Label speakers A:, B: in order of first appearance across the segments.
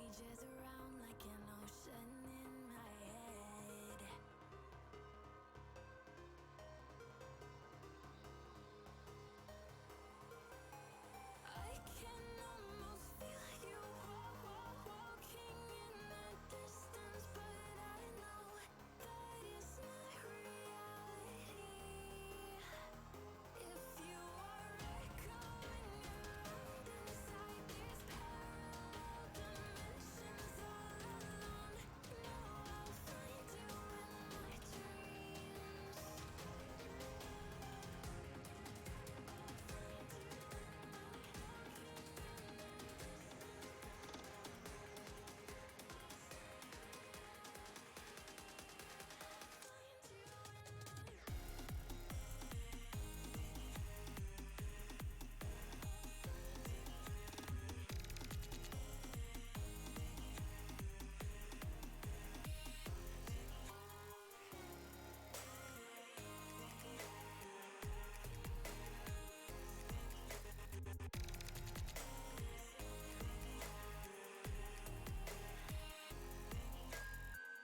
A: rages around like an ocean in my head. I can almost feel you walking in the distance, but I know that it's not reality. If you are echoing around inside these parallel dimensions all alone, know I'll find you in my dreams.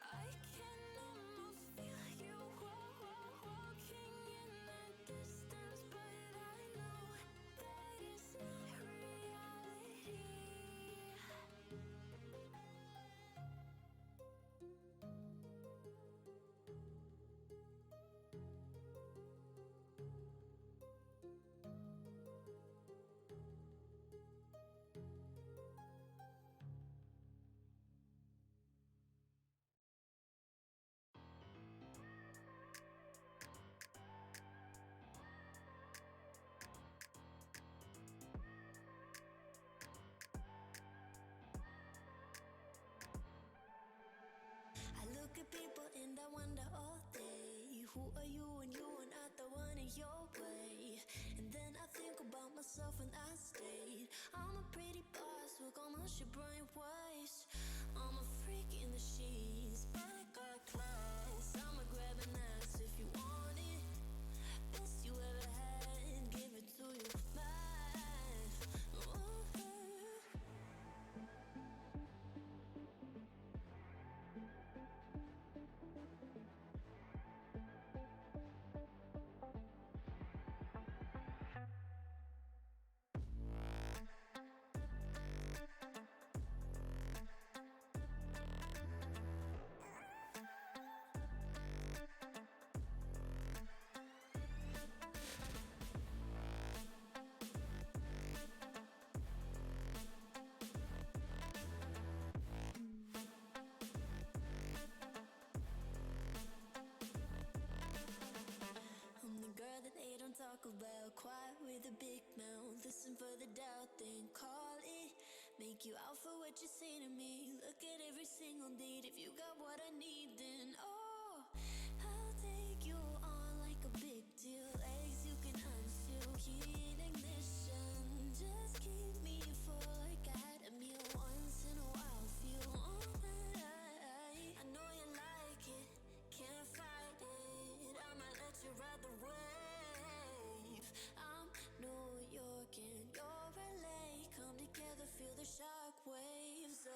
A: I can almost feel you walking in the distance, but I know that it's not reality. I look at people and I wonder all day, who are you and you are not the one in your way. And then I think about myself and I stayed. I'm a pretty boss, work almost your brain waste. I'm a freak in the sheets, but I got class. I'ma grab an ass if you want it. Best you ever had, give it to you. I'm the girl that they don't talk about, quiet with a big mouth. Listen for the doubt, then call it. Make you out for what you say to me. Look at every single date. If you got what I need, then oh, I'll take you on like a big deal. Legs you can unfeel, key in ignition. Just keep me full like I had a meal once in a while. Feel alright. I know you like it, can't fight it. I might let you ride the wave. I'm New York and you're LA. Come together, feel the shock waves.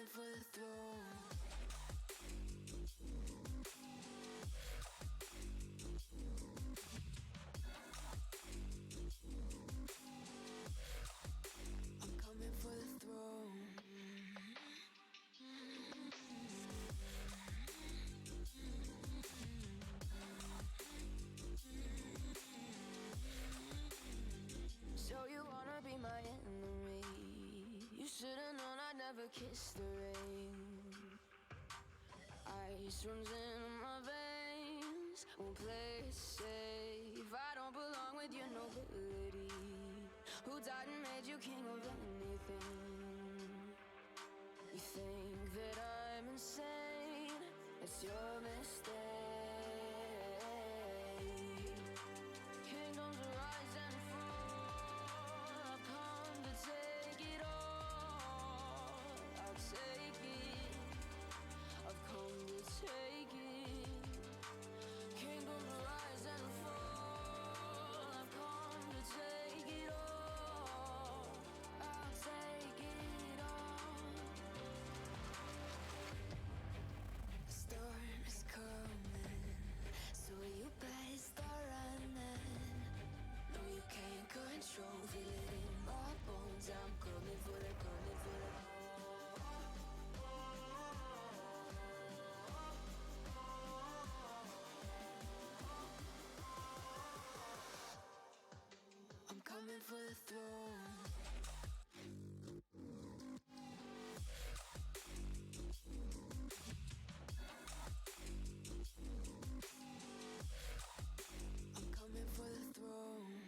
A: coming for the throne. I'm coming for the throne. So you wanna be my enemy? You should've known I'd never kiss the rain. Ice runs in my veins, won't play it safe. I don't belong with your nobility. Who died and made you king of anything? You think that I'm insane? It's your mistake. Kingdoms rise and fall. I've come to take it all. I'll take it. I've come to take it. Kingdoms rise and fall. I've come to take it all. I'll take it all. The storm is coming, so you better start running. No, you can't control, feel it in my bones. I'm coming for the, coming for the. I'm coming for the throne. I'm coming for the throne.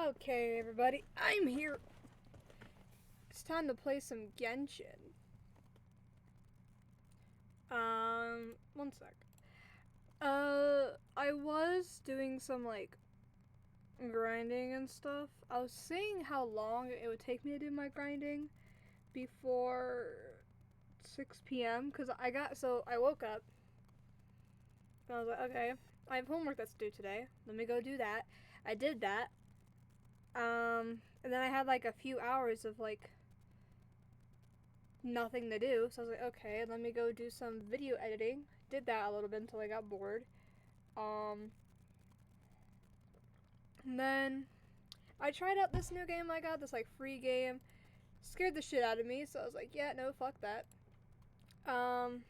B: Okay, everybody, I'm here. It's time to play some Genshin. One sec. I was doing some, like, grinding and stuff. I was seeing how long it would take me to do my grinding before 6 p.m. Because I woke up. And I was like, okay, I have homework that's due today. Let me go do that. I did that. And then I had, like, a few hours of, like, nothing to do. So I was like, okay, let me go do some video editing. Did that a little bit until I got bored. And then I tried out this new game I got, this, like, free game. Scared the shit out of me, so I was like, yeah, no, fuck that. And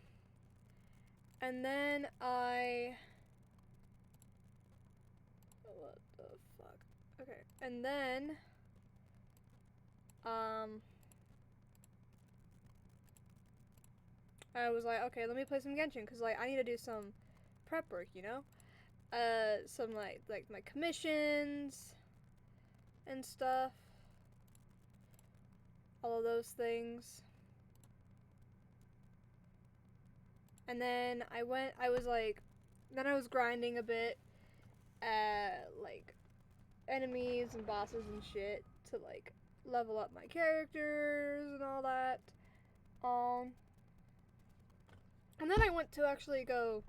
B: then what the fuck? Okay, and then, I was like, okay, let me play some Genshin, because, like, I need to do some prep work, you know? Some, like my commissions and stuff. All of those things. And then I was grinding a bit at, like, enemies and bosses and shit to, like, level up my characters and all that. And then I went to actually go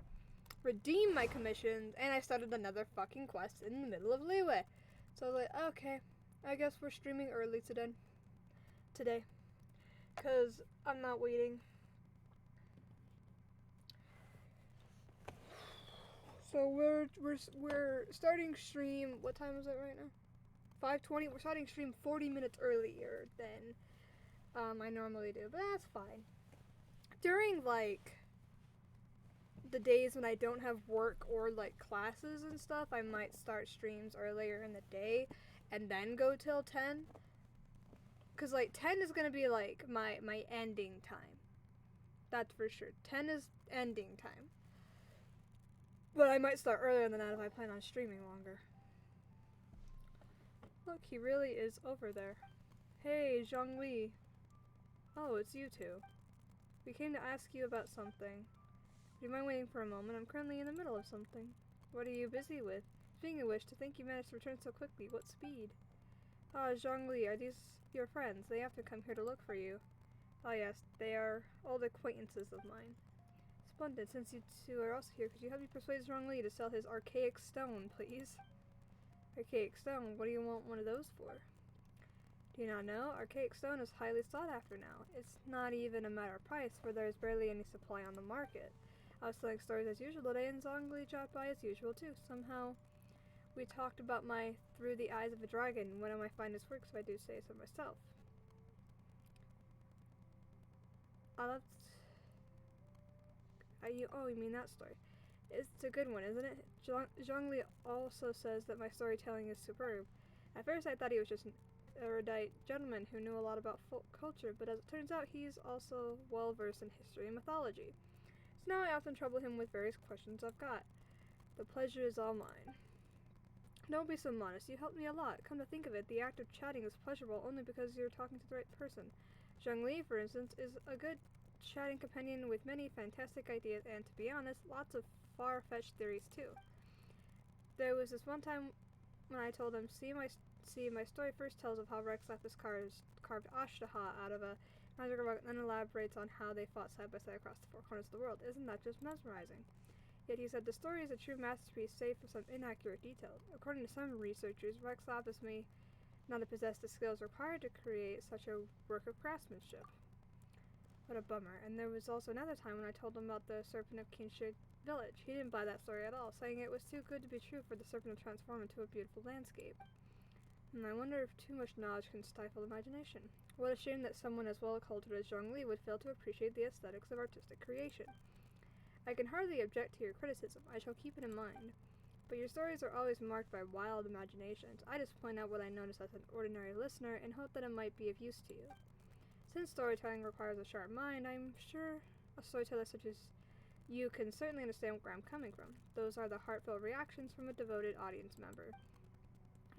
B: redeem my commissions, and I started another fucking quest in the middle of Leeway. So I was like, okay, I guess we're streaming early today. Because I'm not waiting. So we're starting stream. What time is it right now? 5:20. We're starting stream 40 minutes earlier than I normally do, but that's fine. During, like, the days when I don't have work or, like, classes and stuff, I might start streams earlier in the day and then go till 10. Cause, like, 10 is gonna be, like, my ending time. That's for sure. 10 is ending time. But I might start earlier than that if I plan on streaming longer. Look, he really is over there. Hey, Zhongli. Oh, it's you two. We came to ask you about something. Do you mind waiting for a moment? I'm currently in the middle of something. What are you busy with? Speaking of which, to think you managed to return so quickly. What speed? Ah, Zhongli, are these your friends? They have to come here to look for you. Oh yes, they are old acquaintances of mine. Splendid, since you two are also here, could you help me persuade Zhongli to sell his archaic stone, please? Archaic stone? What do you want one of those for? Do you not know? Archaic stone is highly sought after now. It's not even a matter of price, for there is barely any supply on the market. I was telling stories as usual today, and Zhongli dropped by as usual too. Somehow, we talked about my Through the Eyes of a Dragon, one of my finest works, if I do say so myself. You mean that story? It's a good one, isn't it? Zhongli also says that my storytelling is superb. At first I thought he was just an erudite gentleman who knew a lot about folk culture, but as it turns out he's also well versed in history and mythology. So now I often trouble him with various questions I've got. The pleasure is all mine. Don't be so modest, you helped me a lot. Come to think of it, the act of chatting is pleasurable only because you're talking to the right person. Zhongli, for instance, is a good chatting companion with many fantastic ideas and, to be honest, lots of far-fetched theories too. There was this one time when I told him, see, my story first tells of how Rex Lapis carved Ashtaha out of a magic rock and then elaborates on how they fought side by side across the four corners of the world. Isn't that just mesmerizing? Yet he said the story is a true masterpiece save for some inaccurate details. According to some researchers, Rex Lapis may not have possessed the skills required to create such a work of craftsmanship. What a bummer. And there was also another time when I told him about the Serpent of Kinshig village. He didn't buy that story at all, saying it was too good to be true for the serpent to transform into a beautiful landscape. And I wonder if too much knowledge can stifle imagination. What a shame that someone as well cultured as Zhongli would fail to appreciate the aesthetics of artistic creation. I can hardly object to your criticism. I shall keep it in mind. But your stories are always marked by wild imaginations. I just point out what I notice as an ordinary listener and hope that it might be of use to you. Since storytelling requires a sharp mind, I'm sure a storyteller such as you can certainly understand where I'm coming from. Those are the heartfelt reactions from a devoted audience member.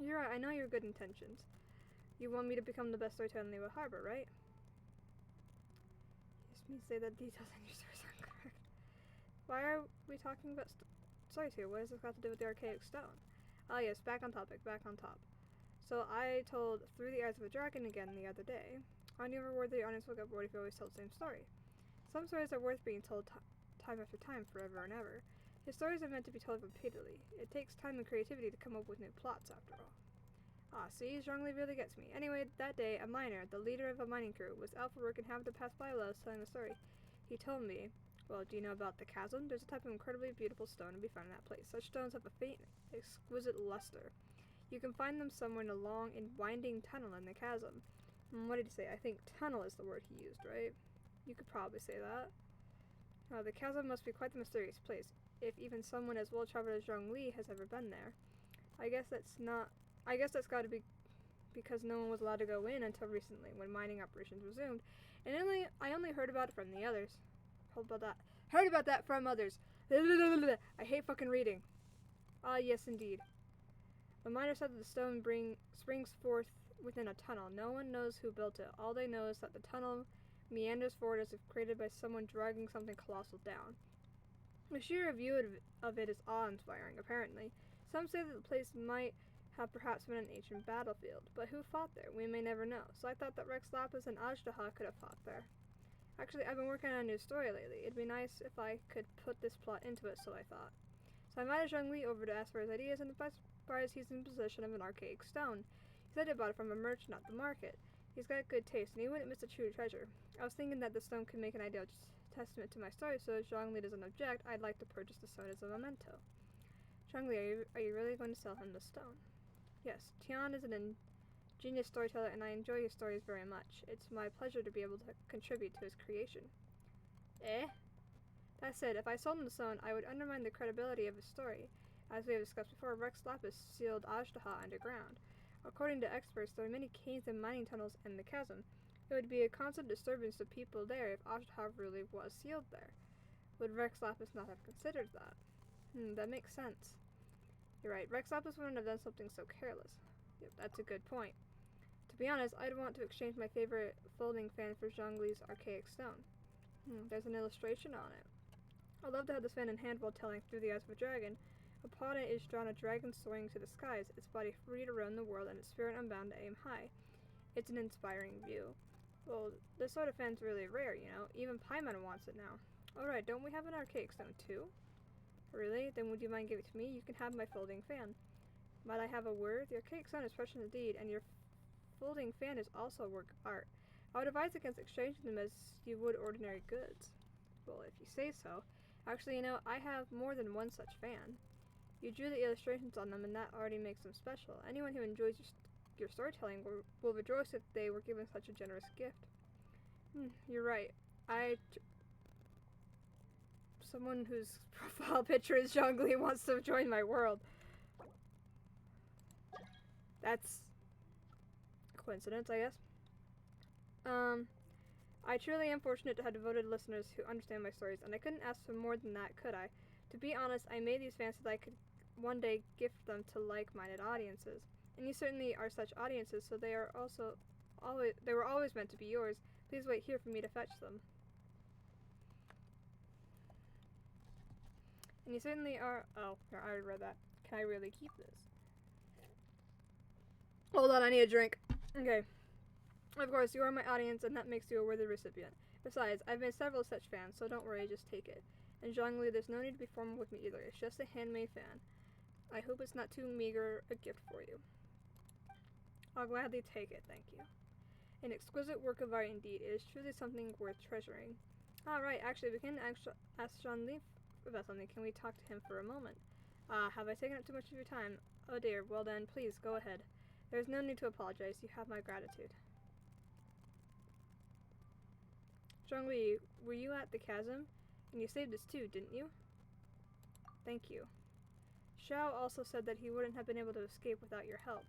B: You're right, I know your good intentions. You want me to become the best storyteller in Liyue Harbor, right? Yes, me say that details in your stories aren't correct. Why are we talking about stories here? What has this got to do with the archaic stone? Ah yes, back on topic, back on top. So I told Through the Eyes of a Dragon again the other day. Aren't you ever worried that your audience will get bored if you always tell the same story? Some stories are worth being told time after time, forever and ever. His stories are meant to be told repeatedly. It takes time and creativity to come up with new plots, after all. Ah, see, Zhongli really gets me. Anyway, that day, a miner, the leader of a mining crew, was out for work and happened to pass by while I was telling the story. He told me, well, do you know about the chasm? There's a type of incredibly beautiful stone to be found in that place. Such stones have a faint, exquisite luster. You can find them somewhere in a long and winding tunnel in the chasm. What did he say? I think tunnel is the word he used, right? You could probably say that. The chasm must be quite the mysterious place, if even someone as well-traveled as Zhongli has ever been there. I guess that's got to be because no one was allowed to go in until recently, when mining operations resumed, and I only heard about it from the others. Heard about that from others. I hate fucking reading. Ah, yes, indeed. The miner said that the stone springs forth within a tunnel. No one knows who built it. All they know is that the tunnel meanders forward as if created by someone dragging something colossal down. The sheer view of it is awe-inspiring, apparently. Some say that the place might have perhaps been an ancient battlefield, but who fought there? We may never know. So I thought that Rex Lapis and Ajdaha could have fought there. Actually, I've been working on a new story lately. It'd be nice if I could put this plot into it, so I thought. So I invited Zhongli over to ask for his ideas, and the best part is he's in possession of an archaic stone. He said he bought it from a merchant at the market. He's got good taste, and he wouldn't miss a true treasure. I was thinking that the stone could make an ideal testament to my story, so if Zhongli doesn't object, I'd like to purchase the stone as a memento. Zhongli, are you really going to sell him the stone? Yes, Tian is an ingenious storyteller, and I enjoy his stories very much. It's my pleasure to be able to contribute to his creation. Eh? That said, if I sold him the stone, I would undermine the credibility of his story. As we have discussed before, Rex Lapis sealed Ajdaha underground. According to experts, there are many caves and mining tunnels in the chasm. It would be a constant disturbance to people there if Ajdaha really was sealed there. Would Rex Lapis not have considered that? That makes sense. You're right, Rex Lapis wouldn't have done something so careless. Yep, that's a good point. To be honest, I'd want to exchange my favorite folding fan for Zhongli's archaic stone. There's an illustration on it. I'd love to have this fan in hand while telling Through the Eyes of a Dragon. Upon it is drawn a dragon soaring to the skies, its body free to roam the world and its spirit unbound to aim high. It's an inspiring view. Well, this sort of fan's really rare, you know. Even Paimon wants it now. Alright, don't we have an archaic stone too? Really? Then would you mind giving it to me? You can have my folding fan. Might I have a word? The archaic stone is precious indeed, and your folding fan is also a work of art. I would advise against exchanging them as you would ordinary goods. Well, if you say so. Actually, you know, I have more than one such fan. You drew the illustrations on them, and that already makes them special. Anyone who enjoys your storytelling will rejoice if they were given such a generous gift. You're right. Someone whose profile picture is Zhongli wants to join my world. That's a coincidence, I guess. I truly am fortunate to have devoted listeners who understand my stories, and I couldn't ask for more than that, could I? To be honest, I made these fans so that I could one day gift them to like-minded audiences. And you certainly are such audiences, so they were always meant to be yours. Please wait here for me to fetch them. And you certainly are. Oh, I already read that. Can I really keep this? Hold on, I need a drink. Okay. Of course, you are my audience, and that makes you a worthy recipient. Besides, I've made several such fans, so don't worry, just take it. And Zhongli, there's no need to be formal with me either. It's just a handmade fan. I hope it's not too meager a gift for you. I'll gladly take it, thank you. An exquisite work of art indeed. It is truly something worth treasuring. Alright, actually, we can ask Zhongli about something. Can we talk to him for a moment? Have I taken up too much of your time? Oh dear, well then, please, go ahead. There's no need to apologize. You have my gratitude. Zhongli, were you at the chasm? And you saved us too, didn't you? Thank you. Xiao also said that he wouldn't have been able to escape without your help.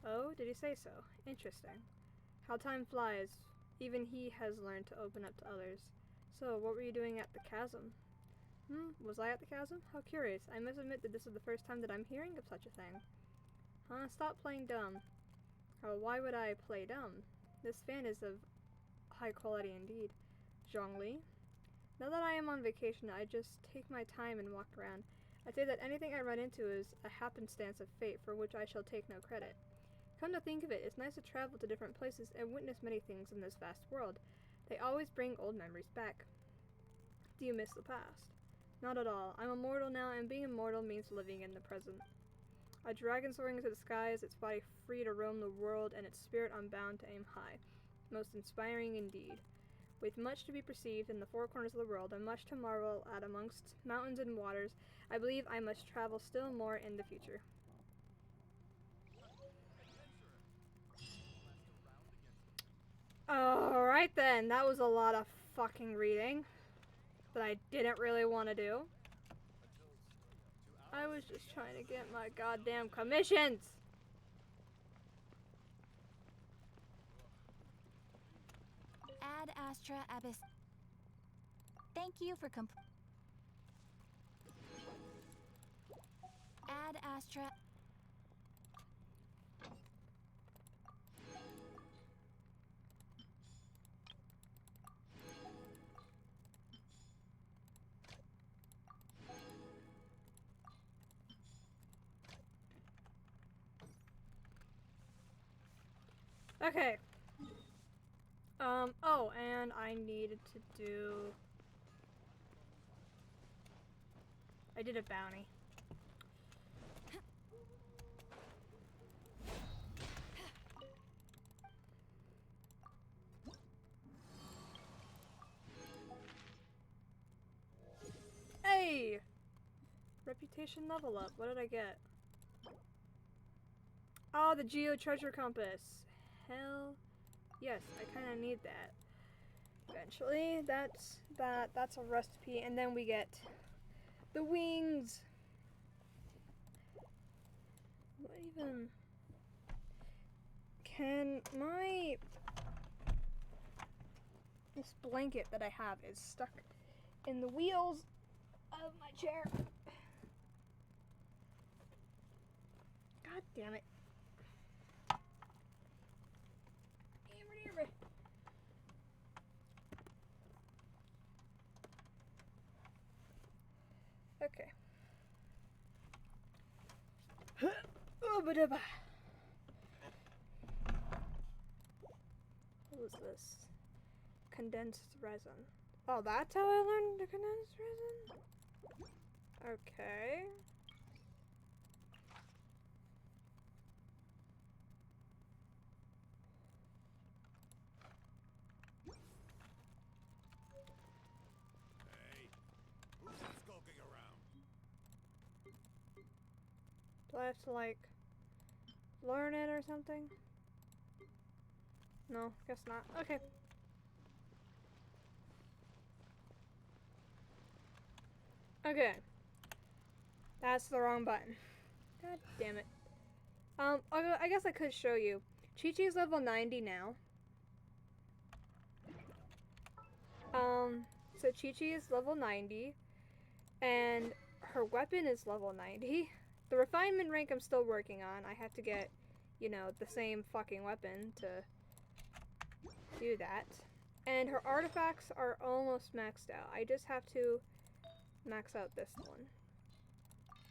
B: Oh, did he say so? Interesting. How time flies. Even he has learned to open up to others. So, what were you doing at the chasm? Was I at the chasm? How curious. I must admit that this is the first time that I'm hearing of such a thing. Huh? Stop playing dumb. Oh, why would I play dumb? This fan is of high quality indeed. Zhongli. Now that I am on vacation, I just take my time and walk around. I say that anything I run into is a happenstance of fate for which I shall take no credit. Come to think of it, it's nice to travel to different places and witness many things in this vast world. They always bring old memories back. Do you miss the past? Not at all. I'm immortal now, and being immortal means living in the present. A dragon soaring into the skies, its body free to roam the world, and its spirit unbound to aim high. Most inspiring indeed. With much to be perceived in the four corners of the world, and much to marvel at amongst mountains and waters, I believe I must travel still more in the future. Alright then, that was a lot of fucking reading that I didn't really want to do. I was just trying to get my goddamn commissions!
C: Ad Astra Abyss. Thank you for Ad Astra.
B: Okay. Oh, and I needed to do... I did a bounty. Hey! Reputation level up. What did I get? Oh, the Geo Treasure Compass. Hell yes, I kind of need that. Eventually, that's a recipe, and then we get the wings. What even? Can my... This blanket that I have is stuck in the wheels of my chair. God damn it. Okay. What was this? Condensed resin. Oh, that's how I learned to condense resin? Okay.
D: Hey, who's that skulking around?
B: Do I have to, like, learn it or something? No, guess not. Okay. Okay. That's the wrong button. God damn it. I guess I could show you. Chi-Chi's level 90 now. So Chi-Chi is level 90, and her weapon is level 90. The refinement rank I'm still working on. I have to get, you know, the same fucking weapon to do that. And her artifacts are almost maxed out. I just have to max out this one.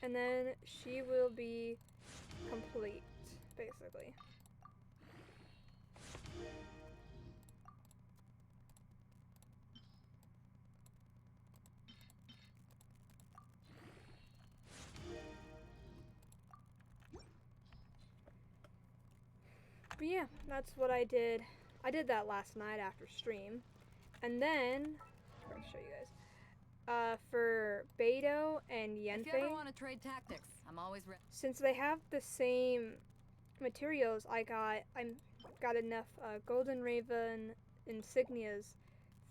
B: And then she will be complete, basically. But yeah, that's what I did. I did that last night after stream. And then, I'll show you guys. For Beidou and Yanfei,
C: If you ever want to trade tactics, I'm always ready.
B: since they have the same materials, I got enough Golden Raven insignias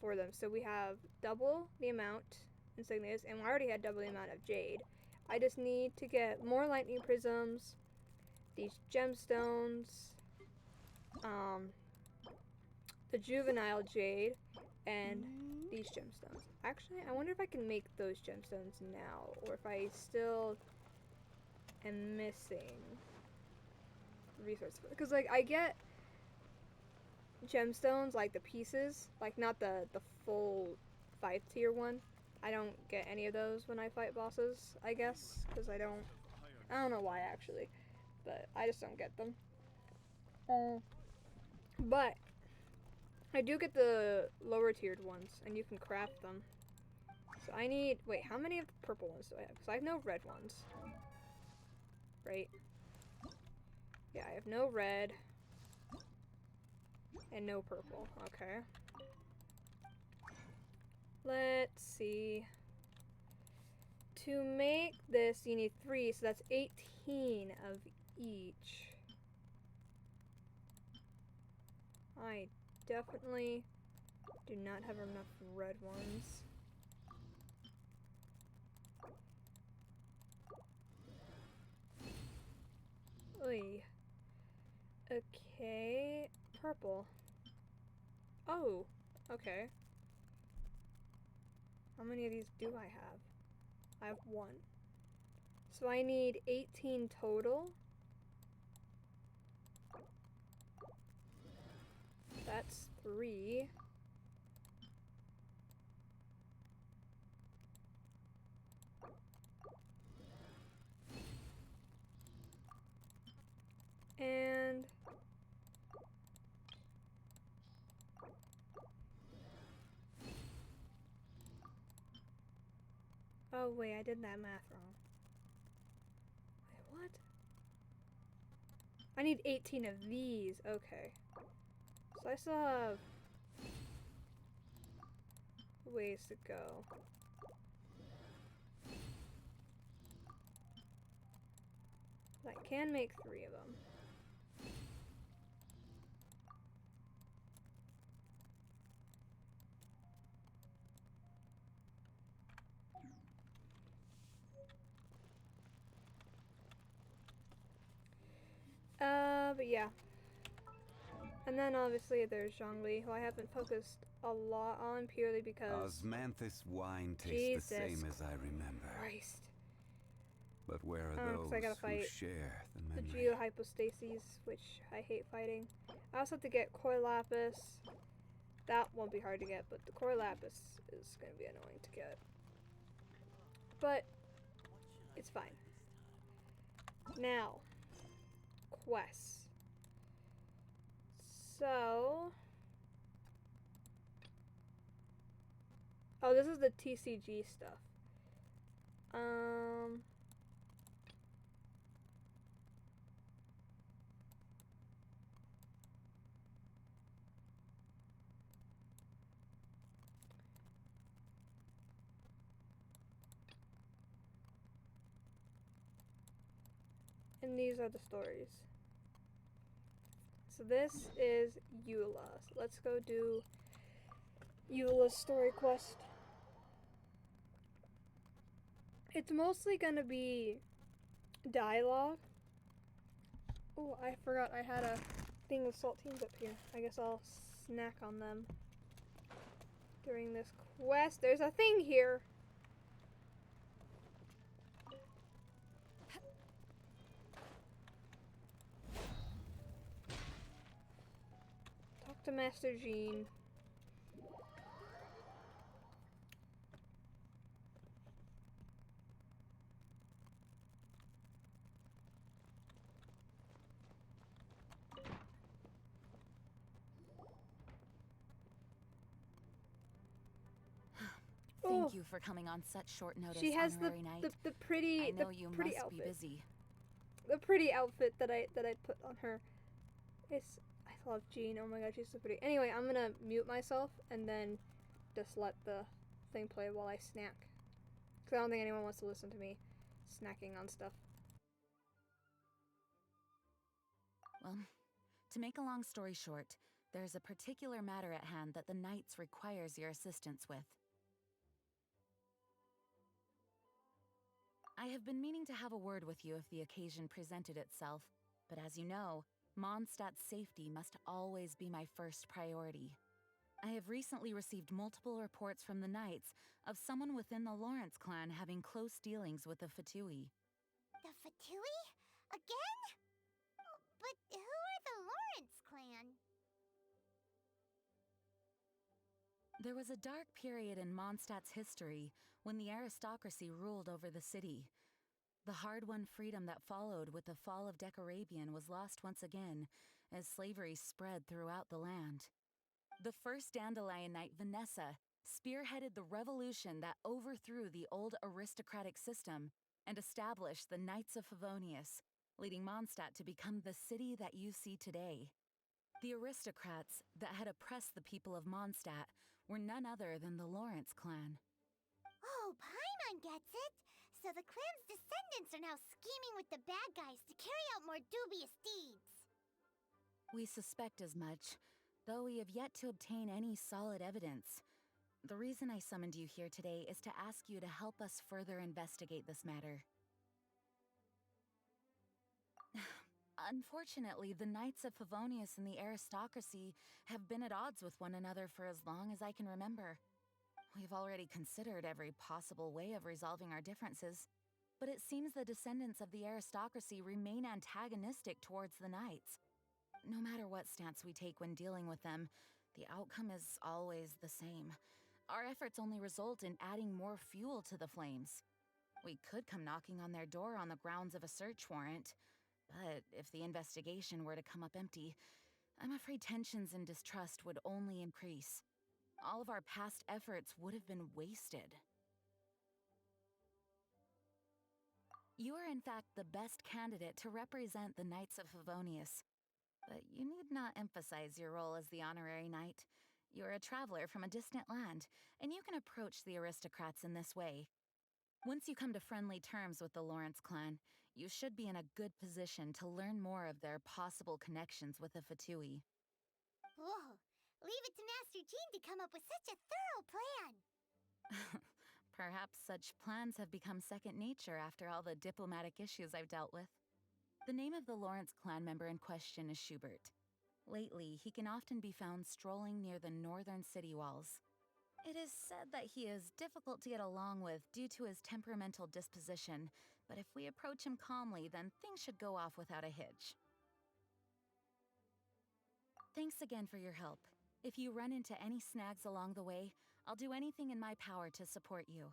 B: for them. So we have double the amount insignias, and we already had double the amount of jade. I just need to get more lightning prisms, these gemstones, the juvenile jade, and these gemstones. Actually, I wonder if I can make those gemstones now, or if I still am missing resource, because like I get gemstones, like the pieces, like not the full 5-tier one. I don't get any of those when I fight bosses, I guess, because I don't know why actually, but I just don't get them. But I do get the lower tiered ones, and you can craft them. So I need, wait, how many of the purple ones do I have? Because I have no red ones. Right? Yeah, I have no red. And no purple. Okay. Let's see. To make this, you need 3, so that's 18 of each. I definitely do not have enough red ones. Oy. Okay. Purple. Oh, okay. How many of these do I have? I have 1. So I need 18 total. That's 3. And oh wait, I did that math wrong. Wait, what? I need 18 of these. Okay. So I still have ways to go. But I can make 3 of them. But yeah. And then obviously there's Zhongli, who I haven't focused a lot on purely because
D: Osmanthus wine tastes the same as I remember.
B: Christ.
D: But where are
B: 'cause I gotta
D: those
B: fight
D: who share the
B: the
D: memory?
B: geohypostases, which I hate fighting. I also have to get Koi Lapis. That won't be hard to get, but the Koi Lapis is gonna be annoying to get. But it's fine. Now, quests. So, oh, this is the TCG stuff. And these are the stories. So this is Eula. So let's go do Eula's story quest. It's mostly gonna be dialogue. Oh, I forgot I had a thing of saltines up here. I guess I'll snack on them during this quest. There's a thing here. Talk to Master Jean.
C: Thank you for coming on such short notice.
B: She has
C: honorary knight.
B: the pretty
C: I know you
B: pretty
C: must
B: outfit.
C: be busy.
B: The pretty outfit that I put on her. It's I love Jean. Oh my god, she's so pretty. Anyway, I'm gonna mute myself and then just let the thing play while I snack. Cause I don't think anyone wants to listen to me snacking on stuff.
C: Well, to make a long story short, there's a particular matter at hand that the Knights requires your assistance with. I have been meaning to have a word with you if the occasion presented itself, but as you know, Mondstadt's safety must always be my first priority. I have recently received multiple reports from the Knights of someone within the Lawrence clan having close dealings with the Fatui.
E: The Fatui? Again? But
C: There was a dark period in Mondstadt's history when the aristocracy ruled over the city. The hard-won freedom that followed with the fall of Decarabian was lost once again, as slavery spread throughout the land. The first Dandelion Knight, Vanessa, spearheaded the revolution that overthrew the old aristocratic system and established the Knights of Favonius, leading Mondstadt to become the city that you see today. The aristocrats that had oppressed the people of Mondstadt were none other than the Lawrence clan.
E: Oh, Paimon gets it! So the clan's descendants are now scheming with the bad guys to carry out more dubious deeds.
C: We suspect as much, though we have yet to obtain any solid evidence. The reason I summoned you here today is to ask you to help us further investigate this matter. Unfortunately, the Knights of Favonius and the aristocracy have been at odds with one another for as long as I can remember. We've already considered every possible way of resolving our differences, but it seems the descendants of the aristocracy remain antagonistic towards the Knights. No matter what stance we take when dealing with them, the outcome is always the same. Our efforts only result in adding more fuel to the flames. We could come knocking on their door on the grounds of a search warrant, but if the investigation were to come up empty, I'm afraid tensions and distrust would only increase. All of our past efforts would have been wasted. You are in fact the best candidate to represent the Knights of Favonius. But you need not emphasize your role as the honorary knight. You're a traveler from a distant land, and you can approach the aristocrats in this way. Once you come to friendly terms with the Lawrence clan, you should be in a good position to learn more of their possible connections with the Fatui.
E: Whoa, leave it to Master Jean to come up with such a thorough plan.
C: Perhaps such plans have become second nature after all the diplomatic issues I've dealt with. The name of the Lawrence clan member in question is Schubert. Lately, he can often be found strolling near the northern city walls. It is said that he is difficult to get along with due to his temperamental disposition, but if we approach him calmly, then things should go off without a hitch. Thanks again for your help. If you run into any snags along the way, I'll do anything in my power to support you.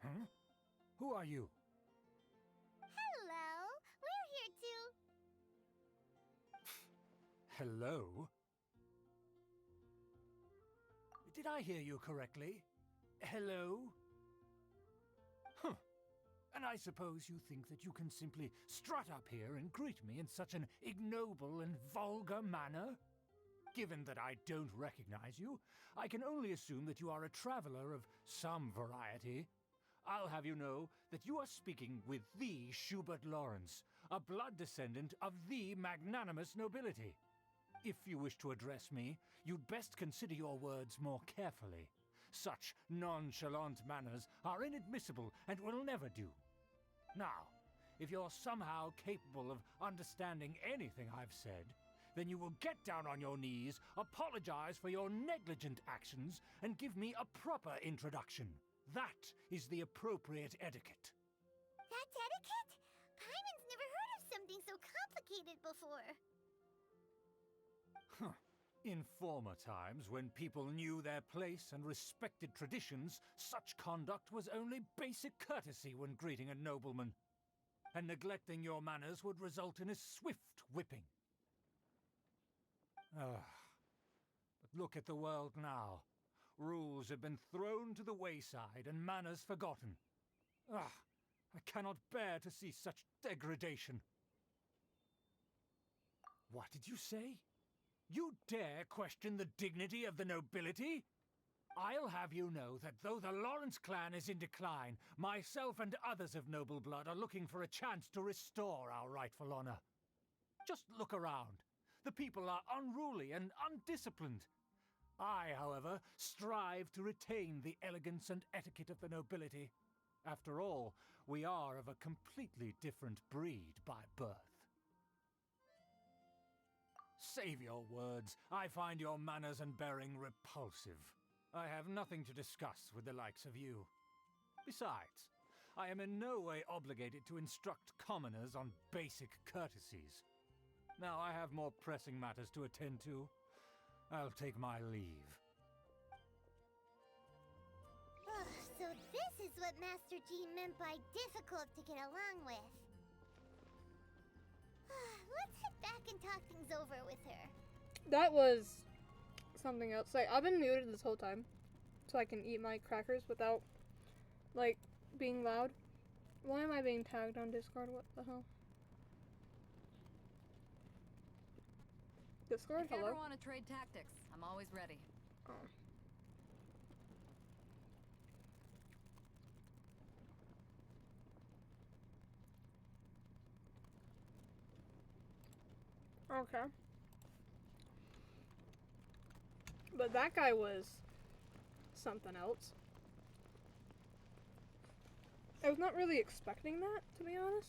F: Huh? Who are you?
E: Hello, we're here to...
F: Hello? Did I hear you correctly? Hello? Huh. And I suppose you think that you can simply strut up here and greet me in such an ignoble and vulgar manner? Given that I don't recognize you, I can only assume that you are a traveler of some variety. I'll have you know that you are speaking with the Schubert Lawrence, a blood descendant of the magnanimous nobility. If you wish to address me, you'd best consider your words more carefully. Such nonchalant manners are inadmissible and will never do. Now, if you're somehow capable of understanding anything I've said, then you will get down on your knees, apologize for your negligent actions, and give me a proper introduction. That is the appropriate etiquette.
E: That's etiquette? Paimon's never heard of something so complicated before.
F: Huh. In former times, when people knew their place and respected traditions, such conduct was only basic courtesy when greeting a nobleman. And neglecting your manners would result in a swift whipping. But look at the world now. Rules have been thrown to the wayside and manners forgotten. I cannot bear to see such degradation. What did you say? You dare question the dignity of the nobility? I'll have you know that though the Lawrence clan is in decline, myself and others of noble blood are looking for a chance to restore our rightful honor. Just look around. The people are unruly and undisciplined. I, however, strive to retain the elegance and etiquette of the nobility. After all, we are of a completely different breed by birth. Save your words. I find your manners and bearing repulsive. I have nothing to discuss with the likes of you. Besides, I am in no way obligated to instruct commoners on basic courtesies. Now I have more pressing matters to attend to. I'll take my leave.
E: So this is what Master Jean meant by difficult to get along with. Let's head back and talk things over with her.
B: That was something else. Like, I've been muted this whole time, so I can eat my crackers without, like, being loud. Why am I being tagged on Discord? What the hell? Discord,
G: If you
B: hello?
G: ever want to trade tactics, I'm always ready.
B: Oh. Okay. But that guy was something else. I was not really expecting that, to be honest.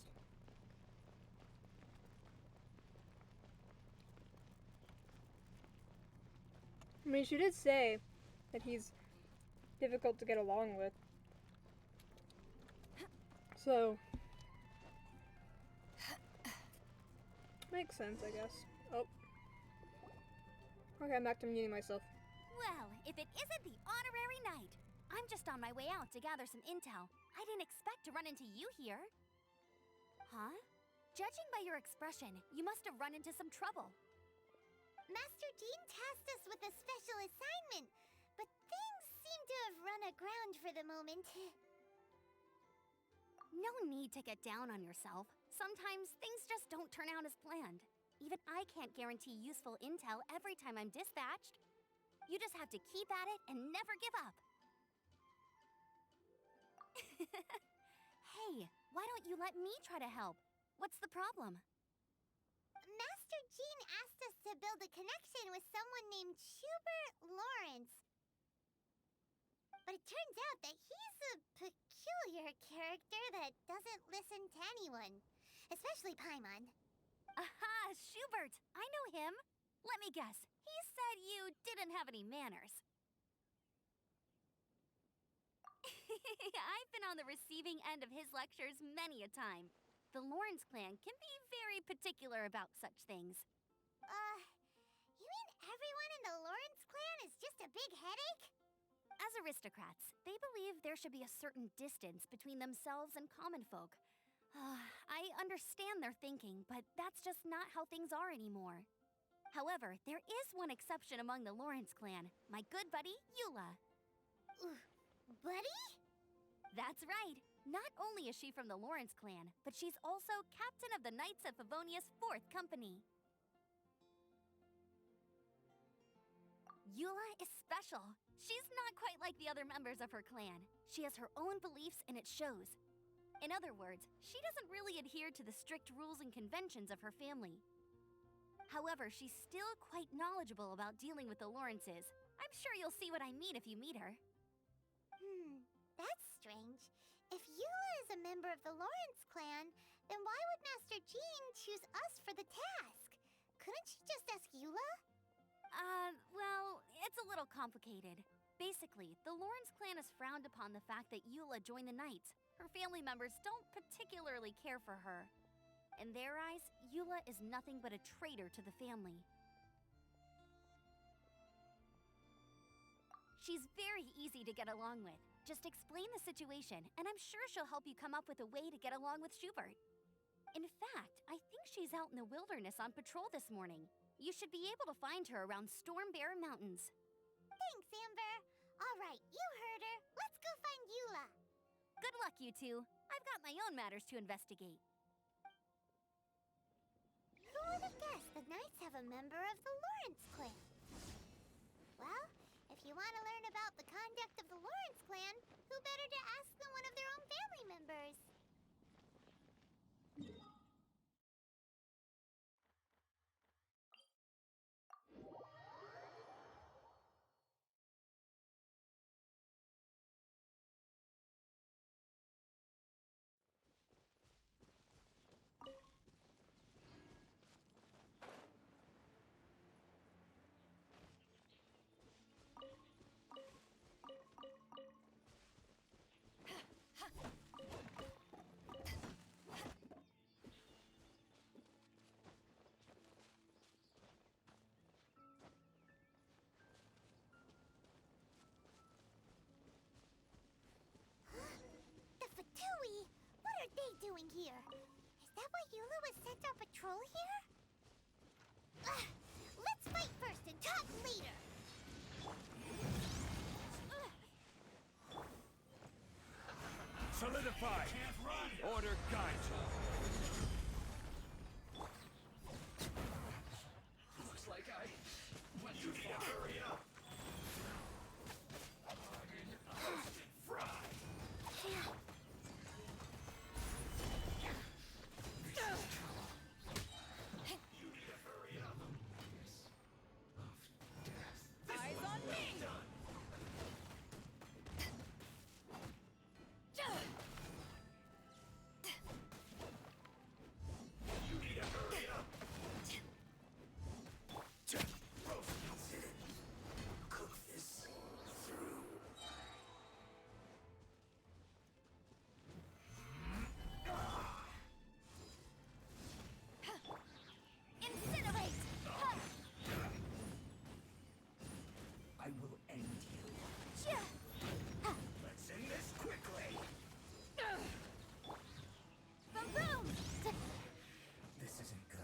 B: I mean, she did say that he's difficult to get along with. So, makes sense, I guess. Oh. Okay, I'm back to muting myself.
H: Well, if it isn't the honorary knight. I'm just on my way out to gather some intel. I didn't expect to run into you here. Huh? Judging by your expression, you must have run into some trouble.
E: Master Jean tasked us with a special assignment, but things seem to have run aground for the moment.
H: No need to get down on yourself. Sometimes things just don't turn out as planned. Even I can't guarantee useful intel every time I'm dispatched. You just have to keep at it and never give up. Hey, why don't you let me try to help? What's the problem?
E: Master Jean asked us to build a connection with someone named Schubert Lawrence. But it turns out that he's a peculiar character that doesn't listen to anyone, especially Paimon.
H: Aha, Schubert! I know him. Let me guess. He said you didn't have any manners. I've been on the receiving end of his lectures many a time. The Lawrence clan can be very particular about such things.
E: You mean everyone in the Lawrence clan is just a big headache?
H: As aristocrats, they believe there should be a certain distance between themselves and common folk. I understand their thinking, but that's just not how things are anymore. However, there is one exception among the Lawrence clan, my good buddy, Eula.
E: Buddy?
H: That's right. Not only is she from the Lawrence clan, but she's also captain of the Knights of Favonia's 4th Company. Eula is special. She's not quite like the other members of her clan. She has her own beliefs and it shows. In other words, she doesn't really adhere to the strict rules and conventions of her family. However, she's still quite knowledgeable about dealing with the Lawrences. I'm sure you'll see what I mean if you meet her.
E: That's strange. If Eula is a member of the Lawrence clan, then why would Master Jean choose us for the task? Couldn't she just ask Eula?
H: Well, it's a little complicated. Basically, the Lawrence clan has frowned upon the fact that Eula joined the Knights. Her family members don't particularly care for her. In their eyes, Eula is nothing but a traitor to the family. She's very easy to get along with. Just explain the situation, and I'm sure she'll help you come up with a way to get along with Schubert. In fact, I think she's out in the wilderness on patrol this morning. You should be able to find her around Stormbear Mountains.
E: Thanks, Amber. All right, you heard her. Let's go find Eula.
H: Good luck, you two. I've got my own matters to investigate.
E: Who would have guessed the Knights have a member of the Lawrence clan? Well, if you want to learn about the conduct of the Lawrence clan, who better to ask than one of their own family members? The Fatui! What are they doing here? Is that why Eula was sent on patrol here? Let's fight first and talk later!
F: Solidify! Order guide!
I: Looks like I went too far. Hurry up!
G: Eyes on me!
H: Incinerate!
I: I will end you. Let's end this quickly.
H: Boom!
I: This isn't good.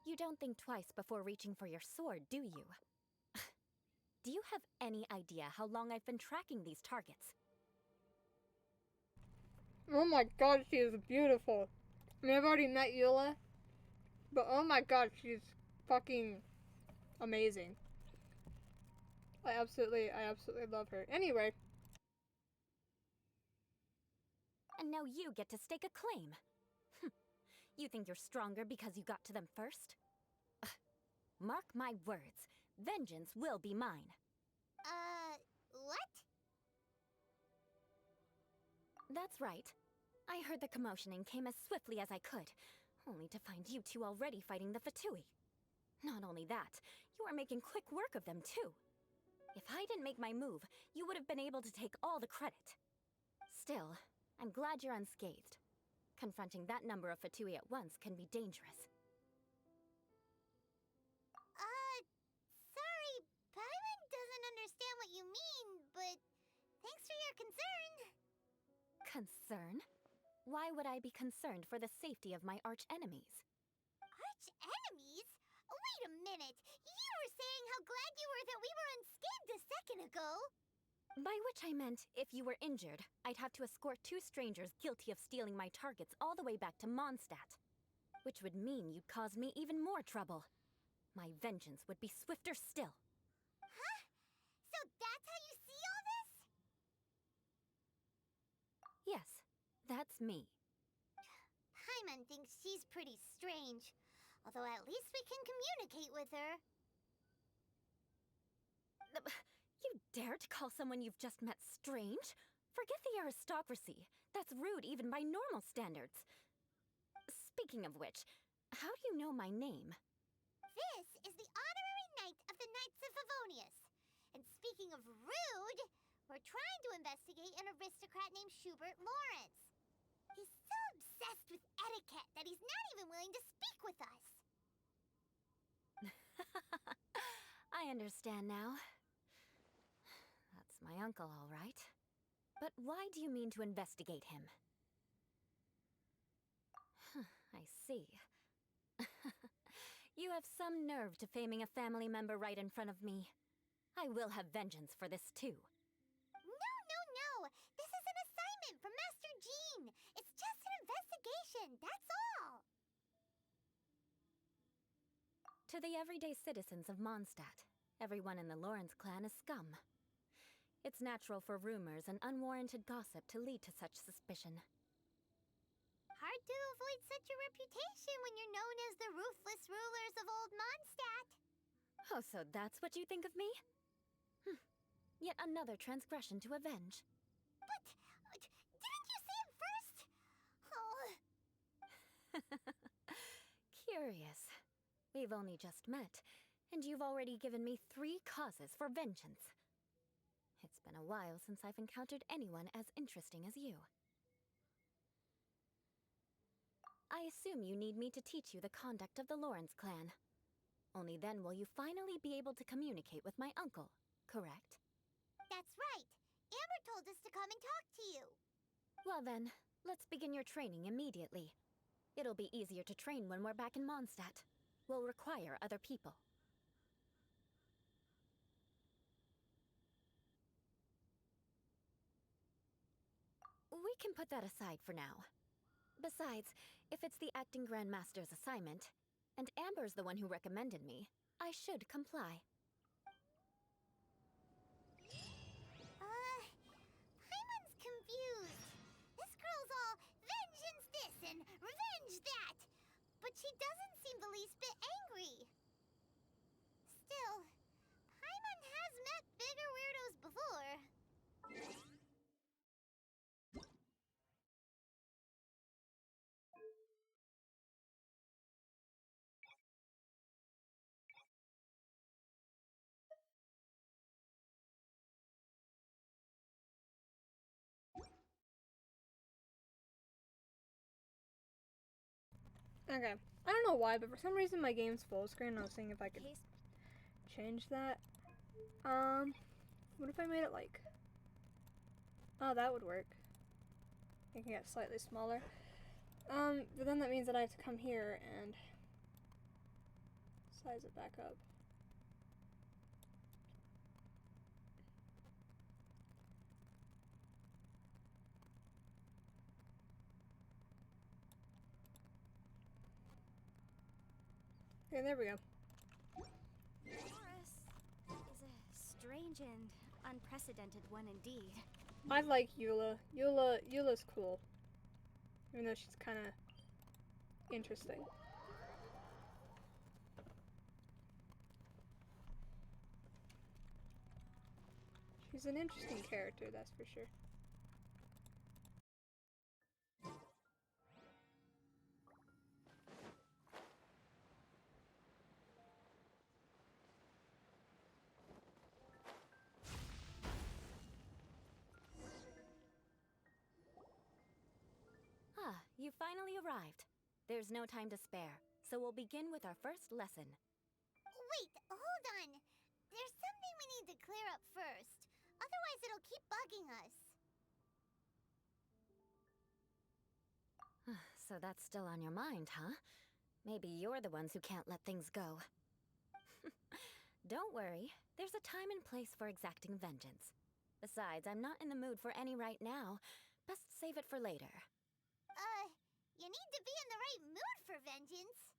J: You don't think twice before reaching for your sword, do you? Do you have any idea how long I've been tracking these targets?
B: Oh my god, she is beautiful. I mean, I've already met Eula, but oh my god, she's fucking amazing. I absolutely love her. Anyway.
J: And now you get to stake a claim. You think you're stronger because you got to them first? Mark my words, vengeance will be mine.
E: What?
J: That's right. I heard the commotion and came as swiftly as I could, only to find you two already fighting the Fatui. Not only that, you are making quick work of them too. If I didn't make my move, you would have been able to take all the credit. Still, I'm glad you're unscathed. Confronting that number of Fatui at once can be dangerous.
E: Sorry, Paimon doesn't understand what you mean, but thanks for your concern.
J: Concern? Why would I be concerned for the safety of my arch-enemies?
E: Arch-enemies? Wait a minute! You were saying how glad you were that we were unscathed a second ago!
J: By which I meant, if you were injured, I'd have to escort two strangers guilty of stealing my targets all the way back to Mondstadt. Which would mean you'd cause me even more trouble. My vengeance would be swifter still.
E: Huh? So that's how you see all this?
J: Yes, that's me.
E: Paimon thinks she's pretty strange. Although at least we can communicate with her.
J: You dare to call someone you've just met strange? Forget the aristocracy. That's rude even by normal standards. Speaking of which, how do you know my name?
E: This is the honorary knight of the Knights of Favonius. And speaking of rude, we're trying to investigate an aristocrat named Schubert Lawrence. He's so obsessed with etiquette that he's not even willing to speak with us.
J: I understand now. That's my uncle, all right. But why do you mean to investigate him? I see. You have some nerve to faming a family member right in front of me. I will have vengeance for this too.
E: No. This is an assignment from Master Jean. It's just an investigation, that's all.
J: To the everyday citizens of Mondstadt, everyone in the Lawrence clan is scum. It's natural for rumors and unwarranted gossip to lead to such suspicion.
E: Hard to avoid such a reputation when you're known as the ruthless rulers of Old Mondstadt.
J: Oh, so that's what you think of me? Yet another transgression to avenge.
E: But, didn't you see him first? Oh.
J: Curious. We've only just met, and you've already given me 3 causes for vengeance. It's been a while since I've encountered anyone as interesting as you. I assume you need me to teach you the conduct of the Lawrence clan. Only then will you finally be able to communicate with my uncle, correct?
E: That's right. Amber told us to come and talk to you.
J: Well then, let's begin your training immediately. It'll be easier to train when we're back in Mondstadt. We'll require other people. We can put that aside for now. Besides, if it's the acting Grandmaster's assignment, and Amber's the one who recommended me, I should comply.
E: Paimon's confused. This girl's all vengeance this and revenge that. But she doesn't seem the least bit angry. Still, Paimon has met bigger weirdos before.
B: Okay. I don't know why, but for some reason my game's full screen. I was seeing if I could change that. What if I made it like... Oh, that would work. Making it slightly smaller. But then that means that I have to come here and size it back up. Okay, there we go.
H: Taurus is a strange and unprecedented one indeed.
B: I like Eula. Eula's cool. Even though she's kind of interesting. She's an interesting character, that's for sure.
J: You finally arrived. There's no time to spare, so we'll begin with our first lesson.
E: Wait, hold on. There's something we need to clear up first. Otherwise it'll keep bugging us.
J: So that's still on your mind, huh? Maybe you're the ones who can't let things go. Don't worry. There's a time and place for exacting vengeance. Besides, I'm not in the mood for any right now. Best save it for later.
E: You need to be in the right mood for vengeance.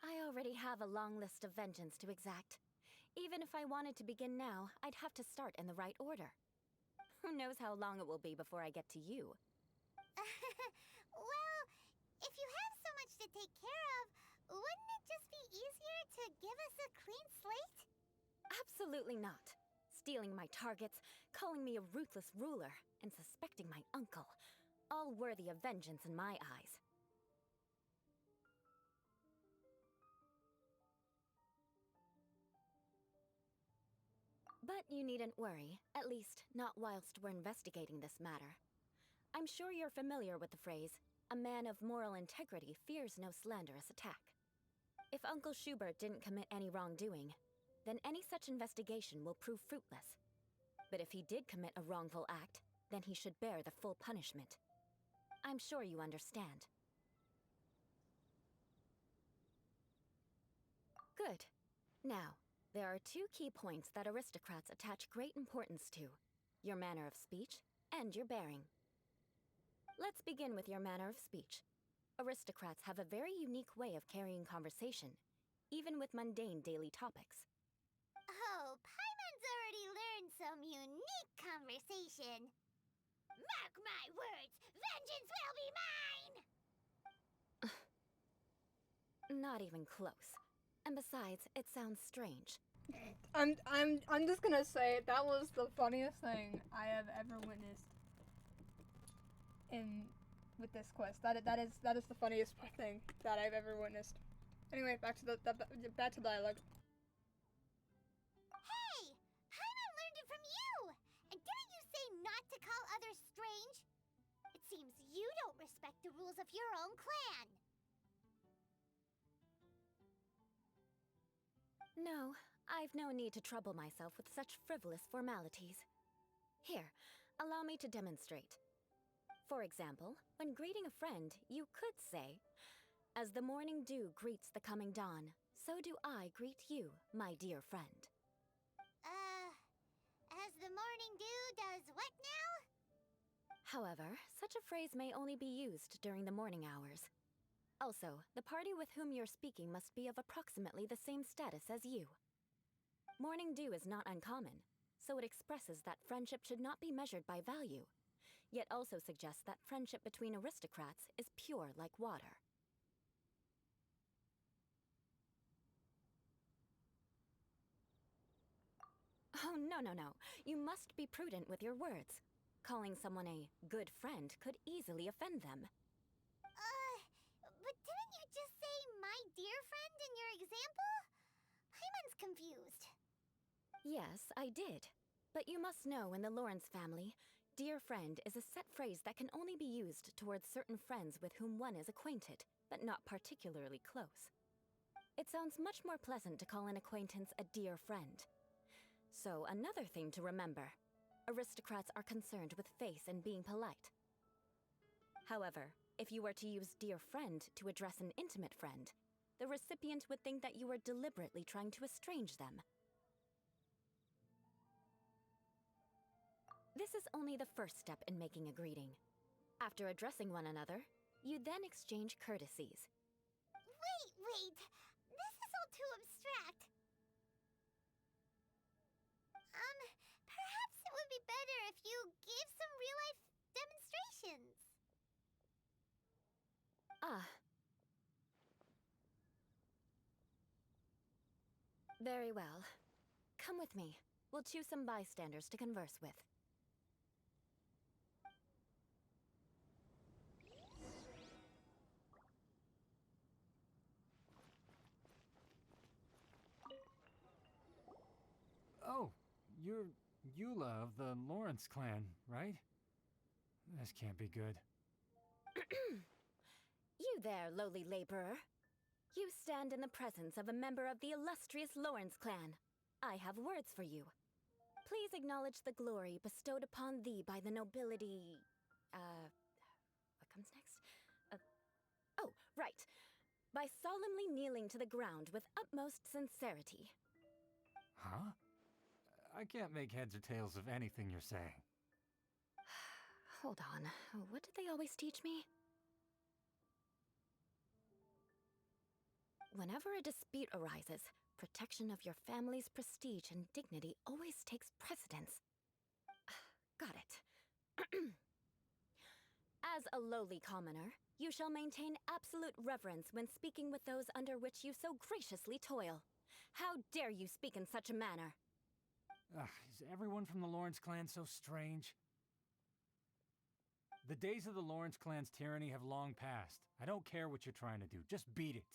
J: I already have a long list of vengeance to exact. Even if I wanted to begin now, I'd have to start in the right order. Who knows how long it will be before I get to you?
E: Well, if you have so much to take care of, wouldn't it just be easier to give us a clean slate?
J: Absolutely not. Stealing my targets, calling me a ruthless ruler, and suspecting my uncle. All worthy of vengeance in my eyes. But you needn't worry, at least not whilst we're investigating this matter. I'm sure you're familiar with the phrase, a man of moral integrity fears no slanderous attack. If Uncle Schubert didn't commit any wrongdoing, then any such investigation will prove fruitless. But if he did commit a wrongful act, then he should bear the full punishment. I'm sure you understand. Good. Now, there are two key points that aristocrats attach great importance to: your manner of speech and your bearing. Let's begin with your manner of speech. Aristocrats have a very unique way of carrying conversation, even with mundane daily topics.
E: Oh, Paimon's already learned some unique conversation. Mark my words, vengeance will be mine!
J: Not even close. And besides, it sounds strange.
B: I'm just gonna say that was the funniest thing I have ever witnessed with this quest. That is the funniest thing that I've ever witnessed. Anyway, back to dialogue.
E: Hey! Paimon learned it from you! And didn't you say not to call others strange? It seems you don't respect the rules of your own clan.
J: No, I've no need to trouble myself with such frivolous formalities. Here, allow me to demonstrate. For example, when greeting a friend, you could say, "As the morning dew greets the coming dawn, so do I greet you, my dear friend."
E: As the morning dew does what now?
J: However, such a phrase may only be used during the morning hours. Also, the party with whom you're speaking must be of approximately the same status as you. Morning dew is not uncommon, so it expresses that friendship should not be measured by value, yet also suggests that friendship between aristocrats is pure like water. Oh, no. You must be prudent with your words. Calling someone a good friend could easily offend them.
E: But didn't you just say my dear friend in your example? Paimon's confused.
J: Yes, I did. But you must know in the Lawrence family, dear friend is a set phrase that can only be used towards certain friends with whom one is acquainted, but not particularly close. It sounds much more pleasant to call an acquaintance a dear friend. So, another thing to remember. Aristocrats are concerned with face and being polite. However, if you were to use dear friend to address an intimate friend, the recipient would think that you were deliberately trying to estrange them. This is only the first step in making a greeting. After addressing one another, you then exchange courtesies.
E: Wait! This is all too abstract. Perhaps it would be better if you gave some real-life demonstrations.
J: Ah. Very well. Come with me. We'll choose some bystanders to converse with.
F: Oh, you're Eula of the Lawrence clan, right? This can't be good.
J: You there, lowly laborer. You stand in the presence of a member of the illustrious Lawrence clan. I have words for you. Please acknowledge the glory bestowed upon thee by the nobility... what comes next? Oh, right. By solemnly kneeling to the ground with utmost sincerity.
F: Huh? I can't make heads or tails of anything you're saying.
J: Hold on. What did they always teach me? Whenever a dispute arises, protection of your family's prestige and dignity always takes precedence. Got it. As a lowly commoner, you shall maintain absolute reverence when speaking with those under which you so graciously toil. How dare you speak in such a manner?
F: Is everyone from the Lawrence clan so strange? The days of the Lawrence clan's tyranny have long passed. I don't care what you're trying to do. Just beat it.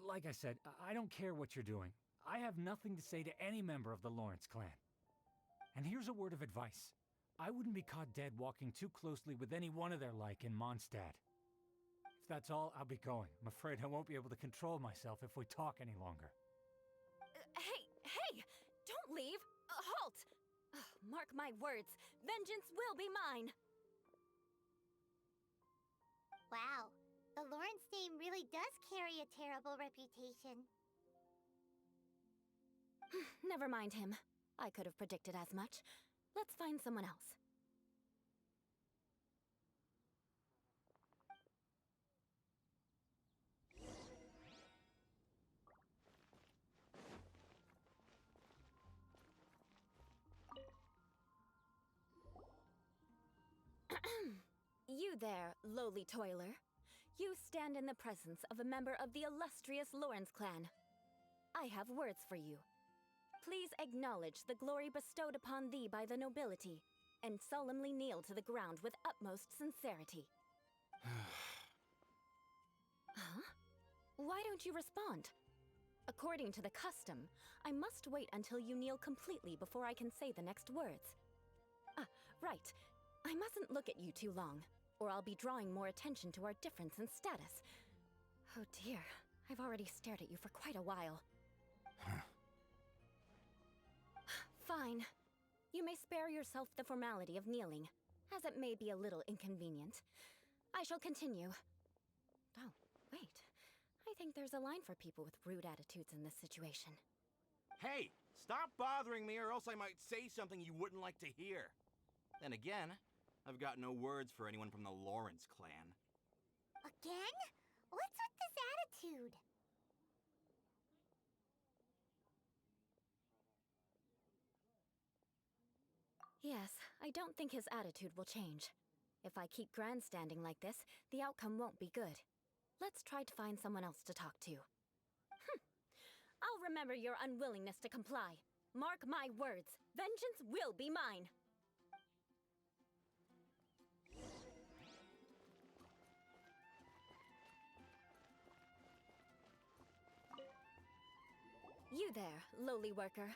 F: Like I said, I don't care what you're doing. I have nothing to say to any member of the Lawrence clan. And here's a word of advice. I wouldn't be caught dead walking too closely with any one of their like in Mondstadt. If that's all, I'll be going. I'm afraid I won't be able to control myself if we talk any longer.
J: Hey! Don't leave! Halt! Mark my words, vengeance will be mine!
E: Wow, the Lawrence name really does carry a terrible reputation.
J: Never mind him. I could have predicted as much. Let's find someone else. You there, lowly toiler. You stand in the presence of a member of the illustrious Lawrence clan. I have words for you. Please acknowledge the glory bestowed upon thee by the nobility, and solemnly kneel to the ground with utmost sincerity. Huh? Why don't you respond? According to the custom, I must wait until you kneel completely before I can say the next words. Right. I mustn't look at you too long, or I'll be drawing more attention to our difference in status. Oh dear, I've already stared at you for quite a while. Fine. You may spare yourself the formality of kneeling, as it may be a little inconvenient. I shall continue. Oh, wait. I think there's a line for people with rude attitudes in this situation.
K: Hey, stop bothering me or else I might say something you wouldn't like to hear. Then again, I've got no words for anyone from the Lawrence clan.
E: Again? What's with this attitude?
J: Yes, I don't think his attitude will change. If I keep grandstanding like this, the outcome won't be good. Let's try to find someone else to talk to. I'll remember your unwillingness to comply. Mark my words, vengeance will be mine. You there, lowly worker.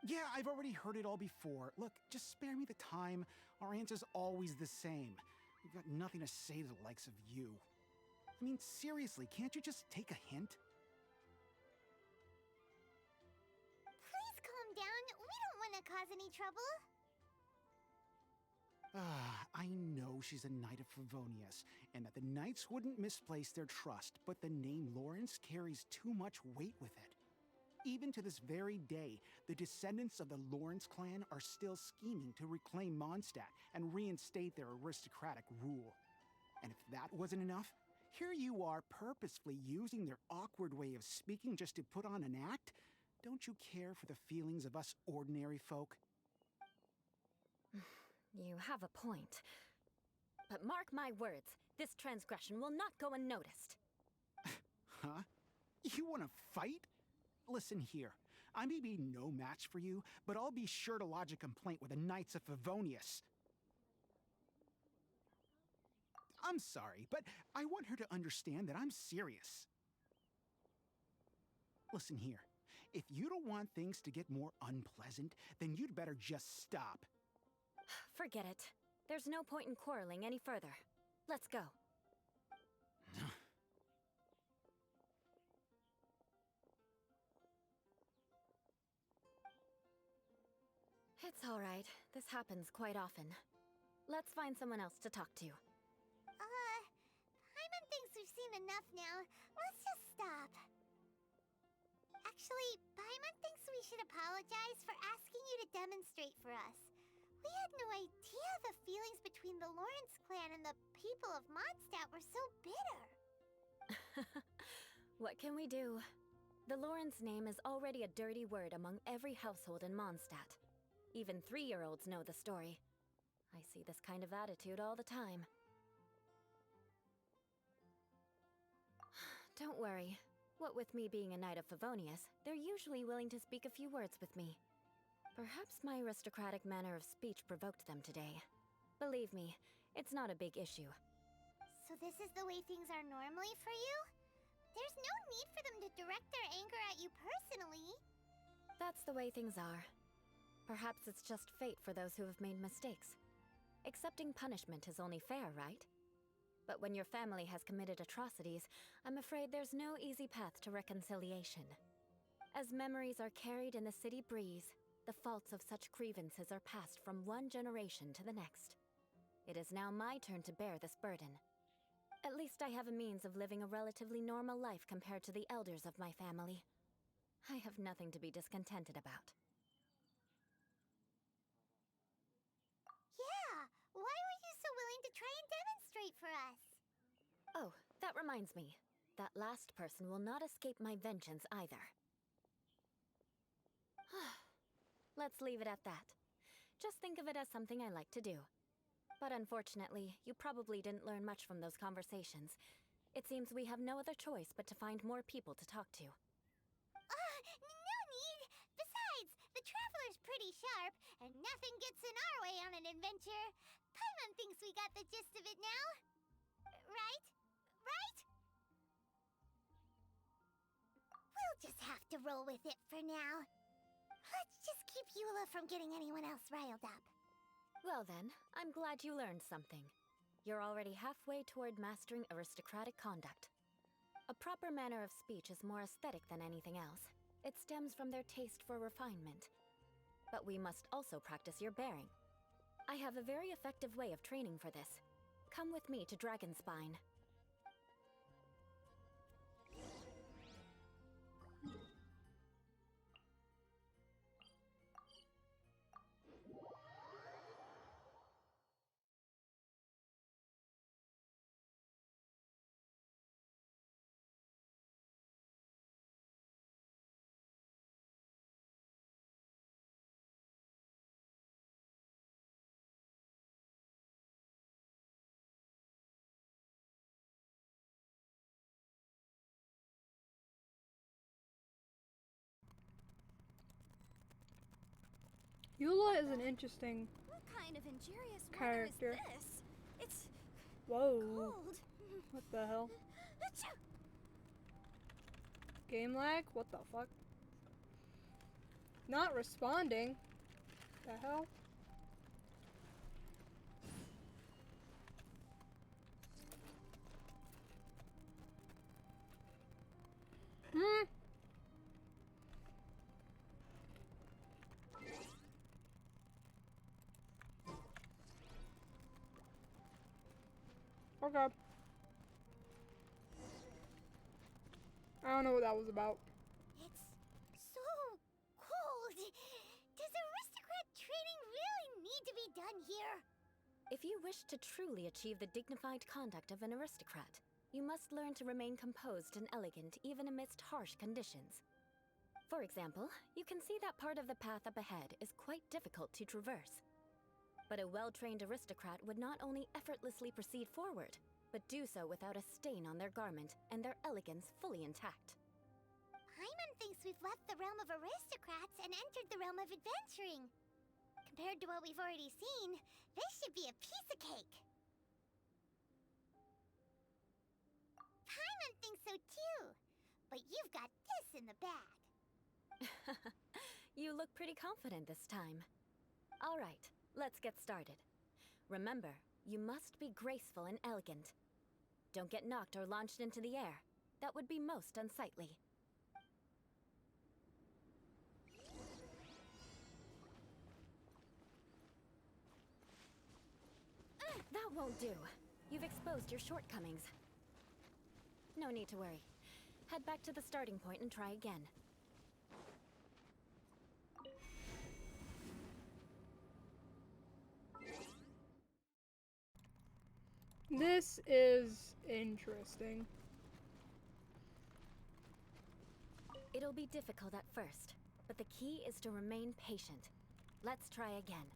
L: Yeah, I've already heard it all before. Look, just spare me the time. Our answer's always the same. We've got nothing to say to the likes of you. I mean, seriously, can't you just take a hint?
E: Please calm down. We don't want to cause any trouble.
L: I know she's a Knight of Favonius, and that the Knights wouldn't misplace their trust, but the name Lawrence carries too much weight with it. Even to this very day, the descendants of the Lawrence clan are still scheming to reclaim Mondstadt and reinstate their aristocratic rule. And if that wasn't enough, here you are purposefully using their awkward way of speaking just to put on an act? Don't you care for the feelings of us ordinary folk?
J: You have a point. But mark my words, this transgression will not go unnoticed.
L: Huh? You want to fight? Listen here, I may be no match for you, but I'll be sure to lodge a complaint with the Knights of Favonius. I'm sorry, but I want her to understand that I'm serious. Listen here, if you don't want things to get more unpleasant, then you'd better just stop.
J: Forget it. There's no point in quarreling any further. Let's go. It's all right. This happens quite often. Let's find someone else to talk to.
E: Paimon thinks we've seen enough now. Let's just stop. Actually, Paimon thinks we should apologize for asking you to demonstrate for us. We had no idea the feelings between the Lawrence clan and the people of Mondstadt were so bitter.
J: What can we do? The Lawrence name is already a dirty word among every household in Mondstadt. Even 3-year-olds know the story. I see this kind of attitude all the time. Don't worry. What with me being a Knight of Favonius, they're usually willing to speak a few words with me. Perhaps my aristocratic manner of speech provoked them today. Believe me, it's not a big issue.
E: So this is the way things are normally for you? There's no need for them to direct their anger at you personally.
J: That's the way things are. Perhaps it's just fate for those who have made mistakes. Accepting punishment is only fair, right? But when your family has committed atrocities, I'm afraid there's no easy path to reconciliation. As memories are carried in the city breeze, the faults of such grievances are passed from one generation to the next. It is now my turn to bear this burden. At least I have a means of living a relatively normal life compared to the elders of my family. I have nothing to be discontented about.
E: Yeah, why were you so willing to try and demonstrate for us?
J: Oh, that reminds me. That last person will not escape my vengeance either. Let's leave it at that. Just think of it as something I like to do. But unfortunately, you probably didn't learn much from those conversations. It seems we have no other choice but to find more people to talk to.
E: No need! Besides, the Traveler's pretty sharp, and nothing gets in our way on an adventure. Paimon thinks we got the gist of it now. Right? Right? We'll just have to roll with it for now. Let's just keep Eula from getting anyone else riled up.
J: Well then, I'm glad you learned something. You're already halfway toward mastering aristocratic conduct. A proper manner of speech is more aesthetic than anything else. It stems from their taste for refinement. But we must also practice your bearing. I have a very effective way of training for this. Come with me to Dragonspine.
B: Eula is an interesting
H: What kind of injurious
B: character.
H: weather is this? It's
B: Whoa.
H: cold.
B: What the hell?
H: Achoo!
B: Game lag? What the fuck? Not responding? The hell? Okay. I don't know what that was about.
E: It's so cold. Does aristocrat training really need to be done here?
J: If you wish to truly achieve the dignified conduct of an aristocrat, you must learn to remain composed and elegant even amidst harsh conditions. For example, you can see that part of the path up ahead is quite difficult to traverse. But a well-trained aristocrat would not only effortlessly proceed forward, but do so without a stain on their garment and their elegance fully intact.
E: Paimon thinks we've left the realm of aristocrats and entered the realm of adventuring. Compared to what we've already seen, this should be a piece of cake. Paimon thinks so too, but you've got this in the bag.
J: You look pretty confident this time. All right, let's get started. Remember, you must be graceful and elegant. Don't get knocked or launched into the air. That would be most unsightly. That won't do. You've exposed your shortcomings. No need to worry. Head back to the starting point and try again.
B: This is interesting.
J: It'll be difficult at first, but the key is to remain patient. Let's try again.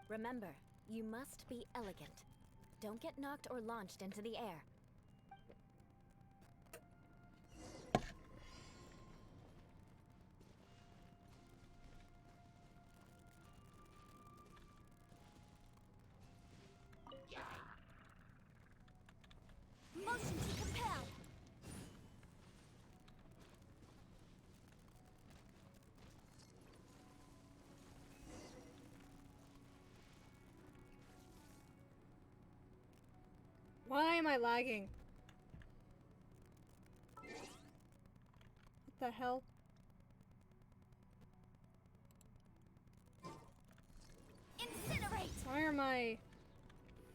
J: Remember, you must be elegant. Don't get knocked or launched into the air.
H: Motion to compel.
B: am I lagging? What the hell?
H: Incinerate!
B: Why are my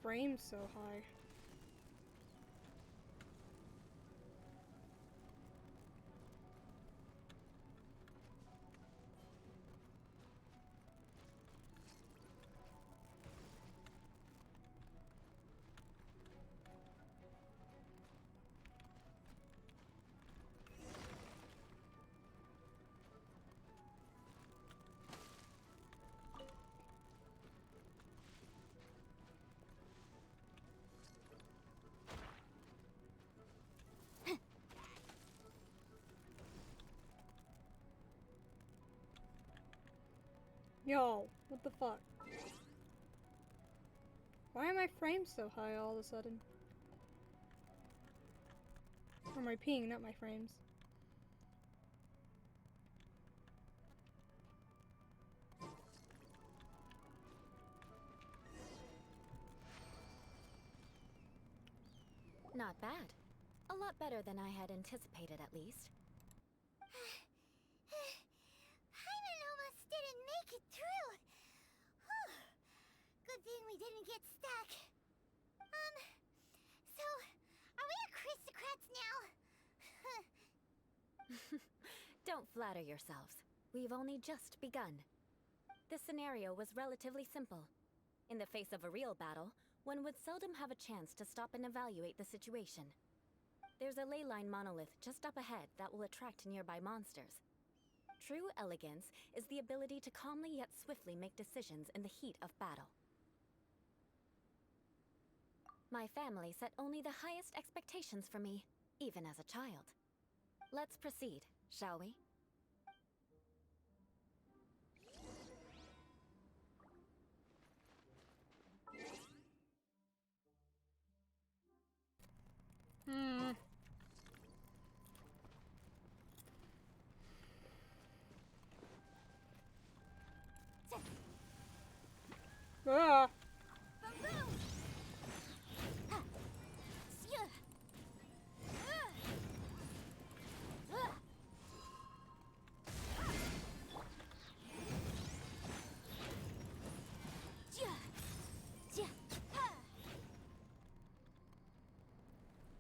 B: frames so high? Yo, what the fuck? Why are my frames so high all of a sudden? Or my ping, not my frames.
J: Not bad. A lot better than I had anticipated, at least.
E: Hyman almost didn't make it through. Whew. Good thing we didn't get stuck. So, are we aristocrats now?
J: Don't flatter yourselves. We've only just begun. This scenario was relatively simple. In the face of a real battle, one would seldom have a chance to stop and evaluate the situation. There's a ley line monolith just up ahead that will attract nearby monsters. True elegance is the ability to calmly yet swiftly make decisions in the heat of battle. My family set only the highest expectations for me, even as a child. Let's proceed, shall we?
B: Ah!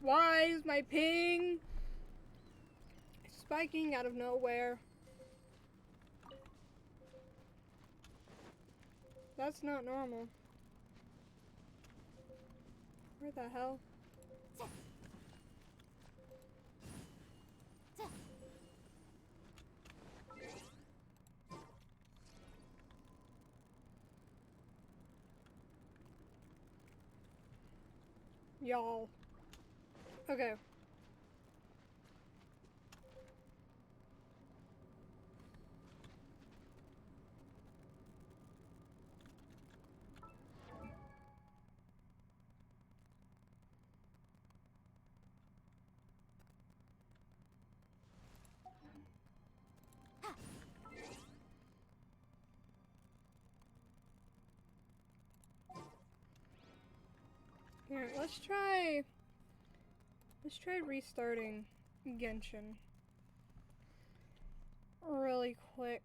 B: Why is my ping spiking out of nowhere? That's not normal. Where the hell? Y'all. Okay. Here, let's try restarting Genshin really quick.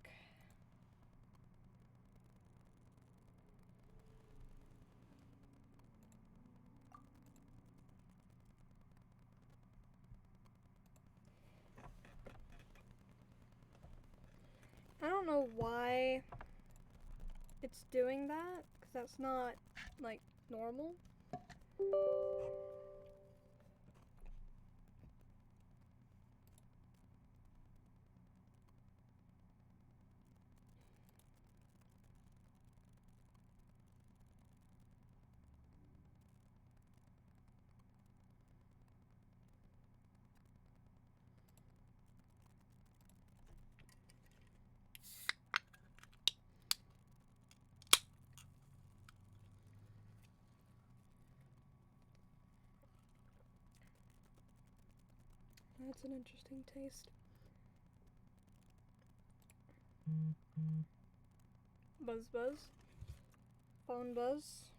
B: I don't know why it's doing that, because that's not, like, normal. That's an interesting taste. Buzz buzz. Phone buzz.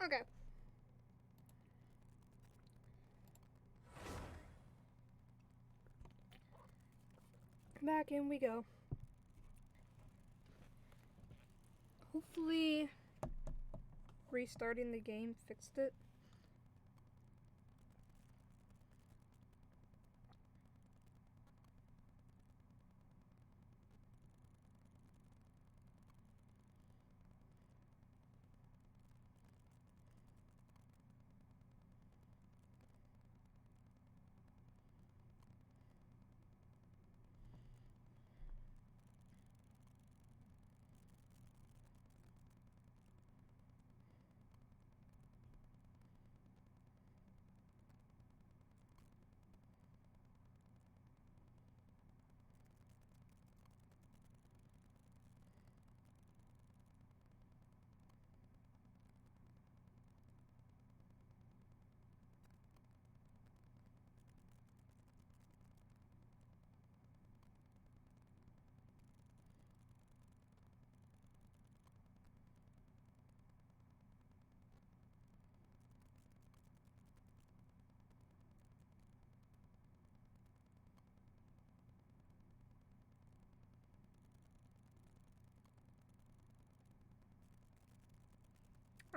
B: Okay. Back in we go. Hopefully restarting the game fixed it.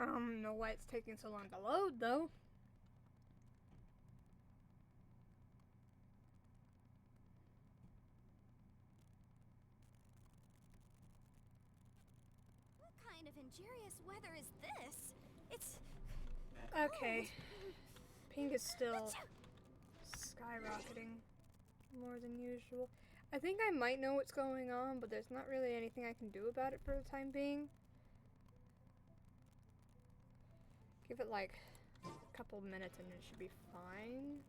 B: I don't know why it's taking so long to load, though.
H: What kind of injurious weather is this? It's
B: Okay. Ping is still skyrocketing more than usual. I think I might know what's going on, but there's not really anything I can do about it for the time being. Give it like a couple minutes and it should be fine.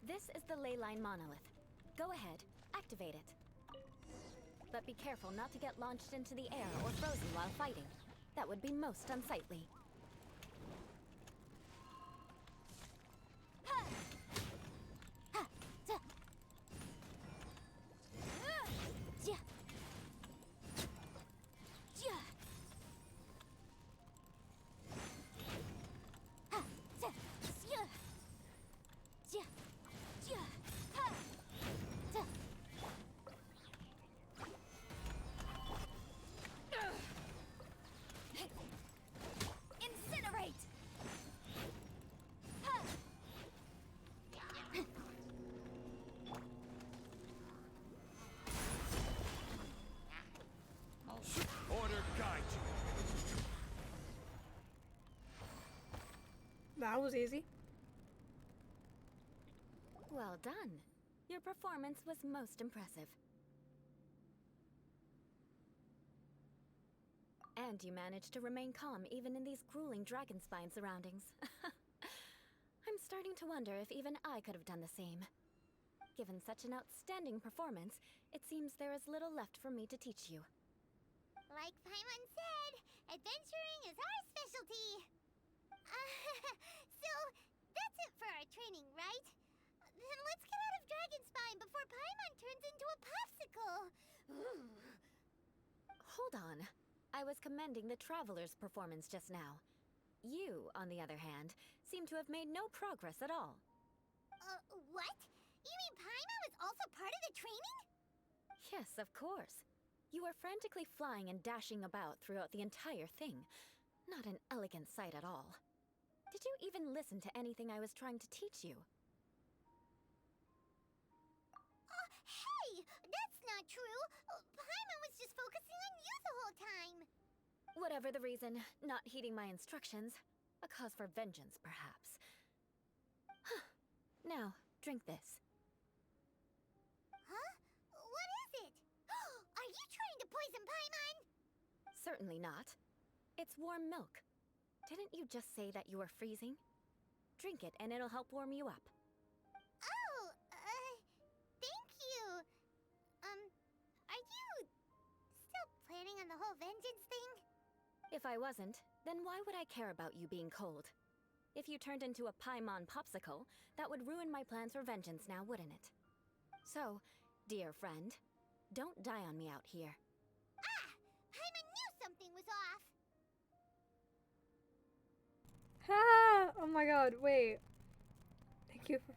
J: This is the ley line monolith. Go ahead, activate it. But be careful not to get launched into the air or frozen while fighting. That would be most unsightly.
B: That was easy.
J: Well done. Your performance was most impressive. And you managed to remain calm even in these grueling dragon spine surroundings. I'm starting to wonder if even I could have done the same. Given such an outstanding performance, it seems there is little left for me to teach you.
E: Like Paimon said, adventuring is our specialty. So, that's it for our training, right? Then let's get out of Dragonspine before Paimon turns into a popsicle.
J: Hold on. I was commending the Traveler's performance just now. You, on the other hand, seem to have made no progress at all.
E: What? You mean Paimon was also part of the training?
J: Yes, of course. You were frantically flying and dashing about throughout the entire thing. Not an elegant sight at all. Did you even listen to anything I was trying to teach you?
E: Hey! That's not true! Paimon was just focusing on you the whole time!
J: Whatever the reason, not heeding my instructions. A cause for vengeance, perhaps. Now, drink this.
E: Huh? What is it? Are you trying to poison Paimon?
J: Certainly not. It's warm milk. Didn't you just say that you were freezing? Drink it and it'll help warm you up.
E: Oh, thank you. Are you still planning on the whole vengeance thing?
J: If I wasn't, then why would I care about you being cold? If you turned into a Paimon popsicle, that would ruin my plans for vengeance now, wouldn't it? So, dear friend, don't die on me out here.
E: Ah! Paimon knew something was off!
B: Ha! Oh my god, wait. Thank you for...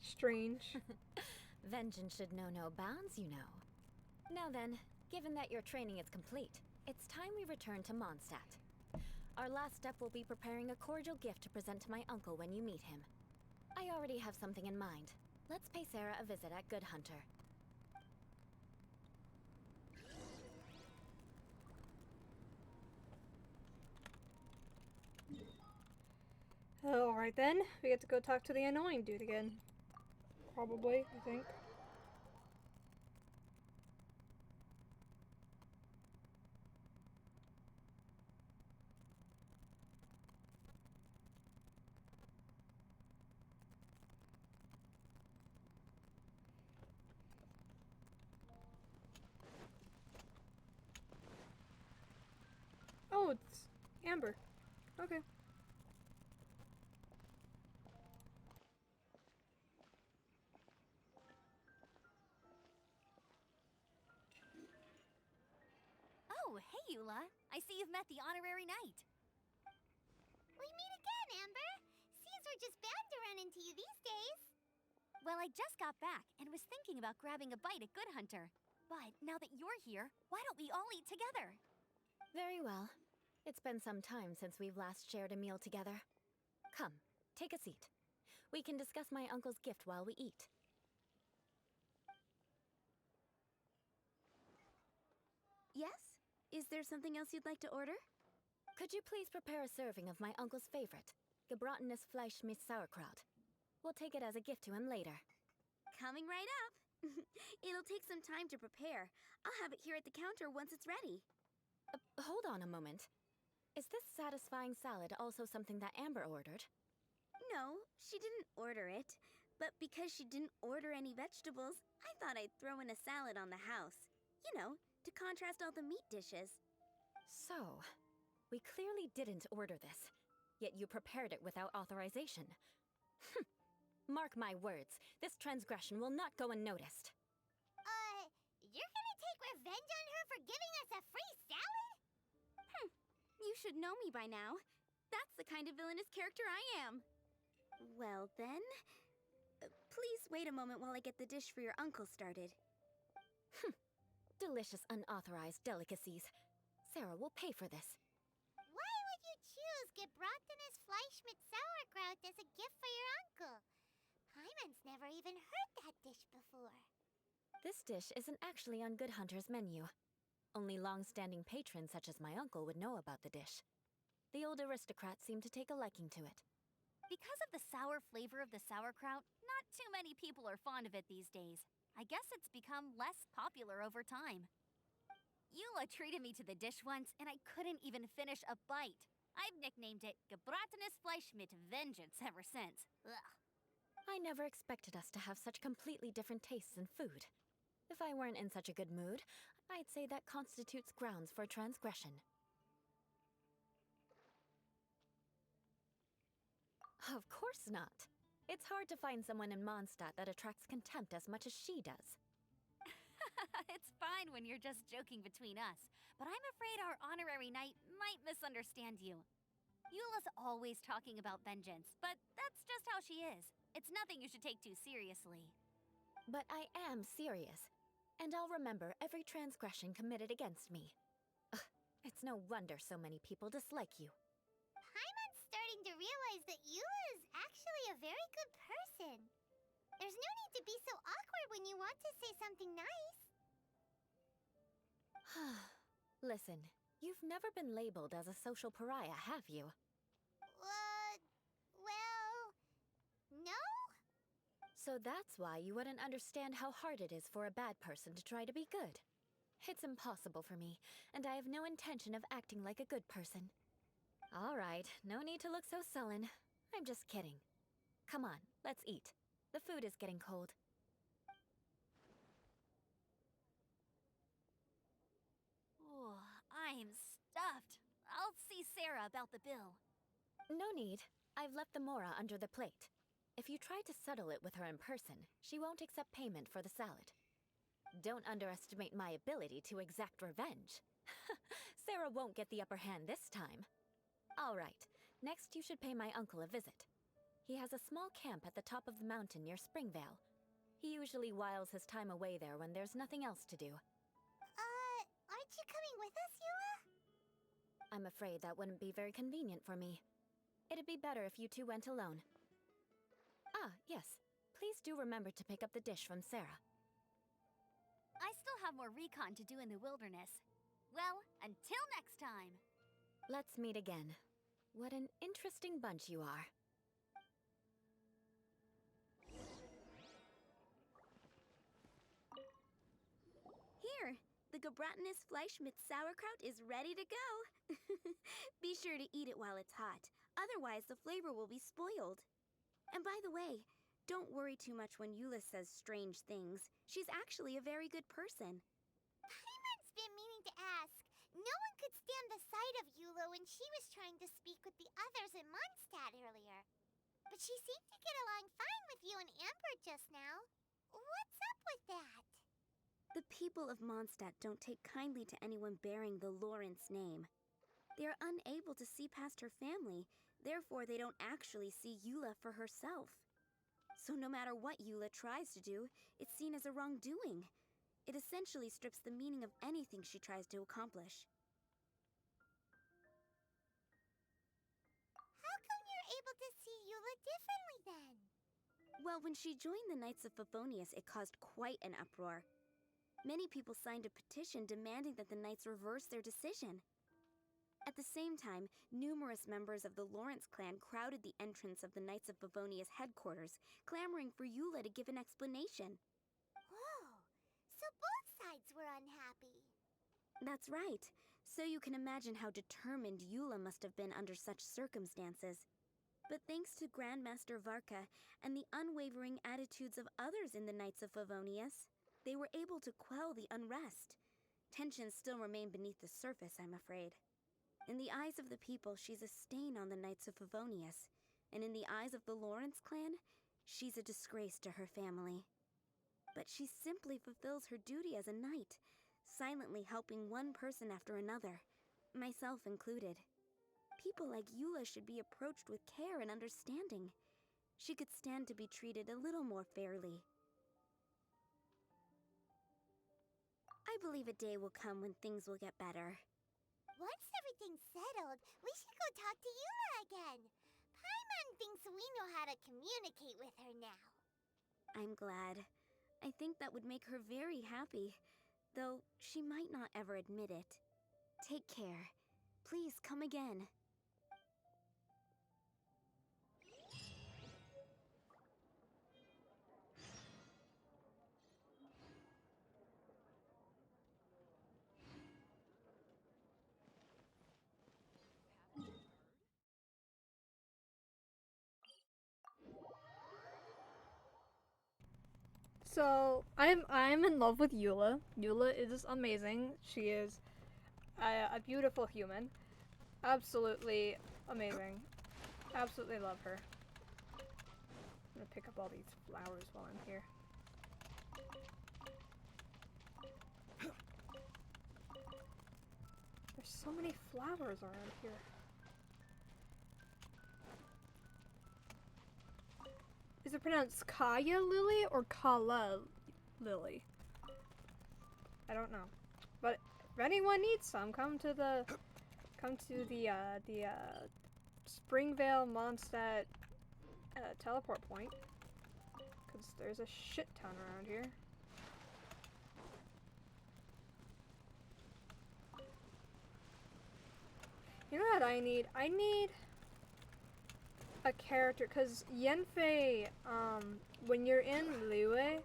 B: Strange.
J: Vengeance should know no bounds, you know. Now then, given that your training is complete, it's time we return to Mondstadt. Our last step will be preparing a cordial gift to present to my uncle when you meet him. I already have something in mind. Let's pay Sarah a visit at Good Hunter.
B: Alright then, we get to go talk to the annoying dude again. Probably, I think. Oh, it's Amber. Okay.
H: Oh, hey, Eula. I see you've met the honorary knight.
E: We meet again, Amber. Seems we're just bound to run into you these days.
H: Well, I just got back and was thinking about grabbing a bite at Good Hunter. But now that you're here, why don't we all eat together?
J: Very well. It's been some time since we've last shared a meal together. Come, take a seat. We can discuss my uncle's gift while we eat.
M: Yes? Is there something else you'd like to order?
J: Could you please prepare a serving of my uncle's favorite, gebratenes Fleisch mit Sauerkraut? We'll take it as a gift to him later.
M: Coming right up. It'll take some time to prepare. I'll have it here at the counter once it's ready.
J: Hold on a moment. Is this satisfying salad also something that Amber ordered?
M: No, she didn't order it. But because she didn't order any vegetables, I thought I'd throw in a salad on the house. You know, to contrast all the meat dishes.
J: So, we clearly didn't order this, yet you prepared it without authorization. Mark my words, this transgression will not go unnoticed.
E: You're gonna take revenge on her for giving us a free salad?
M: You should know me by now. That's the kind of villainous character I am. Well then, please wait a moment while I get the dish for your uncle started.
J: Delicious unauthorized delicacies. Sarah will pay for this.
E: Why would you choose gebratenes Fleisch mit Sauerkraut as a gift for your uncle? Paimon's never even heard that dish before.
J: This dish isn't actually on Good Hunter's menu. Only long-standing patrons such as my uncle would know about the dish. The old aristocrat seemed to take a liking to it.
H: Because of the sour flavor of the sauerkraut, not too many people are fond of it these days. I guess it's become less popular over time. Eula treated me to the dish once, and I couldn't even finish a bite. I've nicknamed it gebratenes Fleisch mit Vengeance ever since. Ugh.
J: I never expected us to have such completely different tastes in food. If I weren't in such a good mood, I'd say that constitutes grounds for transgression. Of course not. It's hard to find someone in Mondstadt that attracts contempt as much as she does.
H: It's fine when you're just joking between us, but I'm afraid our honorary knight might misunderstand you. Eula's always talking about vengeance, but that's just how she is. It's nothing you should take too seriously.
J: But I am serious, and I'll remember every transgression committed against me. Ugh, it's no wonder so many people dislike you.
E: Paimon's starting to realize that Eula is actually a very good person. There's no need to be so awkward when you want to say something nice.
J: Listen, you've never been labeled as a social pariah, have you?
E: Well, no?
J: So that's why you wouldn't understand how hard it is for a bad person to try to be good. It's impossible for me, and I have no intention of acting like a good person. All right, no need to look so sullen. I'm just kidding. Come on, let's eat. The food is getting cold.
H: Oh, I'm stuffed. I'll see Sarah about the bill.
J: No need. I've left the mora under the plate. If you try to settle it with her in person, she won't accept payment for the salad. Don't underestimate my ability to exact revenge. Sarah won't get the upper hand this time. All right, next you should pay my uncle a visit. He has a small camp at the top of the mountain near Springvale. He usually whiles his time away there when there's nothing else to do.
E: Aren't you coming with us, Eula?
J: I'm afraid that wouldn't be very convenient for me. It'd be better if you two went alone. Ah, yes. Please do remember to pick up the dish from Sarah.
H: I still have more recon to do in the wilderness. Well, until next time!
J: Let's meet again. What an interesting bunch you are.
M: Here, the Gebratinous Fleischmitz sauerkraut is ready to go. Be sure to eat it while it's hot, otherwise the flavor will be spoiled. And by the way, don't worry too much when Eula says strange things. She's actually a very good person.
E: Paimon's been meaning to ask. No one could stand the sight of Eula when she was trying to speak with the others in Mondstadt earlier. But she seemed to get along fine with you and Amber just now. What's up with that?
M: The people of Mondstadt don't take kindly to anyone bearing the Lawrence name. They are unable to see past her family, therefore they don't actually see Eula for herself. So no matter what Eula tries to do, it's seen as a wrongdoing. It essentially strips the meaning of anything she tries to accomplish.
E: How come you're able to see Eula differently then?
M: Well, when she joined the Knights of Favonius, it caused quite an uproar. Many people signed a petition demanding that the Knights reverse their decision. At the same time, numerous members of the Lawrence clan crowded the entrance of the Knights of Favonius headquarters, clamoring for Eula to give an explanation.
E: Whoa, so both sides were unhappy.
M: That's right. So you can imagine how determined Eula must have been under such circumstances. But thanks to Grandmaster Varka and the unwavering attitudes of others in the Knights of Favonius, they were able to quell the unrest. Tensions still remain beneath the surface, I'm afraid. In the eyes of the people, she's a stain on the Knights of Favonius, and in the eyes of the Lawrence clan, she's a disgrace to her family. But she simply fulfills her duty as a knight, silently helping one person after another, myself included. People like Eula should be approached with care and understanding. She could stand to be treated a little more fairly. I believe a day will come when things will get better.
E: Once everything's settled, we should go talk to Eula again. Paimon thinks we know how to communicate with her now.
M: I'm glad. I think that would make her very happy, though she might not ever admit it. Take care. Please come again.
B: So I'm in love with Eula. Eula is amazing. She is a beautiful human. Absolutely amazing. Absolutely love her. I'm gonna pick up all these flowers while I'm here. There's so many flowers around here. Is it pronounced Kaya Lily or Kala Lily? I don't know. But if anyone needs some, come to the Springvale Mondstadt teleport point. Cause there's a shit ton around here. You know what I need? I need a character, because Yenfei, when you're in Liyue,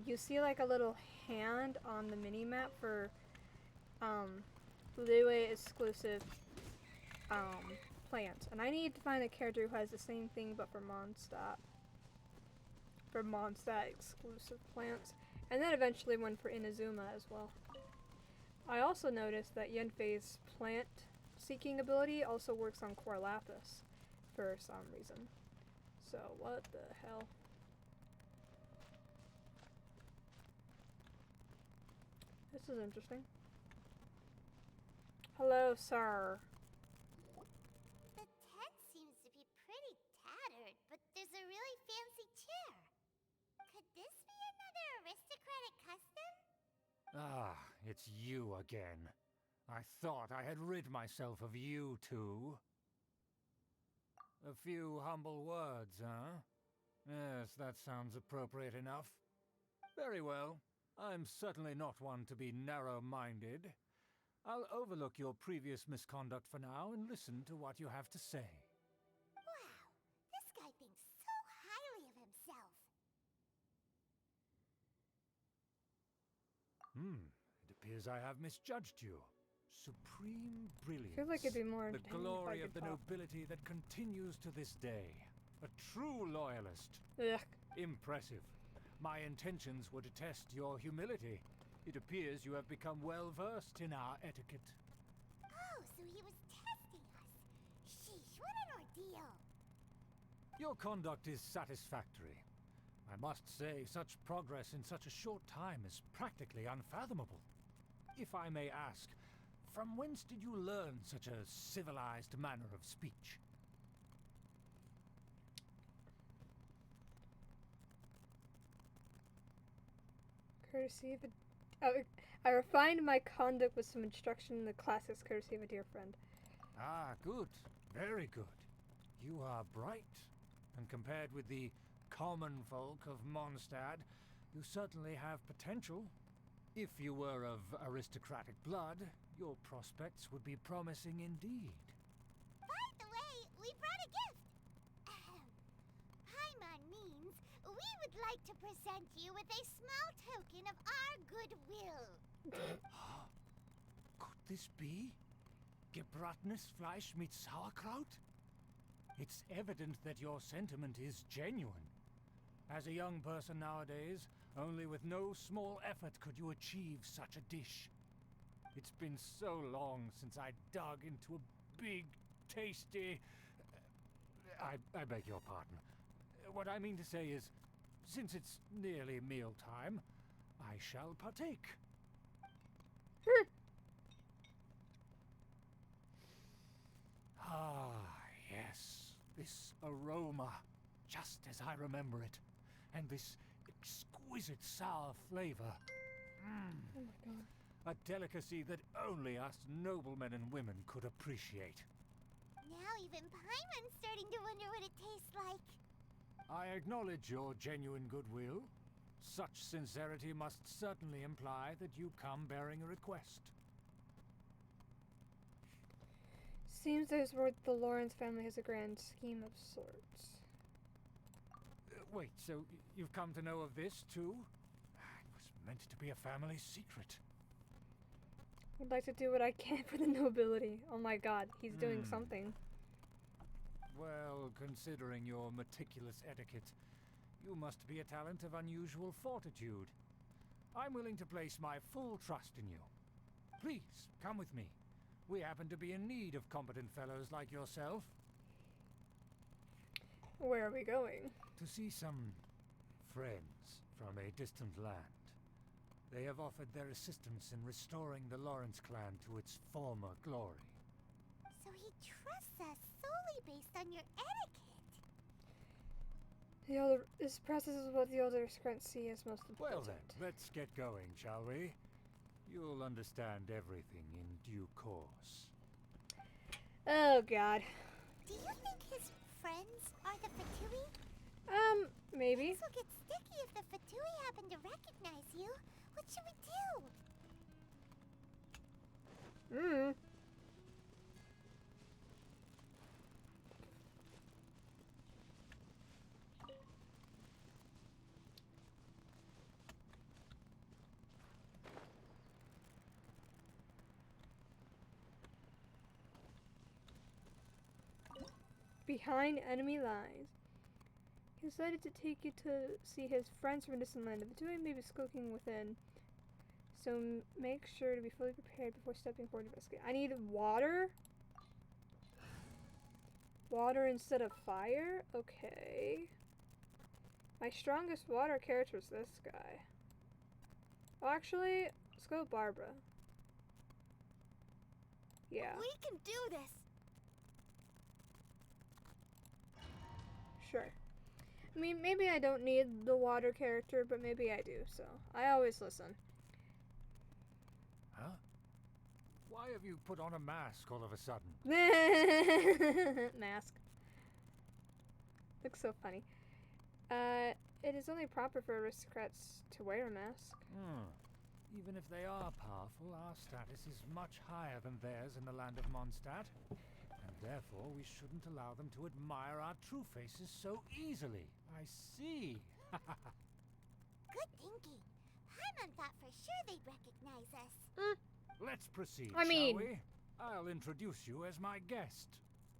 B: you see like a little hand on the mini-map for Liyue exclusive plants. And I need to find a character who has the same thing but for Mondstadt. For Mondstadt exclusive plants. And then eventually one for Inazuma as well. I also noticed that Yenfei's plant seeking ability also works on Core Lapis for some reason. So, what the hell? This is interesting. Hello, sir.
E: The tent seems to be pretty tattered, but there's a really fancy chair. Could this be another aristocratic custom?
F: Ah, it's you again. I thought I had rid myself of you two. A few humble words, huh? Yes, that sounds appropriate enough. Very well. I'm certainly not one to be narrow-minded. I'll overlook your previous misconduct for now and listen to what you have to say.
E: Wow, this guy thinks so highly of himself.
F: It appears I have misjudged you. Supreme brilliance.
B: I feel like it'd be more
F: the
B: entertaining
F: glory
B: if I
F: of
B: could
F: the
B: talk.
F: nobility that continues to this day. A true loyalist.
B: Ugh.
F: Impressive. My intentions were to test your humility. It appears you have become well-versed in our etiquette.
E: Oh, so he was testing us. Sheesh, what an ordeal.
F: Your conduct is satisfactory. I must say, such progress in such a short time is practically unfathomable. If I may ask, from whence did you learn such a civilized manner of speech?
B: Courtesy of a... I refined my conduct with some instruction in the classes, courtesy of a dear friend.
F: Ah, good. Very good. You are bright. And compared with the common folk of Mondstadt, you certainly have potential. If you were of aristocratic blood, your prospects would be promising indeed.
E: By the way, we brought a gift. Paimon means we would like to present you with a small token of our goodwill.
F: Could this be? Gebratenes Fleisch mit Sauerkraut? It's evident that your sentiment is genuine. As a young person nowadays, only with no small effort could you achieve such a dish. It's been so long since I dug into a big, tasty... I beg your pardon. What I mean to say is, since it's nearly mealtime, I shall partake. Ah, yes. This aroma, just as I remember it. And this exquisite sour flavor.
B: Oh my god.
F: A delicacy that only us noblemen and women could appreciate.
E: Now even Paimon's starting to wonder what it tastes like.
F: I acknowledge your genuine goodwill. Such sincerity must certainly imply that you come bearing a request.
B: Seems there's word the Lawrence family has a grand scheme of sorts.
F: Wait, so you've come to know of this, too? It was meant to be a family secret.
B: I'd like to do what I can for the nobility. Oh my god, he's doing something.
F: Well, considering your meticulous etiquette, you must be a talent of unusual fortitude. I'm willing to place my full trust in you. Please, come with me. We happen to be in need of competent fellows like yourself.
B: Where are we going?
F: To see some friends from a distant land. They have offered their assistance in restoring the Lawrence clan to its former glory.
E: So he trusts us solely based on your etiquette.
B: This process is what the older aristocrats see as most important.
F: Well then, let's get going, shall we? You'll understand everything in due course.
B: Oh god.
E: Do you think his friends are the Fatui?
B: Maybe.
E: This will get sticky if the Fatui happen to recognize you. What should we do?
B: Behind enemy lines. He decided to take you to see his friends from a distant land. The two may be skulking within, so make sure to be fully prepared before stepping forward to investigate. I need water? Water instead of fire? Okay. My strongest water character is this guy. Oh, actually, let's go with Barbara. Yeah.
H: We can do this.
B: Sure. I mean, maybe I don't need the water character, but maybe I do, so I always listen.
F: Huh? Why have you put on a mask all of a sudden?
B: Mask. Looks so funny. It is only proper for aristocrats to wear a mask.
F: Even if they are powerful, our status is much higher than theirs in the land of Mondstadt. And therefore, we shouldn't allow them to admire our true faces so easily. I see.
E: Good thinking. Paimon thought for sure they'd recognize us.
F: Let's proceed,
B: I mean,
F: shall we? I'll introduce you as my guest.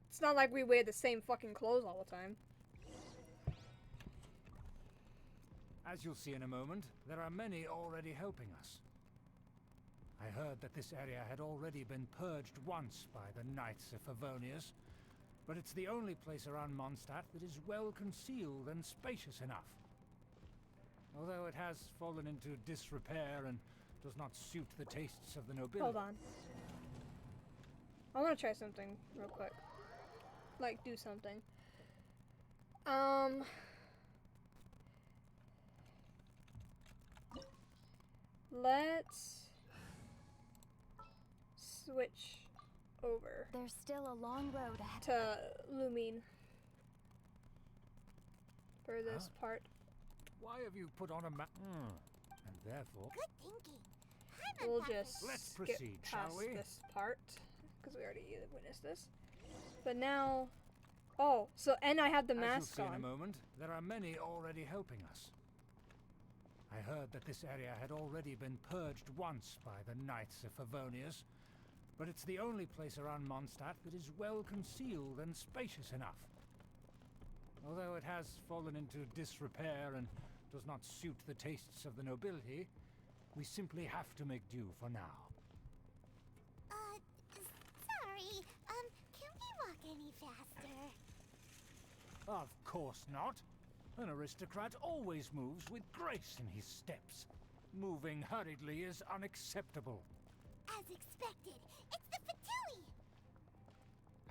B: It's not like we wear the same fucking clothes all the time.
F: As you'll see in a moment, there are many already helping us. I heard that this area had already been purged once by the Knights of Favonius, but it's the only place around Mondstadt that is well concealed and spacious enough. Although it has fallen into disrepair and does not suit the tastes of the nobility.
B: Hold on. I want to try something real quick. Like, do something. Let's switch over
H: There's still a long road ahead.
B: to Lumine for this part.
F: Why have you put on a and therefore...
E: Good thinking. Paimon
B: We'll
E: thought for
B: just
F: Let's
B: skip
F: proceed, shall
B: past
F: we?
B: this part because we already witnessed this. But now, oh, so and I have the
F: As
B: mask
F: you'll see
B: on.
F: in a moment, there are many already helping us. I heard that this area had already been purged once by the Knights of Favonius, but it's the only place around Mondstadt that is well concealed and spacious enough. Although it has fallen into disrepair and does not suit the tastes of the nobility, we simply have to make do for now.
E: Sorry. Can we walk any faster?
F: Of course not. An aristocrat always moves with grace in his steps. Moving hurriedly is unacceptable.
E: As expected, it's the Fatui!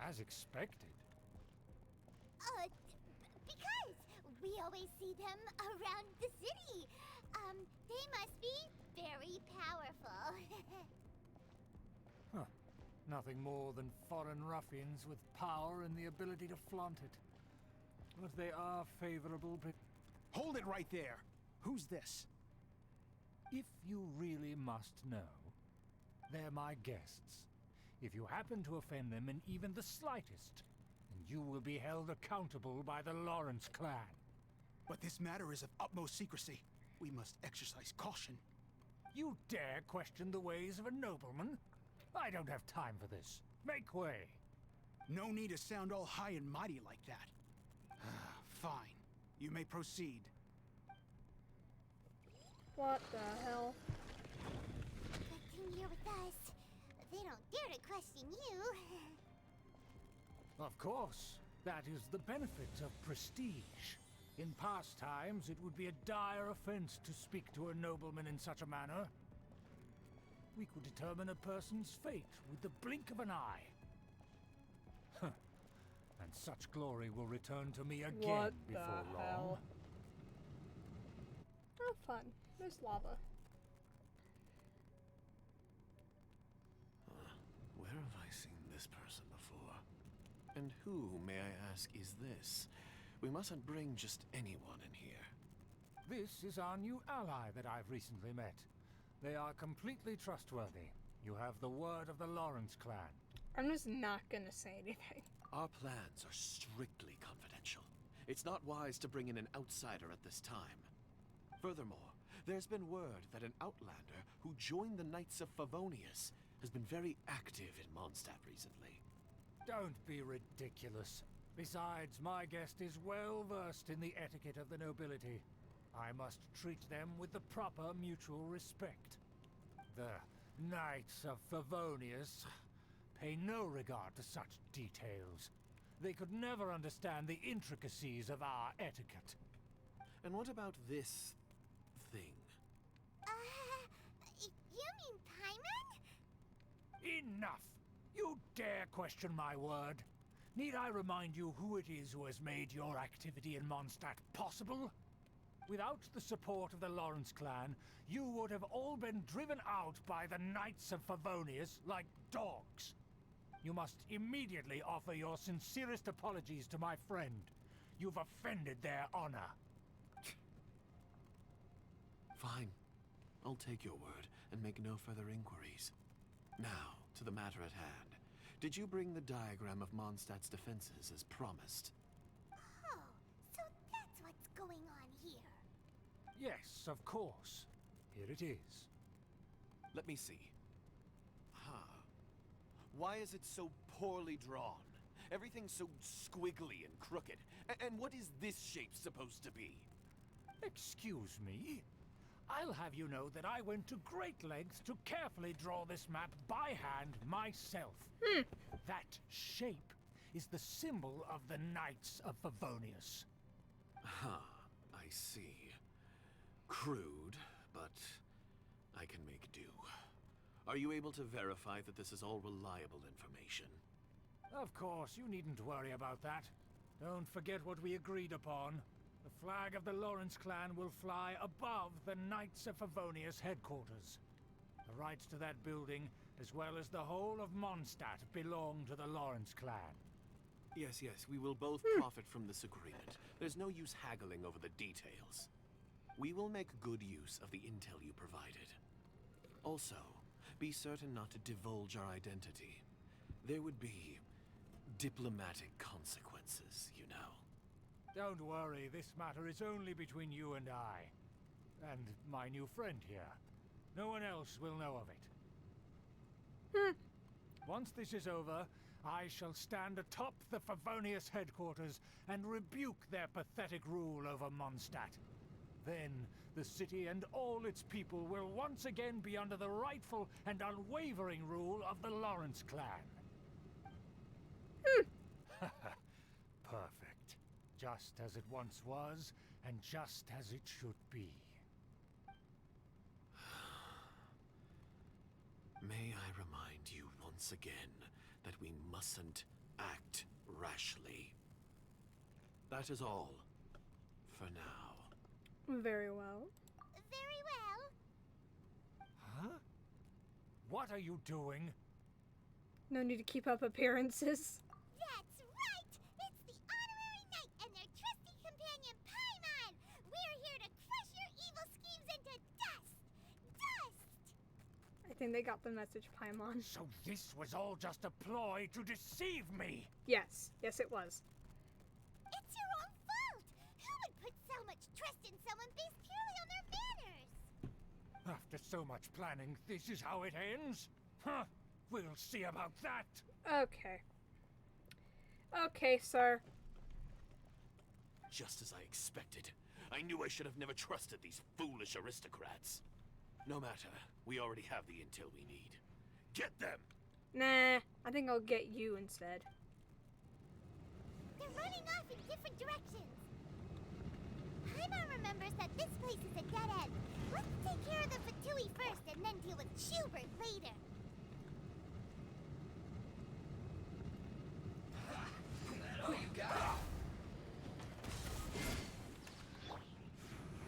F: As expected.
E: Because we always see them around the city. They must be very powerful.
F: Huh. Nothing more than foreign ruffians with power and the ability to flaunt it. But they are favorable.
L: Hold it right there. Who's this?
F: If you really must know, they're my guests. If you happen to offend them in even the slightest, then you will be held accountable by the Lawrence clan.
L: But this matter is of utmost secrecy. We must exercise caution.
F: You dare question the ways of a nobleman? I don't have time for this. Make way.
L: No need to sound all high and mighty like that. Fine. You may proceed.
B: What the hell?
E: Good thing you're with us. They don't dare to question you.
F: Of course. That is the benefit of prestige. In past times, it would be a dire offense to speak to a nobleman in such a manner. We could determine a person's fate with the blink of an eye. And such glory will return to me again
B: What
F: before
B: the
F: long.
B: hell? Oh, fun. There's lava.
N: Where have I seen this person before? And who, may I ask, is this? We mustn't bring just anyone in here.
F: This is our new ally that I've recently met. They are completely trustworthy. You have the word of the Lawrence clan.
B: I'm just not gonna say anything.
N: Our plans are strictly confidential. It's not wise to bring in an outsider at this time. Furthermore, there's been word that an outlander who joined the Knights of Favonius has been very active in Mondstadt recently.
F: Don't be ridiculous. Besides, my guest is well versed in the etiquette of the nobility. I must treat them with the proper mutual respect. The Knights of Favonius pay no regard to such details. they could never understand the intricacies of our etiquette.
N: And what about this thing?
E: You mean Paimon?
F: Enough! You dare question my word? Need I remind you who it is who has made your activity in Mondstadt possible? Without the support of the Lawrence clan, you would have all been driven out by the Knights of Favonius like dogs. You must immediately offer your sincerest apologies to my friend. You've offended their honor.
N: Fine. I'll take your word and make no further inquiries. Now, to the matter at hand. Did you bring the diagram of Mondstadt's defenses as promised?
E: Oh, so that's what's going on here.
F: Yes, of course. Here it is.
N: Let me see. Why is it so poorly drawn? Everything's so squiggly and crooked. And what is this shape supposed to be?
F: Excuse me? I'll have you know that I went to great lengths to carefully draw this map by hand myself. That shape is the symbol of the Knights of Favonius.
N: I see. Crude, but I can make do. Are you able to verify that this is all reliable information?
F: Of course, you needn't worry about that. Don't forget what we agreed upon. The flag of the Lawrence clan will fly above the Knights of Favonius headquarters. The rights to that building, as well as the whole of Mondstadt, belong to the Lawrence clan.
N: Yes, we will both profit from this agreement. There's no use haggling over the details. We will make good use of the intel you provided. Also, be certain not to divulge our identity. There would be diplomatic consequences, you know.
F: Don't worry, this matter is only between you and I. And my new friend here. No one else will know of it. Once this is over, I shall stand atop the Favonius headquarters and rebuke their pathetic rule over Mondstadt. Then, the city and all its people will once again be under the rightful and unwavering rule of the Lawrence clan. Perfect. Just as it once was, and just as it should be.
N: May I remind you once again that we mustn't act rashly. That is all, for now.
B: Very well.
E: Very well.
F: Huh? What are you doing?
B: No need to keep up appearances.
E: That's right! It's the Honorary Knight and their trusty companion, Paimon! We're here to crush your evil schemes into dust! Dust!
B: I think they got the message, Paimon.
F: So this was all just a ploy to deceive me?
B: Yes, it was.
E: It's your own fault! Who would put so much trust in someone based purely on their manners?
F: After so much planning, this is how it ends? Huh? We'll see about that.
B: Okay. Okay, sir.
N: Just as I expected. I knew I should have never trusted these foolish aristocrats. No matter, we already have the intel we need. Get them!
B: Nah, I think I'll get you instead.
E: They're running off in different directions. Paimon remembers that this place is a dead end. Let's take care of the Fatui first and then deal with Schubert later.
I: Oh, you got it.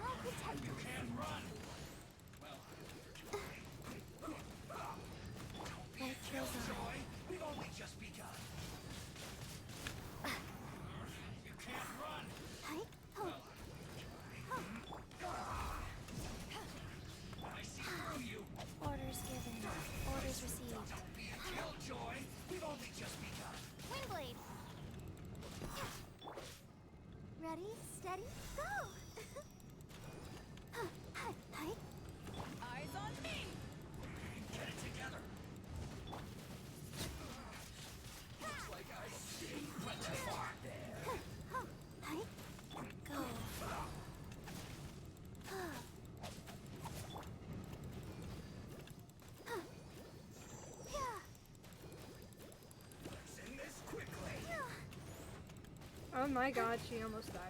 E: I'll protect
I: You can't run.
E: Life goes on.
I: Joy, we've only just begun. You can't run.
E: Hi? Oh.
I: I see through you.
M: Orders given. Orders received.
I: Don't be a killjoy. We've only just begun.
E: Windblade. Ready, steady, go! Hi.
G: Eyes on me!
I: Get it together. Looks like I went too far.
E: Hi. Go.
I: Fixing this quickly.
B: Oh my god, she almost died.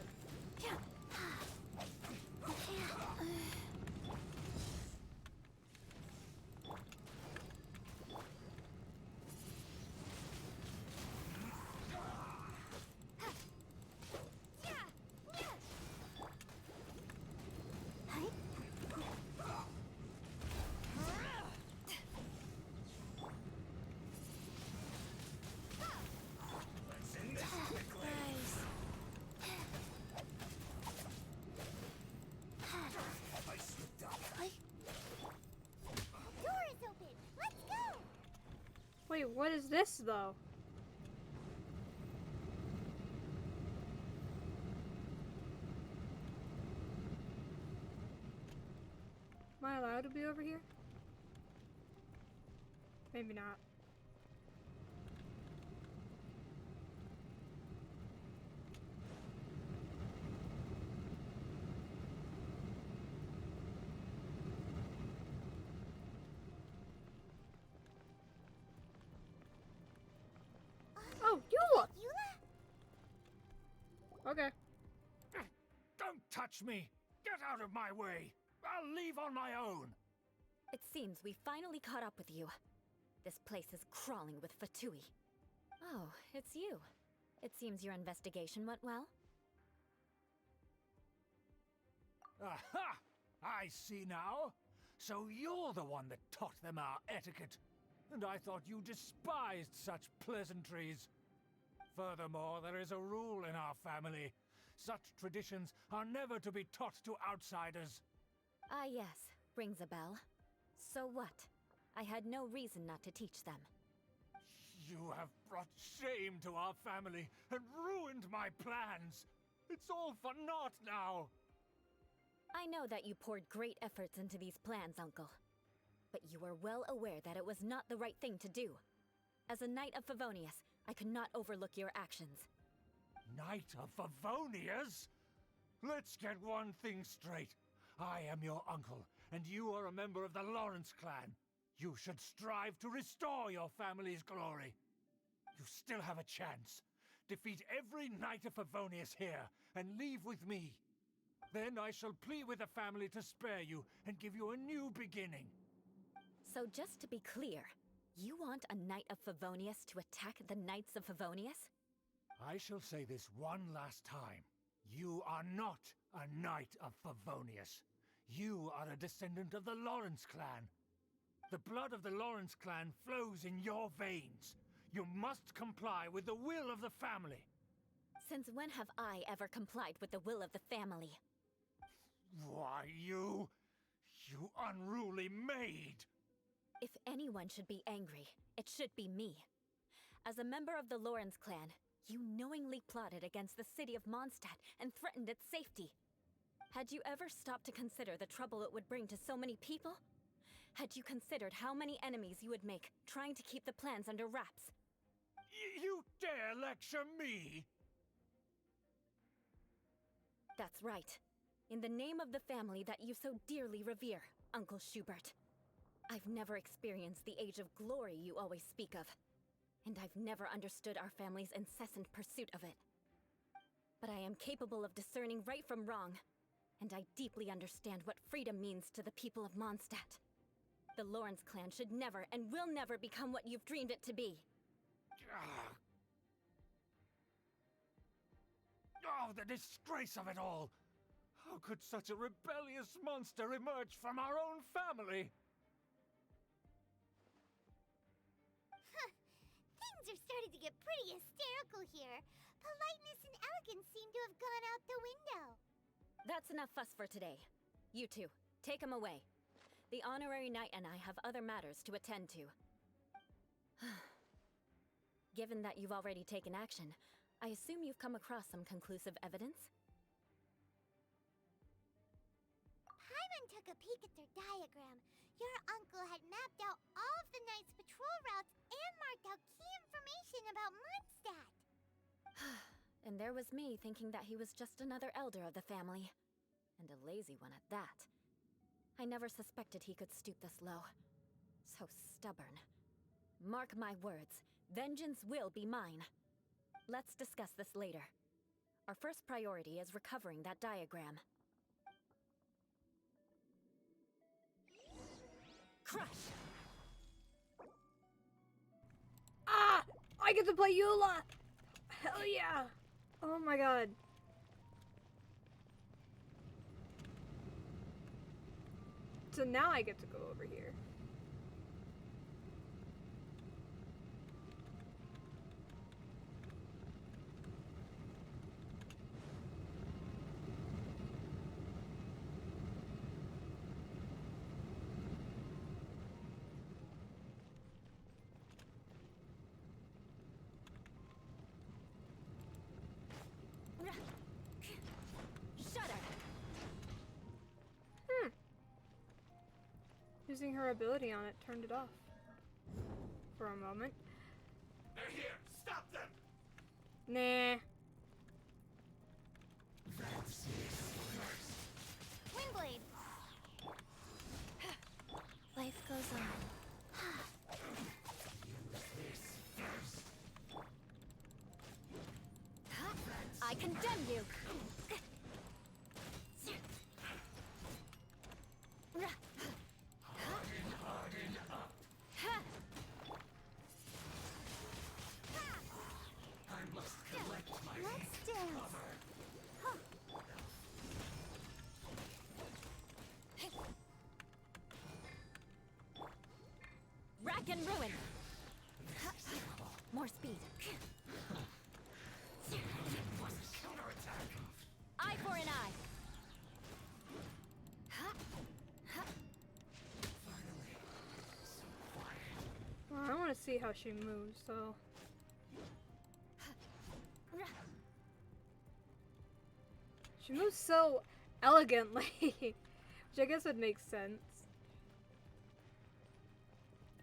B: Wait, what is this though? Am I allowed to be over here? Maybe not. Oh, Eula! Okay.
F: Don't touch me! Get out of my way! I'll leave on my own!
J: It seems we finally caught up with you. This place is crawling with Fatui. Oh, it's you. It seems your investigation went well.
F: Aha! I see now. So you're the one that taught them our etiquette. And I thought you despised such pleasantries. Furthermore, there is a rule in our family. Such traditions are never to be taught to outsiders.
J: Ah yes, rings a bell. So what? I had no reason not to teach them.
F: You have brought shame to our family and ruined my plans. It's all for naught now.
J: I know that you poured great efforts into these plans, Uncle. But you were well aware that it was not the right thing to do. As a Knight of Favonius, I could not overlook your actions.
F: Knight of Favonius? Let's get one thing straight. I am your uncle, and you are a member of the Lawrence clan. You should strive to restore your family's glory. You still have a chance. Defeat every Knight of Favonius here, and leave with me. Then I shall plead with the family to spare you, and give you a new beginning.
J: So just to be clear, you want a Knight of Favonius to attack the Knights of Favonius?
F: I shall say this one last time. You are not a Knight of Favonius. You are a descendant of the Lawrence clan. The blood of the Lawrence clan flows in your veins. You must comply with the will of the family.
J: Since when have I ever complied with the will of the family?
F: Why, you unruly maid!
J: If anyone should be angry, it should be me. As a member of the Lawrence clan, you knowingly plotted against the city of Mondstadt and threatened its safety. Had you ever stopped to consider the trouble it would bring to so many people? Had you considered how many enemies you would make trying to keep the plans under wraps?
F: You dare lecture me?
J: That's right. In the name of the family that you so dearly revere, Uncle Schubert. I've never experienced the age of glory you always speak of. And I've never understood our family's incessant pursuit of it. But I am capable of discerning right from wrong. And I deeply understand what freedom means to the people of Mondstadt. The Lawrence clan should never and will never become what you've dreamed it to be.
F: Oh, the disgrace of it all! How could such a rebellious monster emerge from our own family?
E: Things are starting to get pretty hysterical here. Politeness and elegance seem to have gone out the window.
J: That's enough fuss for today. You two, take him away. The honorary knight and I have other matters to attend to. Given that you've already taken action, I assume you've come across some conclusive evidence?
E: Paimon took a peek at their diagram. Your uncle had mapped out all of the Knight's patrol routes and marked out key information about Mondstadt.
J: And there was me thinking that he was just another elder of the family. And a lazy one at that. I never suspected he could stoop this low. So stubborn. Mark my words, vengeance will be mine. Let's discuss this later. Our first priority is recovering that diagram. Crush!
B: Ah! I get to play Eula! Hell yeah! Oh my god. So now I get to go over here. Using her ability on it turned it off. For a moment.
I: They're here! Stop them!
B: Nah.
E: Windblade! Life goes on.
J: I condemn you! Rack and ruin! More speed. Eye for an eye!
B: Well, I want to see how she moves, so... She moves so elegantly, which I guess would make sense.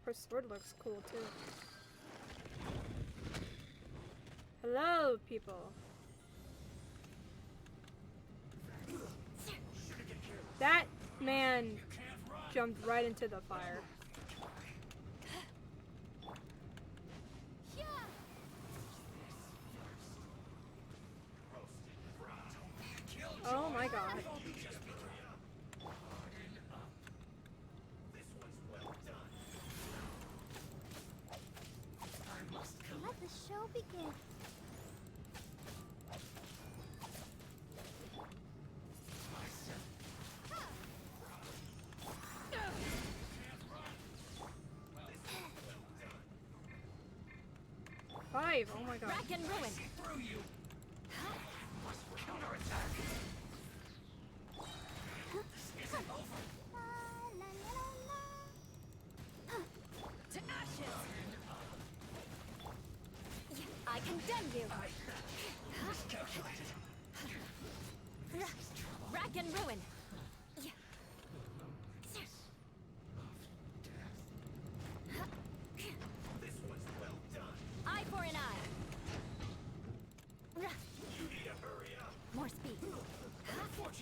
B: Her sword looks cool too. Hello, people. That man jumped right into the fire. Oh my god.
E: Let the show begin.
B: Five, oh my god.
J: Rack and ruin!
I: Through you! Counterattack! This isn't over!
J: To ashes! I condemn you!
I: Miscalculated!
J: Rack and ruin!
I: This one's well done!
J: Eye for an eye!
I: You need to hurry up!
J: More speed.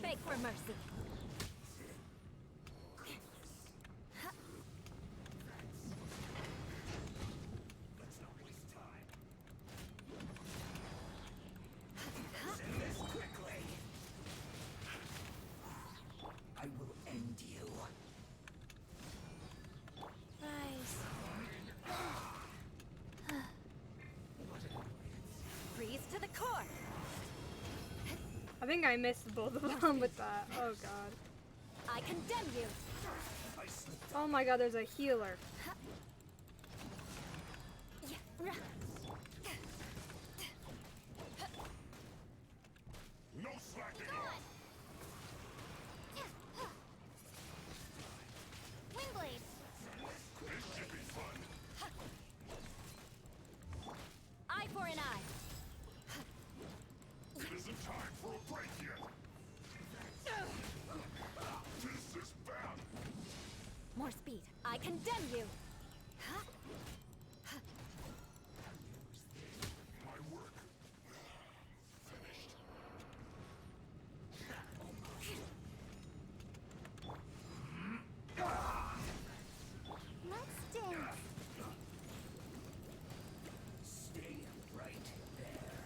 J: Beg for mercy.
I: Let's not waste time. Send this quickly! I will end you.
E: Rise.
J: Freeze to the core.
B: I think I missed both of them with that. Oh god.
J: I condemn you.
B: Oh my god, there's a healer.
I: No slacking off!
E: Windblade!
I: This should be fun!
J: Eye for an eye.
I: It isn't time for a break yet! This is bad!
J: More speed. I condemn you.
I: My work finished.
E: Let's dance.
I: Stay right there.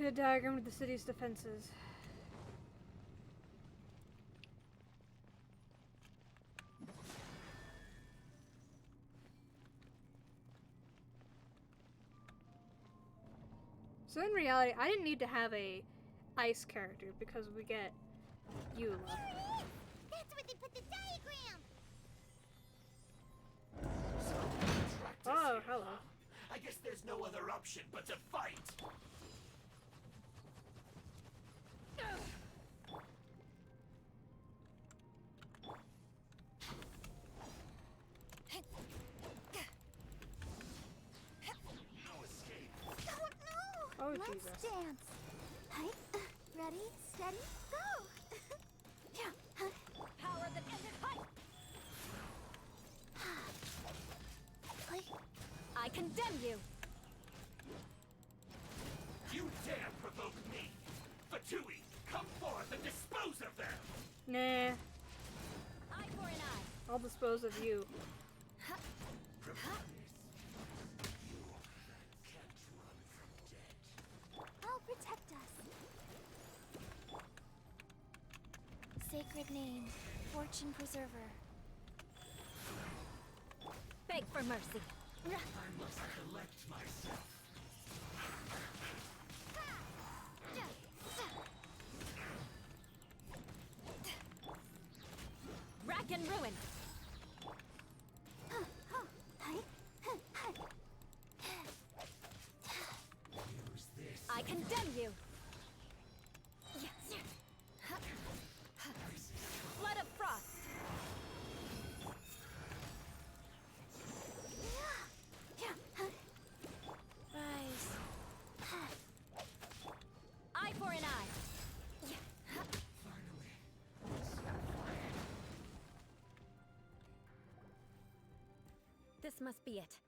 B: To a diagram of the city's defenses. So in reality, I didn't need to have a ice character because we get Eula.
E: That's where they put the diagram.
B: Oh, hello.
N: I guess there's no other option but to fight.
B: Oh,
E: Let's
B: Jesus.
E: dance. Hi. Ready, steady, go. Yeah.
J: Power that ended fight! I condemn you!
N: You dare provoke me! Fatui, come forth and dispose of them!
B: Nah,
J: Eye for an eye!
B: I'll dispose of you.
E: I'll protect us. Sacred name, fortune preserver.
J: Beg for mercy.
N: I must collect myself.
J: Rack and ruin! I condemn you! Flood of frost!
E: Rise.
J: Eye for an eye! This must be it.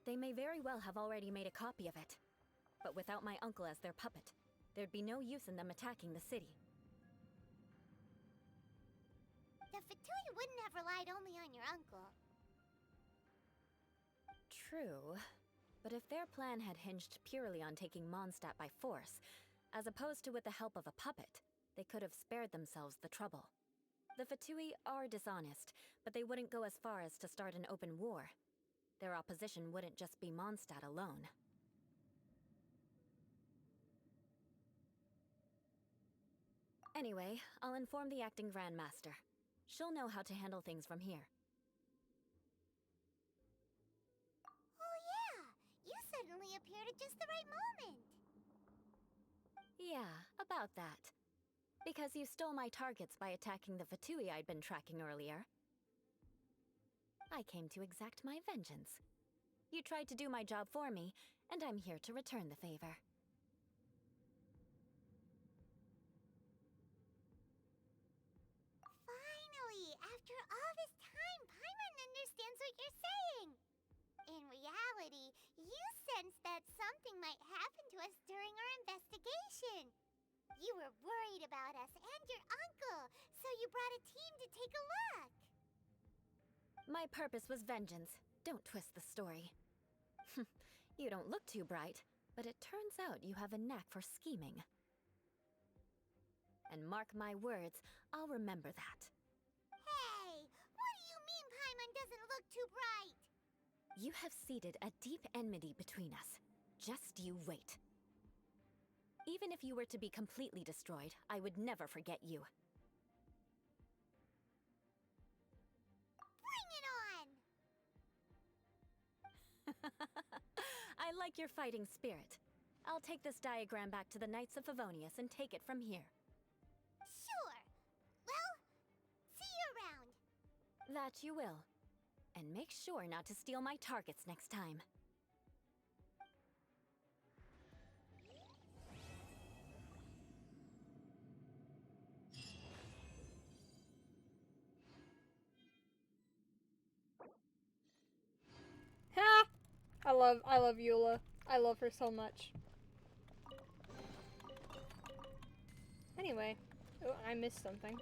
J: They may very well have already made a copy of it. But without my uncle as their puppet, there'd be no use in them attacking the city.
E: The Fatui wouldn't have relied only on your uncle.
J: True. But if their plan had hinged purely on taking Mondstadt by force, as opposed to with the help of a puppet, they could have spared themselves the trouble. The Fatui are dishonest, but they wouldn't go as far as to start an open war. Their opposition wouldn't just be Mondstadt alone. Anyway, I'll inform the acting Grandmaster. She'll know how to handle things from here.
E: Oh yeah, you suddenly appeared at just the right moment.
J: Yeah, about that. Because you stole my targets by attacking the Fatui I'd been tracking earlier. I came to exact my vengeance. You tried to do my job for me, and I'm here to return the favor.
E: Finally, after all this time, Paimon understands what you're saying. In reality, you sensed that something might happen to us during our investigation. You were worried about us and your uncle, so you brought a team to take a look.
J: My purpose was vengeance. Don't twist the story. You don't look too bright, but it turns out you have a knack for scheming. And mark my words, I'll remember that.
E: Hey, what do you mean Paimon doesn't look too bright?
J: You have seeded a deep enmity between us. Just you wait. Even if you were to be completely destroyed, I would never forget you.
E: Bring it on!
J: I like your fighting spirit. I'll take this diagram back to the Knights of Favonius and take it from here.
E: Sure. Well, see you around.
J: That you will. And make sure not to steal my targets next time.
B: Ha! I love Eula. I love her so much. Anyway, oh, I missed something.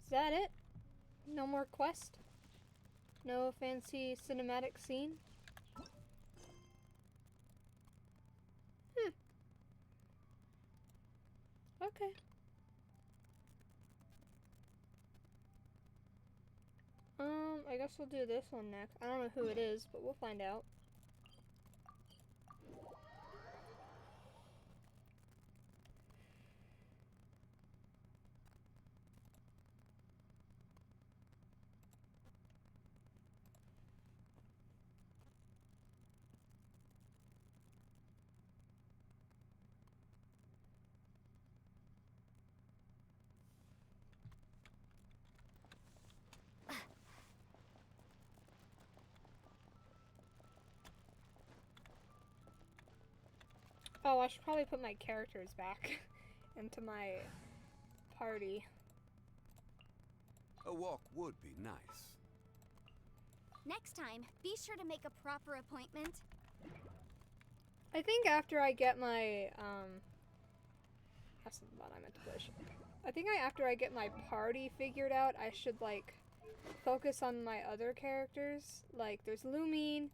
B: Is that it? No more quest? No fancy cinematic scene? Okay. I guess we'll do this one next. I don't know who it is, but we'll find out. Oh, I should probably put my characters back into my party.
D: A walk would be nice.
E: Next time, be sure to make a proper appointment.
B: I think after I get my, that's not the button I meant to push. I think after I get my party figured out, I should, like, focus on my other characters. Like, there's Lumine,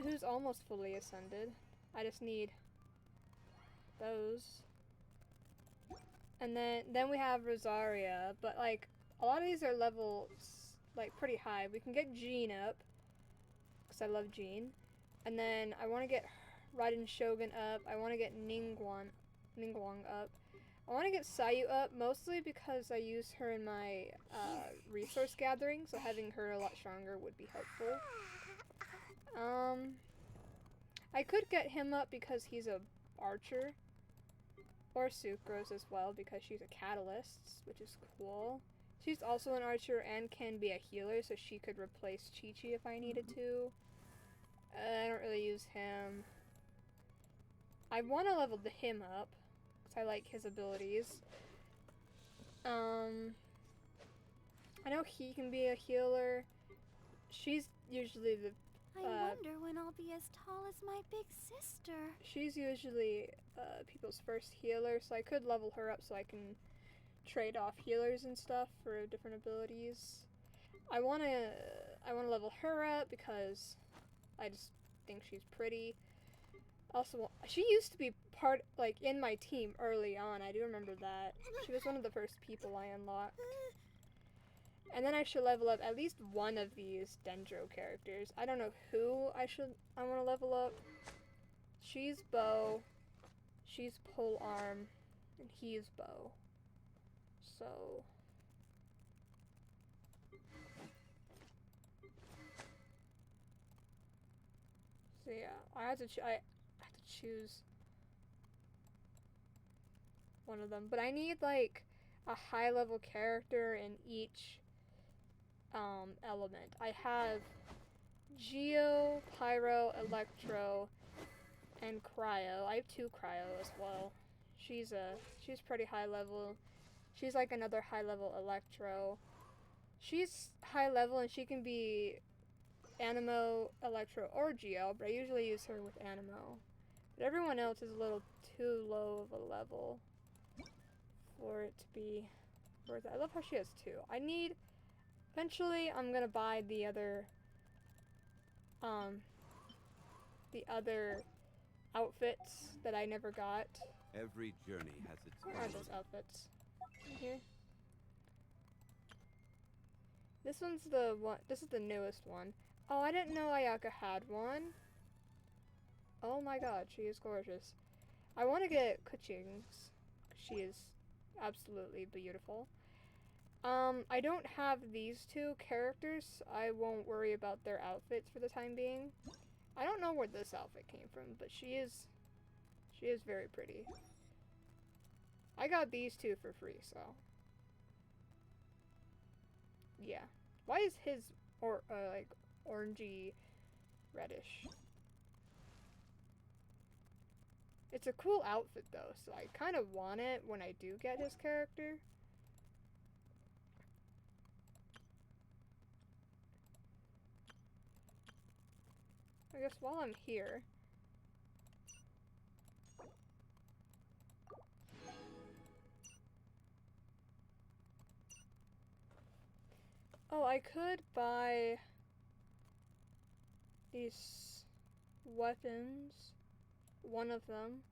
B: who's almost fully ascended. I just need those. And then we have Rosaria, but, like, a lot of these are levels, like, pretty high. We can get Jean up, because I love Jean. And then I want to get Raiden Shogun up. I want to get Ningguang up. I want to get Sayu up, mostly because I use her in my resource gathering, so having her a lot stronger would be helpful. I could get him up because he's a archer. Or Sucrose as well, because she's a catalyst, which is cool. She's also an archer and can be a healer, so she could replace Chi-Chi if I needed to. I don't really use him. I want to level him up, because I like his abilities. I know he can be a healer. She's usually the...
E: I wonder when I'll be as tall as my big sister.
B: She's usually people's first healer, so I could level her up so I can trade off healers and stuff for different abilities. I wanna level her up because I just think she's pretty. Also, she used to be part, like, in my team early on. I do remember that. She was one of the first people I unlocked. And then I should level up at least one of these Dendro characters. I don't know who I want to level up. She's bow, she's pole arm, and he's bow. So yeah, I have to choose one of them. But I need, like, a high level character in each element. I have Geo, Pyro, Electro, and Cryo. I have 2 Cryo as well. She's pretty high level. She's like another high level Electro. She's high level and she can be Animo, Electro, or Geo, but I usually use her with Animo. But everyone else is a little too low of a level for it to be worth it. I love how she has 2. Eventually I'm gonna buy the other outfits that I never got.
D: Every journey has its
B: Where are those outfits? In here. This one's the one. This is the newest one. Oh, I didn't know Ayaka had one. Oh my god, she is gorgeous. I want to get Kuching's. She is absolutely beautiful. I don't have these 2 characters. I won't worry about their outfits for the time being. I don't know where this outfit came from, but she is very pretty. I got these 2 for free, so yeah. Why is his like orangey reddish? It's a cool outfit though, so I kind of want it when I do get his character. I guess while I'm here, Oh, I could buy these weapons, one of them,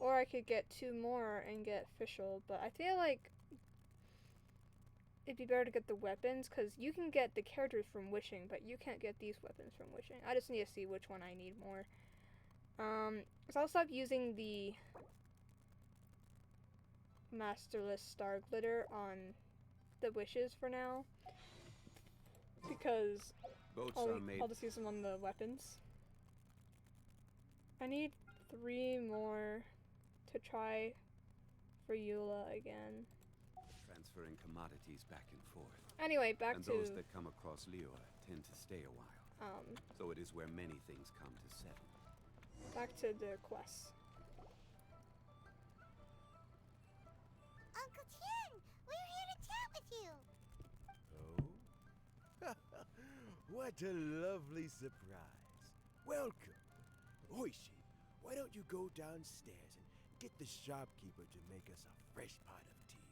B: or I could get 2 more and get official, but I feel like it'd be better to get the weapons, because you can get the characters from wishing, but you can't get these weapons from wishing. I just need to see which one I need more. So I'll stop using the Masterless Star Glitter on the wishes for now, because I'll just use them on the weapons. I need 3 more to try for Eula again.
D: Transferring commodities back and forth.
B: Anyway, back
D: and
B: to...
D: those that come across Liyue tend to stay a while. So it is where many things come to settle.
B: Back to the quests.
E: Uncle Tien, we're here to chat with you.
O: Oh? What a lovely surprise. Welcome. Oishi, why don't you go downstairs and get the shopkeeper to make us a fresh pot of tea?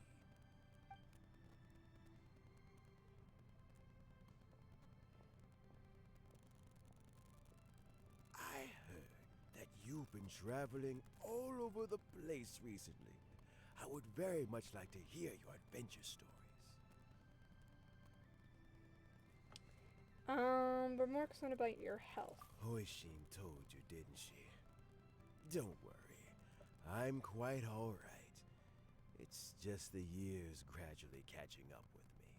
O: I heard that you've been traveling all over the place recently. I would very much like to hear your adventure stories.
B: We're more concerned about your health.
O: Hoishin told you, didn't she? Don't worry. I'm quite alright. It's just the years gradually catching up with me.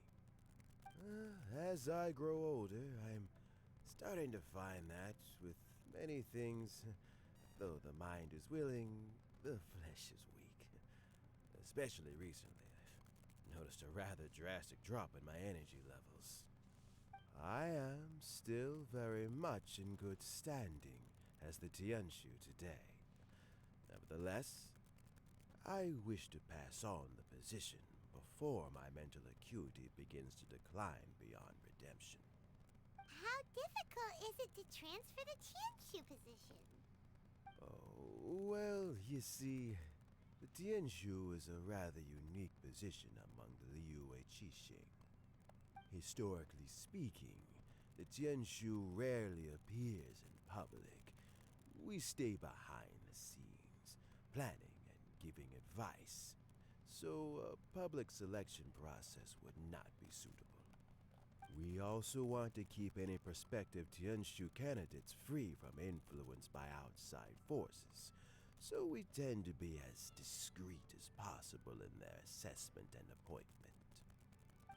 O: As I grow older, I'm starting to find that with many things, though the mind is willing, the flesh is weak. Especially recently, I've noticed a rather drastic drop in my energy levels. I am still very much in good standing as the Tianshu today. Nevertheless, I wish to pass on the position before my mental acuity begins to decline beyond redemption.
E: How difficult is it to transfer the Tianshu position?
O: Oh, well, you see, the Tianshu is a rather unique position among the Liyue Qixing. Historically speaking, the Tianshu rarely appears in public. We stay behind the scenes, planning and giving advice, so a public selection process would not be suitable. We also want to keep any prospective Tianshu candidates free from influence by outside forces, so we tend to be as discreet as possible in their assessment and appointment.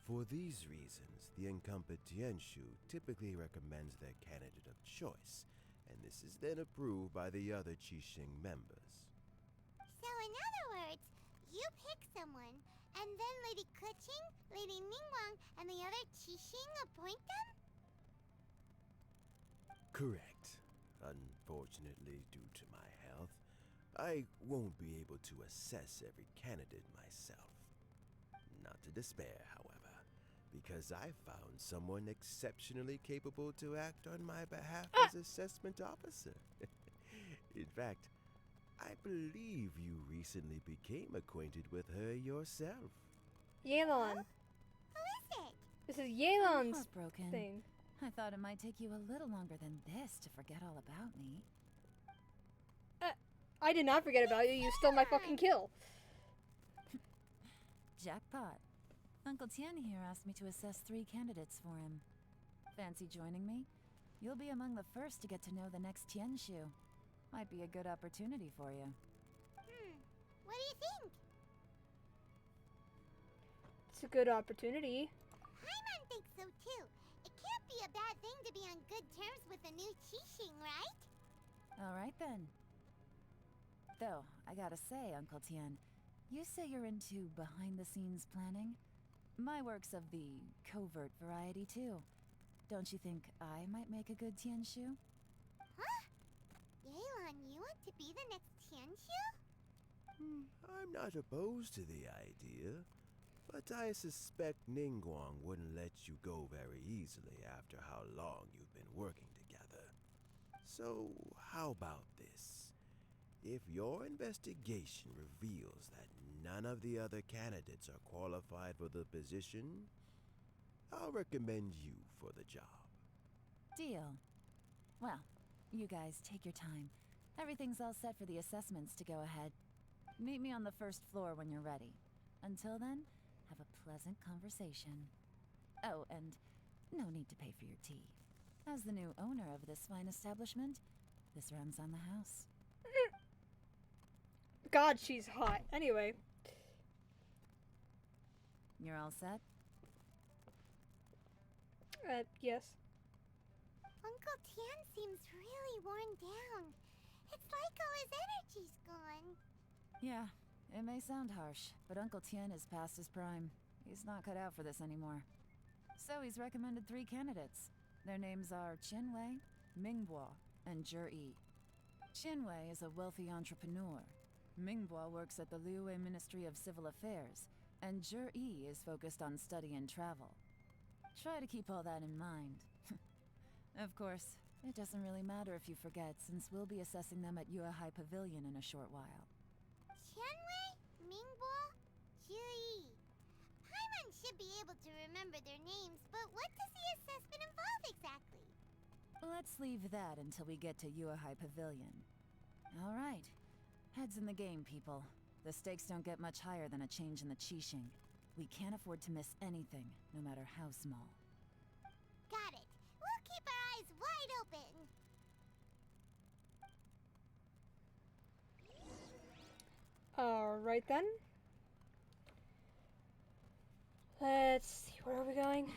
O: For these reasons, the incumbent Tianshu typically recommends their candidate of choice, and this is then approved by the other Qixing members.
E: So in other words, you pick someone, and then Lady Keqing, Lady Ningguang, and the other Qixing appoint them?
O: Correct. Unfortunately, due to my health, I won't be able to assess every candidate myself. Not to despair, however, because I found someone exceptionally capable to act on my behalf as assessment officer. In fact, I believe you recently became acquainted with her yourself.
B: Yelan.
E: Who is it?
B: This is Yelan's
C: Heartbroken.
B: thing.
C: I thought it might take you a little longer than this to forget all about me.
B: I did not forget about you. You stole my fucking kill.
C: Jackpot. Uncle Tien here asked me to assess 3 candidates for him. Fancy joining me? You'll be among the first to get to know the next Tianshu. Might be a good opportunity for you.
E: What do you think?
B: It's a good opportunity.
E: Paimon thinks so too. It can't be a bad thing to be on good terms with a new Qixing, right?
C: Alright then. Though, I gotta say, Uncle Tien, you say you're into behind-the-scenes planning? My work's of the covert variety, too. Don't you think I might make a good Tianshu?
E: Huh? Yelan, you want to be the next Tianshu?
O: I'm not opposed to the idea, but I suspect Ningguang wouldn't let you go very easily after how long you've been working together. So, how about this? If your investigation reveals that none of the other candidates are qualified for the position, I'll I'll recommend you for the job.
C: Deal. Well, you guys take your time. Everything's all set for the assessments to go ahead. Meet me on the first floor when you're ready. Until then, have a pleasant conversation. Oh, and no need to pay for your tea. As the new owner of this fine establishment, this runs on the house.
B: God, she's hot. Anyway.
C: You're all set?
B: Yes.
E: Uncle Tian seems really worn down. It's like all his energy's gone.
C: Yeah, it may sound harsh, but Uncle Tian is past his prime. He's not cut out for this anymore. So he's recommended 3 candidates. Their names are Qinwei, Mingbo, and Zhi. Qinwei is a wealthy entrepreneur. Mingbo works at the Liyue Ministry of Civil Affairs, and Zhi is focused on study and travel. Try to keep all that in mind. Of course, it doesn't really matter if you forget, since we'll be assessing them at Yuehai Pavilion in a short while.
E: Qianwei, Mingbo, Zhi. Paimon should be able to remember their names, but what does the assessment involve exactly?
C: Let's leave that until we get to Yuehai Pavilion. All right. Heads in the game, people. The stakes don't get much higher than a change in the Qixing. We can't afford to miss anything, no matter how small.
E: Got it. We'll keep our eyes wide open.
B: Alright then. Let's see, where are we going?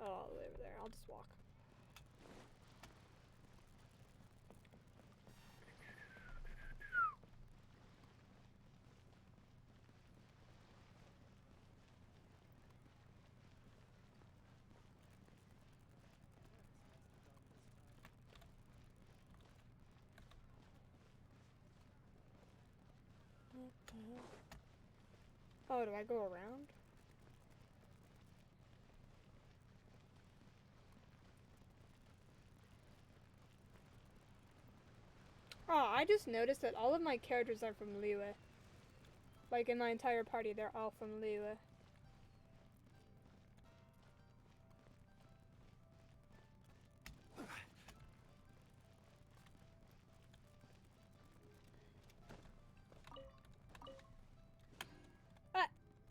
B: Oh, all the way over there. I'll just walk. Oh, do I go around? Oh, I just noticed that all of my characters are from Liyue. Like in my entire party, they're all from Liyue.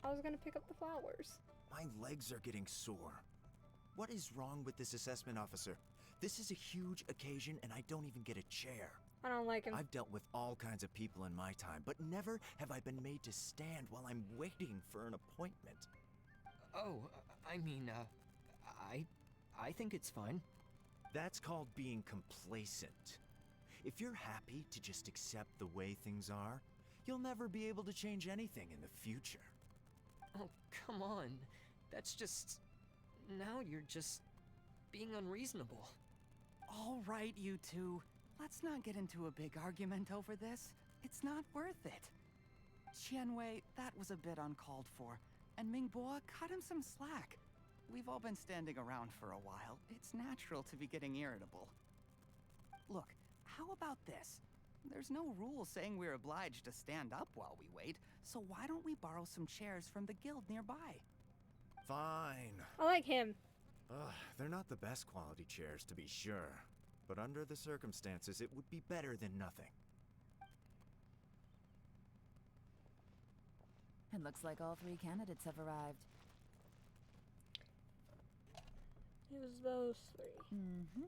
B: I was gonna pick up the flowers.
P: My legs are getting sore. What is wrong with this assessment officer? This is a huge occasion and I don't even get a chair.
B: I don't like him.
P: I've dealt with all kinds of people in my time, but never have I been made to stand while I'm waiting for an appointment.
I: Oh, I mean, I think it's fine.
P: That's called being complacent. If you're happy to just accept the way things are, you'll never be able to change anything in the future.
I: Oh, come on. That's just... Now you're just... being unreasonable.
Q: All right, you two. Let's not get into a big argument over this. It's not worth it. Qianwei, that was a bit uncalled for. And Mingbo, cut him some slack. We've all been standing around for a while. It's natural to be getting irritable. Look, how about this? There's no rule saying we're obliged to stand up while we wait, so why don't we borrow some chairs from the guild nearby?
P: Fine.
B: I like him.
P: They're not the best quality chairs, to be sure. But under the circumstances, it would be better than nothing.
C: It looks like all 3 candidates have arrived.
B: It was those 3.
C: Mm-hmm.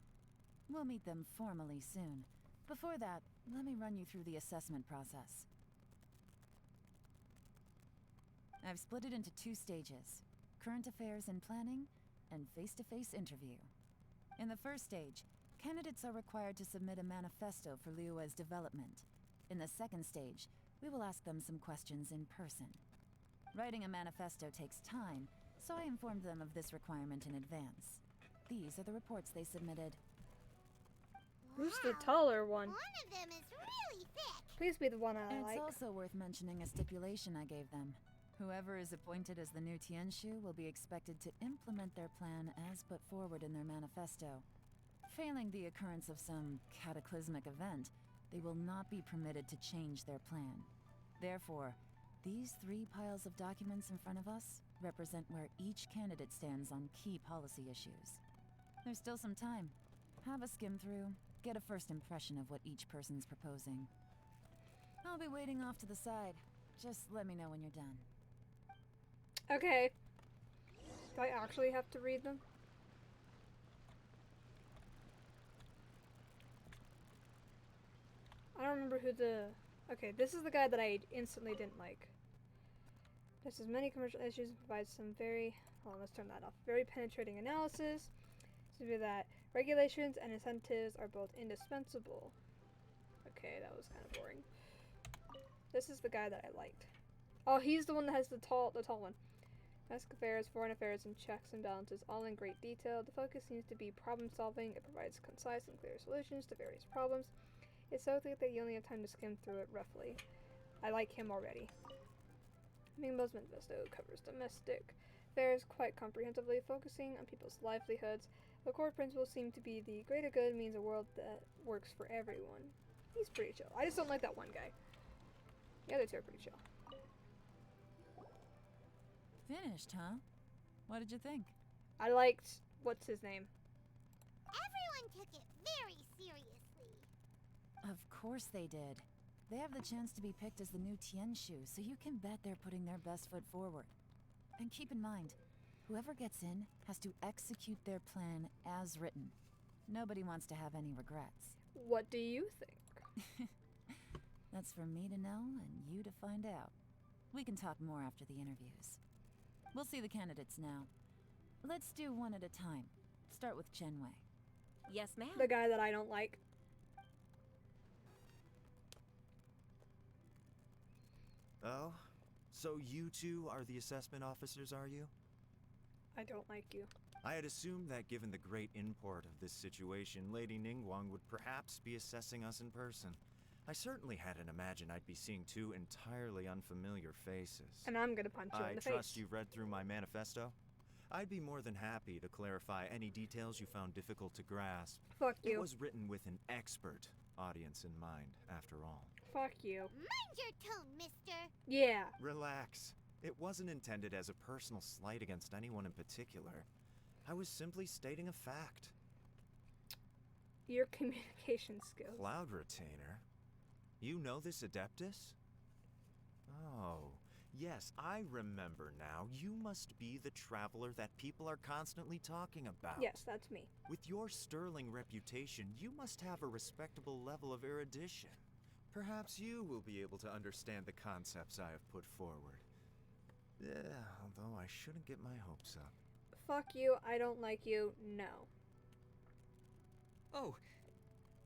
C: We'll meet them formally soon. Before that, let me run you through the assessment process. I've split it into 2 stages: current affairs and planning, and face-to-face interview. In the first stage, candidates are required to submit a manifesto for Liyue's development. In the second stage, we will ask them some questions in person. Writing a manifesto takes time, so I informed them of this requirement in advance. These are the reports they submitted.
B: Who's the taller one?
E: One of them is really thick.
B: Please be the one I like.
C: It's also worth mentioning a stipulation I gave them. Whoever is appointed as the new Tianshu will be expected to implement their plan as put forward in their manifesto. Failing the occurrence of some cataclysmic event, they will not be permitted to change their plan. Therefore, these 3 piles of documents in front of us represent where each candidate stands on key policy issues. There's still some time. Have a skim through, get a first impression of what each person's proposing. I'll be waiting off to the side. Just let me know when you're done.
B: Okay. Do I actually have to read them? I don't remember who the... Okay, this is the guy that I instantly didn't like. This is many commercial issues and provides some very... Hold on, let's turn that off. Very penetrating analysis. Seems to be that regulations and incentives are both indispensable. Okay, that was kind of boring. This is the guy that I liked. Oh, he's the one that has the tall one. Domestic affairs, foreign affairs, and checks and balances, all in great detail. The focus seems to be problem solving. It provides concise and clear solutions to various problems. It's so thick that you only have time to skim through it roughly. I like him already. Mingbo's manifesto covers domestic affairs quite comprehensively, focusing on people's livelihoods. The core principles seem to be the greater good means a world that works for everyone. He's pretty chill. I just don't like that one guy. The other two are pretty chill.
C: Finished, huh? What did you think?
B: I liked... what's his name?
E: Everyone took it very seriously.
C: Of course they did. They have the chance to be picked as the new Tianshu, so you can bet they're putting their best foot forward. And keep in mind, whoever gets in has to execute their plan as written. Nobody wants to have any regrets.
B: What do you think?
C: That's for me to know and you to find out. We can talk more after the interviews. We'll see the candidates now. Let's do one at a time. Start with Chenwei.
J: Yes, ma'am.
B: The guy that I don't like.
P: Oh? So you two are the assessment officers, are you?
B: I don't like you.
P: I had assumed that given the great import of this situation, Lady Ningguang would perhaps be assessing us in person. I certainly hadn't imagined I'd be seeing two entirely unfamiliar faces.
B: And I'm gonna punch you in the face.
P: I trust you've read through my manifesto? I'd be more than happy to clarify any details you found difficult to grasp.
B: Fuck you.
P: It was written with an expert audience in mind, after all.
B: Fuck you.
E: Mind your tone, mister.
B: Yeah.
P: Relax. It wasn't intended as a personal slight against anyone in particular. I was simply stating a fact.
B: Your communication skills.
P: Cloud Retainer? You know this Adeptus? Oh, yes, I remember now. You must be the traveler that people are constantly talking about.
B: Yes, that's me.
P: With your sterling reputation, you must have a respectable level of erudition. Perhaps you will be able to understand the concepts I have put forward. Yeah, although I shouldn't get my hopes up.
B: Fuck you, I don't like you, no.
I: Oh,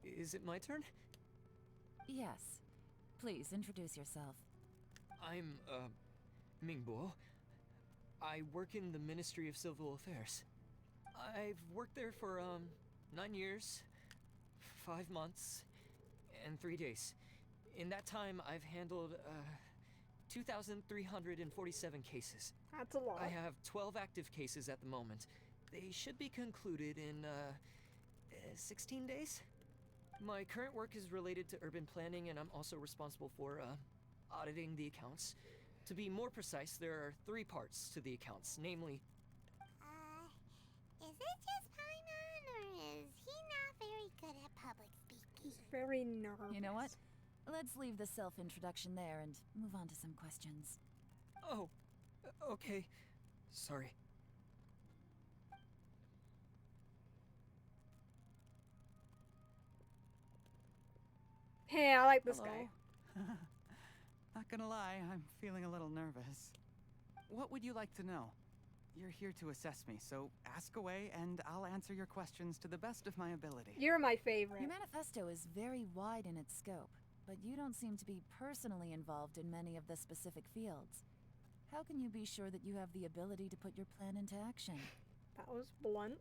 I: is it my turn?
C: Yes. Please, introduce yourself.
I: I'm, Mingbo. I work in the Ministry of Civil Affairs. I've worked there for, 9 years, 5 months, and 3 days. In that time, I've handled, 2,347 cases.
B: That's a lot.
I: I have 12 active cases at the moment. They should be concluded in, 16 days? My current work is related to urban planning, and I'm also responsible for, auditing the accounts. To be more precise, there are 3 parts to the accounts, namely...
E: Is it just Paimon, or is he not very good at public speaking?
B: He's very nervous.
C: You know what? Let's leave the self-introduction there and move on to some questions.
I: Oh, okay. Sorry.
B: Hey, I like this guy.
Q: Not gonna lie, I'm feeling a little nervous. What would you like to know? You're here to assess me, so ask away and I'll answer your questions to the best of my ability.
B: You're my favorite.
C: Your manifesto is very wide in its scope, but you don't seem to be personally involved in many of the specific fields. How can you be sure that you have the ability to put your plan into action?
B: That was blunt.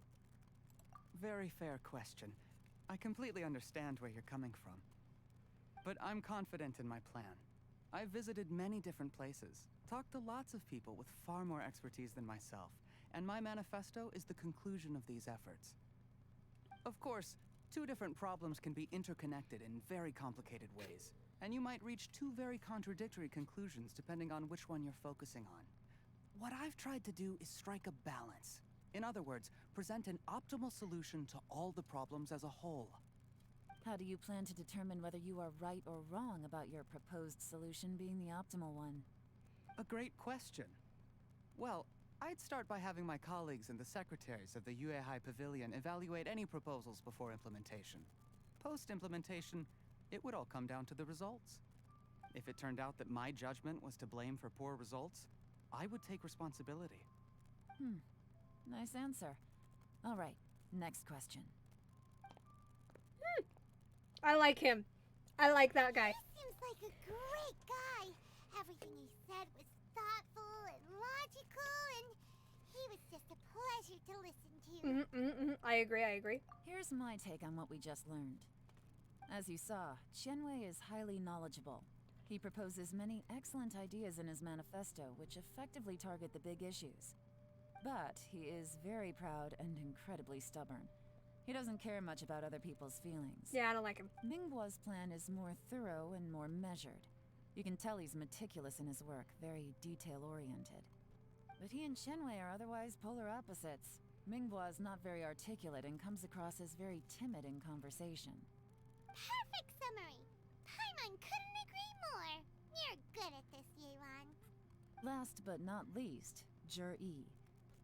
Q: Very fair question. I completely understand where you're coming from. But I'm confident in my plan. I've visited many different places, talked to lots of people with far more expertise than myself, and my manifesto is the conclusion of these efforts. Of course, 2 different problems can be interconnected in very complicated ways, and you might reach 2 very contradictory conclusions depending on which one you're focusing on. What I've tried to do is strike a balance. In other words, present an optimal solution to all the problems as a whole.
C: How do you plan to determine whether you are right or wrong about your proposed solution being the optimal one?
Q: A great question. Well, I'd start by having my colleagues and the secretaries of the Yuehai Pavilion evaluate any proposals before implementation. Post-implementation, it would all come down to the results. If it turned out that my judgment was to blame for poor results, I would take responsibility.
C: Nice answer. All right, next question.
B: I like him. I like that guy.
E: He seems like a great guy. Everything he said was thoughtful and logical, and he was just a pleasure to listen to.
B: I agree.
C: Here's my take on what we just learned. As you saw, Qianwei is highly knowledgeable. He proposes many excellent ideas in his manifesto, which effectively target the big issues. But he is very proud and incredibly stubborn. He doesn't care much about other people's feelings.
B: Yeah, I don't like him.
C: Mingbo's plan is more thorough and more measured. You can tell he's meticulous in his work, very detail-oriented. But he and Qianwei are otherwise polar opposites. Mingbo is not very articulate and comes across as very timid in conversation.
E: Perfect summary. Paimon couldn't agree more. You're good at this, Yeron.
C: Last but not least, Yi.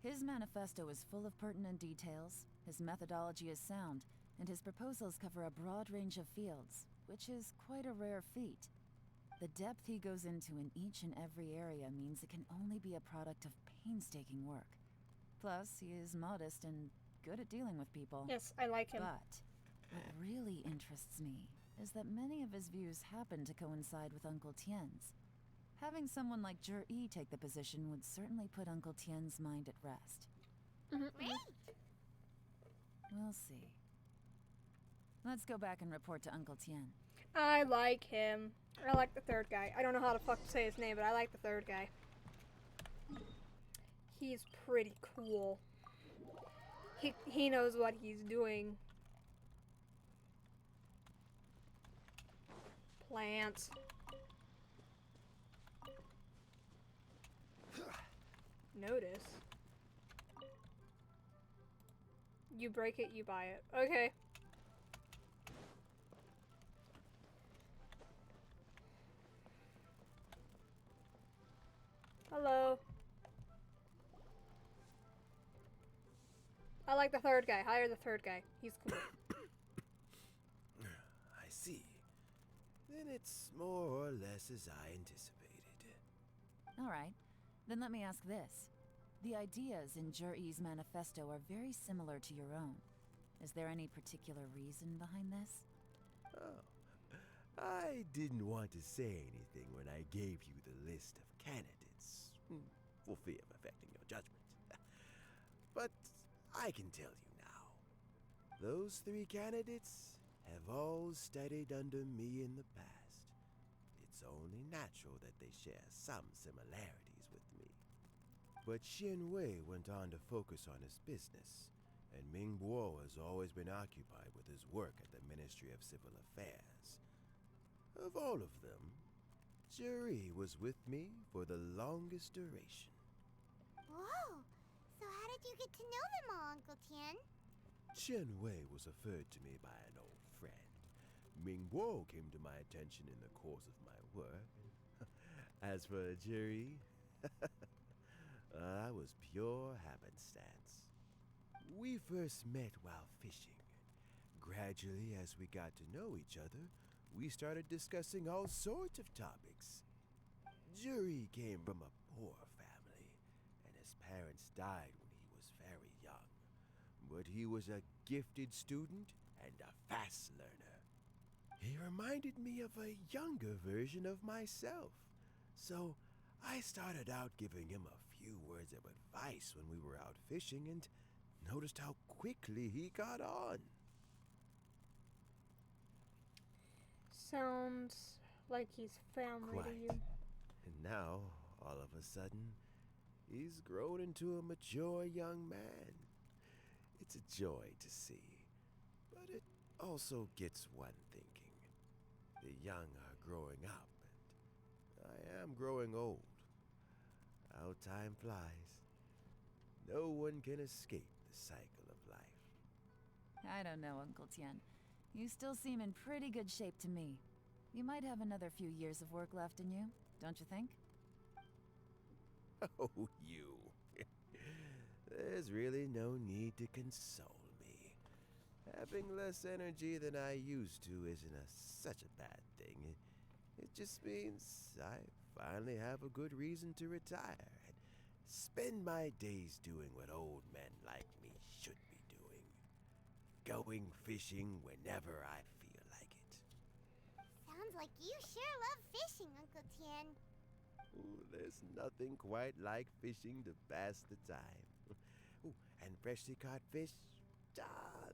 C: His manifesto is full of pertinent details, his methodology is sound, and his proposals cover a broad range of fields, which is quite a rare feat. The depth he goes into in each and every area means it can only be a product of painstaking work. Plus, he is modest and good at dealing with people.
B: Yes, I like him.
C: But what really interests me is that many of his views happen to coincide with Uncle Tien's. Having someone like Yi take the position would certainly put Uncle Tien's mind at rest.
E: Great.
C: We'll see. Let's go back and report to Uncle Tien.
B: I like him. I like the third guy. I don't know how to fuck say his name, but I like the third guy. He's pretty cool. He knows what he's doing. Plants. Notice. You break it, you buy it. Okay. Hello. I like the third guy. Hire the third guy. He's cool.
O: I see. Then it's more or less as I anticipated.
C: All right. Then let me ask this. The ideas in Yi's manifesto are very similar to your own. Is there any particular reason behind this?
O: Oh, I didn't want to say anything when I gave you the list of candidates, for fear of affecting your judgment. But I can tell you now. Those 3 candidates have all studied under me in the past. It's only natural that they share some similarities with me. But Qianwei went on to focus on his business, and Mingbo has always been occupied with his work at the Ministry of Civil Affairs. Of all of them, Yi was with me for the longest duration.
E: Whoa! So how did you get to know them all, Uncle Tien?
O: Qianwei was referred to me by an old friend. Mingbo came to my attention in the course of my work. As for Yi, I was pure happenstance. We first met while fishing. Gradually, as we got to know each other, we started discussing all sorts of topics. Yi came from a poor family, and his parents died when he was very young. But he was a gifted student and a fast learner. He reminded me of a younger version of myself, so I started out giving him a few words of advice when we were out fishing and noticed how quickly he got on.
B: Sounds like he's family to you.
O: And now, all of a sudden, he's grown into a mature young man. It's a joy to see, but it also gets one thinking. The young are growing up, and I am growing old. how time flies. No one can escape the cycle of life.
C: I don't know, Uncle Tien. You still seem in pretty good shape to me. You might have another few years of work left in you, don't you think?
O: Oh, you. There's really no need to console me. Having less energy than I used to isn't such a bad thing. It just means I finally have a good reason to retire and spend my days doing what old men like me should be doing. Going fishing whenever I feel like it.
E: Sounds like you sure love fishing, Uncle Tien.
O: Ooh, there's nothing quite like fishing to pass the time. Ooh, and freshly caught fish,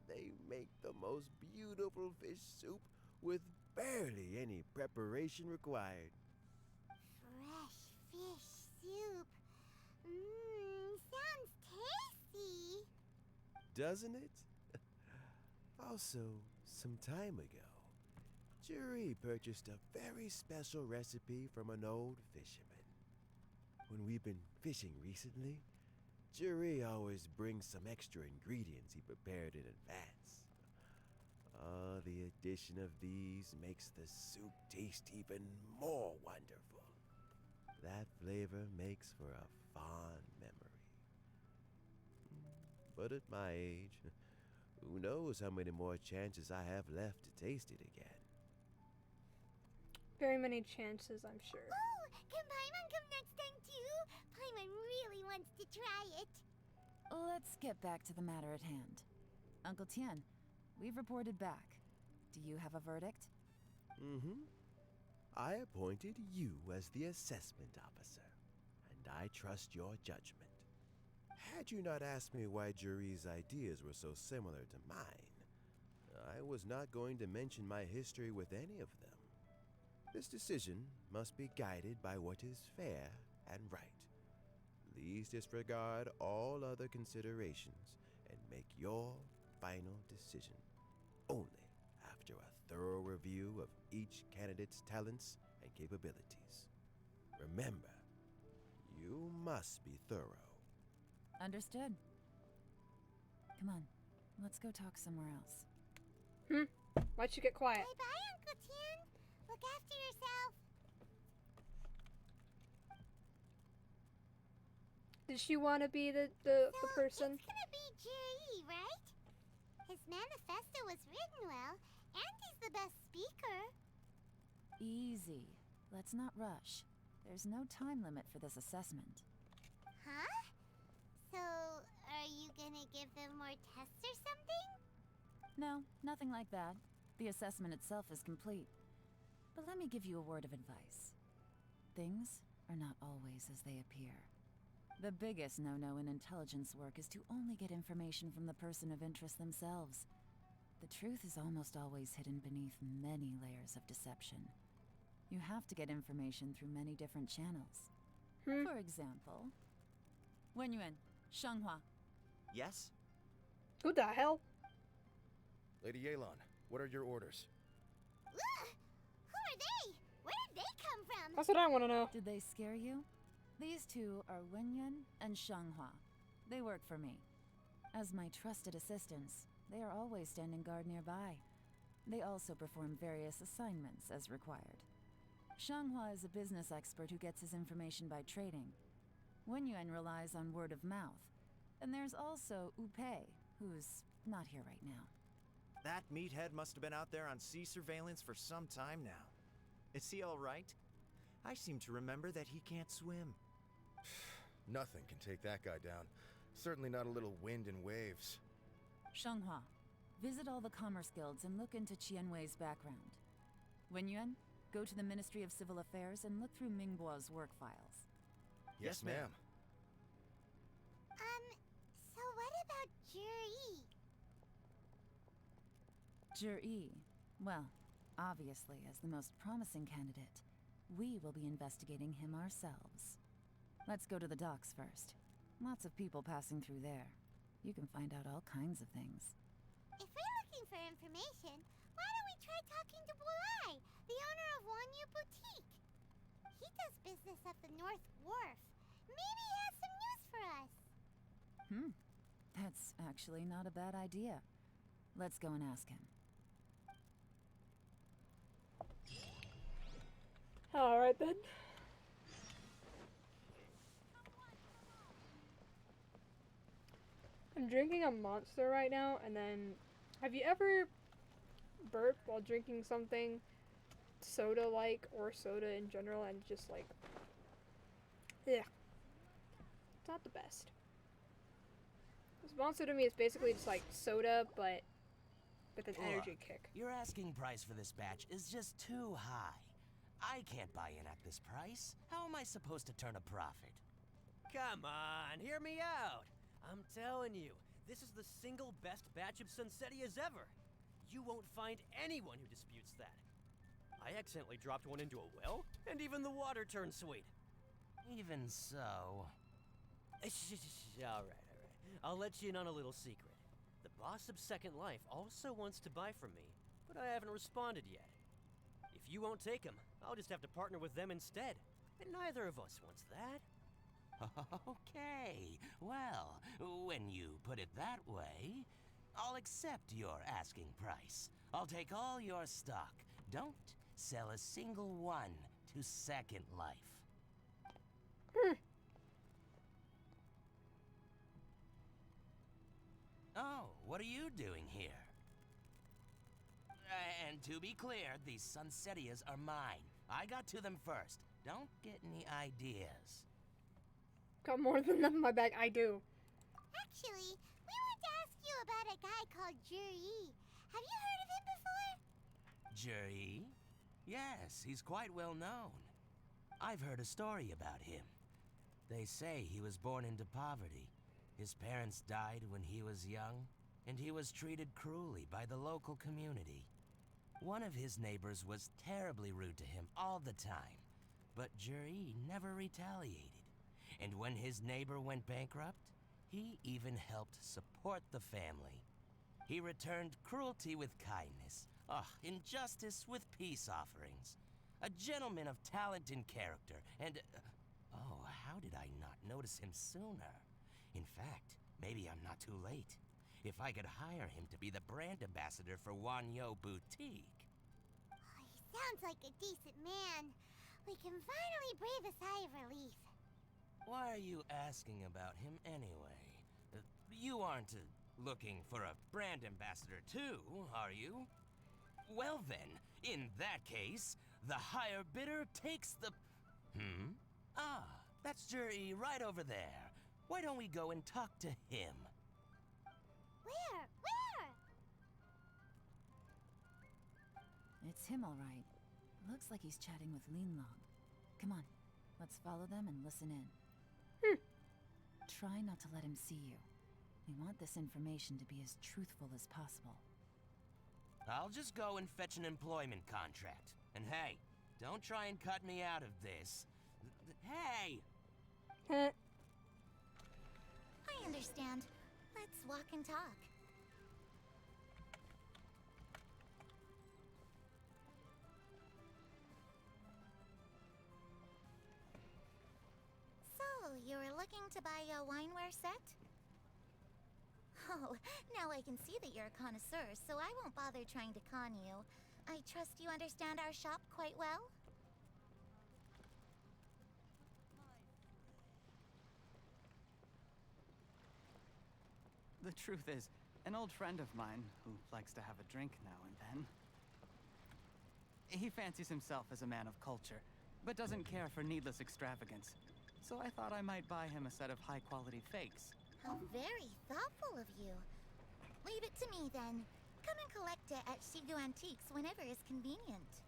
O: they make the most beautiful fish soup with barely any preparation required.
E: Fresh fish soup. Sounds tasty.
O: Doesn't it? Also, some time ago, Juri purchased a very special recipe from an old fisherman. When we've been fishing recently, Juri always brings some extra ingredients he prepared in advance. The addition of these makes the soup taste even more wonderful. That flavor makes for a fond memory. But at my age, who knows how many more chances I have left to taste it again.
B: Very many chances, I'm sure.
E: Oh, can Paimon come next time too? Paimon really wants to try it.
C: Let's get back to the matter at hand. Uncle Tien, we've reported back. Do you have a verdict?
O: Mm-hmm. I appointed you as the assessment officer, and I trust your judgment. Had you not asked me why Juri's ideas were so similar to mine, I was not going to mention my history with any of them. This decision must be guided by what is fair and right. Please disregard all other considerations and make your final decision only after a thorough review of each candidate's talents and capabilities. Remember, you must be thorough.
C: Understood. Come on, let's go talk somewhere else.
B: Why'd you get quiet?
E: Bye-bye, Uncle Tien. Look after yourself.
B: Did she want to be the person?
E: It's gonna be Jiri, right? His manifesto was written well, and he's the best speaker.
C: Easy. Let's not rush. There's no time limit for this assessment.
E: Huh? So, are you gonna give them more tests or something?
C: No, nothing like that. The assessment itself is complete. But let me give you a word of advice. Things are not always as they appear. The biggest no-no in intelligence work is to only get information from the person of interest themselves. The truth is almost always hidden beneath many layers of deception. You have to get information through many different channels. For example, Wenyuan, Shanghua.
P: Yes?
B: Who the hell?
R: Lady Yelan, what are your orders?
E: Ugh! Who are they? Where did they come from?
B: That's what I want to know.
C: Did they scare you? These two are Wenyuan and Shanghua. They work for me. As my trusted assistants, they are always standing guard nearby. They also perform various assignments as required. Shanghua is a business expert who gets his information by trading. Wenyuan relies on word of mouth. And there's also Upei, who's not here right now.
P: That meathead must have been out there on sea surveillance for some time now. Is he all right? I seem to remember that he can't swim.
R: Nothing can take that guy down. Certainly not a little wind and waves.
C: Shanghua, visit all the commerce guilds and look into Qianwei's background. Wenyuan, go to the Ministry of Civil Affairs and look through Mingbo's work files.
R: Yes, ma'am.
E: So what about Juri?
C: Juri, well, obviously as the most promising candidate, we will be investigating him ourselves. Let's go to the docks first. Lots of people passing through there. You can find out all kinds of things.
E: If we're looking for information, why don't we try talking to Bulai, the owner of Wanyu Boutique? He does business at the North Wharf. Maybe he has some news for us.
C: That's actually not a bad idea. Let's go and ask him.
B: Alright then. I'm drinking a Monster right now, and then have you ever burped while drinking something soda-like or soda in general and just like, yeah, it's not the best. This Monster to me is basically just like soda, but with an energy kick.
S: Your asking price for this batch is just too high. I can't buy in at this price. How am I supposed to turn a profit?
T: Come on, hear me out. I'm telling you, this is the single best batch of Sunsettias ever. You won't find anyone who disputes that. I accidentally dropped one into a well, and even the water turned sweet.
S: Even so...
T: All right. I'll let you in on a little secret. The boss of Second Life also wants to buy from me, but I haven't responded yet. If you won't take him, I'll just have to partner with them instead. And neither of us wants that.
S: Okay, well, when you put it that way, I'll accept your asking price. I'll take all your stock. Don't sell a single one to Second Life. Oh, what are you doing here? And to be clear, these Sunsettias are mine. I got to them first. Don't get any ideas.
B: Got more than enough in my bag, I do.
E: Actually, we want to ask you about a guy called Juri. Have you heard of him before?
S: Juri? Yes, he's quite well known. I've heard a story about him. They say he was born into poverty. His parents died when he was young, and he was treated cruelly by the local community. One of his neighbors was terribly rude to him all the time, but Juri never retaliated. And when his neighbor went bankrupt, he even helped support the family. He returned cruelty with kindness, injustice with peace offerings. A gentleman of talent and character, and... how did I not notice him sooner? In fact, maybe I'm not too late. If I could hire him to be the brand ambassador for Wanyo Boutique.
E: He sounds like a decent man. We can finally breathe a sigh of relief.
S: Why are you asking about him anyway? You aren't looking for a brand ambassador too, are you? Well then, in that case, the higher bidder takes the... that's Juri right over there. Why don't we go and talk to him?
E: Where?
C: It's him, all right. Looks like he's chatting with Linlong. Come on, let's follow them and listen in. Try not to let him see you. We want this information to be as truthful as possible.
S: I'll just go and fetch an employment contract. And hey, don't try and cut me out of this. Hey!
E: I understand. Let's walk and talk. So, you were looking to buy a wineware set? Oh, now I can see that you're a connoisseur, so I won't bother trying to con you. I trust you understand our shop quite well?
Q: The truth is, an old friend of mine, who likes to have a drink now and then, he fancies himself as a man of culture, but doesn't care for needless extravagance. So I thought I might buy him a set of high-quality fakes.
E: How very thoughtful of you. Leave it to me, then. Come and collect it at Shigu Antiques whenever is convenient.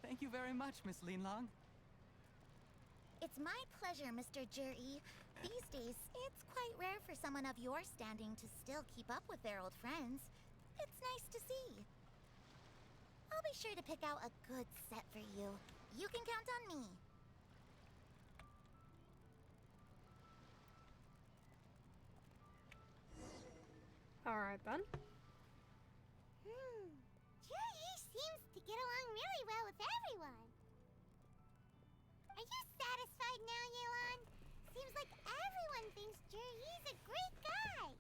Q: Thank you very much, Miss Linlong.
E: It's my pleasure, Mr. Juri. These days, it's quite rare for someone of your standing to still keep up with their old friends. It's nice to see. I'll be sure to pick out a good set for you. You can count on me.
B: Alright then.
E: seems to get along really well with everyone. Are you satisfied now, Yelan? Seems like everyone thinks Juri's a great guy.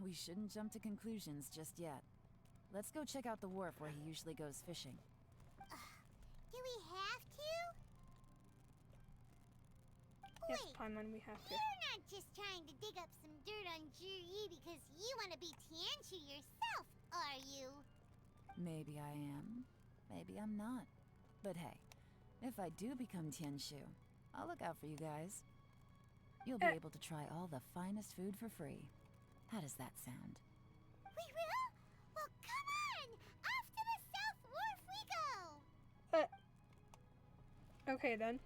C: We shouldn't jump to conclusions just yet. Let's go check out the wharf where he usually goes fishing.
E: Do we have to?
B: Yes,
E: Wait,
B: Paimon, we have to.
E: you're not just trying to dig up some dirt on Juri because you want to be Tianshu yourself, are you?
C: Maybe I am. Maybe I'm not. But hey, if I do become Tianshu, I'll look out for you guys. You'll be able to try all the finest food for free. How does that sound?
E: We will? Well, come on! Off to the South Wharf we go!
B: Okay then.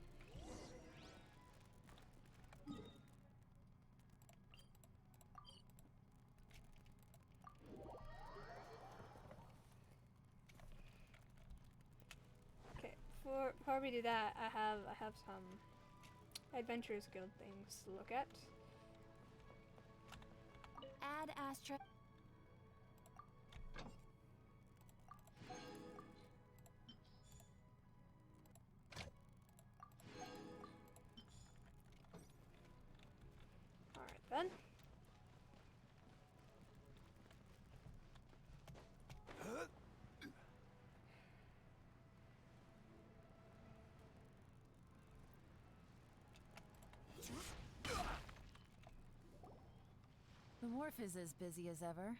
B: Okay, before we do that, I have some Adventurers Guild things to look at.
J: Add asterisk.
B: Alright then.
C: The wharf is as busy as ever.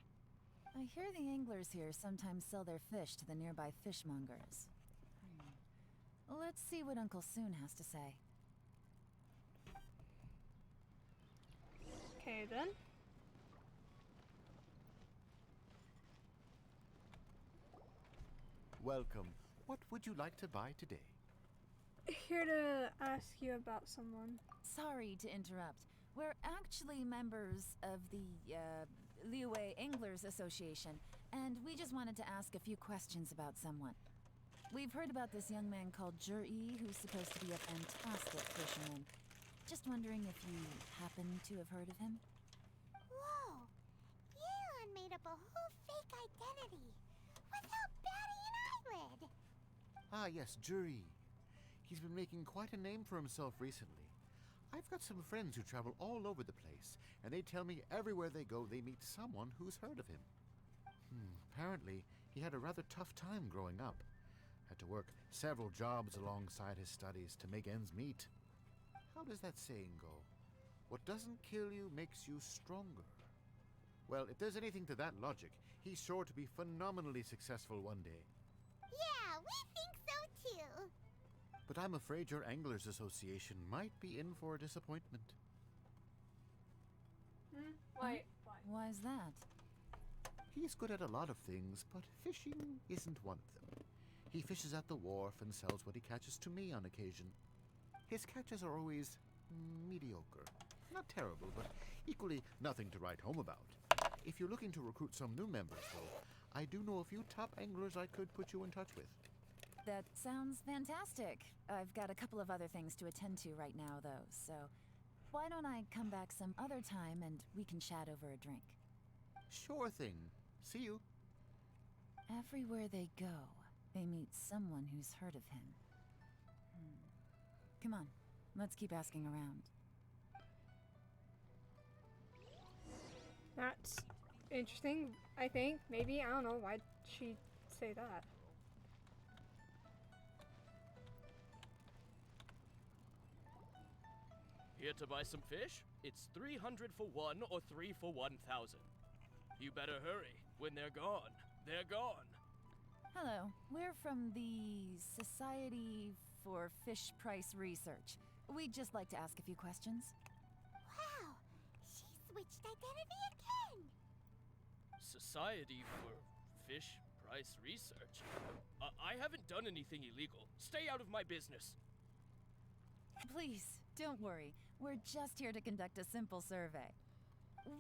C: I hear the anglers here sometimes sell their fish to the nearby fishmongers. Let's see what Uncle Soon has to say.
B: Okay then.
N: Welcome. What would you like to buy today?
B: Here to ask you about someone.
C: Sorry to interrupt. We're actually members of the, Liyue Anglers Association, and we just wanted to ask a few questions about someone. We've heard about this young man called Juri, who's supposed to be a fantastic fisherman. Just wondering if you happen to have heard of him?
E: Whoa! Yelan made up a whole fake identity without batting an eyelid!
N: Ah, yes, Juri. He's been making quite a name for himself recently. I've got some friends who travel all over the place, and they tell me everywhere they go they meet someone who's heard of him. Apparently, he had a rather tough time growing up. Had to work several jobs alongside his studies to make ends meet. How does that saying go? What doesn't kill you makes you stronger. Well, if there's anything to that logic, he's sure to be phenomenally successful one day.
E: Yeah, we think so too!
N: But I'm afraid your Anglers Association might be in for a disappointment.
B: Why?
C: Why is that?
N: He's good at a lot of things, but fishing isn't one of them. He fishes at the wharf and sells what he catches to me on occasion. His catches are always mediocre. Not terrible, but equally nothing to write home about. If you're looking to recruit some new members, though, I do know a few top anglers I could put you in touch with.
C: That sounds fantastic. I've got a couple of other things to attend to right now, though, so why don't I come back some other time and we can chat over a drink?
N: Sure thing. See you.
C: Everywhere they go, they meet someone who's heard of him. Come on, let's keep asking around.
B: That's interesting, I think. Maybe, I don't know, why'd she say that?
U: Here to buy some fish? It's 300 for one or 3 for 1,000. You better hurry. When they're gone, they're gone.
C: Hello, we're from the Society for Fish Price Research. We'd just like to ask a few questions.
E: Wow! She switched identity again!
U: Society for Fish Price Research? I haven't done anything illegal. Stay out of my business.
C: Please, don't worry. We're just here to conduct a simple survey.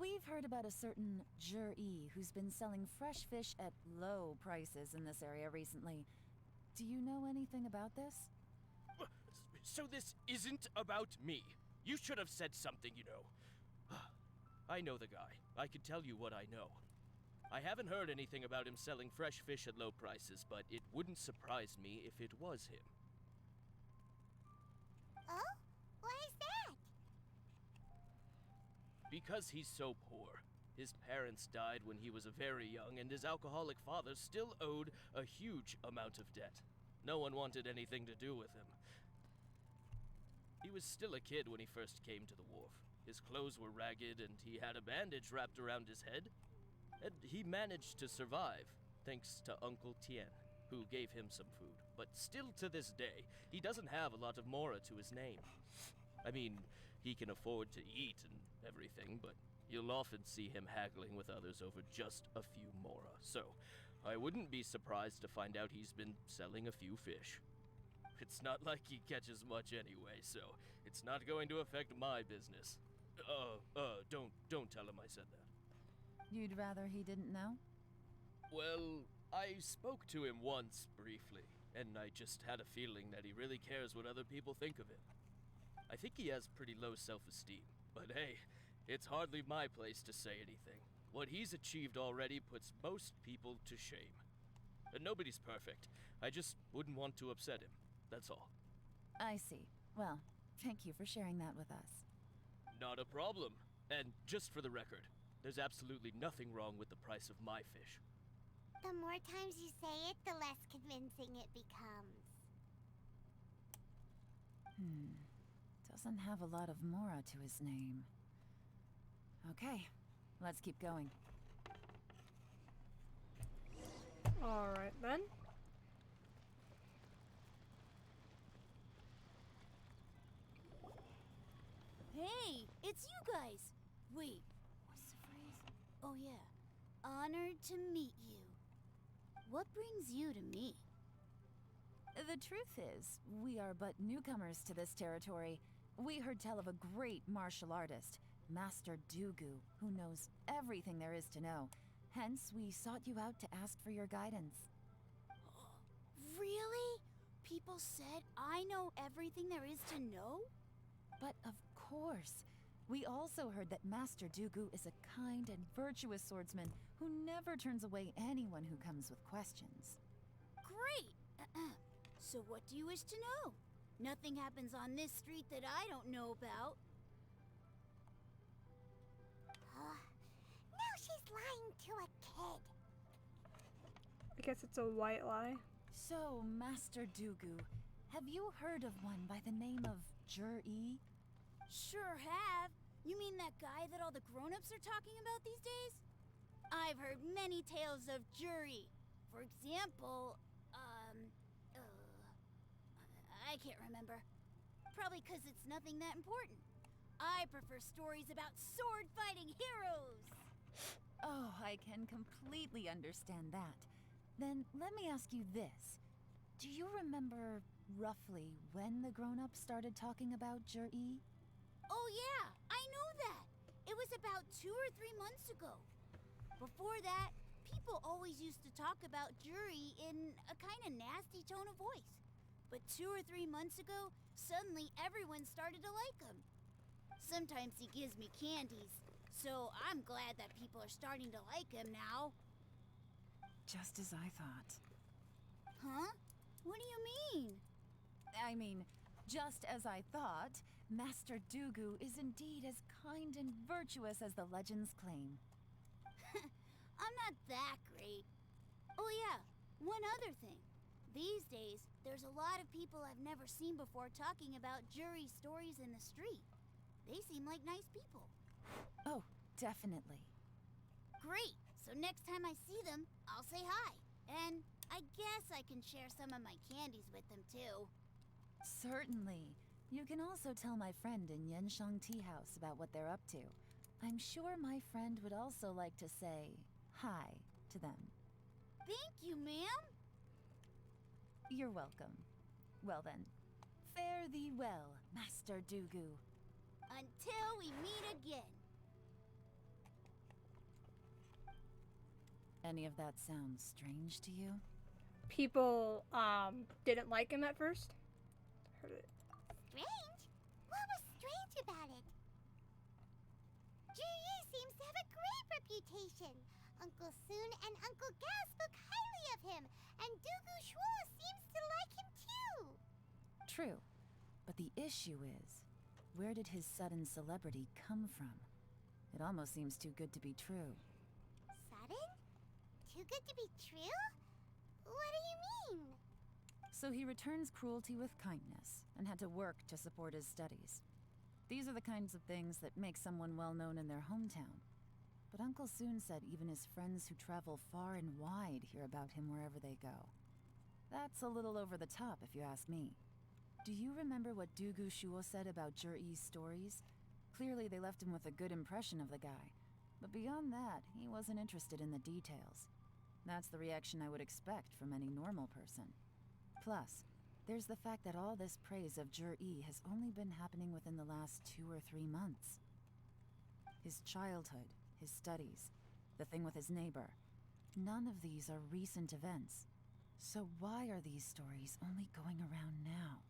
C: We've heard about a certain Juri who's been selling fresh fish at low prices in this area recently. Do you know anything about this?
U: So this isn't about me. You should have said something, you know. I know the guy. I can tell you what I know. I haven't heard anything about him selling fresh fish at low prices, but it wouldn't surprise me if it was him.
E: Oh? Why is that?
U: Because he's so poor. His parents died when he was very young, and his alcoholic father still owed a huge amount of debt. No one wanted anything to do with him. He was still a kid when he first came to the wharf. His clothes were ragged, and he had a bandage wrapped around his head. And he managed to survive, thanks to Uncle Tien, who gave him some food. But still to this day, he doesn't have a lot of mora to his name. I mean, he can afford to eat and everything, but you'll often see him haggling with others over just a few mora. So, I wouldn't be surprised to find out he's been selling a few fish. It's not like he catches much anyway, so it's not going to affect my business. Don't tell him I said that.
C: You'd rather he didn't know?
U: Well, I spoke to him once, briefly, and I just had a feeling that he really cares what other people think of him. I think he has pretty low self-esteem, but hey, it's hardly my place to say anything. What he's achieved already puts most people to shame. And nobody's perfect. I just wouldn't want to upset him, that's all.
C: I see. Well, thank you for sharing that with us.
U: Not a problem. And just for the record, there's absolutely nothing wrong with the price of my fish.
E: The more times you say it, the less convincing it becomes.
C: Doesn't have a lot of mora to his name. Okay, let's keep going.
B: Alright then.
A: Hey, it's you guys! Wait, what's the phrase? Oh yeah. Honored to meet you. What brings you to me?
C: The truth is, we are but newcomers to this territory. We heard tell of a great martial artist, Master Dugu, who knows everything there is to know. Hence, we sought you out to ask for your guidance.
A: Really? People said I know everything there is to know?
C: But of course. We also heard that Master Dugu is a kind and virtuous swordsman who never turns away anyone who comes with questions.
A: Great! So what do you wish to know? Nothing happens on this street that I don't know about.
E: Now she's lying to a kid.
B: I guess it's a white lie.
C: So, Master Dugu, have you heard of one by the name of Jur-E?
A: Sure have. You mean that guy that all the grown-ups are talking about these days? I've heard many tales of Juri. For example, I can't remember. Probably because it's nothing that important. I prefer stories about sword-fighting heroes.
C: Oh, I can completely understand that. Then let me ask you this. Do you remember roughly when the grown-ups started talking about Jur-E?
A: Oh yeah, I know that. It was about 2 or 3 months ago. Before that, people always used to talk about Juri in a kind of nasty tone of voice. But 2 or 3 months ago, suddenly everyone started to like him. Sometimes he gives me candies, so I'm glad that people are starting to like him now.
C: Just as I thought.
A: Huh? What do you mean?
C: I mean, just as I thought, Master Dugu is indeed as kind and virtuous as the legends claim.
A: I'm not that great. Oh yeah, one other thing. These days, there's a lot of people I've never seen before talking about Juri stories in the street. They seem like nice people.
C: Oh, definitely.
A: Great! So next time I see them, I'll say hi. And I guess I can share some of my candies with them too.
C: Certainly. You can also tell my friend in Yenshang Tea House about what they're up to. I'm sure my friend would also like to say hi to them.
A: Thank you, ma'am.
C: You're welcome. Well then, fare thee well, Master Dugu.
A: Until we meet again.
C: Any of that sound strange to you?
B: People, didn't like him at first? Heard it.
E: Strange? What was strange about it? Juri seems to have a great reputation. Uncle Soon and Uncle Gao spoke highly of him, and Dugu Shuo seems to like him too.
C: True. But the issue is, where did his sudden celebrity come from? It almost seems too good to be true.
E: Sudden? Too good to be true? What do you mean?
C: So he returns cruelty with kindness, and had to work to support his studies. These are the kinds of things that make someone well known in their hometown. But Uncle Soon said even his friends who travel far and wide hear about him wherever they go. That's a little over the top, if you ask me. Do you remember what Dugu Shuo said about Jur-E's stories? Clearly they left him with a good impression of the guy. But beyond that, he wasn't interested in the details. That's the reaction I would expect from any normal person. Plus, there's the fact that all this praise of Jur-E has only been happening within the last 2 or 3 months. His childhood, his studies, the thing with his neighbor. None of these are recent events. So why are these stories only going around now?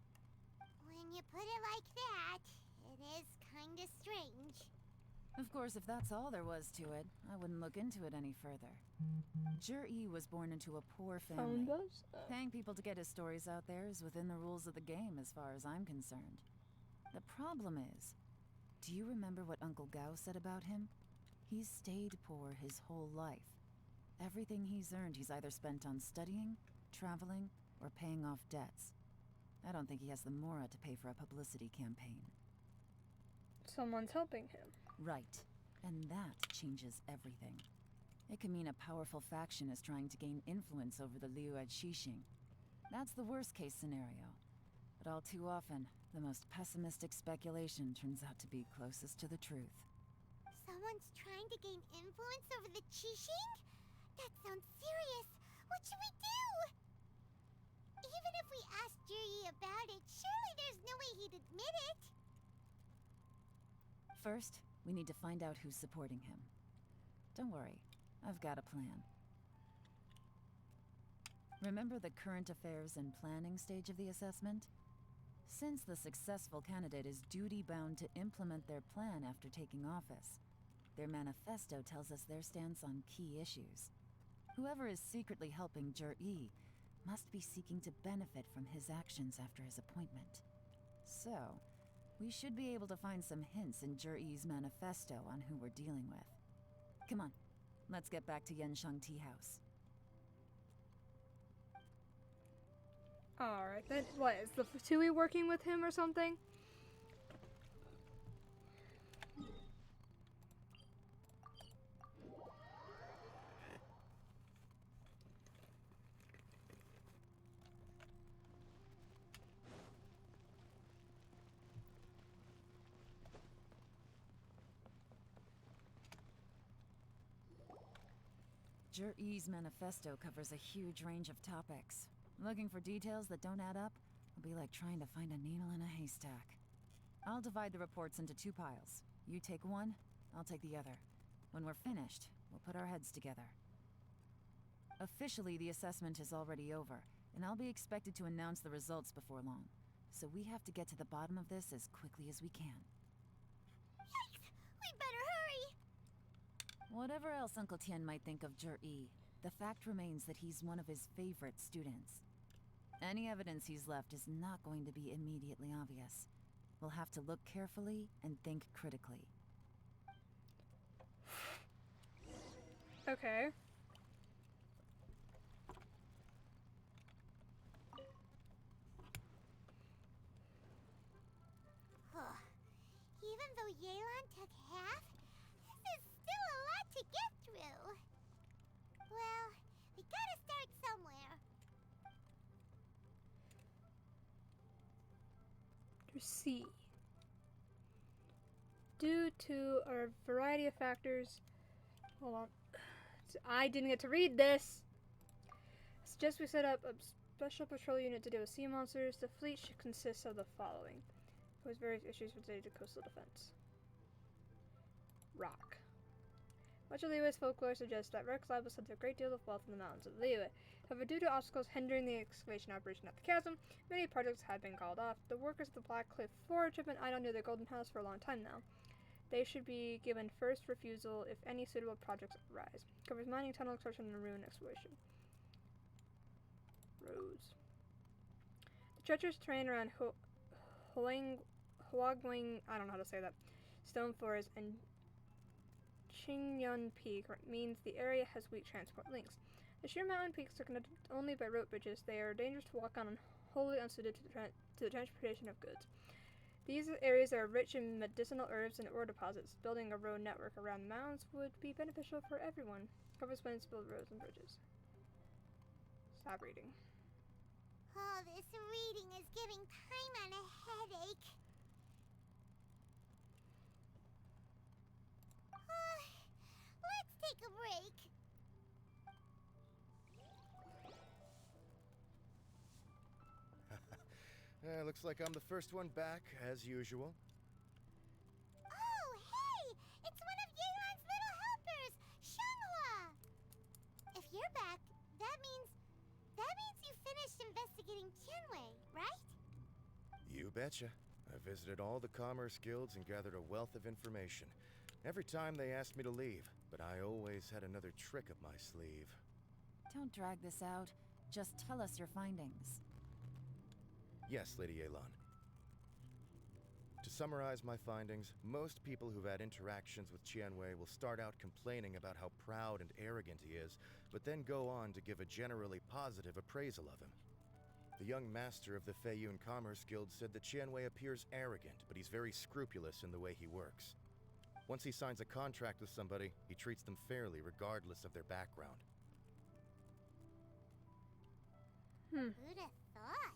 E: When you put it like that, it is kinda strange.
C: Of course, if that's all there was to it, I wouldn't look into it any further. Jur-E was born into a poor family. Paying people to get his stories out there is within the rules of the game as far as I'm concerned. The problem is, do you remember what Uncle Gao said about him? He's stayed poor his whole life. Everything he's earned he's either spent on studying, traveling, or paying off debts. I don't think he has the mora to pay for a publicity campaign.
B: Someone's helping him.
C: Right. And that changes everything. It can mean a powerful faction is trying to gain influence over the Liu at Xixing. That's the worst-case scenario. But all too often, the most pessimistic speculation turns out to be closest to the truth.
E: Someone's trying to gain influence over the Qixing? That sounds serious. What should we do? Even if we asked Juri about it, surely there's no way he'd admit it.
C: First, we need to find out who's supporting him. Don't worry, I've got a plan. Remember the current affairs and planning stage of the assessment? Since the successful candidate is duty-bound to implement their plan after taking office, their manifesto tells us their stance on key issues. Whoever is secretly helping Jur-E must be seeking to benefit from his actions after his appointment. So, we should be able to find some hints in Jur-E's manifesto on who we're dealing with. Come on, let's get back to Yenshang Tea House.
B: Alright, then what, is the Fatui working with him or something?
C: Jur-E's manifesto covers a huge range of topics. Looking for details that don't add up will be like trying to find a needle in a haystack. I'll divide the reports into 2 piles. You take one, I'll take the other. When we're finished, we'll put our heads together. Officially, the assessment is already over, and I'll be expected to announce the results before long. So we have to get to the bottom of this as quickly as we can.
E: Yikes! We better hurry!
C: Whatever else Uncle Tian might think of Jur-E, the fact remains that he's one of his favorite students. Any evidence he's left is not going to be immediately obvious. We'll have to look carefully and think critically.
B: Okay.
E: Even though Yelan took half, this is still a lot to get through. Well, we gotta start somewhere.
B: C. Due to a variety of factors, hold on, I didn't get to read this. I suggest we set up a special patrol unit to deal with sea monsters. The fleet should consist of the following: pose various issues related to coastal defense. Rock. Much of Liyue's folklore suggests that Rex Libel had a great deal of wealth in the mountains of Liyue. However, due to obstacles hindering the excavation operation at the chasm, many projects have been called off. The workers of the Black Cliff Forge have been idle near the Golden House for a long time now. They should be given first refusal if any suitable projects arise. Covers mining, tunnel extraction, and ruin exploration. Roads. The treacherous terrain around Huaguang, I don't know how to say that, Stone Forest, and Qingyun Peak means the area has weak transport links. The sheer mountain peaks are connected only by rope bridges. They are dangerous to walk on and wholly unsuited to the transportation of goods. These areas are rich in medicinal herbs and ore deposits. Building a road network around the mountains would be beneficial for everyone. Covers plans to build roads and bridges. Stop reading.
E: Oh, this reading is giving Paimon a headache. Let's take a break.
R: Looks like I'm the first one back, as usual.
E: Oh, hey! It's one of Yelan's little helpers, Shanghua! If you're back, that means you finished investigating Tianwei, right?
R: You betcha. I visited all the commerce guilds and gathered a wealth of information. Every time they asked me to leave, but I always had another trick up my sleeve.
C: Don't drag this out. Just tell us your findings.
R: Yes, Lady Yelan. To summarize my findings, most people who've had interactions with Tianwei will start out complaining about how proud and arrogant he is, but then go on to give a generally positive appraisal of him. The young master of the Feiyun Commerce Guild said that Tianwei appears arrogant, but he's very scrupulous in the way he works. Once he signs a contract with somebody, he treats them fairly regardless of their background.
E: Who'd have thought?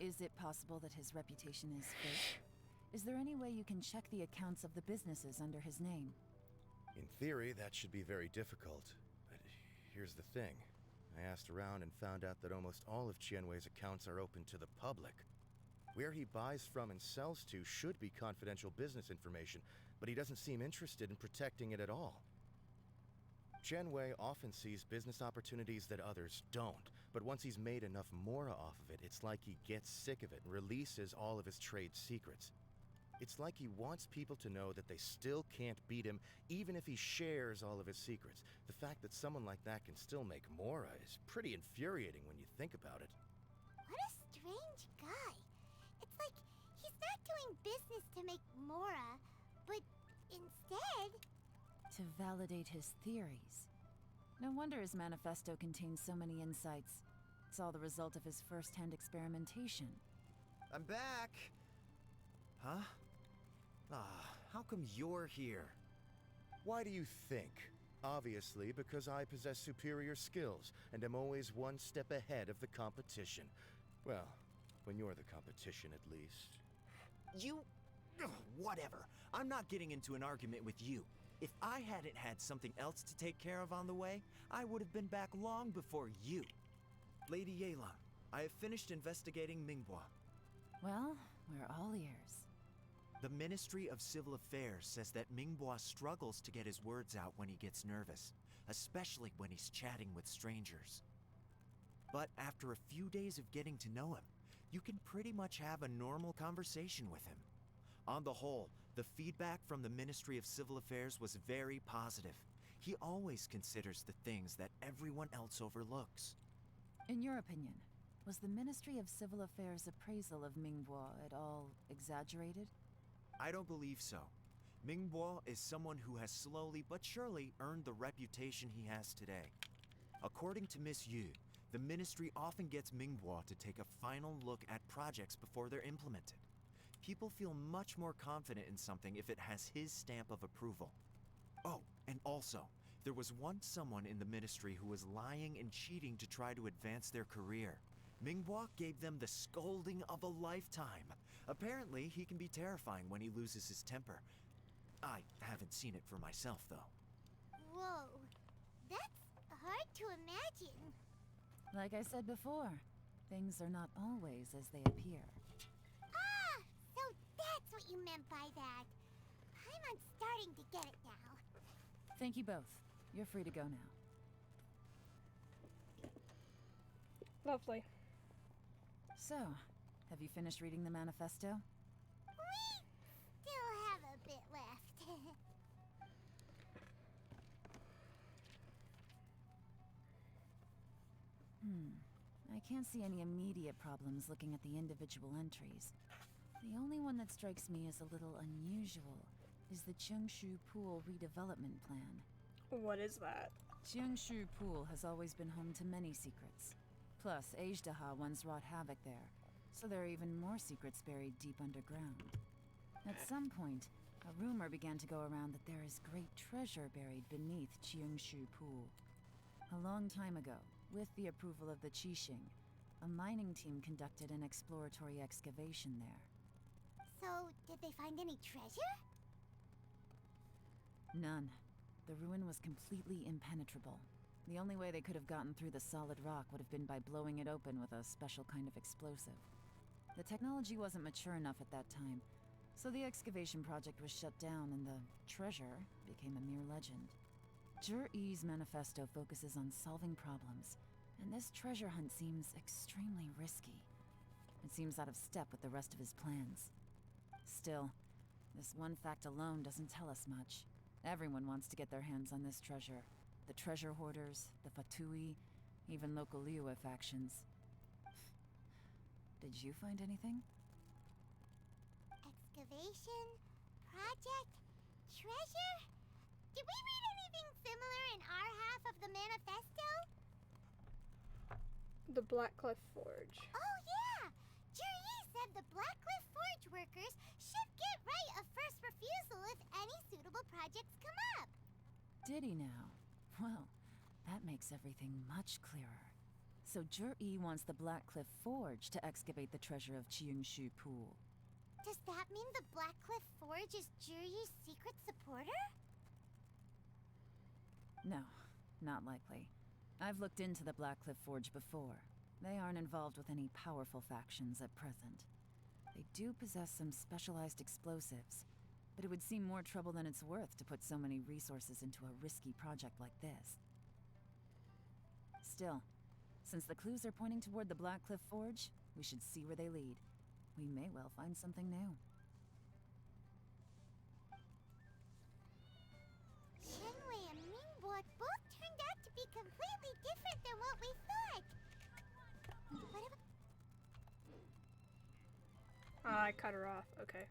C: Is it possible that his reputation is fake? Is there any way you can check the accounts of the businesses under his name?
R: In theory, that should be very difficult. But here's the thing. I asked around and found out that almost all of Tianwei's accounts are open to the public. Where he buys from and sells to should be confidential business information, but he doesn't seem interested in protecting it at all. Tianwei often sees business opportunities that others don't, but once he's made enough mora off of it, it's like he gets sick of it and releases all of his trade secrets. It's like he wants people to know that they still can't beat him, even if he shares all of his secrets. The fact that someone like that can still make mora is pretty infuriating when you think about it.
E: What a strange guy. It's like he's not doing business to make mora, but instead...
C: To validate his theories. No wonder his manifesto contains so many insights. It's all the result of his first-hand experimentation.
P: I'm back! Huh? How come you're here?
R: Why do you think? Obviously, because I possess superior skills, and am always one step ahead of the competition. Well, when you're the competition, at least.
P: You... Ugh, whatever. I'm not getting into an argument with you. If I hadn't had something else to take care of on the way, I would have been back long before you. Lady Yelan, I have finished investigating Minghua.
C: Well, we're all ears.
P: The Ministry of Civil Affairs says that Minghua struggles to get his words out when he gets nervous, especially when he's chatting with strangers. But after a few days of getting to know him, you can pretty much have a normal conversation with him. On the whole, the feedback from the Ministry of Civil Affairs was very positive. He always considers the things that everyone else overlooks.
C: In your opinion, was the Ministry of Civil Affairs' appraisal of Minghua at all exaggerated?
P: I don't believe so. Minghua is someone who has slowly but surely earned the reputation he has today. According to Miss Yu, the Ministry often gets Minghua to take a final look at projects before they're implemented. People feel much more confident in something if it has his stamp of approval. Oh, and also, there was once someone in the Ministry who was lying and cheating to try to advance their career. Minghua gave them the scolding of a lifetime. Apparently, he can be terrifying when he loses his temper. I haven't seen it for myself, though.
E: Whoa, that's hard to imagine.
C: Like I said before, things are not always as they appear.
E: Ah, so that's what you meant by that. I'm starting to get it now.
C: Thank you both. You're free to go now.
B: Lovely.
C: So, have you finished reading the manifesto?
E: We
C: I can't see any immediate problems looking at the individual entries. The only one that strikes me as a little unusual is the Cheongshu Pool redevelopment plan.
B: What is that?
C: Cheongshu Pool has always been home to many secrets. Plus, Ajdaha once wrought havoc there, so there are even more secrets buried deep underground. At some point, a rumor began to go around that there is great treasure buried beneath Cheongshu Pool. A long time ago, with the approval of the Qixing, a mining team conducted an exploratory excavation there.
E: So, did they find any treasure?
C: None. The ruin was completely impenetrable. The only way they could have gotten through the solid rock would have been by blowing it open with a special kind of explosive. The technology wasn't mature enough at that time, so the excavation project was shut down and the treasure became a mere legend. Zhi-Yi's manifesto focuses on solving problems, and this treasure hunt seems extremely risky. It seems out of step with the rest of his plans. Still, this one fact alone doesn't tell us much. Everyone wants to get their hands on this treasure. The treasure hoarders, the Fatui, even local Liyue factions. Did you find anything?
E: Excavation? Project? Treasure? Did we read anything similar in our half of the manifesto?
B: The Blackcliff Forge.
E: Oh yeah! Zhi-Yi said the Blackcliff Forge workers should get right of first refusal if any suitable projects come up.
C: Did he now? Well, that makes everything much clearer. So Zhi-Yi wants the Blackcliff Forge to excavate the treasure of Cheongshu Pool.
E: Does that mean the Blackcliff Forge is Zhi-Yi's secret supporter?
C: No, not likely. I've looked into the Blackcliff Forge before. They aren't involved with any powerful factions at present. They do possess some specialized explosives, but it would seem more trouble than it's worth to put so many resources into a risky project like this. Still, since the clues are pointing toward the Blackcliff Forge, we should see where they lead. We may well find something new.
E: Shenwei and Mingbo both turned out to be completely different than what we thought. What about...
B: I cut her off. Okay.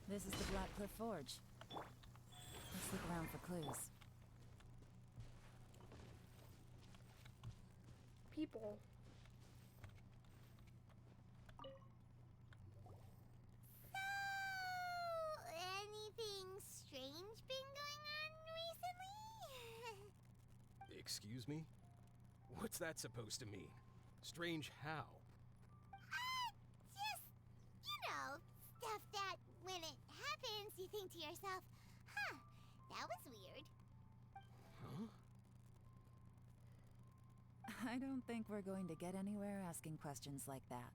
C: This is the Blackcliff Forge. Let's look around for clues.
B: People.
E: So, anything strange been going on recently?
K: Excuse me? What's that supposed to mean? Strange how?
E: Just, you know, stuff that when it happens, you think to yourself, huh, that was weird.
K: Huh?
C: I don't think we're going to get anywhere asking questions like that.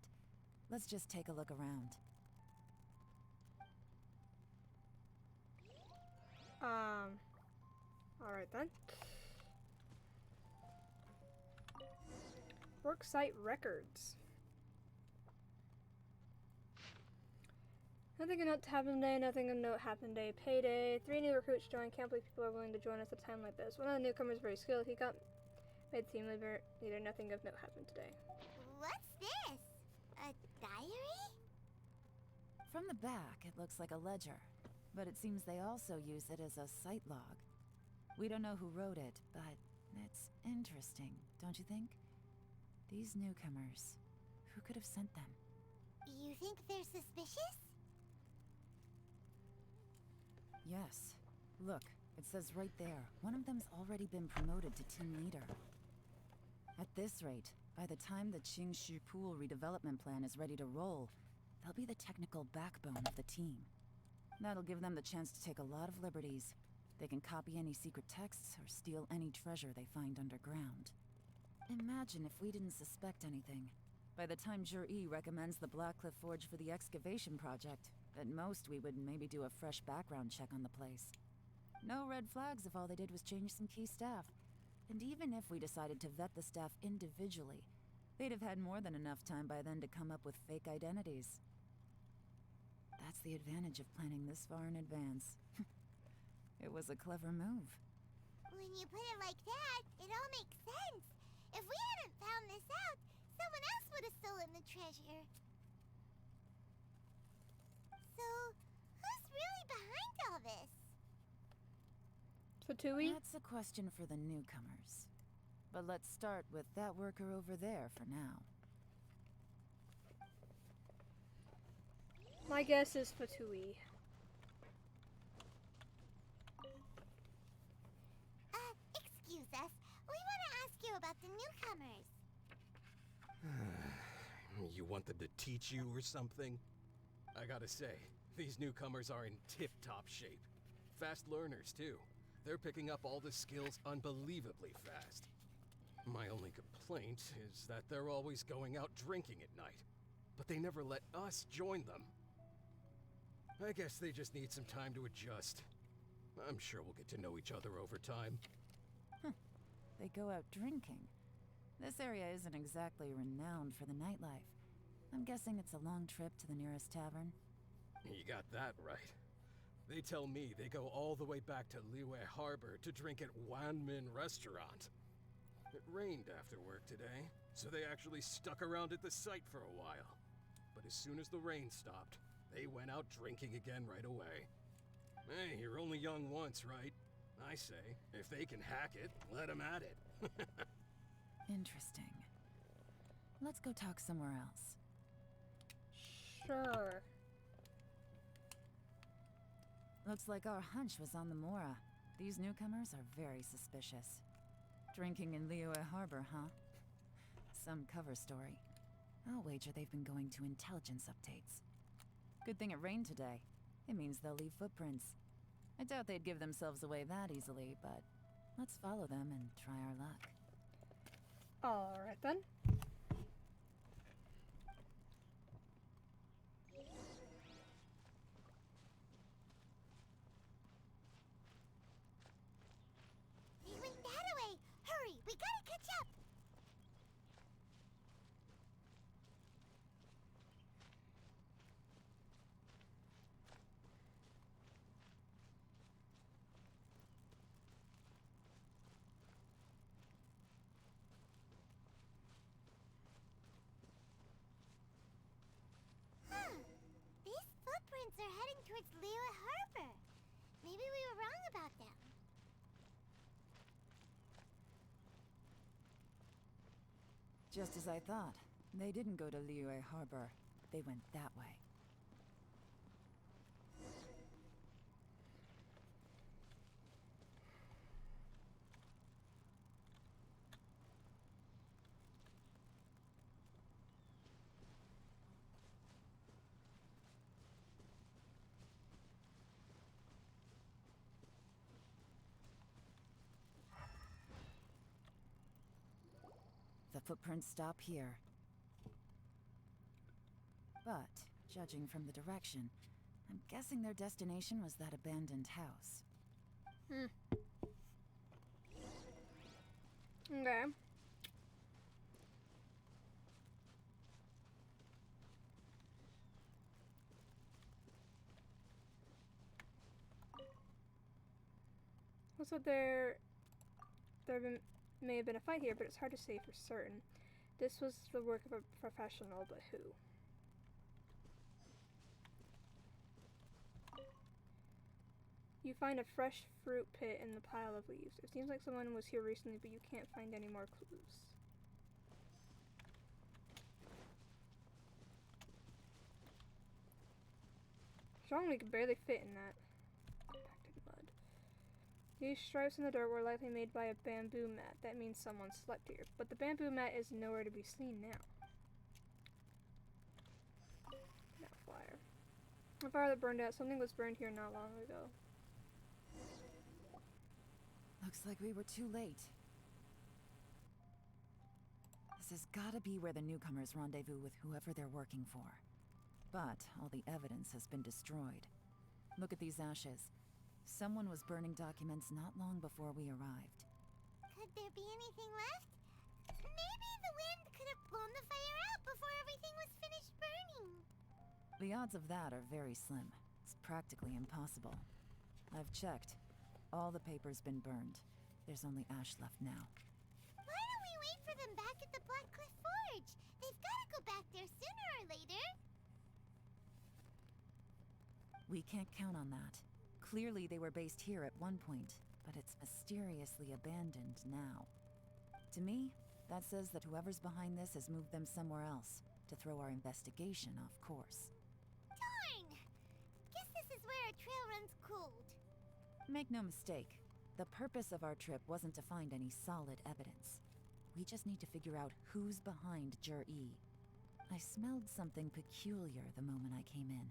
C: Let's just take a look around.
B: Alright then. Worksite records. Nothing of note happened today, nothing of note happened today. Payday. 3 new recruits joined. Can't believe people are willing to join us at a time like this. One of the newcomers is very skilled. He got made team leader. Nothing of note happened today.
E: What's this? A diary?
C: From the back, it looks like a ledger, but it seems they also use it as a site log. We don't know who wrote it, but it's interesting, don't you think? These newcomers, who could have sent them?
E: You think they're suspicious?
C: Yes. Look, it says right there, one of them's already been promoted to team leader. At this rate, by the time the Cheongshu Pool redevelopment plan is ready to roll, they'll be the technical backbone of the team. That'll give them the chance to take a lot of liberties. They can copy any secret texts or steal any treasure they find underground. Imagine if we didn't suspect anything. By the time Zhi-Yi recommends the Blackcliff Forge for the excavation project, At most, we would maybe do a fresh background check on the place. No red flags if all they did was change some key staff. And even if we decided to vet the staff individually, they'd have had more than enough time by then to come up with fake identities. That's the advantage of planning this far in advance. It was a clever move.
E: When you put it like that, it all makes sense. If we hadn't found this out, someone else would have stolen the treasure. So, who's really behind all this?
B: Fatui?
C: That's a question for the newcomers. But let's start with that worker over there for now.
B: My guess is Fatui.
E: Excuse us. We want to ask you about the newcomers.
K: You want them to teach you or something? I gotta say, these newcomers are in tip-top shape. Fast learners, too. They're picking up all the skills unbelievably fast. My only complaint is that they're always going out drinking at night. But they never let us join them. I guess they just need some time to adjust. I'm sure we'll get to know each other over time.
C: They go out drinking. This area isn't exactly renowned for the nightlife. I'm guessing it's a long trip to the nearest tavern.
K: You got that right. They tell me they go all the way back to Liyue Harbor to drink at Wanmin Restaurant. It rained after work today, so they actually stuck around at the site for a while. But as soon as the rain stopped, they went out drinking again right away. Hey, you're only young once, right? I say, if they can hack it, let them at it.
C: Interesting. Let's go talk somewhere else.
B: Sure.
C: Looks like our hunch was on the Mora. These newcomers are very suspicious. Drinking in Liyue Harbor, huh? Some cover story. I'll wager they've been going to intelligence updates. Good thing it rained today. It means they'll leave footprints. I doubt they'd give themselves away that easily, but let's follow them and try our luck.
B: Alright then.
E: They went that way! Hurry, we gotta catch up! These footprints are heading towards Liyue Harbor. Maybe we were wrong about them.
C: Just as I thought. They didn't go to Liyue Harbor. They went that way. The footprints stop here. But, judging from the direction, I'm guessing their destination was that abandoned house.
B: Okay. Also, may have been a fight here, but it's hard to say for certain. This was the work of a professional, but who? You find a fresh fruit pit in the pile of leaves. It seems like someone was here recently, but you can't find any more clues. Zhongli could barely fit in that compacted mud. These stripes in the dirt were likely made by a bamboo mat. That means someone slept here. But the bamboo mat is nowhere to be seen now. That fire. A fire that burned out. Something was burned here not long ago.
C: Looks like we were too late. This has gotta be where the newcomers rendezvous with whoever they're working for. But all the evidence has been destroyed. Look at these ashes. Someone was burning documents not long before we arrived.
E: Could there be anything left? Maybe the wind could have blown the fire out before everything was finished burning.
C: The odds of that are very slim. It's practically impossible. I've checked. All the paper's been burned. There's only ash left now.
E: Why don't we wait for them back at the Black Cliff Forge? They've got to go back there sooner or later.
C: We can't count on that. Clearly they were based here at one point, but it's mysteriously abandoned now. To me, that says that whoever's behind this has moved them somewhere else, to throw our investigation off course.
E: Darn! Guess this is where our trail runs cold.
C: Make no mistake, the purpose of our trip wasn't to find any solid evidence. We just need to figure out who's behind Jur-E. I smelled something peculiar the moment I came in.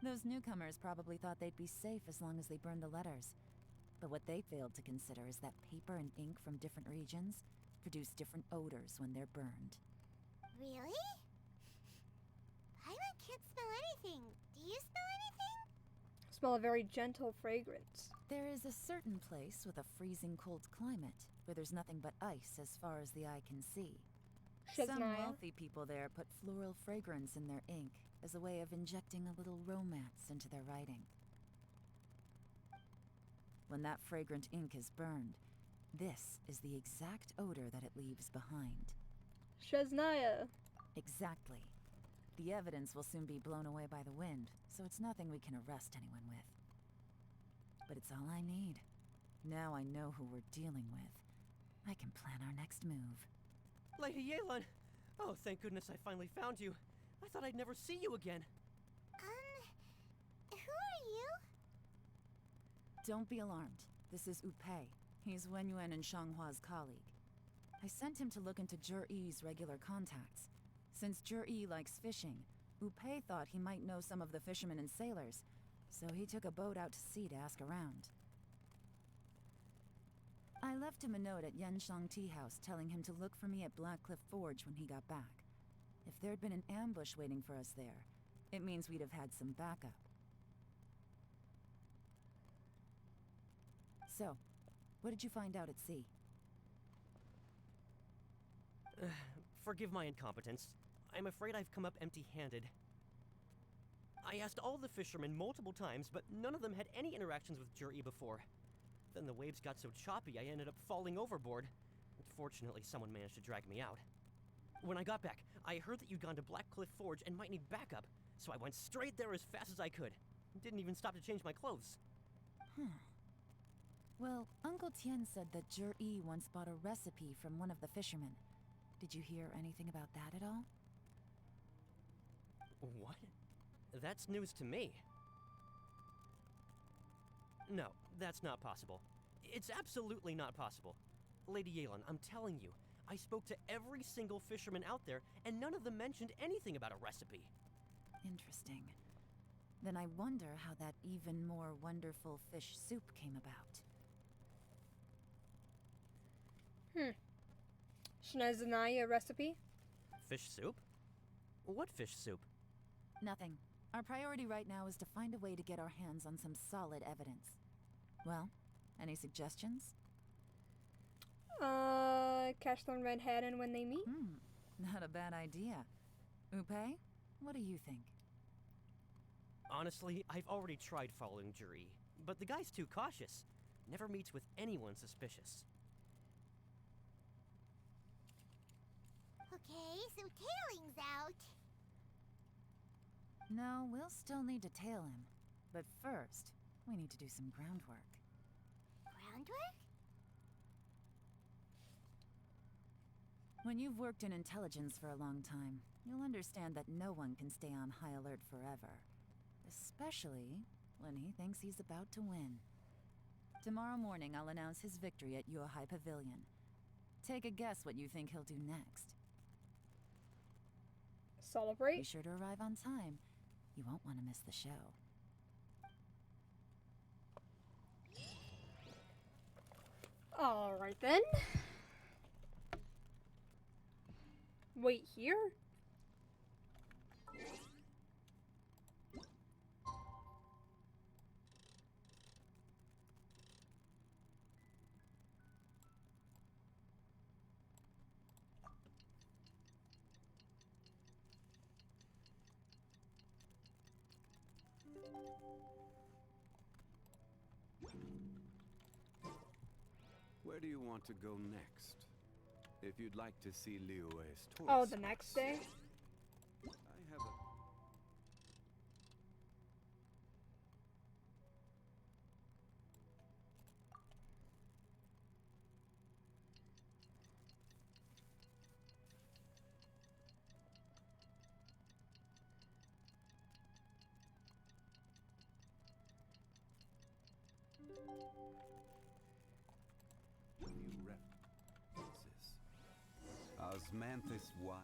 C: Those newcomers probably thought they'd be safe as long as they burned the letters. But what they failed to consider is that paper and ink from different regions produce different odors when they're burned.
E: Really? Paimon can't smell anything. Do you smell anything?
B: Smell a very gentle fragrance.
C: There is a certain place with a freezing cold climate where there's nothing but ice as far as the eye can see. Some wealthy people there put floral fragrance in their ink as a way of injecting a little romance into their writing. When that fragrant ink is burned, this is the exact odor that it leaves behind.
B: Shesnaya.
C: Exactly. The evidence will soon be blown away by the wind, so it's nothing we can arrest anyone with. But it's all I need. Now I know who we're dealing with. I can plan our next move.
T: Lady Yelan! Oh, thank goodness I finally found you. I thought I'd never see you again.
E: Who are you?
C: Don't be alarmed. This is Upei. He's Wenyuan and Shanghua's colleague. I sent him to look into Jur-E's regular contacts. Since Jur-E likes fishing, Upei thought he might know some of the fishermen and sailors, so he took a boat out to sea to ask around. I left him a note at Yanshang Tea House telling him to look for me at Black Cliff Forge when he got back. If there'd been an ambush waiting for us there, it means we'd have had some backup. So, what did you find out at sea?
T: Forgive my incompetence. I'm afraid I've come up empty-handed. I asked all the fishermen multiple times, but none of them had any interactions with Jur-E before. Then the waves got so choppy I ended up falling overboard. Fortunately, someone managed to drag me out. When I got back, I heard that you'd gone to Black Cliff Forge and might need backup, so I went straight there as fast as I could. Didn't even stop to change my clothes.
C: Well, Uncle Tien said that Jur-E once bought a recipe from one of the fishermen. Did you hear anything about that at all?
T: What? That's news to me. No, that's not possible. It's absolutely not possible. Lady Yelan, I'm telling you, I spoke to every single fisherman out there, and none of them mentioned anything about a recipe.
C: Interesting. Then I wonder how that even more wonderful fish soup came about.
B: Shesnaya recipe?
T: Fish soup? What fish soup?
C: Nothing. Our priority right now is to find a way to get our hands on some solid evidence. Well, any suggestions?
B: Catch them red-handed when they meet?
C: Not a bad idea. Upei, what do you think?
T: Honestly, I've already tried following Jur-E, but the guy's too cautious. Never meets with anyone suspicious.
E: Okay, so tailing's out.
C: No, we'll still need to tail him. But first, we need to do some groundwork.
E: Groundwork?
C: When you've worked in intelligence for a long time, you'll understand that no one can stay on high alert forever. Especially when he thinks he's about to win. Tomorrow morning, I'll announce his victory at Yuehai Pavilion. Take a guess what you think he'll do next.
B: Celebrate?
C: Be sure to arrive on time. You won't want to miss the show.
B: Alright then. Wait here?
D: Where do you want to go next? If you'd like to see Liyue's tourist
B: Oh, the next day?
D: I have a... New references. Osmanthus what?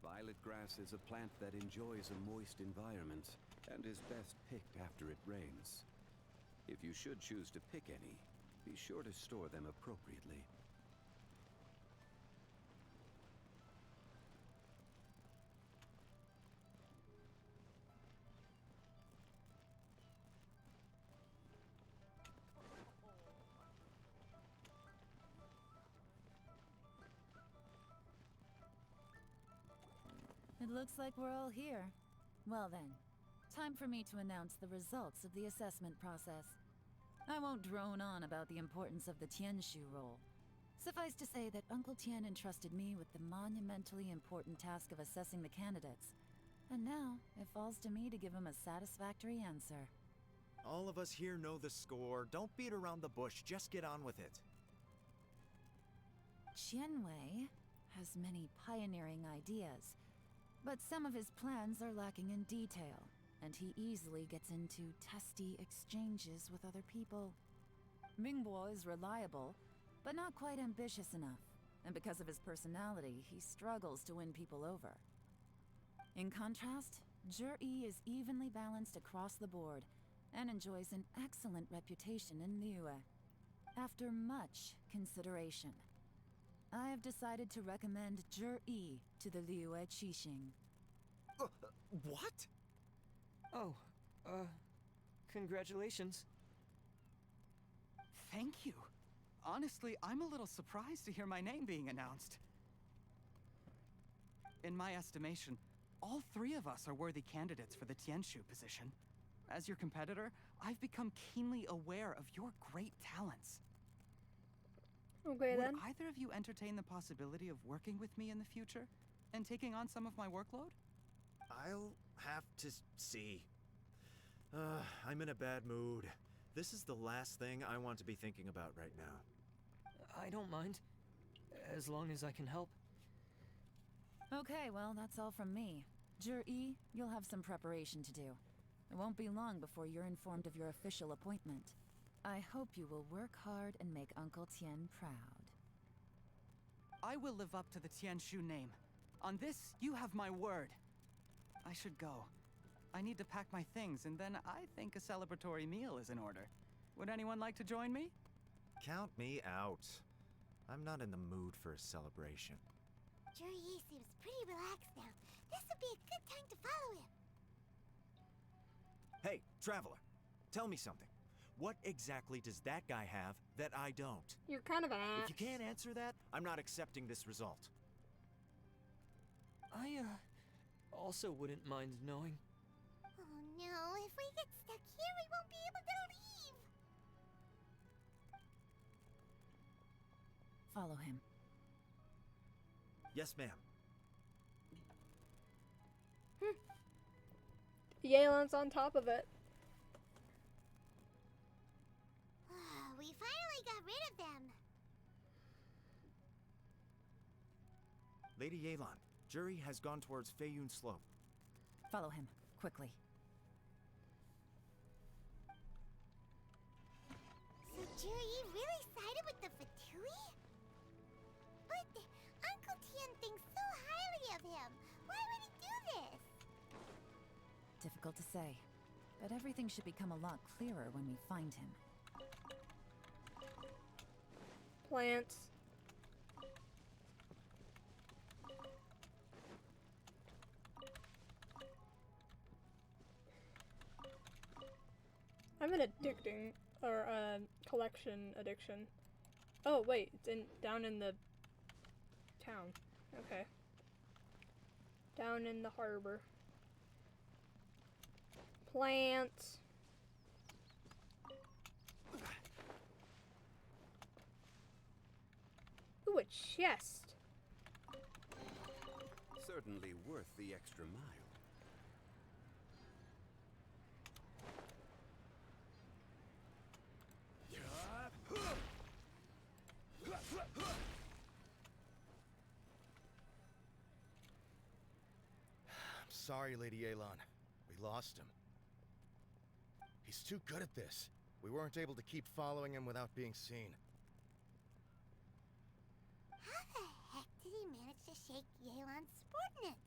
D: Violet grass is a plant that enjoys a moist environment and is best picked after it rains. If you should choose to pick any, be sure to store them appropriately.
C: It looks like we're all here. Well then, time for me to announce the results of the assessment process. I won't drone on about the importance of the Tianshu role. Suffice to say that Uncle Tian entrusted me with the monumentally important task of assessing the candidates. And now, it falls to me to give him a satisfactory answer.
P: All of us here know the score. Don't beat around the bush, just get on with it.
C: Qianwei has many pioneering ideas, but some of his plans are lacking in detail, and he easily gets into testy exchanges with other people. Mingbo is reliable, but not quite ambitious enough, and because of his personality, he struggles to win people over. In contrast, Zhi is evenly balanced across the board, and enjoys an excellent reputation in Liyue. After much consideration, I have decided to recommend Zhi to the Liyue Qixing.
P: What?
I: Oh, congratulations.
Q: Thank you. Honestly, I'm a little surprised to hear my name being announced. In my estimation, all three of us are worthy candidates for the Tianshu position. As your competitor, I've become keenly aware of your great talents.
B: Okay,
Q: Would
B: then.
Q: either of you entertain the possibility of working with me in the future and taking on some of my workload?
P: I'll have to see. I'm in a bad mood. This is the last thing I want to be thinking about right now.
I: I don't mind, as long as I can help.
C: Okay, well, that's all from me. Zhi, you'll have some preparation to do. It won't be long before you're informed of your official appointment. I hope you will work hard and make Uncle Tian proud.
Q: I will live up to the Tianshu name. On this, you have my word. I should go. I need to pack my things, and then I think a celebratory meal is in order. Would anyone like to join me?
P: Count me out. I'm not in the mood for a celebration.
E: Zhi seems pretty relaxed now. This would be a good time to follow him.
P: Hey, Traveler, tell me something. What exactly does that guy have that I don't?
B: You're kind of an ass.
P: If you can't answer that, I'm not accepting this result.
I: I, also wouldn't mind knowing.
E: Oh no, if we get stuck here, we won't be able to leave.
C: Follow him.
P: Yes, ma'am.
B: Yelan's on top of it.
E: We finally got rid of them.
P: Lady Yelan, Zhi has gone towards Feiyun Slope.
C: Follow him, quickly.
E: So Zhi really sided with the Fatui? But Uncle Tian thinks so highly of him. Why would he do this?
C: Difficult to say, but everything should become a lot clearer when we find him.
B: Plants. I'm an addicting, or collection addiction. Oh wait, it's down in the town. Okay. Down in the harbor. Plants. Ooh, a chest.
D: Certainly worth the extra mile.
R: I'm sorry, Lady Elon. We lost him. He's too good at this. We weren't able to keep following him without being seen.
E: How the heck did he manage to shake Yelan's subordinates?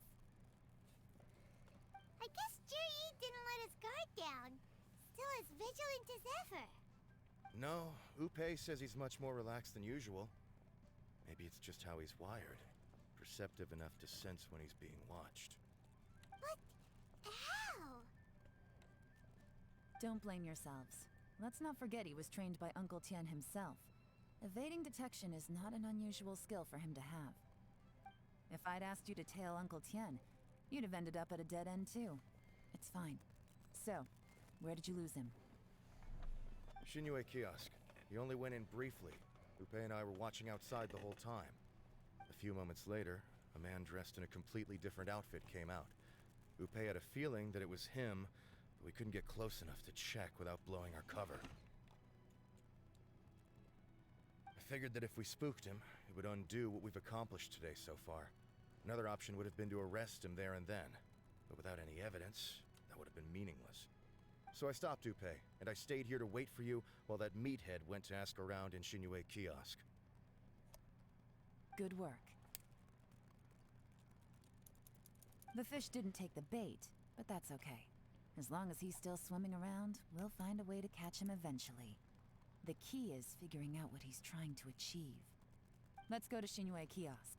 E: I guess Juri didn't let his guard down. Still as vigilant as ever.
R: No, Upe says he's much more relaxed than usual. Maybe it's just how he's wired. Perceptive enough to sense when he's being watched.
E: But how?
C: Don't blame yourselves. Let's not forget he was trained by Uncle Tian himself. Evading detection is not an unusual skill for him to have. If I'd asked you to tail Uncle Tian, you'd have ended up at a dead end too. It's fine. So, where did you lose him?
R: Shinue kiosk. He only went in briefly. Upe and I were watching outside the whole time. A few moments later, a man dressed in a completely different outfit came out. Upe had a feeling that it was him, but we couldn't get close enough to check without blowing our cover. I figured that if we spooked him, it would undo what we've accomplished today so far. Another option would have been to arrest him there and then, but without any evidence, that would have been meaningless. So I stopped Upe, and I stayed here to wait for you while that meathead went to ask around in Shinue kiosk.
C: Good work. The fish didn't take the bait, but that's okay. As long as he's still swimming around, we'll find a way to catch him eventually. The key is figuring out what he's trying to achieve. Let's go to Shinue kiosk.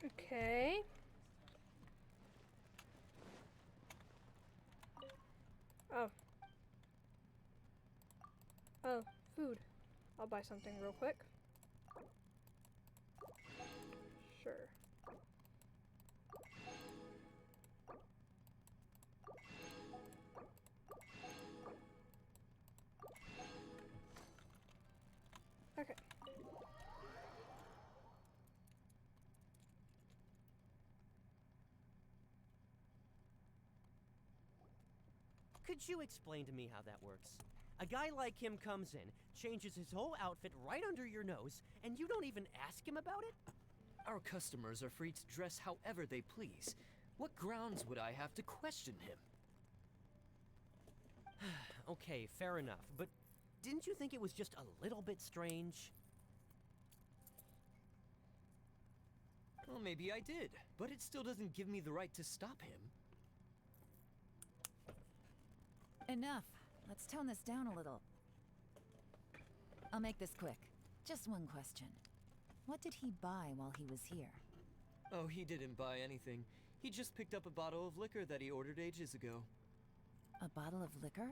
B: Okay. Oh. Oh, food. I'll buy something real quick. Sure. Okay.
T: Could you explain to me how that works? A guy like him comes in, changes his whole outfit right under your nose, and you don't even ask him about it?
I: Our customers are free to dress however they please. What grounds would I have to question him?
T: Okay, fair enough, but didn't you think it was just a little bit strange?
I: Well, maybe I did, but it still doesn't give me the right to stop him.
C: Enough. Let's tone this down a little. I'll make this quick. Just one question. What did he buy while he was here?
I: Oh, he didn't buy anything. He just picked up a bottle of liquor that he ordered ages ago.
C: A bottle of liquor?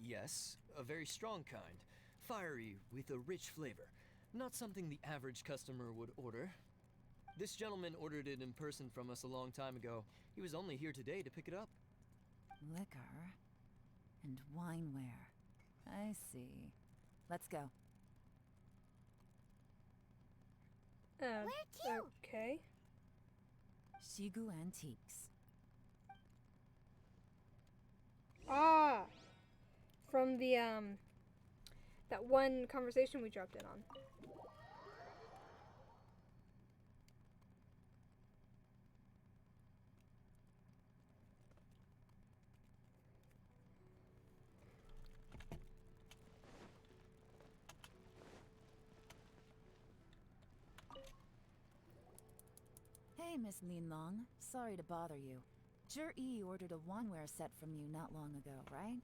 I: Yes, a very strong kind. Fiery, with a rich flavor. Not something the average customer would order. This gentleman ordered it in person from us a long time ago. He was only here today to pick it up.
C: Liquor and wineware. I see. Let's go.
E: Where to?
B: Okay.
C: Shigu Antiques.
B: Ah! From the, that one conversation we dropped in on.
C: Hey, Miss Linlong. Sorry to bother you. Zhi ordered a wanware set from you not long ago, right?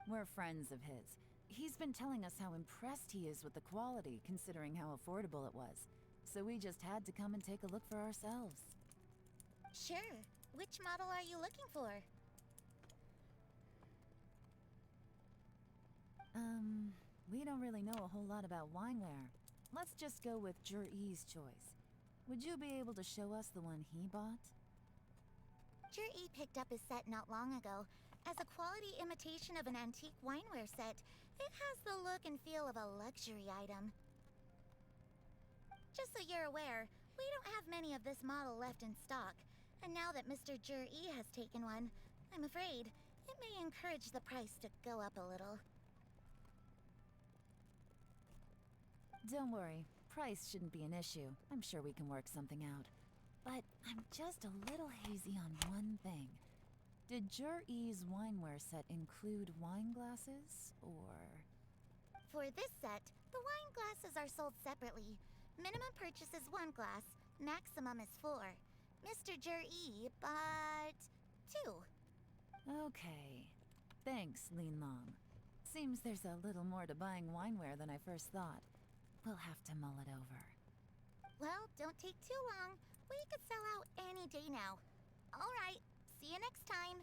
C: We're friends of his. He's been telling us how impressed he is with the quality, considering how affordable it was. So we just had to come and take a look for ourselves.
E: Sure. Which model are you looking for?
C: We don't really know a whole lot about wineware. Let's just go with Jur-E's choice. Would you be able to show us the one he bought?
E: Jur-E picked up his set not long ago. As a quality imitation of an antique wineware set, it has the look and feel of a luxury item. Just so you're aware, we don't have many of this model left in stock. And now that Mr. Jur-E has taken one, I'm afraid it may encourage the price to go up a little.
C: Don't worry, price shouldn't be an issue. I'm sure we can work something out. But I'm just a little hazy on one thing. Did Jur-E's wineware set include wine glasses, or...?
E: For this set, the wine glasses are sold separately. Minimum purchase is 1 glass, maximum is 4. Mr. Jur-E bought 2.
C: Okay. Thanks, Lin Long. Seems there's a little more to buying wineware than I first thought. We'll have to mull it over.
E: Well, don't take too long. We could sell out any day now. All right, see you next time.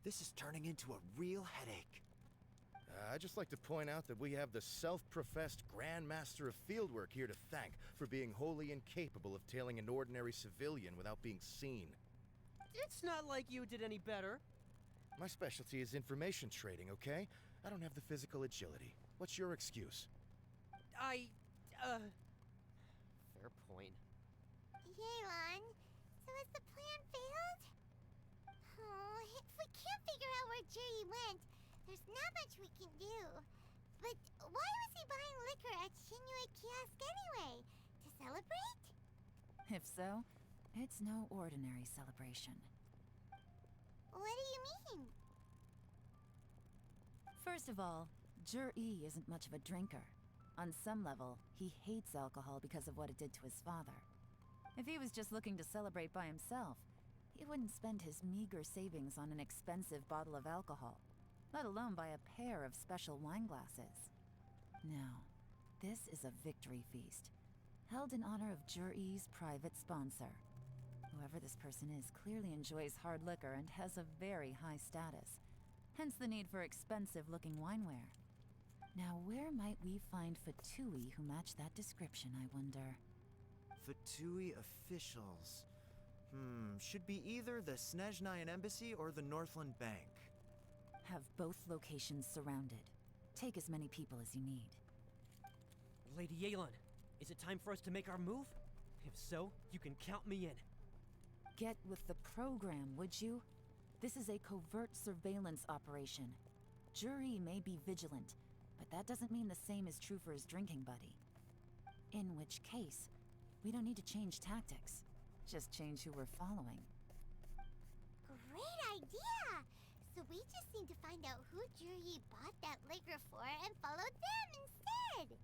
P: This is turning into a real headache.
R: I'd just like to point out that we have the self-professed Grand Master of Fieldwork here to thank for being wholly incapable of tailing an ordinary civilian without being seen.
T: It's not like you did any better.
R: My specialty is information trading, okay? I don't have the physical agility. What's your excuse?
T: Fair point.
E: Yelan, so has the plan failed? Oh, if we can't figure out where Jur-E went, there's not much we can do. But why was he buying liquor at Shinue Kiosk anyway? To celebrate?
C: If so, it's no ordinary celebration.
E: What do you mean?
C: First of all, Jur-E isn't much of a drinker. On some level, he hates alcohol because of what it did to his father. If he was just looking to celebrate by himself, he wouldn't spend his meager savings on an expensive bottle of alcohol, let alone buy a pair of special wine glasses. No, this is a victory feast, held in honor of Jur-E's private sponsor. Whoever this person is clearly enjoys hard liquor and has a very high status, hence the need for expensive-looking wineware. Now, where might we find Fatui who match that description, I wonder?
P: Fatui officials. Should be either the Snezhnayan Embassy or the Northland Bank.
C: Have both locations surrounded. Take as many people as you need.
T: Lady Yelan, is it time for us to make our move? If so, you can count me in.
C: Get with the program, would you? This is a covert surveillance operation. Jur-E may be vigilant, but that doesn't mean the same is true for his drinking buddy. In which case, we don't need to change tactics. Just change who we're following.
E: Great idea! So we just need to find out who Jur-E bought that liquor for and follow them instead!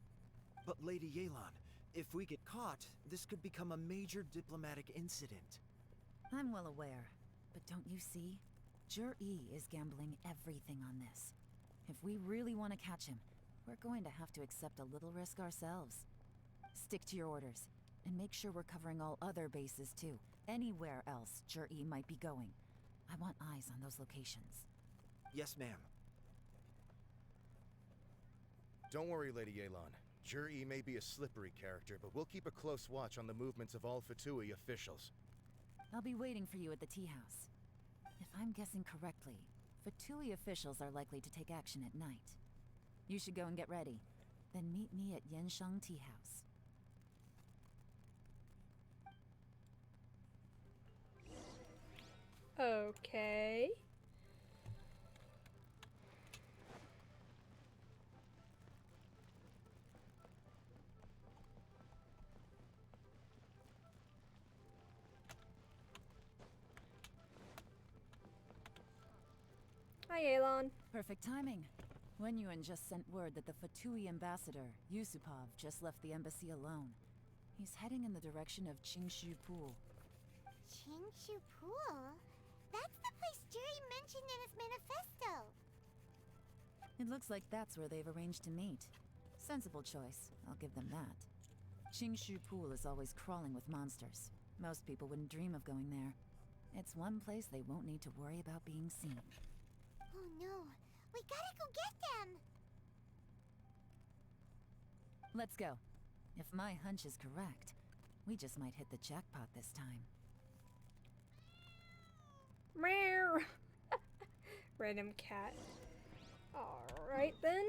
P: But Lady Yelan, if we get caught, this could become a major diplomatic incident.
C: I'm well aware, but don't you see? Jur-E is gambling everything on this. If we really want to catch him, we're going to have to accept a little risk ourselves. Stick to your orders, and make sure we're covering all other bases too. Anywhere else Jur-E might be going. I want eyes on those locations.
P: Yes, ma'am.
R: Don't worry, Lady Yelan. Jur-E may be a slippery character, but we'll keep a close watch on the movements of all Fatui officials.
C: I'll be waiting for you at the tea house. If I'm guessing correctly, Fatui officials are likely to take action at night. You should go and get ready. Then meet me at Yenshang Tea House.
B: Okay. Hi, Alon.
C: Perfect timing. Wenyuan just sent word that the Fatui ambassador, Yusupov, just left the embassy alone. He's heading in the direction of Qingshu Pool.
E: Qingshu Pool? That's the place Jur-E mentioned in his manifesto!
C: It looks like that's where they've arranged to meet. Sensible choice, I'll give them that. Qingshu Pool is always crawling with monsters. Most people wouldn't dream of going there. It's one place they won't need to worry about being seen.
E: Oh no, we gotta go get them!
C: Let's go. If my hunch is correct, we just might hit the jackpot this time.
B: Meow. Random cat. Alright then.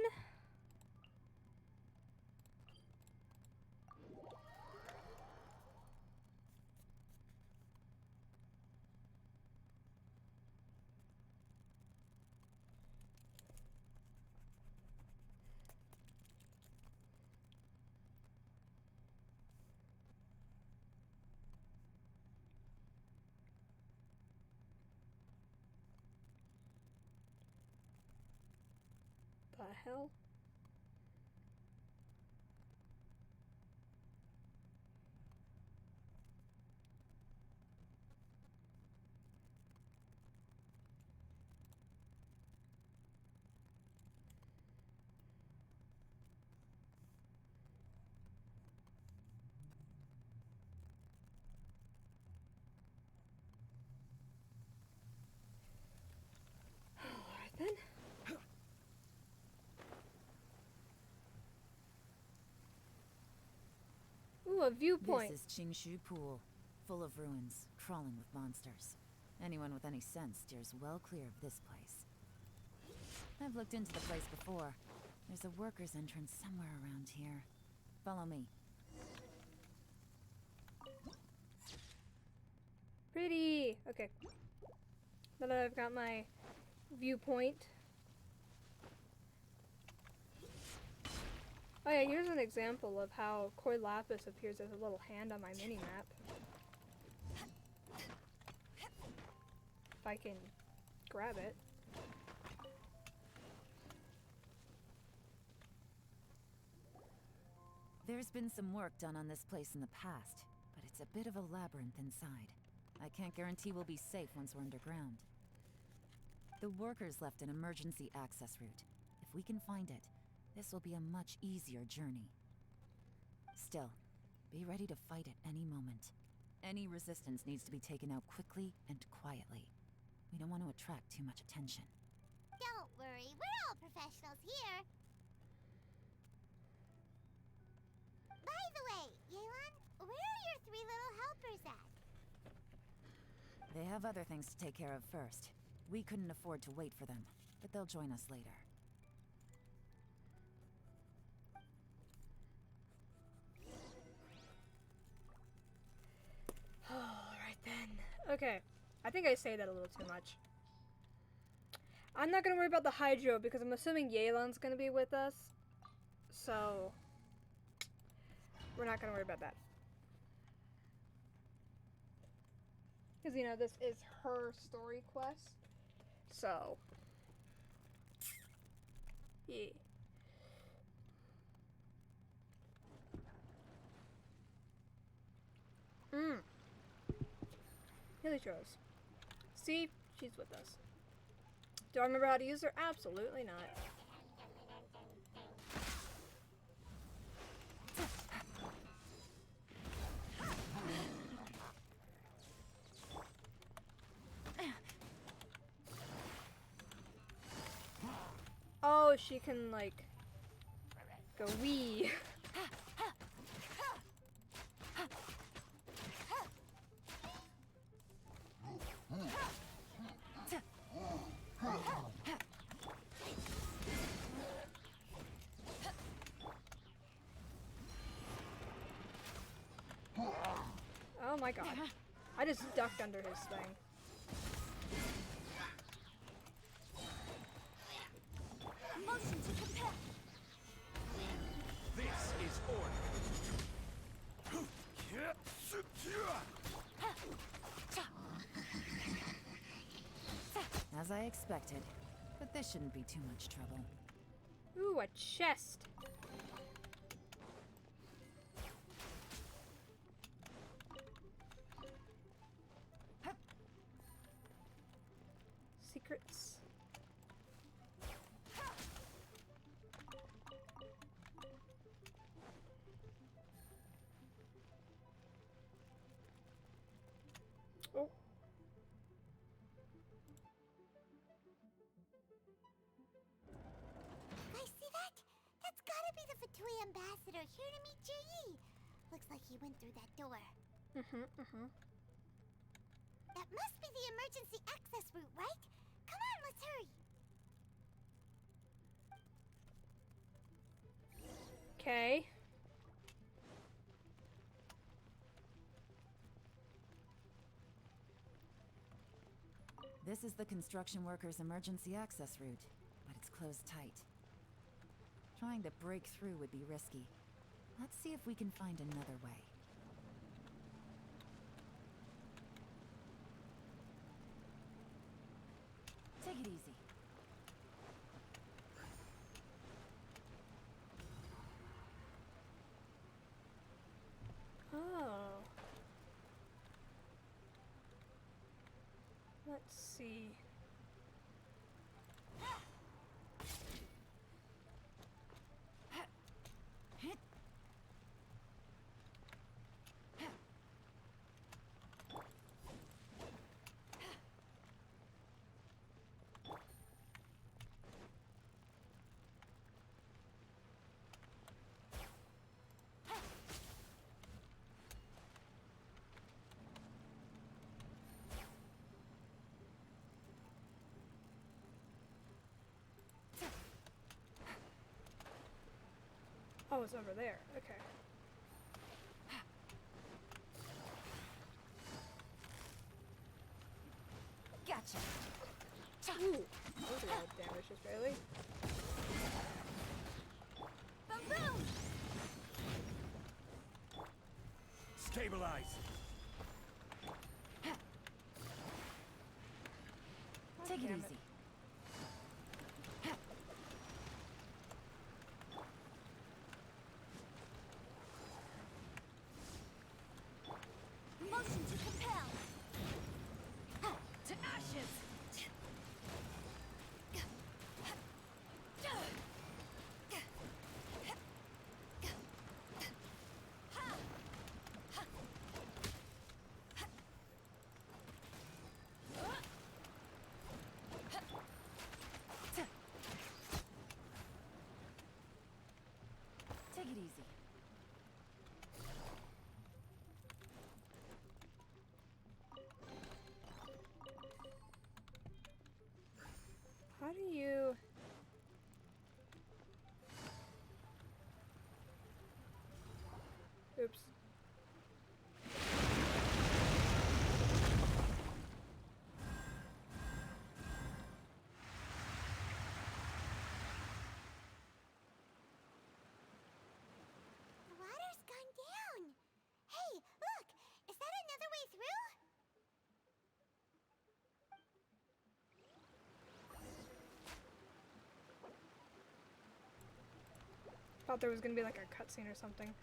B: The hell? Alright then. Ooh, a viewpoint.
C: This is Qingshu Pool, full of ruins, crawling with monsters. Anyone with any sense steers well clear of this place. I've looked into the place before. There's a worker's entrance somewhere around here. Follow me.
B: Pretty! Okay. Now that I've got my viewpoint. Oh yeah, here's an example of how Koi Lapis appears as a little hand on my mini-map. If I can grab it.
C: There's been some work done on this place in the past, but it's a bit of a labyrinth inside. I can't guarantee we'll be safe once we're underground. The workers left an emergency access route. If we can find it, this will be a much easier journey. Still, be ready to fight at any moment. Any resistance needs to be taken out quickly and quietly. We don't want to attract too much attention.
E: Don't worry, we're all professionals here. By the way, Yelan, where are your three little helpers at?
C: They have other things to take care of first. We couldn't afford to wait for them, but they'll join us later.
B: Alright then. Okay. I think I say that a little too much. I'm not gonna worry about the Hydro because I'm assuming Yelan's gonna be with us. So we're not gonna worry about that. Because, you know, this is her story quest. So yeah. Heliotros. See? She's with us. Do I remember how to use her? Absolutely not. Oh, she can, like, go wee. Oh my god. I just ducked under his thing.
A: Motion to compare.
N: This is order.
C: As I expected, but this shouldn't be too much trouble.
B: Ooh, a chest. Secrets. Oh.
E: Fatui ambassador here to meet Ji. Looks like he went through that door. That must be the emergency access route, right? Come on, let's hurry.
B: Okay.
C: This is the construction workers' emergency access route, but it's closed tight. Trying to break through would be risky. Let's see if we can find another way. Take it easy.
B: Oh. Let's see. Oh, it's over there. Okay.
C: Gotcha.
B: Ooh, those are all damage just barely.
A: Boom, boom!
F: Stabilize.
C: Take it
B: damn
C: easy.
A: Motion to compel. To ashes.
C: Take it easy.
B: How do you... Oops.
E: The water's gone down. Hey, look! Is that another way through?
B: Thought there was gonna be like a cutscene or something.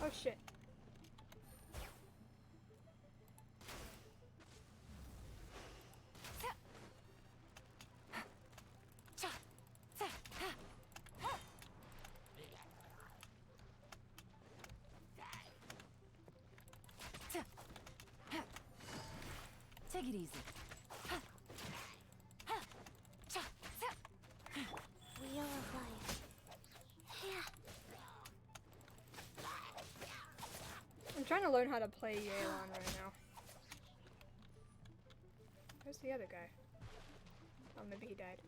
B: Oh shit.
C: Take it easy.
E: Wheel of life. Yeah.
B: I'm trying to learn how to play Yelan right now. Where's the other guy? Oh, maybe he died.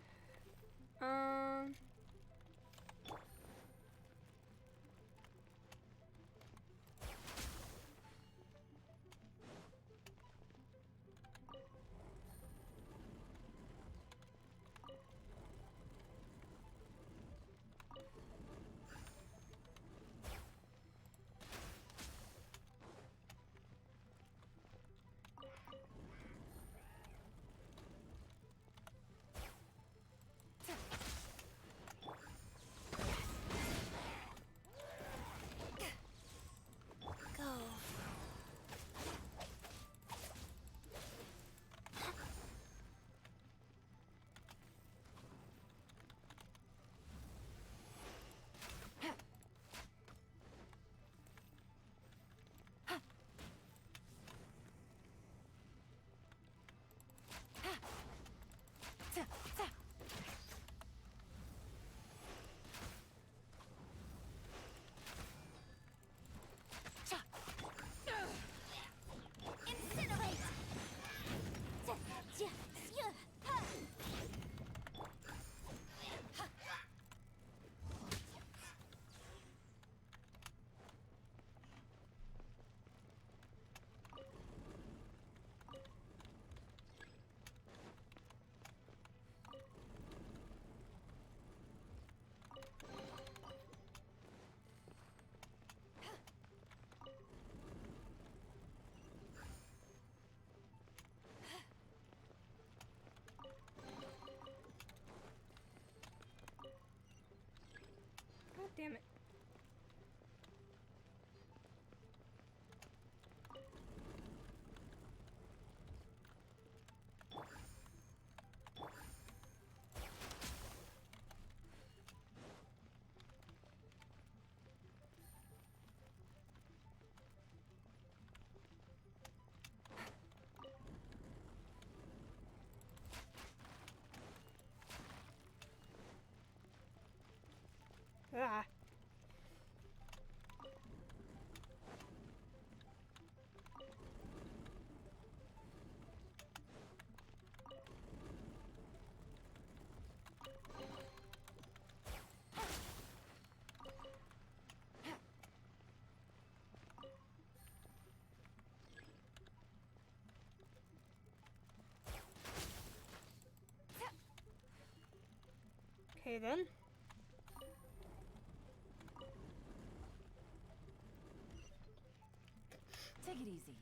B: Ah. Okay then.
C: Take it easy.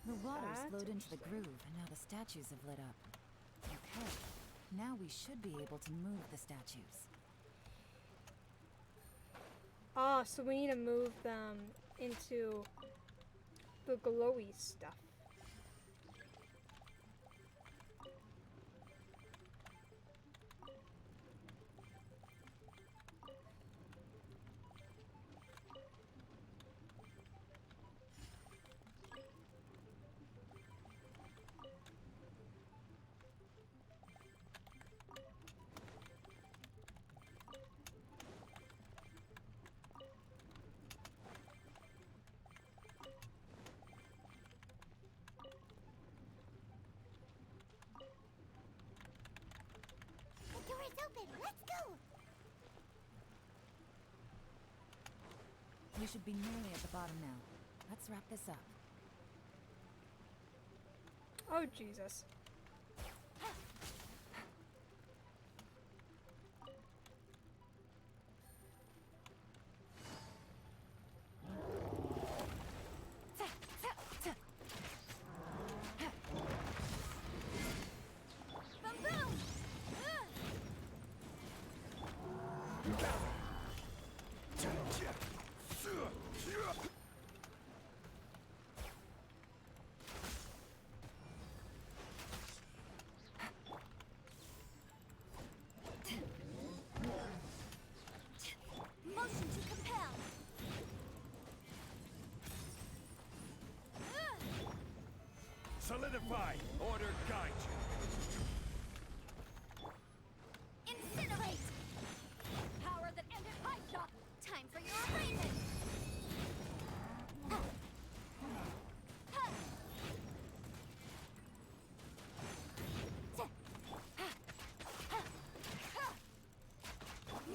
C: The water flowed into the groove, and now the statues have lit up. Okay, now we should be able to move the statues.
B: Ah, so we need to move them into the glowy stuff.
E: The door is open. Let's go.
C: We should be nearly at the bottom now. Let's wrap this up.
B: Oh, Jesus.
E: Boom, boom. Motion to compel.
F: Solidify! Order guide you!
E: Incinerate. Power that ended Hydra. Time for your arraignment.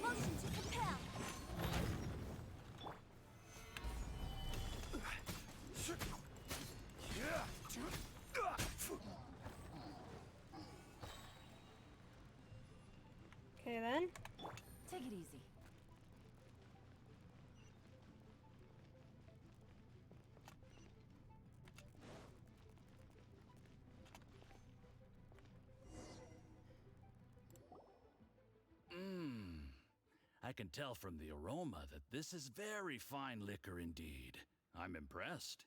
E: Motion to compel.
B: Okay then.
C: Take it easy.
H: I can tell from the aroma that this is very fine liquor indeed. I'm impressed.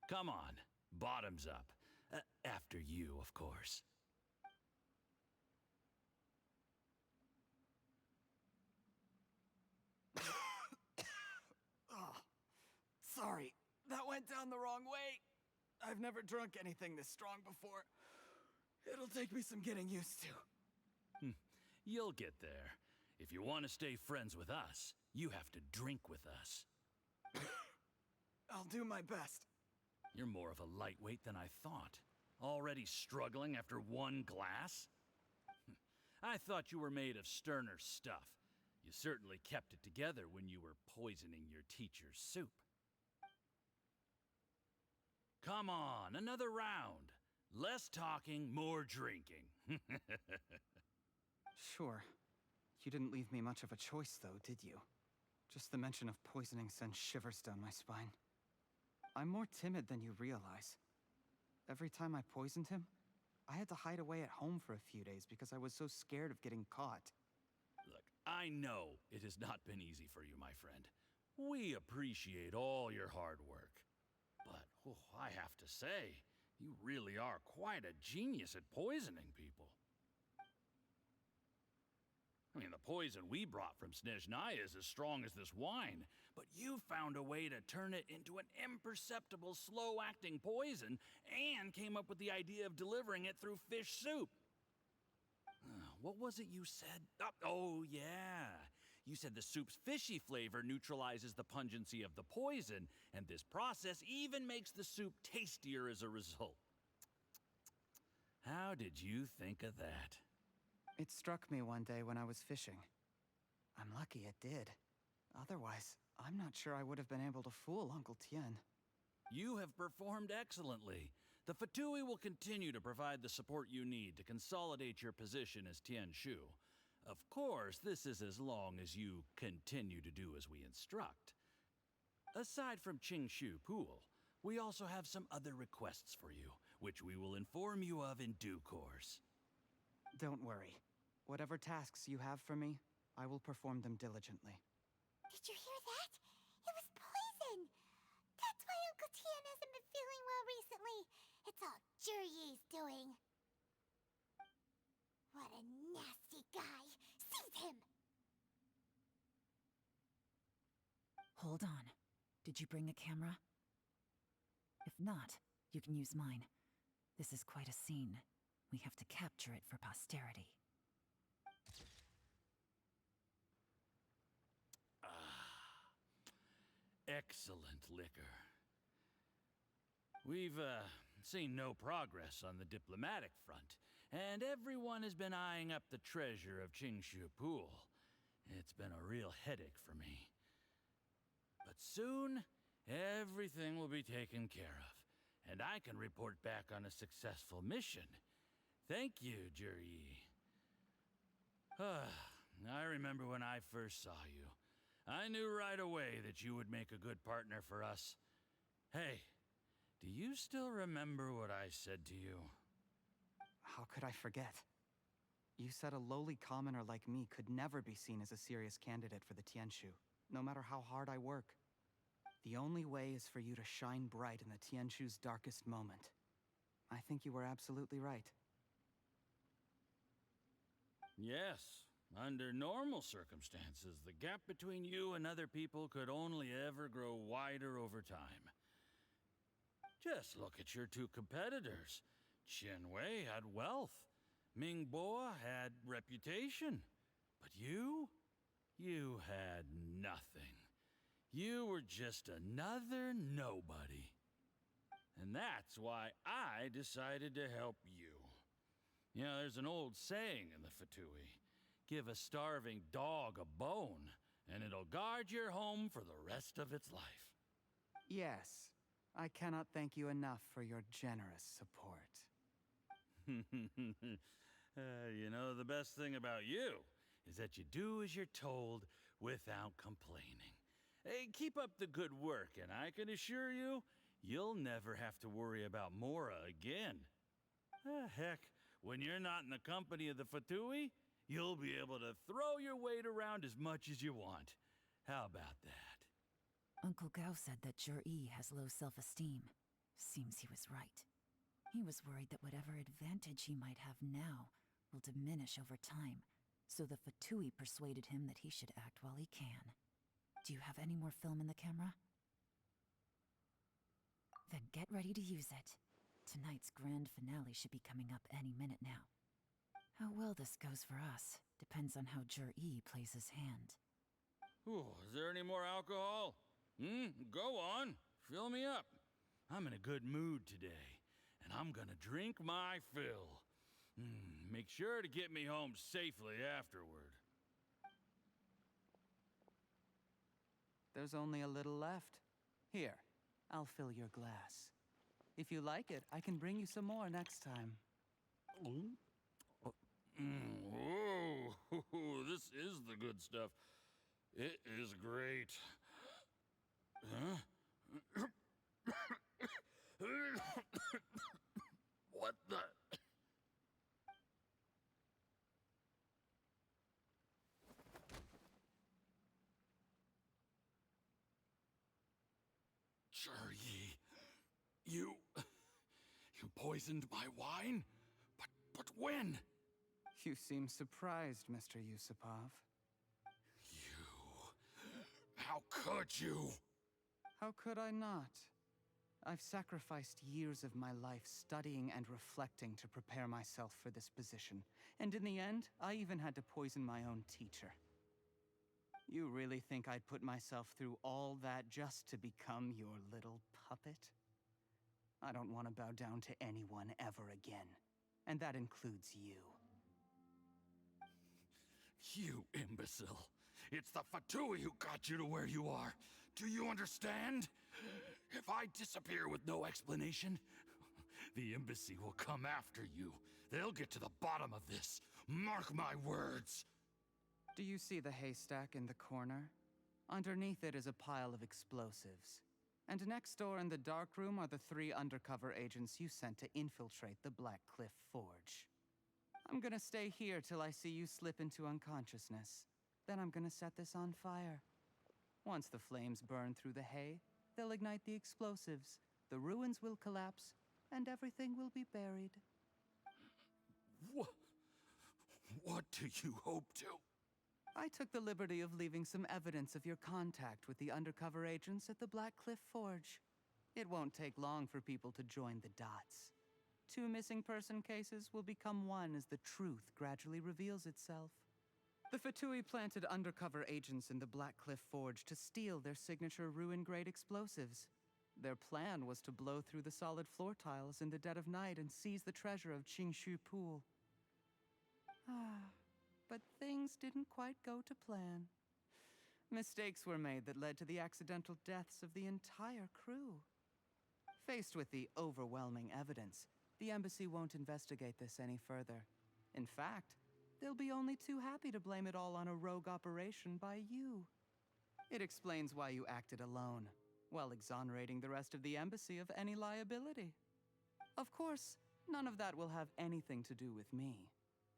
H: Come on, bottoms up. After you, of course.
Q: Oh, sorry, that went down the wrong way. I've never drunk anything this strong before. It'll take me some getting used to.
H: You'll get there. If you want to stay friends with us, you have to drink with us.
Q: I'll do my best.
H: You're more of a lightweight than I thought. Already struggling after one glass? I thought you were made of sterner stuff. You certainly kept it together when you were poisoning your teacher's soup. Come on, another round. Less talking, more drinking.
Q: Sure. You didn't leave me much of a choice, though, did you? Just the mention of poisoning sends shivers down my spine. I'm more timid than you realize. Every time I poisoned him, I had to hide away at home for a few days because I was so scared of getting caught.
H: Look, I know it has not been easy for you, my friend. We appreciate all your hard work. But I have to say, you really are quite a genius at poisoning people. I mean, the poison we brought from Snezhnaya is as strong as this wine, but you found a way to turn it into an imperceptible, slow-acting poison and came up with the idea of delivering it through fish soup. What was it you said? Oh, yeah. You said the soup's fishy flavor neutralizes the pungency of the poison, and this process even makes the soup tastier as a result. How did you think of that?
Q: It struck me one day when I was fishing. I'm lucky it did. Otherwise, I'm not sure I would have been able to fool Uncle Tien.
H: You have performed excellently. The Fatui will continue to provide the support you need to consolidate your position as Tien Shu. Of course, this is as long as you continue to do as we instruct. Aside from Qing Shu Pool, we also have some other requests for you, which we will inform you of in due course.
Q: Don't worry. Whatever tasks you have for me, I will perform them diligently.
E: Did you hear that? It was poison! That's why Uncle Tien hasn't been feeling well recently. It's all Jurye's doing. What a nasty guy! Seize him!
C: Hold on. Did you bring a camera? If not, you can use mine. This is quite a scene. We have to capture it for posterity.
H: Excellent liquor. We've, seen no progress on the diplomatic front, and everyone has been eyeing up the treasure of Qingshu Pool. It's been a real headache for me. But soon, everything will be taken care of, and I can report back on a successful mission. Thank you, Juryi. I remember when I first saw you. I knew right away that you would make a good partner for us. Hey, do you still remember what I said to you?
Q: How could I forget? You said a lowly commoner like me could never be seen as a serious candidate for the Tianshu, no matter how hard I work. The only way is for you to shine bright in the Tianshu's darkest moment. I think you were absolutely right.
H: Yes. Under normal circumstances, the gap between you and other people could only ever grow wider over time. Just look at your two competitors. Qianwei had wealth. Mingbo had reputation. But you had nothing. You were just another nobody. And that's why I decided to help you. You know, there's an old saying in the Fatui. Give a starving dog a bone, and it'll guard your home for the rest of its life.
Q: Yes. I cannot thank you enough for your generous support.
H: You know, the best thing about you is that you do as you're told without complaining. Hey, keep up the good work, and I can assure you, you'll never have to worry about Mora again. Heck, when you're not in the company of the Fatui, you'll be able to throw your weight around as much as you want. How about that?
C: Uncle Gao said that Juryi has low self-esteem. Seems he was right. He was worried that whatever advantage he might have now will diminish over time, so the Fatui persuaded him that he should act while he can. Do you have any more film in the camera? Then get ready to use it. Tonight's grand finale should be coming up any minute now. How well this goes for us depends on how Juryi plays his hand.
H: Ooh, is there any more alcohol? Go on. Fill me up. I'm in a good mood today, and I'm gonna drink my fill. Make sure to get me home safely afterward.
Q: There's only a little left. Here, I'll fill your glass. If you like it, I can bring you some more next time.
H: Whoa, this is the good stuff. It is great. Huh? What the? Yi, you poisoned my wine? But when?
Q: You seem surprised, Mr. Yusupov.
H: How could you?
Q: How could I not? I've sacrificed years of my life studying and reflecting to prepare myself for this position. And in the end, I even had to poison my own teacher. You really think I'd put myself through all that just to become your little puppet? I don't want to bow down to anyone ever again. And that includes you.
H: You imbecile. It's the Fatui who got you to where you are. Do you understand? If I disappear with no explanation, the embassy will come after you. They'll get to the bottom of this. Mark my words.
Q: Do you see the haystack in the corner? Underneath it is a pile of explosives. And next door in the dark room are the 3 undercover agents you sent to infiltrate the Black Cliff Forge. I'm gonna stay here till I see you slip into unconsciousness. Then I'm gonna set this on fire. Once the flames burn through the hay, they'll ignite the explosives, the ruins will collapse, and everything will be buried.
H: What do you hope to?
Q: I took the liberty of leaving some evidence of your contact with the undercover agents at the Black Cliff Forge. It won't take long for people to join the dots. 2 missing person cases will become one as the truth gradually reveals itself. The Fatui planted undercover agents in the Black Cliff Forge to steal their signature ruin-grade explosives. Their plan was to blow through the solid floor tiles in the dead of night and seize the treasure of Qingshu Pool. But things didn't quite go to plan. Mistakes were made that led to the accidental deaths of the entire crew. Faced with the overwhelming evidence, the embassy won't investigate this any further. In fact, they'll be only too happy to blame it all on a rogue operation by you. It explains why you acted alone, while exonerating the rest of the embassy of any liability. Of course, none of that will have anything to do with me.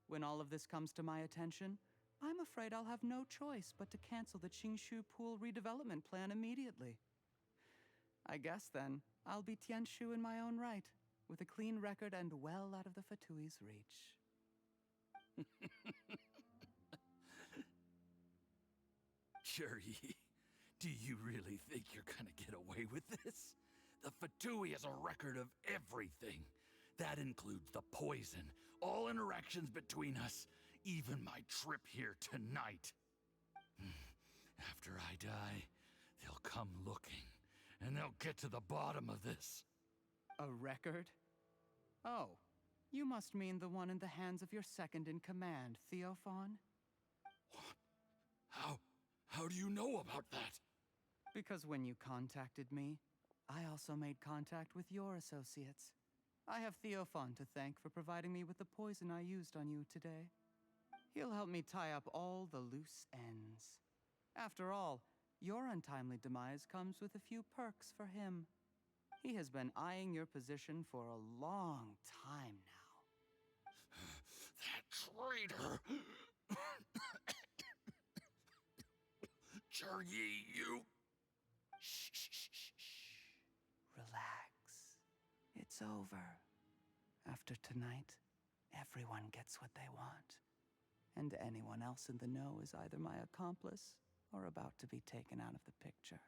Q: When all of this comes to my attention, I'm afraid I'll have no choice but to cancel the Qingshu Pool redevelopment plan immediately. I guess then, I'll be Tianshu in my own right, with a clean record and well out of the Fatui's reach.
H: Yi, do you really think you're gonna get away with this? The Fatui has a record of everything. That includes the poison, all interactions between us, even my trip here tonight. After I die, they'll come looking, and they'll get to the bottom of this.
Q: A record? Oh, you must mean the one in the hands of your second-in-command, Theophan?
H: What? How do you know about that?
Q: Because when you contacted me, I also made contact with your associates. I have Theophan to thank for providing me with the poison I used on you today. He'll help me tie up all the loose ends. After all, your untimely demise comes with a few perks for him. He has been eyeing your position for a long time now.
H: That traitor! Yi, you...
Q: Shh. Relax. It's over. After tonight, everyone gets what they want. And anyone else in the know is either my accomplice or about to be taken out of the picture.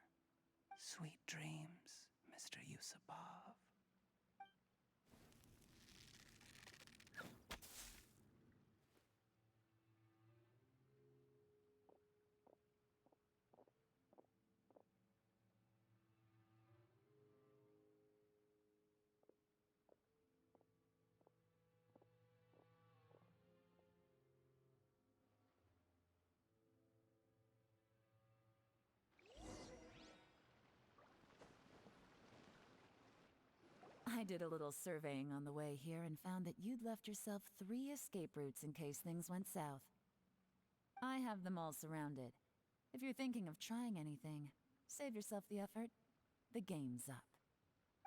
Q: Sweet dreams, Mr. Yusupov.
C: I did a little surveying on the way here and found that you'd left yourself 3 escape routes in case things went south. I have them all surrounded. If you're thinking of trying anything, save yourself the effort. The game's up.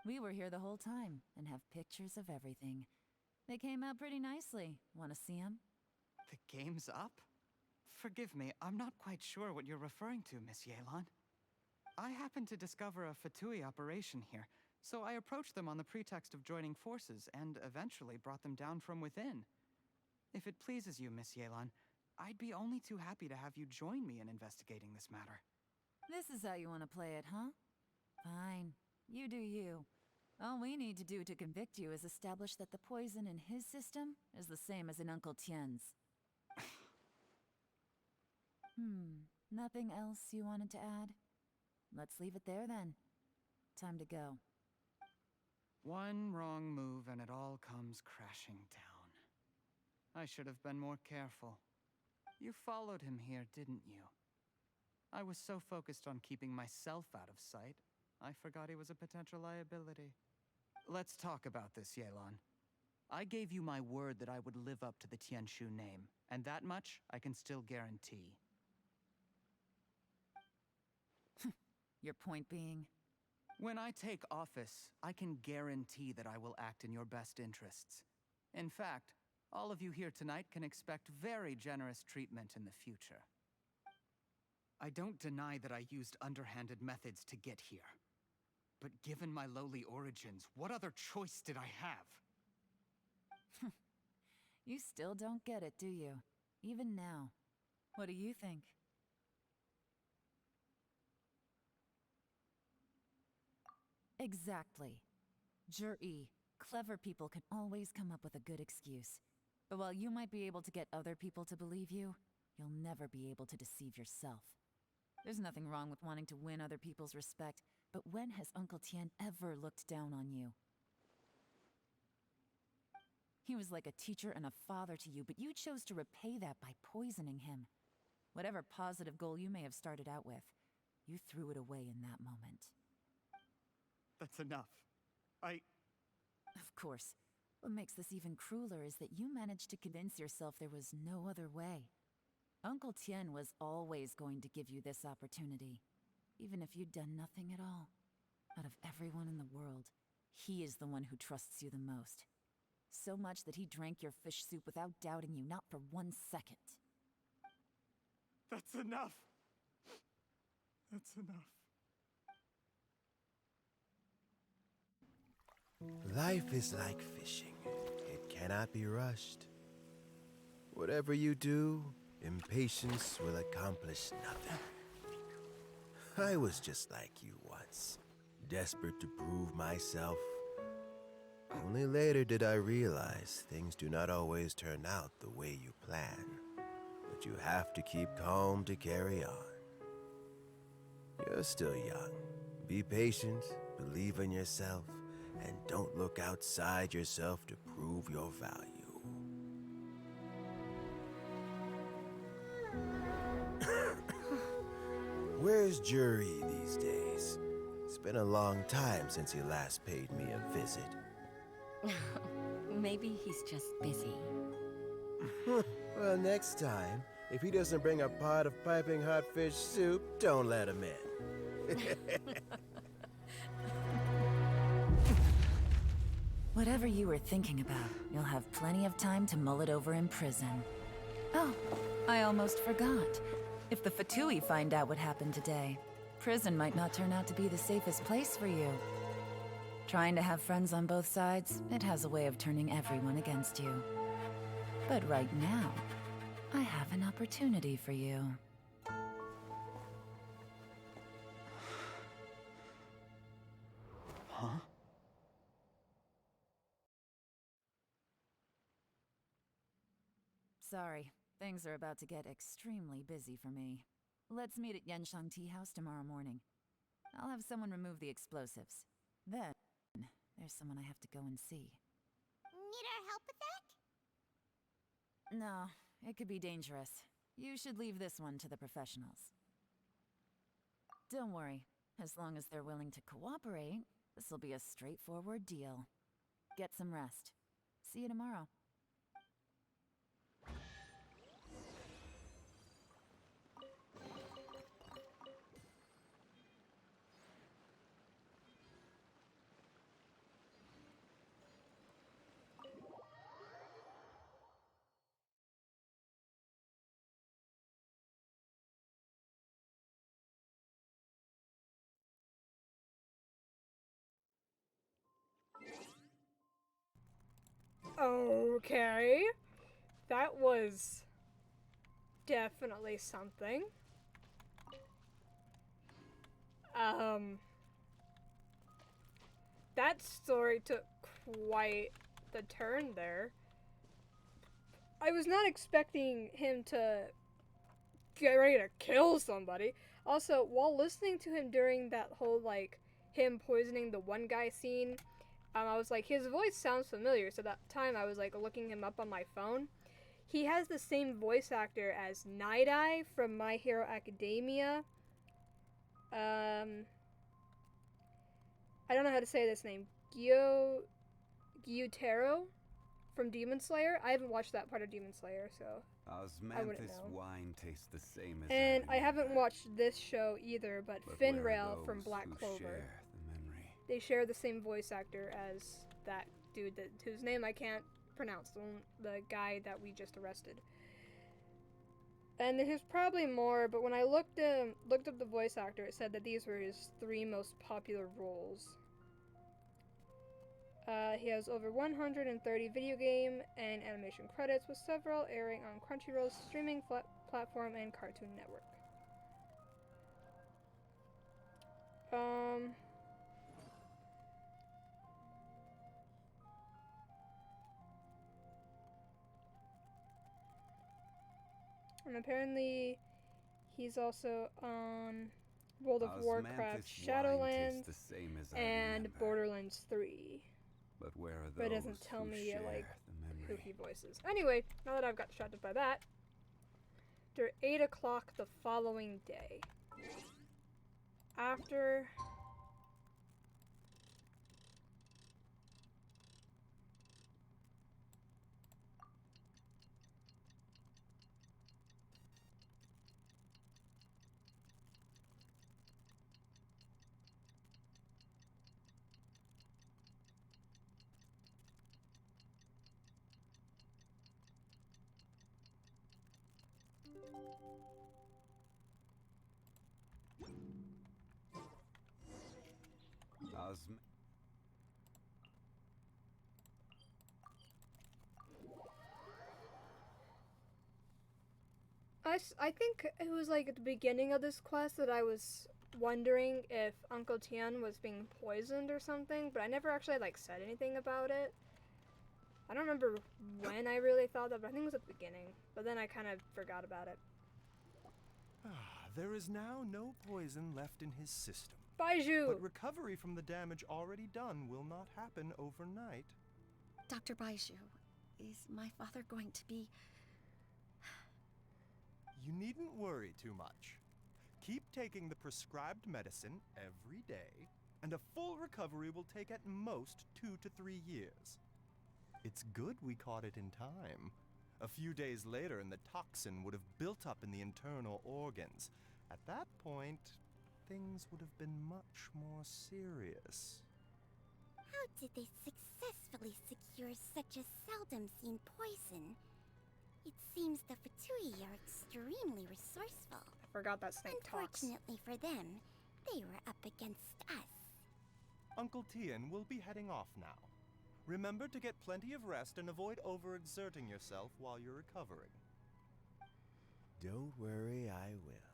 C: We were here the whole time and have pictures of everything. They came out pretty nicely. Want to see them?
Q: The game's up? Forgive me, I'm not quite sure what you're referring to, Miss Yelan. I happened to discover a Fatui operation here, so I approached them on the pretext of joining forces and eventually brought them down from within. If it pleases you, Miss Yelan, I'd be only too happy to have you join me in investigating this matter.
C: This is how you want to play it, huh? Fine. You do you. All we need to do to convict you is establish that the poison in his system is the same as in Uncle Tien's. Nothing else you wanted to add? Let's leave it there then. Time to go.
Q: One wrong move and it all comes crashing down. I should have been more careful. You followed him here, didn't you? I was so focused on keeping myself out of sight, I forgot he was a potential liability. Let's talk about this, Yelan. I gave you my word that I would live up to the Tianshu name, and that much I can still guarantee.
C: Your point being?
Q: When I take office, I can guarantee that I will act in your best interests. In fact, all of you here tonight can expect very generous treatment in the future. I don't deny that I used underhanded methods to get here. But given my lowly origins, what other choice did I have?
C: You still don't get it, do you? Even now. What do you think? Exactly. Jur-E, clever people can always come up with a good excuse. But while you might be able to get other people to believe you, you'll never be able to deceive yourself. There's nothing wrong with wanting to win other people's respect, but when has Uncle Tien ever looked down on you? He was like a teacher and a father to you, but you chose to repay that by poisoning him. Whatever positive goal you may have started out with, you threw it away in that moment.
Q: That's enough.
C: Of course. What makes this even crueler is that you managed to convince yourself there was no other way. Uncle Tien was always going to give you this opportunity, even if you'd done nothing at all. Out of everyone in the world, he is the one who trusts you the most. So much that he drank your fish soup without doubting you, not for 1 second.
Q: That's enough. That's enough.
O: Life is like fishing. It cannot be rushed. Whatever you do, impatience will accomplish nothing. I was just like you once, desperate to prove myself. Only later did I realize things do not always turn out the way you plan. But you have to keep calm to carry on. You're still young. Be patient, believe in yourself, and don't look outside yourself to prove your value. Where's Jury these days? It's been a long time since he last paid me a visit.
J: Maybe he's just busy.
O: Well, next time, if he doesn't bring a pot of piping hot fish soup, don't let him in.
C: Whatever you were thinking about, you'll have plenty of time to mull it over in prison. Oh, I almost forgot. If the Fatui find out what happened today, prison might not turn out to be the safest place for you. Trying to have friends on both sides, it has a way of turning everyone against you. But right now, I have an opportunity for you.
Q: Huh?
C: Sorry, things are about to get extremely busy for me. Let's meet at Yanshang Tea House tomorrow morning. I'll have someone remove the explosives. Then, there's someone I have to go and see.
E: Need our help with that?
C: No, it could be dangerous. You should leave this one to the professionals. Don't worry. As long as they're willing to cooperate, this'll be a straightforward deal. Get some rest. See you tomorrow.
B: Okay. That was definitely something. That story took quite the turn there. I was not expecting him to get ready to kill somebody. Also, while listening to him during that whole, like, him poisoning the one guy scene, I was like, his voice sounds familiar. So that time I was, like, looking him up on my phone. He has the same voice actor as Night Eye from My Hero Academia. I don't know how to say this name. Gyutaro from Demon Slayer. I haven't watched that part of Demon Slayer, so I wouldn't
D: Osmanthus
B: know.
D: wine tastes the same as
B: And I
D: remember.
B: haven't watched this show either, but
D: where are
B: Finrail from
D: those
B: Black
D: who
B: Clover.
D: share the memory?
B: They share the same voice actor as that dude whose name I can't pronounce, the guy that we just arrested. And there's probably more, but when I looked up the voice actor, it said that these were his 3 most popular roles. He has over 130 video game and animation credits, with several airing on Crunchyroll's streaming platform and Cartoon Network. And apparently he's also on World of Warcraft
D: Osmanthus wine
B: Shadowlands
D: tastes the same as I
B: and
D: remember.
B: Borderlands 3.
D: But where are
B: But it
D: those
B: doesn't tell
D: who
B: me
D: share
B: like
D: the memory?
B: who he voices. Anyway, now that I've got distracted by that, after 8 o'clock the following day, after I think it was like at the beginning of this quest that I was wondering if Uncle Tian was being poisoned or something, but I never actually like said anything about it. I don't remember when I really thought that, but I think it was at the beginning. But then I kind of forgot about it.
L: There is now no poison left in his system.
B: Baiju!
L: But recovery from the damage already done will not happen overnight.
J: Dr. Baiju, is my father going to be...
L: You needn't worry too much. Keep taking the prescribed medicine every day, and a full recovery will take at most 2 to 3 years. It's good we caught it in time. A few days later, and the toxin would have built up in the internal organs. At that point, things would have been much more serious.
E: How did they successfully secure such a seldom-seen poison? It seems the Fatui are extremely resourceful.
B: I forgot that snake talks.
E: Unfortunately for them, they were up against us.
L: Uncle Tian will be heading off now. Remember to get plenty of rest and avoid overexerting yourself while you're recovering.
O: Don't worry, I will.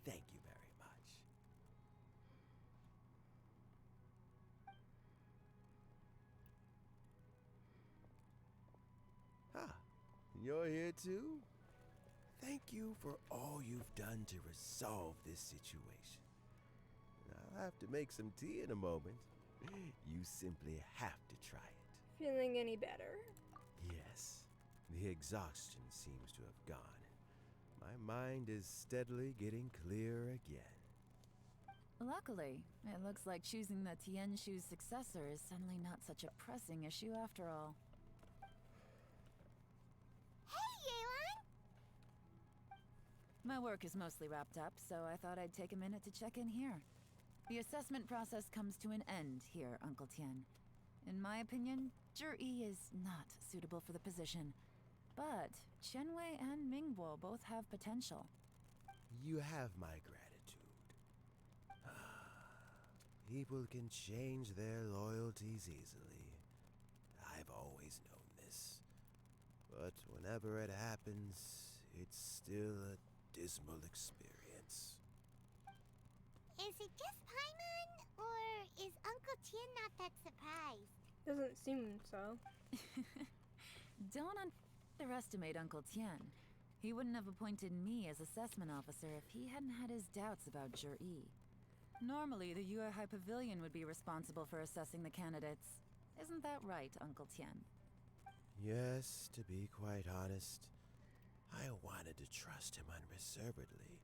O: Thank you very much. You're here too? Thank you for all you've done to resolve this situation. I'll have to make some tea in a moment. You simply have to try it.
B: Feeling any better?
O: Yes, the exhaustion seems to have gone. My mind is steadily getting clearer again.
C: Luckily, it looks like choosing the Tianshu's successor is suddenly not such a pressing issue after all. My work is mostly wrapped up, so I thought I'd take a minute to check in here. The assessment process comes to an end here, Uncle Tian. In my opinion, Zhi is not suitable for the position. But Qianwei and Mingbo both have potential.
O: You have my gratitude. People can change their loyalties easily. I've always known this. but whenever it happens, it's still a dismal experience.
E: Is it just Paimon, or is Uncle Tien not that surprised?
B: Doesn't seem so.
C: Don't underestimate Uncle Tien. He wouldn't have appointed me as assessment officer if he hadn't had his doubts about Jur-E. Normally, the Yue High Pavilion would be responsible for assessing the candidates. Isn't that right, Uncle Tien?
O: Yes, to be quite honest, I wanted to trust him unreservedly.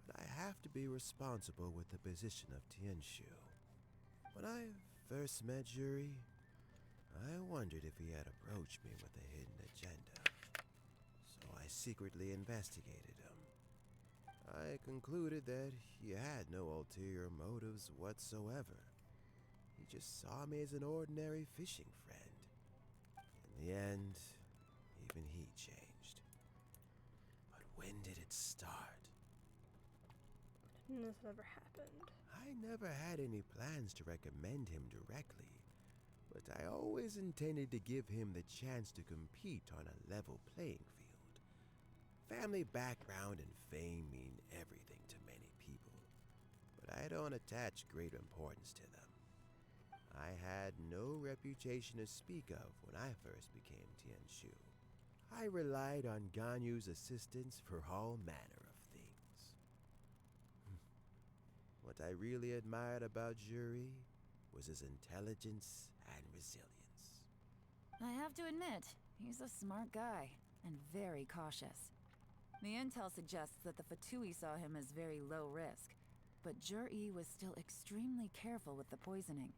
O: But I have to be responsible with the position of Tianshu. When I first met Juri, I wondered if he had approached me with a hidden agenda. So I secretly investigated him. I concluded that he had no ulterior motives whatsoever. He just saw me as an ordinary fishing friend. In the end, even he changed. But when did it start?
B: This never happened.
O: I never had any plans to recommend him directly, but I always intended to give him the chance to compete on a level playing field. Family background and fame mean everything to many people, but I don't attach great importance to them. I had no reputation to speak of when I first became Tianshu. I relied on Ganyu's assistance for all manner of things. What I really admired about Juri was his intelligence and resilience.
C: I have to admit, he's a smart guy, and very cautious. The intel suggests that the Fatui saw him as very low risk, but Jur-E was still extremely careful with the poisoning.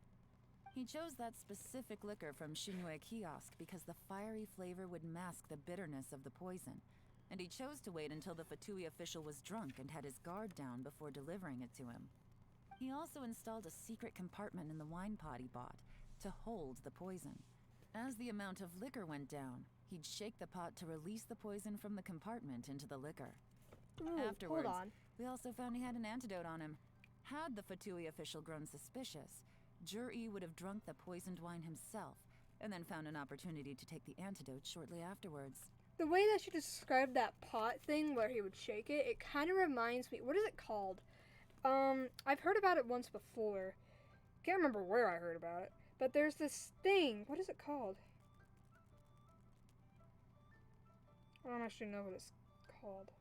C: He chose that specific liquor from Shinue Kiosk because the fiery flavor would mask the bitterness of the poison, and he chose to wait until the Fatui official was drunk and had his guard down before delivering it to him. He also installed a secret compartment in the wine pot he bought to hold the poison. As the amount of liquor went down, he'd shake the pot to release the poison from the compartment into the liquor.
B: Ooh,
C: Afterwards,
B: hold on.
C: we also found he had an antidote on him. Had the Fatui official grown suspicious, Jur-E would have drunk the poisoned wine himself, and then found an opportunity to take the antidote shortly afterwards.
B: The way that you described that pot thing where he would shake it, it kind of reminds me, what is it called? I've heard about it once before. Can't remember where I heard about it, but there's this thing. What is it called? I don't actually know what it's called.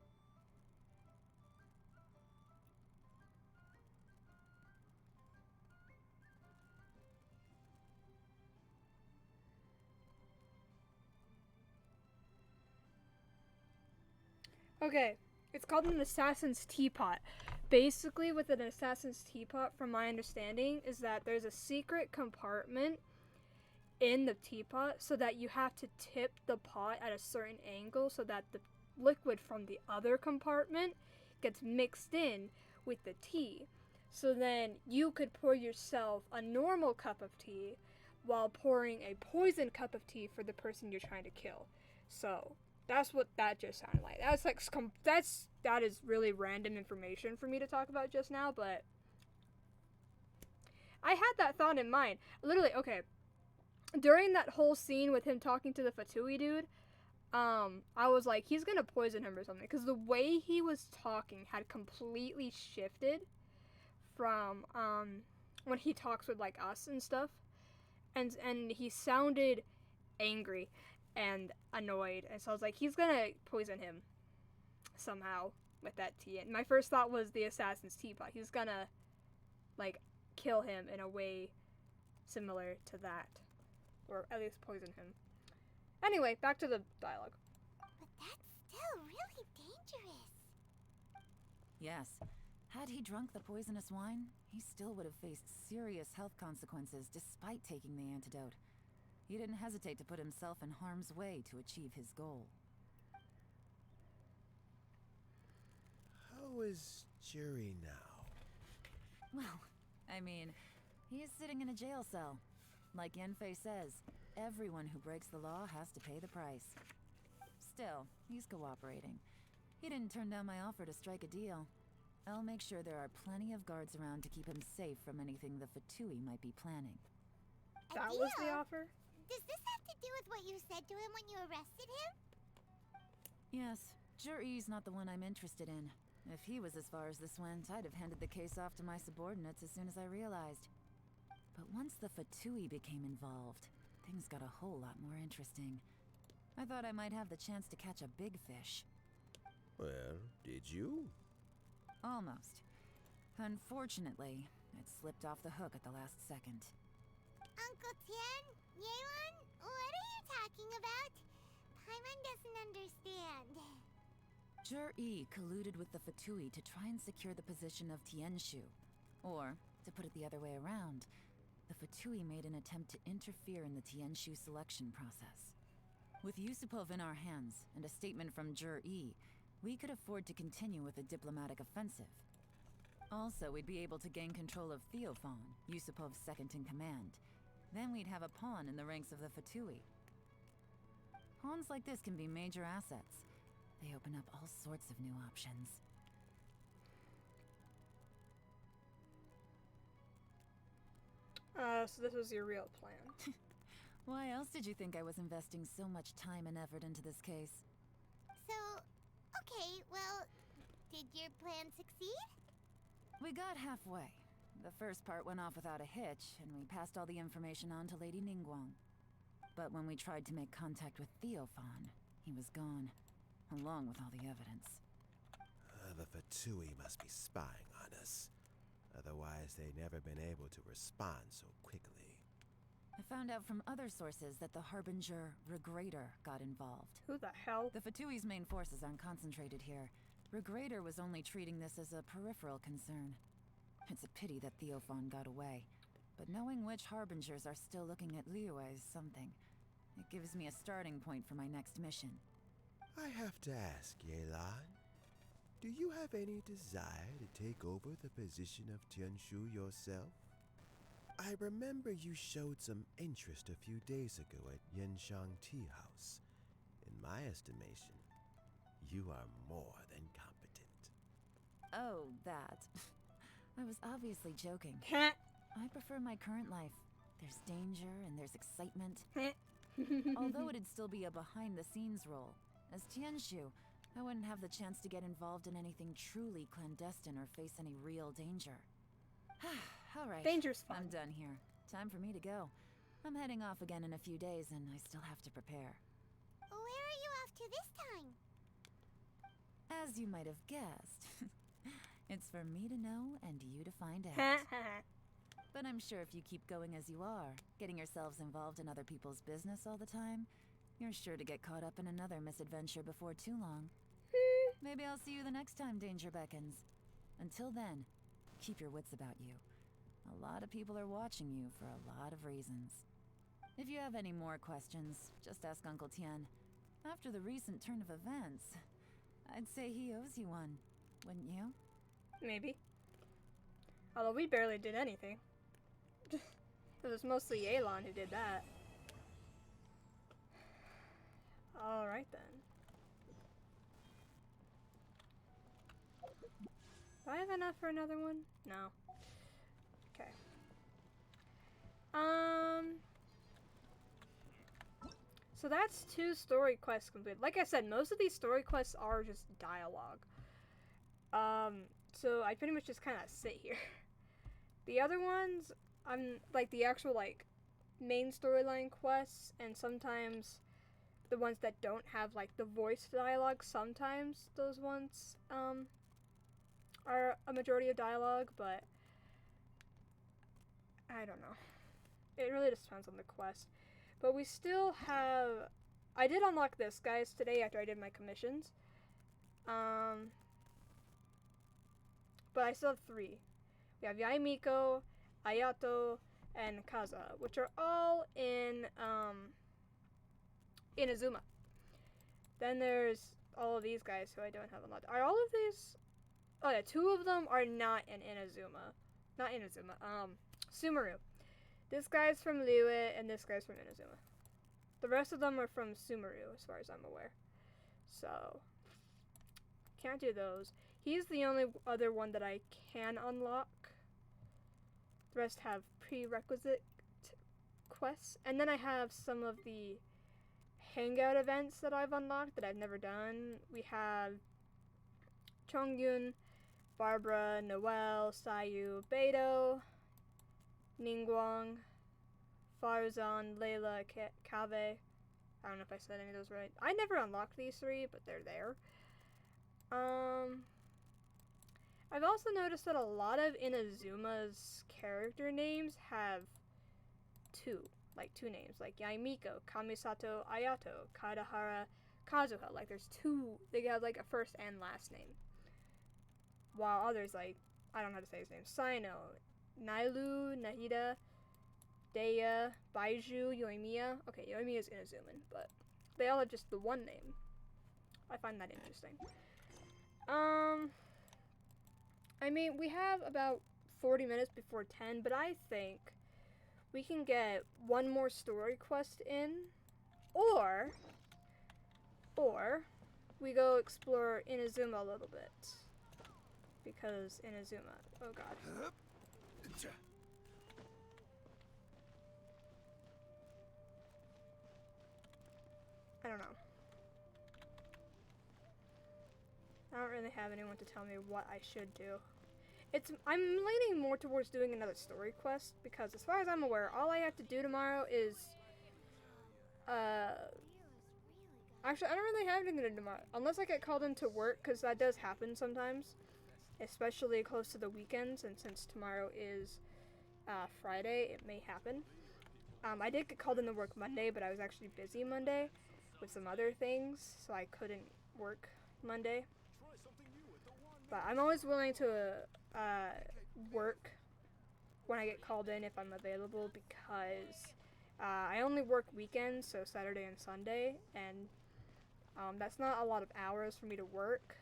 B: Okay, it's called an assassin's teapot. Basically, with an assassin's teapot, from my understanding, is that there's a secret compartment in the teapot so that you have to tip the pot at a certain angle so that the liquid from the other compartment gets mixed in with the tea. So then you could pour yourself a normal cup of tea while pouring a poison cup of tea for the person you're trying to kill. So that's what that just sounded like. That's like that is really random information for me to talk about just now, but I had that thought in mind. Literally, okay. During that whole scene with him talking to the Fatui dude, I was like, he's gonna poison him or something, because the way he was talking had completely shifted from when he talks with like us and stuff, and he sounded angry and annoyed, and so I was like, he's gonna poison him somehow with that tea. And my first thought was the assassin's teapot. He's gonna like kill him in a way similar to that, or at least poison him. Anyway, back to the dialogue.
E: But that's still really dangerous.
C: Yes. Had he drunk the poisonous wine, he still would have faced serious health consequences despite taking the antidote. He didn't hesitate to put himself in harm's way to achieve his goal.
O: How is Juri now?
C: Well, I mean, he is sitting in a jail cell. Like Yanfei says, everyone who breaks the law has to pay the price. Still, he's cooperating. He didn't turn down my offer to strike a deal. I'll make sure there are plenty of guards around to keep him safe from anything the Fatui might be planning.
B: That was the offer?
E: Does this have to do with what you said to him when you arrested him?
C: Yes, Jury's not the one I'm interested in. If he was as far as this went, I'd have handed the case off to my subordinates as soon as I realized. But once the Fatui became involved, things got a whole lot more interesting. I thought I might have the chance to catch a big fish.
O: Well, did you?
C: Almost. Unfortunately, it slipped off the hook at the last second.
E: Uncle Tien? Yelan? What are you talking about? Paimon doesn't understand.
C: Jur-E colluded with the Fatui to try and secure the position of Tianshu. Or, to put it the other way around, the Fatui made an attempt to interfere in the Tianshu selection process. With Yusupov in our hands, and a statement from Jur-E, we could afford to continue with a diplomatic offensive. Also, we'd be able to gain control of Theophan, Yusupov's second-in-command. Then we'd have a pawn in the ranks of the Fatui. Pawns like this can be major assets. They open up all sorts of new options.
B: So this was your real plan.
C: Why else did you think I was investing so much time and effort into this case?
E: So, okay, well, did your plan succeed?
C: We got halfway. The first part went off without a hitch, and we passed all the information on to Lady Ningguang. But when we tried to make contact with Theophan, he was gone, along with all the evidence.
O: The Fatui must be spying on us. Otherwise, they'd never been able to respond so quickly.
C: I found out from other sources that the Harbinger Regrator got involved.
B: Who the hell?
C: The Fatui's main forces aren't concentrated here. Regrator was only treating this as a peripheral concern. It's a pity that Theophan got away. But knowing which Harbingers are still looking at Liyue is something. It gives me a starting point for my next mission.
O: I have to ask, Yelan, do you have any desire to take over the position of Tianshu yourself? I remember you showed some interest a few days ago at Yenshang Tea House. In my estimation, you are more than competent.
C: Oh, that. I was obviously joking. I prefer my current life. There's danger and there's excitement. Although it'd still be a behind-the-scenes role. As Tianshu, I wouldn't have the chance to get involved in anything truly clandestine or face any real danger. All right.
B: Danger's fun.
C: I'm done here. Time for me to go. I'm heading off again in a few days, and I still have to prepare.
E: Where are you off to this time?
C: As you might have guessed, it's for me to know and you to find out. But I'm sure if you keep going as you are, getting yourselves involved in other people's business all the time, you're sure to get caught up in another misadventure before too long. Maybe I'll see you the next time danger beckons. Until then, keep your wits about you. A lot of people are watching you for a lot of reasons. If you have any more questions, just ask Uncle Tien. After the recent turn of events, I'd say he owes you one, wouldn't you?
B: Maybe. Although we barely did anything. It was mostly Yelan who did that. Alright then. Do I have enough for another one? No. Okay. So that's 2 story quests completed. Like I said, most of these story quests are just dialogue. So I pretty much just kind of sit here. The other ones, I'm like the actual like main storyline quests, and sometimes the ones that don't have like the voice dialogue, sometimes those ones are a majority of dialogue, but I don't know. It really just depends on the quest. But we still have, I did unlock this, guys, today after I did my commissions. But I still have 3. We have Yaimiko, Ayato, and Kaza, which are all in Inazuma. Then there's all of these guys who I don't have unlocked. Are all of these? Oh yeah, 2 of them are not in Inazuma. Not Inazuma. Sumeru. This guy's from Liyue, and this guy's from Inazuma. The rest of them are from Sumeru, as far as I'm aware. So, can't do those. He's the only other one that I can unlock. The rest have prerequisite quests. And then I have some of the hangout events that I've unlocked that I've never done. We have Chongyun, Barbara, Noelle, Sayu, Beidou, Ningguang, Farzan, Layla, Kave. I don't know if I said any of those right. I never unlocked these 3, but they're there. I've also noticed that a lot of Inazuma's character names have 2 names, like Yaimiko, Kamisato, Ayato, Kadahara, Kazuha. Like there's 2, they have like a first and last name. While others, like, I don't know how to say his name, Sino, Nailu, Nahida, Deya, Baiju, Yoimiya. Okay, Yoimiya is Inazuman, but they all have just the one name. I find that interesting. I mean, we have about 40 minutes before 10, but I think we can get one more story quest in, or we go explore Inazuma a little bit. Because Inazuma, oh god. I don't know. I don't really have anyone to tell me what I should do. I'm leaning more towards doing another story quest because as far as I'm aware, all I have to do tomorrow is actually, I don't really have anything to do tomorrow unless I get called into work, because that does happen sometimes, especially close to the weekends, and since tomorrow is Friday, it may happen. I did get called into work Monday, but I was actually busy Monday with some other things, so I couldn't work Monday. But I'm always willing to work when I get called in if I'm available, because I only work weekends, so Saturday and Sunday, and that's not a lot of hours for me to work.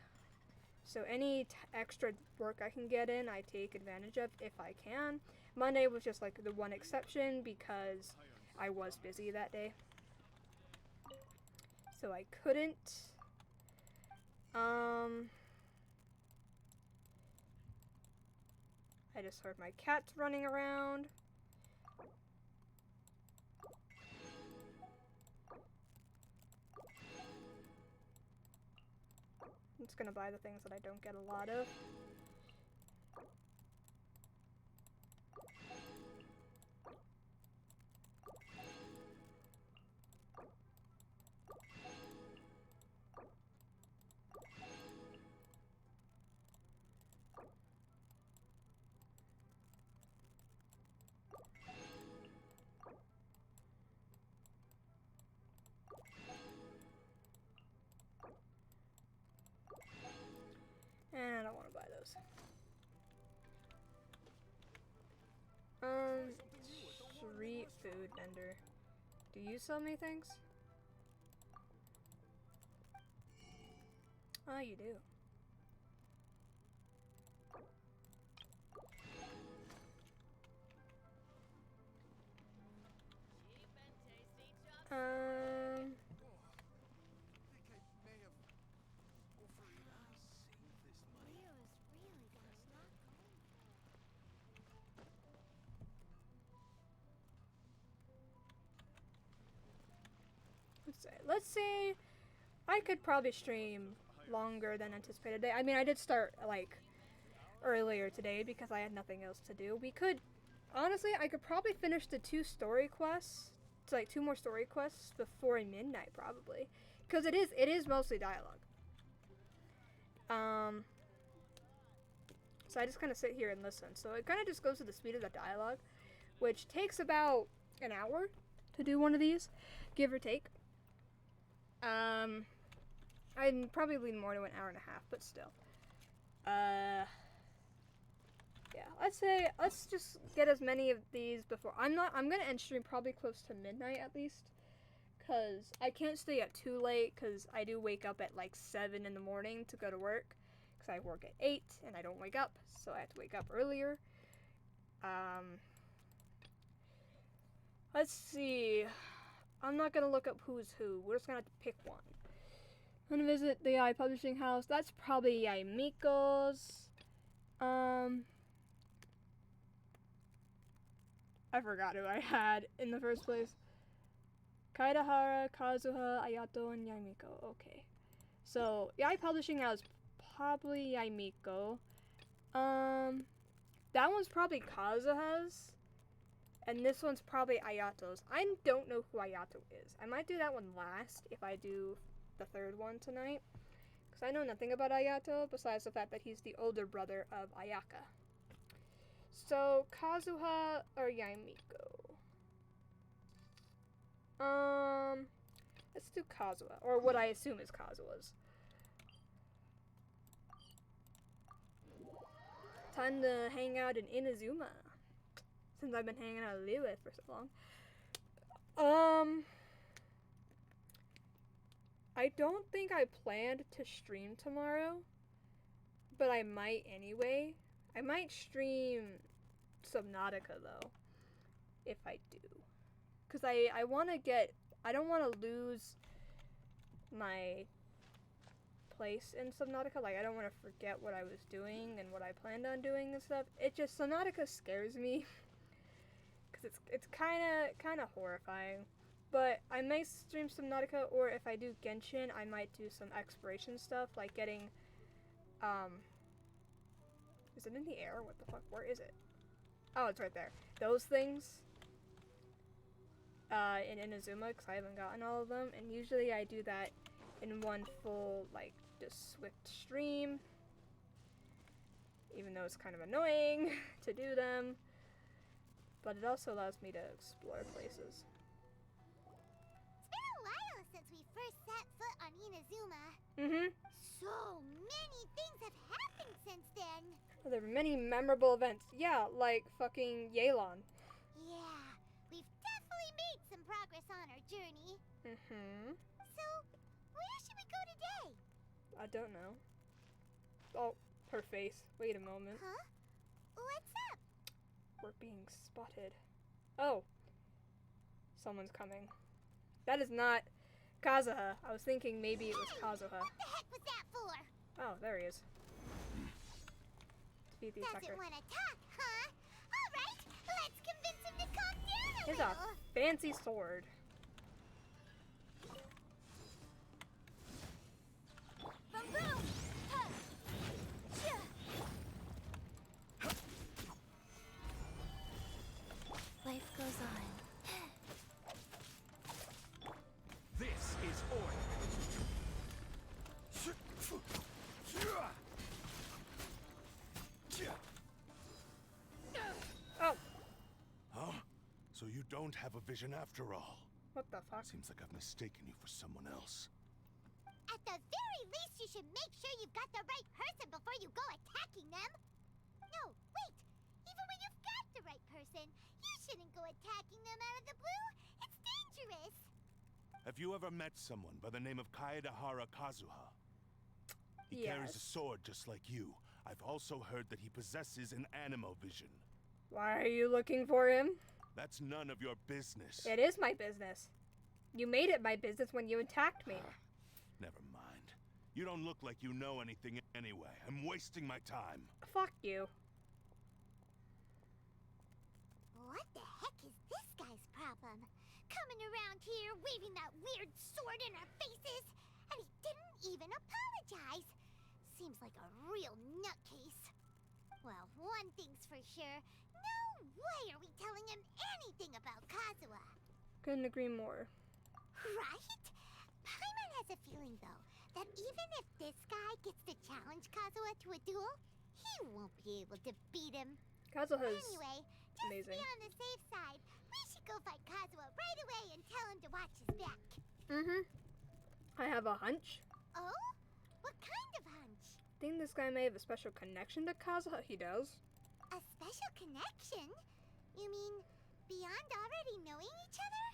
B: So any extra work I can get in, I take advantage of if I can. Monday was just like the one exception because I was busy that day. So I couldn't. I just heard my cats running around. I'm just gonna buy the things that I don't get a lot of. And I don't want to buy those. Street food vendor. Do you sell me things? Oh, you do. Let's say I could probably stream longer than anticipated today. I mean, I did start like earlier today because I had nothing else to do. We could, honestly, I could probably finish the 2 story quests. It's like 2 more story quests before midnight probably, because it is mostly dialogue. So I just kind of sit here and listen. So it kind of just goes to the speed of the dialogue, which takes about an hour to do one of these, give or take. I'd probably lean more to an hour and a half, but still. Yeah, let's just get as many of these before. I'm gonna end stream probably close to midnight at least, cause I can't stay up too late, cause I do wake up at like 7 in the morning to go to work, cause I work at 8 and I don't wake up, so I have to wake up earlier. Let's see. I'm not gonna look up who's who. We're just gonna have to pick one. I'm gonna visit the AI publishing house. That's probably Yaimiko's. I forgot who I had in the first place. Kaidahara, Kazuha, Ayato, and Yaimiko. Okay. So, Yai Publishing House, probably Yaimiko. That one's probably Kazuha's. And this one's probably Ayato's. I don't know who Ayato is. I might do that one last if I do the third one tonight. Because I know nothing about Ayato besides the fact that he's the older brother of Ayaka. So, Kazuha or Yaimiko? Let's do Kazuha. Or what I assume is Kazuha's. Time to hang out in Inazuma. Since I've been hanging out with Lilith for so long. I don't think I planned to stream tomorrow. But I might anyway. I might stream Subnautica though. If I do. Because I want to get... I don't want to lose my place in Subnautica. Like, I don't want to forget what I was doing and what I planned on doing and stuff. It just... Subnautica scares me. Because it's kind of horrifying. But I may stream Subnautica, or if I do Genshin, I might do some exploration stuff, like getting, is it in the air? What the fuck? Where is it? Oh, it's right there. Those things, in Inazuma, because I haven't gotten all of them, and usually I do that in one full, like, just swift stream, even though it's kind of annoying to do them, but it also allows me to explore places.
E: It's been a while since we first set foot on Inazuma.
B: Mm-hmm.
E: So many things have happened since then.
B: Well, there were many memorable events. Yeah, like fucking Yelan.
E: Yeah, we've definitely made some progress on our journey.
B: Mm-hmm.
E: So, where should we go today?
B: I don't know. Oh, her face. Wait a moment.
E: Huh? What's up?
B: We're being spotted. Oh. Someone's coming. That is not Kazuha. I was thinking maybe it was Kazuha.
E: What the heck was that for?
B: Oh, there he is. Defeat the
E: Doesn't
B: attacker.
E: want to talk, huh? Alright, let's convince him to calm down a
B: Here's
E: little.
B: a fancy sword.
E: Boom, boom. Huh. Shoo.
J: Life goes on.
F: This is order.
B: Oh.
M: Huh? So you don't have a vision after all?
B: What the fuck?
M: Seems like I've mistaken you for someone else.
E: At the very least, you should make sure you've got the right person before you go attacking them. No, wait. Even when you've got the right person, you shouldn't go attacking them out of the blue. It's dangerous.
M: Have you ever met someone by the name of Kaedahara Kazuha? He carries a sword just like you. I've also heard that he possesses an animo vision.
B: Why are you looking for him?
M: That's none of your business.
B: It is my business. You made it my business when you attacked me.
M: Never mind. You don't look like you know anything anyway. I'm wasting my time.
B: Fuck you.
E: What the heck is this guy's problem? Coming around here, waving that weird sword in our faces, and he didn't even apologize. Seems like a real nutcase. Well, one thing's for sure. No way are we telling him anything about Kazuha.
B: Couldn't agree more.
E: Right? Paimon has a feeling, though, that even if this guy gets to challenge Kazuha to a duel, he won't be able to beat him.
B: Kazuha's
E: Anyway, just
B: amazing.
E: to be on the safe side, we should go fight Kazuha right away and tell him to watch his back.
B: Mm-hmm. I have a hunch.
E: Oh? What kind of hunch?
B: I think this guy may have a special connection to Kazuha. He does.
E: A special connection? You mean beyond already knowing each other?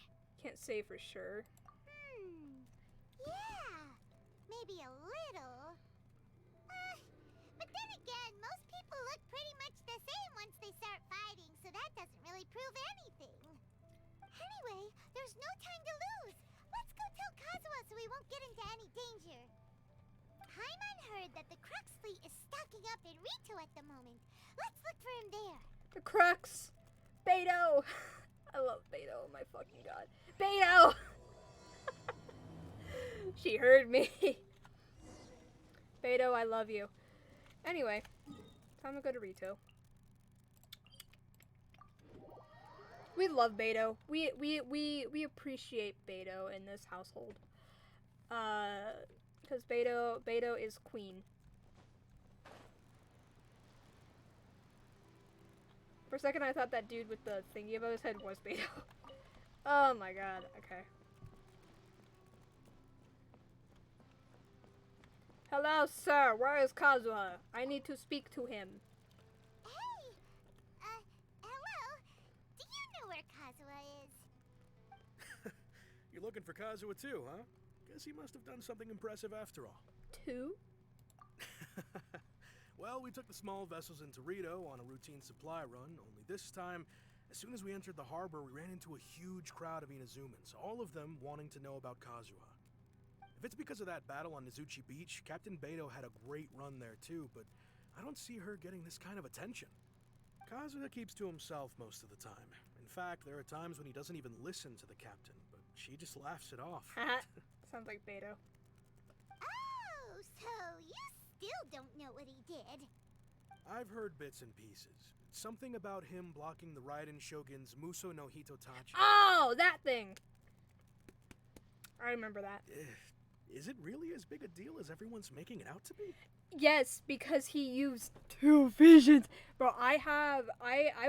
B: Can't say for sure.
E: Yeah. Maybe a little. But then again, most people look pretty much the same once they start fighting, so that doesn't really prove anything. Anyway, there's no time to lose. Let's go tell Kazuha so we won't get into any danger. Paimon heard that the Crux fleet is stocking up in Rito at the moment. Let's look for him there.
B: The Crux! Beto! I love Beto, oh my fucking god. Beto! She heard me. Beto, I love you. Anyway, time to go to Rito. We love Beto. We appreciate Beto in this household. Because Beto is queen. For a second I thought that dude with the thingy above his head was Beto. Oh my god, okay. Hello, sir. Where is Kazuha? I need to speak to him.
E: Hey! Hello? Do you know where Kazuha is?
G: You're looking for Kazuha too, huh? Guess he must have done something impressive after all.
B: Two?
G: Well, we took the small vessels into Rito on a routine supply run, only this time, as soon as we entered the harbor, we ran into a huge crowd of Inazumans, all of them wanting to know about Kazuha. If it's because of that battle on Nizuchi Beach, Captain Beto had a great run there too, but I don't see her getting this kind of attention. Kazuha keeps to himself most of the time. In fact, there are times when he doesn't even listen to the captain, but she just laughs it off.
B: Sounds like Beto.
E: Oh, so you still don't know what he did?
G: I've heard bits and pieces. Something about him blocking the Raiden Shogun's Muso no Hitotachi.
B: Oh, that thing! I remember that.
G: Is it really as big a deal as everyone's making it out to be?
B: Yes, because he used 2 visions. Bro, I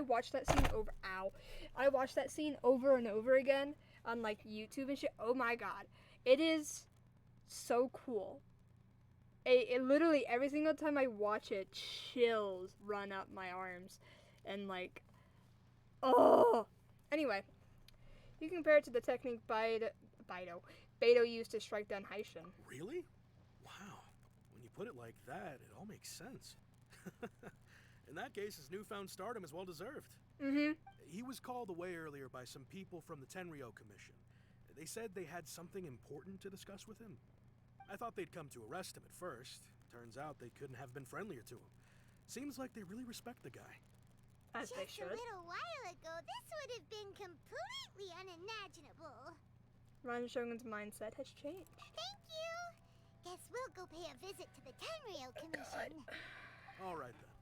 B: watched that scene over. Ow. I watched that scene over and over again on like YouTube and shit. Oh my god. It is so cool. It literally, every single time I watch it, chills run up my arms. And like, oh. Anyway, you compare it to the technique Beto used to strike down Haishin.
G: Really? Wow. When you put it like that, it all makes sense. In that case, his newfound stardom is well deserved.
B: Mm-hmm.
G: He was called away earlier by some people from the Tenryo Commission. They said they had something important to discuss with him. I thought they'd come to arrest him at first. Turns out they couldn't have been friendlier to him. Seems like they really respect the guy.
B: As they
E: Just
B: should.
E: a little while ago, this would have been completely unimaginable.
B: Ran Shogun's mindset has changed.
E: Thank you. Guess we'll go pay a visit to the Tenryo Commission.
G: All right then.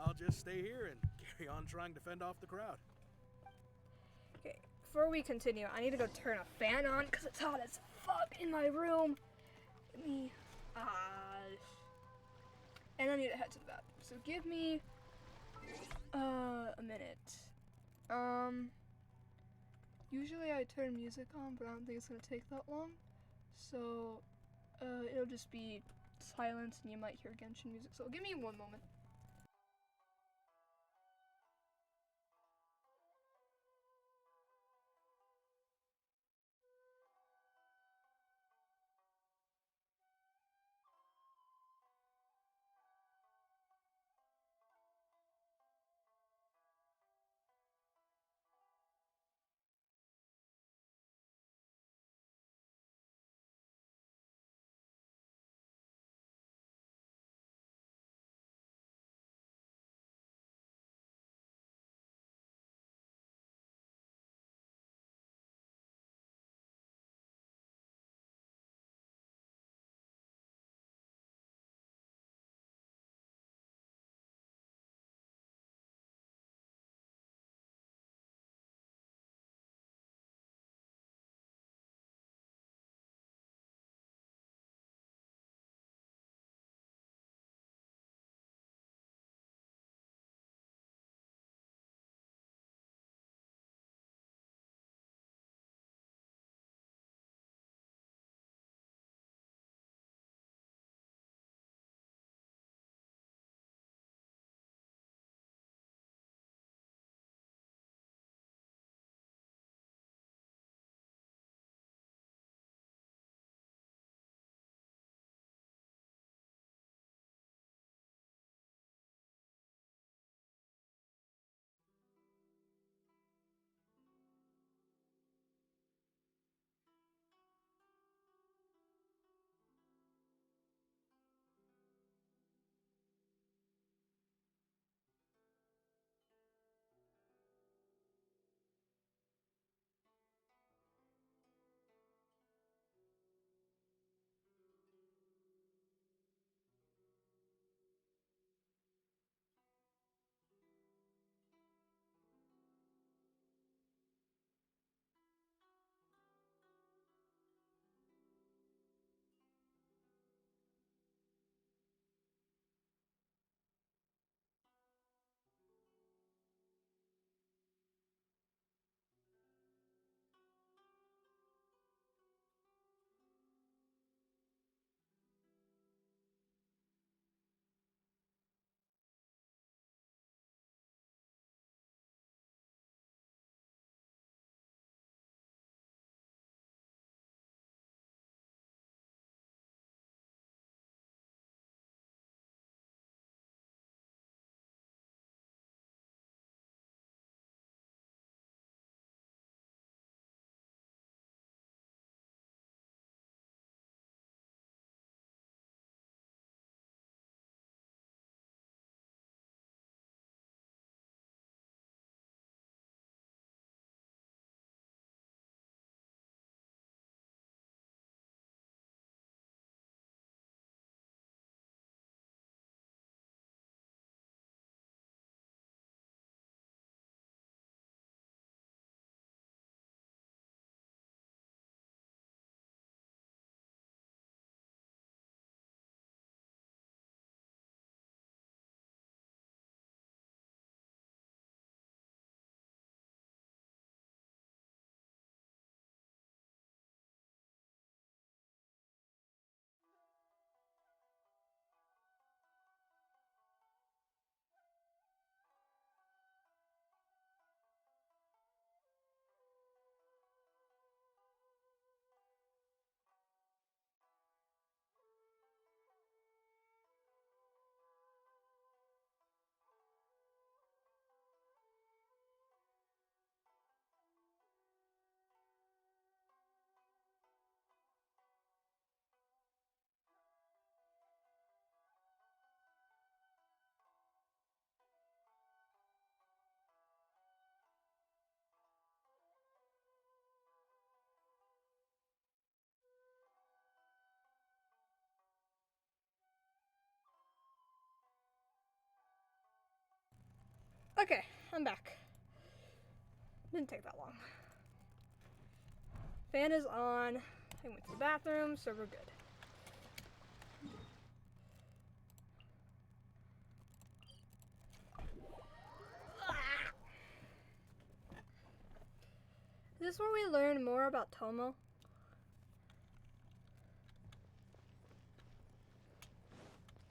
G: I'll just stay here and carry on trying to fend off the crowd.
B: Okay, before we continue, I need to go turn a fan on because it's hot as fuck in my room. Let me, and I need to head to the bathroom. So give me, a minute. Usually I turn music on, but I don't think it's gonna take that long. So, it'll just be silence and you might hear Genshin music. So give me one moment. Okay, I'm back. Didn't take that long. Fan is on. I went to the bathroom, so we're good. Is this where we learn more about Tomo?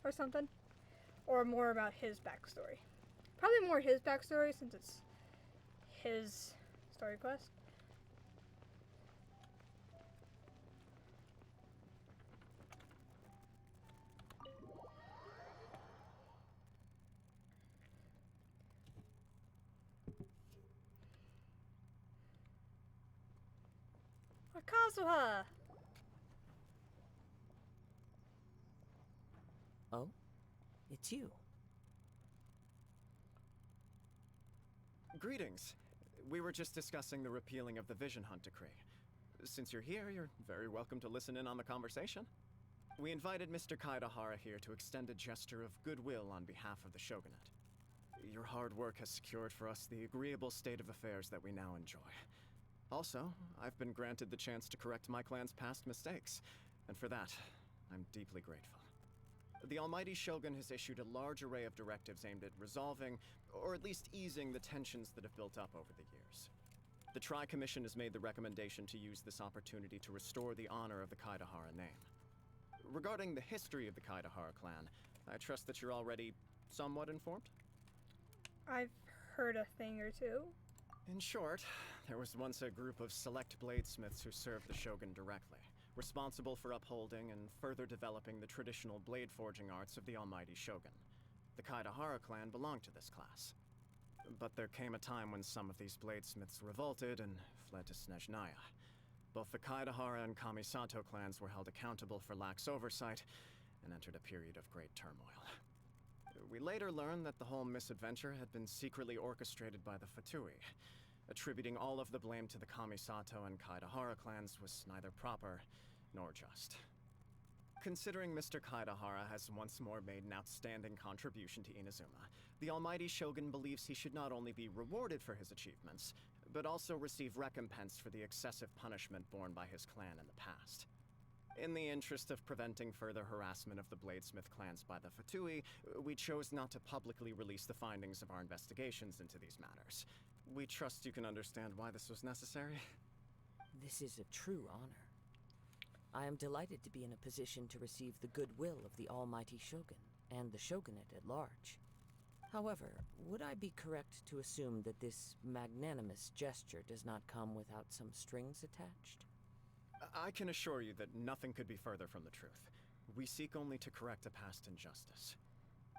B: Or something? Or more about his backstory? Probably more his backstory since it's his story quest. Kazuha!
T: Oh? It's you.
P: Greetings. We were just discussing the repealing of the Vision Hunt Decree. Since you're here, you're very welcome to listen in on the conversation. We invited Mr. Kaidahara here to extend a gesture of goodwill on behalf of the Shogunate. Your hard work has secured for us the agreeable state of affairs that we now enjoy. Also, I've been granted the chance to correct my clan's past mistakes, and for that, I'm deeply grateful. The Almighty Shogun has issued a large array of directives aimed at resolving, or at least easing, the tensions that have built up over the years. The Tri-Commission has made the recommendation to use this opportunity to restore the honor of the Kaidahara name. Regarding the history of the Kaidahara clan, I trust that you're already somewhat informed?
B: I've heard a thing or two.
P: In short, there was once a group of select bladesmiths who served the Shogun directly, responsible for upholding and further developing the traditional blade forging arts of the Almighty Shogun. The Kaidahara clan belonged to this class. But there came a time when some of these bladesmiths revolted and fled to Snezhnaya. Both the Kaidahara and Kamisato clans were held accountable for lax oversight and entered a period of great turmoil. We later learned that the whole misadventure had been secretly orchestrated by the Fatui. Attributing all of the blame to the Kamisato and Kaidahara clans was neither proper nor just. Considering Mr. Kaidahara has once more made an outstanding contribution to Inazuma, the Almighty Shogun believes he should not only be rewarded for his achievements, but also receive recompense for the excessive punishment borne by his clan in the past. In the interest of preventing further harassment of the Bladesmith clans by the Fatui, we chose not to publicly release the findings of our investigations into these matters. We trust you can understand why this was necessary.
T: This is a true honor. I am delighted to be in a position to receive the goodwill of the Almighty Shogun and the Shogunate at large. However, would I be correct to assume that this magnanimous gesture does not come without some strings attached?
P: I can assure you that nothing could be further from the truth. We seek only to correct a past injustice.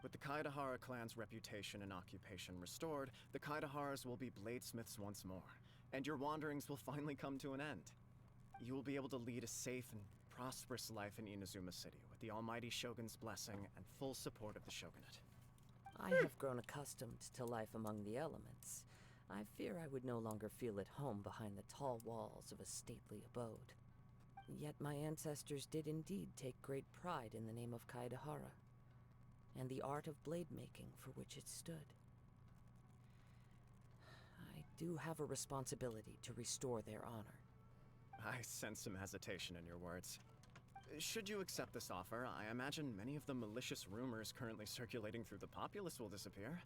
P: With the Kaidahara clan's reputation and occupation restored, the Kaidaharas will be bladesmiths once more, and your wanderings will finally come to an end. You will be able to lead a safe and prosperous life in Inazuma City, with the Almighty Shogun's blessing and full support of the Shogunate.
T: I have grown accustomed to life among the elements. I fear I would no longer feel at home behind the tall walls of a stately abode. Yet my ancestors did indeed take great pride in the name of Kaidahara, and the art of blade making for which it stood. I do have a responsibility to restore their honor.
P: I sense some hesitation in your words. Should you accept this offer, I imagine many of the malicious rumors currently circulating through the populace will disappear.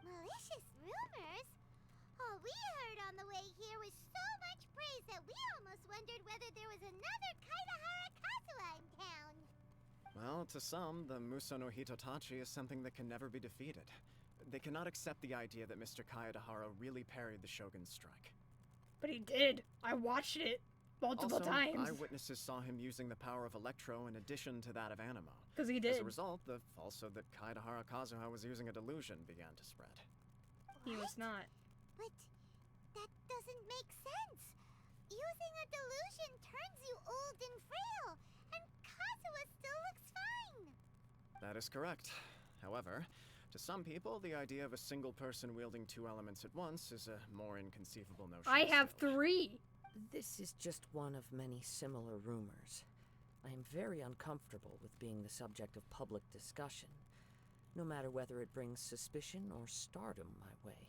E: Malicious rumors? All we heard on the way here was so much praise that we almost wondered whether there was another Kaidahara Kazuha in town.
P: Well, to some, the Muso no Hitotachi is something that can never be defeated. They cannot accept the idea that Mr. Kaidahara really parried the Shogun's strike.
B: But he did. I watched it multiple times.
P: Eyewitnesses saw him using the power of Electro in addition to that of Animo.
B: Because he did.
P: As a result, the falsehood that Kaidahara Kazuha was using a delusion began to spread.
B: He was not.
E: But that doesn't make sense. Using a delusion turns you old and frail, and Kazuha still looks fine.
P: That is correct. However, to some people, the idea of a single person wielding two elements at once is a more inconceivable notion.
B: I have three.
T: This is just one of many similar rumors. I am very uncomfortable with being the subject of public discussion.
S: no matter whether it brings suspicion or stardom my way.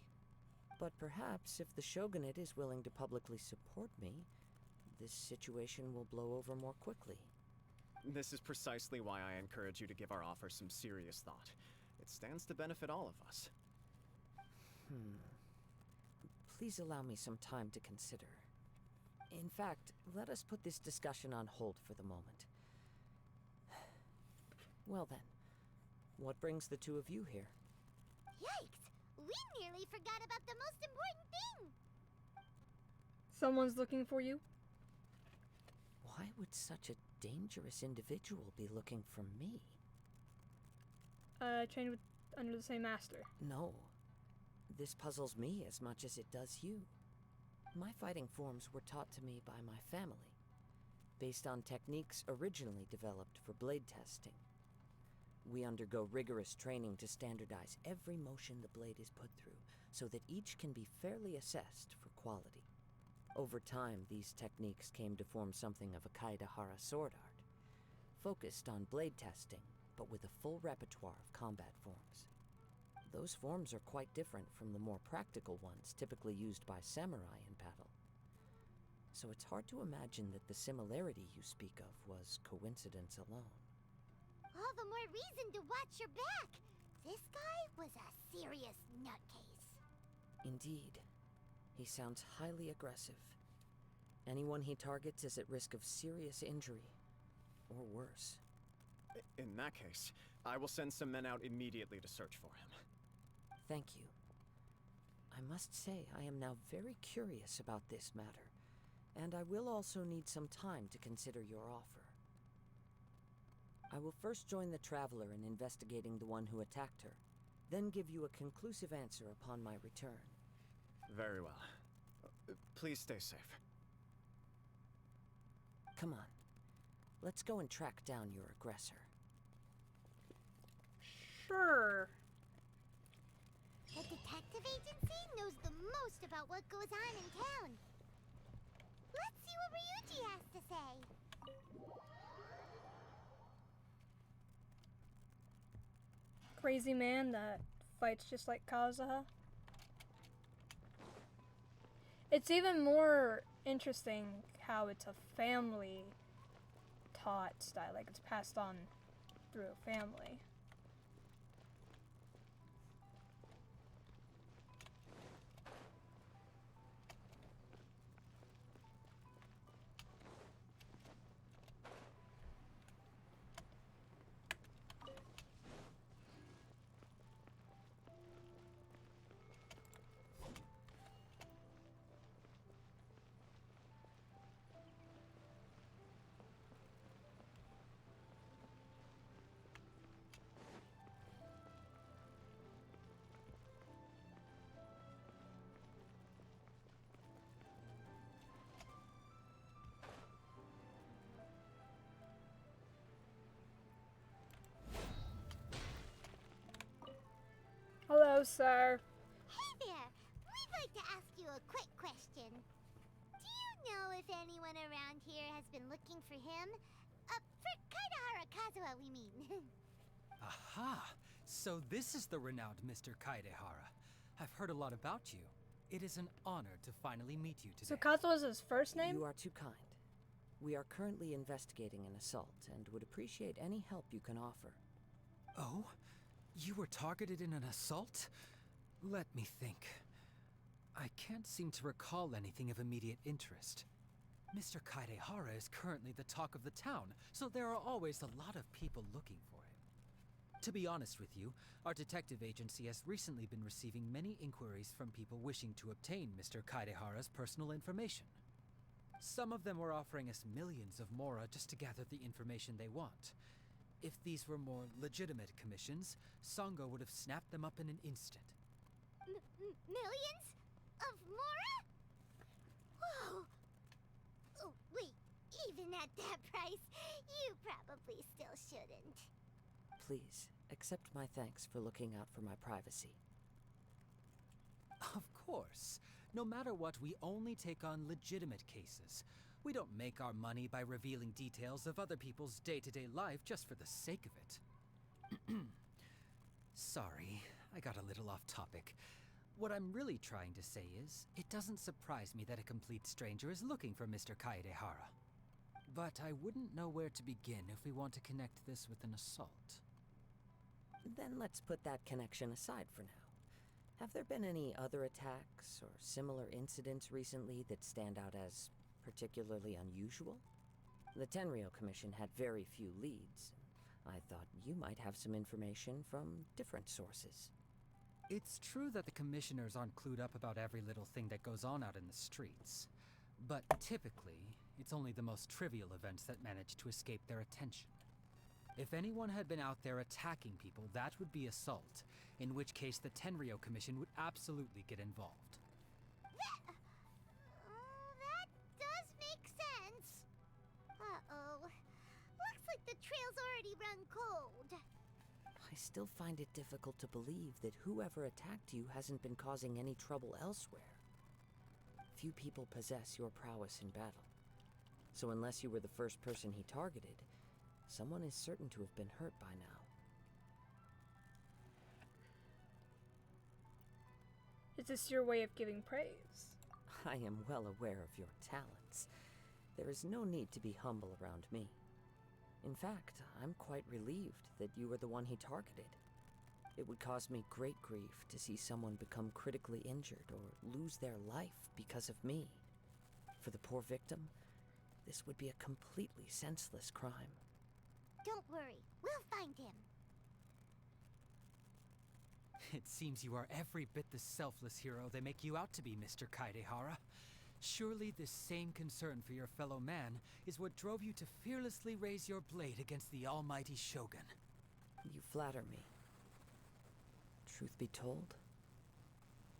S: But perhaps if the Shogunate is willing to publicly support me, this situation will blow over more quickly.
V: This is precisely why I encourage you to give our offer some serious thought. It stands to benefit all of us.
S: Please allow me some time to consider. In fact, let us put this discussion on hold for the moment. Well then, what brings the two of you here?
E: Yikes! We nearly forgot about the most important thing!
B: Someone's looking for you?
S: Why would such a dangerous individual be looking for me?
B: Trained under the same master.
S: No. This puzzles me as much as it does you. My fighting forms were taught to me by my family, based on techniques originally developed for blade testing. We undergo rigorous training to standardize every motion the blade is put through, so that each can be fairly assessed for quality. Over time, these techniques came to form something of a Kaedahara sword art, focused on blade testing, but with a full repertoire of combat forms. Those forms are quite different from the more practical ones typically used by samurai in battle. So it's hard to imagine that the similarity you speak of was coincidence alone.
E: All the more reason to watch your back! This guy was a serious nutcase.
S: Indeed. He sounds highly aggressive. Anyone he targets is at risk of serious injury, or worse.
V: In that case, I will send some men out immediately to search for him.
S: Thank you. I must say I am now very curious about this matter, and I will also need some time to consider your offer. I will first join the Traveler in investigating the one who attacked her, then give you a conclusive answer upon my return.
V: Very well. Please stay safe.
S: Come on. Let's go and track down your aggressor.
B: Sure.
E: The detective agency knows the most about what goes on in town. Let's see what Ryuji has to say.
B: Crazy man that fights just like Kazuha. It's even more interesting how it's a family taught style, like it's passed on through a family. Hello, sir.
E: Hey there! We'd like to ask you a quick question. Do you know if anyone around here has been looking for him? For Kaedahara Kazuha, we mean.
W: Aha! So this is the renowned Mr. Kaedehara. I've heard a lot about you. It is an honor to finally meet you today.
B: So Kazuha's his first name?
S: You are too kind. We are currently investigating an assault and would appreciate any help you can offer.
W: Oh? You were targeted in an assault? Let me think. I can't seem to recall anything of immediate interest. Mr. Kaedehara is currently the talk of the town, so there are always a lot of people looking for him. To be honest with you, our detective agency has recently been receiving many inquiries from people wishing to obtain Mr. Kaedehara's personal information. Some of them were offering us millions of mora just to gather the information they want. If these were more legitimate commissions, Sango would have snapped them up in an instant.
E: Millions? Of mora? Whoa! Oh, wait, even at that price, you probably still shouldn't.
S: Please, accept my thanks for looking out for my privacy.
W: Of course. No matter what, we only take on legitimate cases. We don't make our money by revealing details of other people's day-to-day life just for the sake of it. Sorry, I got a little off topic. What I'm really trying to say is, it doesn't surprise me that a complete stranger is looking for Mr. Kaedehara. But I wouldn't know where to begin if we want to connect this with an assault.
S: Then let's put that connection aside for now. Have there been any other attacks or similar incidents recently that stand out as particularly unusual? The Tenryou Commission had very few leads. I thought you might have some information from different sources.
W: It's true that the commissioners aren't clued up about every little thing that goes on out in the streets. But typically, it's only the most trivial events that manage to escape their attention. If anyone had been out there attacking people, that would be assault, in which case the Tenryou Commission would absolutely get involved.
E: That does make sense. Uh-oh. Looks like the trail's already run cold.
S: I still find it difficult to believe that whoever attacked you hasn't been causing any trouble elsewhere. Few people possess your prowess in battle. So unless you were the first person he targeted, someone is certain to have been hurt by now.
B: Is this your way of giving praise?
S: I am well aware of your talents. There is no need to be humble around me. In fact, I'm quite relieved that you were the one he targeted. It would cause me great grief to see someone become critically injured or lose their life because of me. For the poor victim, this would be a completely senseless crime.
E: Don't worry, we'll find him.
W: It seems you are every bit the selfless hero they make you out to be, Mr. Kaedehara. Surely this same concern for your fellow man is what drove you to fearlessly raise your blade against the almighty Shogun.
S: You flatter me. Truth be told,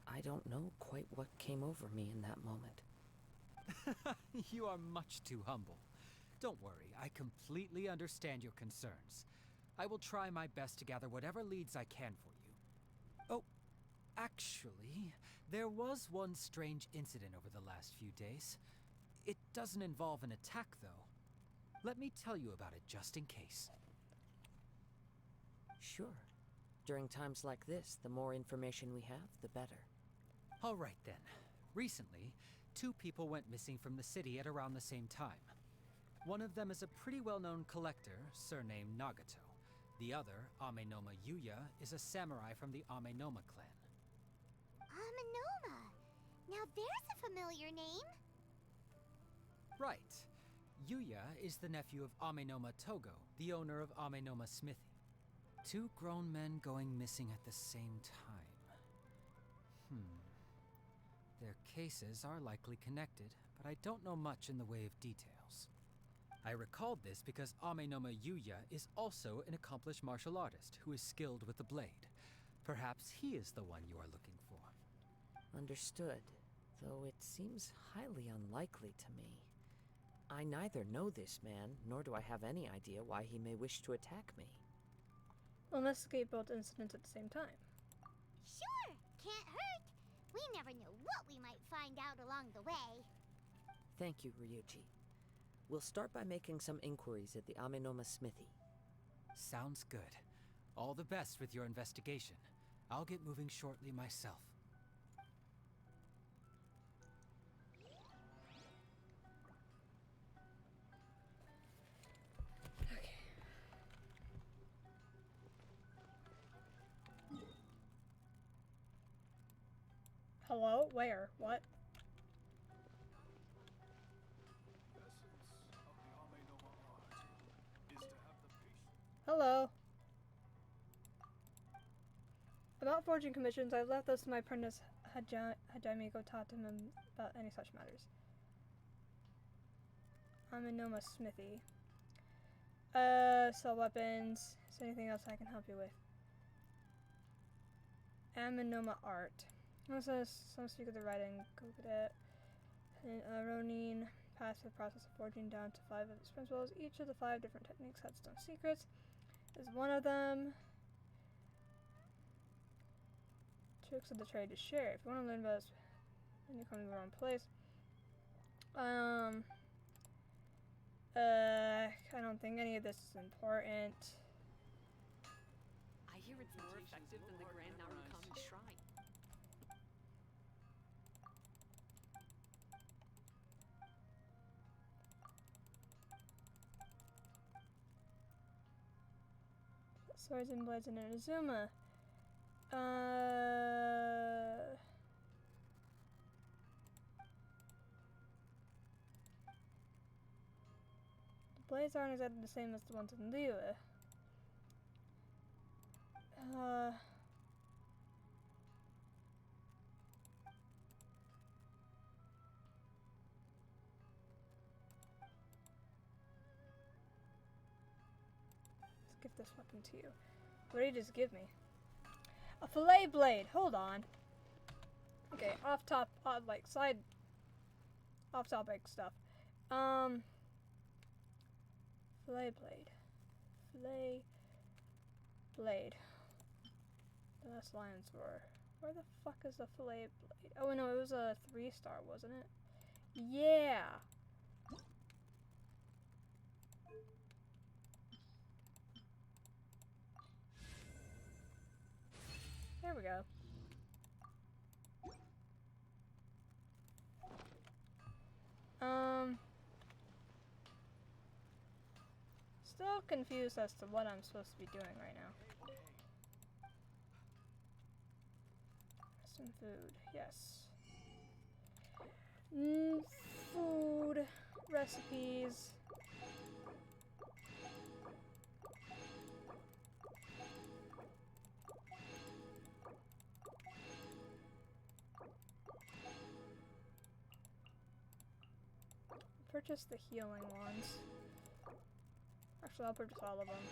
S: I don't know quite what came over me in that moment.
W: You are much too humble. Don't worry, I completely understand your concerns. I will try my best to gather whatever leads I can for you. Oh, actually, there was one strange incident over the last few days. It doesn't involve an attack, though. Let me tell you about it just in case.
S: Sure. During times like this, the more information we have, the better.
W: All right then. Recently, 2 people went missing from the city at around the same time. One of them is a pretty well-known collector, surnamed Nagato. The other, Amenoma Yuya, is a samurai from the Amenoma clan.
E: Amenoma! Now there's a familiar name.
W: Right. Yuya is the nephew of Amenoma Togo, the owner of Amenoma Smithy. 2 grown men going missing at the same time. Their cases are likely connected, but I don't know much in the way of details. I recalled this because Amenoma Yuya is also an accomplished martial artist who is skilled with the blade. Perhaps he is the one you are looking for.
S: Understood, though it seems highly unlikely to me. I neither know this man, nor do I have any idea why he may wish to attack me.
B: We'll investigate both incidents at the same time.
E: Sure, can't hurt. We never know what we might find out along the way.
S: Thank you, Ryuji. We'll start by making some inquiries at the Amenoma Smithy.
W: Sounds good. All the best with your investigation. I'll get moving shortly myself.
B: Hello? Where? What? Hello. About forging commissions, I've left those to my apprentice Hajime go talk to him about any such matters. Amenoma Smithy. Sell weapons. Is there anything else I can help you with? Amenoma Art. Also, some speak of the writing. Kokudet. Ronin. Passive process of forging down to 5 of its principles. Each of the 5 different techniques has its own secrets. Is one of them. Tricks of the trade to share. If you want to learn about this, then you come to the wrong place. I don't think any of this is important.
Q: I
I: hear it's more effective than the Grand Narukami Shrine.
B: Swords and blades in Inazuma. The blades aren't exactly the same as the ones in Liyue. Let's give this weapon to you. What did you just give me? A fillet blade. Hold on. Okay, off topic stuff. Fillet blade. Fillet blade. The last lion's roar. Where the fuck is the fillet blade? Oh no, it was a 3-star, wasn't it? Yeah. There we go. Still confused as to what I'm supposed to be doing right now. Some food, yes. Food recipes. Purchase the healing ones. Actually, I'll purchase all of them.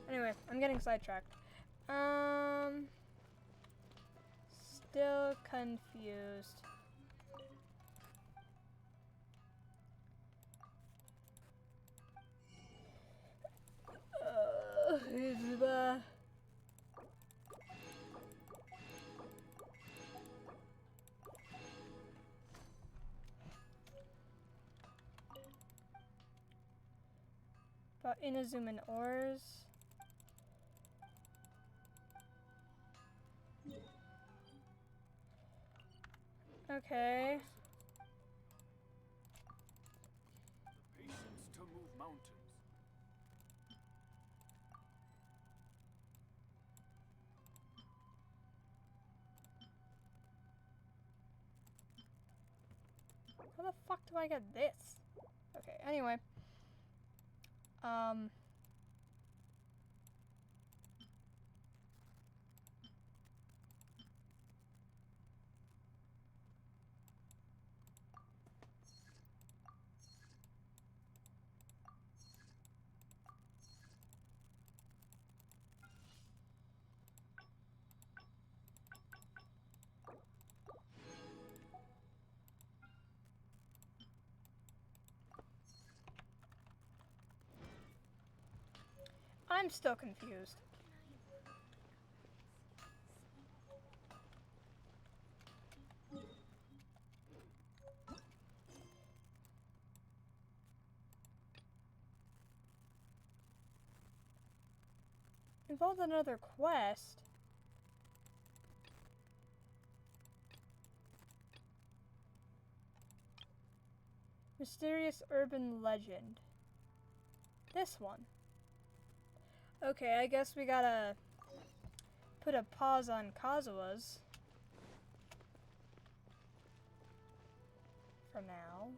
B: Anyway, I'm getting sidetracked. Still confused. About Inazuman ores. Okay.
F: The patience to move mountains.
B: How the fuck do I get this? Okay, anyway. I'm still confused. Involved in another quest? Mysterious urban legend. This one. Okay, I guess we gotta put a pause on Kazuha's for now.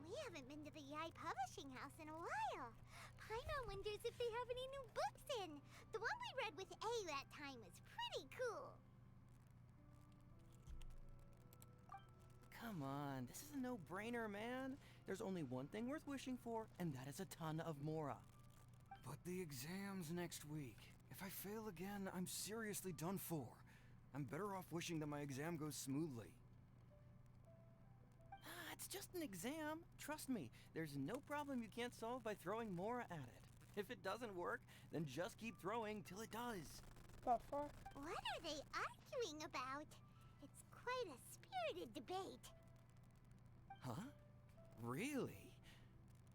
E: We haven't been to the Yai Publishing House in a while. Paimon wonders if they have any new books in. The one we read with A that time was pretty cool.
K: Come on, this is a no-brainer, man. There's only one thing worth wishing for, and that is a ton of Mora.
W: But the exam's next week. If I fail again, I'm seriously done for. I'm better off wishing that my exam goes smoothly.
K: It's just an exam. Trust me, there's no problem you can't solve by throwing Mora at it. If it doesn't work, then just keep throwing till it does.
E: What are they arguing about? It's quite a spirited debate.
K: Huh? Really?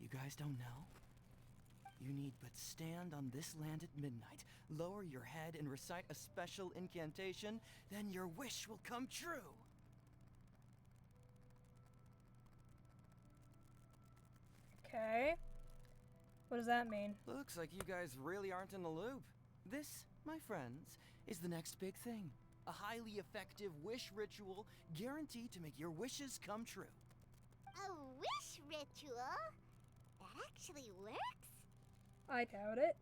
K: You guys don't know? You need but stand on this land at midnight, lower your head, and recite a special incantation, then your wish will come true.
B: Okay. What does that mean?
K: Looks like you guys really aren't in the loop. This, my friends, is the next big thing. A highly effective wish ritual guaranteed to make your wishes come true.
E: A wish ritual? That actually works?
B: I doubt it.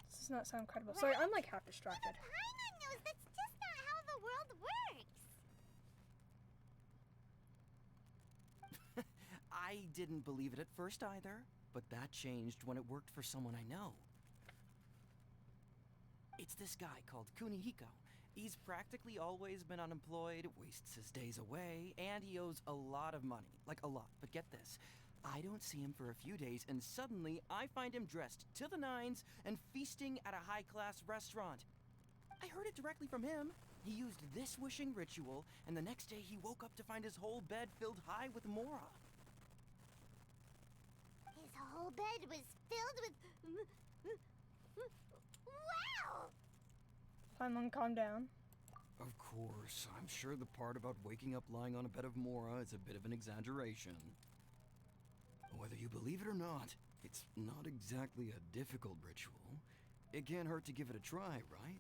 B: This does not sound credible. Sorry, I'm like half distracted.
E: Paimon knows that's just not how the world works.
K: I didn't believe it at first either, but that changed when it worked for someone I know. It's this guy called Kunihiko. He's practically always been unemployed, wastes his days away, and he owes a lot of money. Like, a lot. But get this. I don't see him for a few days, and suddenly I find him dressed to the nines and feasting at a high-class restaurant. I heard it directly from him. He used this wishing ritual, and the next day he woke up to find his whole bed filled high with mora.
E: His whole bed was filled with... Wow!
B: Paimon, calm down.
K: Of course, I'm sure the part about waking up lying on a bed of mora is a bit of an exaggeration. Whether you believe it or not, it's not exactly a difficult ritual. It can't hurt to give it a try, right?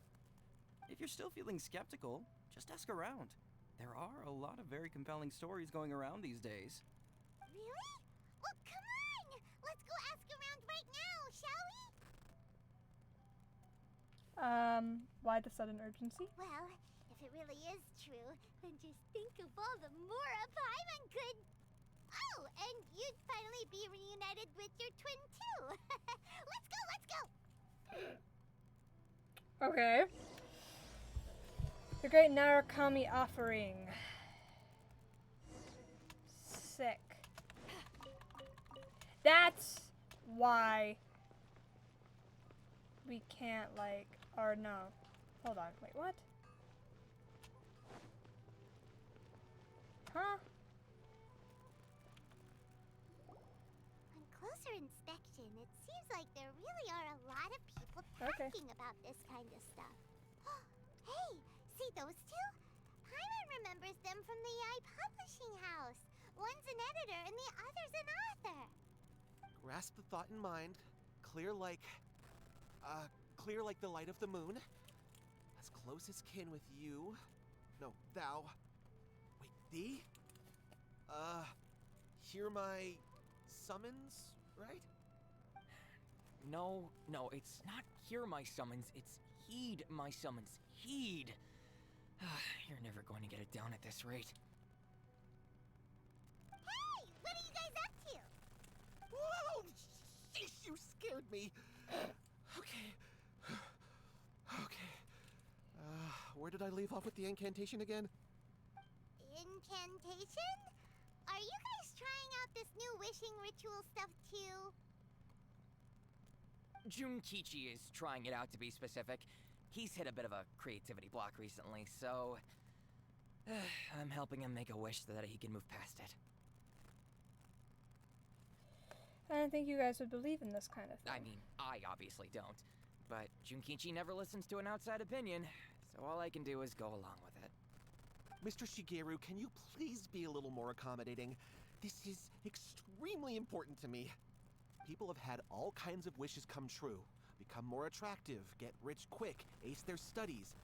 K: If you're still feeling skeptical, just ask around. There are a lot of very compelling stories going around these days.
E: Really? Well, come on! Let's go ask around right now, shall we?
B: Why the sudden urgency?
E: Well, if it really is true, then just think of all the mora Paimon could... Oh, and you'd finally be reunited with your twin too. Let's go!
B: Okay. The Great Narukami Offering. Sick. That's why we can't, like, or no. Hold on, wait, what? Huh?
E: On closer inspection, it seems like there really are a lot of people talking about this kind of stuff. Hey, see those two? Paimon remembers them from the AI publishing house. One's an editor and the other's an author.
N: Grasp the thought in mind. Clear like the light of the moon. As close as kin with you. No, thou. Wait, thee? Hear my summons, right?
R: No, it's not hear my summons, it's heed my summons. Heed! You're never going to get it down at this rate.
E: Hey! What are you guys up to?
N: Whoa! Sheesh, you scared me! Okay. Where did I leave off with the incantation again?
E: Incantation? Are you guys trying out this new wishing ritual stuff too?
R: Junkichi is trying it out, to be specific. He's hit a bit of a creativity block recently, so... I'm helping him make a wish so that he can move past it.
B: I don't think you guys would believe in this kind of thing.
R: I mean, I obviously don't. But Junkichi never listens to an outside opinion, so all I can do is go along with it.
N: Mr. Shigeru, can you please be a little more accommodating? This is extremely important to me. People have had all kinds of wishes come true. Become more attractive, get rich quick, ace their studies.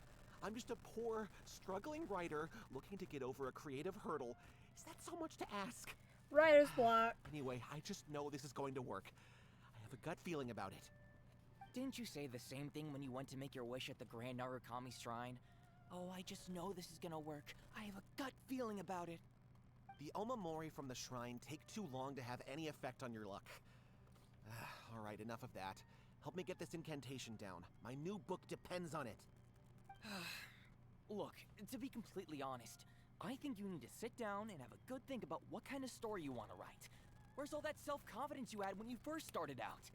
N: I'm just a poor, struggling writer looking to get over a creative hurdle. Is that so much to ask?
B: Writer's block.
N: Anyway, I just know this is going to work. I have a gut feeling about it.
R: Didn't you say the same thing when you went to make your wish at the Grand Narukami Shrine? Oh, I just know this is gonna work. I have a gut feeling about it.
N: The omamori from the shrine take too long to have any effect on your luck. Alright, enough of that. Help me get this incantation down. My new book depends on it.
R: Look, to be completely honest, I think you need to sit down and have a good think about what kind of story you want to write. Where's all that self-confidence you had when you first started out?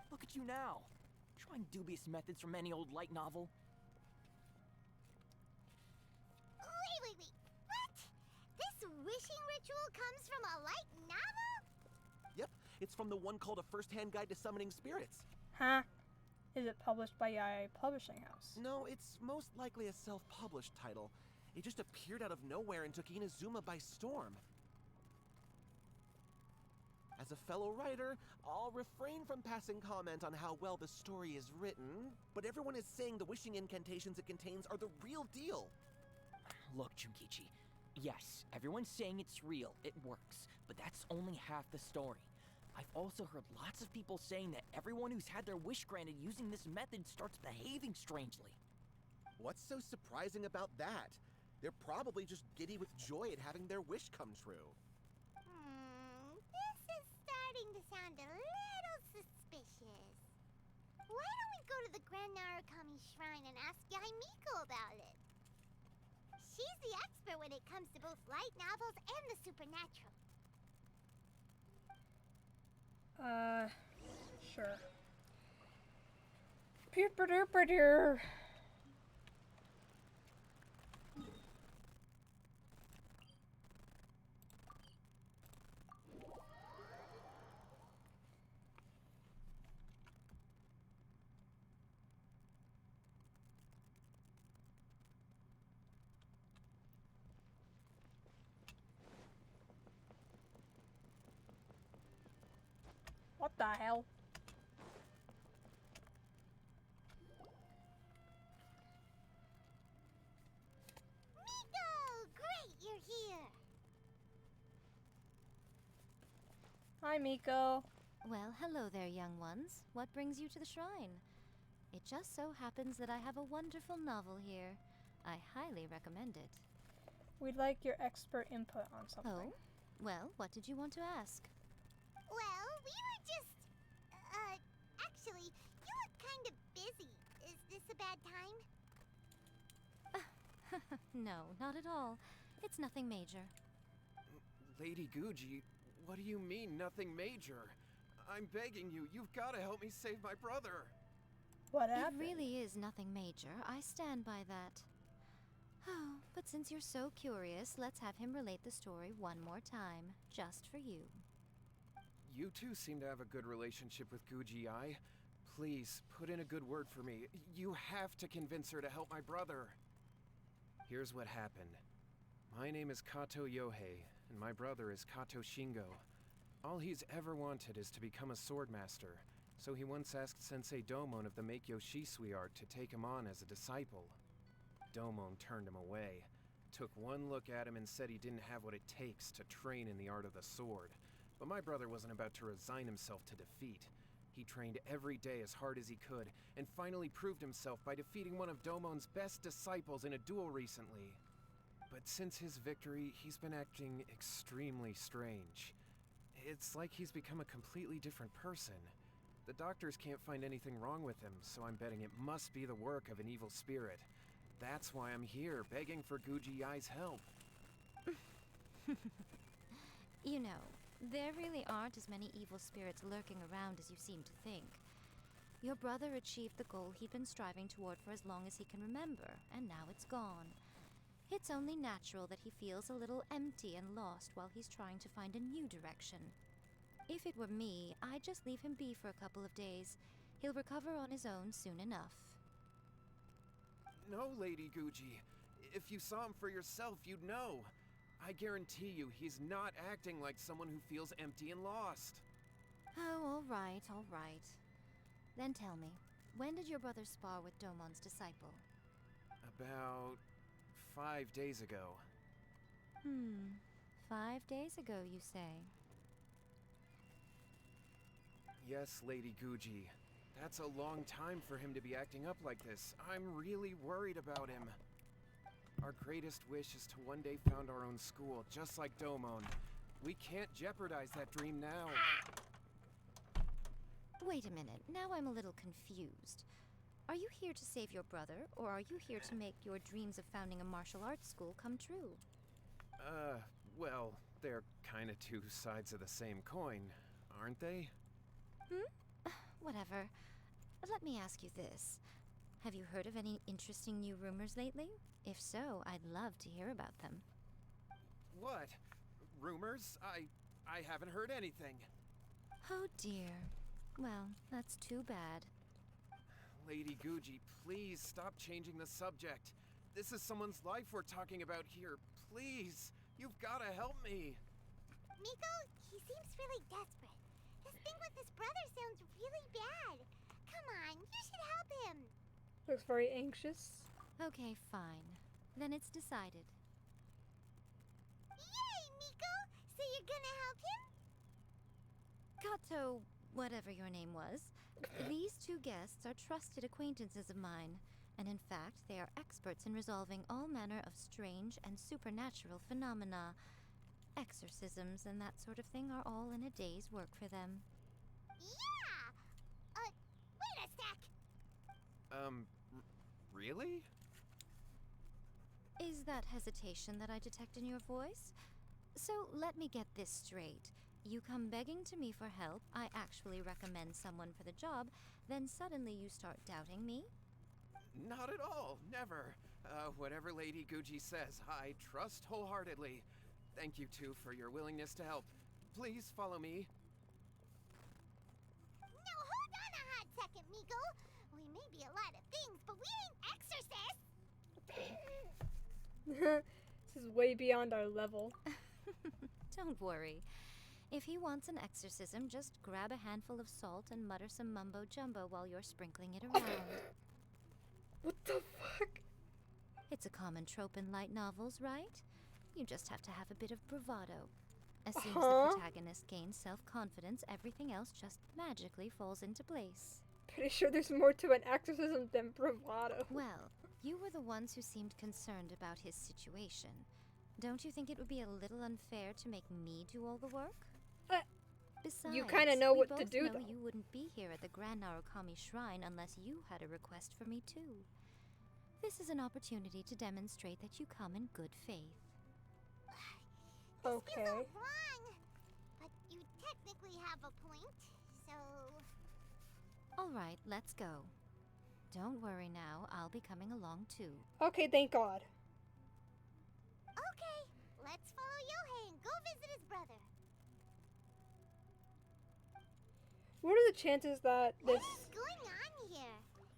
R: Look at you now, trying dubious methods from any old light novel.
E: Wait. What? This wish wishing ritual comes from a light novel?
N: Yep, it's from the one called A First-Hand Guide to Summoning Spirits.
B: Huh? Is it published by Yaya Publishing House?
N: No, it's most likely a self-published title. It just appeared out of nowhere and took Inazuma by storm. As a fellow writer, I'll refrain from passing comment on how well the story is written, but everyone is saying the wishing incantations it contains are the real deal.
R: Look, Junkichi. Yes, everyone's saying it's real, it works, but that's only half the story. I've also heard lots of people saying that everyone who's had their wish granted using this method starts behaving strangely.
N: What's so surprising about that? They're probably just giddy with joy at having their wish come true.
E: This is starting to sound a little suspicious. Why don't we go to the Grand Narukami Shrine and ask Yaimiko about it? She's the expert when it comes to both light novels and the supernatural.
B: Sure. Peeper-dooper-doo. What the hell?
E: Miko! Great, you're here!
B: Hi, Miko.
J: Well, hello there, young ones. What brings you to the shrine? It just so happens that I have a wonderful novel here. I highly recommend it.
B: We'd like your expert input on something.
J: Oh? Well, what did you want to ask?
E: Well, we were just... actually, you look kind of busy. Is this a bad time?
J: No, not at all. It's nothing major.
K: Lady Guji, what do you mean, nothing major? I'm begging you, you've got to help me save my brother.
B: What happened?
J: It really is nothing major. I stand by that. Oh, but since you're so curious, let's have him relate the story one more time, just for you.
K: You two seem to have a good relationship with Guji Ai. Please, put in a good word for me. You have to convince her to help my brother. Here's what happened. My name is Kato Yohei, and my brother is Kato Shingo. All he's ever wanted is to become a swordmaster, so he once asked Sensei Domon of the Meikyo Shisui art to take him on as a disciple. Domon turned him away, took one look at him and said he didn't have what it takes to train in the art of the sword. But my brother wasn't about to resign himself to defeat. He trained every day as hard as he could, and finally proved himself by defeating one of Domon's best disciples in a duel recently. But since his victory, he's been acting extremely strange. It's like he's become a completely different person. The doctors can't find anything wrong with him, so I'm betting it must be the work of an evil spirit. That's why I'm here, begging for Guji Ai's help.
J: You know, there really aren't as many evil spirits lurking around as you seem to think. Your brother achieved the goal he'd been striving toward for as long as he can remember, and now it's gone. It's only natural that he feels a little empty and lost while he's trying to find a new direction. If it were me, I'd just leave him be for a couple of days. He'll recover on his own soon enough.
K: No, Lady Guji. If you saw him for yourself, you'd know. I guarantee you, he's not acting like someone who feels empty and lost.
J: Oh, all right, all right. Then tell me, when did your brother spar with Domon's disciple?
K: About 5 days ago.
J: 5 days ago, you say?
K: Yes, Lady Guji. That's a long time for him to be acting up like this. I'm really worried about him. Our greatest wish is to one day found our own school, just like Domon. We can't jeopardize that dream now.
J: Wait a minute, now I'm a little confused. Are you here to save your brother, or are you here to make your dreams of founding a martial arts school come true?
K: Well, they're kinda two sides of the same coin, aren't they?
J: Whatever. Let me ask you this. Have you heard of any interesting new rumors lately? If so, I'd love to hear about them.
K: What? rumors? I haven't heard anything.
J: Oh dear. Well, that's too bad.
K: Lady Guji, please stop changing the subject. This is someone's life we're talking about here. Please, you've got to help me.
E: Miko, he seems really desperate. His thing with his brother sounds really bad. Come on, you should help him.
B: Looks very anxious.
J: Okay, fine. Then it's decided.
E: Yay, Miko! So you're gonna help him?
J: Kato, whatever your name was, these two guests are trusted acquaintances of mine, and in fact, they are experts in resolving all manner of strange and supernatural phenomena. Exorcisms and that sort of thing are all in a day's work for them.
E: Yeah! Wait a sec!
K: Really?
J: Is that hesitation that I detect in your voice? So let me get this straight. You come begging to me for help, I actually recommend someone for the job, then suddenly you start doubting me?
K: Not at all, never. Whatever Lady Guji says, I trust wholeheartedly. Thank you two for your willingness to help. Please follow me.
E: No, hold on a hot second, Miko. We may be a lot of things, but we ain't exorcists.
B: This is way beyond our level.
J: Don't worry. If he wants an exorcism, just grab a handful of salt and mutter some mumbo-jumbo while you're sprinkling it around.
B: What the fuck?
J: It's a common trope in light novels, right? You just have to have a bit of bravado. As soon as the protagonist gains self-confidence, everything else just magically falls into place.
B: Pretty sure there's more to an exorcism than bravado.
J: Well, you were the ones who seemed concerned about his situation. Don't you think it would be a little unfair to make me do all the work? Besides,
B: you kind of know what to do,
J: we both know
B: though.
J: you wouldn't be here at the Grand Narukami Shrine unless you had a request for me too. This is an opportunity to demonstrate that you come in good faith.
E: This feels all wrong. But you technically have a point, so...
J: All right, let's go. Don't worry now, I'll be coming along too.
B: Okay, thank God.
E: Okay, let's follow Yohei and go visit his brother.
B: What are the chances that this...
E: What is going on here?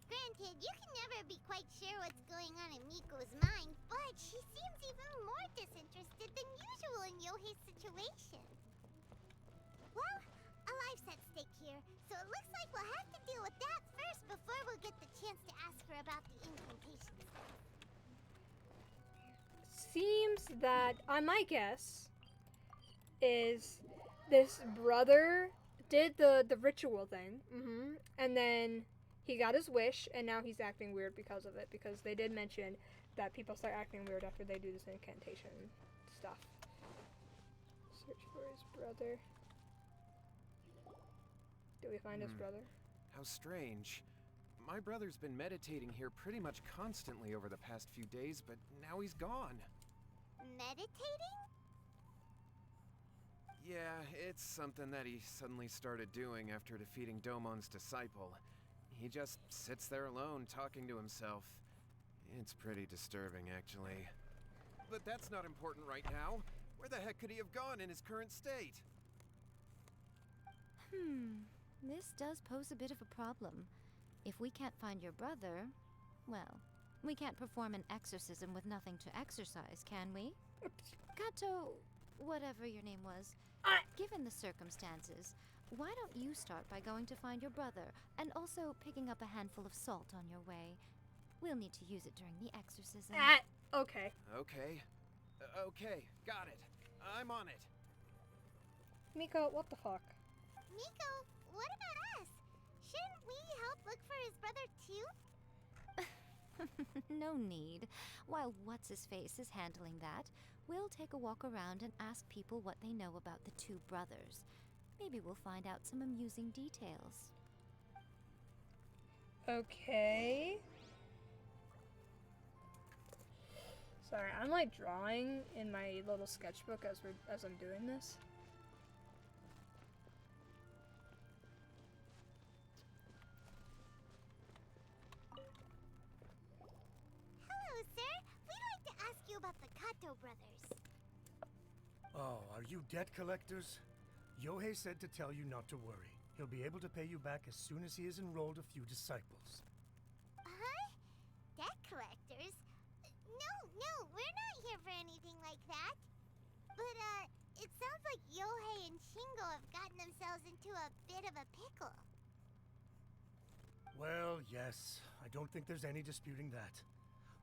E: Granted, you can never be quite sure what's going on in Miko's mind, but she seems even more disinterested than usual in Yohei's situation. Well, a life's at stake here, so it looks like we'll have to deal with that first before we'll get the chance to ask her about the incantations.
B: Seems that, my guess is this brother did the ritual thing, and then he got his wish, and now he's acting weird because of it, because they did mention that people start acting weird after they do this incantation stuff. Search for his brother. Do we find his brother?
K: How strange. My brother's been meditating here pretty much constantly over the past few days, but now he's gone.
E: Meditating?
K: Yeah, it's something that he suddenly started doing after defeating Domon's disciple. He just sits there alone, talking to himself. It's pretty disturbing, actually. But that's not important right now. Where the heck could he have gone in his current state?
J: This does pose a bit of a problem. If we can't find your brother, well, we can't perform an exorcism with nothing to exorcise, can we? Kato, whatever your name was, given the circumstances, why don't you start by going to find your brother, and also picking up a handful of salt on your way? We'll need to use it during the exorcism.
B: Okay.
K: Okay. Okay, got it. I'm on it.
B: Miko, what the fuck?
E: Miko, what about us? Shouldn't we help look for his brother too?
J: No need. While What's-His-Face is handling that, we'll take a walk around and ask people what they know about the two brothers. Maybe we'll find out some amusing details.
B: Okay. Sorry, I'm like drawing in my little sketchbook as I'm doing this.
E: Hello, sir. We'd like to ask you about the Kato brothers.
A: Oh, are you debt collectors? Yohei said to tell you not to worry. He'll be able to pay you back as soon as he has enrolled a few disciples.
E: Huh? Debt collectors? No, we're not here for anything like that. But, it sounds like Yohei and Shingo have gotten themselves into a bit of a pickle.
A: Well, yes. I don't think there's any disputing that.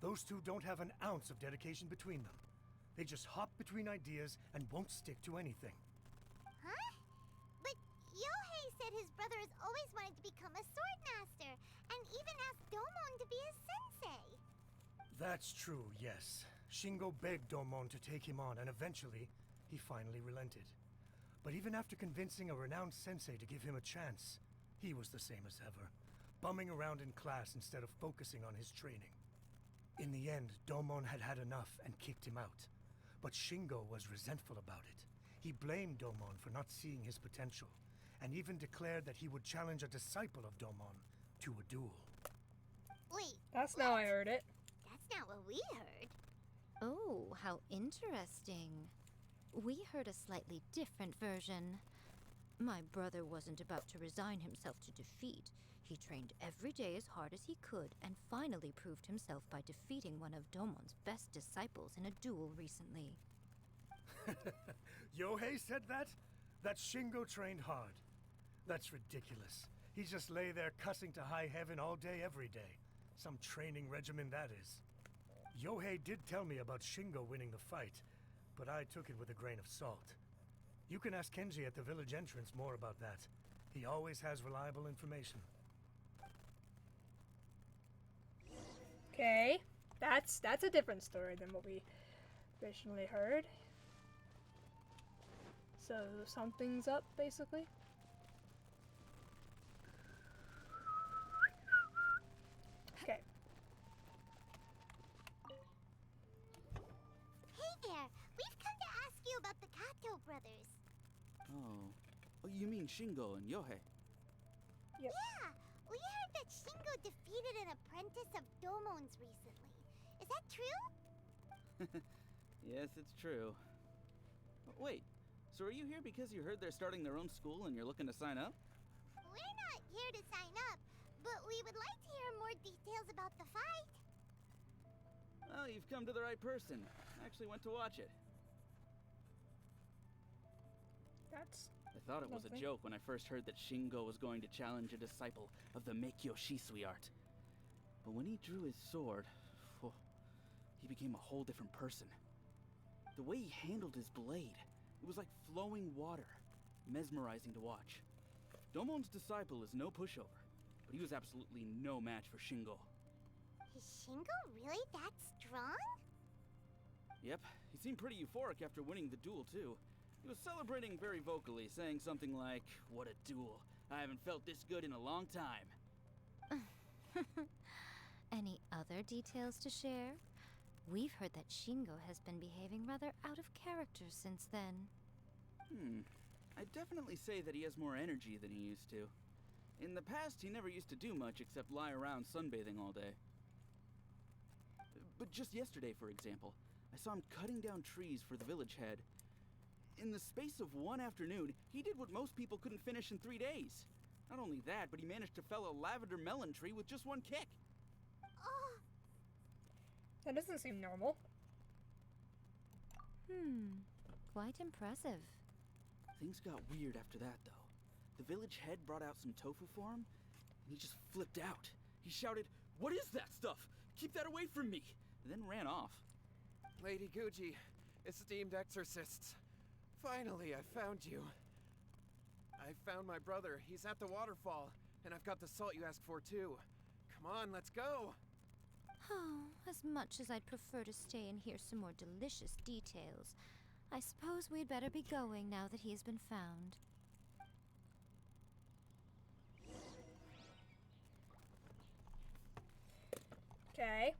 A: Those two don't have an ounce of dedication between them. They just hop between ideas and won't stick to anything.
E: Huh? But Yohei said his brother has always wanted to become a sword master, and even asked Domon to be his sensei.
A: That's true, yes. Shingo begged Domon to take him on, and eventually, he finally relented. But even after convincing a renowned sensei to give him a chance, he was the same as ever, bumming around in class instead of focusing on his training. In the end, Domon had had enough and kicked him out. But Shingo was resentful about it. He blamed Domon for not seeing his potential, and even declared that he would challenge a disciple of Domon to a duel.
E: Wait,
B: that's not how I heard it.
E: That's not what we heard.
H: Oh, how interesting. We heard a slightly different version. My brother wasn't about to resign himself to defeat. He trained every day as hard as he could and finally proved himself by defeating one of Domon's best disciples in a duel recently.
A: Yohei said that? That Shingo trained hard. That's ridiculous. He just lay there cussing to high heaven all day every day. Some training regimen that is. Yohei did tell me about Shingo winning the fight, but I took it with a grain of salt. You can ask Kenji at the village entrance more about that. He always has reliable information.
B: Okay, that's a different story than what we originally heard. So something's up, basically. Okay.
E: Hey there, we've come to ask you about the Kato brothers.
U: Oh, you mean Shingo and Yohei?
B: Yep.
E: Yeah, we heard that Shingo defeated an apprentice of Domon's recently. Is that true?
U: Yes, it's true. Wait, so are you here because you heard they're starting their own school and you're looking to sign up?
E: We're not here to sign up, but we would like to hear more details about the fight.
U: Well, you've come to the right person. I actually went to watch it.
B: That's...
U: I thought it was a joke when I first heard that Shingo was going to challenge a disciple of the Meikyo Shisui art. But when he drew his sword, he became a whole different person. The way he handled his blade, it was like flowing water, mesmerizing to watch. Domon's disciple is no pushover, but he was absolutely no match for Shingo.
E: Is Shingo really that strong?
U: Yep, he seemed pretty euphoric after winning the duel too. He was celebrating very vocally, saying something like, "What a duel. I haven't felt this good in a long time."
H: Any other details to share? We've heard that Shingo has been behaving rather out of character since then.
U: I'd definitely say that he has more energy than he used to. In the past, he never used to do much except lie around sunbathing all day. But just yesterday, for example, I saw him cutting down trees for the village head. In the space of one afternoon, he did what most people couldn't finish in 3 days. Not only that, but he managed to fell a lavender melon tree with just one kick.
E: Oh.
B: That doesn't seem normal.
H: Quite impressive.
U: Things got weird after that, though. The village head brought out some tofu for him, and he just flipped out. He shouted, "What is that stuff? Keep that away from me!" and then ran off.
N: Lady Guji, esteemed exorcists. Finally, I found you. I found my brother. He's at the waterfall, and I've got the salt you asked for, too. Come on, let's go!
H: Oh, as much as I'd prefer to stay and hear some more delicious details, I suppose we'd better be going now that he has been found.
B: Okay.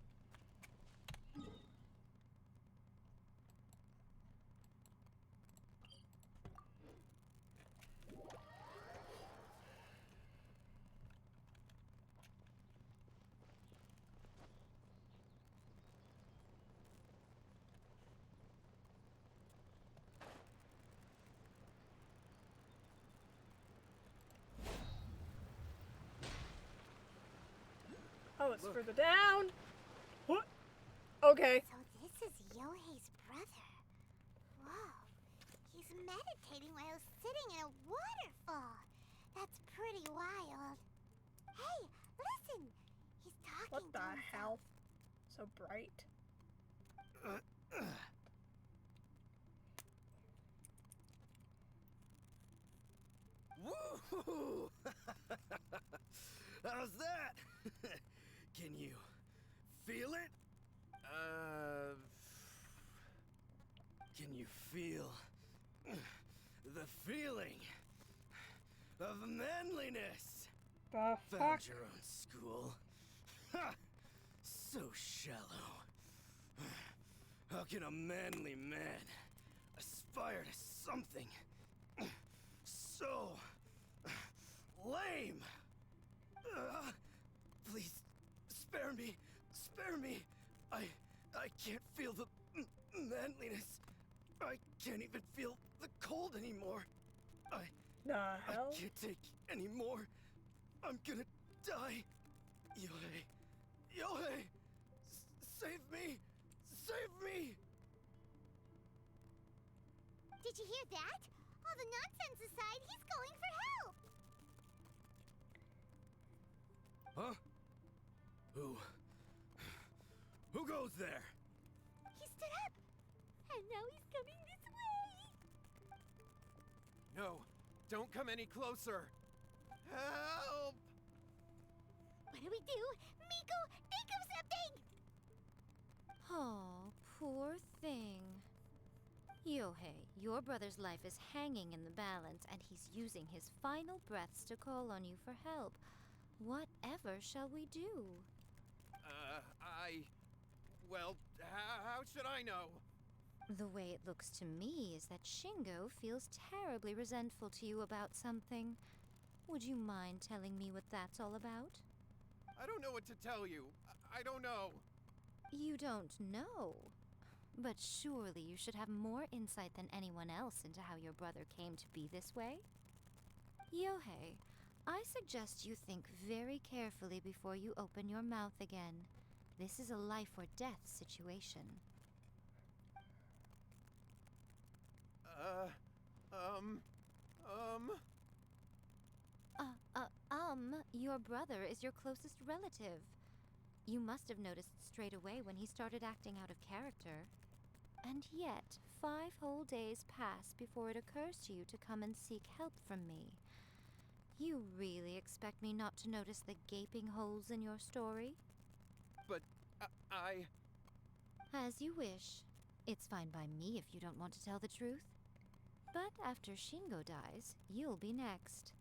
B: it's further down. What? Okay.
E: So this is Yohei's brother. Whoa. He's meditating while sitting in a waterfall. That's pretty wild. Hey, listen. He's talking
B: What the
E: to himself.
B: hell? So bright.
D: Woo! How's that? Can you feel it? Can you feel the feeling of manliness?
B: The fuck?
D: Found your own school. Ha! So shallow. How can a manly man aspire to something so lame? Please, spare me. Spare me. I can't feel the manliness. I can't even feel the cold anymore. I can't take any more. I'm gonna die. Yohei. Yohei! Save me! Save me!
E: Did you hear that? All the nonsense aside, he's going for help!
D: Huh? Who goes there?
E: He stood up! And now he's coming this way!
N: No, don't come any closer. Help!
E: What do we do? Miko, think of something!
H: Oh, poor thing. Yohei, your brother's life is hanging in the balance, and he's using his final breaths to call on you for help. Whatever shall we do?
N: Well, how should I know?
H: The way it looks to me is that Shingo feels terribly resentful to you about something. Would you mind telling me what that's all about?
N: I don't know what to tell you. I don't know.
H: You don't know? But surely you should have more insight than anyone else into how your brother came to be this way? Yohei, I suggest you think very carefully before you open your mouth again. This is a life or death situation. Your brother is your closest relative. You must have noticed straight away when he started acting out of character. And yet, 5 whole days pass before it occurs to you to come and seek help from me. You really expect me not to notice the gaping holes in your story?
N: But,
H: As you wish. It's fine by me if you don't want to tell the truth. But after Shingo dies, you'll be next.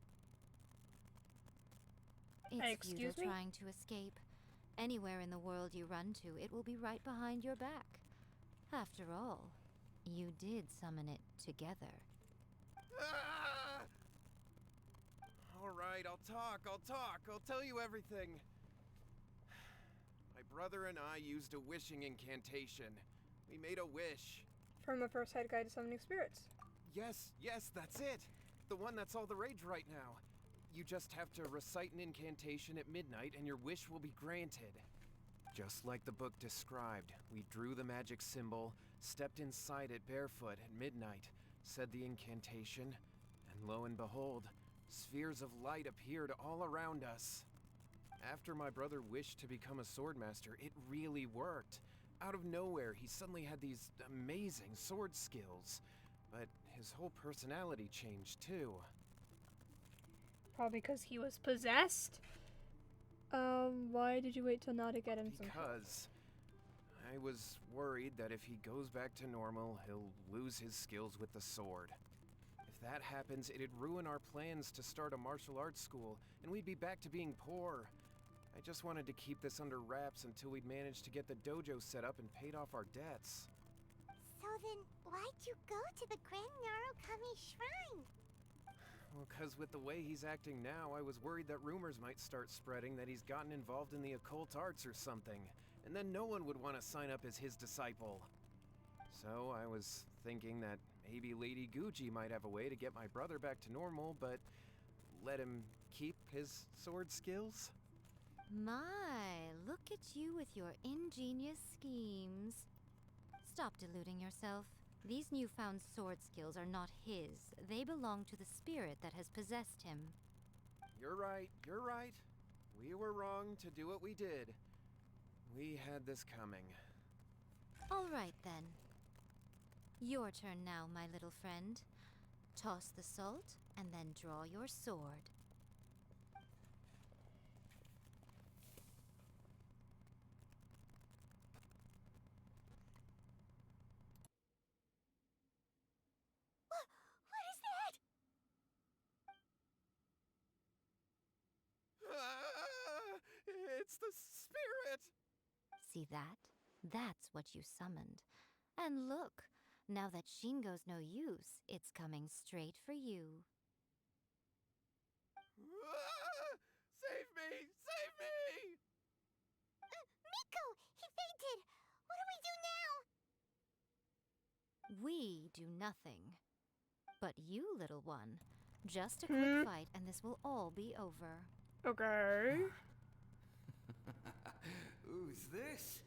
H: It's
B: Excuse
H: futile
B: me?
H: trying to escape. Anywhere in the world you run to, it will be right behind your back. After all, you did summon it together.
N: All right, I'll talk. I'll tell you everything. My brother and I used a wishing incantation. We made a wish.
B: From a first head guide to summoning spirits.
N: Yes, that's it. The one that's all the rage right now. You just have to recite an incantation at midnight and your wish will be granted. Just like the book described, we drew the magic symbol, stepped inside it barefoot at midnight, said the incantation, and lo and behold, spheres of light appeared all around us. After my brother wished to become a swordmaster, it really worked. Out of nowhere, he suddenly had these amazing sword skills, but his whole personality changed too.
B: Probably because he was possessed? Why did you wait till now to get him some help?
N: Because I was worried that if he goes back to normal, he'll lose his skills with the sword. If that happens, it'd ruin our plans to start a martial arts school, and we'd be back to being poor. I just wanted to keep this under wraps until we'd managed to get the dojo set up and paid off our debts.
E: So then, why'd you go to the Grand Narukami Shrine?
N: Well, because with the way he's acting now, I was worried that rumors might start spreading that he's gotten involved in the occult arts or something, and then no one would want to sign up as his disciple. So I was thinking that maybe Lady Guji might have a way to get my brother back to normal, but let him keep his sword skills?
H: My, look at you with your ingenious schemes. Stop deluding yourself. These newfound sword skills are not his. They belong to the spirit that has possessed him.
N: You're right, you're right. We were wrong to do what we did. We had this coming.
H: All right, then. Your turn now, my little friend. Toss the salt, and then draw your sword.
E: What is that?
N: It's the spirit!
H: See that? That's what you summoned. And look, now that Shingo's no use, it's coming straight for you.
N: Save me! Save me!
E: Miko! He fainted! What do we do now?
H: We do nothing. But you, little one, just a quick fight and this will all be over.
B: Okay.
C: Who's this?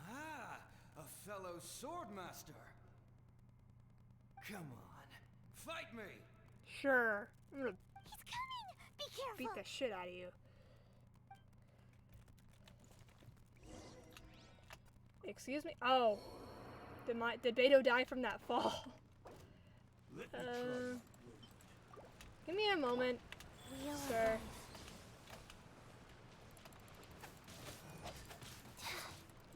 C: Ah, a fellow swordmaster. Come on, fight me!
B: Sure. I'm gonna
E: He's coming! Be careful!
B: beat the shit out of you. Excuse me? Oh. Did Beto die from that fall? Give me a moment, sir.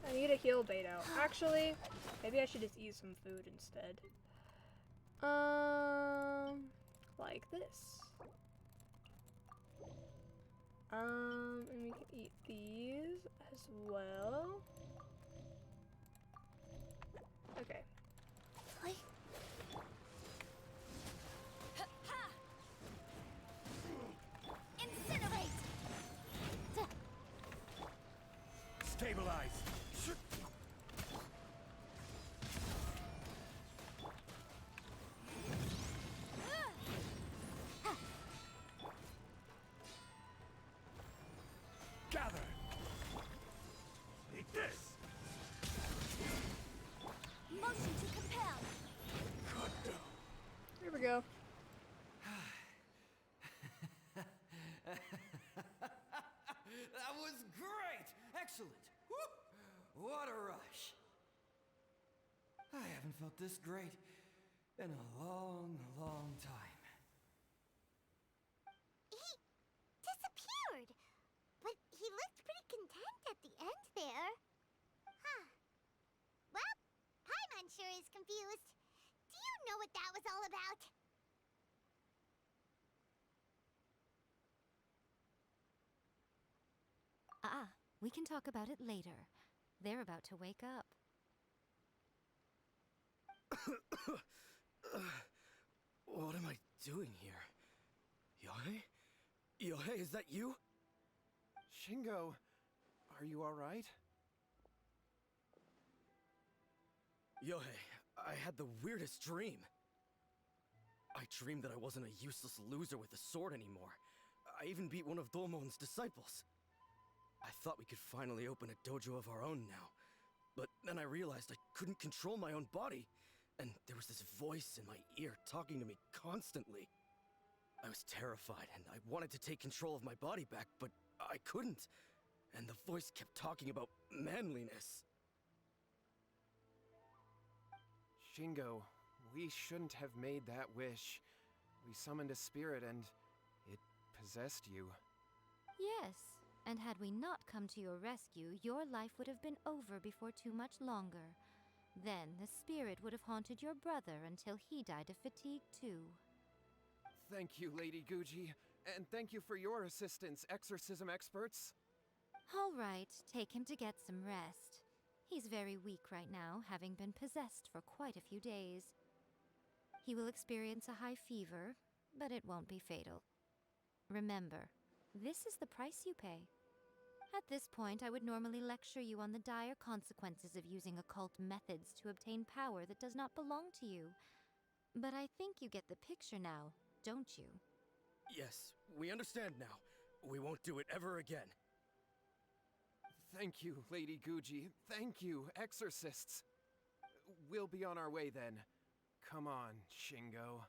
B: I need to heal Beto. Actually, maybe I should just eat some food instead. Like this. And we can eat these as well. Okay.
E: Incinerate!
M: Stabilize! Gather! Eat this!
E: Motion to compel!
M: Cut down!
B: Here we go.
C: That was great! Excellent! Woo! What a rush! I haven't felt this great in a long, long time.
E: He disappeared! But he looked pretty content at the end there. Huh. Well, Paimon sure is confused. Do you know what that was all about?
H: We can talk about it later. They're about to wake up.
D: What am I doing here? Yohei? Yohei, is that you?
N: Shingo, are you alright?
D: Yohei, I had the weirdest dream. I dreamed that I wasn't a useless loser with a sword anymore. I even beat one of Domon's disciples. I thought we could finally open a dojo of our own now. But then I realized I couldn't control my own body. And there was this voice in my ear talking to me constantly. I was terrified and I wanted to take control of my body back, but I couldn't. And the voice kept talking about manliness.
N: Shingo, we shouldn't have made that wish. We summoned a spirit and it possessed you.
H: Yes, and had we not come to your rescue, your life would have been over before too much longer. Then the spirit would have haunted your brother until he died of fatigue too.
N: Thank you, Lady Guji, and thank you for your assistance, exorcism experts.
H: All right, take him to get some rest. He's very weak right now, having been possessed for quite a few days. He will experience a high fever, but it won't be fatal. Remember, this is the price you pay. At this point, I would normally lecture you on the dire consequences of using occult methods to obtain power that does not belong to you. But I think you get the picture now, don't you?
D: Yes, we understand now. We won't do it ever again.
N: Thank you, Lady Guji. Thank you, exorcists. We'll be on our way then. Come on, Shingo.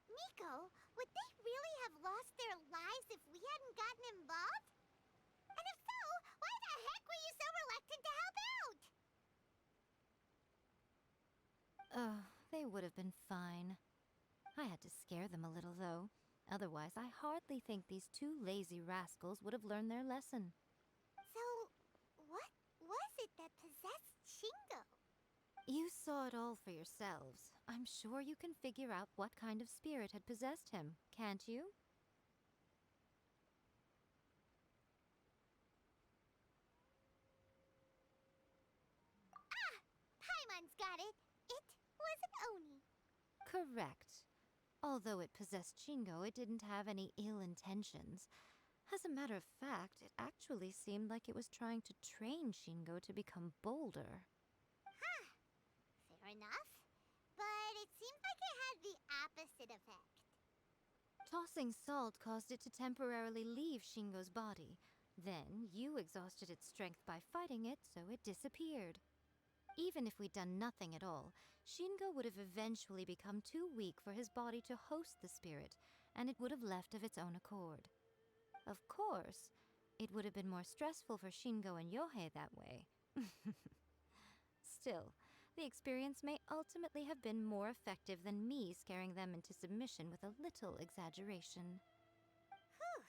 E: Miko, would they really have lost their lives if we hadn't gotten involved? And if so, why the heck were you so reluctant to help out?
H: Oh, they would have been fine. I had to scare them a little, though. Otherwise, I hardly think these two lazy rascals would have learned their lesson.
E: So, what was it that possessed Shingo?
H: You saw it all for yourselves. I'm sure you can figure out what kind of spirit had possessed him, can't you?
E: Ah! Paimon's got it. It was an Oni.
H: Correct. Although it possessed Shingo, it didn't have any ill intentions. As a matter of fact, it actually seemed like it was trying to train Shingo to become bolder.
E: Huh. Fair enough. But it seemed like it had the opposite effect.
H: Tossing salt caused it to temporarily leave Shingo's body. Then, you exhausted its strength by fighting it, so it disappeared. Even if we'd done nothing at all, Shingo would have eventually become too weak for his body to host the spirit, and it would have left of its own accord. Of course, it would have been more stressful for Shingo and Yohei that way. Still, the experience may ultimately have been more effective than me scaring them into submission with a little exaggeration.
E: Whew.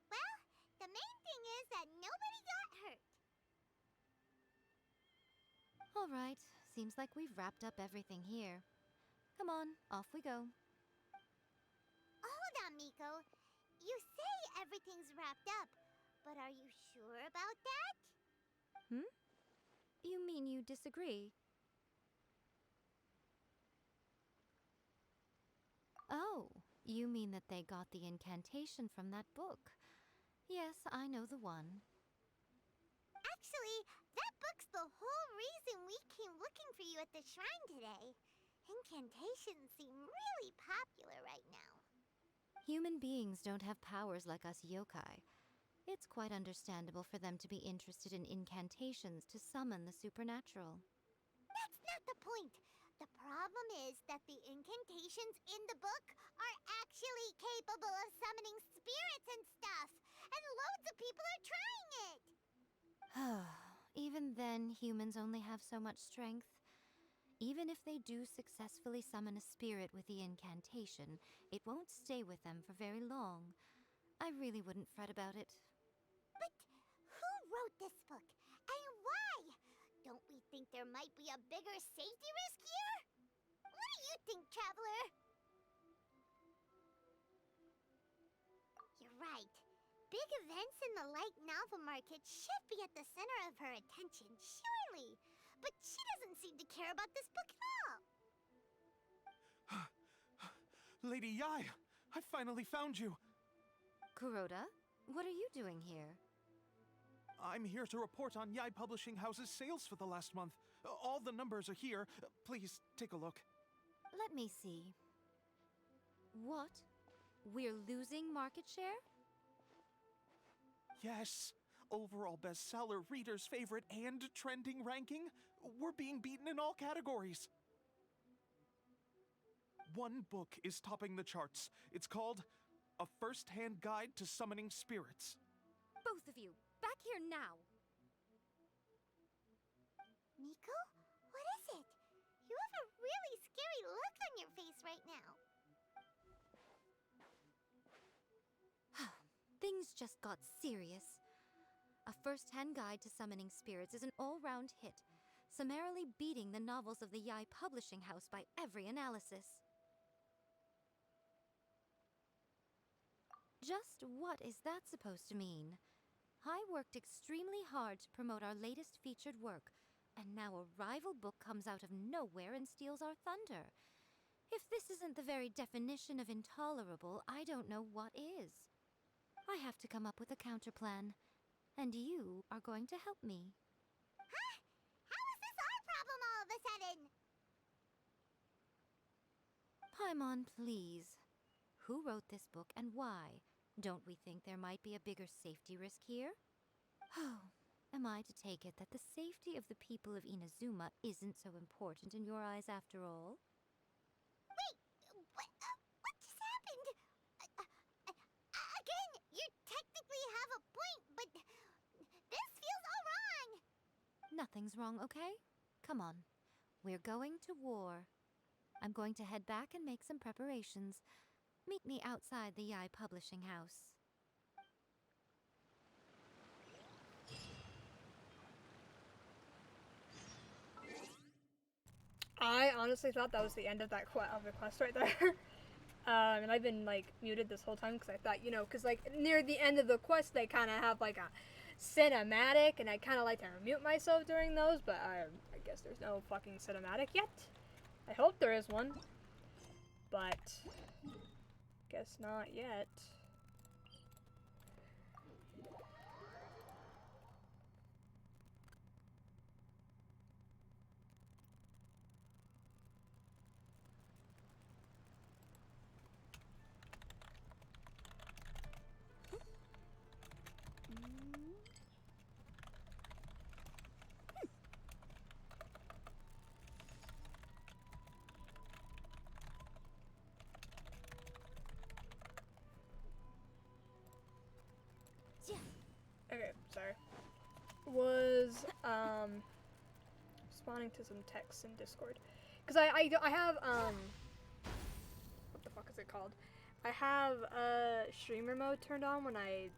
E: Well, the main thing is that nobody got hurt.
H: All right, seems like we've wrapped up everything here. Come on, off we go.
E: Hold on, Miko. You say everything's wrapped up, but are you sure about that?
H: You mean you disagree? Oh, you mean that they got the incantation from that book. Yes, I know the one.
E: Actually, that book's the whole reason we came looking for you at the shrine today. Incantations seem really popular right now.
H: Human beings don't have powers like us yokai. It's quite understandable for them to be interested in incantations to summon the supernatural.
E: That's not the point. The problem is that the incantations in the book are actually capable of summoning spirits and stuff, and loads of people are trying it.
H: Even then, humans only have so much strength. Even if they do successfully summon a spirit with the incantation, it won't stay with them for very long. I really wouldn't fret about it.
E: But who wrote this book, and why? Don't we think there might be a bigger safety risk here? What do you think, Traveler? You're right. Big events in the light novel market should be at the center of her attention, surely. But she doesn't seem to care about this book at all.
N: Lady Yai, I finally found you.
H: Kuroda, what are you doing here?
N: I'm here to report on Yai Publishing House's sales for the last month. All the numbers are here. Please, take a look.
H: Let me see. What? We're losing market share?
N: Yes. Overall bestseller, reader's favorite, and trending ranking. We're being beaten in all categories. One book is topping the charts. It's called A First-Hand Guide to Summoning Spirits.
H: Both of you, back here now!
E: Miko? What is it? You have a really scary look on your face right now.
H: Things just got serious. A First-Hand Guide to Summoning Spirits is an all-round hit, summarily beating the novels of the Yai Publishing House by every analysis. Just what is that supposed to mean? I worked extremely hard to promote our latest featured work, and now a rival book comes out of nowhere and steals our thunder. If this isn't the very definition of intolerable, I don't know what is. I have to come up with a counterplan, and you are going to help me.
E: Huh? How is this our problem all of a sudden?
H: Paimon, please. who wrote this book and why. Don't we think there might be a bigger safety risk here? Oh, am I to take it that the safety of the people of Inazuma isn't so important in your eyes after all?
E: Wait, what just happened? Again, you technically have a point, but this feels all wrong.
H: Nothing's wrong, okay? Come on. We're going to war. I'm going to head back and make some preparations. Meet me outside the Yai Publishing House.
B: I honestly thought that was the end of that quest right there. And I've been like muted this whole time because I thought, you know, because like near the end of the quest they kind of have like a cinematic, and I kind of like to mute myself during those, but I guess there's no fucking cinematic yet. I hope there is one, but guess not yet. Okay, sorry. Was responding to some texts in Discord, because I have what the fuck is it called? I have streamer mode turned on when I,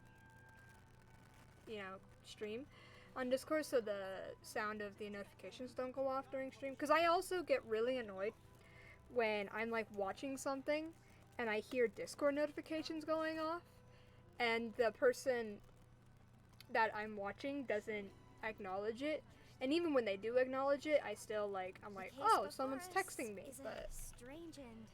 B: you know, stream on Discord, so the sound of the notifications don't go off during stream. Because I also get really annoyed when I'm like watching something and I hear Discord notifications going off, and the person that I'm watching doesn't acknowledge it, and even when they do acknowledge it, I still like, I'm like, oh, someone's texting me, but
J: strange and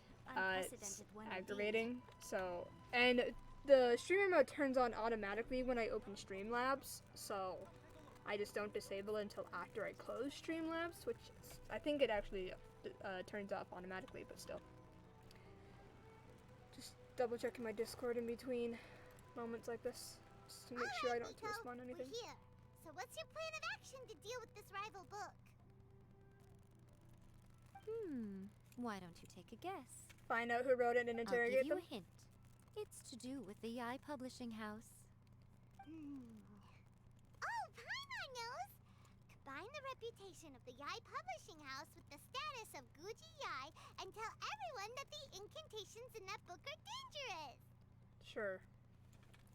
B: it's aggravating. So, and the streamer mode turns on automatically when I open Streamlabs, so I just don't disable it until after I close Streamlabs, which is, I think it actually turns off automatically, but still. Just double checking my Discord in between moments like this, just to make sure I don't respond to anything.
E: We're here. So what's your plan of action to deal with this rival book?
H: Why don't you take a guess?
B: Find out who wrote it and interrogate them?
H: I'll give you a hint. It's to do with the Yai Publishing House.
E: Oh, Paimon knows! Combine the reputation of the Yai Publishing House with the status of Guji Yai and tell everyone that the incantations in that book are dangerous!
B: Sure.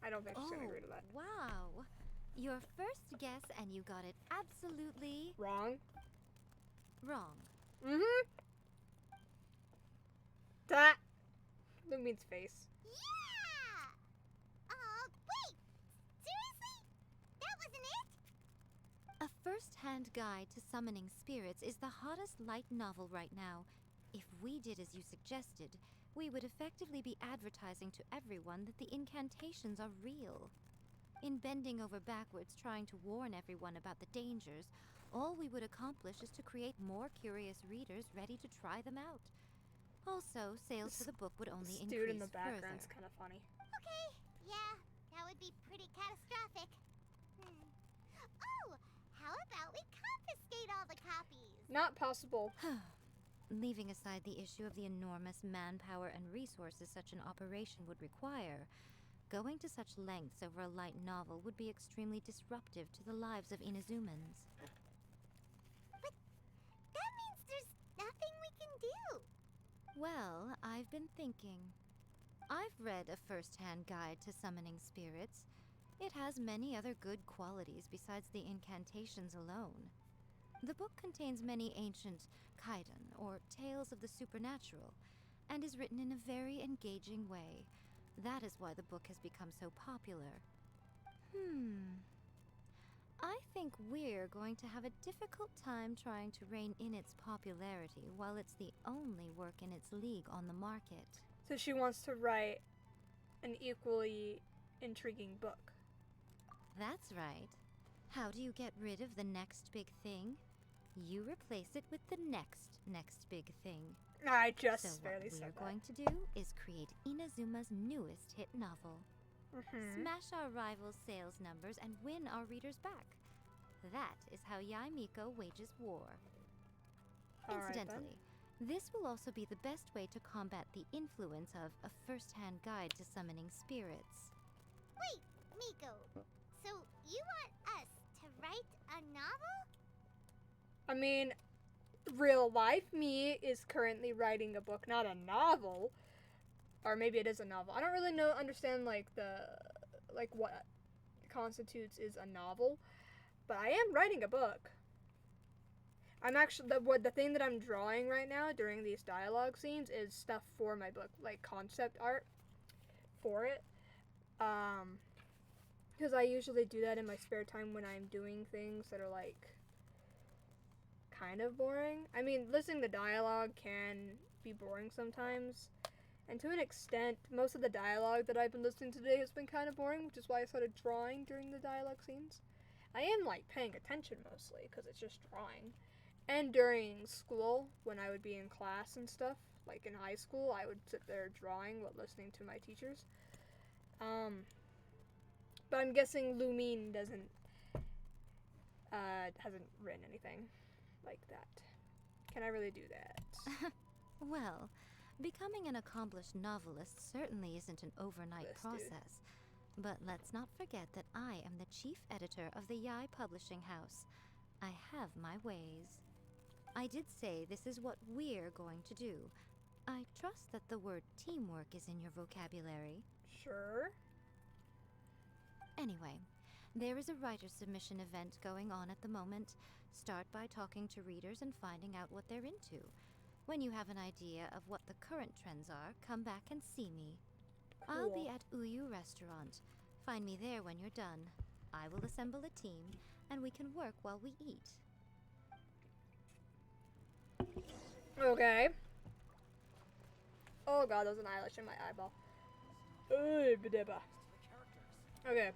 B: I don't think she's gonna agree to that.
H: Wow. Your first guess, and you got it absolutely...
B: Wrong.
H: Wrong.
B: That means face.
E: Yeah! Wait! Seriously? That wasn't it?
H: A first-hand guide to summoning spirits is the hottest light novel right now. If we did as you suggested, we would effectively be advertising to everyone that the incantations are real. In bending over backwards trying to warn everyone about the dangers, all we would accomplish is to create more curious readers ready to try them out. Also, sales for the book would only increase
B: dude in the background's kind of funny.
E: Okay, yeah, that would be pretty catastrophic. Oh, how about we confiscate all the copies?
B: Not possible.
H: Leaving aside the issue of the enormous manpower and resources such an operation would require, going to such lengths over a light novel would be extremely disruptive to the lives of Inazumans.
E: But that means there's nothing we can do.
H: Well, I've been thinking. I've read a first-hand guide to summoning spirits. It has many other good qualities besides the incantations alone. The book contains many ancient kaiden, or tales of the supernatural, and is written in a very engaging way. That is why the book has become so popular. I think we're going to have a difficult time trying to rein in its popularity while it's the only work in its league on the market.
B: So she wants to write an equally intriguing book.
H: That's right. How do you get rid of the next big thing? You replace it with the next big thing.
B: I just
H: So
B: barely
H: what
B: said
H: we're going to do is create Inazuma's newest hit novel. Smash our rivals' sales numbers and win our readers back. That is how Yaimiko wages war.
B: All right,
H: Incidentally, this will also be the best way to combat the influence of a first-hand guide to summoning spirits.
E: Wait, Miko. So you want us to write a novel?
B: I mean, real life me is currently writing a book, not a novel. Or maybe it is a novel. I don't really understand like what constitutes is a novel, but I am writing a book. I'm actually the thing that I'm drawing right now during these dialogue scenes is stuff for my book, like concept art for it. Because I usually do that in my spare time when I'm doing things that are like kind of boring. I mean, listening to dialogue can be boring sometimes. And to an extent, most of the dialogue that I've been listening to today has been kind of boring, which is why I started drawing during the dialogue scenes. I am like paying attention mostly because it's just drawing. And during school, when I would be in class and stuff, like in high school, I would sit there drawing while listening to my teachers. But I'm guessing Lumine hasn't written anything like that. Can I really do that?
H: Well, becoming an accomplished novelist certainly isn't an overnight process. But let's not forget that I am the chief editor of the Yai Publishing House. I have my ways. I did say this is what we're going to do. I trust that the word teamwork is in your vocabulary.
B: Sure.
H: Anyway, there is a writer submission event going on at the moment. Start by talking to readers and finding out what they're into. When you have an idea of what the current trends are, come back and see me.
B: Cool.
H: I'll be at Uyu Restaurant. Find me there when you're done. I will assemble a team, and we can work while we eat.
B: Okay. Oh god, there's an eyelash in my eyeball. Okay.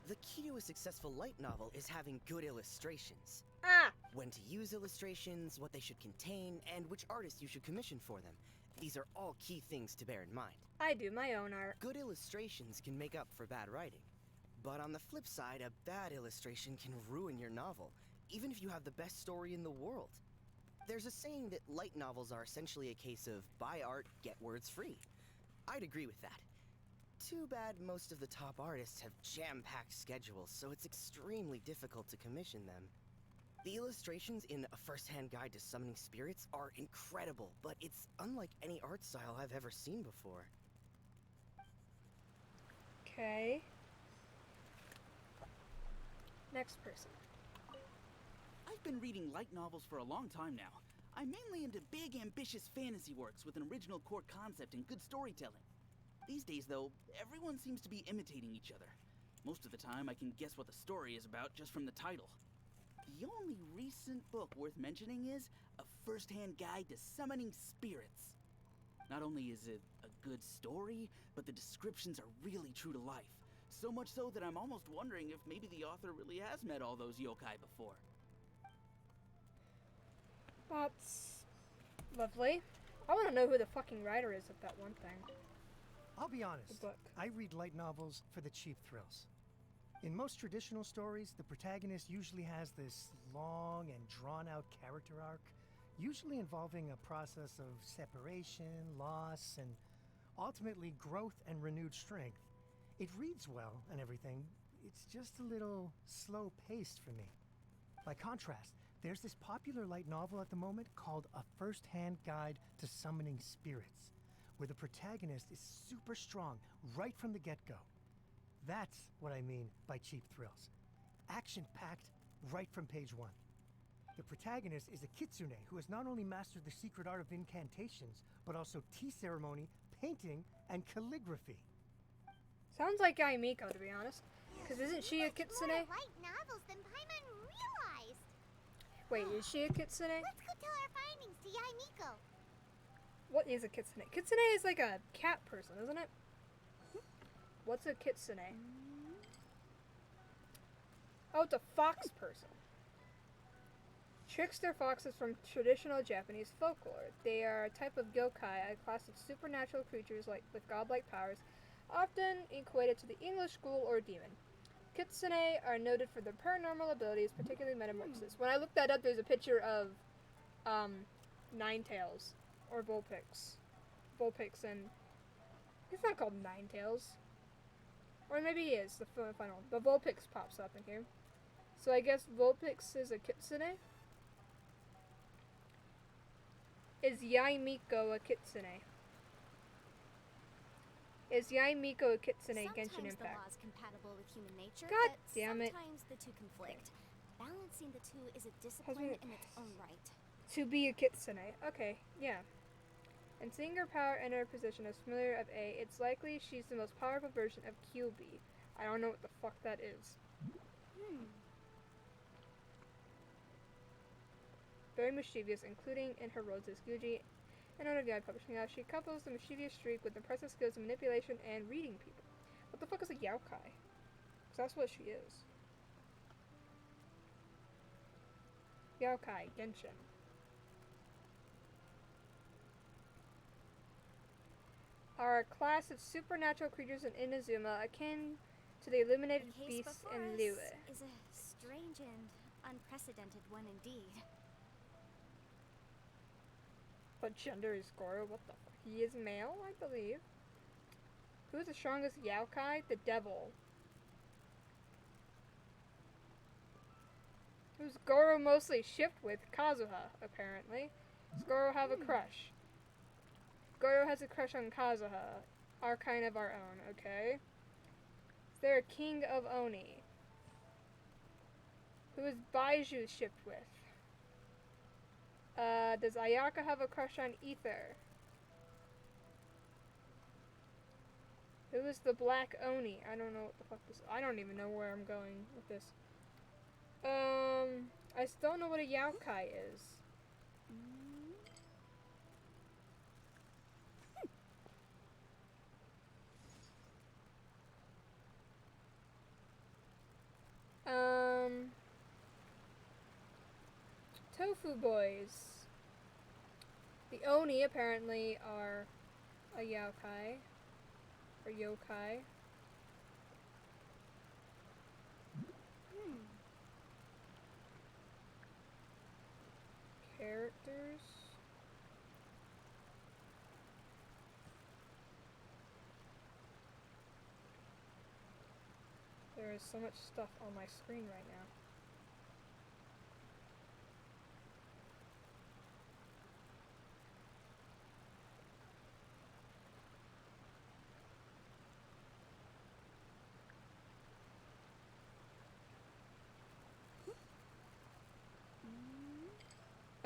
G: The key to a successful light novel is having good illustrations. When to use illustrations, what they should contain, and which artist you should commission for them. These are all key things to bear in mind.
B: I do my own art.
G: Good illustrations can make up for bad writing. But on the flip side, a bad illustration can ruin your novel, even if you have the best story in the world. There's a saying that light novels are essentially a case of buy art, get words free. I'd agree with that. Too bad most of the top artists have jam-packed schedules, so it's extremely difficult to commission them. The illustrations in A First-Hand Guide to Summoning Spirits are incredible, but it's unlike any art style I've ever seen before.
B: Okay. Next person.
U: I've been reading light novels for a long time now. I'm mainly into big, ambitious fantasy works with an original core concept and good storytelling. These days, though, everyone seems to be imitating each other. Most of the time, I can guess what the story is about just from the title. The only recent book worth mentioning is A First-Hand Guide to Summoning Spirits. Not only is it a good story, but the descriptions are really true to life. So much so that I'm almost wondering if maybe the author really has met all those yokai before.
B: That's lovely. I want to know who the fucking writer is of that one thing.
A: I'll be honest, I read light novels for the cheap thrills. In most traditional stories, the protagonist usually has this long and drawn-out character arc, usually involving a process of separation, loss, and ultimately growth and renewed strength. It reads well and everything, it's just a little slow-paced for me. By contrast, there's this popular light novel at the moment called A First-Hand Guide to Summoning Spirits, where the protagonist is super strong right from the get-go. That's what I mean by cheap thrills. Action-packed right from page one. The protagonist is a kitsune who has not only mastered the secret art of incantations, but also tea ceremony, painting, and calligraphy.
B: Sounds like Yaimiko, to be honest. Because isn't she a kitsune?
E: More light novels than Paimon realized.
B: Wait, is she a kitsune?
E: Let's go tell our findings to Yaimiko.
B: What is a kitsune? Kitsune is like a cat person, isn't it? What's a kitsune? Oh, it's a fox person. Trickster foxes from traditional Japanese folklore. They are a type of yokai, a class of supernatural creatures with godlike powers, often equated to the English ghoul or demon. Kitsune are noted for their paranormal abilities, particularly metamorphosis. When I looked that up, there's a picture of Ninetales, or Vulpix. Vulpix, and it's not called Ninetales. Or maybe he is, the final. The Vulpix pops up in here. So I guess Vulpix is a kitsune? Is Yaimiko a kitsune? Is Yaimiko a kitsune Genshin Impact?
E: Sometimes the law is compatible with human nature,
B: God
E: but
B: damn it.
E: sometimes the two conflict. Balancing the two is a discipline in its own right.
B: To be a kitsune. Okay, yeah. And seeing her power enter a position as familiar of A, it's likely she's the most powerful version of QB. I don't know what the fuck that is. Very mischievous, including in her roles as Guji and on VOD Publishing House. She couples the mischievous streak with impressive skills in manipulation and reading people. What the fuck is a yokai? Because that's what she is. Yokai, Genshin. Are a class of supernatural creatures in Inazuma akin to the illuminated beasts in Liyue.
E: Is a strange and unprecedented one indeed.
B: What gender is Goro? What the fuck? He is male, I believe. Who's the strongest yokai? The devil. Who's Goro mostly shipped with? Kazuha, apparently. Does Goro have a crush? Goro has a crush on Kazuha. Our kind of our own, okay? Is there a king of Oni? Who is Baiju shipped with? Does Ayaka have a crush on Ether? Who is the Black Oni? I don't know what the fuck this is. I don't even know where I'm going with this. I still don't know what a yokai is. Tofu boys. The Oni apparently are a yokai. Or yokai. Characters. There is so much stuff on my screen right now.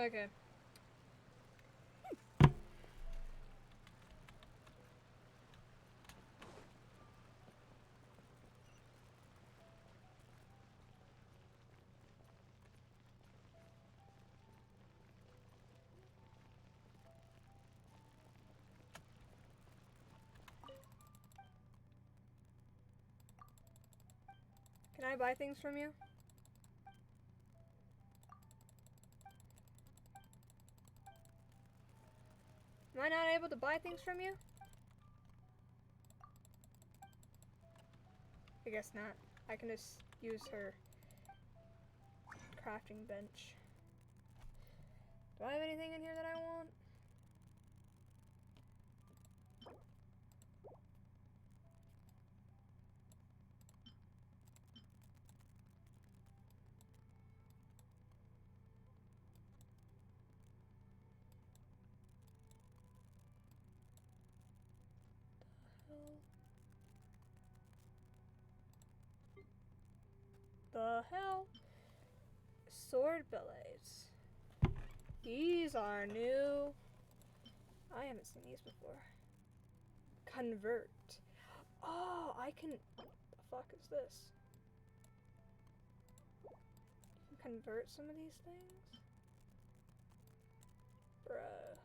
B: Okay. Can I buy things from you? Am I not able to buy things from you? I guess not. I can just use her crafting bench. Do I have anything in here that I want? The hell? Sword billets. These are new. I haven't seen these before. Convert. Oh, I can. The fuck is this? You can convert some of these things? Bruh.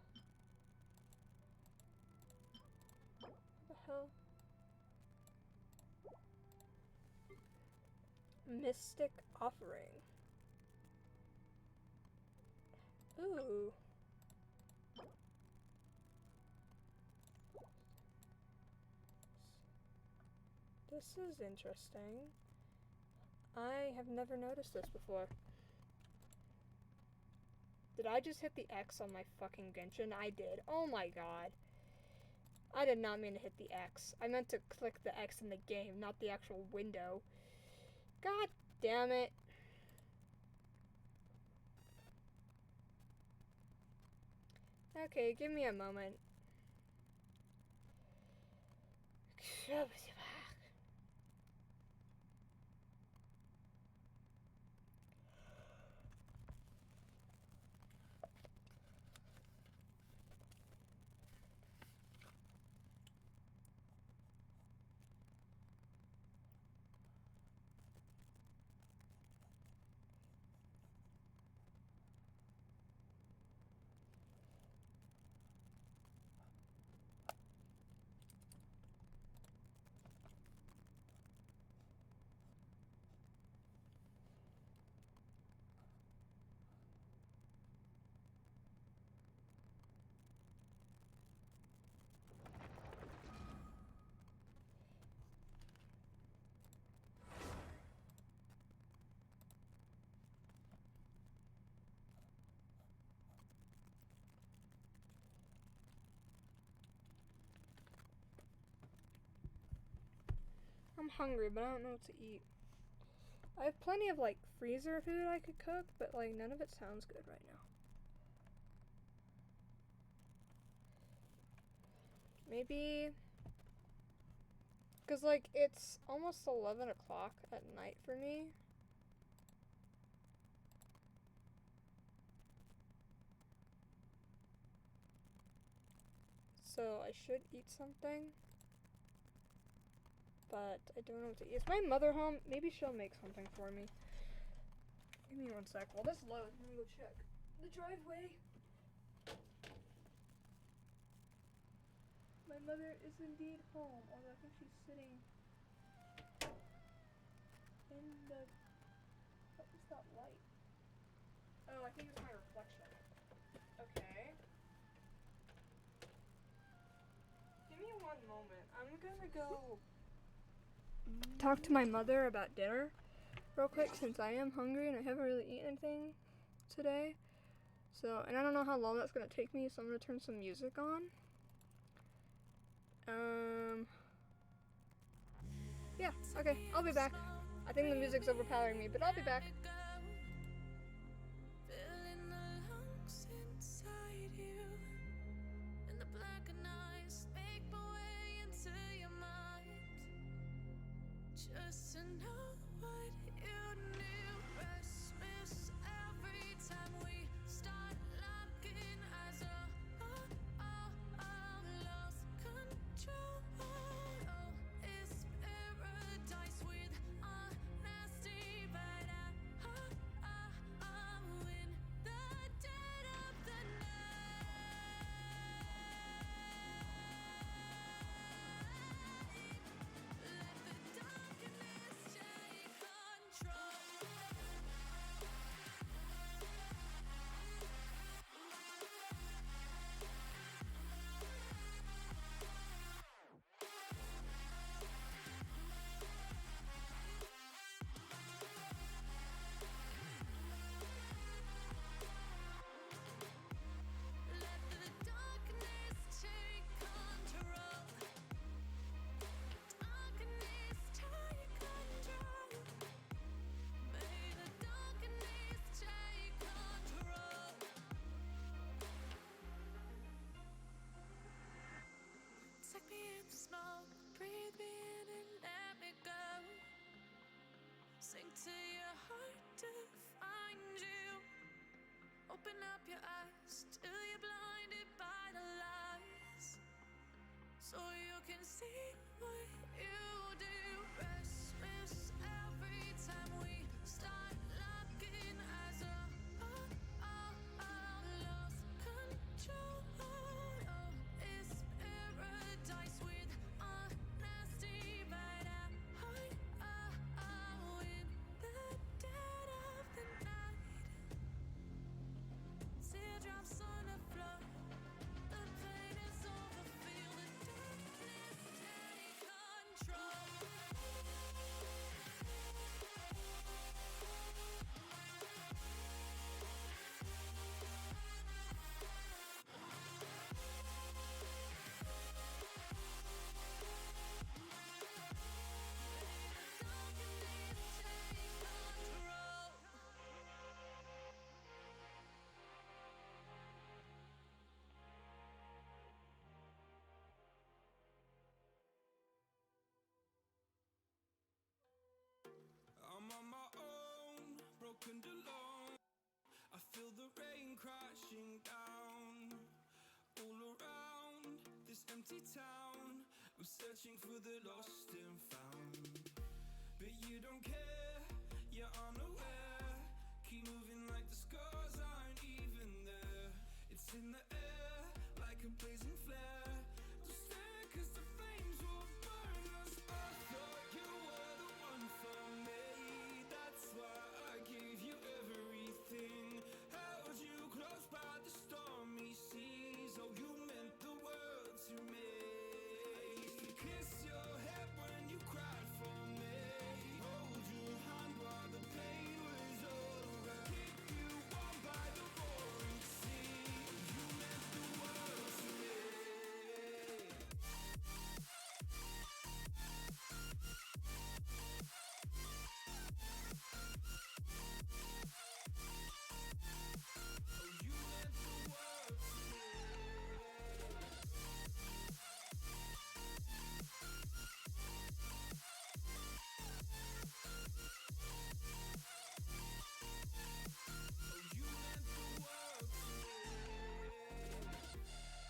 B: hell? Mystic Offering. Ooh. This is interesting. I have never noticed this before. Did I just hit the X on my fucking Genshin? I did. Oh my god. I did not mean to hit the X. I meant to click the X in the game, not the actual window. God damn it. Okay, give me a moment. I'm hungry, but I don't know what to eat. I have plenty of, like, freezer food I could cook, but, like, none of it sounds good right now. Maybe... Because, like, it's almost 11 o'clock at night for me. So I should eat something. But I don't know what to eat. Is my mother home? Maybe she'll make something for me. Give me 1 sec. While this loads, I'm gonna go check the driveway. My mother is indeed home, although I think she's sitting in the... What is that light? Oh, I think it's my reflection. Okay. Give me 1 moment. I'm gonna go talk to my mother about dinner real quick, since I am hungry and I haven't really eaten anything today. So, and I don't know how long that's gonna take me, so I'm gonna turn some music on. Yeah, okay, I'll be back. I think the music's overpowering me, but I'll be back.
L: Just to know what you knew. Restless every time we start locking eyes. Lost control. Oh, it's paradise with honesty, but I'm in the dead of the smoke, breathe me in and let me go. Sink to your heart to find you. Open up your eyes till you're blinded by the lies, so you can see what you do. Restless every time we start locking eyes. Lost control. Oh, it's paradise with
O: second alone. I feel the rain crashing down all around this empty town. I'm searching for the lost and found, but you don't care, you're unaware. Keep moving like the scars aren't even there. It's in the air like a blazing flare. Don't stare 'cause the flames will burn us. I thought you were the one for me. That's why I gave you everything. Held you close by the stormy seas. Oh, you meant the world to me. I used to kiss your head when you cried for me. Hold your hand while the pain was over. Keep you warm by the roaring sea. Oh, you meant the world to me.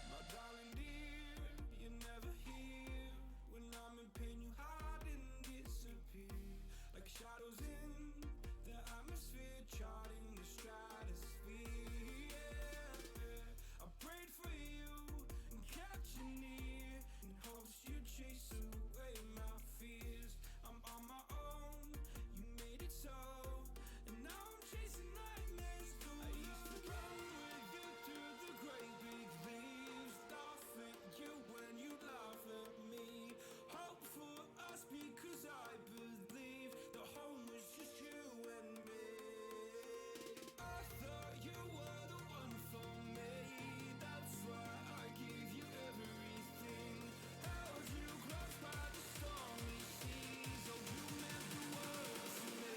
O: My darling dear, you're never here. When I'm in pain, you hide and disappear. Like shadows in the atmosphere, charting the stratosphere. Yeah. I prayed for you and kept you near, in hopes you'd chase away my fears. I'm on my own, you made it so, and now I'm chasing nightmares through. I used to run with you through the great big leaves, laugh at you when you laugh at me. Hope for us because I believe the home was just you and me. I thought you were the one for me. That's why I gave you everything. Held you close by the stormy seas. Oh, you meant the world to me.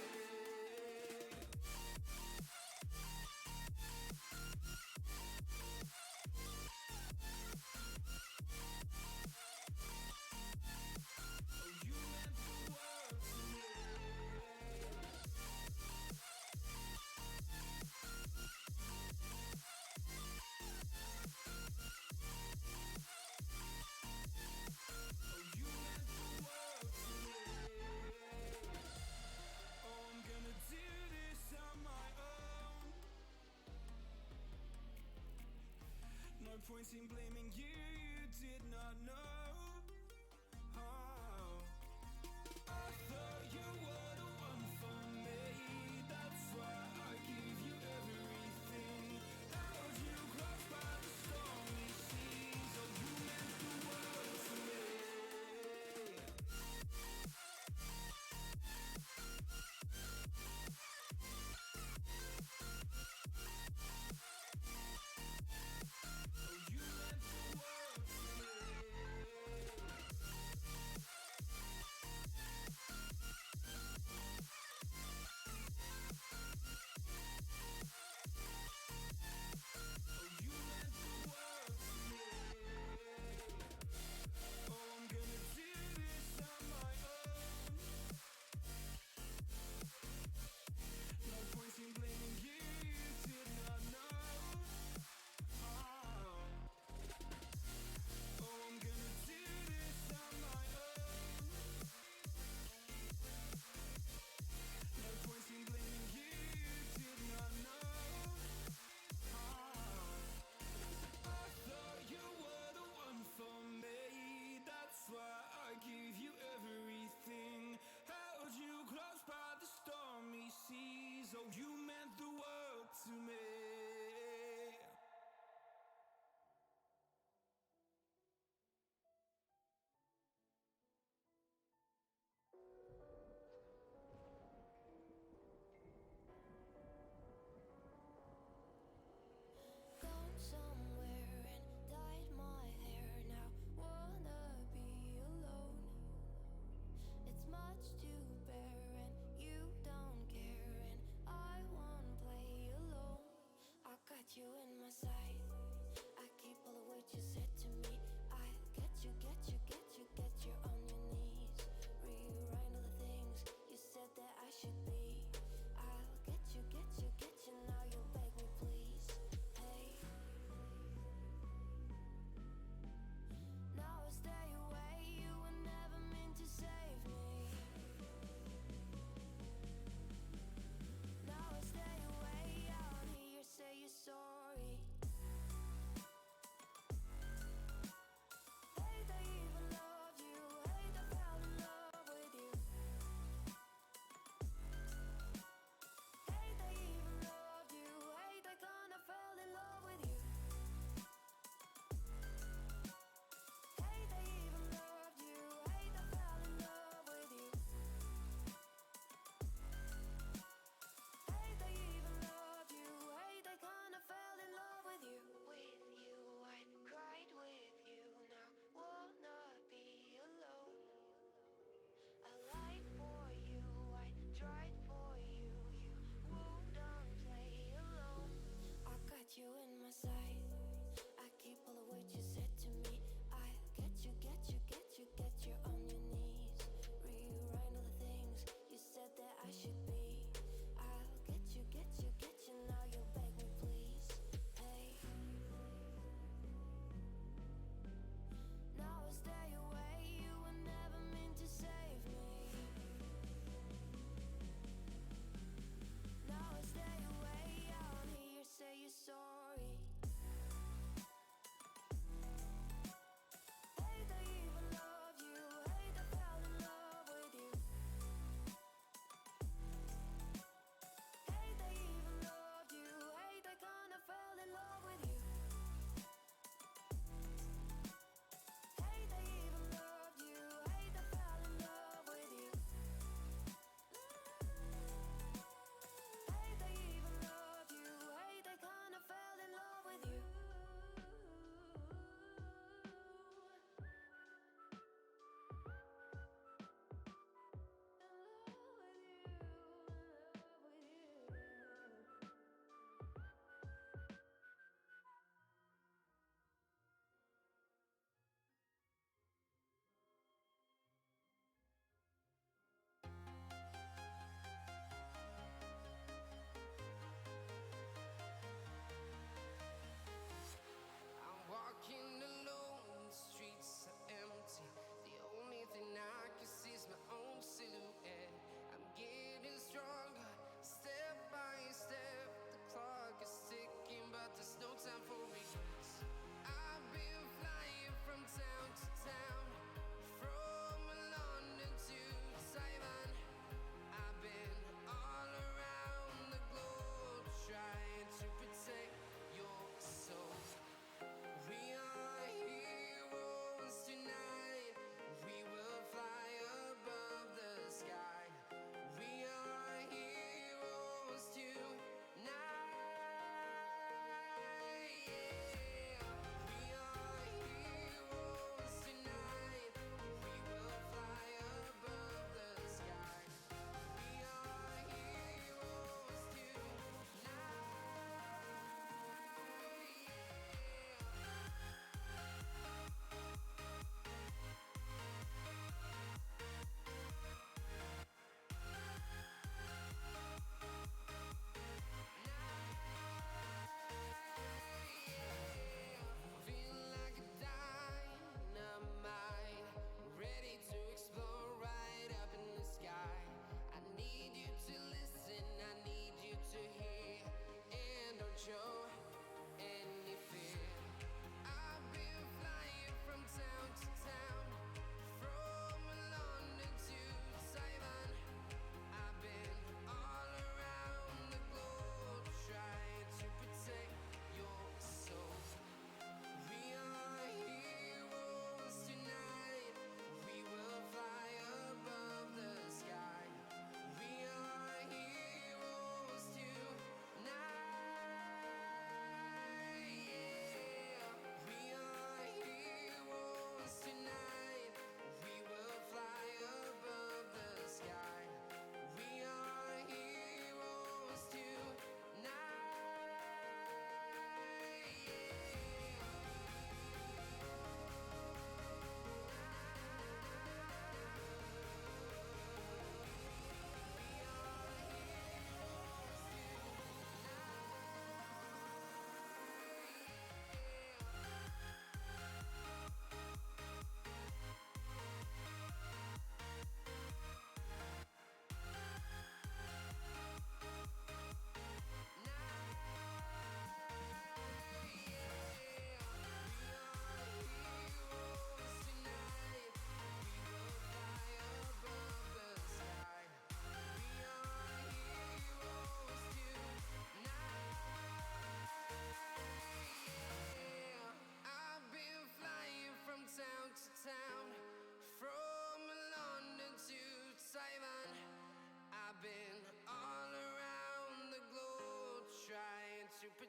O: Oh, I'm gonna do this on my own. No point in blaming you, you did not know. Oh, I thought you were the one for me. That's why I gave you everything. Held you close by the stormy seas. Oh, you meant the world to me. Oh, I'm gonna do this on my own. No point in blaming you, you did not know. Oh, I'm gonna do this on my own. No point in blaming you, you did not know. I thought you were the one for me. That's why I gave you everything. Held you close by the stormy seas. Oh, you meant the world to me.
P: Gone somewhere and dyed my hair now. Wanna be alone. It's much to bear and you don't care, and I wanna play alone. I got you in my sight. I keep all the words you said to me. I get you, get you, get you, get you on your knees. Rewrite all the things you said that I should be. I'll get you, get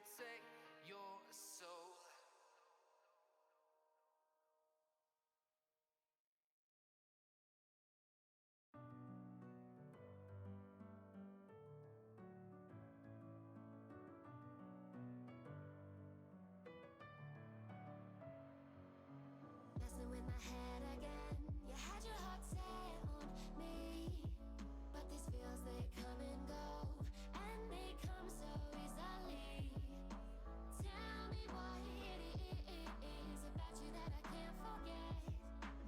S: could take your soul.
P: Messing with my head again. You had your heart set on me, but these feels, they come and go, and they come so easily. Tell me what it is about you that I can't forget,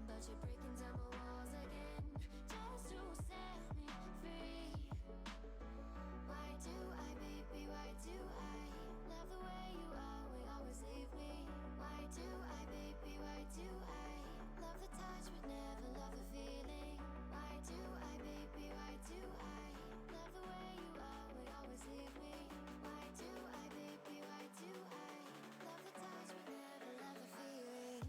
P: but you're breaking down my walls again just to set me free. Why do I, baby, why do I love the way you always leave me? Why do I, baby, why do I love the touch but never love the feeling? Why do I, baby, why do I love the way you always leave me? Why do I, baby, why do I love the touch but never love the feeling?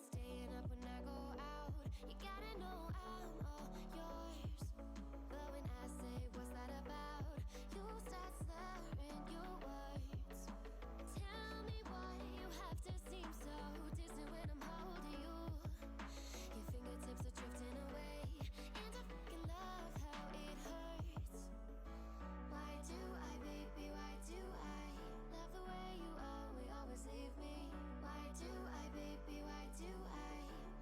P: Staying up when I go out, you gotta know I'm all yours. But when I say what's that about, you start slurring your words. Tell me why you have to seem so distant when I'm holding you. Your fingertips are drifting away, and I fucking love how it hurts. Why do I, baby, why do I love the way you always leave me? Why do I, baby, why do I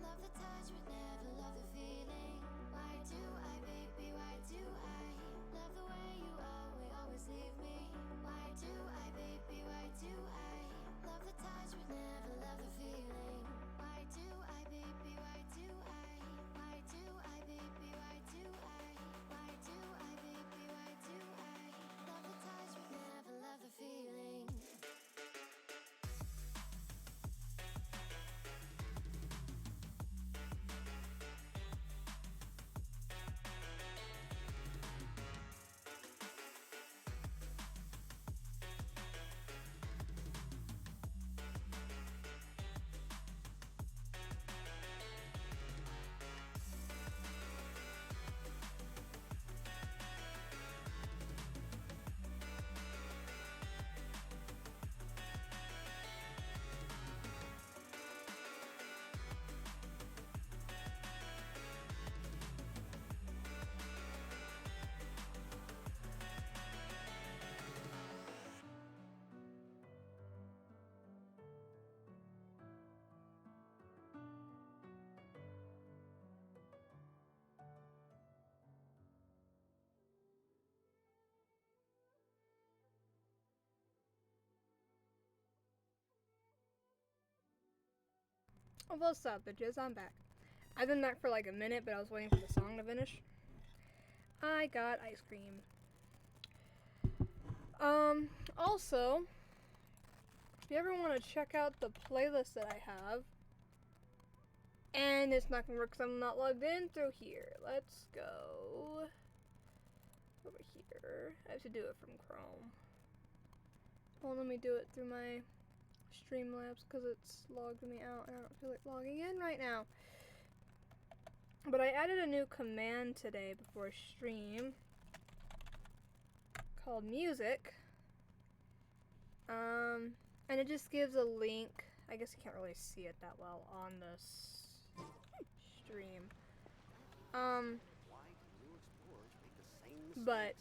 P: love the touch but never love the feeling? Why do I, baby, why do I love the way you always leave me? Why do I, baby, why do I love the touch but never love the feeling? Why do I, baby, why do I? Why do I, baby, why do I? Why do I, baby, why do I love the touch but never love the feeling?
B: Oh, what's up, bitches? I'm back. I've been back for like a minute, but I was waiting for the song to finish. I got ice cream. Also, if you ever want to check out the playlist that I have, and it's not gonna work because I'm not logged in through here. Let's go over here. I have to do it from Chrome. Well, let me do it through my Streamlabs because it's logged me out and I don't feel like logging in right now. But I added a new command today before stream called music. And it just gives a link. I guess you can't really see it that well on this stream. But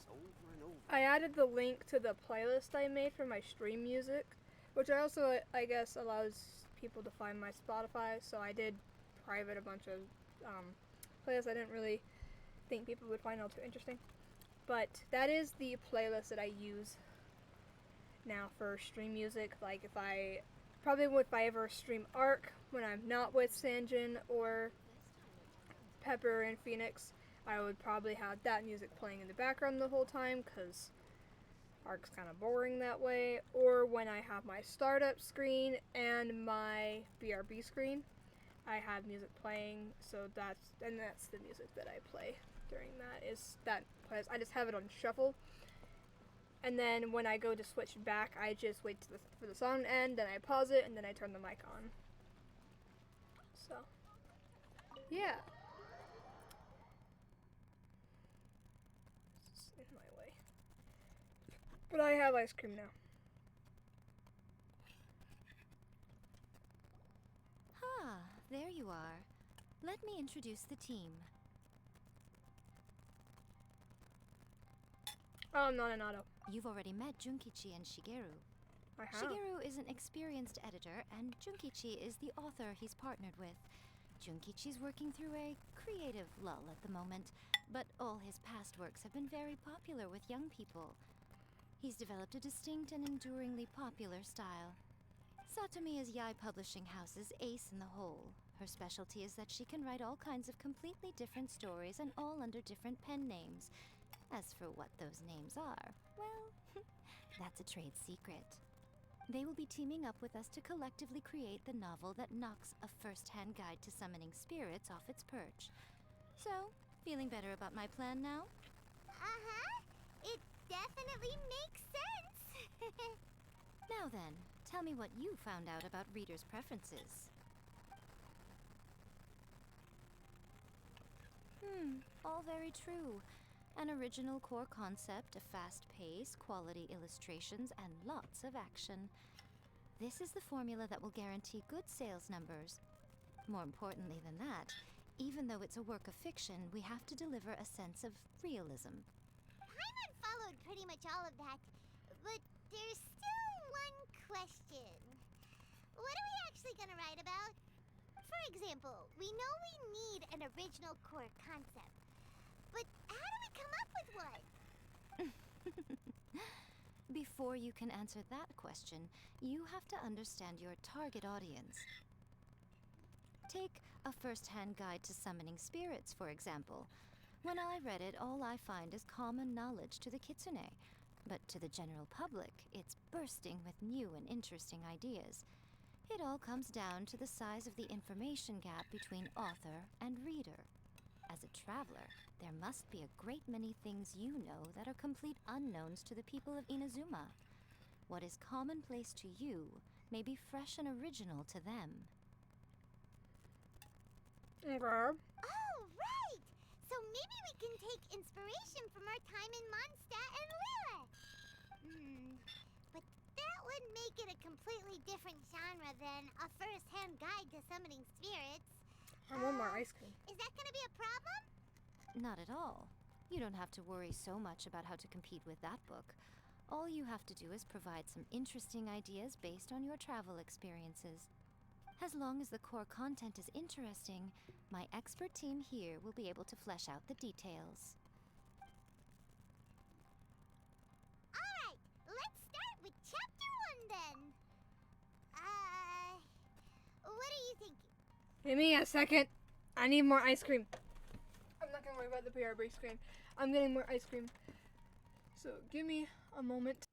B: I added the link to the playlist I made for my stream music, which I also, I guess, allows people to find my Spotify, so I did private a bunch of playlists I didn't really think people would find all too interesting. But that is the playlist that I use now for stream music. Like if I ever stream Ark when I'm not with Sanjin or Pepper and Phoenix, I would probably have that music playing in the background the whole time because Ark's kind of boring that way. Or when I have my startup screen and my BRB screen, I have music playing. So that's the music that I play during that. I just have it on shuffle. And then when I go to switch back, I just wait for the song to end, then I pause it, and then I turn the mic on. So, yeah. This is in my way. But I have ice cream now.
H: Ah, there you are. Let me introduce the team.
B: Oh, I'm not an auto.
H: You've already met Junkichi and Shigeru.
B: I have.
H: Shigeru is an experienced editor, and Junkichi is the author he's partnered with. Junkichi's working through a creative lull at the moment, but all his past works have been very popular with young people. He's developed a distinct and enduringly popular style. Satomi is Yai Publishing House's ace in the hole. Her specialty is that she can write all kinds of completely different stories and all under different pen names. As for what those names are, well, that's a trade secret. They will be teaming up with us to collectively create the novel that knocks a first-hand guide to summoning spirits off its perch. So, feeling better about my plan now?
E: Uh-huh. It definitely makes sense.
H: Now then, tell me what you found out about readers' preferences. All very true. An original core concept, a fast pace, quality illustrations, and lots of action. This is the formula that will guarantee good sales numbers. More importantly than that, even though it's a work of fiction, we have to deliver a sense of realism.
E: Paimon followed pretty much all of that, but there's still one question. What are we actually gonna write about? For example, we know we need an original core concept. But how do we come up with one?
H: Before you can answer that question, you have to understand your target audience. Take a first-hand guide to summoning spirits, for example. When I read it, all I find is common knowledge to the kitsune. But to the general public, it's bursting with new and interesting ideas. It all comes down to the size of the information gap between author and reader. As a traveler, there must be a great many things you know that are complete unknowns to the people of Inazuma. What is commonplace to you may be fresh and original to them.
E: Oh, right! So maybe we can take inspiration from our time in Mondstadt and Lilith. But that would make it a completely different genre than a first-hand guide to summoning spirits.
B: I want more ice cream.
E: Is that gonna be a problem?
H: Not at all. You don't have to worry so much about how to compete with that book. All you have to do is provide some interesting ideas based on your travel experiences. As long as the core content is interesting, my expert team here will be able to flesh out the details.
E: Alright, let's start with chapter 1 then. What are you thinking?
B: Give me a second. I need more ice cream. I'm not gonna worry about the BRB screen. I'm getting more ice cream. So give me a moment.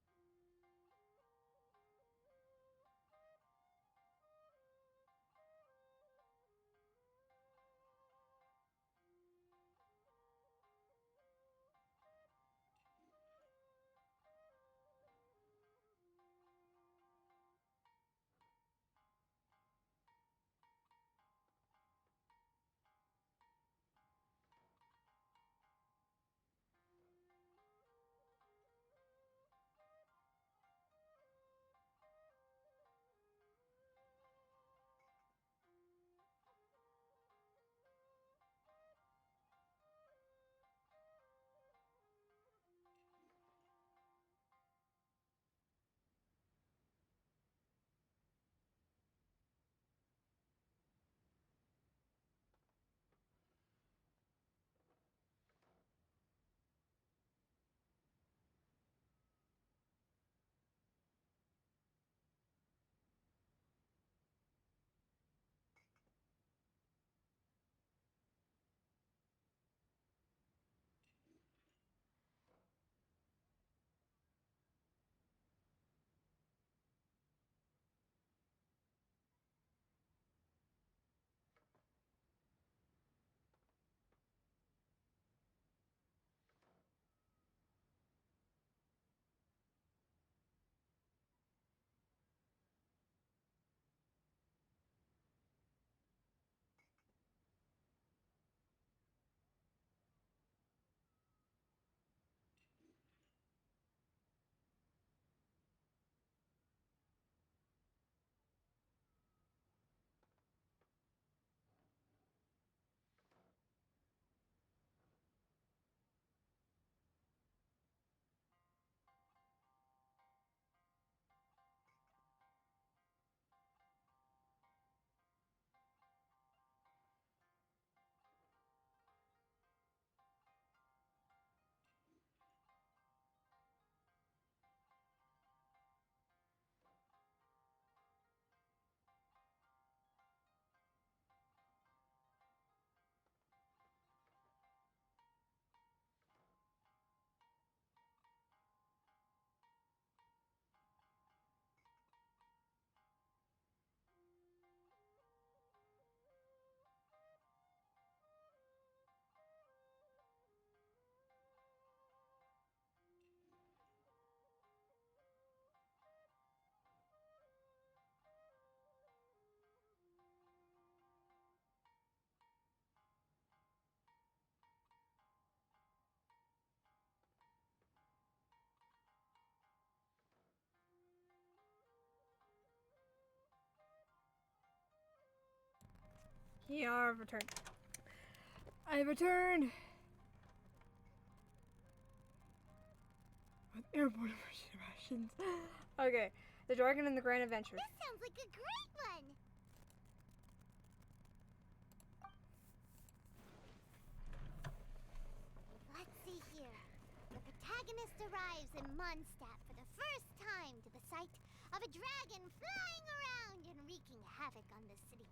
B: Yeah, I've returned. I've returned! With airborne rations. Okay, the Dragon and the Grand Adventure.
E: This sounds like a great one! Let's see here. The protagonist arrives in Mondstadt for the first time to the sight of a dragon flying around and wreaking havoc on the city.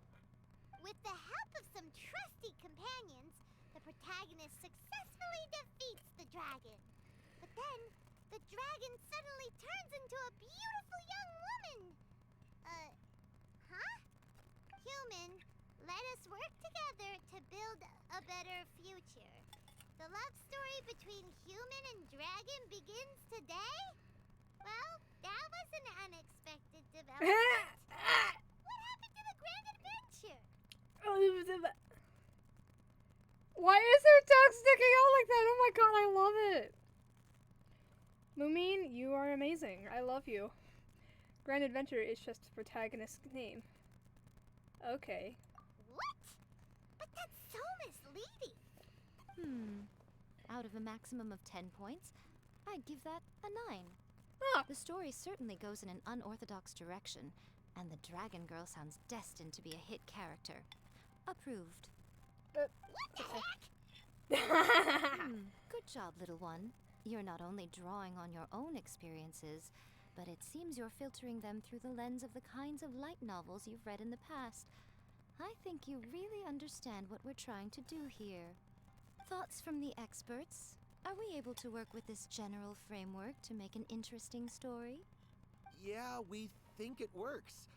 E: With the help of some trusty companions, the protagonist successfully defeats the dragon. But then, the dragon suddenly turns into a beautiful young woman. Huh? Human, let us work together to build a better future. The love story between human and dragon begins today? Well, that was an unexpected development. What happened to the Grand Adventure?
B: Why is her tongue sticking out like that? Oh my god, I love it. Moomin, you are amazing. I love you. Grand Adventure is just the protagonist's name. Okay.
E: What? But that's so misleading.
H: Out of a maximum of 10 points, I'd give that a 9.
B: Ah.
H: The story certainly goes in an unorthodox direction, and the Dragon Girl sounds destined to be a hit character. Approved.
E: What the heck?
H: Good job, little one. You're not only drawing on your own experiences, but it seems you're filtering them through the lens of the kinds of light novels you've read in the past. I think you really understand what we're trying to do here. Thoughts from the experts? Are we able to work with this general framework to make an interesting story?
N: Yeah, we think it works.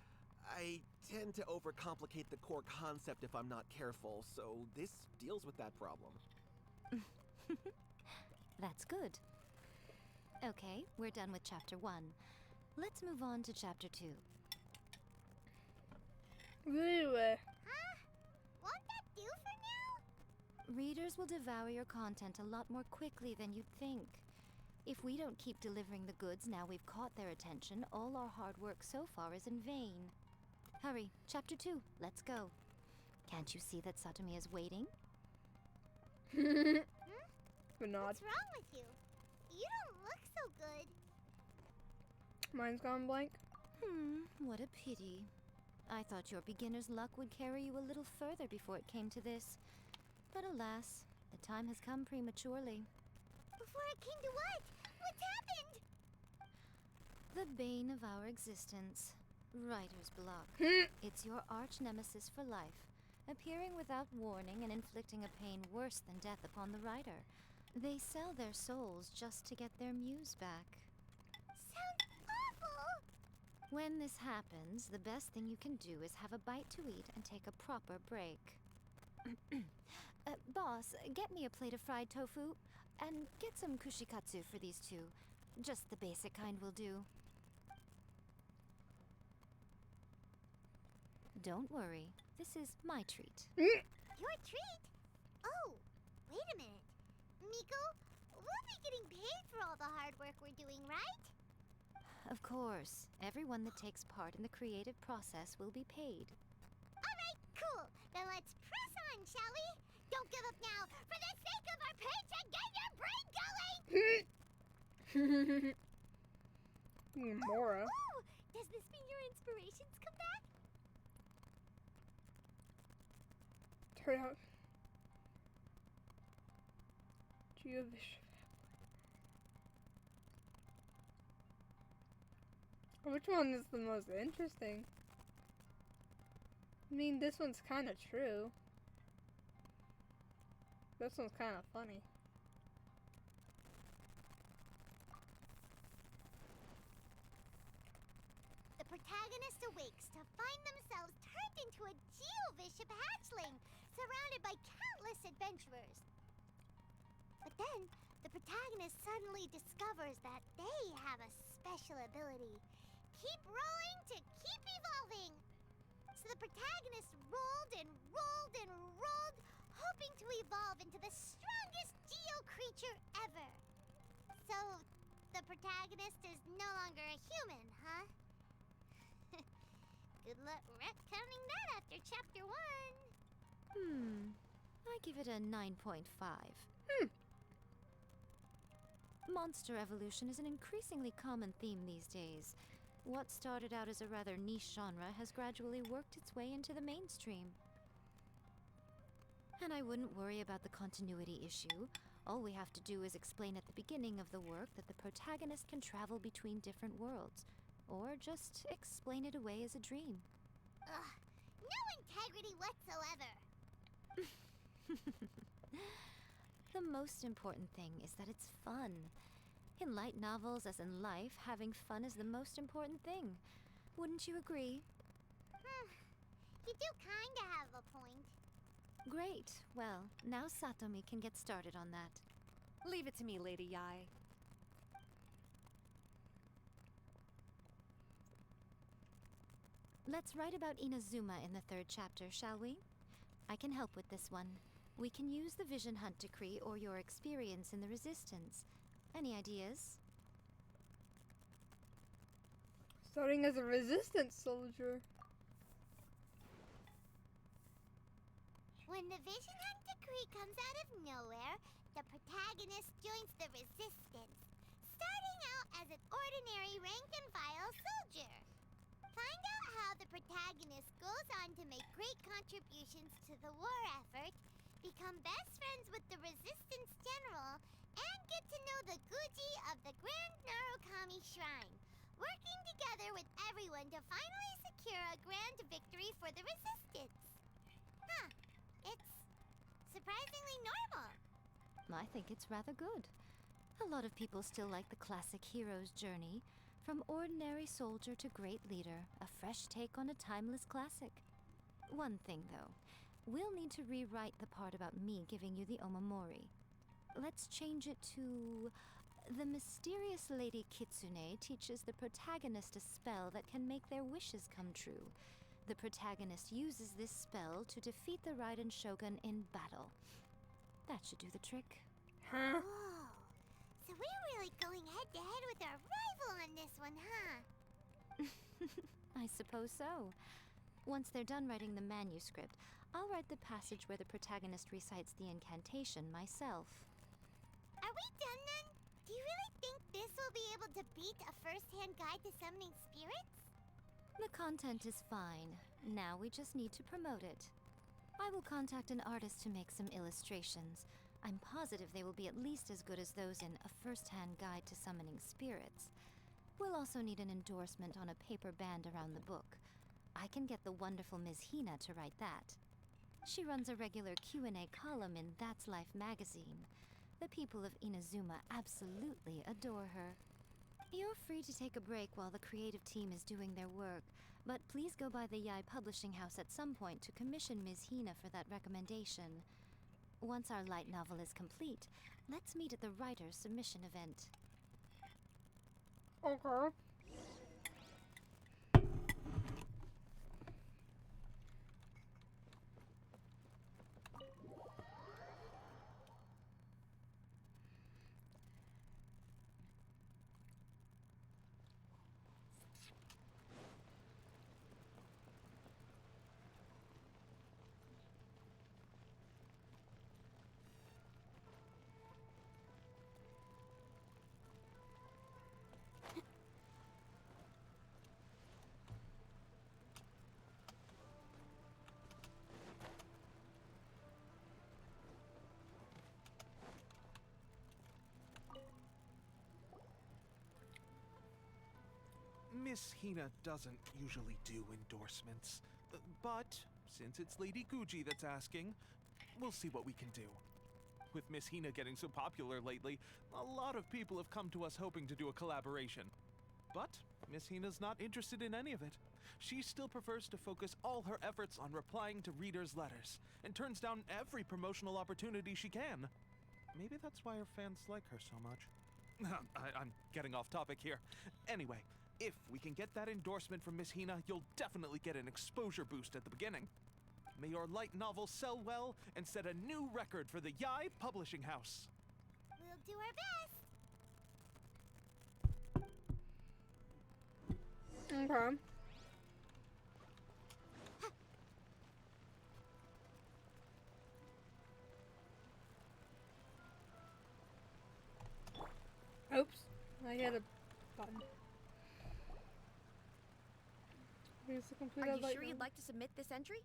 N: I tend to overcomplicate the core concept if I'm not careful, so this deals with that problem.
H: That's good. Okay, we're done with Chapter 1. Let's move on to Chapter 2.
E: Huh? Won't that do for now?
H: Readers will devour your content a lot more quickly than you'd think. If we don't keep delivering the goods now we've caught their attention, all our hard work so far is in vain. Hurry, Chapter 2, let's go. Can't you see that Satomi is waiting?
B: Nod.
E: What's wrong with you? You don't look so good.
B: Mine's gone blank.
H: What a pity. I thought your beginner's luck would carry you a little further before it came to this. But alas, the time has come prematurely.
E: Before it came to what? What's happened?
H: The bane of our existence. Writer's block. It's your arch nemesis for life, appearing without warning and inflicting a pain worse than death upon the writer. They sell their souls just to get their muse back.
E: Sounds awful!
H: When this happens, the best thing you can do is have a bite to eat and take a proper break. Boss, get me a plate of fried tofu, and get some kushikatsu for these two. Just the basic kind will do. Don't worry, this is my treat.
E: Your treat? Oh, wait a minute. Miko, we'll be getting paid for all the hard work we're doing, right?
H: Of course, everyone that takes part in the creative process will be paid.
E: Alright, cool. Then let's press on, shall we? Don't give up now. For the sake of our paycheck, get your brain going!
B: Mora.
E: Ooh, does this mean your inspirations come back?
B: Turn out. Geovish. Which one is the most interesting? I mean, this one's kind of true. This one's kind of funny.
E: The protagonist awakes to find themselves turned into a geovicious hatchling, surrounded by countless adventurers. But then, the protagonist suddenly discovers that they have a special ability. Keep rolling to keep evolving! So the protagonist rolled and rolled and rolled, hoping to evolve into the strongest geo creature ever. So, the protagonist is no longer a human, huh? Good luck retconning that after chapter 1.
H: I give it a 9.5. Monster evolution is an increasingly common theme these days. What started out as a rather niche genre has gradually worked its way into the mainstream. And I wouldn't worry about the continuity issue. All we have to do is explain at the beginning of the work that the protagonist can travel between different worlds, or just explain it away as a dream.
E: Ugh, no integrity whatsoever.
H: The most important thing is that it's fun. In light novels, as in life, having fun is the most important thing. Wouldn't you agree?
E: You do kinda have a point.
H: Great. Well, now Satomi can get started on that.
I: Leave it to me, Lady Yai.
H: Let's write about Inazuma in the 3rd chapter, shall we? I can help with this one. We can use the Vision Hunt Decree or your experience in the Resistance. Any ideas?
B: Starting as a resistance soldier.
E: When the Vision Hunt Decree comes out of nowhere, the protagonist joins the Resistance, starting out as an ordinary rank-and-file soldier. Find out how the protagonist goes on to make great contributions to the war effort, become best friends with the Resistance General, and get to know the Guji of the Grand Narukami Shrine, working together with everyone to finally secure a grand victory for the Resistance. Huh. It's surprisingly normal.
H: I think it's rather good. A lot of people still like the classic hero's journey, from ordinary soldier to great leader, a fresh take on a timeless classic. One thing, though. We'll need to rewrite the part about me giving you the Omamori. Let's change it to... The mysterious Lady Kitsune teaches the protagonist a spell that can make their wishes come true. The protagonist uses this spell to defeat the Raiden Shogun in battle. That should do the trick.
B: Huh?
E: Whoa. So we're really going head-to-head with our rival on this one, huh?
H: I suppose so. Once they're done writing the manuscript, I'll write the passage where the protagonist recites the incantation myself.
E: Are we done then? Do you really think this will be able to beat a first-hand guide to summoning spirits?
H: The content is fine. Now we just need to promote it. I will contact an artist to make some illustrations. I'm positive they will be at least as good as those in A First-Hand Guide to Summoning Spirits. We'll also need an endorsement on a paper band around the book. I can get the wonderful Ms. Hina to write that. She runs a regular Q&A column in That's Life magazine. The people of Inazuma absolutely adore her. You're free to take a break while the creative team is doing their work, but please go by the Yai Publishing House at some point to commission Ms. Hina for that recommendation. Once our light novel is complete, let's meet at the writer's submission event.
B: Okay.
N: Miss Hina doesn't usually do endorsements, but since it's Lady Guji that's asking, we'll see what we can do. With Miss Hina getting so popular lately, a lot of people have come to us hoping to do a collaboration. But Miss Hina's not interested in any of it. She still prefers to focus all her efforts on replying to readers' letters, and turns down every promotional opportunity she can. Maybe that's why her fans like her so much. I'm getting off topic here. Anyway, if we can get that endorsement from Miss Hina, you'll definitely get an exposure boost at the beginning. May your light novel sell well and set a new record for the Yai Publishing House.
E: We'll do our best.
B: Okay. Oops. I hit a button.
J: Are you sure you'd like to submit this entry?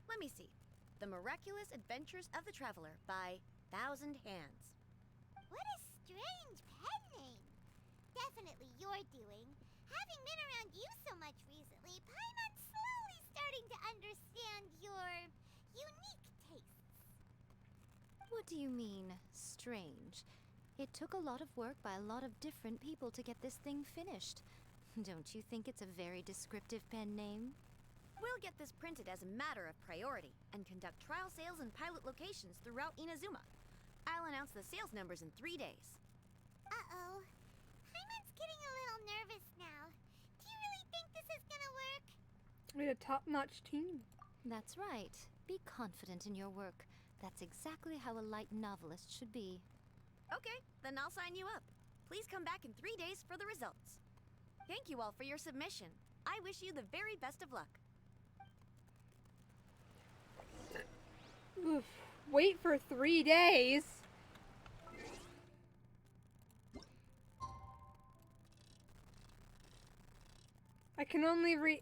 J: Let me see. The Miraculous Adventures of the Traveler by Thousand Hands.
E: What a strange pen name. Definitely your doing. Having been around you so much recently, Paimon's slowly starting to understand your unique tastes.
H: What do you mean, strange? It took a lot of work by a lot of different people to get this thing finished. Don't you think it's a very descriptive pen name?
J: We'll get this printed as a matter of priority and conduct trial sales in pilot locations throughout Inazuma. I'll announce the sales numbers in 3 days.
E: Uh-oh. Paimon's getting a little nervous now. Do you really think this is gonna work?
B: We had a top-notch team.
H: That's right. Be confident in your work. That's exactly how a light novelist should be.
J: Okay, then I'll sign you up. Please come back in 3 days for the results. Thank you all for your submission. I wish you the very best of luck.
B: Oof. Wait for 3 days. I can only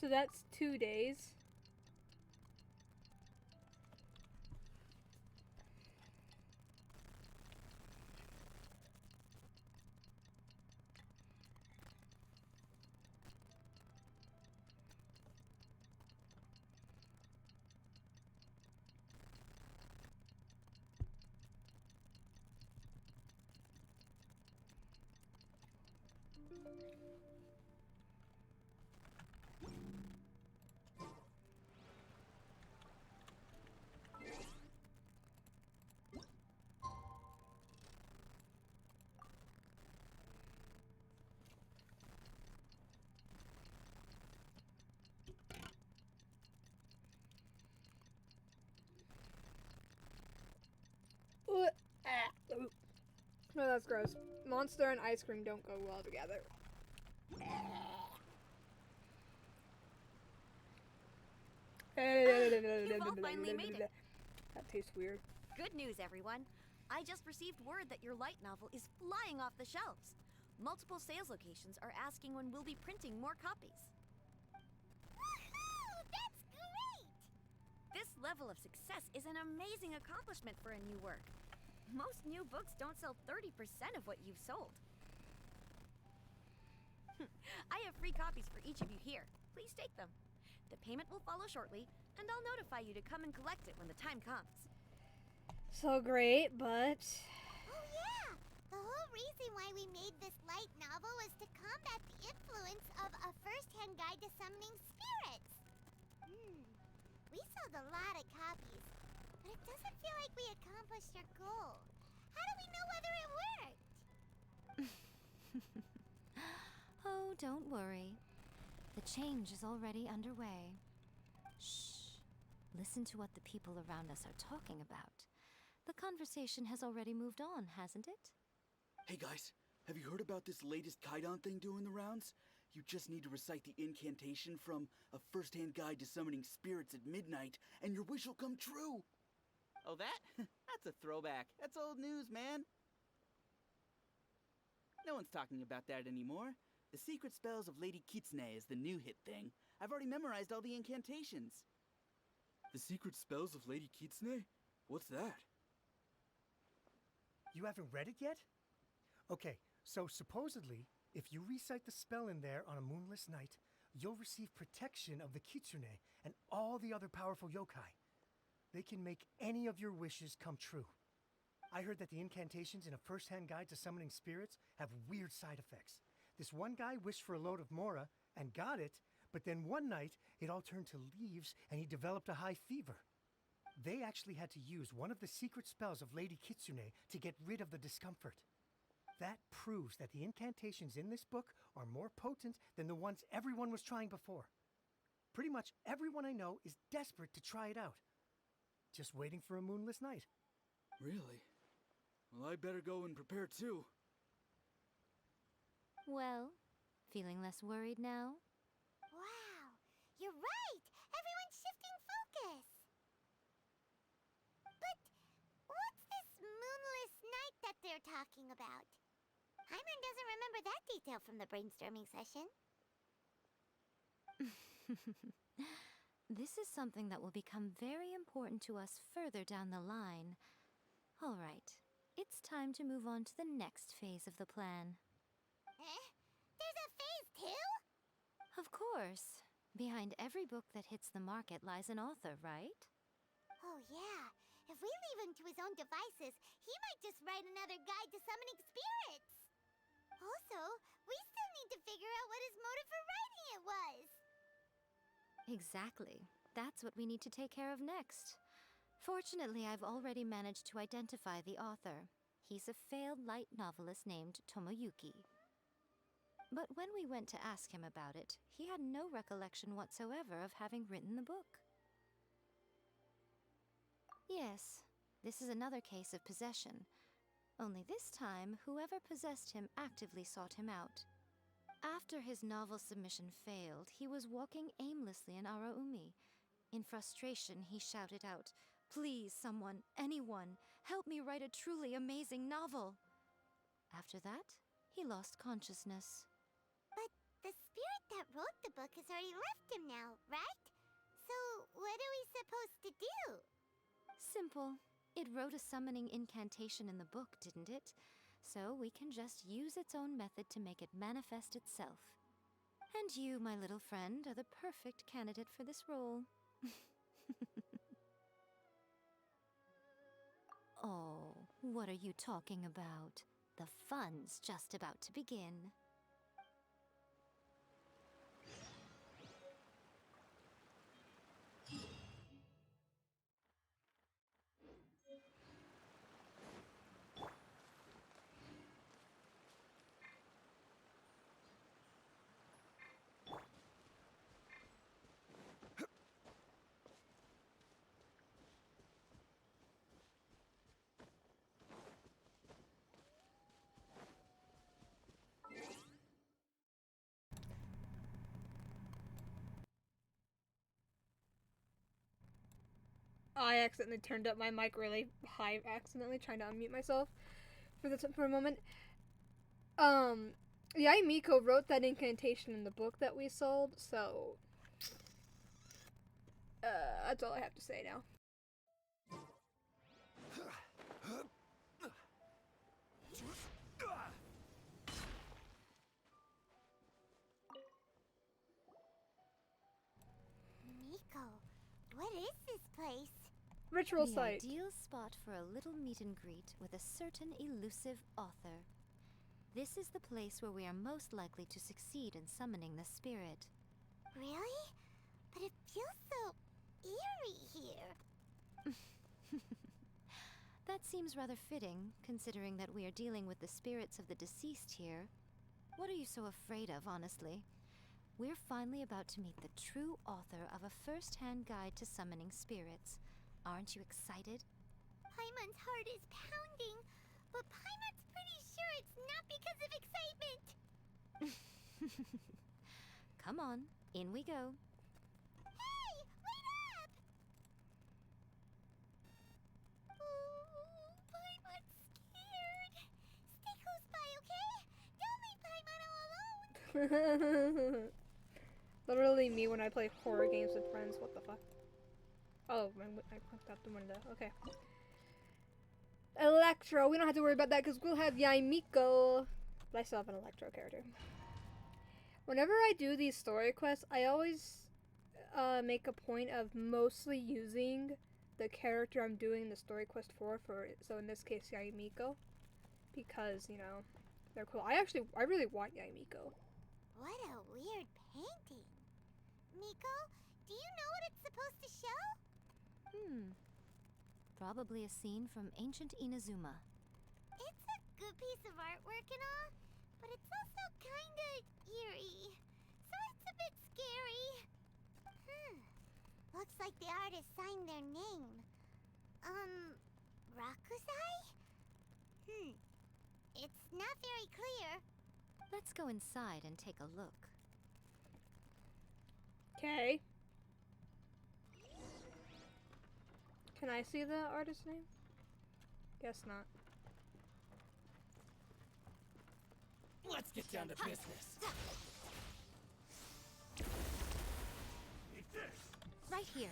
B: so that's 2 days. No, that's gross. Monster and ice cream don't go well together.
J: You've all finally made it.
B: That tastes weird.
J: Good news, everyone. I just received word that your light novel is flying off the shelves. Multiple sales locations are asking when we'll be printing more copies.
E: Woohoo! That's great!
J: This level of success is an amazing accomplishment for a new work. Most new books don't sell 30% of what you've sold. I have free copies for each of you here. Please take them. The payment will follow shortly, and I'll notify you to come and collect it when the time comes.
B: So great, but...
E: Oh yeah! The whole reason why we made this light novel was to combat the influence of a first-hand guide to summoning spirits. We sold a lot of copies, but it doesn't feel like we accomplished our goal. How do we know whether it worked?
H: Oh, don't worry. The change is already underway. Shh. Listen to what the people around us are talking about. The conversation has already moved on, hasn't it?
U: Hey guys, have you heard about this latest Kaidan thing doing the rounds? You just need to recite the incantation from A First-Hand Guide to Summoning Spirits at midnight, and your wish will come true!
K: Oh, that? That's a throwback. That's old news, man. No one's talking about that anymore. The Secret Spells of Lady Kitsune is the new hit thing. I've already memorized all the incantations. The Secret Spells of Lady Kitsune? What's that?
A: You haven't read it yet? Okay, so supposedly, if you recite the spell in there on a moonless night, you'll receive protection of the Kitsune and all the other powerful yokai. They can make any of your wishes come true. I heard that the incantations in A First-Hand Guide to Summoning Spirits have weird side effects. This one guy wished for a load of Mora and got it, but then one night it all turned to leaves and he developed a high fever. They actually had to use one of the secret spells of Lady Kitsune to get rid of the discomfort. That proves that the incantations in this book are more potent than the ones everyone was trying before. Pretty much everyone I know is desperate to try it out. Just waiting for a moonless night.
U: Really? Well, I better go and prepare too.
H: Well, feeling less worried now?
E: Wow, you're right! Everyone's shifting focus! But what's this moonless night that they're talking about? Paimon doesn't remember that detail from the brainstorming session.
H: This is something that will become very important to us further down the line. All right, it's time to move on to the next phase of the plan.
E: Eh? There's a phase 2?
H: Of course. Behind every book that hits the market lies an author, right?
E: Oh yeah. If we leave him to his own devices, he might just write another guide to summoning spirits. Also, we still need to figure out what his motive for writing it was.
H: Exactly. That's what we need to take care of next. Fortunately, I've already managed to identify the author. He's a failed light novelist named Tomoyuki. But when we went to ask him about it, he had no recollection whatsoever of having written the book. Yes, this is another case of possession. Only this time, whoever possessed him actively sought him out. After his novel submission failed, he was walking aimlessly in Araumi. In frustration, he shouted out, "Please, someone, anyone, help me write a truly amazing novel." After that, he lost consciousness.
E: But the spirit that wrote the book has already left him now, right? So, what are we supposed to do?
H: Simple. It wrote a summoning incantation in the book, didn't it? So we can just use its own method to make it manifest itself. And you, my little friend, are the perfect candidate for this role. Oh, what are you talking about? The fun's just about to begin.
B: I accidentally turned up my mic really high, accidentally trying to unmute myself for a moment. Yai Miko wrote that incantation in the book that we sold, so that's all I have to say now.
E: Miko, what is this place?
B: Ritual
H: the
B: site.
H: Ideal spot for a little meet and greet with a certain elusive author. This is the place where we are most likely to succeed in summoning the spirit.
E: Really? But it feels so eerie here.
H: That seems rather fitting, considering that we are dealing with the spirits of the deceased here. What are you so afraid of, honestly? We're finally about to meet the true author of a first-hand guide to summoning spirits. Aren't you excited?
E: Paimon's heart is pounding, but Paimon's pretty sure it's not because of excitement.
H: Come on, in we go.
E: Hey, wait up! Oh, Paimon's scared. Stay close by, okay? Don't leave Paimon all alone.
B: Literally me when I play horror games with friends. What the fuck? Oh, I clicked out the window. Okay. Electro. We don't have to worry about that because we'll have Yai Miko. But I still have an Electro character. Whenever I do these story quests, I always make a point of mostly using the character I'm doing the story quest for. So in this case, Yai Miko. Because, you know, they're cool. I really want Yai Miko.
E: What a weird painting. Miko, do you know what it's supposed to show?
H: Probably a scene from ancient Inazuma.
E: It's a good piece of artwork and all, but it's also kinda eerie. So it's a bit scary. Looks like the artist signed their name. Rakuzai? It's not very clear.
H: Let's go inside and take a look.
B: Okay. Can I see the artist's name? Guess not.
C: Let's get down to business.
H: Right here.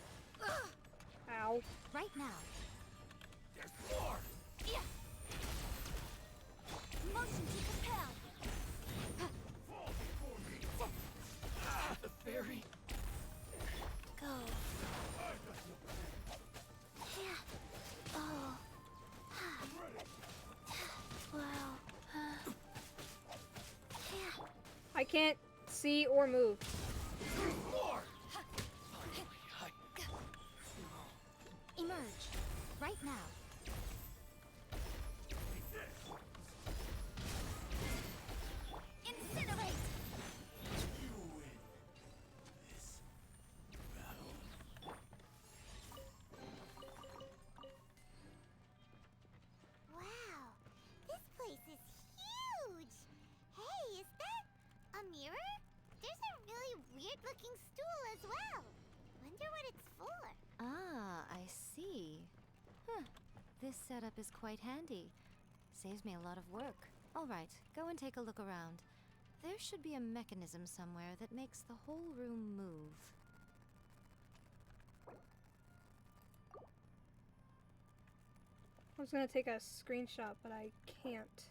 B: Ow.
H: Right now.
C: There's more!
H: Yeah. Motion to compel.
C: Fall before me! The fairy!
H: Go. Yeah. Oh. Wow. Yeah.
B: I can't see or move.
C: More!
H: Emerge. Right now. Incinerate!
C: You win this battle.
E: Wow, this place is huge! Hey, is that a mirror? There's a really weird-looking stool as well. Wonder what it's for.
H: Ah, I see. Huh. This setup is quite handy. Saves me a lot of work. All right, go and take a look around. There should be a mechanism somewhere that makes the whole room move.
B: I was gonna take a screenshot, but I can't.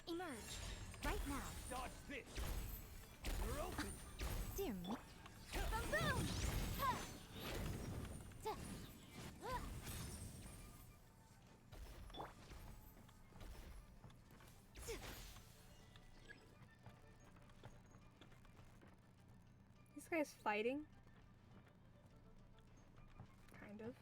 H: Emerge. Right now.
C: Dodge this! You're open!
H: Dear me.
E: Boom boom! Ha! Duh.
B: This guy's fighting. Kind of.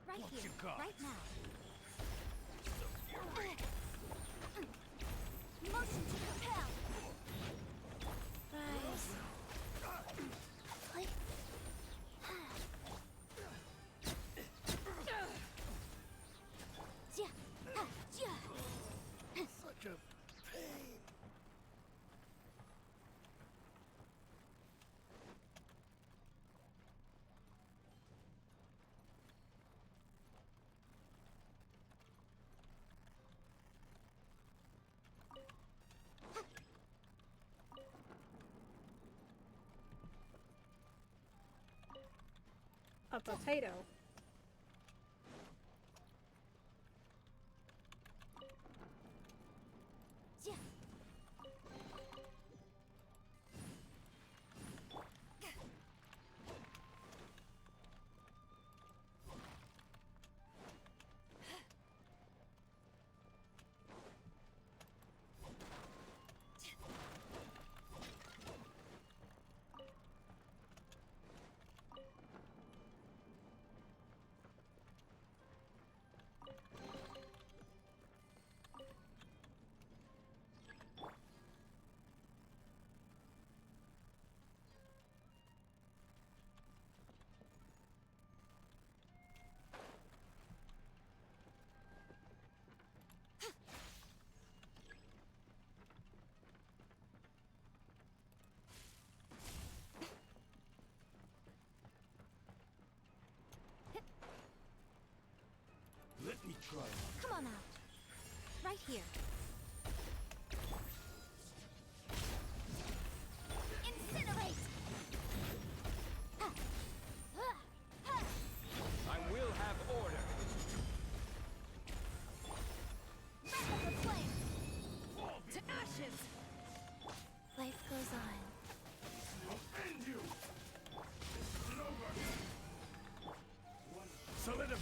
H: Right
C: What
H: here.
C: you got?
H: Right now.
E: Motion to compel. Rise. Click.
H: Yeah.
D: Such a pain.
B: A potato.
H: Yeah.
C: Let me try.
H: Come on out. Right here.
E: Incinerate.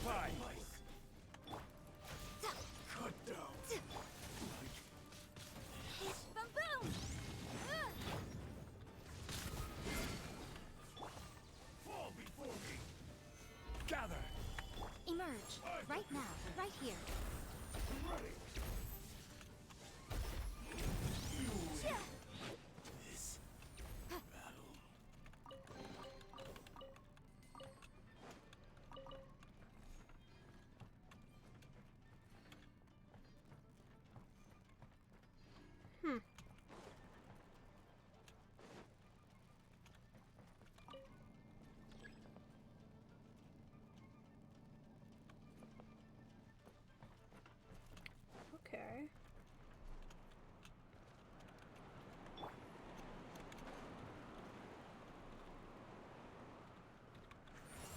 F: Bye.
O: Cut down.
J: Boom boom!
O: Fall before me.
F: Gather.
H: Emerge. Right now. Right here.
O: Ready. This battle.
B: Okay.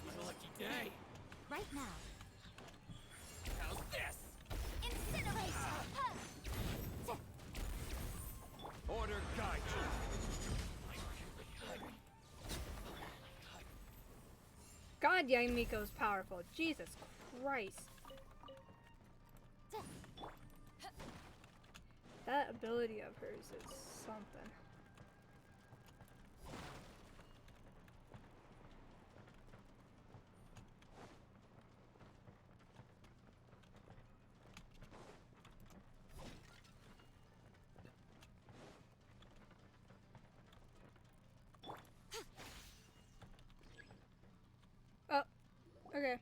O: My lucky day.
H: Right now.
O: How's this?
J: Incinerate!
F: Order guide you.
B: God, young Miko's powerful. Jesus Christ. That ability of hers is something. Oh, okay.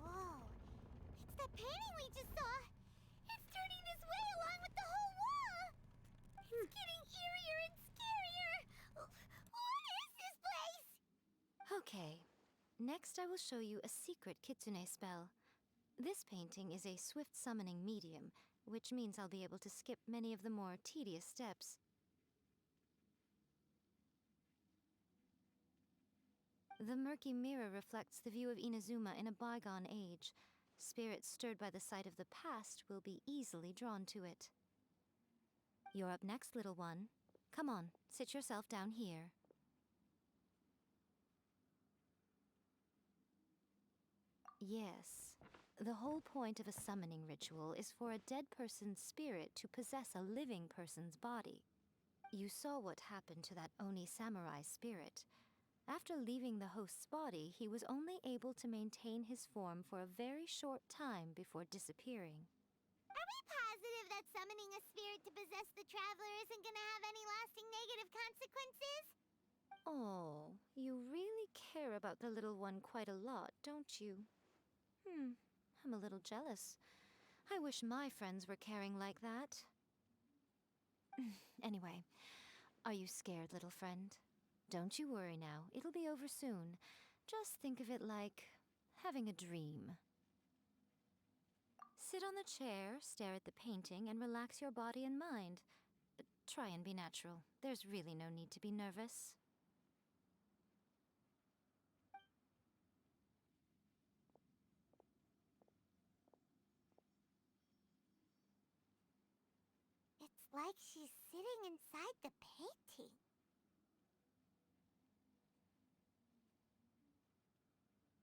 E: Whoa. It's that painting we just saw. It's turning this way along with the whole wall. It's getting eerier and scarier. What is this place?
H: Okay. Next, I will show you a secret kitsune spell. This painting is a swift summoning medium, which means I'll be able to skip many of the more tedious steps. The murky mirror reflects the view of Inazuma in a bygone age. Spirits stirred by the sight of the past will be easily drawn to it. You're up next, little one. Come on, sit yourself down here. Yes. The whole point of a summoning ritual is for a dead person's spirit to possess a living person's body. You saw what happened to that Oni samurai spirit. After leaving the host's body, he was only able to maintain his form for a very short time before disappearing.
E: Are we positive that summoning a spirit to possess the traveler isn't gonna have any lasting negative consequences?
H: Oh, you really care about the little one quite a lot, don't you? I'm a little jealous. I wish my friends were caring like that. Anyway, are you scared, little friend? Don't you worry now, it'll be over soon. Just think of it like having a dream. Sit on the chair, stare at the painting, and relax your body and mind. Try and be natural. There's really no need to be nervous.
E: It's like she's sitting inside the painting.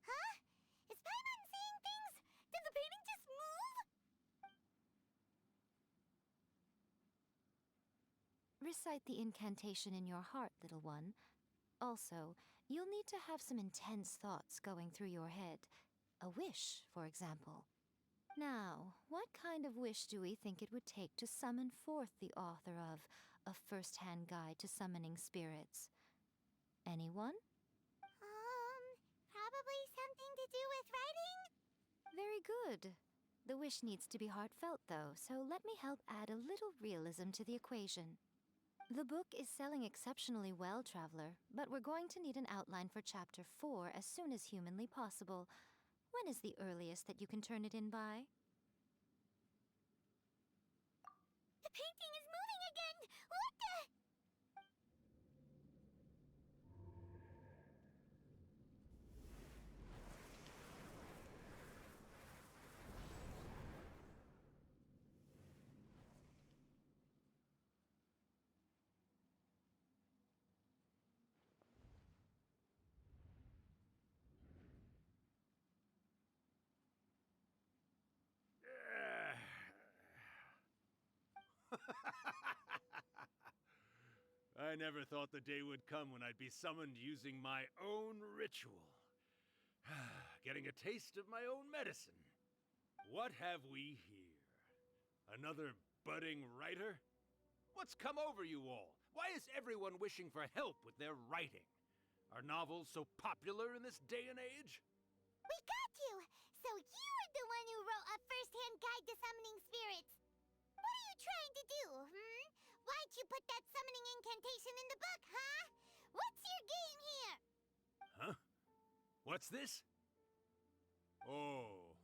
E: Huh? Is Paimon seeing things? Did the painting just move?
H: Recite the incantation in your heart, little one. Also, you'll need to have some intense thoughts going through your head. A wish, for example. Now, what kind of wish do we think it would take to summon forth the author of A First-Hand Guide to Summoning Spirits? Anyone?
E: Probably something to do with writing?
H: Very good. The wish needs to be heartfelt, though, so let me help add a little realism to the equation. The book is selling exceptionally well, Traveler, but we're going to need an outline for Chapter 4 as soon as humanly possible. When is the earliest that you can turn it in by?
E: The painting is moving again! What the?
Q: I never thought the day would come when I'd be summoned using my own ritual. Getting a taste of my own medicine. What have we here? Another budding writer? What's come over you all? Why is everyone wishing for help with their writing? Are novels so popular in this day and age?
E: We got you! So you're the one who wrote a first-hand guide to summoning spirits! What are you trying to do, Why'd you put that summoning incantation in the book, huh? What's your game here?
Q: Huh? What's this? Oh,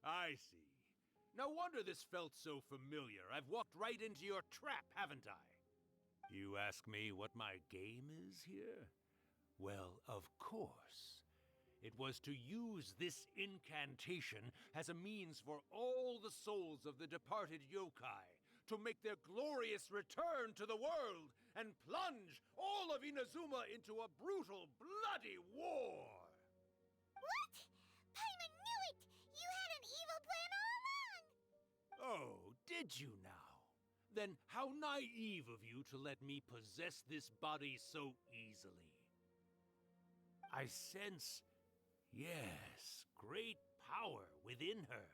Q: I see. No wonder this felt so familiar. I've walked right into your trap, haven't I? You ask me what my game is here? Well, of course. It was to use this incantation as a means for all the souls of the departed yokai to make their glorious return to the world and plunge all of Inazuma into a brutal, bloody war!
E: What? Paimon knew it! You had an evil plan all along!
Q: Oh, did you now? Then how naive of you to let me possess this body so easily. I sense, yes, great power within her.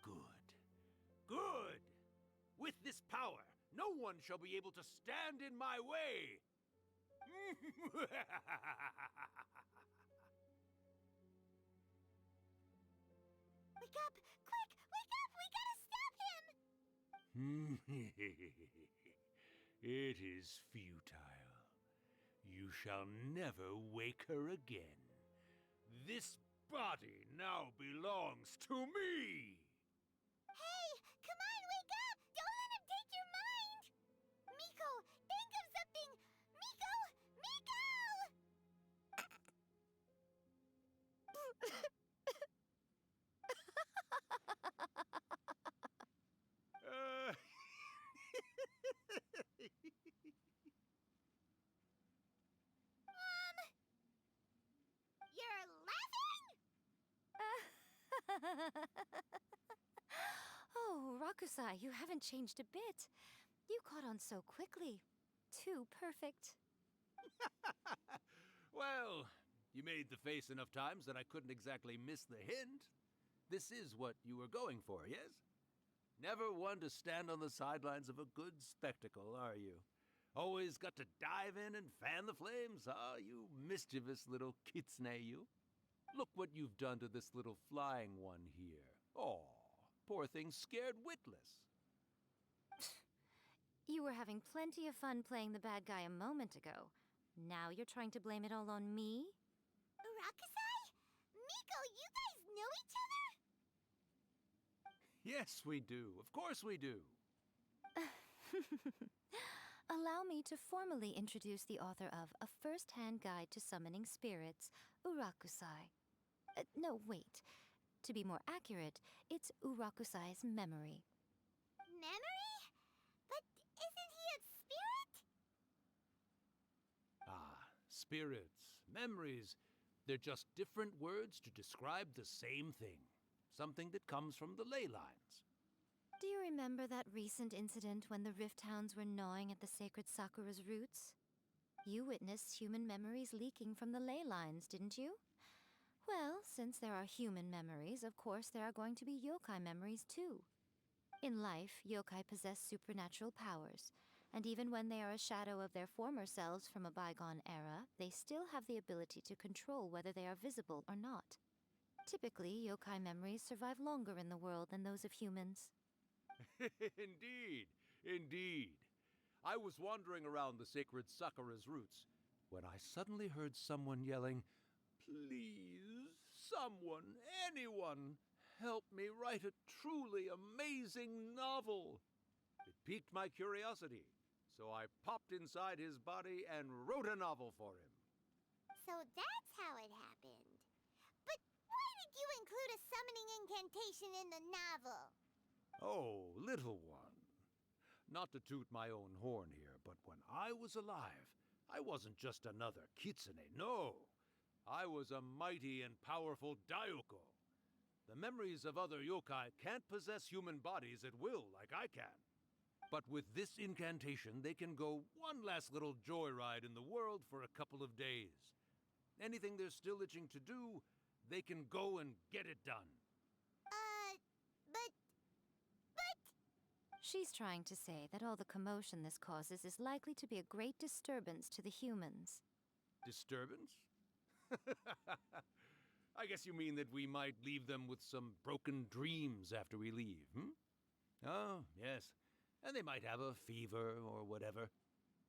Q: Good. Good! With this power, no one shall be able to stand in my way!
E: Wake up! Quick! Wake up! We gotta stop him!
Q: It is futile. You shall never wake her again. This body now belongs to me!
E: Hey! Come on, wake up! Don't let him take your mind! Miko, think of something! Miko! Miko! You're laughing?
H: Oh, Rakusai, you haven't changed a bit. You caught on so quickly. Too perfect.
Q: Well, you made the face enough times that I couldn't exactly miss the hint. This is what you were going for, yes? Never one to stand on the sidelines of a good spectacle, are you? Always got to dive in and fan the flames, huh? You mischievous little kitsune, you. Look what you've done to this little flying one here. Aw, poor thing scared witless.
H: You were having plenty of fun playing the bad guy a moment ago. Now you're trying to blame it all on me?
E: Rakusai? Miko, you guys know each other?
Q: Yes, we do. Of course we do.
H: Allow me to formally introduce the author of A First-Hand Guide to Summoning Spirits, Urakusai. No, wait. To be more accurate, it's Urakusai's memory.
E: Memory? But isn't he a spirit?
Q: Ah, spirits, memories. They're just different words to describe the same thing. Something that comes from the ley lines.
H: Do you remember that recent incident when the Rift Hounds were gnawing at the sacred Sakura's roots? You witnessed human memories leaking from the ley lines, didn't you? Well, since there are human memories, of course there are going to be yokai memories too. In life, yokai possess supernatural powers, and even when they are a shadow of their former selves from a bygone era, they still have the ability to control whether they are visible or not. Typically, yokai memories survive longer in the world than those of humans.
Q: Indeed, indeed. I was wandering around the sacred Sakura's roots when I suddenly heard someone yelling, "Please, someone, anyone, help me write a truly amazing novel." It piqued my curiosity, so I popped inside his body and wrote a novel for him.
E: So that's how it happened. But why did you include a summoning incantation in the novel?
Q: Oh, little one. Not to toot my own horn here, but when I was alive, I wasn't just another kitsune, no. I was a mighty and powerful Daioko. The memories of other yokai can't possess human bodies at will like I can. But with this incantation, they can go one last little joyride in the world for a couple of days. Anything they're still itching to do, they can go and get it done.
E: But...
H: She's trying to say that all the commotion this causes is likely to be a great disturbance to the humans.
Q: Disturbance? I guess you mean that we might leave them with some broken dreams after we leave, hmm? Oh, yes. And they might have a fever or whatever.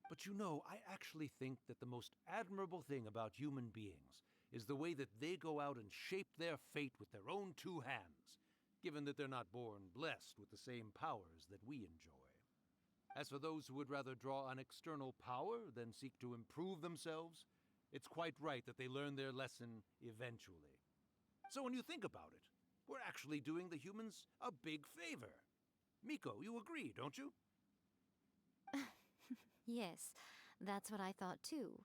Q: But you know, I actually think that the most admirable thing about human beings is the way that they go out and shape their fate with their own two hands, given that they're not born blessed with the same powers that we enjoy. As for those who would rather draw on external power than seek to improve themselves, it's quite right that they learn their lesson eventually. So when you think about it, we're actually doing the humans a big favor. Miko, you agree, don't you?
H: Yes, that's what I thought too.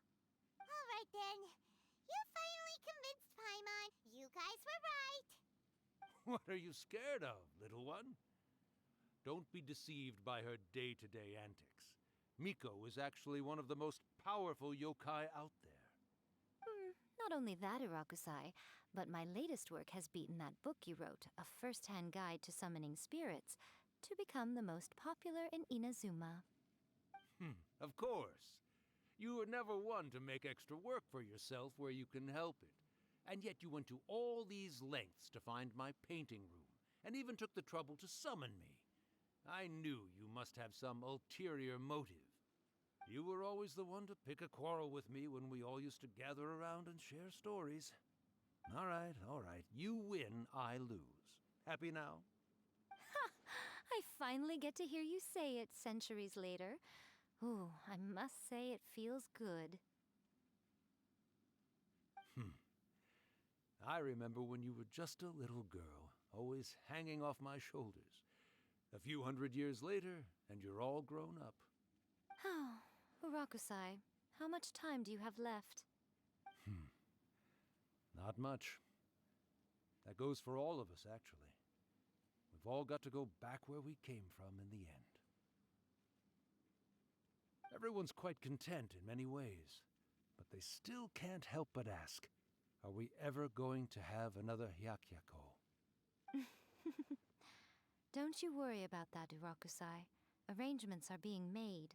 E: All right then. You finally convinced Paimon. You guys were right.
Q: What are you scared of, little one? Don't be deceived by her day-to-day antics. Miko is actually one of the most powerful yokai out there.
H: Not only that, Urakusai, but my latest work has beaten that book you wrote, A First-Hand Guide to Summoning Spirits, to become the most popular in Inazuma.
Q: Of course. You were never one to make extra work for yourself where you can help it. And yet you went to all these lengths to find my painting room, and even took the trouble to summon me. I knew you must have some ulterior motive. You were always the one to pick a quarrel with me when we all used to gather around and share stories. All right. You win, I lose. Happy now?
H: Ha! I finally get to hear you say it centuries later. Ooh, I must say it feels good.
Q: I remember when you were just a little girl, always hanging off my shoulders. A few 100 years later, and you're all grown up.
H: Oh, Urakusai, how much time do you have left?
Q: Not much. That goes for all of us, actually. We've all got to go back where we came from in the end. Everyone's quite content in many ways, but they still can't help but ask, are we ever going to have another Hyakyako?
H: Don't you worry about that, Urakusai. Arrangements are being made.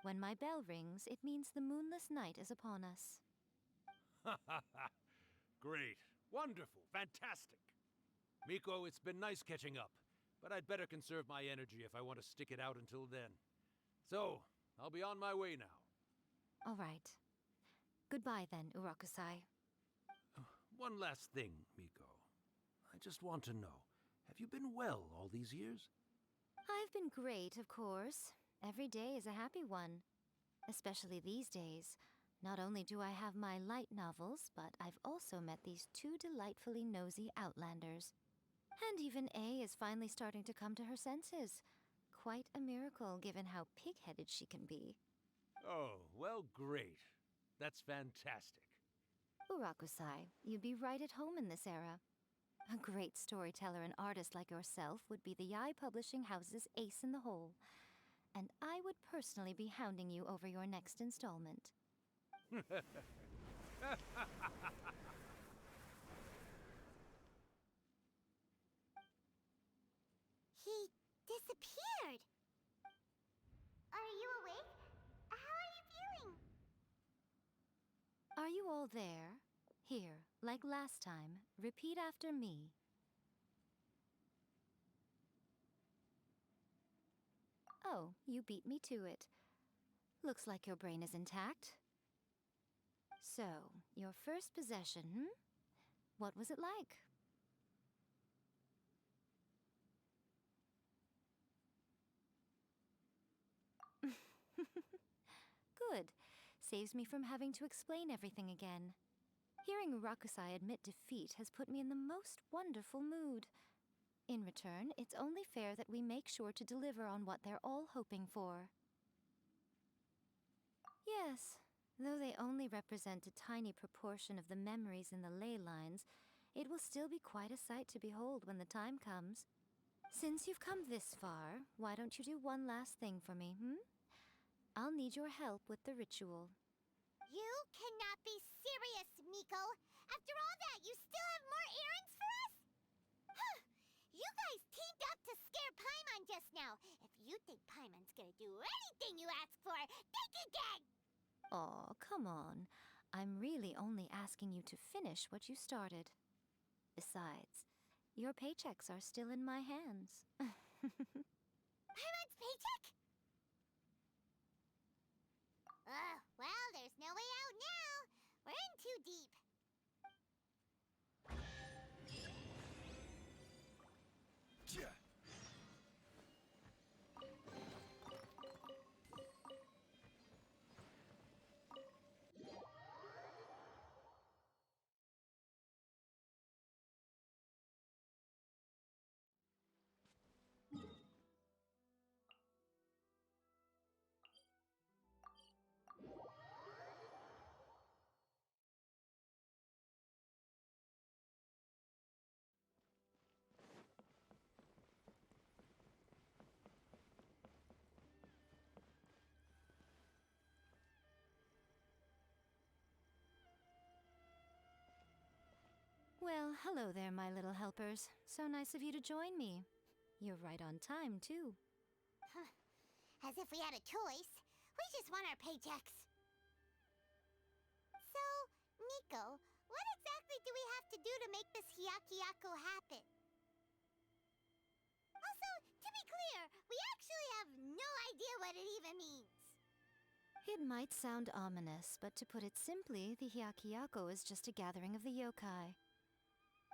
H: When my bell rings, it means the moonless night is upon us.
Q: Great. Wonderful. Fantastic. Miko, it's been nice catching up, but I'd better conserve my energy if I want to stick it out until then. So, I'll be on my way now.
H: All right. Goodbye then, Urakusai.
Q: One last thing, Miko. I just want to know, have you been well all these years?
H: I've been great, of course. Every day is a happy one. Especially these days. Not only do I have my light novels, but I've also met these two delightfully nosy outlanders. And even A is finally starting to come to her senses. Quite a miracle, given how pig-headed she can be.
Q: Oh, well, great. That's fantastic.
H: Urakusai, you'd be right at home in this era. A great storyteller and artist like yourself would be the Yae Publishing House's ace in the hole. And I would personally be hounding you over your next installment.
E: He disappeared. Are you awake? How are you feeling?
H: Are you all there? Here, like last time, repeat after me. Oh, you beat me to it. Looks like your brain is intact. So, your first possession, What was it like? Good. Saves me from having to explain everything again. Hearing Urakusai admit defeat has put me in the most wonderful mood. In return, it's only fair that we make sure to deliver on what they're all hoping for. Yes, though they only represent a tiny proportion of the memories in the ley lines, it will still be quite a sight to behold when the time comes. Since you've come this far, why don't you do one last thing for me, hmm? I'll need your help with the ritual.
E: You cannot be serious, Miko. After all that, you still have more errands for us? Huh. You guys teamed up to scare Paimon just now. If you think Paimon's gonna do anything you ask for, think again!
H: Aw, come on. I'm really only asking you to finish what you started. Besides, your paychecks are still in my hands.
E: Paimon's paycheck? Well, there's no way out now. We're in too deep.
D: Yeah.
H: Well, hello there, my little helpers. So nice of you to join me. You're right on time, too.
E: As if we had a choice. We just want our paychecks. So, Miko, what exactly do we have to do to make this Hyakuyaku happen? Also, to be clear, we actually have no idea what it even means.
H: It might sound ominous, but to put it simply, the Hyakuyaku is just a gathering of the yokai.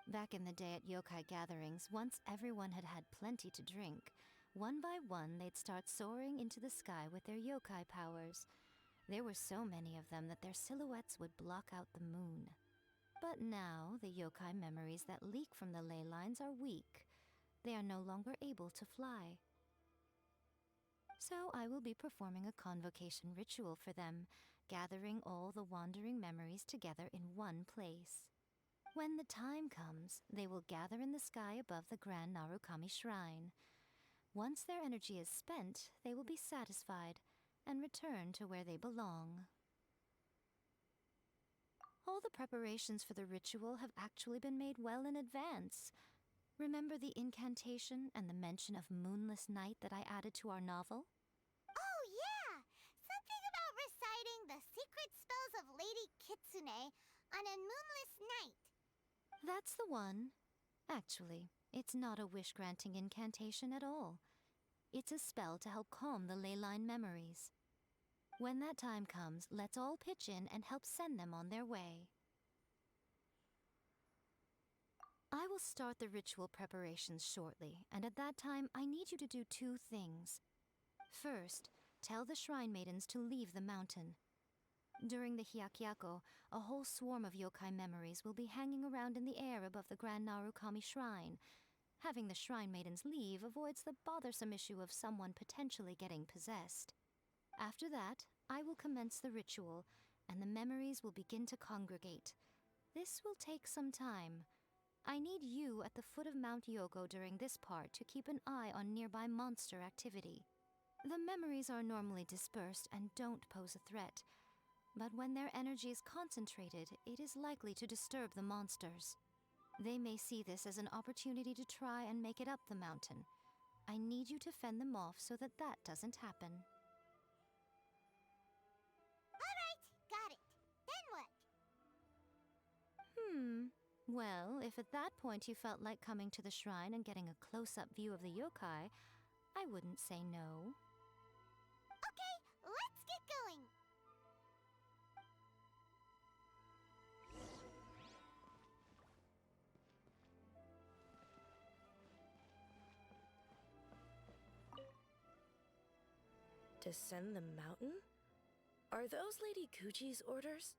H: Back in the day at yokai gatherings, once everyone had had plenty to drink, one by one they'd start soaring into the sky with their yokai powers. There were so many of them that their silhouettes would block out the moon. But now, the yokai memories that leak from the ley lines are weak. They are no longer able to fly. So I will be performing a convocation ritual for them, gathering all the wandering memories together in one place. When the time comes, they will gather in the sky above the Grand Narukami Shrine. Once their energy is spent, they will be satisfied and return to where they belong. All the preparations for the ritual have actually been made well in advance. Remember the incantation and the mention of moonless night that I added to our novel?
E: Oh, yeah! Something about reciting the secret spells of Lady Kitsune on a moonless night.
H: That's the one. Actually, it's not a wish-granting incantation at all. It's a spell to help calm the ley line memories. When that time comes, let's all pitch in and help send them on their way. I will start the ritual preparations shortly, and at that time, I need you to do two things. First, tell the shrine maidens to leave the mountain. During the Hyakuyaku, a whole swarm of yokai memories will be hanging around in the air above the Grand Narukami Shrine. Having the shrine maidens leave avoids the bothersome issue of someone potentially getting possessed. After that, I will commence the ritual, and the memories will begin to congregate. This will take some time. I need you at the foot of Mount Yogo during this part to keep an eye on nearby monster activity. The memories are normally dispersed and don't pose a threat, but when their energy is concentrated, it is likely to disturb the monsters. They may see this as an opportunity to try and make it up the mountain. I need you to fend them off so that that doesn't happen.
E: Alright, got it. Then what?
H: Well, if at that point you felt like coming to the shrine and getting a close-up view of the yokai, I wouldn't say no.
E: Okay, let's get going.
T: Descend the mountain? Are those Lady Kuchi's orders?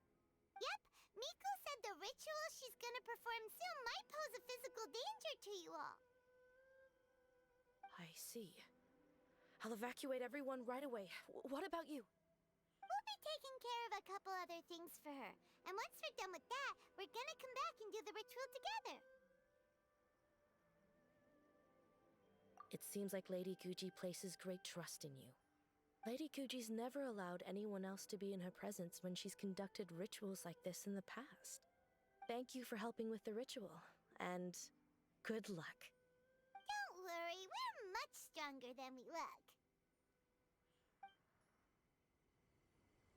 E: Yep, Miko said the ritual she's gonna perform soon might pose a physical danger to you all.
T: I see. I'll evacuate everyone right away. What about you?
E: We'll be taking care of a couple other things for her. And once we're done with that, we're gonna come back and do the ritual together.
T: It seems like Lady Guji places great trust in you. Lady Guji's never allowed anyone else to be in her presence when she's conducted rituals like this in the past. Thank you for helping with the ritual, and good luck.
E: Don't worry, we're much stronger than we look.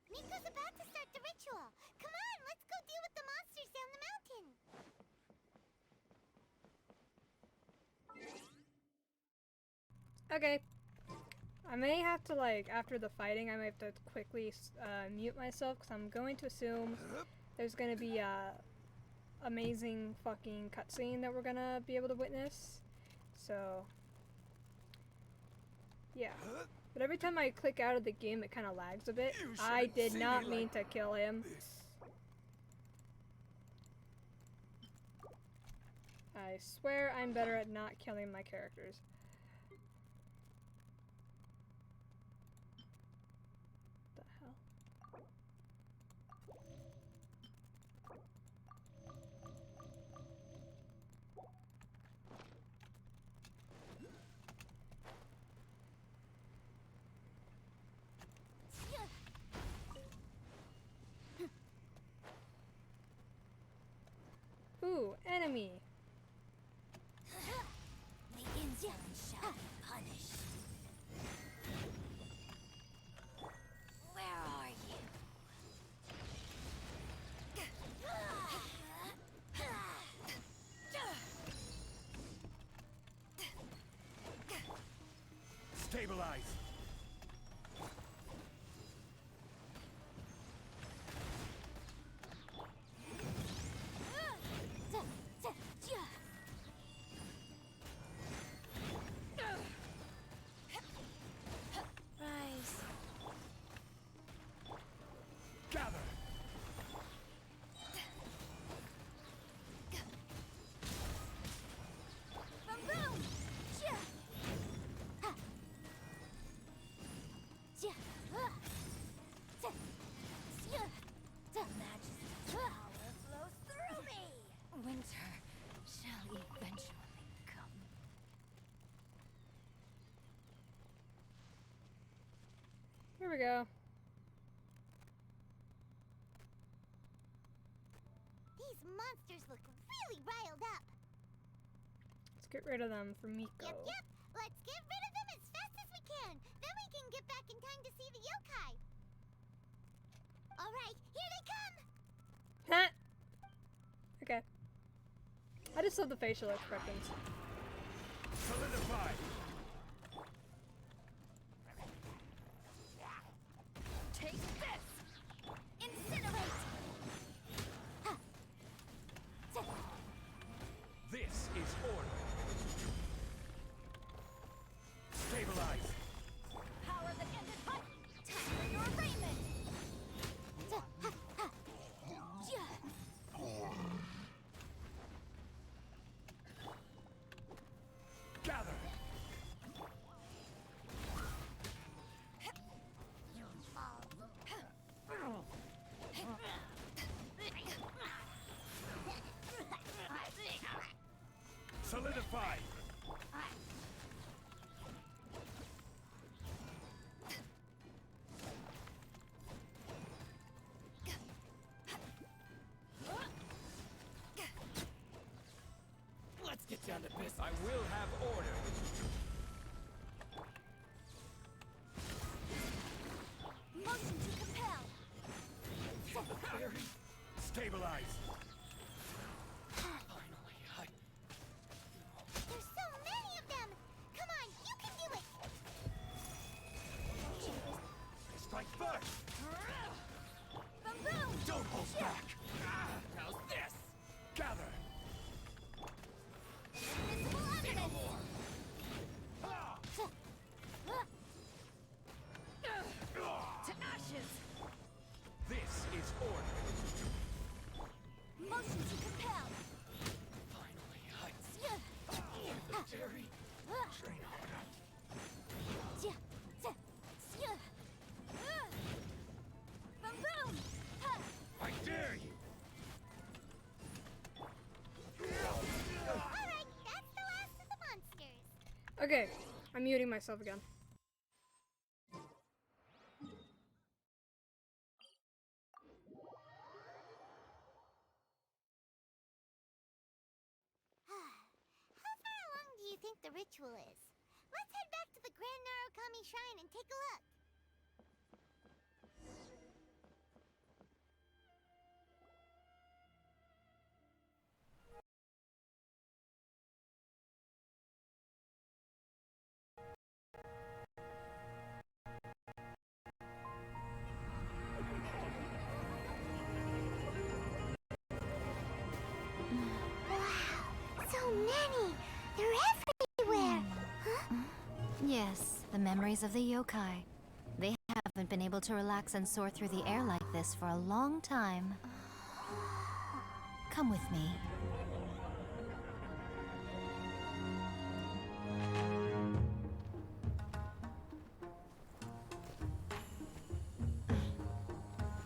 E: Miko's about to start the ritual. Come on, let's go deal with the monsters down the mountain.
B: Okay. I may have to, like, after the fighting, I may have to quickly mute myself, because I'm going to assume there's going to be a amazing fucking cutscene that we're going to be able to witness. So, yeah. But every time I click out of the game, it kind of lags a bit. I did not mean to kill him. I swear I'm better at not killing my characters. The hell? Ooh, enemy!
E: The insolent shall be punished. Where are you?
M: Stabilize!
T: Rise.
M: Gather!
E: Boom boom! Ja! Ha! Ja! Ja! Ja! The majesty's power flows through me!
J: Winter shall eventually come.
B: Here we go.
E: These monsters look really riled up.
B: Let's get rid of them for Miko.
E: Yep. Let's get rid of them as fast as we can. Then we can get back in time to see the yokai. All right, here they come.
B: Huh? Okay. I just love the facial expressions.
M: Solidify!
J: Take this! Incinerate!
M: This is order. Stabilize!
J: Power that ended hunt! Time for your arraignment!
M: Gather! Solidify!
D: Let's get down to business.
Q: I will have order.
E: Motion to compel.
M: Stabilize!
D: Finally,
E: There's so many of them. Come on, you can do it.
M: Strike first!
E: Boom boom.
M: Don't hold back!
D: how's this?
M: Gather!
E: Invisible evidence.
J: To ashes!
M: This is order.
E: Motion to compel.
D: Finally,
E: Terry.
M: Train harder.
E: Boom boom.
M: I dare you!
E: All right, that's the last of the monsters.
B: Okay, I'm muting myself again.
E: How far along do you think the ritual is? Let's head back to the Grand Narukami Shrine and take a look. Wow, so many! They're everywhere! Huh?
H: Yes, the memories of the yokai. They haven't been able to relax and soar through the air like this for a long time. Come with me.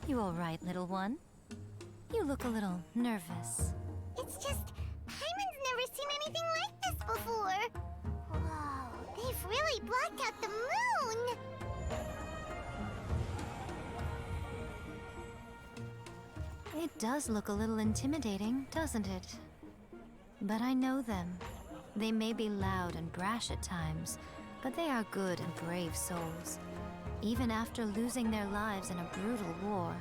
H: You all right, little one? You look a little nervous.
E: It's just, Hyman's never seen anything like this before! Whoa, they've really blocked out the moon!
H: It does look a little intimidating, doesn't it? But I know them. They may be loud and brash at times, but they are good and brave souls. Even after losing their lives in a brutal war,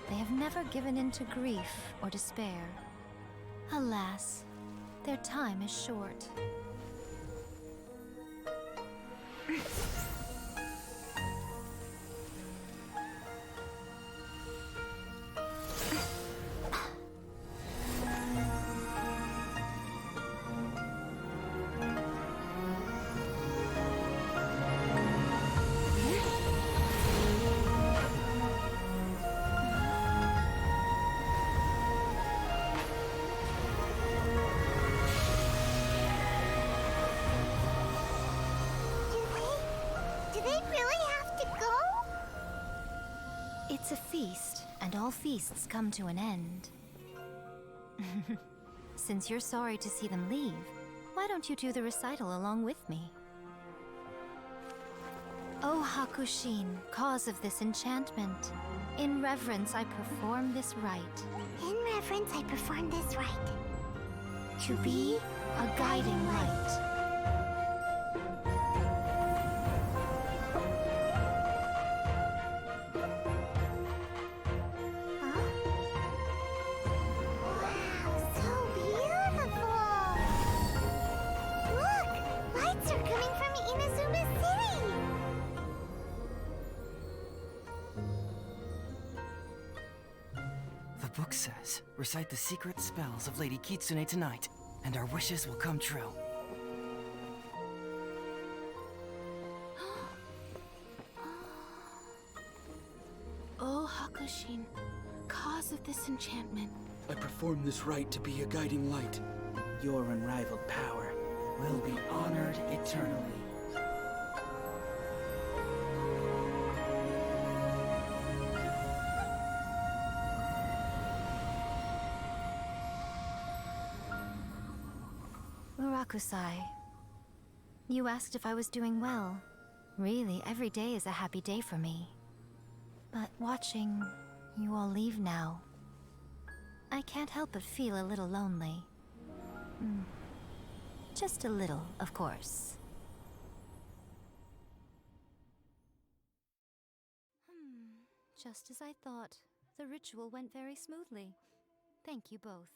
H: they have never given in to grief or despair. Alas, their time is short.
E: Do they really have to go?
H: It's a feast, and all feasts come to an end. Since you're sorry to see them leave, why don't you do the recital along with me? O Hakushin, cause of this enchantment, in reverence I perform this rite.
E: In reverence, I perform this rite.
H: To be a guiding light.
E: Wow, so beautiful! Look! Lights are coming from Inazuma City!
K: The book says, recite the secret spells of Lady Kitsune tonight, and our wishes will come true.
J: O Hakushin, cause of this enchantment.
U: I perform this rite to be a guiding light. Your unrivaled power will be honored eternally.
H: Urakusai, you asked if I was doing well. Really, every day is a happy day for me. But watching you all leave now, I can't help but feel a little lonely. Just a little, of course. Just as I thought, the ritual went very smoothly. Thank you both.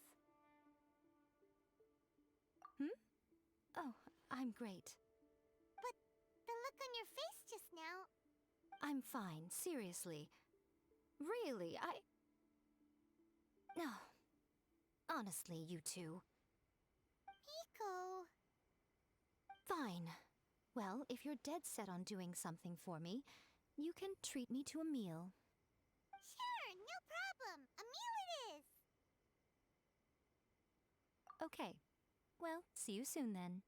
H: Oh, I'm great.
E: But the look on your face just now...
H: I'm fine, seriously. Really, No. Honestly, you two.
E: Hiko...
H: Fine. Well, if you're dead set on doing something for me, you can treat me to a meal.
E: Sure, no problem. A meal it is.
H: Okay. Well, see you soon then.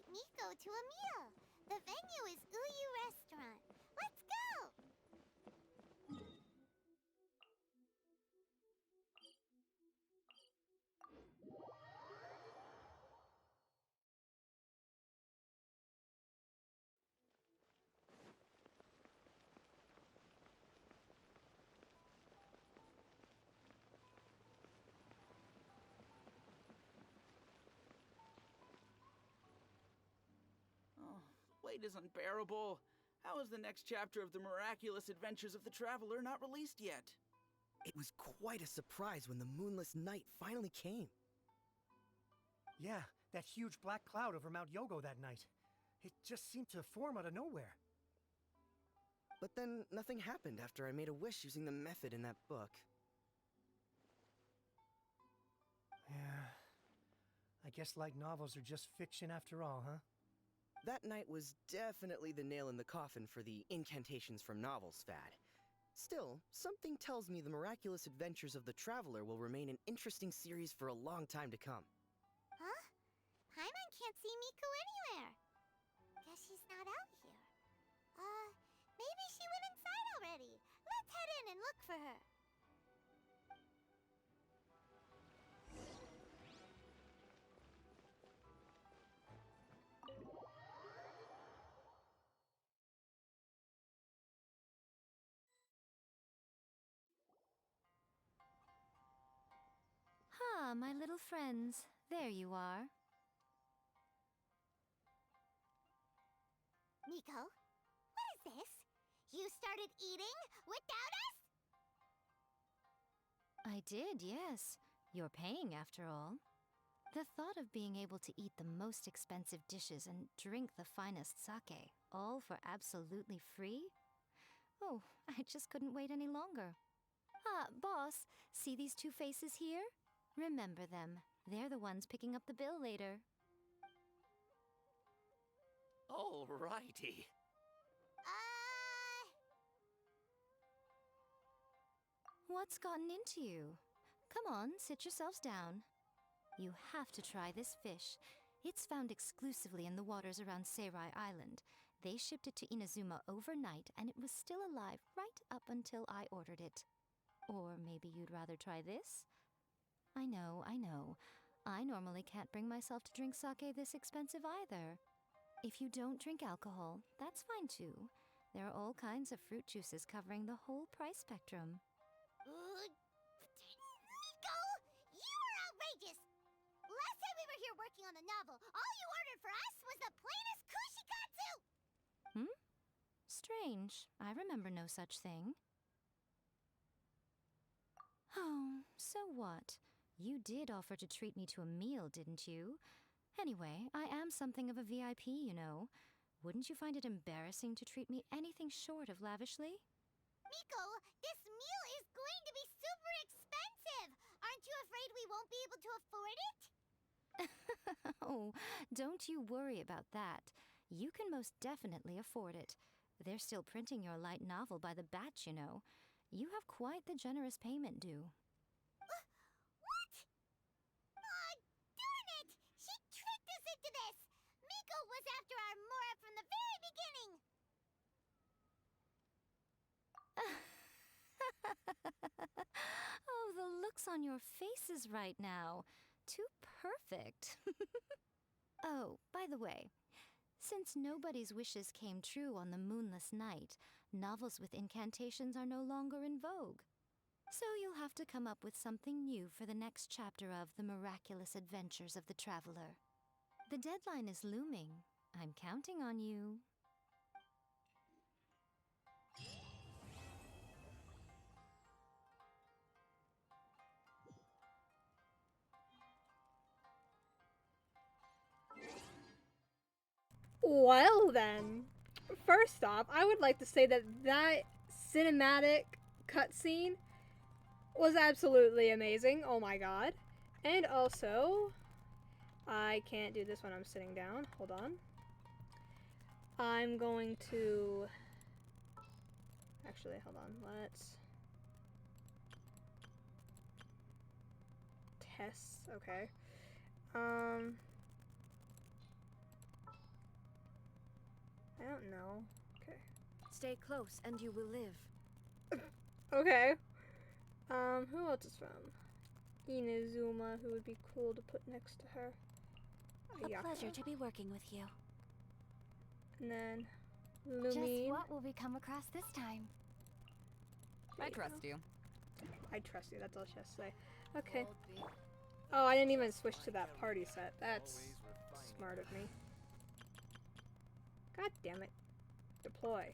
E: treat Miko to a meal. The venue is Uyu Restaurant. Let's go!
U: Oh, wait is unbearable. How is the next chapter of the miraculous adventures of the Traveler not released yet?
G: It was quite a surprise when the moonless night finally came.
A: Yeah, that huge black cloud over Mount Yogo that night. It just seemed to form out of nowhere.
G: But then nothing happened after I made a wish using the method in that book.
A: Yeah. I guess light novels are just fiction after all, huh?
G: That night was definitely the nail in the coffin for the incantations from novels fad. Still, something tells me the miraculous adventures of the Traveler will remain an interesting series for a long time to come.
E: Huh? Paimon can't see Miko anywhere. Guess she's not out here. Maybe she went inside already. Let's head in and look for her.
H: Ah, my little friends. There you are.
E: Miko, what is this? You started eating without us?
H: I did, yes. You're paying, after all. The thought of being able to eat the most expensive dishes and drink the finest sake, all for absolutely free? Oh, I just couldn't wait any longer. Ah, boss, see these two faces here? Remember them. They're the ones picking up the bill later.
U: Alrighty.
H: What's gotten into you? Come on, sit yourselves down. You have to try this fish. It's found exclusively in the waters around Seirai Island. They shipped it to Inazuma overnight, and it was still alive right up until I ordered it. Or maybe you'd rather try this? I know, I know. I normally can't bring myself to drink sake this expensive either. If you don't drink alcohol, that's fine too. There are all kinds of fruit juices covering the whole price spectrum.
E: Miko, you are outrageous! Last time we were here working on the novel, all you ordered for us was the plainest kushikatsu!
H: Hmm? Strange. I remember no such thing. Oh, so what? You did offer to treat me to a meal, didn't you? Anyway, I am something of a VIP, you know. Wouldn't you find it embarrassing to treat me anything short of lavishly?
E: Miko, this meal is going to be super expensive! Aren't you afraid we won't be able to afford it?
H: Oh, don't you worry about that. You can most definitely afford it. They're still printing your light novel by the batch, you know. You have quite the generous payment due.
E: What? Aw, darn it! She tricked us into this! Miko was after our Mora from the very beginning!
H: Oh, the looks on your faces right now. Too perfect. Oh, by the way, since nobody's wishes came true on the moonless night, novels with incantations are no longer in vogue. So you'll have to come up with something new for the next chapter of The Miraculous Adventures of the Traveler. The deadline is looming. I'm counting on you.
B: Well then, first off, I would like to say that that cinematic cutscene was absolutely amazing. Oh my god. And also, I can't do this when I'm sitting down. Hold on. I'm going to... Actually, hold on. Let's... Test. Okay. don't know. Okay.
J: Stay close and you will live.
B: Okay. Who else is from? Inazuma, who would be cool to put next to her.
E: A
B: Ayaka.
E: pleasure to be working with you.
B: And then
E: Just
B: Lumine.
E: what will we come across this time?
B: There
I: I
B: you
I: trust
B: go.
I: you.
B: I trust you, that's all she has to say. Okay. Oh, I didn't even switch to that party set. That's smart of me. God damn it. Deploy.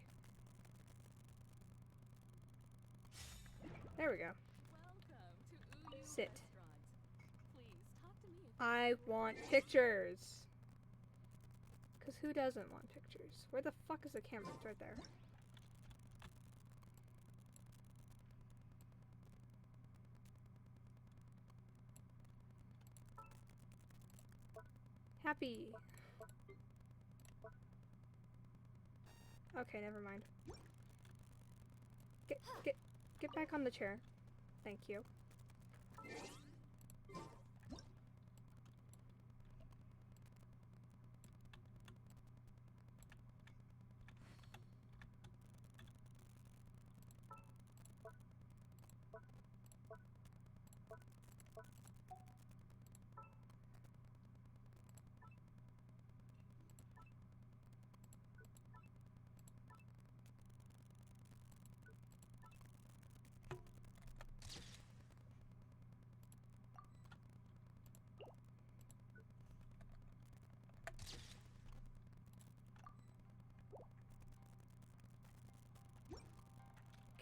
B: There we go. Sit. I want pictures. Because who doesn't want pictures? Where the fuck is the camera? It's right there. Happy. Okay, never mind. Get back on the chair. Thank you.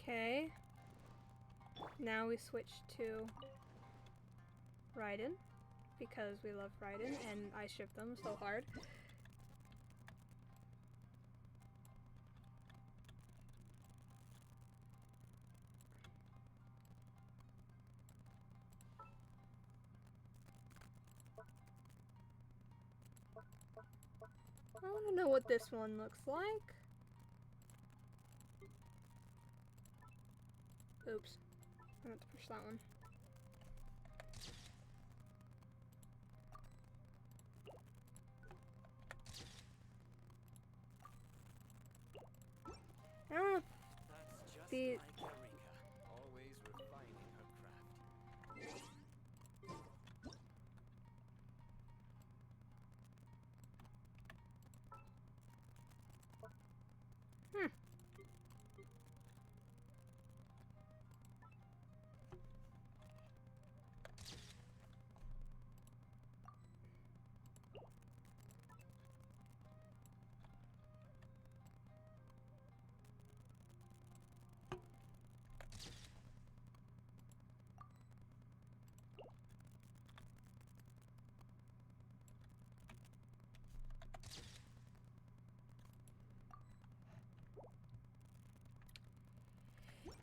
B: Okay. Now we switch to Raiden, because we love Raiden and I ship them so hard. I want to know what this one looks like. Oops. I meant to push that one. I don't know if the...
R: Always refining her craft.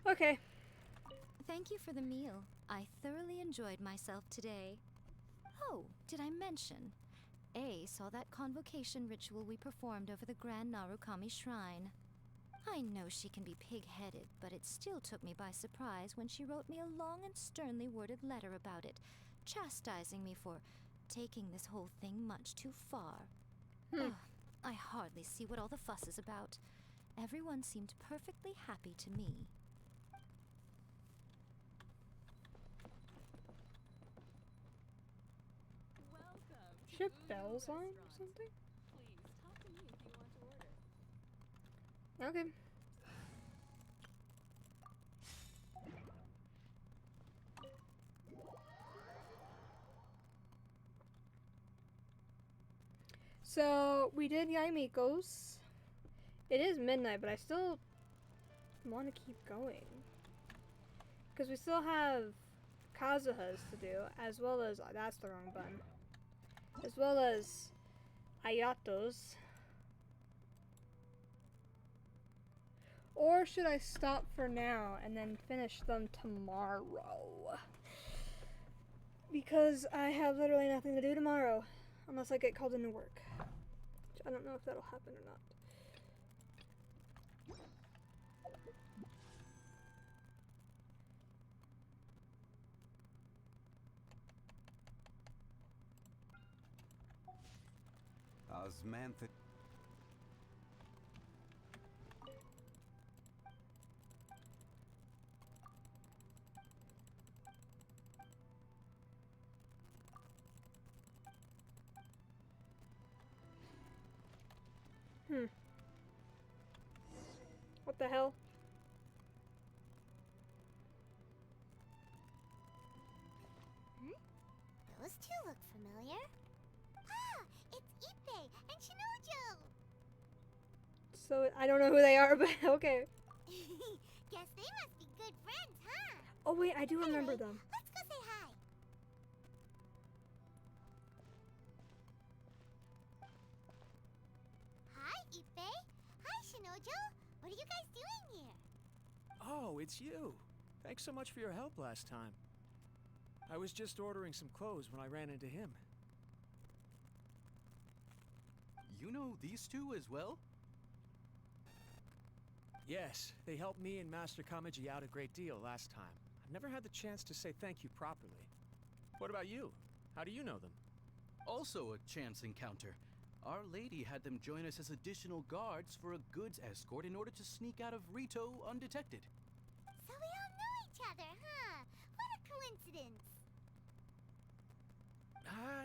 B: Okay.
H: Thank you for the meal. I thoroughly enjoyed myself today. Oh, did I mention? A saw that convocation ritual we performed over the Grand Narukami Shrine. I know she can be pig-headed, but it still took me by surprise when she wrote me a long and sternly worded letter about it, chastising me for taking this whole thing much too far. Ugh, I hardly see what all the fuss is about. Everyone seemed perfectly happy to me.
B: Ship bells on or something? Okay. So we did Yaimiko's. It is midnight, but I still want to keep going. Because we still have Kazuha's to do, as well as, that's the wrong button, as well as Ayato's. Or should I stop for now and then finish them tomorrow? Because I have literally nothing to do tomorrow, unless I get called into work. Which I don't know if that'll happen or not.
R: Osmantha.
B: What the hell?
E: Those two look familiar. Ah, it's Ippei and Shinojo!
B: So, I don't know who they are, but okay.
E: Guess they must be good friends, huh?
B: Oh wait, I do remember
E: Anyway,
B: them.
E: let's go say hi. Hi, Ippei. Hi, Shinojo. What are you guys doing here?
L: Oh, it's you. Thanks so much for your help last time. I was just ordering some clothes when I ran into him.
U: You know these two as well?
L: Yes, they helped me and Master Kamaji out a great deal last time. I've never had the chance to say thank you properly. What about you? How do you know them?
U: Also a chance encounter. Our Lady had them join us as additional guards for a goods escort in order to sneak out of Rito undetected.
E: So we all know each other, huh? What a coincidence.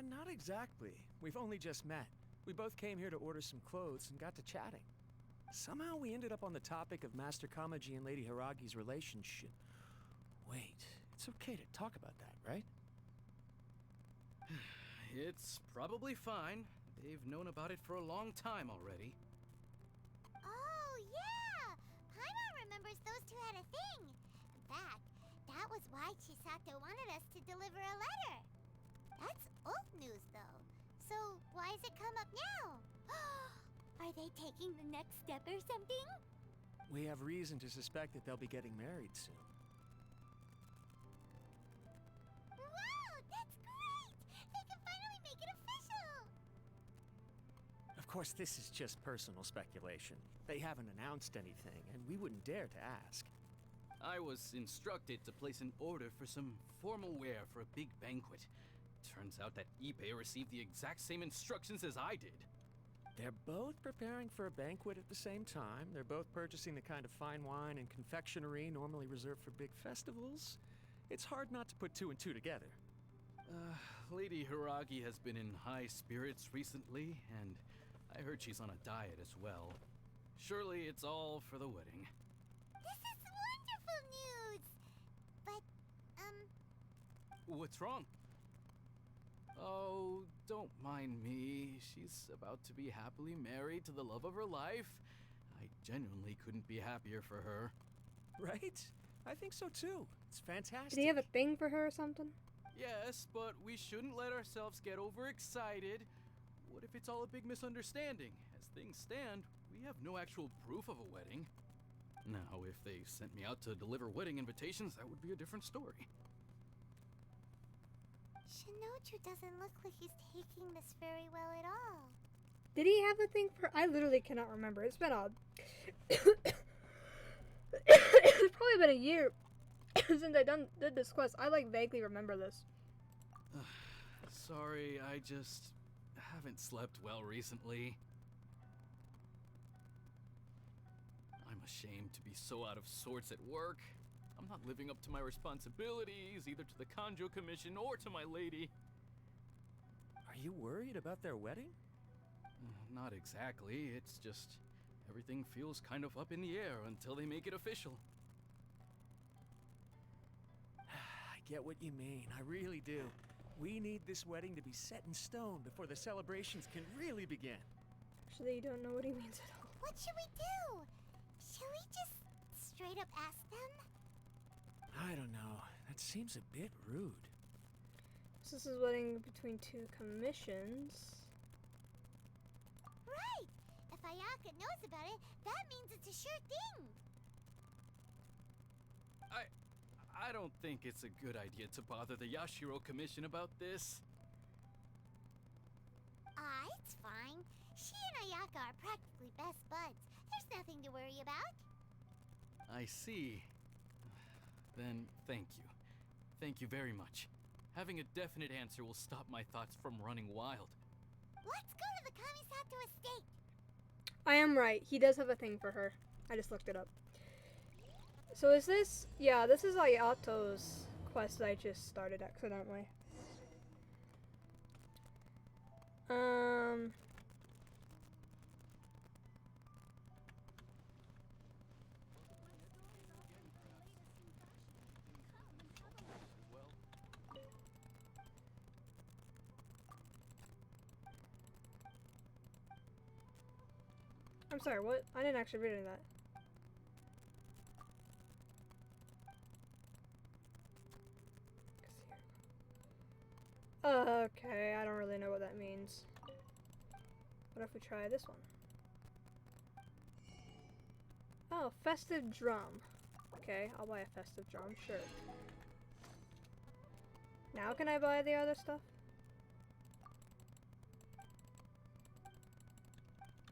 L: Not exactly. We've only just met. We both came here to order some clothes and got to chatting. Somehow we ended up on the topic of Master Kamaji and Lady Hiragi's relationship. Wait, it's okay to talk about that, right?
U: It's probably fine. They've known about it for a long time already.
E: Oh, yeah! Paimon remembers those two had a thing. In fact, that was why Chisato wanted us to deliver a letter. That's old news, though. So why has it come up now? Are they taking the next step or something?
L: We have reason to suspect that they'll be getting married soon.
E: Wow, that's great! They can finally make it official!
L: Of course, this is just personal speculation. They haven't announced anything, and we wouldn't dare to ask.
U: I was instructed to place an order for some formal wear for a big banquet. Turns out that Ippei received the exact same instructions as I did.
L: They're both preparing for a banquet at the same time. They're both purchasing the kind of fine wine and confectionery normally reserved for big festivals. It's hard not to put two and two together.
U: Lady Hiragi has been in high spirits recently, and I heard she's on a diet as well. Surely it's all for the wedding.
E: This is wonderful news! But,
U: What's wrong? Oh, don't mind me. She's about to be happily married to the love of her life. I genuinely couldn't be happier for her.
L: Right? I think so too. It's fantastic.
B: Did he have a thing for her or something?
U: Yes, but we shouldn't let ourselves get overexcited. What if it's all a big misunderstanding? As things stand, we have no actual proof of a wedding. Now, if they sent me out to deliver wedding invitations, that would be a different story.
E: Shinoju doesn't look like he's taking this very well at all.
B: Did he have a thing for? I literally cannot remember. It's been a. It's probably been a year since I did this quest. I like vaguely remember this.
U: Sorry, I just haven't slept well recently. I'm ashamed to be so out of sorts at work. I'm not living up to my responsibilities, either to the Kanjo Commission or to my lady.
L: Are you worried about their wedding?
U: Not exactly. It's just everything feels kind of up in the air until they make it official.
L: I get what you mean. I really do. We need this wedding to be set in stone before the celebrations can really begin.
B: Actually, you don't know what he means at all.
E: What should we do? Should we just straight up ask them?
L: I don't know. That seems a bit rude.
B: So this is wedding between two commissions.
E: Right! If Ayaka knows about it, that means it's a sure thing!
U: I don't think it's a good idea to bother the Yashiro Commission about this.
E: It's fine. She and Ayaka are practically best buds. There's nothing to worry about.
U: I see. Then thank you. Thank you very much. Having a definite answer will stop my thoughts from running wild.
E: Let's go to the Kamisato estate!
B: I am right. He does have a thing for her. I just looked it up. So is this... Yeah, this is Ayato's quest that I just started accidentally. I'm sorry, what? I didn't actually read any of that. Okay, I don't really know what that means. What if we try this one? Oh, festive drum. Okay, I'll buy a festive drum, sure. Now can I buy the other stuff?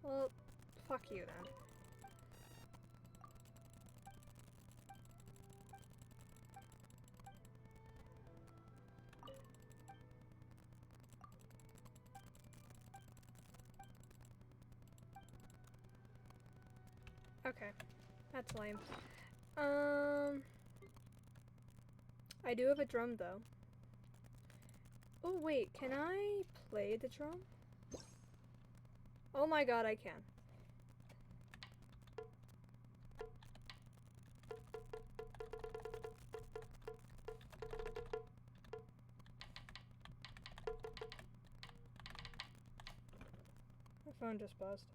B: Well, fuck you then. Okay, that's lame. I do have a drum though. Oh wait, can I play the drum? Oh my god, I can. My phone just buzzed.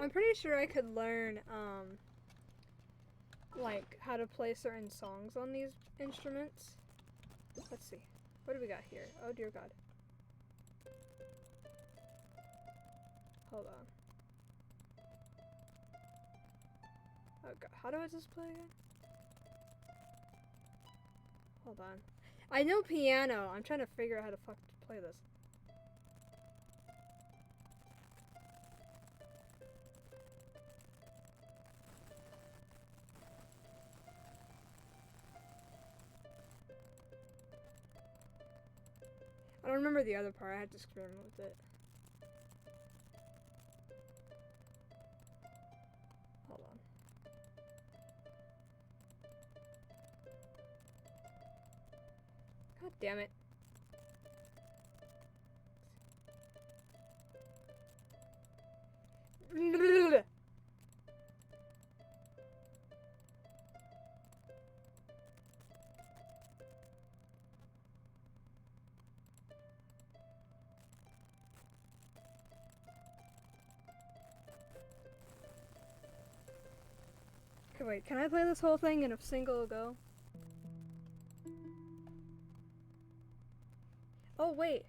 B: I'm pretty sure I could learn, like, how to play certain songs on these instruments. Let's see. What do we got here? Oh dear god. Hold on. Oh god, how do I just play again? Hold on. I know piano. I'm trying to figure out how to fuck play this. I don't remember the other part. I had to experiment with it. Hold on. God damn it. Okay, wait, can I play this whole thing in a single go? Oh, wait.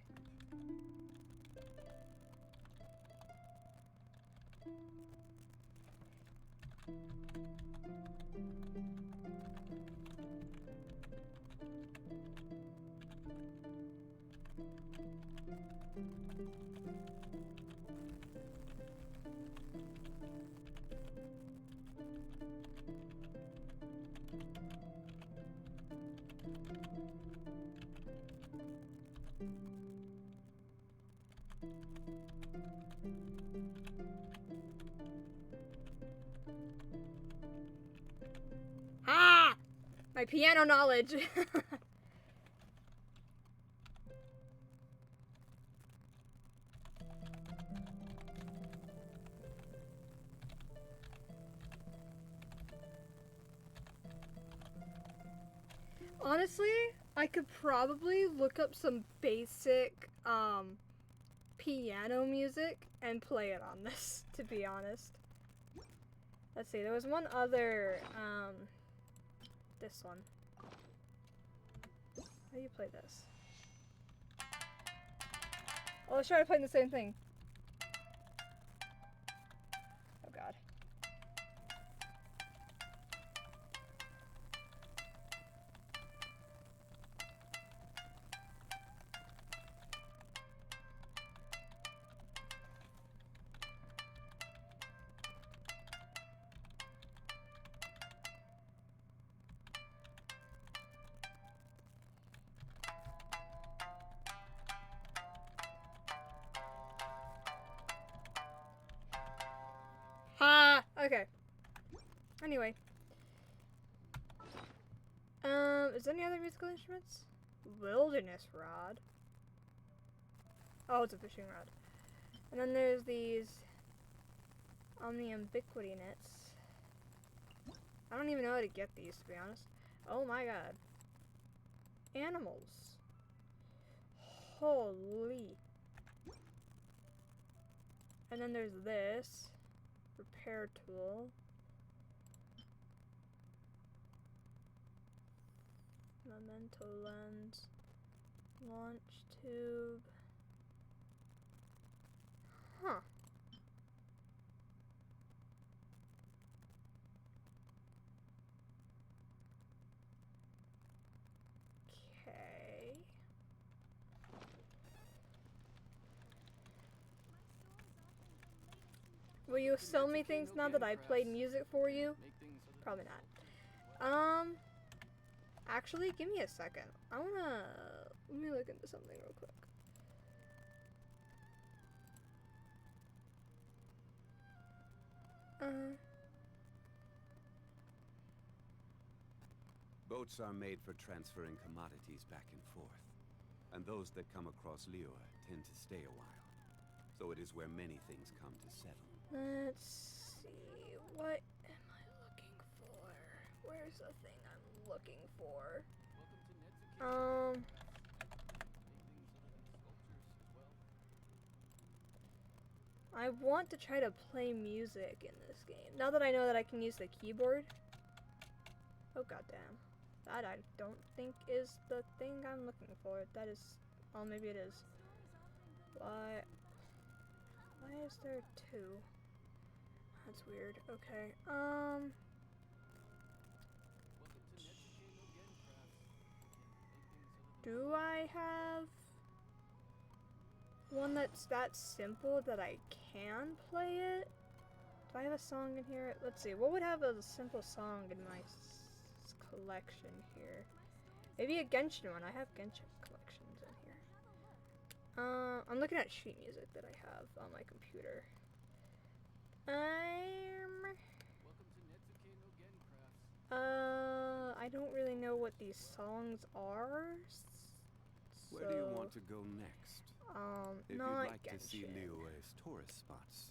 B: Ah! My piano knowledge. Honestly, I could probably look up some basic piano music and play it on this, to be honest. Let's see, there was one other, this one. How do you play this? Oh, let's try playing the same thing. Oh god. Ha! Okay. Anyway. Is there any other musical instruments? Wilderness rod. Oh, it's a fishing rod. And then there's these omniubiquity nets. I don't even know how to get these, to be honest. Oh my god. Animals. Holy. And then there's this. Repair tool. Memento lens. Launch tube. Huh. Okay. Will you sell me things now that I played music for you? Probably not. Actually, give me a second. Let me look into something real quick.
S: Boats are made for transferring commodities back and forth, and those that come across Liyue tend to stay a while. So it is where many things come to settle.
B: Let's see. What am I looking for? Where's the thing I'm looking for? I want to try to play music in this game. Now that I know that I can use the keyboard. Oh goddamn. That I don't think is the thing I'm looking for. That is, well, maybe it is. Why is there two? That's weird. Okay. Do I have one that's that simple that I can play it? Do I have a song in here? Let's see. What would have a simple song in my collection here? Maybe a Genshin one. I have Genshin collections in here. I'm looking at sheet music that I have on my computer. I don't really know what these songs are.
S: Where do you want to go next? If
B: not
S: you'd like
B: Genshin.
S: to see Liyue's tourist spots,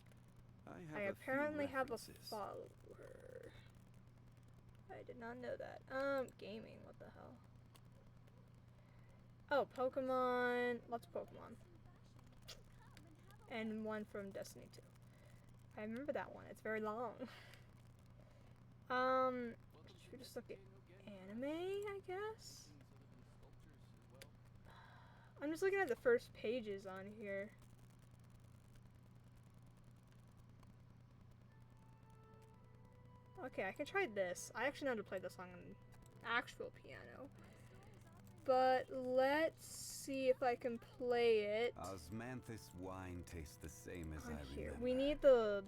B: I apparently have a follower. I did not know that. Gaming, what the hell? Oh, Pokemon. Lots of Pokemon. And one from Destiny 2. I remember that one. It's very long. Should we just look at anime, I guess? I'm just looking at the first pages on here. Okay, I can try this. I actually know how to play this on an actual piano. But let's see if I can play it.
S: Osmanthus wine tastes the same as I
B: Here.
S: remember.
B: We need the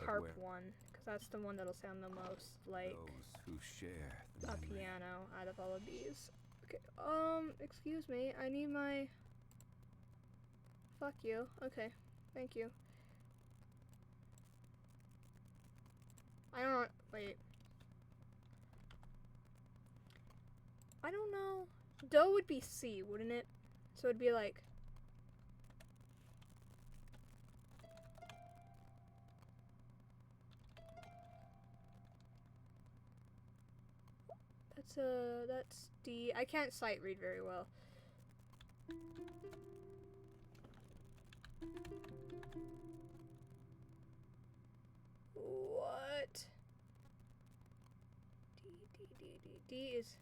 B: harp one, because that's the one that'll sound the most like
S: Those who share the
B: a
S: memory.
B: piano out of all of these. Okay, excuse me, I need my... Fuck you. Okay, thank you. I don't... Wait. I don't know. Do would be C, wouldn't it? So it'd be like... That's D. I can't sight read very well. What? D is...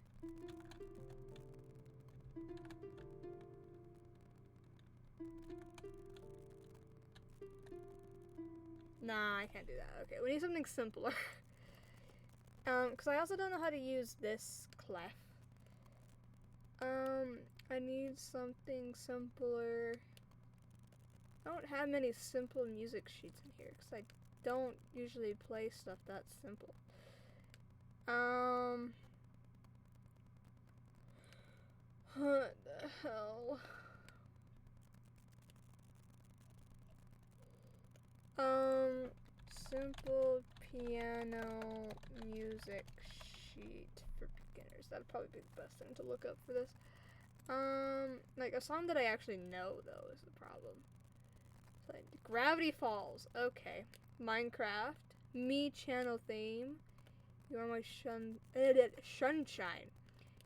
B: Nah, I can't do that. Okay, we need something simpler. Because I also don't know how to use this clef. I need something simpler. I don't have many simple music sheets in here, because I don't usually play stuff that simple. What the hell? Simple piano music sheet for beginners. That'd probably be the best thing to look up for this. Like a song that I actually know though is the problem. So Gravity Falls. Okay. Minecraft. Me channel theme. You are my sunshine.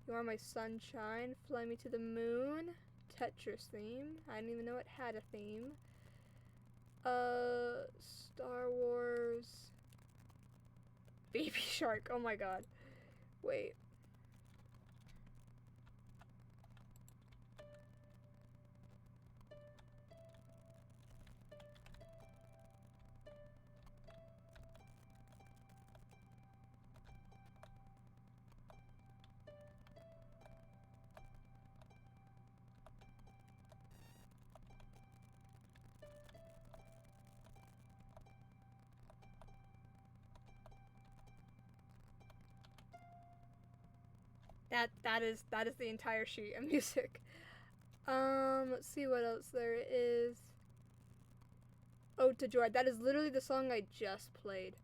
B: You are my sunshine. Fly me to the moon. Tetris theme. I didn't even know it had a theme. Star Wars. Baby Shark. Oh my god. Wait. That is the entire sheet of music. Let's see what else there is. Ode to Joy. That is literally the song I just played.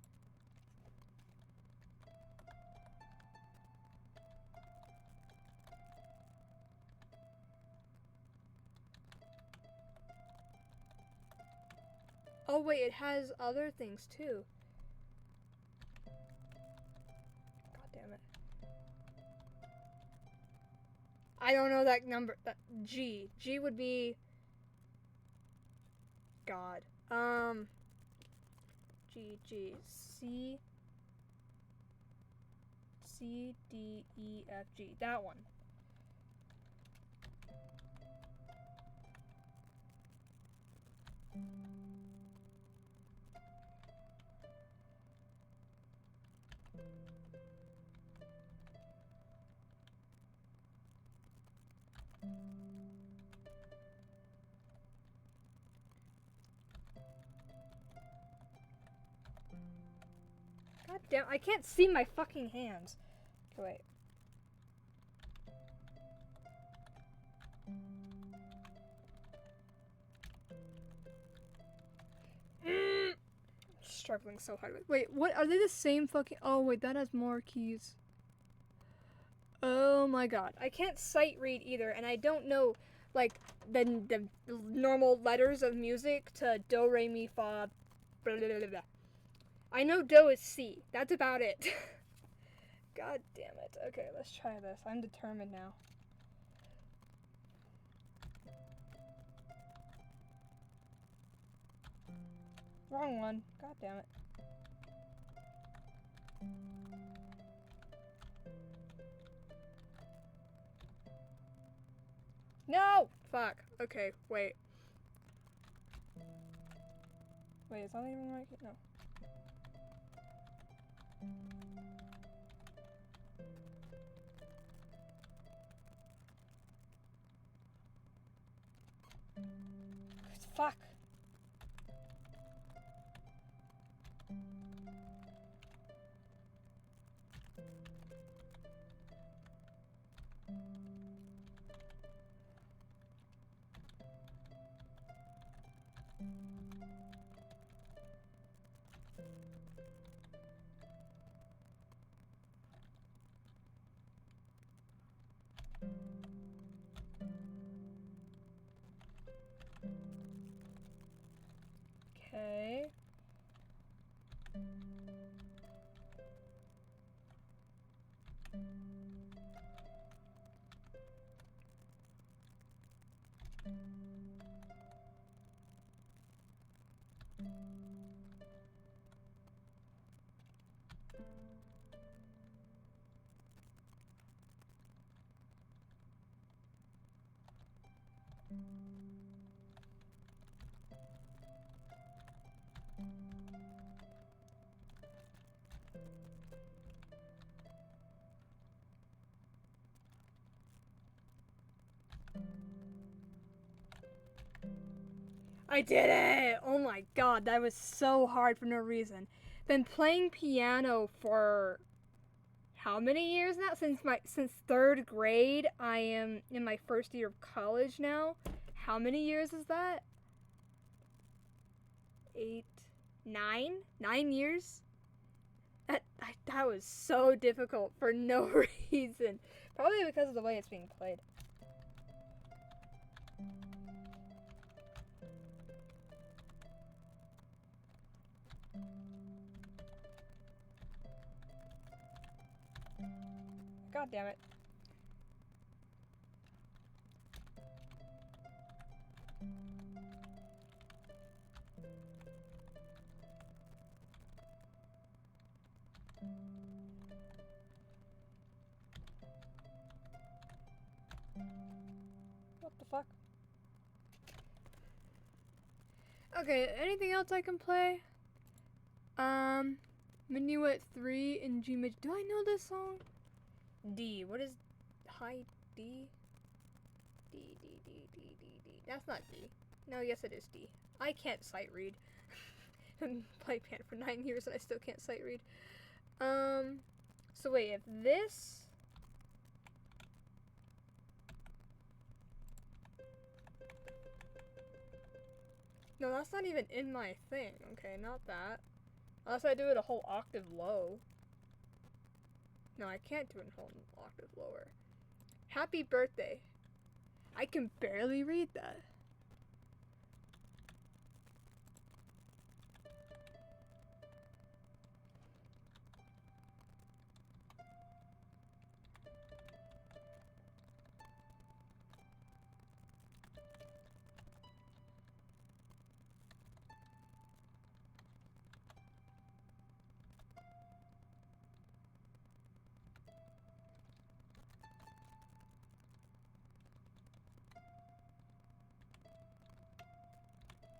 B: Oh wait, it has other things too. God damn it. I don't know that number. G. G would be... God. G. C. C, D, E, F, G. That one. God damn, I can't see my fucking hands. Okay, wait. Struggling so hard with. Wait, what are they the same fucking? Oh wait, that has more keys. Oh my god, I can't sight read either, and I don't know like the normal letters of music to do, re, mi, fa, blah, blah, blah, blah. I know do is C. That's about it. God damn it. Okay, let's try this. I'm determined now. Wrong one. God damn it. No! Fuck. Okay, wait. Wait, is that even right? No. Fuck. Okay. I did it! Oh my god, that was so hard for no reason. Been playing piano for how many years now? Since 3rd grade. I am in my 1st year of college now. How many years is that? 8, 9? 9 years? That was so difficult for no reason. Probably because of the way it's being played. God damn it. What the fuck? Okay, anything else I can play? Minuet 3 in G major. Do I know this song? D. What is high D? D. That's not D. No, yes it is D. I can't sight read. I've played piano for 9 years and I still can't sight read. So wait, if this... No, that's not even in my thing. Okay, not that. Unless I do it a whole octave low. No, I can't do it a whole octave lower. Happy birthday. I can barely read that.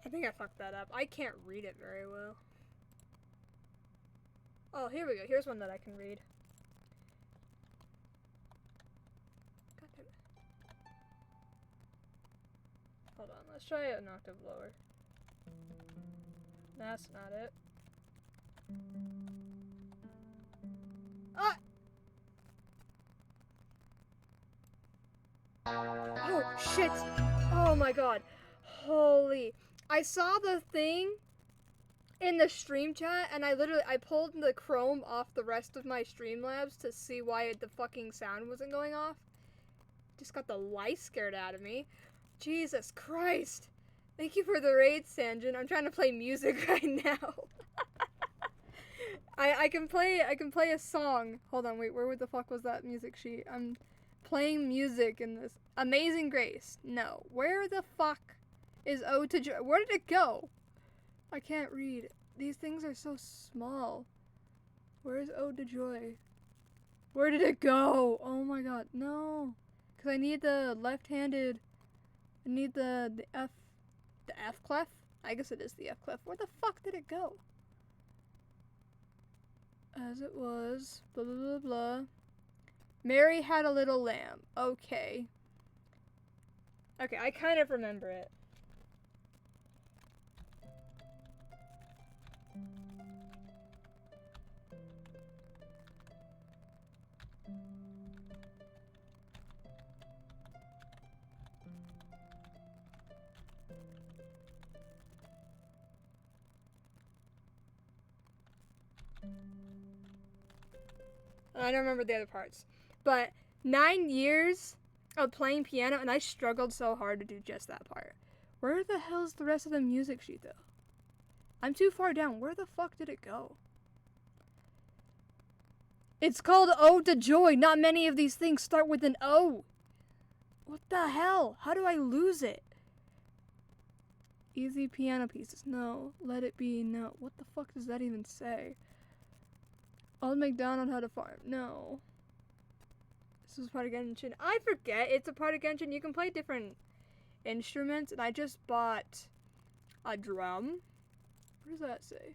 B: I think I fucked that up. I can't read it very well. Oh, here we go. Here's one that I can read. God damn it. Hold on, let's try it an octave lower. That's not it. Ah! Oh, shit! Oh my god. Holy. I saw the thing in the stream chat and I pulled the Chrome off the rest of my Streamlabs to see why the fucking sound wasn't going off. Just got the life scared out of me. Jesus Christ. Thank you for the raid, Sanjin. I'm trying to play music right now. I can play a song. Hold on, wait, where the fuck was that music sheet? I'm playing music in this. Amazing Grace. No. Where the fuck is Ode to Joy? Where did it go? I can't read. These things are so small. Where's Ode to Joy? Where did it go? Oh my god, no. Because I need the left-handed. I need the F clef? I guess it is the F clef. Where the fuck did it go? As it was. Blah, blah, blah, blah. Mary had a little lamb. Okay. Okay, I kind of remember it. I don't remember the other parts. But 9 years of playing piano, and I struggled so hard to do just that part. Where the hell's the rest of the music sheet, though? I'm too far down. Where the fuck did it go? It's called Ode to Joy. Not many of these things start with an O. What the hell? How do I lose it? Easy piano pieces. No. Let it be. No. What the fuck does that even say? Old MacDonald had a farm. No. This was part of Genshin. I forget. It's a part of Genshin. You can play different instruments. And I just bought a drum. What does that say?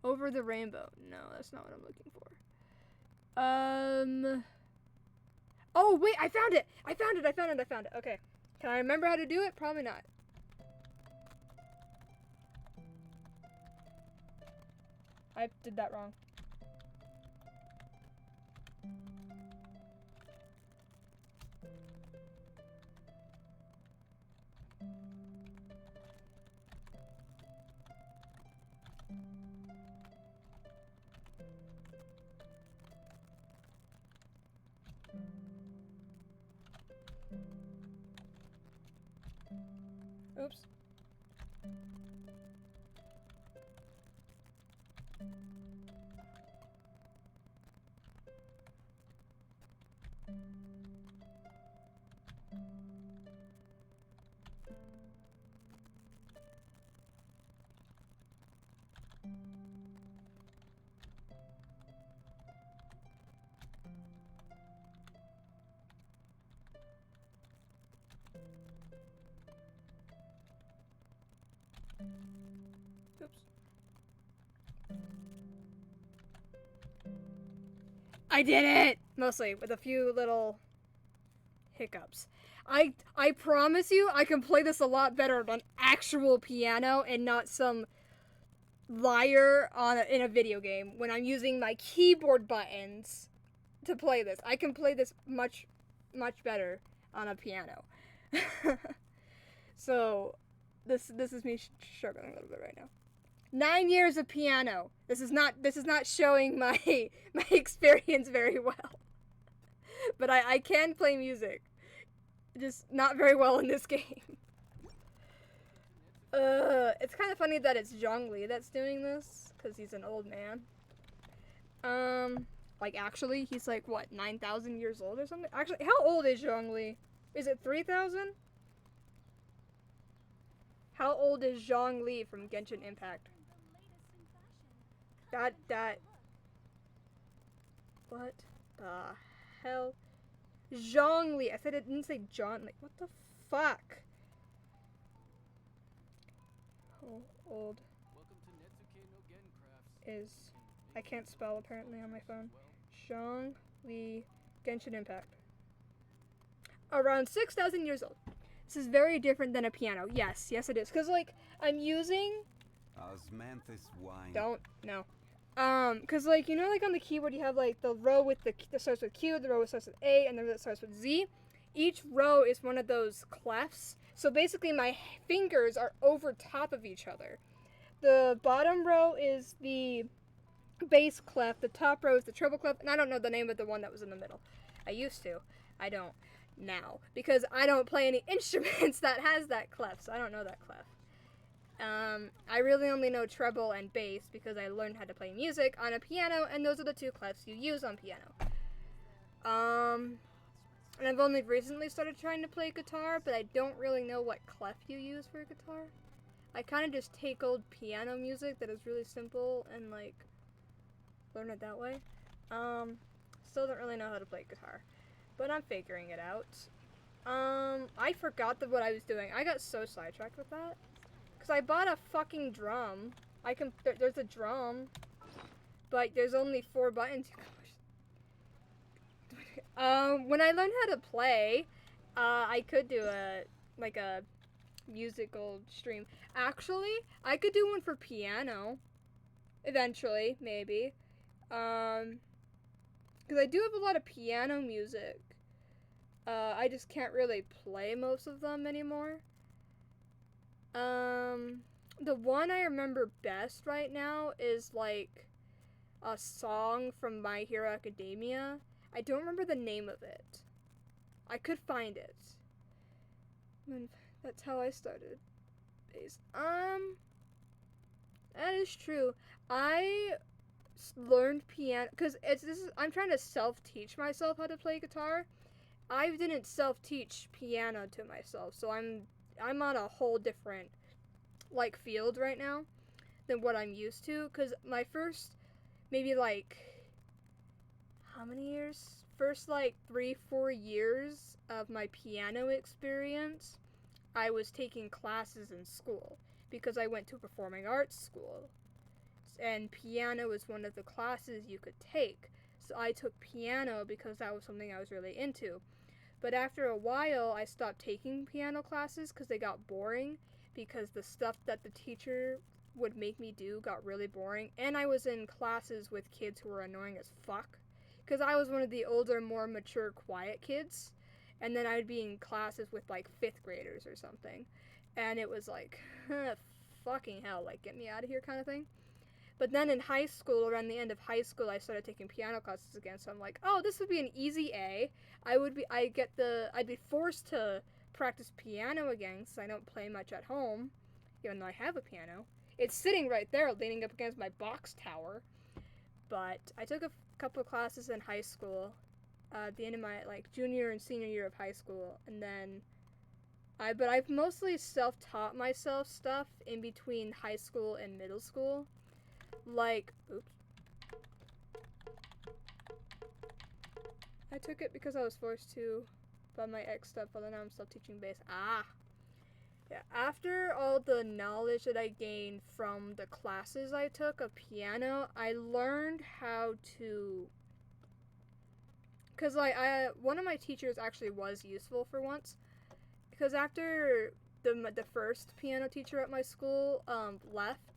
B: Over the rainbow. No, that's not what I'm looking for. Oh, wait. I found it. I found it. Okay. Can I remember how to do it? Probably not. I did that wrong. Oops. Oops. I did it! Mostly, with a few little hiccups. I promise you, I can play this a lot better on actual piano and not some liar in a video game when I'm using my keyboard buttons to play this. I can play this much better on a piano. So this is me struggling a little bit right now. 9 years of piano. This is not showing my experience very well. But I can play music. Just not very well in this game. It's kind of funny that it's Zhongli that's doing this, because he's an old man. Like, actually, he's like, what, 9,000 years old or something? Actually, how old is Zhongli? Is it 3,000? How old is Zhongli from Genshin Impact? What the hell? Zhongli. I said it didn't say John. Like, what the fuck? How old is... I can't spell apparently on my phone. Zhongli Genshin Impact. Around 6,000 years old. This is very different than a piano. Yes it is. Because, like, I'm using...
S: Osmanthus wine.
B: Don't, no. Cause like, you know, like on the keyboard you have like the row with that starts with Q, the row that starts with A, and the row that starts with Z. Each row is one of those clefs. So basically my fingers are over top of each other. The bottom row is the bass clef, the top row is the treble clef, and I don't know the name of the one that was in the middle. I used to. I don't now. Because I don't play any instruments that has that clef, so I don't know that clef. I really only know treble and bass because I learned how to play music on a piano, and those are the two clefs you use on piano. And I've only recently started trying to play guitar, but I don't really know what clef you use for a guitar. I kind of just take old piano music that is really simple and, like, learn it that way. Still don't really know how to play guitar, but I'm figuring it out. I forgot what I was doing. I got so sidetracked with that. Because I bought a fucking drum. There's a drum, but there's only 4 buttons. When I learned how to play, I could do a musical stream. Actually, I could do one for piano. Eventually, maybe. Because I do have a lot of piano music. I just can't really play most of them anymore. The one I remember best right now is, like, a song from My Hero Academia. I don't remember the name of it. I could find it. That's how I started. That is true. I learned piano, because I'm trying to self-teach myself how to play guitar. I didn't self-teach piano to myself, so I'm on a whole different, like, field right now than what I'm used to, because my first, maybe, like, how many years? First, like, 3-4 years of my piano experience, I was taking classes in school, because I went to a performing arts school, and piano was one of the classes you could take, so I took piano because that was something I was really into. But after a while, I stopped taking piano classes because they got boring, because the stuff that the teacher would make me do got really boring, and I was in classes with kids who were annoying as fuck, because I was one of the older, more mature, quiet kids, and then I'd be in classes with, like, 5th graders or something, and it was like, fucking hell, like, get me out of here kind of thing. But then in high school, around the end of high school, I started taking piano classes again, so I'm like, oh, this would be an easy A. I'd be forced to practice piano again, since I don't play much at home, even though I have a piano. It's sitting right there, leaning up against my box tower. But I took a couple of classes in high school, at the end of my, like, junior and senior year of high school, and then but I've mostly self-taught myself stuff in between high school and middle school. Like, oops. I took it because I was forced to. by my ex-stepfather. Now I'm still teaching bass. Ah! Yeah, after all the knowledge that I gained from the classes I took of piano, I learned how to... Because, like, one of my teachers actually was useful for once. Because after the first piano teacher at my school left,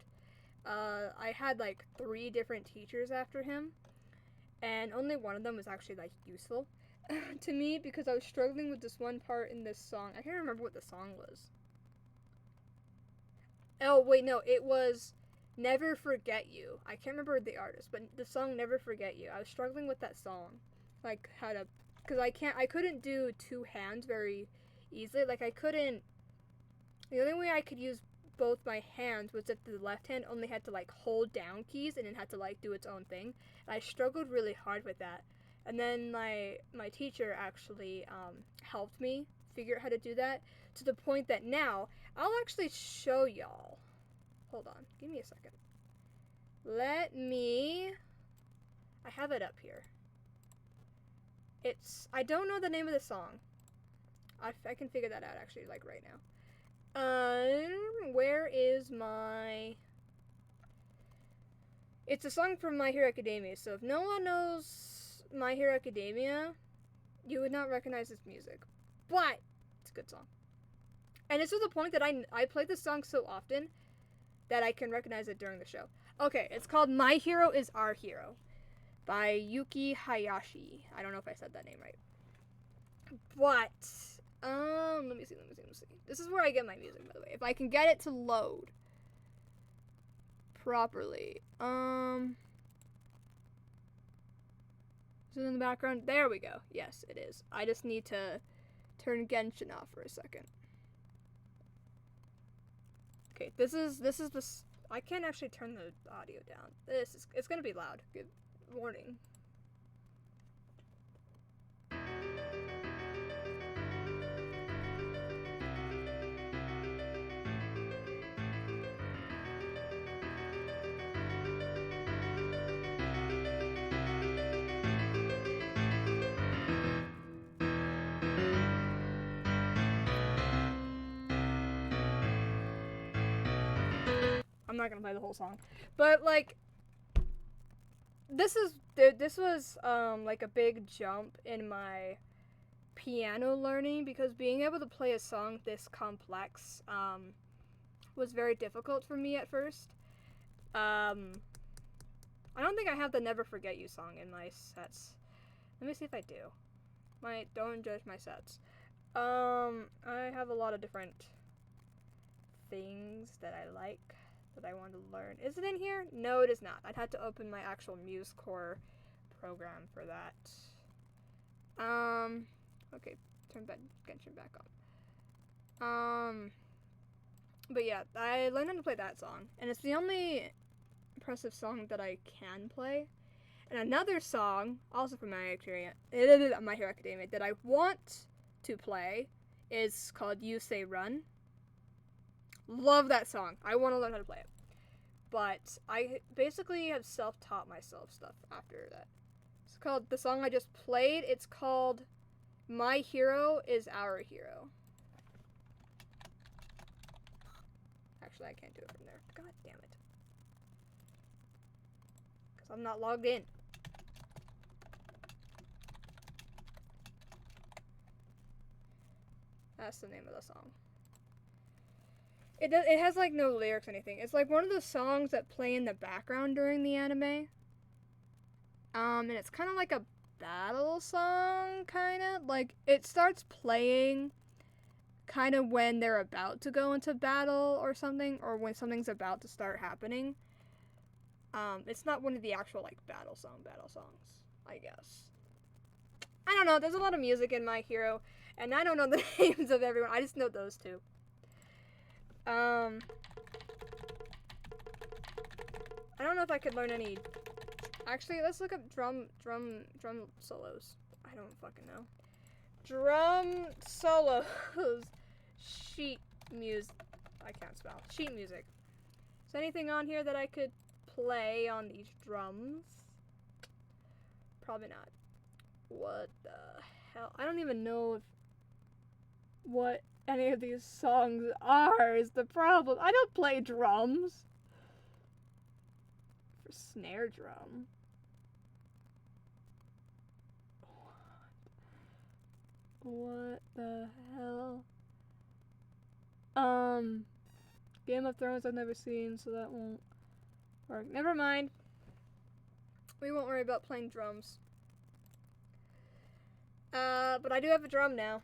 B: I had, like, 3 different teachers after him. And only one of them was actually, like, useful to me because I was struggling with this one part in this song. I can't remember what the song was. Oh, wait, no, it was Never Forget You. I can't remember the artist, but the song Never Forget You. I was struggling with that song. Like, how to, because I couldn't do 2 hands very easily. Like, I couldn't, the only way I could use both my hands was if the left hand only had to, like, hold down keys and it had to, like, do its own thing. And I struggled really hard with that. And then my teacher actually helped me figure out how to do that to the point that now I'll actually show y'all. Hold on, give me a second. I have it up here. I don't know the name of the song. I can figure that out actually, like, right now. Where is my... It's a song from My Hero Academia, so if no one knows My Hero Academia, you would not recognize this music. But it's a good song. And it's to the point that I play this song so often that I can recognize it during the show. Okay, it's called My Hero is Our Hero by Yuki Hayashi. I don't know if I said that name right. But, let me see. This is where I get my music, by the way. If I can get it to load properly. Is it in the background? There we go. Yes, it is. I just need to turn Genshin off for a second. Okay, this is I can't actually turn the audio down. It's gonna be loud. Good warning. I'm not gonna play the whole song, but like, this was like a big jump in my piano learning because being able to play a song this complex was very difficult for me at first. I don't think I have the Never Forget You song in my sets. Let me see if I do. Don't judge my sets. I have a lot of different things that I like that I want to learn. Is it in here? No, it is not. I'd have to open my actual MuseCore program for that. Okay, turn Genshin back on. But yeah, I learned how to play that song, and it's the only impressive song that I can play. And another song, also from My Hero Academia, that I want to play is called You Say Run. Love that song. I want to learn how to play it. But I basically have self-taught myself stuff after that. It's called, the song I just played, it's called My Hero is Our Hero. Actually, I can't do it from there. God damn it. Because I'm not logged in. That's the name of the song. It has like no lyrics or anything. It's like one of those songs that play in the background during the anime. And it's kind of like a battle song, kind of. Like, it starts playing kind of when they're about to go into battle or something, or when something's about to start happening. It's not one of the actual, like, battle songs, I guess. I don't know, there's a lot of music in My Hero, and I don't know the names of everyone. I just know those two. I don't know if I could learn any. Actually, let's look up drum solos. I don't fucking know. Drum solos. Sheet music. I can't spell. Sheet music. Is there anything on here that I could play on these drums? Probably not. What the hell? I don't even know if what any of these songs are is the problem. I don't play drums. For snare drum. What the hell? Game of Thrones I've never seen, so that won't work. Never mind. We won't worry about playing drums. But I do have a drum now.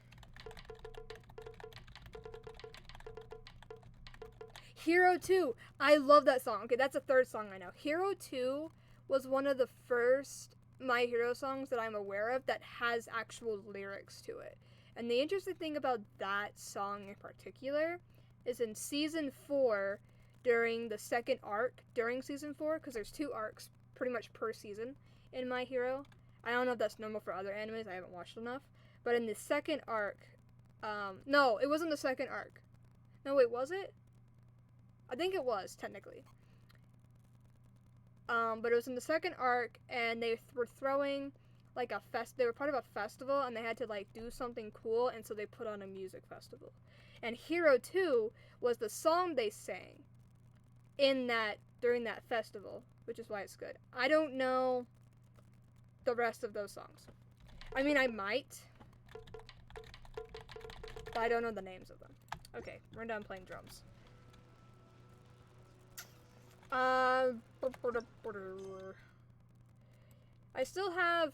B: Hero 2. I love that song. Okay, that's the third song I know. Hero 2 was one of the first My Hero songs that I'm aware of that has actual lyrics to it. And the interesting thing about that song in particular is in Season 4, during the second arc, during Season 4, because there's 2 arcs pretty much per season in My Hero. I don't know if that's normal for other animes, I haven't watched enough. But in the second arc, no, it wasn't the second arc. No, wait, was it? I think it was, technically. But it was in the second arc, and they were throwing, like, they were part of a festival, and they had to, like, do something cool, and so they put on a music festival. And Hero 2 was the song they sang during that festival, which is why it's good. I don't know the rest of those songs. I mean, I might, but I don't know the names of them. Okay, we're done playing drums. I still have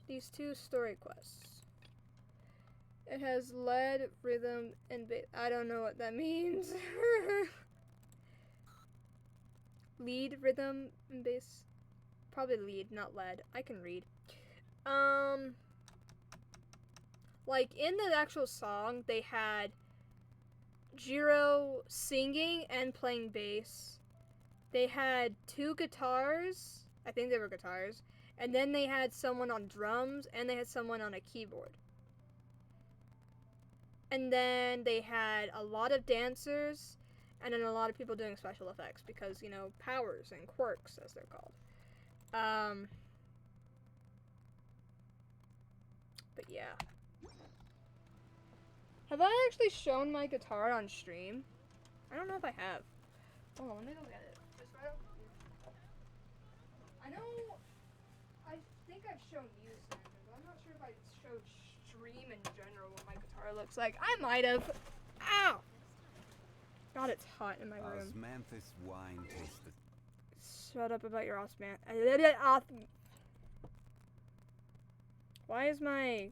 B: these 2 story quests. It has lead, rhythm, and bass. I don't know what that means. Lead, rhythm, and bass. Probably lead, not lead. I can read. Like, in the actual song, they had Jiro singing and playing bass. They had 2 guitars. I think they were guitars. And then they had someone on drums, and they had someone on a keyboard. And then they had a lot of dancers, and then a lot of people doing special effects, because, you know, powers and quirks, as they're called. But yeah. Have I actually shown my guitar on stream? I don't know if I have. Hold on, let me go get it. It's right over here. I know, I think I've shown you something, but I'm not sure if I showed stream in general what my guitar looks like. I might have. Ow! God, it's hot in my room.
S: Osmanthus wine tasted.
B: Shut up about your Osman. Why is my...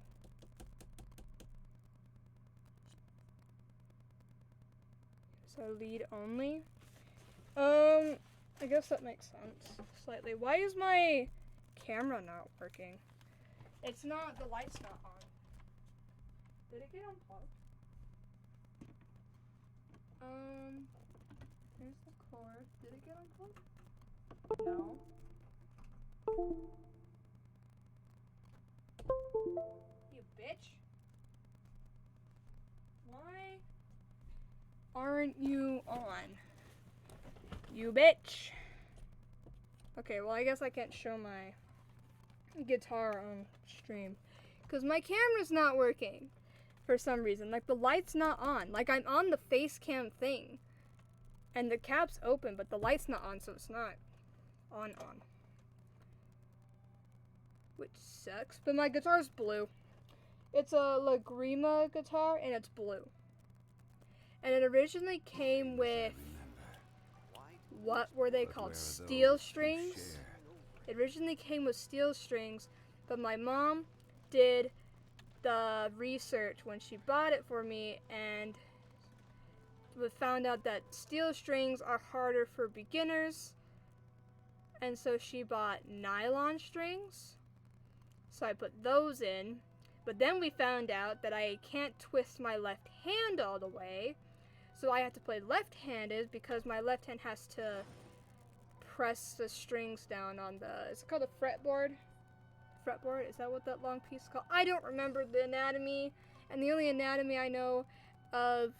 B: So lead only? I guess that makes sense. Slightly. Why is my camera not working? It's not, the light's not on. Did it get unplugged? Here's the cord. Did it get unplugged? No. You bitch. Why aren't you on? You bitch. Okay, well I guess I can't show my guitar on stream. Because my camera's not working. For some reason. Like, the light's not on. Like, I'm on the face cam thing. And the cap's open, but the light's not on, so it's not on. Which sucks. But my guitar's blue. It's a Lagrima guitar, and it's blue. And it originally came with... What were they called? Steel strings? It originally came with steel strings, but my mom did the research when she bought it for me, and we found out that steel strings are harder for beginners, and so she bought nylon strings. So I put those in, but then we found out that I can't twist my left hand all the way, so I have to play left-handed because my left hand has to press the strings down on the, is it called a fretboard? Fretboard? Is that what that long piece is called? I don't remember the anatomy, and the only anatomy I know of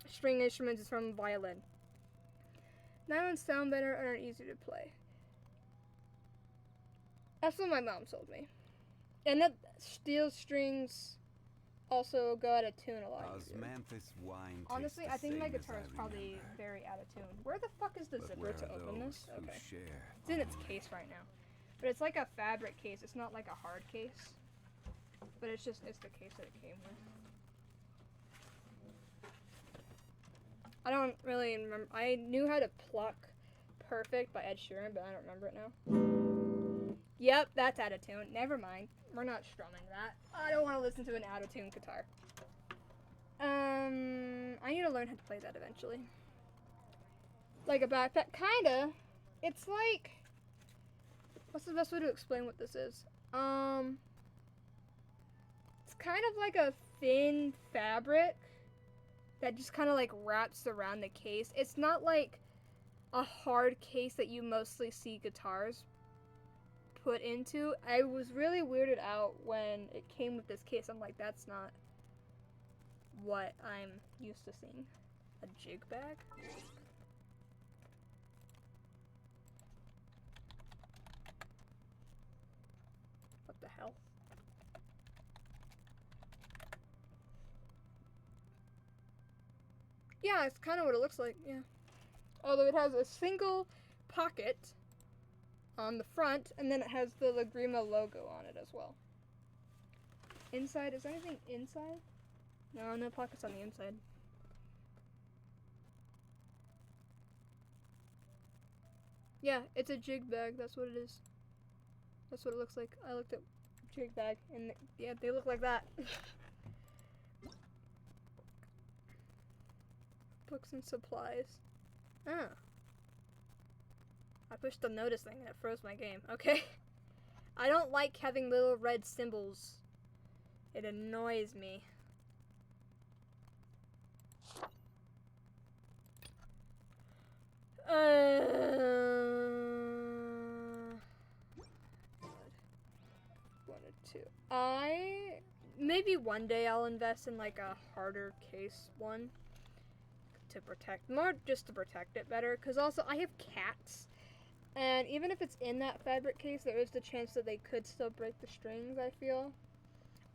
B: string instruments is from violin. Nylons sound better and are easier to play. That's what my mom told me. And that steel strings also go out of tune a lot easier.
S: Osmanthus wine.
B: Honestly, I think my guitar is probably very out of tune. Where the fuck is the zipper to open this? Okay. It's in its case right now. But it's like a fabric case. It's not like a hard case. But it's the case that it came with. I don't really remember. I knew how to pluck Perfect by Ed Sheeran, but I don't remember it now. Yep, that's out of tune. Never mind. We're not strumming that. I don't want to listen to an out of tune guitar. I need to learn how to play that eventually. Like a backpack, kinda. It's like, what's the best way to explain what this is? It's kind of like a thin fabric that just kind of like wraps around the case. It's not like a hard case that you mostly see guitars put into. I was really weirded out when it came with this case. I'm like, that's not what I'm used to seeing. A jig bag? What the hell? Yeah, it's kind of what it looks like, yeah. Although it has a single pocket on the front, and then it has the Lagrima logo on it as well. Inside, is there anything inside? No, no pockets on the inside. Yeah, it's a jig bag, that's what it is. That's what it looks like. I looked at jig bag, and yeah, they look like that. Books and supplies. Oh. I pushed the notice thing and it froze my game. Okay. I don't like having little red symbols. It annoys me. Wanted to. Maybe one day I'll invest in like a harder case one. To protect, more just to protect it better, because also I have cats, and even if it's in that fabric case, there is the chance that they could still break the strings, I feel.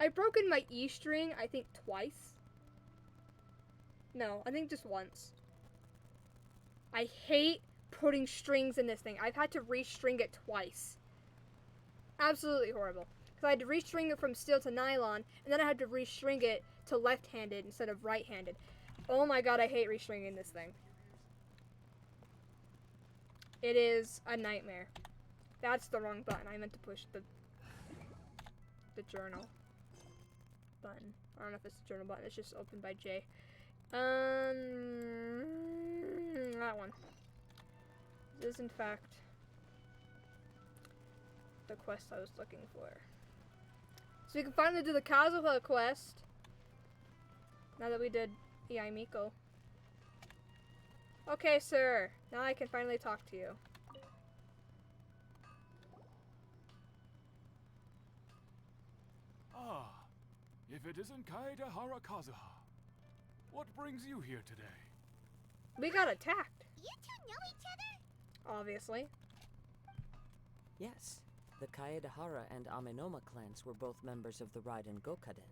B: I've broken my E string, I think twice. No, I think just once. I hate putting strings in this thing. I've had to restring it twice. Absolutely horrible. Because I had to restring it from steel to nylon, and then I had to restring it to left-handed instead of right-handed. Oh my god, I hate restringing this thing. It is a nightmare. That's the wrong button. I meant to push the journal button. I don't know if it's the journal button. It's just opened by J. That one. This is in fact the quest I was looking for. So we can finally do the Kazuha quest. Now that we did Ei Miko. Okay, sir. Now I can finally talk to you.
P: Ah, if it isn't Kaedehara Kazuha, what brings you here today?
B: We got attacked.
E: You two know each other?
B: Obviously.
V: Yes. The Kaedehara and Amenoma clans were both members of the Raiden Gokaden.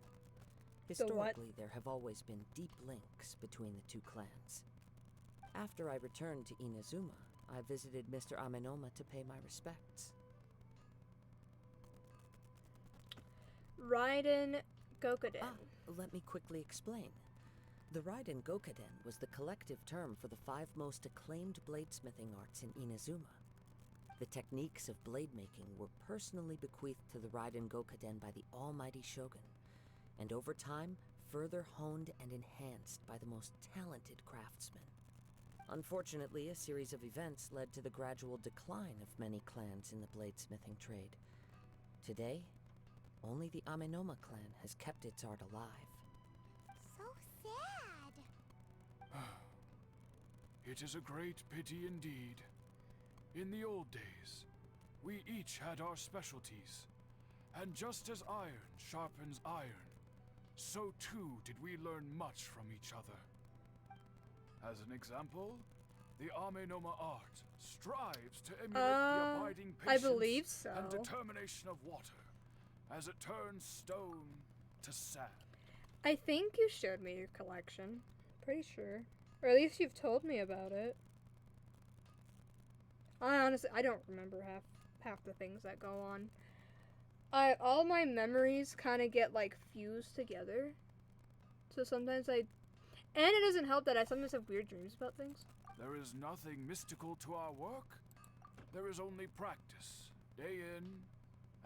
V: Historically, there have always been deep links between the two clans. After I returned to Inazuma, I visited Mr. Amenoma to pay my respects.
B: Raiden Gokaden.
V: Let me quickly explain. The Raiden Gokaden was the collective term for the 5 most acclaimed bladesmithing arts in Inazuma. The techniques of blade making were personally bequeathed to the Raiden Gokaden by the almighty Shogun, and over time, further honed and enhanced by the most talented craftsmen. Unfortunately, a series of events led to the gradual decline of many clans in the bladesmithing trade. Today, only the Amenoma clan has kept its art alive.
E: So sad.
P: It is a great pity indeed. In the old days, we each had our specialties, and just as iron sharpens iron, so too did we learn much from each other. As an example, the Amenoma art strives to emulate the abiding
B: I believe so.
P: and determination of water, as it turns stone to sand.
B: I think you showed me your collection. Pretty sure. Or at least you've told me about it. I honestly, I don't remember half the things that go on. All my memories kind of get like fused together. So sometimes and it doesn't help that I sometimes have weird dreams about things.
P: There is nothing mystical to our work. There is only practice, day in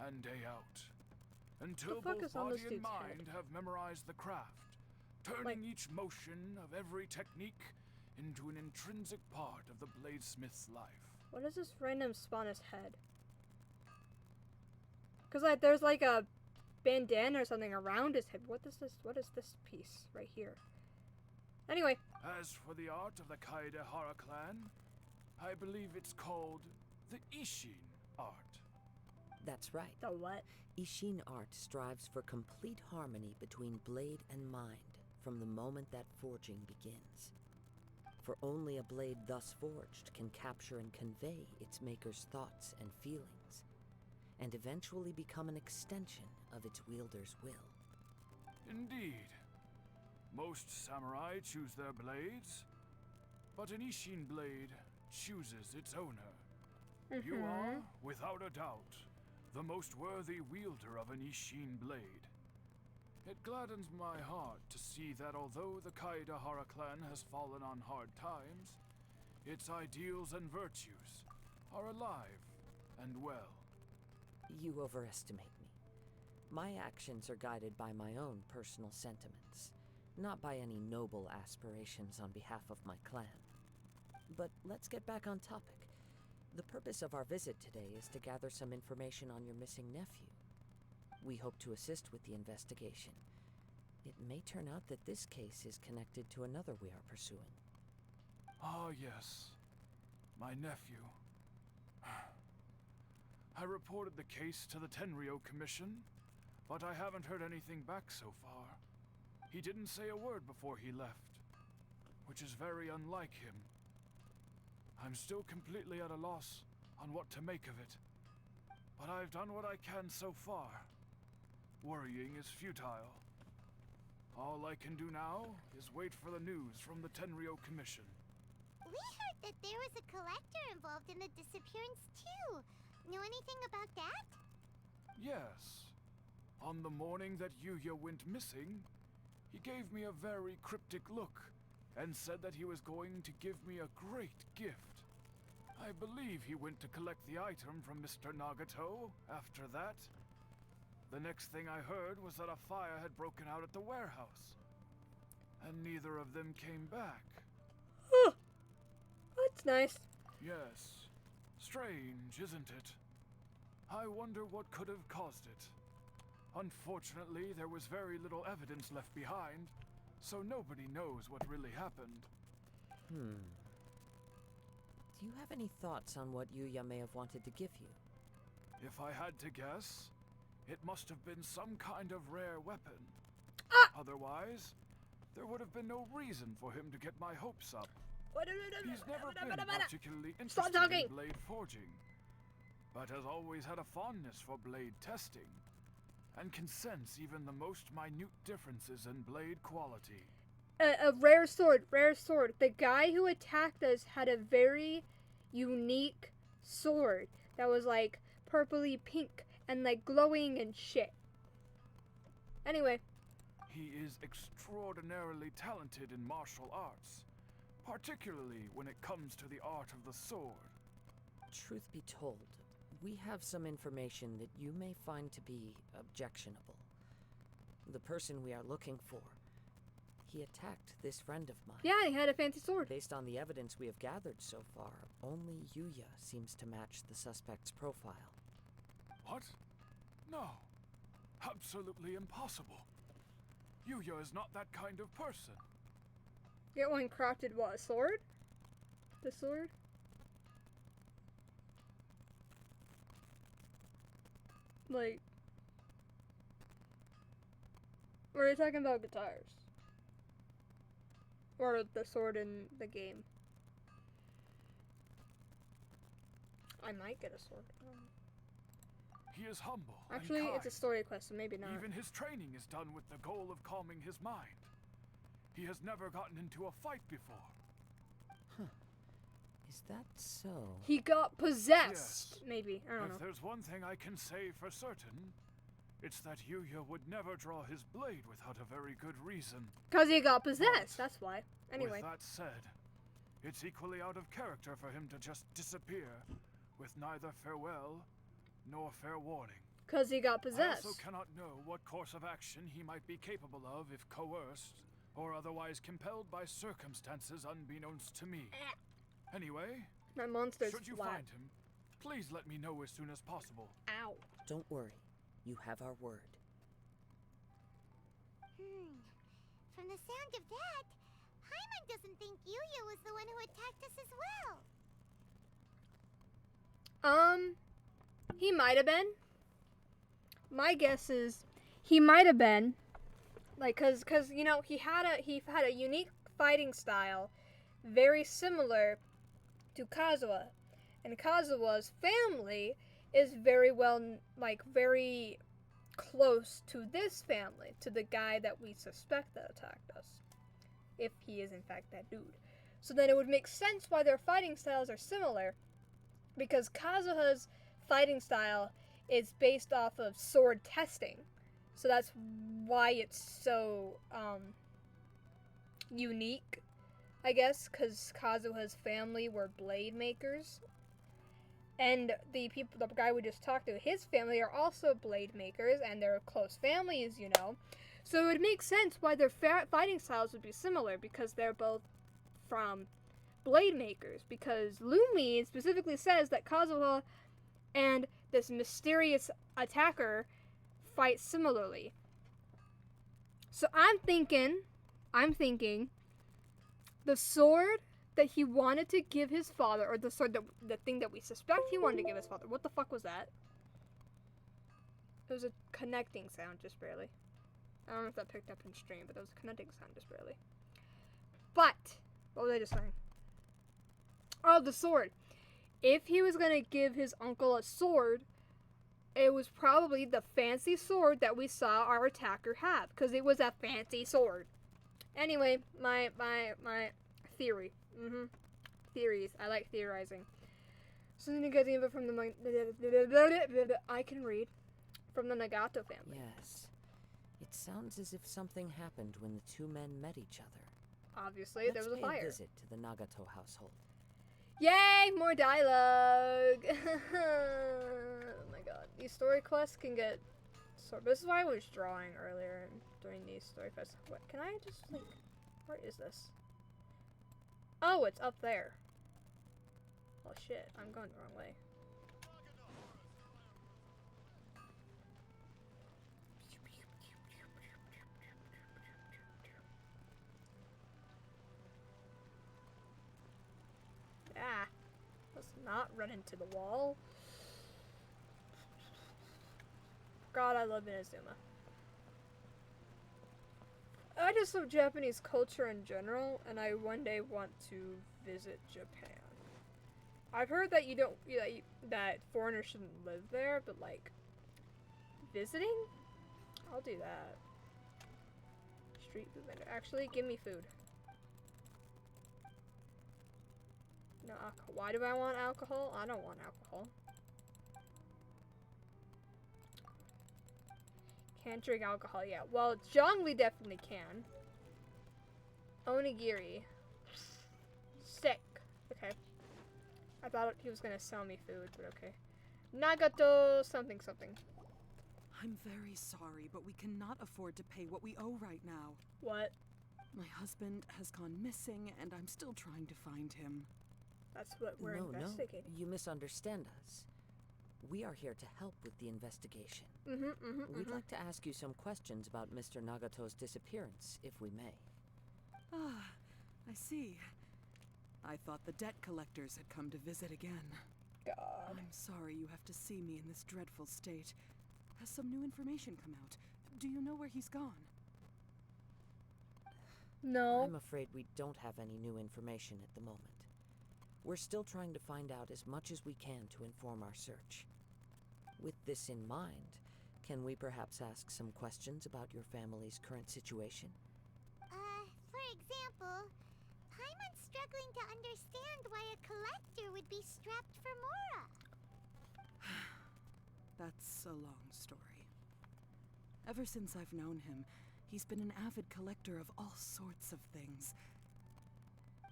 P: and day out. Until both body and mind have memorized the craft, turning each motion of every technique into an intrinsic part of the bladesmith's life.
B: What is this random spawn's head? Cause like there's like a bandana or something around his head. What is this? What is this piece right here? Anyway.
P: As for the art of the Kaedehara clan, I believe it's called the Ishin art.
V: That's right.
B: The what?
V: Ishin art strives for complete harmony between blade and mind from the moment that forging begins. For only a blade thus forged can capture and convey its maker's thoughts and feelings, and eventually become an extension of its wielder's will.
P: Indeed. Most samurai choose their blades, but an Ishin blade chooses its owner. You are, without a doubt, the most worthy wielder of an Ishin blade. It gladdens my heart to see that although the Kaedehara clan has fallen on hard times, its ideals and virtues are alive and well.
V: You overestimate me. My actions are guided by my own personal sentiments, not by any noble aspirations on behalf of my clan. But let's get back on topic. The purpose of our visit today is to gather some information on your missing nephew. We hope to assist with the investigation. It may turn out that this case is connected to another we are pursuing.
P: Ah, yes. My nephew. I reported the case to the Tenryo Commission, but I haven't heard anything back so far. He didn't say a word before he left, which is very unlike him. I'm still completely at a loss on what to make of it, but I've done what I can so far. Worrying is futile. All I can do now is wait for the news from the Tenryo Commission.
E: We heard that there was a collector involved in the disappearance too. Know anything about that?
P: Yes. On the morning that Yuya went missing, he gave me a very cryptic look and said that he was going to give me a great gift. I believe he went to collect the item from Mr. Nagato after that. The next thing I heard was that a fire had broken out at the warehouse, and neither of them came back.
B: Oh, that's nice.
P: Yes. Strange, isn't it? I wonder what could have caused it. Unfortunately, there was very little evidence left behind, so nobody knows what really happened.
V: Do you have any thoughts on what Yuya may have wanted to give you?
P: If I had to guess, it must have been some kind of rare weapon. Otherwise, there would have been no reason for him to get my hopes up. He's never been particularly interested in blade forging, but has always had a fondness for blade testing, and can sense even the most minute differences in blade quality.
B: A rare sword, rare sword. The guy who attacked us had a very unique sword that was like purpley pink and like glowing and shit. Anyway.
P: He is extraordinarily talented in martial arts, particularly when it comes to the art of the sword.
V: Truth be told, we have some information that you may find to be objectionable. The person we are looking for, he attacked this friend of mine.
B: Yeah, he had a fancy sword.
V: Based on the evidence we have gathered so far, only Yuya seems to match the suspect's profile.
P: What? No. Absolutely impossible. Yuya is not that kind of person.
B: Get one crafted what, a sword? The sword? Like... Or are you talking about guitars? Or the sword in the game? I might get a sword.
P: He is humble.
B: Actually,
P: and kind.
B: it's a story quest, so maybe not.
P: Even his training is done with the goal of calming his mind. He has never gotten into a fight before.
V: Huh. Is that so?
B: He got possessed!
P: Yes.
B: Maybe. I don't know.
P: If there's one thing I can say for certain, it's that Yuya would never draw his blade without a very good reason.
B: Because he got possessed, that's why. Anyway.
P: With that said, it's equally out of character for him to just disappear with neither farewell nor fair warning.
B: Because he got possessed.
P: I also cannot know what course of action he might be capable of if coerced or otherwise compelled by circumstances unbeknownst to me. Anyway,
B: my monster's
P: should you
B: flat.
P: find him, please let me know as soon as possible.
B: Ow.
V: Don't worry. You have our word.
E: From the sound of that, Paimon doesn't think Yuya was the one who attacked us as well.
B: He might have been. My guess is he might have been. Like, cause you know, he had a unique fighting style, very similar to Kazuha, and Kazuha's family is very well, like, very close to this family, to the guy that we suspect that attacked us, if he is in fact that dude. So then it would make sense why their fighting styles are similar, because Kazuha's fighting style is based off of sword testing. So that's why it's so unique, I guess, because Kazuha's family were blade makers. And the guy we just talked to, his family are also blade makers, and they're close families, you know. So it would make sense why their fighting styles would be similar, because they're both from blade makers. Because Lumi specifically says that Kazuha and this mysterious attacker fight similarly. So I'm thinking the sword that he wanted to give his father, or the sword the thing that we suspect he wanted to give his father. What the fuck was that? It was a connecting sound, just barely. I don't know if that picked up in stream, but that was a connecting sound, just barely. But what was I just saying? Oh, the sword. If he was gonna give his uncle a sword, it was probably the fancy sword that we saw our attacker have, because it was a fancy sword. Anyway, my theory. Theories. I like theorizing. So then you get the info from the I can read from the Nagato family.
V: Yes. It sounds as if something happened when the two men met each other.
B: Obviously, there was a fire.
V: Let's pay a visit to the Nagato household.
B: Yay! More dialogue! Oh my god. These story quests can get... This is why I was drawing earlier and doing these story quests. What, can I just, like... Where is this? Oh, it's up there. Oh shit, I'm going the wrong way. Ah, let's not run into the wall. God, I love Inazuma. I just love Japanese culture in general, and I one day want to visit Japan. I've heard that that foreigners shouldn't live there, but like, visiting? I'll do that. Street food vendor. Actually, give me food. No alcohol. Why do I want alcohol? I don't want alcohol. Can't drink alcohol yet. Well, Zhongli definitely can. Onigiri. Sick. Okay. I thought he was gonna sell me food, but okay. Nagato something something.
C: I'm very sorry, but we cannot afford to pay what we owe right now.
B: What?
C: My husband has gone missing, and I'm still trying to find him.
B: That's what we're investigating.
V: No, you misunderstand us. We are here to help with the investigation. We'd like to ask you some questions about Mr. Nagato's disappearance, if we may.
C: Ah, I see. I thought the debt collectors had come to visit again.
B: God.
C: I'm sorry you have to see me in this dreadful state. Has some new information come out? Do you know where he's gone?
B: No.
V: I'm afraid we don't have any new information at the moment. We're still trying to find out as much as we can to inform our search. With this in mind, can we perhaps ask some questions about your family's current situation?
E: For example, Paimon's struggling to understand why a collector would be strapped for Mora.
C: That's a long story. Ever since I've known him, he's been an avid collector of all sorts of things.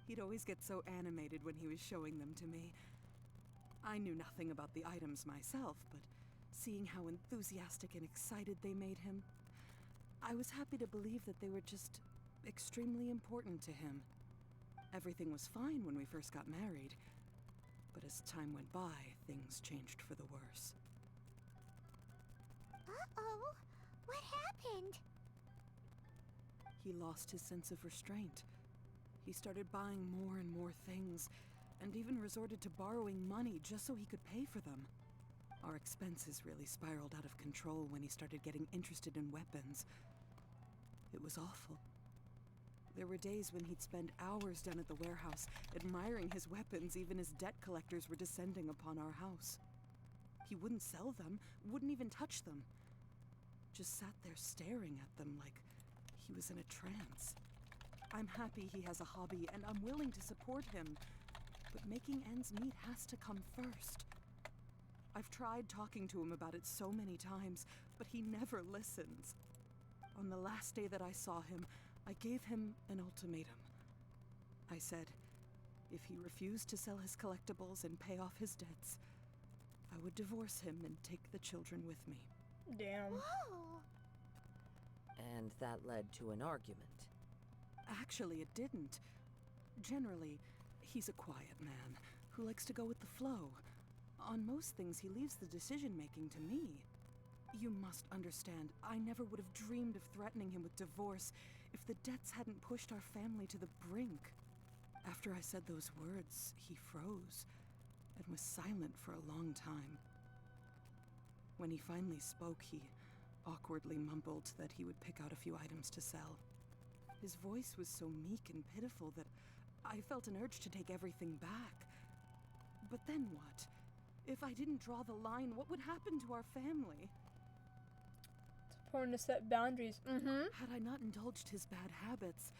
C: He'd always get so animated when he was showing them to me. I knew nothing about the items myself, but seeing how enthusiastic and excited they made him, I was happy to believe that they were just extremely important to him. Everything was fine when we first got married, but as time went by, things changed for the worse.
E: Uh-oh, what happened?
C: He lost his sense of restraint. He started buying more and more things, and even resorted to borrowing money just so he could pay for them. Our expenses really spiraled out of control when he started getting interested in weapons. It was awful. There were days when he'd spend hours down at the warehouse, admiring his weapons even as debt collectors were descending upon our house. He wouldn't sell them, wouldn't even touch them. Just sat there staring at them like he was in a trance. I'm happy he has a hobby, and I'm willing to support him, but making ends meet has to come first. I've tried talking to him about it so many times, but he never listens. On the last day that I saw him, I gave him an ultimatum. I said, if he refused to sell his collectibles and pay off his debts, I would divorce him and take the children with me.
B: Damn.
E: Whoa!
V: And that led to an argument.
C: Actually, it didn't. Generally, he's a quiet man who likes to go with the flow. On most things, he leaves the decision-making to me. You must understand, I never would have dreamed of threatening him with divorce if the debts hadn't pushed our family to the brink. After I said those words, he froze and was silent for a long time. When he finally spoke, he awkwardly mumbled that he would pick out a few items to sell. His voice was so meek and pitiful that I felt an urge to take everything back. But then what? If I didn't draw the line, what would happen to our family?
B: It's important to set boundaries.
C: Had I not indulged his bad habits,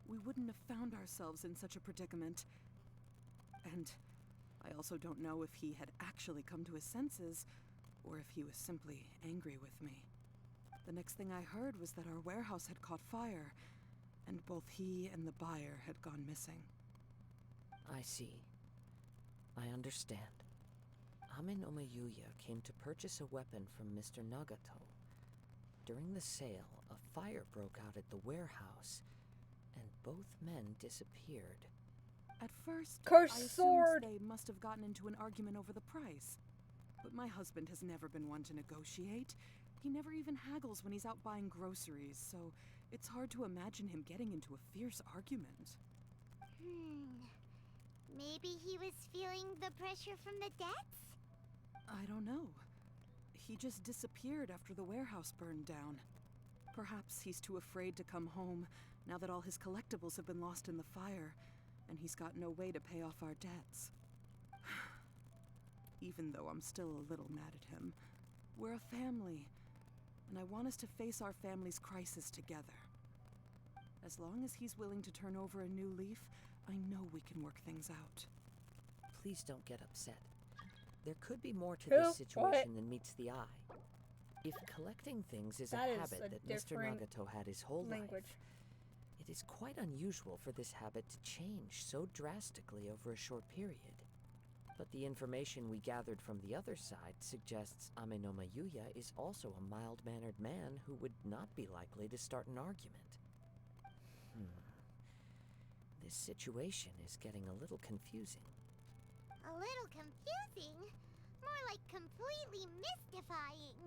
C: we wouldn't have found ourselves in such a predicament. And I also don't know if he had actually come to his senses, or if he was simply angry with me. The next thing I heard was that our warehouse had caught fire, and both he and the buyer had gone missing.
V: I see. I understand. Amin Omayuya came to purchase a weapon from Mr. Nagato. During the sale, a fire broke out at the warehouse, and both men disappeared.
C: At first,
B: Cursed
C: I assumed
B: sword!
C: they must have gotten into an argument over the price. But my husband has never been one to negotiate. He never even haggles when he's out buying groceries, so it's hard to imagine him getting into a fierce argument.
E: Maybe he was feeling the pressure from the debts?
C: I don't know. He just disappeared after the warehouse burned down. Perhaps he's too afraid to come home now that all his collectibles have been lost in the fire, and he's got no way to pay off our debts. Even though I'm still a little mad at him, we're a family, and I want us to face our family's crisis together. As long as he's willing to turn over a new leaf, I know we can work things out.
V: Please don't get upset. There could be more to this situation than meets the eye. If collecting things is a habit that Mr. Nagato had his whole life, it is quite unusual for this habit to change so drastically over a short period. But the information we gathered from the other side suggests Amenoma Yuya is also a mild-mannered man who would not be likely to start an argument. This situation is getting a little confusing.
E: A little confusing? More like completely mystifying.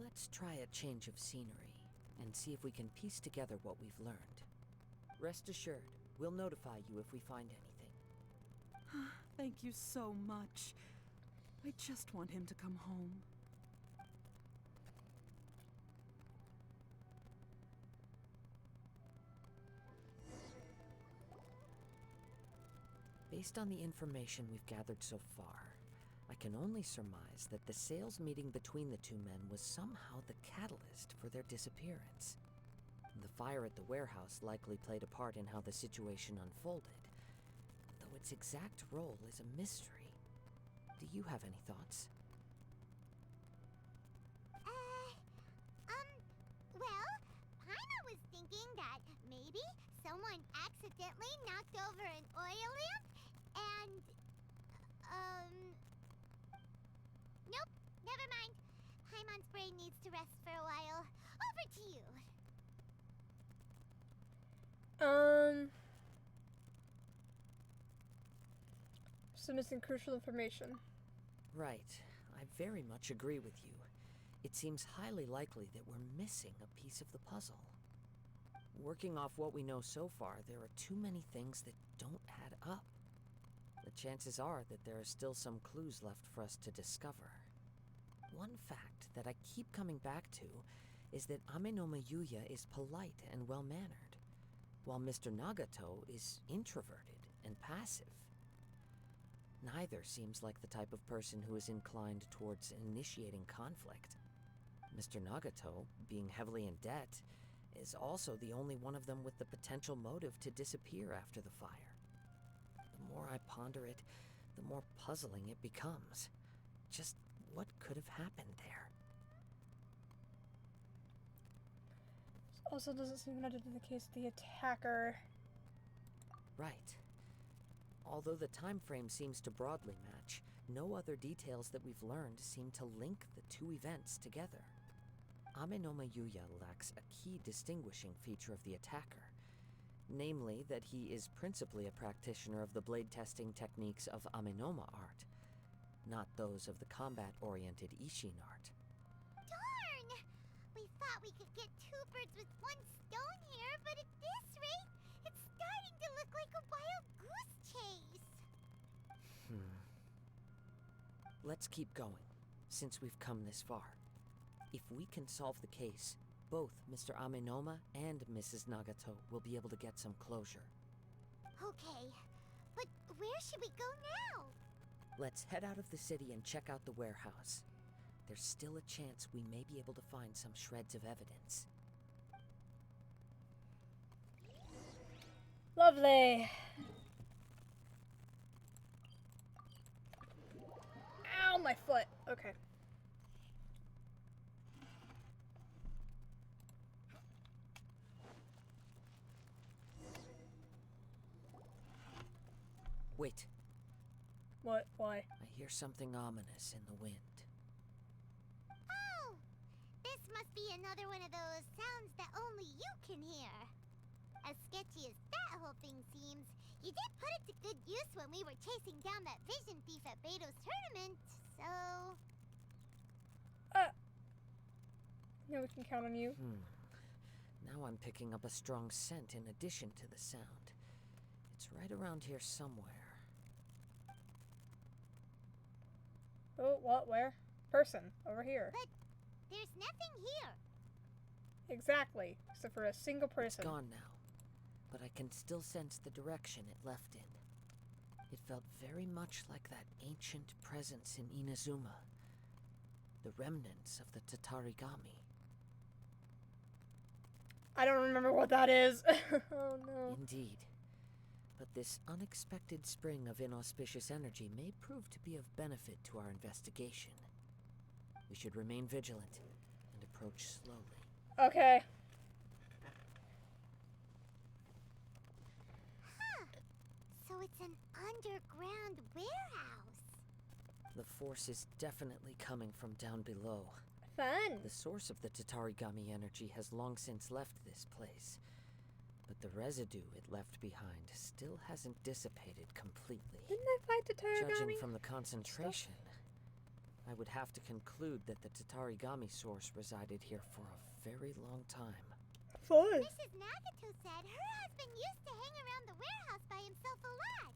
V: Let's try a change of scenery and see if we can piece together what we've learned. Rest assured, we'll notify you if we find anything.
C: Thank you so much. I just want him to come home.
V: Based on the information we've gathered so far, I I can only surmise that the sales meeting between the two men was somehow the catalyst for their disappearance. The fire at the warehouse likely played a part in how the situation unfolded, though its exact role is a mystery. Do you have any thoughts?
E: Well, Paimon was thinking that maybe someone accidentally knocked over an oil lamp and, nope, never mind. Paimon's brain needs to rest for a while. Over to you.
B: Some missing crucial information.
V: Right. I very much agree with you. It seems highly likely that we're missing a piece of the puzzle. Working off what we know so far, there are too many things that don't add up. The chances are that there are still some clues left for us to discover. One fact that I keep coming back to is that Amenoma Yuya is polite and well-mannered, while Mr. Nagato is introverted and passive. Neither seems like the type of person who is inclined towards initiating conflict. Mr. Nagato, being heavily in debt, is also the only one of them with the potential motive to disappear after the fire. The more I ponder it, the more puzzling it becomes. Just what could have happened there?
B: Also doesn't seem to be the case the attacker.
V: Right. Although the time frame seems to broadly match, no other details that we've learned seem to link the two events together. Amenoma Yuya lacks a key distinguishing feature of the attacker, namely that he is principally a practitioner of the blade testing techniques of Amenoma art, not those of the combat-oriented Ishin art.
E: Darn! We thought we could get two birds with one stone here, but at this rate, it's starting to look like a wild goose chase.
V: Let's keep going, since we've come this far. If we can solve the case, both Mr. Amenoma and Mrs. Nagato will be able to get some closure.
E: Okay, but where should we go now?
V: Let's head out of the city and check out the warehouse. There's still a chance we may be able to find some shreds of evidence.
B: Lovely. Ow, my foot. Okay.
V: Wait.
B: What? Why?
V: I hear something ominous in the wind.
E: Oh! This must be another one of those sounds that only you can hear. As sketchy as that whole thing seems, you did put it to good use when we were chasing down that vision thief at Beto's tournament, so...
B: Yeah, we can count on you.
V: Now I'm picking up a strong scent in addition to the sound. It's right around here somewhere.
B: Oh, what? Where? Person. Over here.
E: But there's nothing here.
B: Exactly. Except for a single person.
V: It's gone now, but I can still sense the direction it left in. It felt very much like that ancient presence in Inazuma. The remnants of the Tatarigami.
B: I don't remember what that is. Oh no.
V: Indeed. But this unexpected spring of inauspicious energy may prove to be of benefit to our investigation. We should remain vigilant and approach slowly.
B: Okay.
E: Huh. So it's an underground warehouse.
V: The force is definitely coming from down below.
B: Fun.
V: The source of the Tatarigami energy has long since left this place, but the residue it left behind still hasn't dissipated completely.
B: Didn't I fight Tatarigami?
V: Judging from the concentration, I would have to conclude that the Tatarigami source resided here for a very long time.
B: Fun.
E: Mrs. Nagato said her husband used to hang around the warehouse by himself a lot.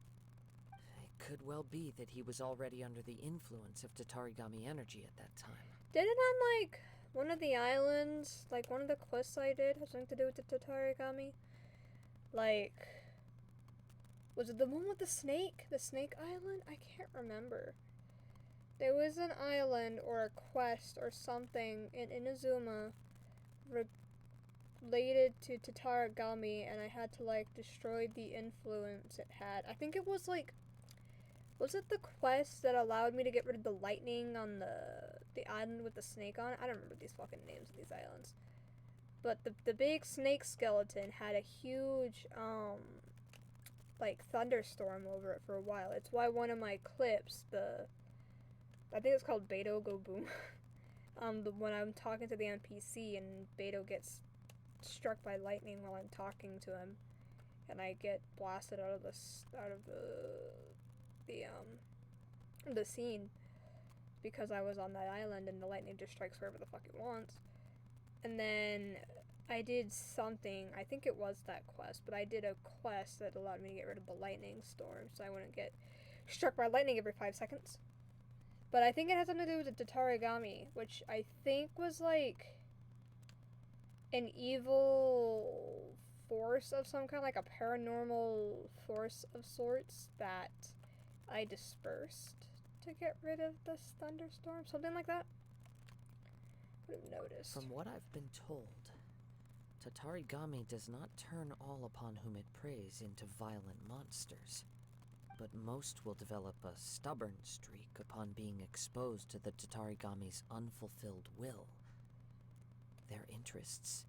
V: It could well be that he was already under the influence of Tatarigami energy at that time.
B: Did it on, like, one of the islands, like, one of the quests I did has something to do with the Tatarigami? Like, was it the one with the snake? The snake island? I can't remember. There was an island or a quest or something in Inazuma related to Tatarigami, and I had to like destroy the influence it had. I think it was like, was it the quest that allowed me to get rid of the lightning on the island with the snake on it? I don't remember these fucking names of these islands. But the big snake skeleton had a huge like thunderstorm over it for a while. It's why one of my clips, I think it's called Beto Go Boom. When I'm talking to the NPC and Beto gets struck by lightning while I'm talking to him, and I get blasted out of the scene because I was on that island and the lightning just strikes wherever the fuck it wants. And then I did something, I think it was that quest, but I did a quest that allowed me to get rid of the lightning storm so I wouldn't get struck by lightning every 5 seconds. But I think it has something to do with the Tatarigami, which I think was like an evil force of some kind, like a paranormal force of sorts that I dispersed to get rid of this thunderstorm, something like that. Would have noticed.
V: From what I've been told, Tatarigami does not turn all upon whom it preys into violent monsters, but most will develop a stubborn streak upon being exposed to the Tatarigami's unfulfilled will. Their interests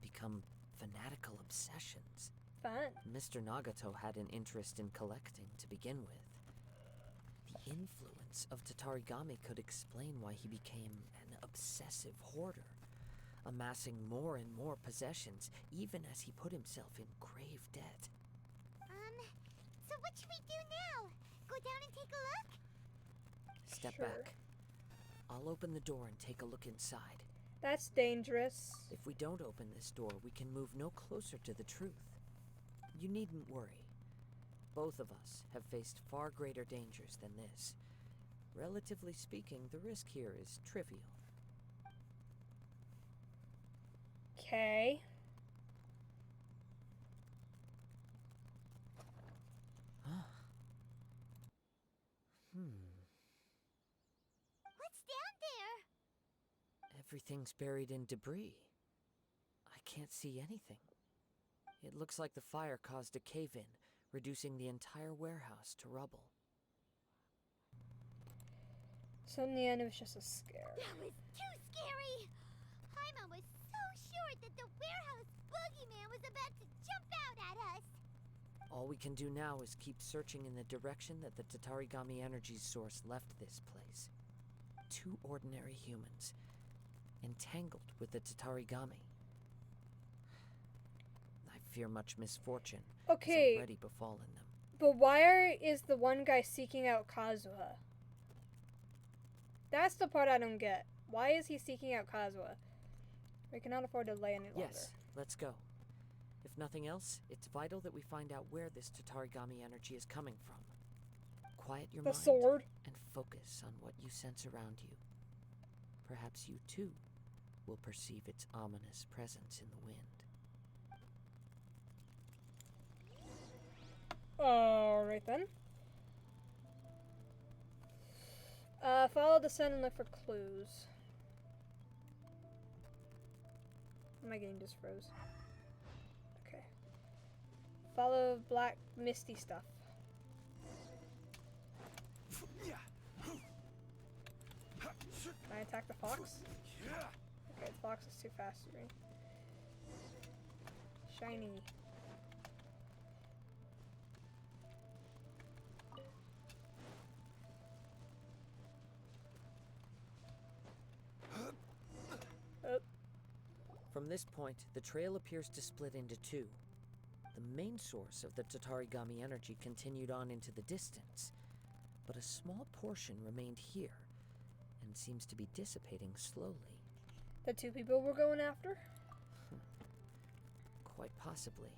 V: become fanatical obsessions.
B: Fun.
V: Mr. Nagato had an interest in collecting to begin with. The influence of Tatarigami could explain why he became an obsessive hoarder, amassing more and more possessions even as he put himself in grave debt.
E: So what should we do now? Go down and take a look?
V: Step back. I'll open the door and take a look inside.
B: That's dangerous.
V: If we don't open this door, we can move no closer to the truth. You needn't worry. Both of us have faced far greater dangers than this. Relatively speaking, the risk here is trivial.
B: Okay.
E: What's down there?
V: Everything's buried in debris. I can't see anything. It looks like the fire caused a cave-in, reducing the entire warehouse to rubble.
B: So in the end, it was just a scare.
E: That was too scary! Paimon was so sure that the warehouse boogeyman was about to jump out at us!
V: All we can do now is keep searching in the direction that the Tatarigami energy source left this place. 2 ordinary humans, entangled with the Tatarigami. I fear much misfortune has already befallen them.
B: But why is the one guy seeking out Kazuha? That's the part I don't get. Why is he seeking out Kazuha? We cannot afford to delay any longer.
V: Yes, let's go. If nothing else, it's vital that we find out where this Tatarigami energy is coming from. Quiet your mind
B: sword.
V: And focus on what you sense around you. Perhaps you too will perceive its ominous presence in the wind.
B: Alright then. Follow the sun and look for clues. My game just froze. Okay. Follow black misty stuff. Can I attack the fox? Okay, the fox is too fast for me. Shiny.
V: From this point, the trail appears to split into 2. The main source of the Tatarigami energy continued on into the distance, but a small portion remained here, and seems to be dissipating slowly.
B: The 2 people we're going after?
V: Quite possibly.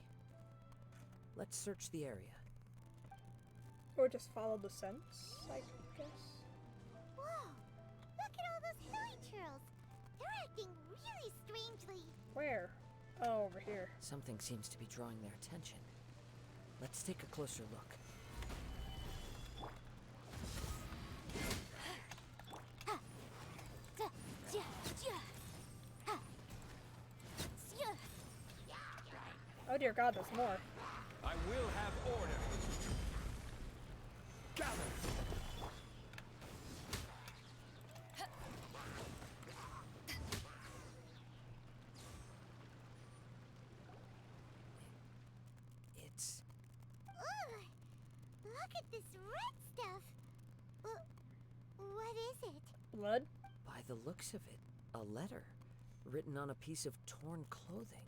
V: Let's search the area.
B: Or just follow the scents, I guess.
E: Whoa! Look at all those hilly trails! They're acting really strangely.
B: Where? Oh, over here.
V: Something seems to be drawing their attention. Let's take a closer look.
B: Oh dear God, there's more.
P: I will have order. Gather.
V: It's...
E: Ugh! Look at this red stuff. What is it?
B: Blood?
V: By the looks of it, a letter written on a piece of torn clothing.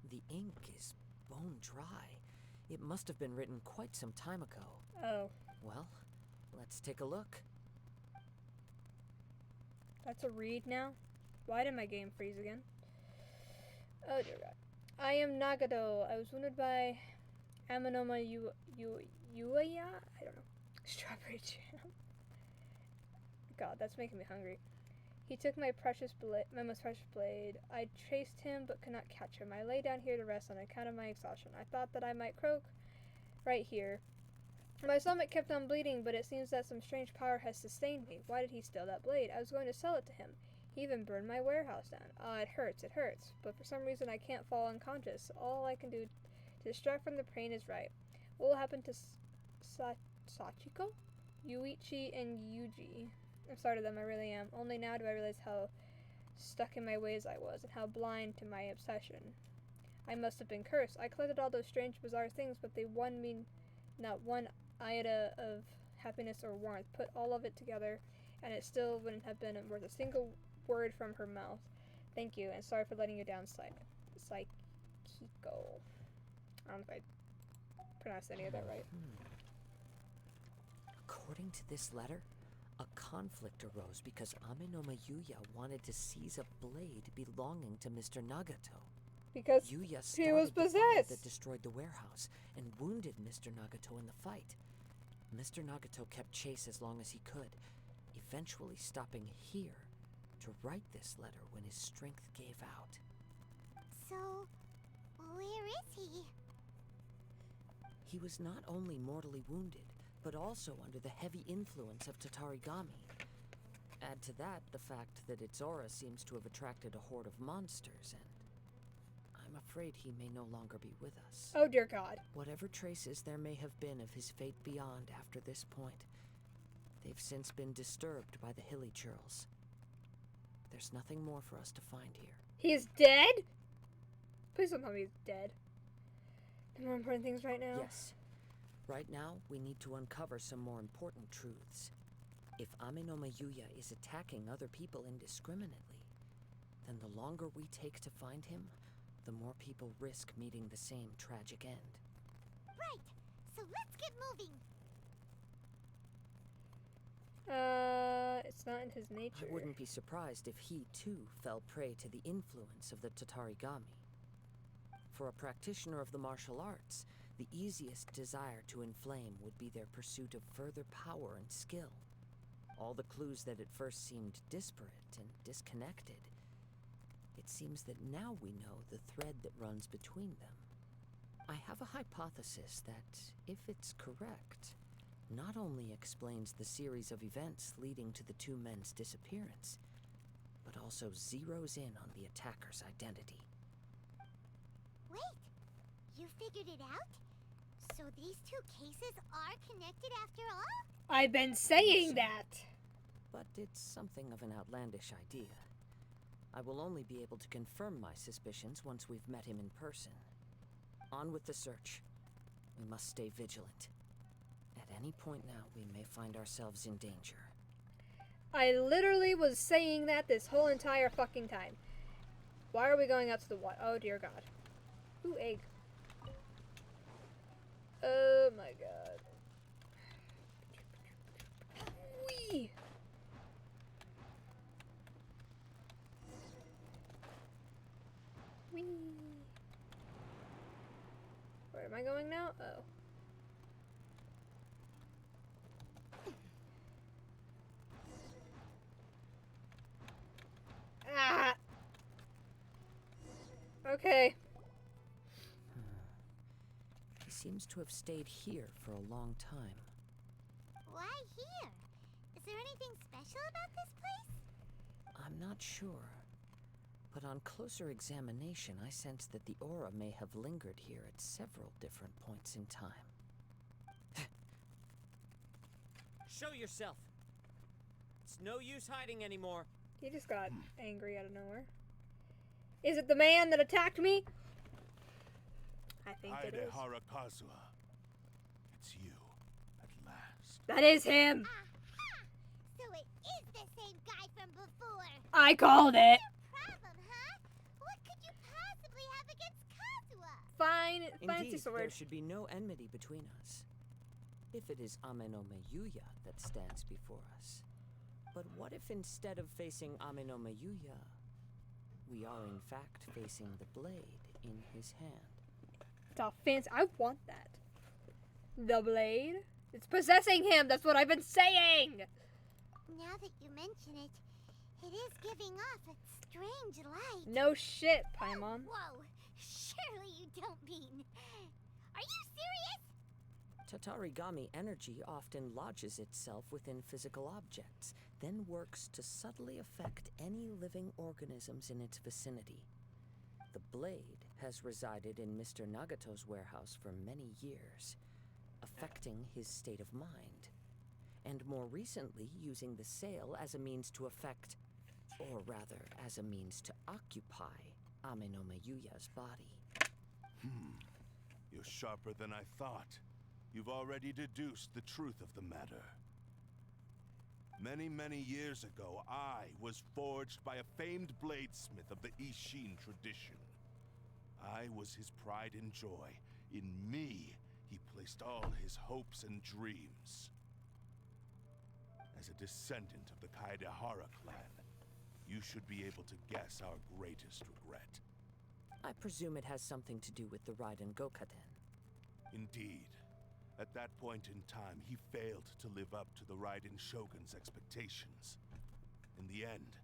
V: The ink is bone dry. It must have been written quite some time ago.
B: Oh.
V: Well, let's take a look.
B: That's a read now? Why did my game freeze again? Oh dear God. I am Nagato. I was wounded by Aminoma Uaya? I don't know. Strawberry jam. God, that's making me hungry. He took my most precious blade. I chased him, but could not catch him. I lay down here to rest on account of my exhaustion. I thought that I might croak right here. My stomach kept on bleeding, but it seems that some strange power has sustained me. Why did he steal that blade? I was going to sell it to him. He even burned my warehouse down. Ah, it hurts. But for some reason I can't fall unconscious. All I can do to distract from the pain is right. What will happen to Sachiko? Yuichi and Yuji? I'm sorry to them, I really am. Only now do I realize how stuck in my ways I was, and how blind to my obsession. I must have been cursed. I collected all those strange, bizarre things, but they won me not one iota of happiness or warmth. Put all of it together, and it still wouldn't have been worth a single word from her mouth. Thank you, and sorry for letting you down, Psychico. I don't know if I pronounced any of that right.
V: According to this letter, a conflict arose because Aminoma Yuya wanted to seize a blade belonging to Mr. Nagato.
B: Because
V: Yuya
B: he was
V: started the fire
B: possessed.
V: that destroyed the warehouse and wounded Mr. Nagato in the fight. Mr. Nagato kept chase as long as he could, eventually stopping here to write this letter when his strength gave out.
E: So, where is he?
V: He was not only mortally wounded, but also under the heavy influence of Tatarigami. Add to that the fact that its aura seems to have attracted a horde of monsters, and I'm afraid he may no longer be with us.
B: Oh dear God.
V: Whatever traces there may have been of his fate beyond after this point, they've since been disturbed by the hilly churls. There's nothing more for us to find here.
B: He's dead? Please don't tell me he's dead. The more important things right now?
V: Yes. Right now, we need to uncover some more important truths. If Aminoma Yuya is attacking other people indiscriminately, then the longer we take to find him, the more people risk meeting the same tragic end.
E: Right. So let's get moving.
B: It's not in his nature.
V: I wouldn't be surprised if he, too, fell prey to the influence of the Tatarigami. For a practitioner of the martial arts, the easiest desire to inflame would be their pursuit of further power and skill. All the clues that at first seemed disparate and disconnected, it seems that now we know the thread that runs between them. I have a hypothesis that, if it's correct, not only explains the series of events leading to the two men's disappearance, but also zeroes in on the attacker's identity.
E: Wait, you figured it out? So these two cases are connected after all?
B: I've been saying that!
V: But it's something of an outlandish idea. I will only be able to confirm my suspicions once we've met him in person. On with the search. We must stay vigilant. At any point now, we may find ourselves in danger.
B: I literally was saying that this whole entire fucking time. Why are we going out to the water? Oh dear God. Ooh, egg. Oh my God. Wee. Wee. Where am I going now? Oh. Ah. Okay.
V: He seems to have stayed here for a long time.
E: Why here? Is there anything special about this place?
V: I'm not sure. But on closer examination, I sense that the aura may have lingered here at several different points in time.
N: Show yourself! It's no use hiding anymore.
B: He just got angry out of nowhere. Is it the man that attacked me? I think it is.
M: Kaedehara Kazuha. It's you, at last.
B: That is him!
E: So it is the same guy from before.
B: I called it!
E: Problem, huh? What could you possibly have against Kazuha?
B: Fine, fancy
V: Indeed,
B: sword.
V: there should be no enmity between us. If it is Amenome Yuya that stands before us. But what if instead of facing Amenome Yuya, we are in fact facing the blade in his hand?
B: It's all fancy. I want that. The blade? It's possessing him. That's what I've been saying.
E: Now that you mention it, it is giving off a strange light.
B: No shit, Paimon.
E: Whoa, surely you don't mean... Are you serious?
V: Tatarigami energy often lodges itself within physical objects, then works to subtly affect any living organisms in its vicinity. The blade has resided in Mr. Nagato's warehouse for many years, affecting his state of mind, and more recently using the sale as a means to affect, or rather, as a means to occupy Amenome Yuya's body.
M: You're sharper than I thought. You've already deduced the truth of the matter. Many, many years ago, I was forged by a famed bladesmith of the Ishin tradition. I was his pride and joy. In me, he placed all his hopes and dreams. As a descendant of the Kaedehara clan, you should be able to guess our greatest regret.
V: I presume it has something to do with the Raiden Gokaden.
M: Indeed. At that point in time, he failed to live up to the Raiden Shogun's expectations. In the end,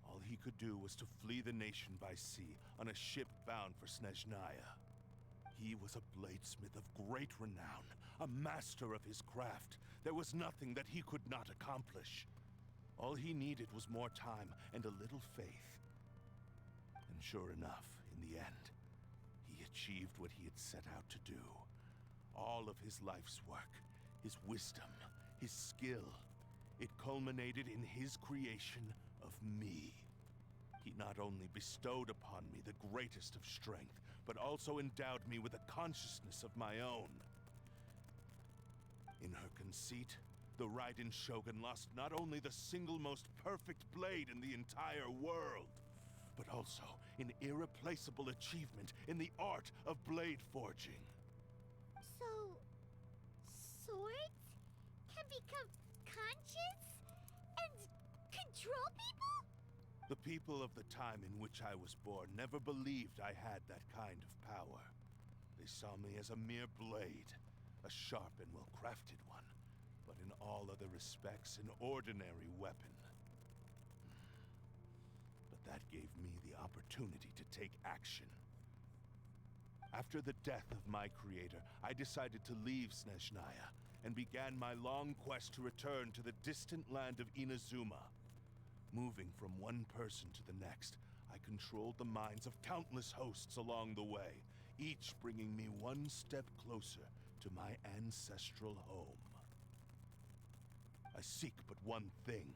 M: all he could do was to flee the nation by sea on a ship bound for Snezhnaya. He was a bladesmith of great renown, a master of his craft. There was nothing that he could not accomplish. All he needed was more time and a little faith. And sure enough, in the end, he achieved what he had set out to do. All of his life's work, his wisdom, his skill, it culminated in his creation of me. He not only bestowed upon me the greatest of strength, but also endowed me with a consciousness of my own. In her conceit, the Raiden Shogun lost not only the single most perfect blade in the entire world, but also an irreplaceable achievement in the art of blade forging.
E: So, swords can become conscious and control people?
M: The people of the time in which I was born never believed I had that kind of power. They saw me as a mere blade, a sharp and well-crafted one, but in all other respects an ordinary weapon. But that gave me the opportunity to take action. After the death of my creator, I decided to leave Snezhnaya and began my long quest to return to the distant land of Inazuma. Moving from one person to the next, I controlled the minds of countless hosts along the way, each bringing me one step closer to my ancestral home. I seek but one thing: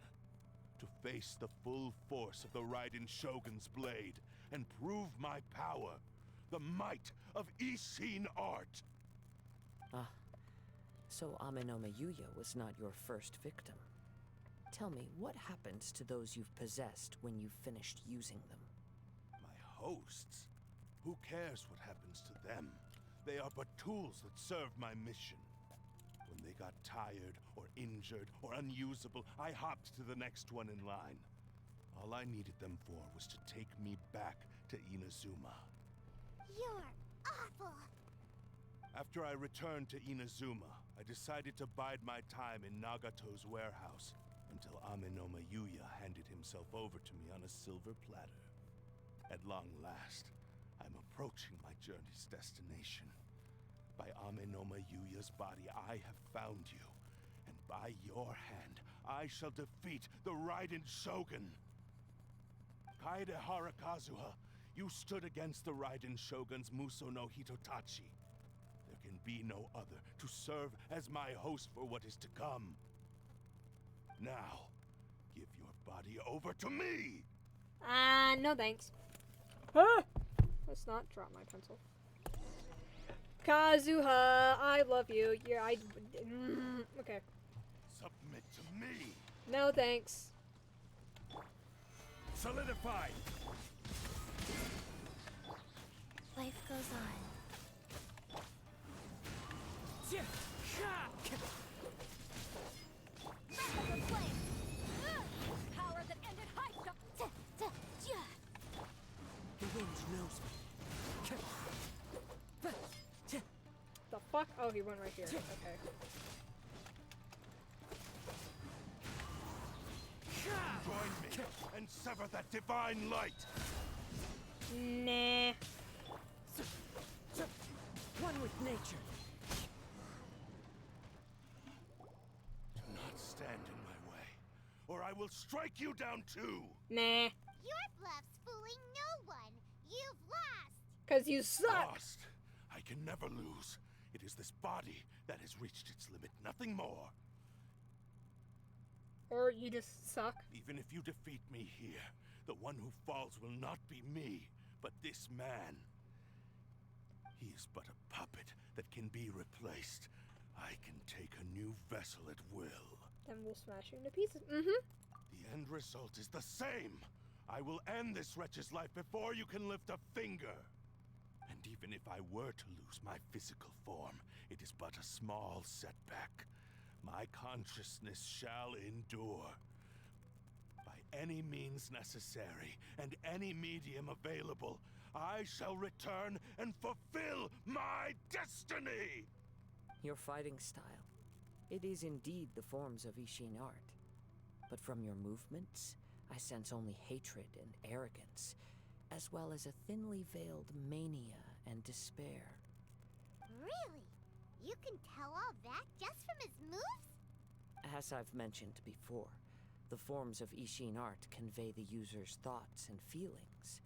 M: to face the full force of the Raiden Shogun's blade and prove my power, the might of Ishin art.
V: Ah, so Amenome Yuya was not your first victim. Tell me, what happens to those you've possessed when you've finished using them?
M: My hosts? Who cares what happens to them? They are but tools that serve my mission. When they got tired, or injured, or unusable, I hopped to the next one in line. All I needed them for was to take me back to Inazuma.
E: You're awful!
M: After I returned to Inazuma, I decided to bide my time in Nagato's warehouse until Amenome Yuya handed himself over to me on a silver platter. At long last, I'm approaching my journey's destination. By Amenome Yuya's body, I have found you, and by your hand, I shall defeat the Raiden Shogun. Kaede Harakazuha, you stood against the Raiden Shogun's Muso no Hitotachi. There can be no other to serve as my host for what is to come. Now, give your body over to me!
B: No thanks. Ah! Let's not drop my pencil. Kazuha, I love you. Okay.
M: Submit to me!
B: No thanks.
M: Solidify!
T: Life goes on.
J: Power that ended high stuff.
V: The wind knows me.
B: The fuck? Oh, he went right here. Okay.
M: Join me and sever that divine light!
B: Nah.
V: One with nature.
M: Do not stand in my way, or I will strike you down too!
B: Nah.
E: Your bluff's fooling no one. You've lost.
B: Cause you suck.
M: Lost. I can never lose. It is this body that has reached its limit, nothing more.
B: Or you just suck.
M: Even if you defeat me here, the one who falls will not be me, but this man. He is but a puppet that can be replaced. I can take a new vessel at will.
B: Then we'll smash you into pieces. Mm-hmm.
M: The end result is the same. I will end this wretch's life before you can lift a finger. And even if I were to lose my physical form, it is but a small setback. My consciousness shall endure. By any means necessary, and any medium available, I shall return and fulfill my destiny!
V: Your fighting style. It is indeed the forms of Ishin art. But from your movements, I sense only hatred and arrogance, as well as a thinly veiled mania and despair.
E: Really? You can tell all that just from his moves?
V: As I've mentioned before, the forms of Ishin art convey the user's thoughts and feelings.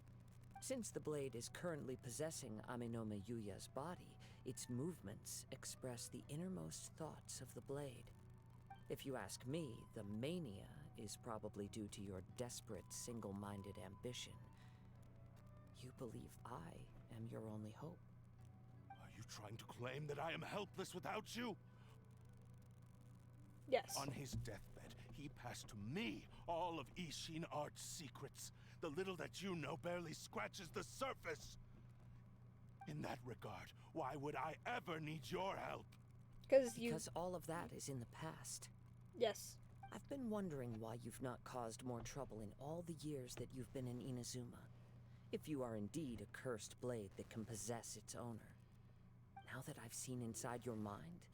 V: Since the blade is currently possessing Aminome Yuya's body, its movements express the innermost thoughts of the blade. If you ask me, the mania is probably due to your desperate, single-minded ambition. You believe I am your only hope.
M: Are you trying to claim that I am helpless without you?
B: Yes.
M: On his deathbed, he passed to me all of Ishin Art's secrets. The little that you know barely scratches the surface. In that regard, why would I ever need your help?
V: Because all of that is in the past.
B: Yes.
V: I've been wondering why you've not caused more trouble in all the years that you've been in Inazuma. If you are indeed a cursed blade that can possess its owner. Now that I've seen inside your mind,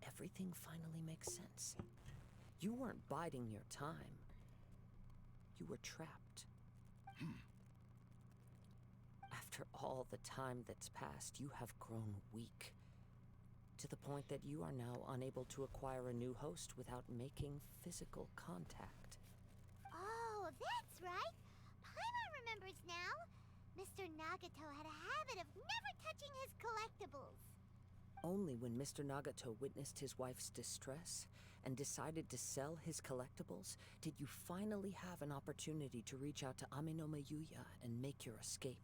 V: everything finally makes sense. You weren't biding your time. You were trapped. After all the time that's passed, you have grown weak. To the point that you are now unable to acquire a new host without making physical contact.
E: Oh, that's right. Paimon remembers now. Mr. Nagato had a habit of never touching his collectibles.
V: Only when Mr. Nagato witnessed his wife's distress and decided to sell his collectibles did you finally have an opportunity to reach out to Aminome Yuya and make your escape.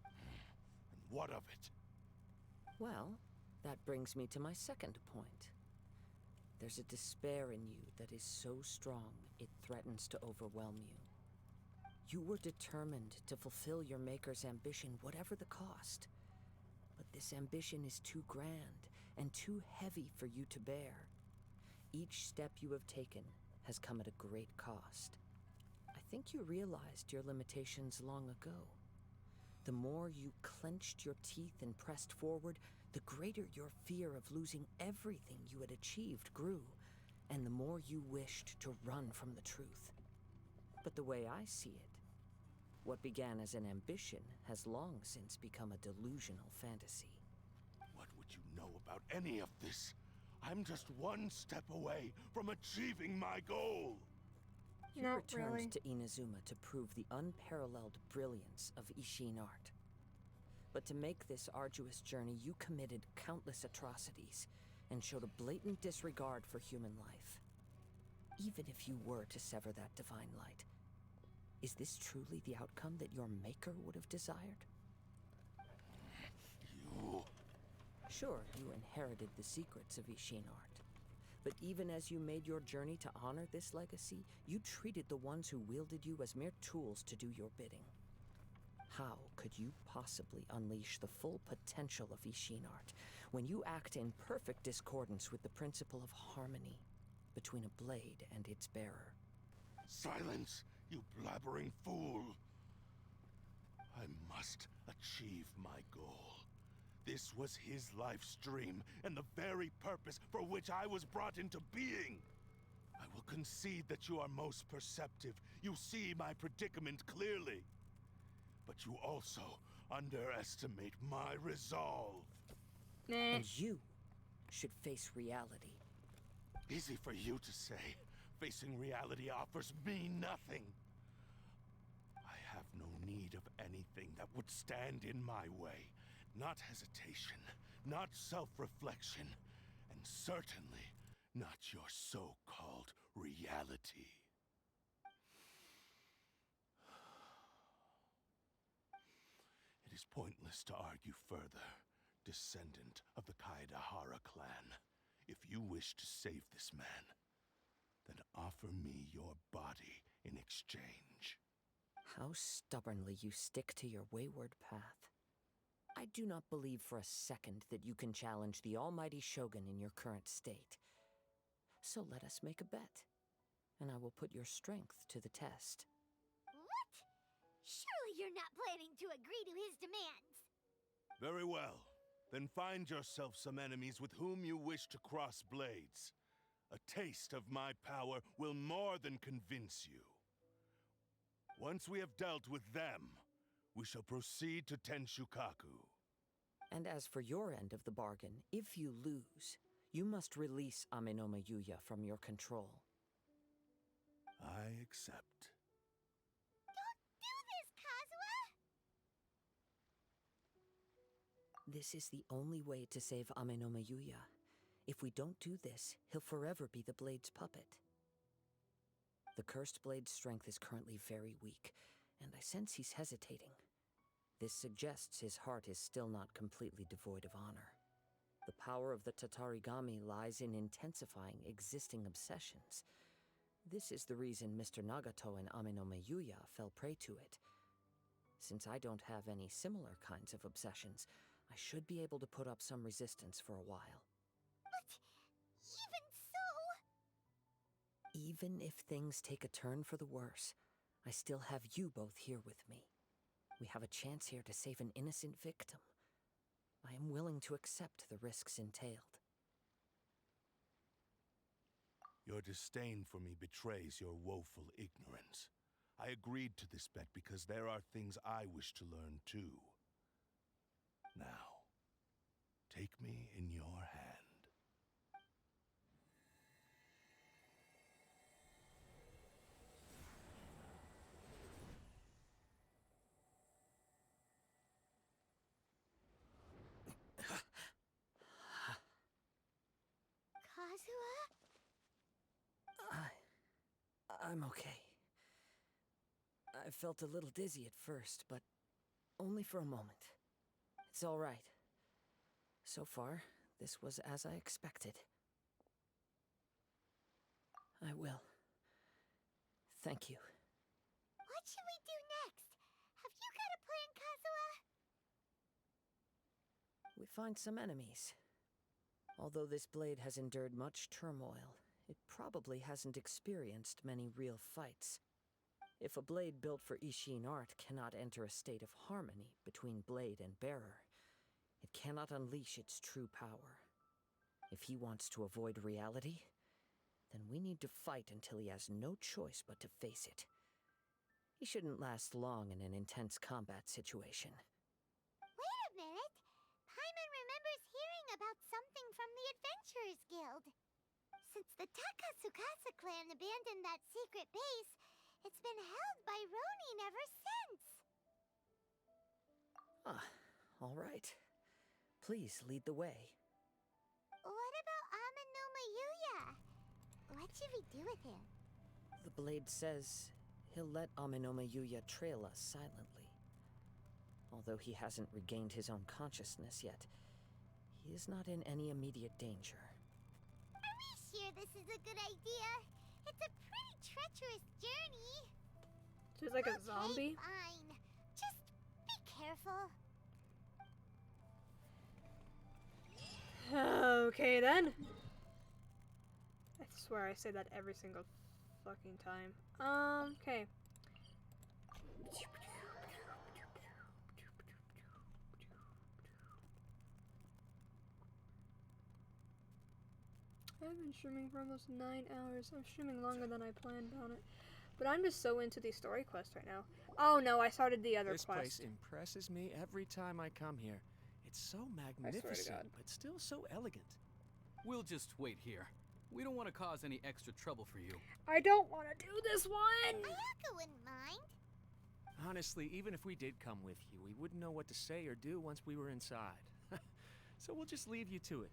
M: And what of it?
V: Well, that brings me to my second point. There's a despair in you that is so strong it threatens to overwhelm you. You were determined to fulfill your maker's ambition whatever the cost. But this ambition is too grand and too heavy for you to bear. Each step you have taken has come at a great cost. I think you realized your limitations long ago. The more you clenched your teeth and pressed forward, the greater your fear of losing everything you had achieved grew, and the more you wished to run from the truth. But the way I see it, what began as an ambition has long since become a delusional fantasy.
M: What would you know about any of this? I'm just one step away from achieving my goal.
V: You
B: Not
V: returned
B: really.
V: to Inazuma to prove the unparalleled brilliance of Ishin art. But to make this arduous journey, you committed countless atrocities and showed a blatant disregard for human life. Even if you were to sever that divine light, is this truly the outcome that your maker would have desired?
M: You...
V: Sure, you inherited the secrets of Ishin art. But even as you made your journey to honor this legacy, you treated the ones who wielded you as mere tools to do your bidding. How could you possibly unleash the full potential of Ishin art when you act in perfect discordance with the principle of harmony between a blade and its bearer?
M: Silence, you blabbering fool! I must achieve my goal. This was his life's dream, and the very purpose for which I was brought into being. I will concede that you are most perceptive. You see my predicament clearly. But you also underestimate my resolve.
V: And you should face reality.
M: Easy for you to say. Facing reality offers me nothing. I have no need of anything that would stand in my way. Not hesitation, not self-reflection, and certainly not your so-called reality. It is pointless to argue further, descendant of the Kaedahara clan. If you wish to save this man, then offer me your body in exchange.
V: How stubbornly you stick to your wayward path. I do not believe for a second that you can challenge the almighty Shogun in your current state. So let us make a bet, and I will put your strength to the test.
E: What? Surely you're not planning to agree to his demands.
M: Very well. Then find yourself some enemies with whom you wish to cross blades. A taste of my power will more than convince you. Once we have dealt with them, we shall proceed to Tenshukaku.
V: And as for your end of the bargain, if you lose, you must release Amenoma Yuya from your control.
M: I accept.
E: Don't do this, Kazuha!
V: This is the only way to save Amenoma Yuya. If we don't do this, he'll forever be the Blade's puppet. The Cursed Blade's strength is currently very weak, and I sense he's hesitating. This suggests his heart is still not completely devoid of honor. The power of the Tatarigami lies in intensifying existing obsessions. This is the reason Mr. Nagato and Amenoma Yuya fell prey to it. Since I don't have any similar kinds of obsessions, I should be able to put up some resistance for a while.
E: But even so...
V: Even if things take a turn for the worse, I still have you both here with me. We have a chance here to save an innocent victim. I am willing to accept the risks entailed.
M: Your disdain for me betrays your woeful ignorance. I agreed to this bet because there are things I wish to learn too. Now, take me in your hand.
E: Kazuha?
V: I'm okay. I felt a little dizzy at first, but only for a moment. It's all right. So far, this was as I expected. I will. Thank you.
E: What should we do next? Have you got a plan, Kazuha?
V: We find some enemies. Although this blade has endured much turmoil, it probably hasn't experienced many real fights. If a blade built for Ishin art cannot enter a state of harmony between blade and bearer, it cannot unleash its true power. If he wants to avoid reality, then we need to fight until he has no choice but to face it. He shouldn't last long in an intense combat situation.
E: Wait a minute! Paimon remembers hearing about something from the Adventurers Guild. Since the Takasukasa clan abandoned that secret base, It's been held by Ronin ever since.
V: Ah, all right. Please lead the way.
E: What about Amanuma Yuya? What should we do with him?
V: The blade says he'll let Aminoma Yuya trail us silently. Although he hasn't regained his own consciousness yet, he is not in any immediate danger.
E: Are we sure this is a good idea? It's a pretty treacherous journey.
B: She's like a zombie?
E: Fine. Just be careful.
B: Okay then. I swear I say that every single fucking time. Okay. I've been streaming for almost 9 hours. I'm streaming longer than I planned on it. But I'm just so into these story quests right now. Oh no, I started the other
L: This
B: quest.
L: place impresses me every time I come here. It's so magnificent, but still so elegant.
U: We'll just wait here. We don't want to cause any extra trouble for you.
B: I don't want to do this one!
E: Ayaka wouldn't mind.
L: Honestly, even if we did come with you, we wouldn't know what to say or do once we were inside. So we'll just leave you to it.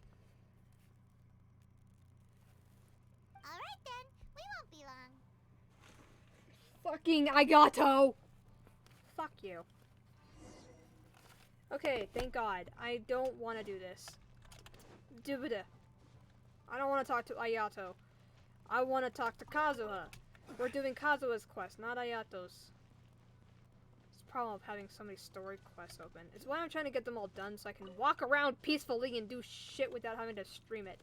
E: Alright then, we won't be long.
B: Fucking Ayato! Fuck you. Okay, thank God. I don't want to do this. Dubida. I don't want to talk to Ayato. I want to talk to Kazuha. We're doing Kazuha's quest, not Ayato's. It's the problem of having so many story quests open. It's why I'm trying to get them all done so I can walk around peacefully and do shit without having to stream it.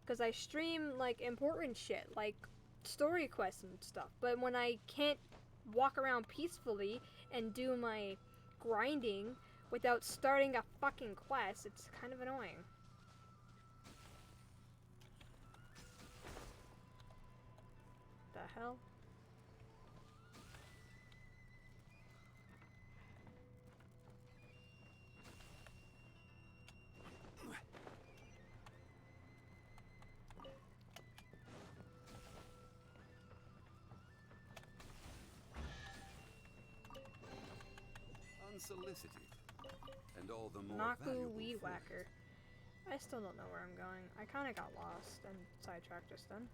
B: Because I stream, like, important shit, like story quests and stuff. But when I can't walk around peacefully and do my grinding without starting a fucking quest, it's kind of annoying. The hell?
S: Unsolicited, and all the more
B: Naku
S: valuable
B: Weed
S: for it.
B: Whacker. I still don't know where I'm going. I kind of got lost and sidetracked just then.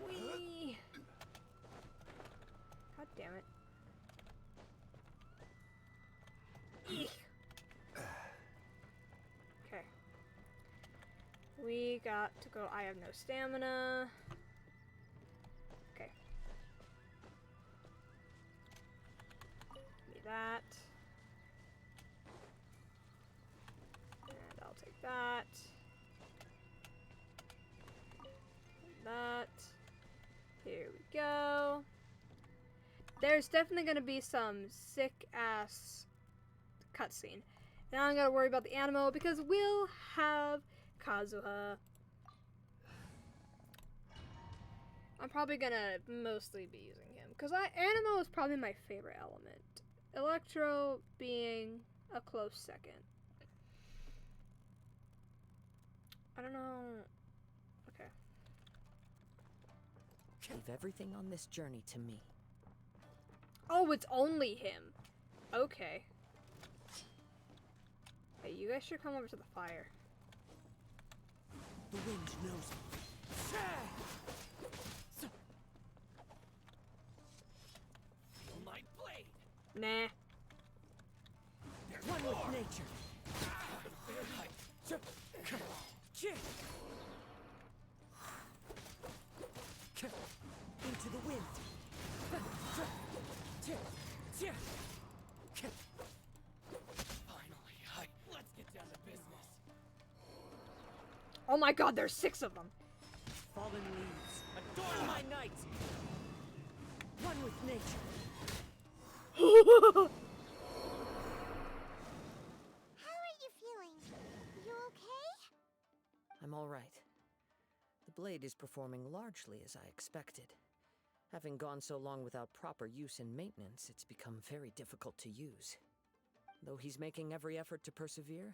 B: Wee! God damn it. Eek. Okay. We got to go. I have no stamina. Okay. Give me that. And I'll take that. And that. Here we go. There's definitely gonna be some sick ass cutscene. And I don't gotta worry about the Animo because we'll have Kazuha. I'm probably gonna mostly be using him because Animo is probably my favorite element. Electro being a close second. I don't know. Okay.
V: Leave everything on this journey to me.
B: Oh, it's only him. Okay. Hey, you guys should come over to the fire.
V: The wind knows me.
D: Feel my blade.
B: Nah.
V: One with nature. Into the wind.
D: Finally, let's get down to business.
B: Oh my god, there's 6 of them.
V: Fallen leaves.
D: Adorn my knight.
V: One with nature.
E: How are you feeling? You okay?
V: I'm all right. The blade is performing largely as I expected. Having gone so long without proper use and maintenance, it's become very difficult to use. Though he's making every effort to persevere,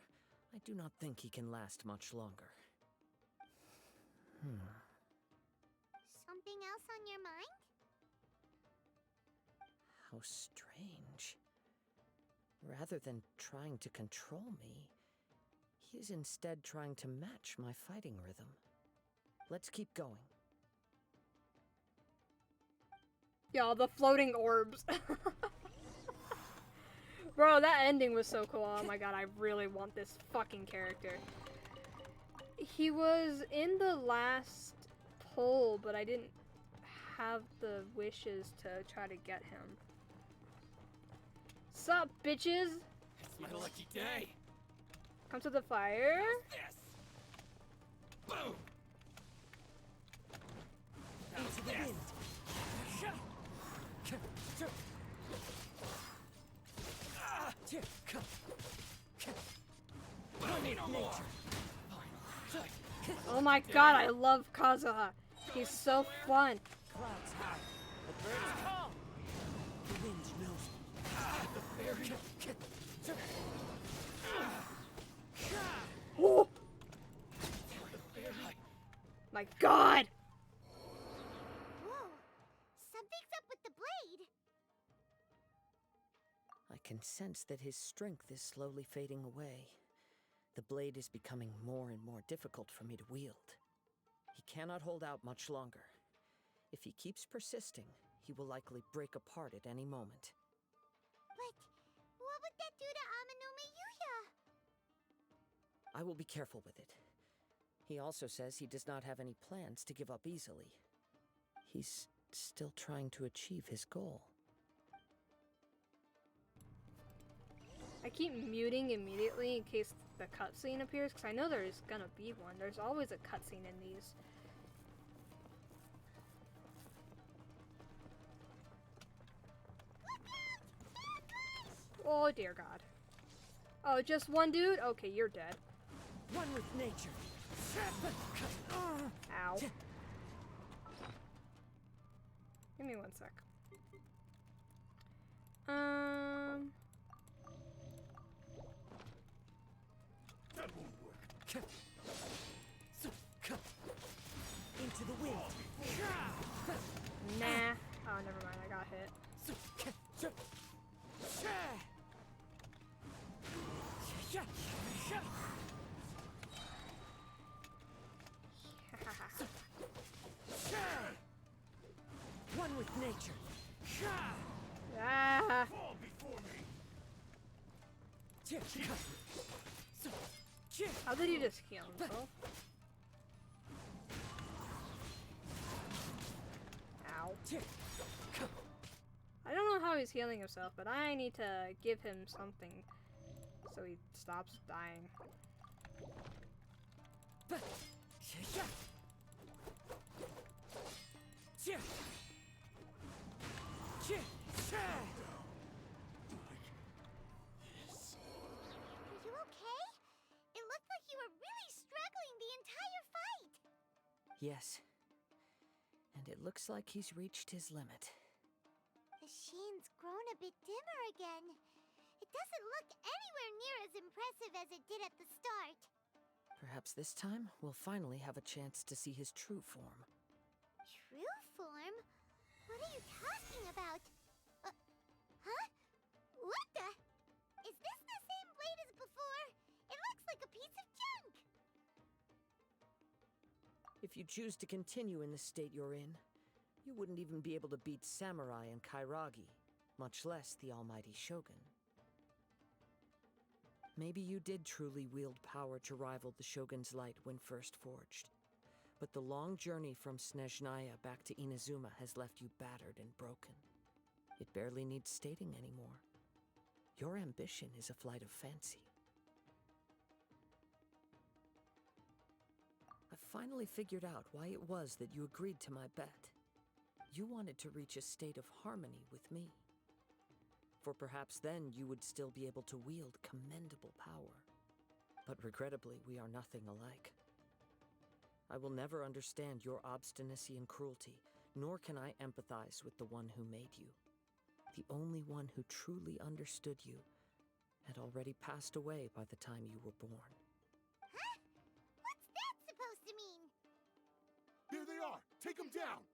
V: I do not think he can last much longer.
E: on your mind?
V: How strange. Rather than trying to control me, he is instead trying to match my fighting rhythm. Let's keep going.
B: Y'all, the floating orbs. Bro, that ending was so cool. Oh my god, I really want this fucking character. He was in the last poll, but I didn't have the wishes to try to get him. Sup, bitches?
D: It's my lucky day.
B: Come to the fire.
D: Yes. Boom.
V: Into the wind.
D: No more.
B: Oh my god, I love Kazuha. He's so fun.
V: Clouds high. The birds call. The wind knows.
B: Oh. My god.
E: Whoa. Something's up with the blade.
V: I can sense that his strength is slowly fading away. The blade is becoming more and more difficult for me to wield. He cannot hold out much longer. If he keeps persisting, he will likely break apart at any moment.
E: But what would that do to Amanome Yuya?
V: I will be careful with it. He also says he does not have any plans to give up easily. He's still trying to achieve his goal.
B: I keep muting immediately in case the cutscene appears, because I know there's gonna be one. There's always a cutscene in these. Oh dear god. Oh, just one dude? Okay, you're dead.
V: One with nature.
B: Ow. Give me one sec.
D: That won't work.
V: Into the wind.
B: Nah. Oh, never mind. I got hit.
V: One with nature.
B: Ah.
D: Fall before me.
B: How did he just heal himself? Ow. I don't know how he's healing himself, but I need to give him something so he stops dying.
E: Are you okay? It looked like you were really struggling the entire fight.
V: Yes. And it looks like he's reached his limit.
E: The sheen's grown a bit dimmer again. It doesn't look anywhere near as impressive as it did at the start.
V: Perhaps this time we'll finally have a chance to see his true form.
E: True form? What are you talking about? Huh? What the? Is this the same blade as before? It looks like a piece of junk!
V: If you choose to continue in the state you're in, you wouldn't even be able to beat Samurai and Kairagi, much less the almighty Shogun. Maybe you did truly wield power to rival the Shogun's light when first forged. But the long journey from Snezhnaya back to Inazuma has left you battered and broken. It barely needs stating anymore. Your ambition is a flight of fancy. I've finally figured out why it was that you agreed to my bet. You wanted to reach a state of harmony with me. For perhaps then you would still be able to wield commendable power. But regrettably, we are nothing alike. I will never understand your obstinacy and cruelty, nor can I empathize with the one who made you. The only one who truly understood you had already passed away by the time you were born.
E: Huh? What's that supposed to mean?
M: Here they are! Take them down!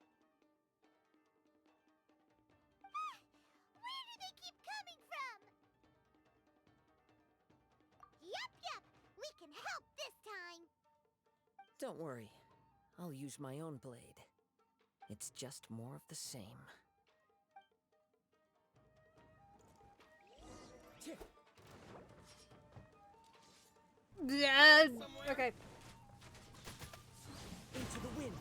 E: can help this time.
V: Don't worry. I'll use my own blade. It's just more of the same.
B: Yes. Okay.
V: Into the wind.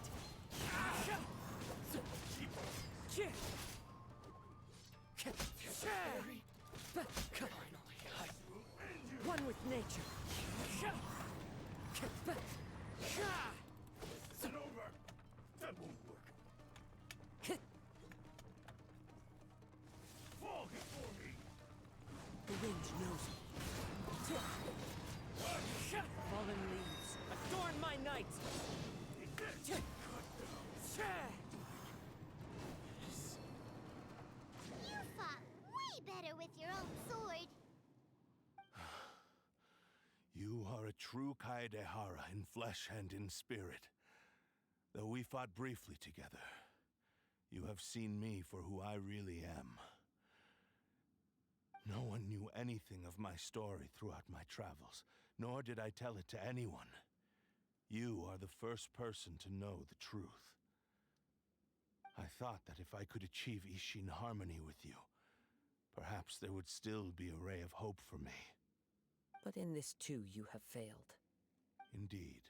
V: One with nature.
M: It's over. That won't work. Fall before me.
V: The wind knows me. Fallen leaves, adorn my night!
E: You fought way better with your own sword.
M: You are a true Kaedehara in flesh and in spirit. Though we fought briefly together, you have seen me for who I really am. No one knew anything of my story throughout my travels, nor did I tell it to anyone. You are the first person to know the truth. I thought that if I could achieve Ishin harmony with you, perhaps there would still be a ray of hope for me.
V: But in this too, you have failed.
M: Indeed.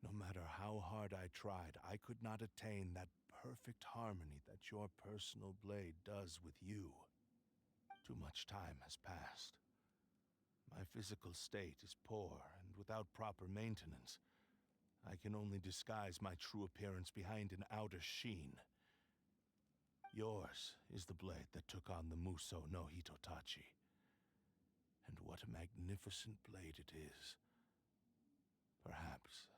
M: No matter how hard I tried, I could not attain that perfect harmony that your personal blade does with you. Too much time has passed. My physical state is poor, and without proper maintenance, I can only disguise my true appearance behind an outer sheen. Yours is the blade that took on the Muso no Hitotachi. And what a magnificent blade it is. Perhaps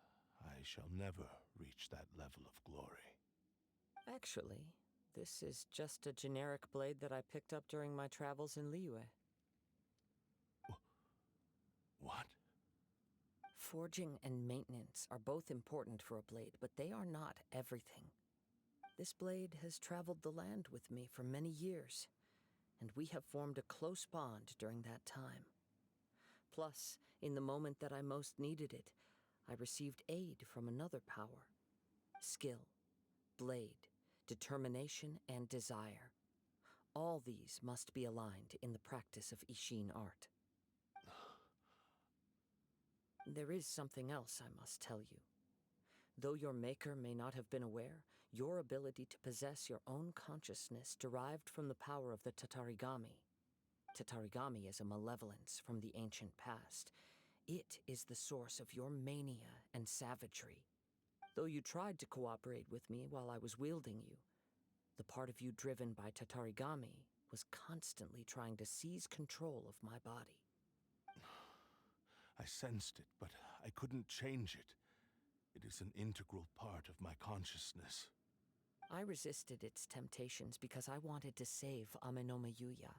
M: I shall never reach that level of glory.
V: Actually, this is just a generic blade that I picked up during my travels in Liyue.
M: What?
V: Forging and maintenance are both important for a blade, but they are not everything. This blade has traveled the land with me for many years, and we have formed a close bond during that time. Plus, in the moment that I most needed it, I received aid from another power. Skill, blade, determination, and desire. All these must be aligned in the practice of Ishin art. There is something else I must tell you. Though your maker may not have been aware, your ability to possess your own consciousness derived from the power of the Tatarigami. Tatarigami is a malevolence from the ancient past. It is the source of your mania and savagery. Though you tried to cooperate with me while I was wielding you, the part of you driven by Tatarigami was constantly trying to seize control of my body.
M: I sensed it, but I couldn't change it. It is an integral part of my consciousness.
V: I resisted its temptations because I wanted to save Amenome Yuya.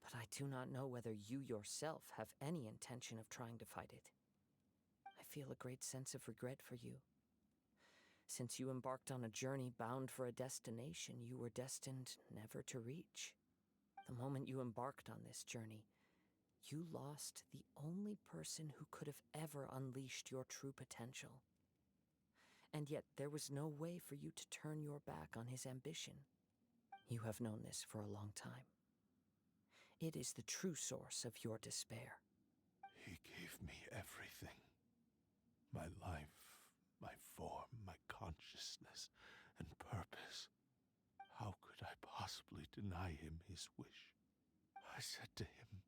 V: But I do not know whether you yourself have any intention of trying to fight it. I feel a great sense of regret for you. Since you embarked on a journey bound for a destination you were destined never to reach. The moment you embarked on this journey, you lost the only person who could have ever unleashed your true potential. And yet there was no way for you to turn your back on his ambition. You have known this for a long time. It is the true source of your despair.
M: He gave me everything. My life, my form, my consciousness, and purpose. How could I possibly deny him his wish? I said to him,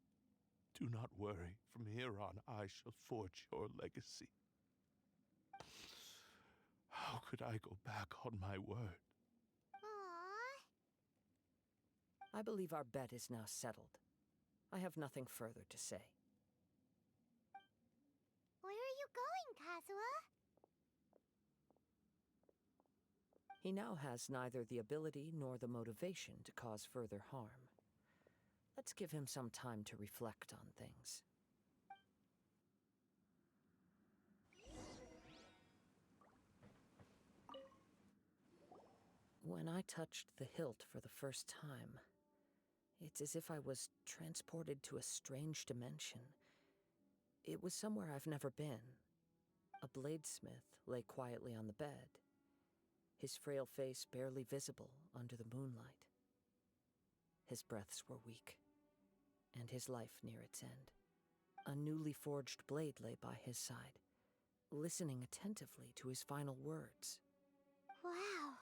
M: "Do not worry. From here on, I shall forge your legacy." How could I go back on my word?
E: Aww.
V: I believe our bet is now settled. I have nothing further to say.
E: Where are you going, Kazuha?
V: He now has neither the ability nor the motivation to cause further harm. Let's give him some time to reflect on things. When I touched the hilt for the first time, it's as if I was transported to a strange dimension. It was somewhere I've never been. A bladesmith lay quietly on the bed, his frail face barely visible under the moonlight. His breaths were weak, and his life near its end. A newly forged blade lay by his side, listening attentively to his final words.
E: Wow.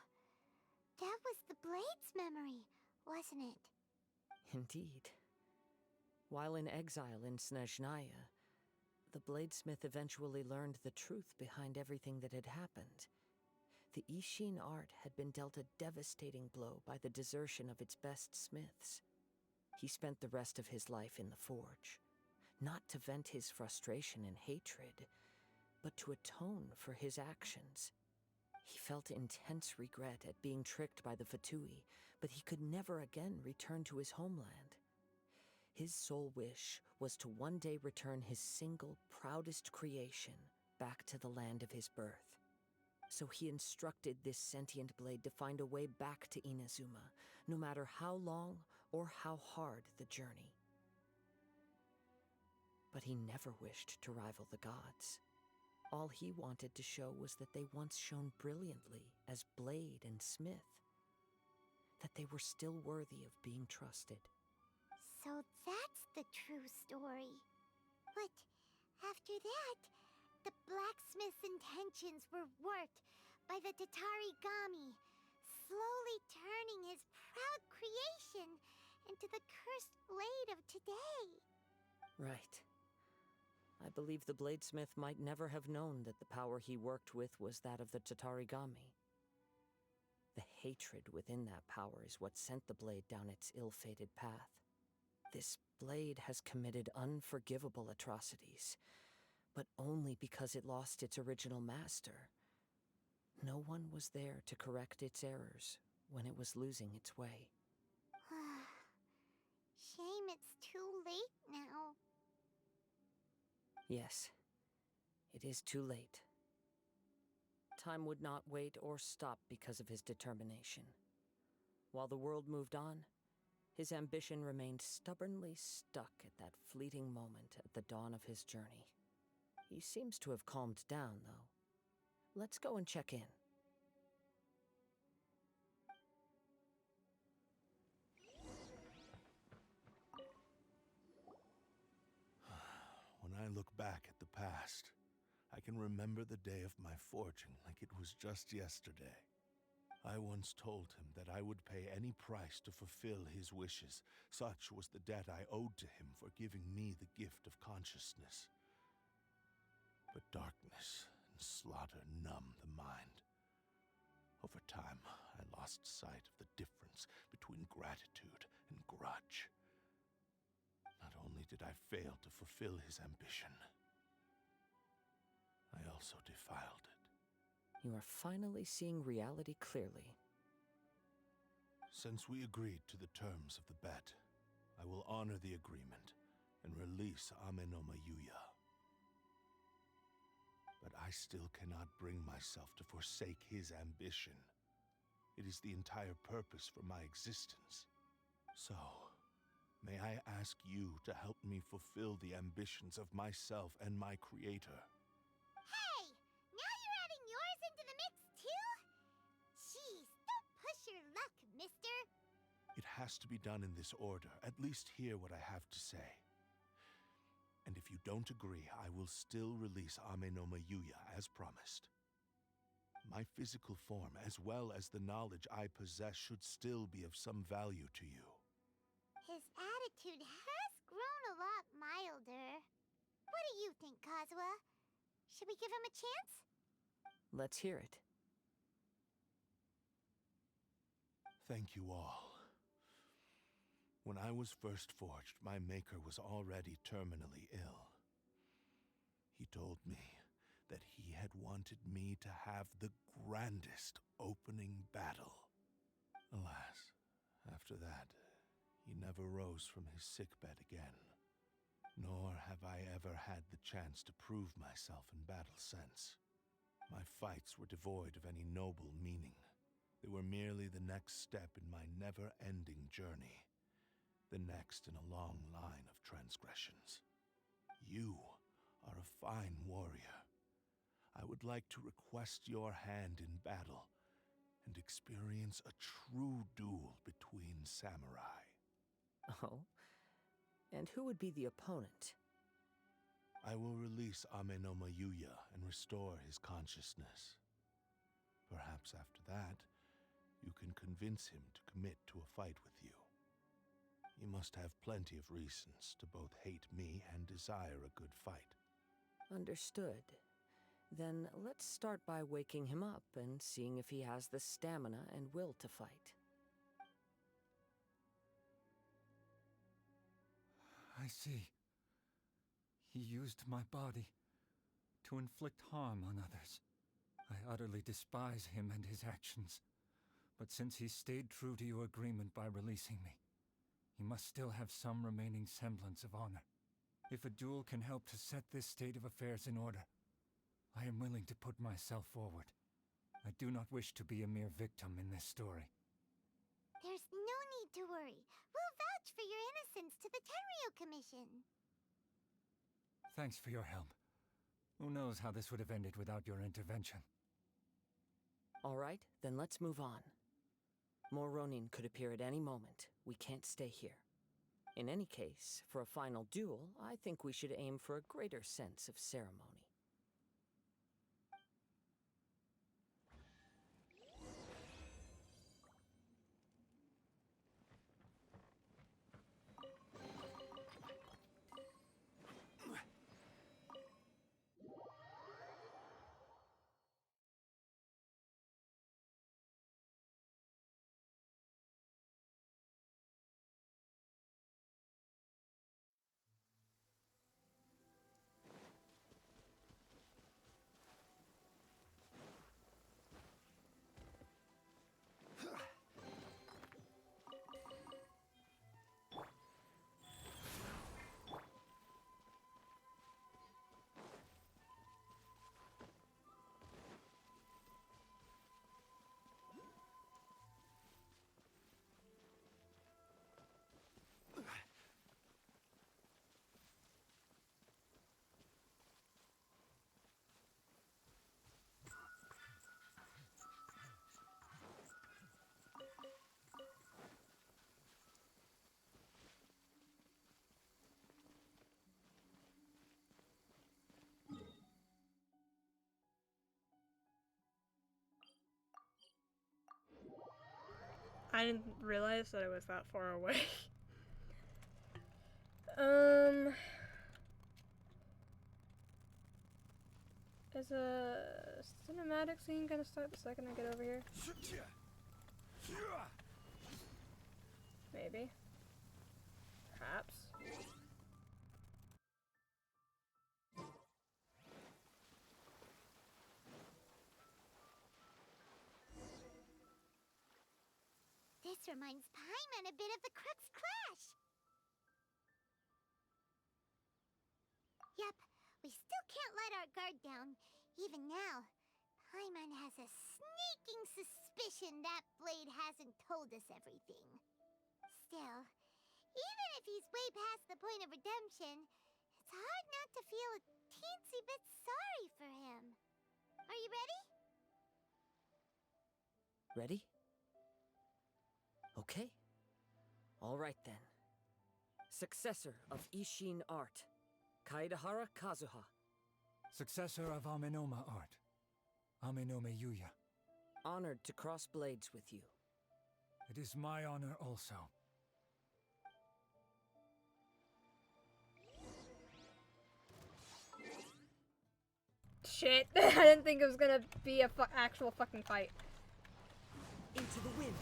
E: That was the Blade's memory, wasn't it?
V: Indeed. While in exile in Snezhnaya, the bladesmith eventually learned the truth behind everything that had happened. The Ishin art had been dealt a devastating blow by the desertion of its best smiths. He spent the rest of his life in the forge, not to vent his frustration and hatred, but to atone for his actions. He felt intense regret at being tricked by the Fatui, but he could never again return to his homeland. His sole wish was to one day return his single, proudest creation back to the land of his birth. So he instructed this sentient blade to find a way back to Inazuma, no matter how long or how hard the journey. But he never wished to rival the gods. All he wanted to show was that they once shone brilliantly as blade and smith, that they were still worthy of being trusted.
E: So that's the true story. But after that, the blacksmith's intentions were warped by the Tatarigami, slowly turning his proud creation into the cursed blade of today.
V: Right. I believe the bladesmith might never have known that the power he worked with was that of the Tatarigami. The hatred within that power is what sent the blade down its ill-fated path. This blade has committed unforgivable atrocities, but only because it lost its original master. No one was there to correct its errors when it was losing its way.
E: Shame it's too late now.
V: Yes, it is too late. Time would not wait or stop because of his determination. While the world moved on, his ambition remained stubbornly stuck at that fleeting moment at the dawn of his journey. He seems to have calmed down, though. Let's go and check in.
M: When I look back at the past, I can remember the day of my forging like it was just yesterday. I once told him that I would pay any price to fulfill his wishes. Such was the debt I owed to him for giving me the gift of consciousness. But darkness and slaughter numb the mind. Over time, I lost sight of the difference between gratitude and grudge. Not only did I fail to fulfill his ambition, I also defiled it.
V: You are finally seeing reality clearly.
M: Since we agreed to the terms of the bet, I will honor the agreement and release Amenoma Yuya. But I still cannot bring myself to forsake his ambition. It is the entire purpose for my existence. So, may I ask you to help me fulfill the ambitions of myself and my creator?
E: Hey! Now you're adding yours into the mix, too? Jeez, don't push your luck, mister.
M: It has to be done in this order. At least hear what I have to say. And if you don't agree, I will still release Amenoma Yuya as promised. My physical form, as well as the knowledge I possess, should still be of some value to you.
E: His attitude has grown a lot milder. What do you think, Kazuha? Should we give him a chance?
V: Let's hear it.
M: Thank you all. When I was first forged, my maker was already terminally ill. He told me that he had wanted me to have the grandest opening battle. Alas, after that, he never rose from his sickbed again. Nor have I ever had the chance to prove myself in battle since. My fights were devoid of any noble meaning. They were merely the next step in my never-ending journey. The next in a long line of transgressions. You fine warrior. I would like to request your hand in battle and experience a true duel between samurai.
V: Oh? And who would be the opponent?
M: I will release Amenoma Yuya and restore his consciousness. Perhaps after that, you can convince him to commit to a fight with you. You must have plenty of reasons to both hate me and desire a good fight.
V: Understood. Then let's start by waking him up and seeing if he has the stamina and will to fight.
F: I see. He used my body to inflict harm on others. I utterly despise him and his actions. But since he stayed true to your agreement by releasing me, he must still have some remaining semblance of honor. If a duel can help to set this state of affairs in order, I am willing to put myself forward. I do not wish to be a mere victim in this story.
E: There's no need to worry. We'll vouch for your innocence to the Terrio Commission.
F: Thanks for your help. Who knows how this would have ended without your intervention.
V: All right, then let's move on. More Ronin could appear at any moment. We can't stay here. In any case, for a final duel, I think we should aim for a greater sense of ceremony.
B: I didn't realize that it was that far away. Is a cinematic scene gonna start the second I get over here? Maybe. Perhaps.
E: This reminds Paimon a bit of the Crux Clash. Yep, we still can't let our guard down. Even now, Paimon has a sneaking suspicion that Blade hasn't told us everything. Still, even if he's way past the point of redemption, it's hard not to feel a teensy bit sorry for him. Are you ready?
V: Ready? Okay. All right then. Successor of Ishin Art, Kaedahara Kazuha.
F: Successor of Amenoma Art, Amenome Yuya.
V: Honored to cross blades with you.
F: It is my honor also.
B: Shit, I didn't think it was gonna be a actual fucking fight.
V: Into the wind.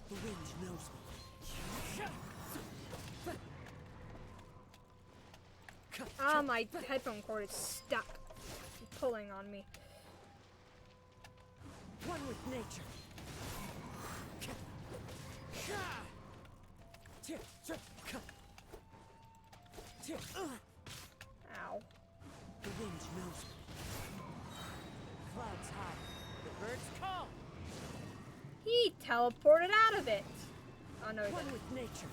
V: The wind knows me.
B: Ah, my headphone cord is stuck. It's pulling on me.
V: One with nature.
B: Ow.
V: The wind knows me. Clouds high. The birds call.
B: He teleported out of it. Oh no, he
V: One
B: didn't.
V: with nature.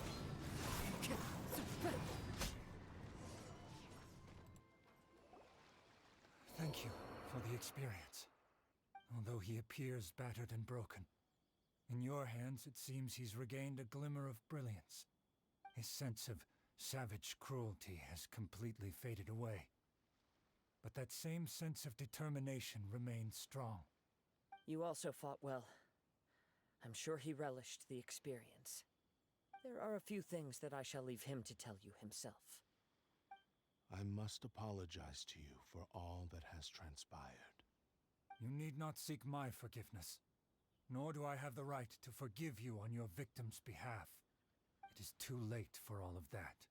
F: Thank you for the experience. Although he appears battered and broken, in your hands it seems he's regained a glimmer of brilliance. His sense of savage cruelty has completely faded away. But that same sense of determination remains strong.
V: You also fought well. I'm sure he relished the experience. There are a few things that I shall leave him to tell you himself.
M: I must apologize to you for all that has transpired.
F: You need not seek my forgiveness, nor do I have the right to forgive you on your victim's behalf. It is too late for all of that.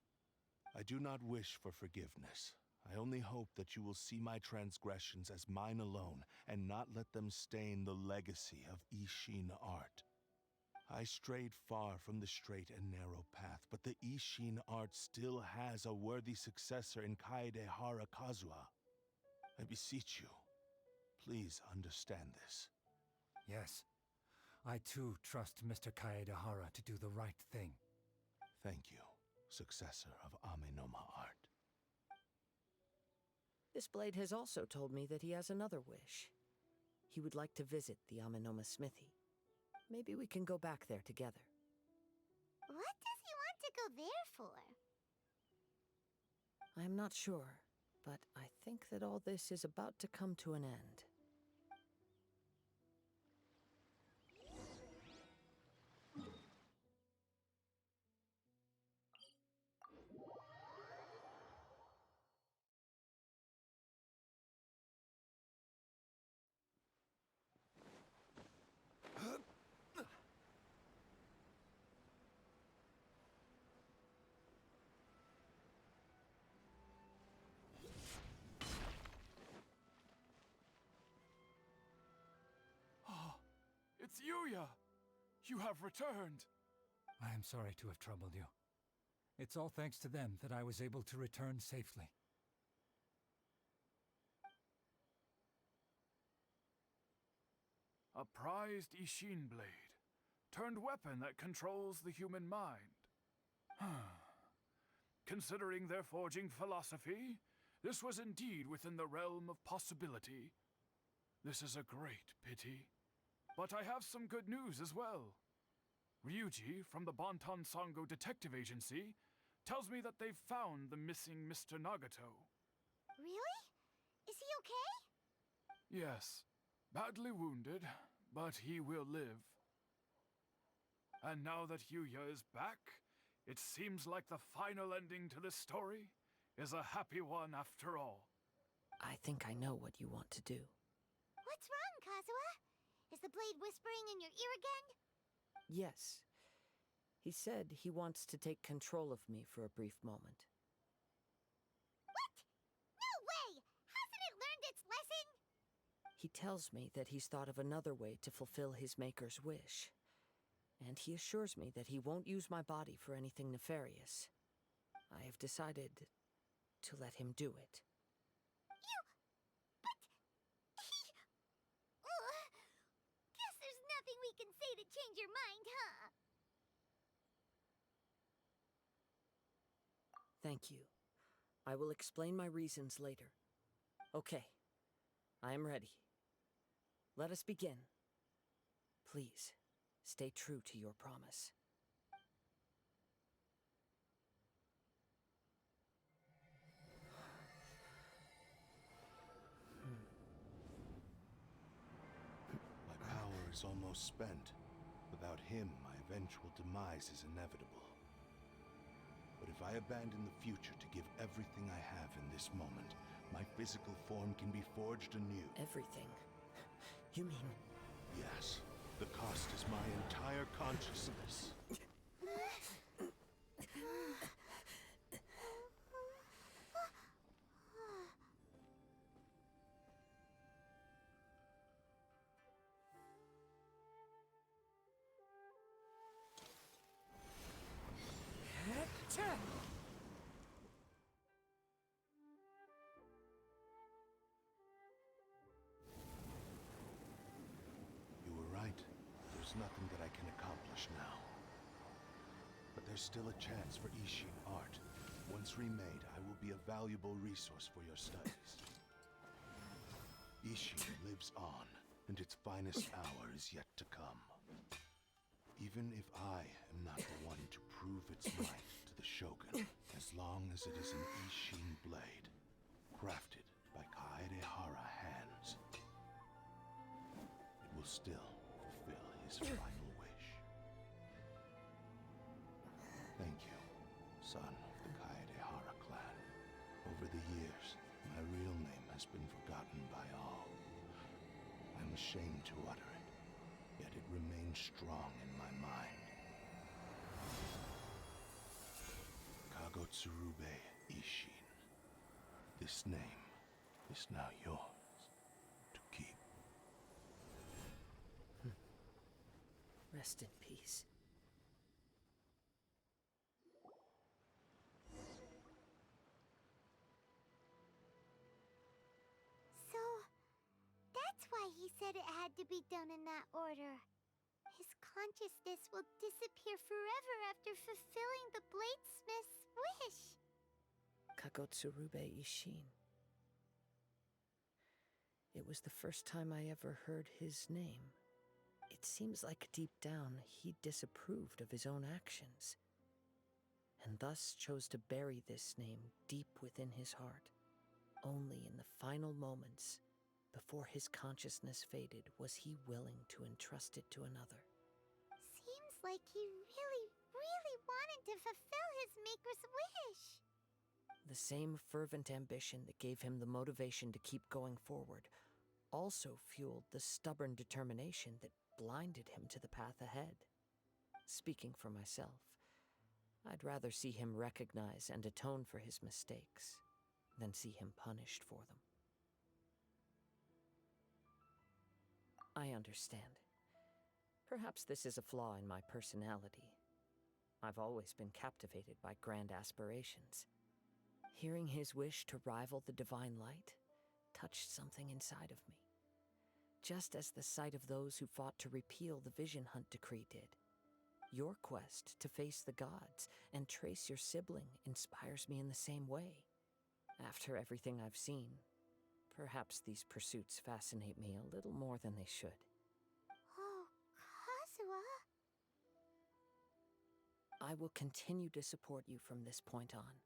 M: I do not wish for forgiveness. I only hope that you will see my transgressions as mine alone, and not let them stain the legacy of Ishin art. I strayed far from the straight and narrow path, but the Ishin art still has a worthy successor in Kaedehara Kazuha. I beseech you, please understand this.
F: Yes, I too trust Mr. Kaedehara to do the right thing.
M: Thank you, successor of Amenoma art.
V: This blade has also told me that he has another wish. He would like to visit the Amenoma smithy. Maybe we can go back there together.
E: What does he want to go there for?
V: I'm not sure, but I think that all this is about to come to an end.
P: It's Yuya! You have returned!
F: I am sorry to have troubled you. It's all thanks to them that I was able to return safely.
P: A prized Ishin blade, turned weapon that controls the human mind. Considering their forging philosophy, this was indeed within the realm of possibility. This is a great pity. But I have some good news as well. Ryuji, from the Bonton Sango Detective Agency, tells me that they've found the missing Mr. Nagato.
E: Really? Is he okay?
P: Yes, badly wounded, but he will live. And now that Yuya is back, it seems like the final ending to this story is a happy one after all.
V: I think I know what you want to do.
E: What's wrong, Kazuha? Is the blade whispering in your ear again?
V: Yes. He said he wants to take control of me for a brief moment.
E: What? No way! Hasn't it learned its lesson?
V: He tells me that he's thought of another way to fulfill his maker's wish. And he assures me that he won't use my body for anything nefarious. I have decided to let him do it.
E: Guess there's nothing we can say to change your mind, huh?
V: Thank you. I will explain my reasons later. Okay. I am ready. Let us begin. Please, stay true to your promise.
M: My power is almost spent. Without him, my eventual demise is inevitable. But if I abandon the future to give everything I have in this moment, my physical form can be forged anew.
V: Everything? You mean...
M: Yes. The cost is my entire consciousness. You were right. There's There's nothing that I can accomplish now. But there's still a chance for Ishin art. Once remade, I will be a valuable resource for your studies. Ishin lives on, and its finest hour is yet to come. Even if I am not the one to prove its might to the Shogun, as long as it is an Ishin blade, crafted by Kaedehara hands, it will still fulfill his final wish. Thank you, son of the Kaedehara clan. Over the years, my real name has been forgotten by all. I'm ashamed to utter it, yet it remains strong in my mind. Kagotsurube Ishin. This name is now yours to keep.
V: Rest in peace.
E: So, that's why he said it had to be done in that order. His consciousness will disappear forever after fulfilling the bladesmith's wish.
V: Kagotsurube Ishin. It was the first time I ever heard his name. It seems like deep down he disapproved of his own actions, and thus chose to bury this name deep within his heart. Only in the final moments, before his consciousness faded, was he willing to entrust it to another.
E: Seems like he really, really wanted to fulfill his maker's wish.
V: The same fervent ambition that gave him the motivation to keep going forward also fueled the stubborn determination that blinded him to the path ahead. Speaking for myself, I'd rather see him recognize and atone for his mistakes than see him punished for them. I understand. Perhaps this is a flaw in my personality. I've always been captivated by grand aspirations. Hearing his wish to rival the divine light touched something inside of me, just as the sight of those who fought to repeal the Vision Hunt decree did. Your quest to face the gods and trace your sibling inspires me in the same way. After everything I've seen, perhaps these pursuits fascinate me a little more than they should.
E: Oh, Kazuha.
V: I will continue to support you from this point on.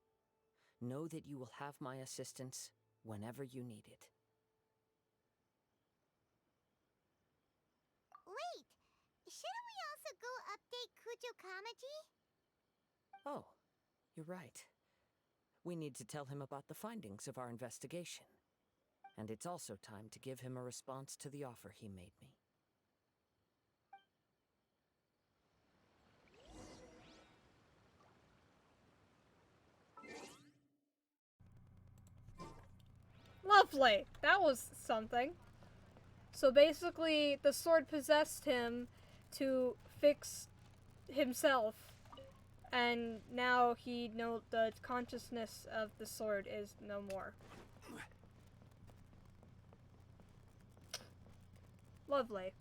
V: Know that you will have my assistance whenever you need it.
E: Wait! Shouldn't we also go update Kujo Kamaji?
V: Oh, you're right. We need to tell him about the findings of our investigation. And it's also time to give him a response to the offer he made me.
B: Lovely! That was something. So basically, the sword possessed him to fix himself, and now the consciousness of the sword is no more. Lovely.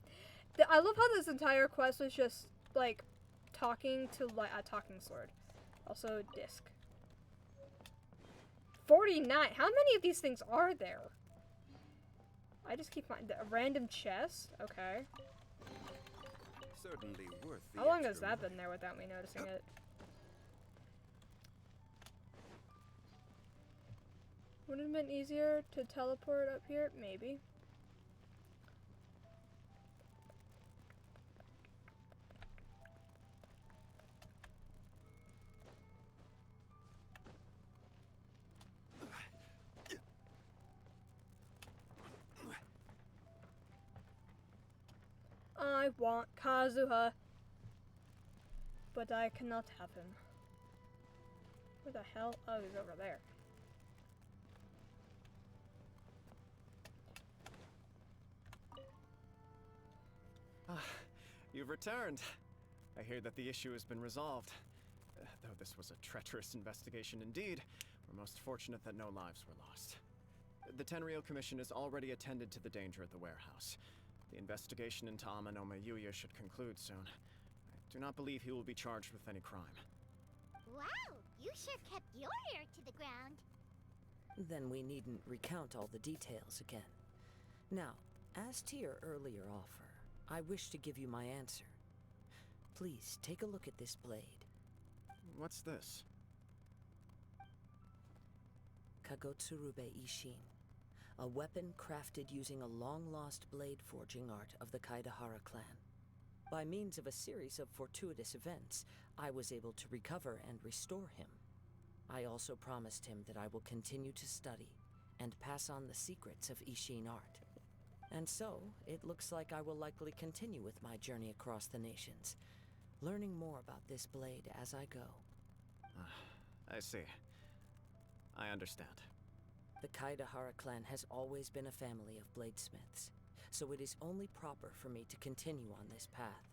B: I love how this entire quest was just, like, talking to a talking sword. Also, disc. 49! How many of these things are there? I just keep finding a random chest? Okay.
S: Certainly worth the
B: How long has
S: extra
B: that been there without me noticing it? Would it have been easier to teleport up here? Maybe. I want Kazuha, but I cannot have him. Where the hell? Oh, he's over there.
L: You've returned. I hear that the issue has been resolved. Though this was a treacherous investigation indeed, we're most fortunate that no lives were lost. The Tenryou Commission has already attended to the danger at the warehouse. The investigation into Amanome Yuya should conclude soon. I do not believe he will be charged with any crime.
E: Wow, you sure kept your ear to the ground.
V: Then we needn't recount all the details again. Now, as to your earlier offer, I wish to give you my answer. Please, take a look at this blade.
L: What's this?
V: Kagotsurube Ishin. A weapon crafted using a long-lost blade forging art of the Kaidahara clan. By means of a series of fortuitous events, I was able to recover and restore him. I also promised him that I will continue to study and pass on the secrets of Ishin art. And so, it looks like I will likely continue with my journey across the nations, learning more about this blade as I go.
L: I see. I understand.
V: The Kaidahara clan has always been a family of bladesmiths, so it is only proper for me to continue on this path.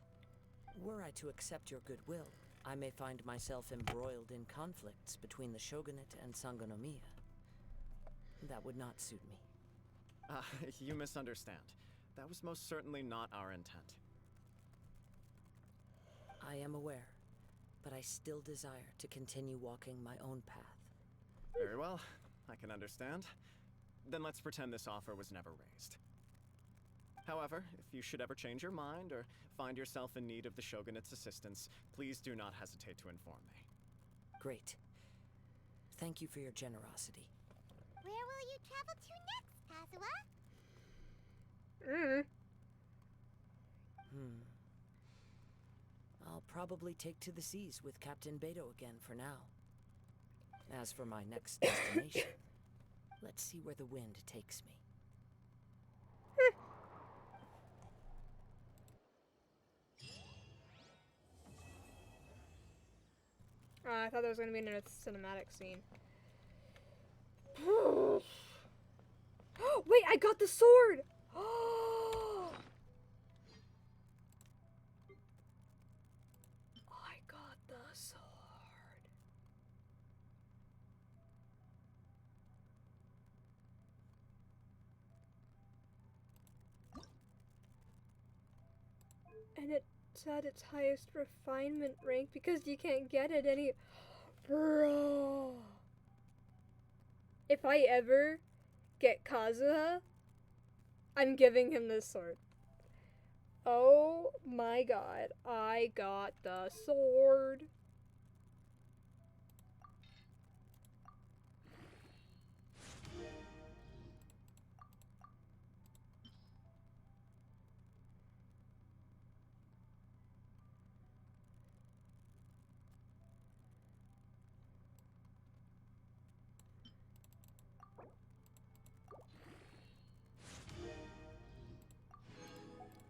V: Were I to accept your goodwill, I may find myself embroiled in conflicts between the shogunate and Sangonomiya. That would not suit me.
L: You misunderstand. That was most certainly not our intent.
V: I am aware, but I still desire to continue walking my own path.
L: Very well. I can understand. Then let's pretend this offer was never raised. However, if you should ever change your mind or find yourself in need of the Shogunate's assistance, please do not hesitate to inform me.
V: Great. Thank you for your generosity.
E: Where will you travel to next, Kazuha?
V: I'll probably take to the seas with Captain Beto again for now. As for my next destination, let's see where the wind takes me.
B: I thought there was going to be another cinematic scene. Wait, I got the sword! I got the sword. And it's at its highest refinement rank because you can't get it any... Bro. If I ever get Kazuha, I'm giving him this sword. Oh my god, I got the sword.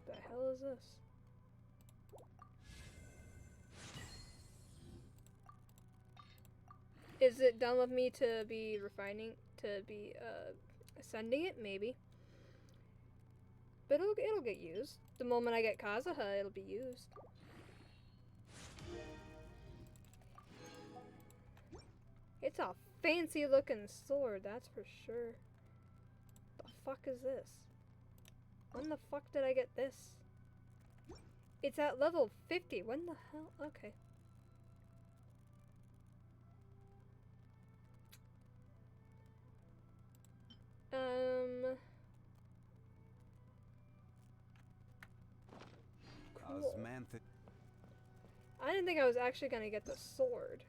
B: The hell is this? Is it done with me to be refining, to be ascending it? Maybe. But it'll get used. The moment I get Kazuha, it'll be used. It's a fancy looking sword, that's for sure. The fuck is this? When the fuck did I get this? It's at level 50. When the hell? Okay. Cool. I didn't think I was actually gonna get the sword.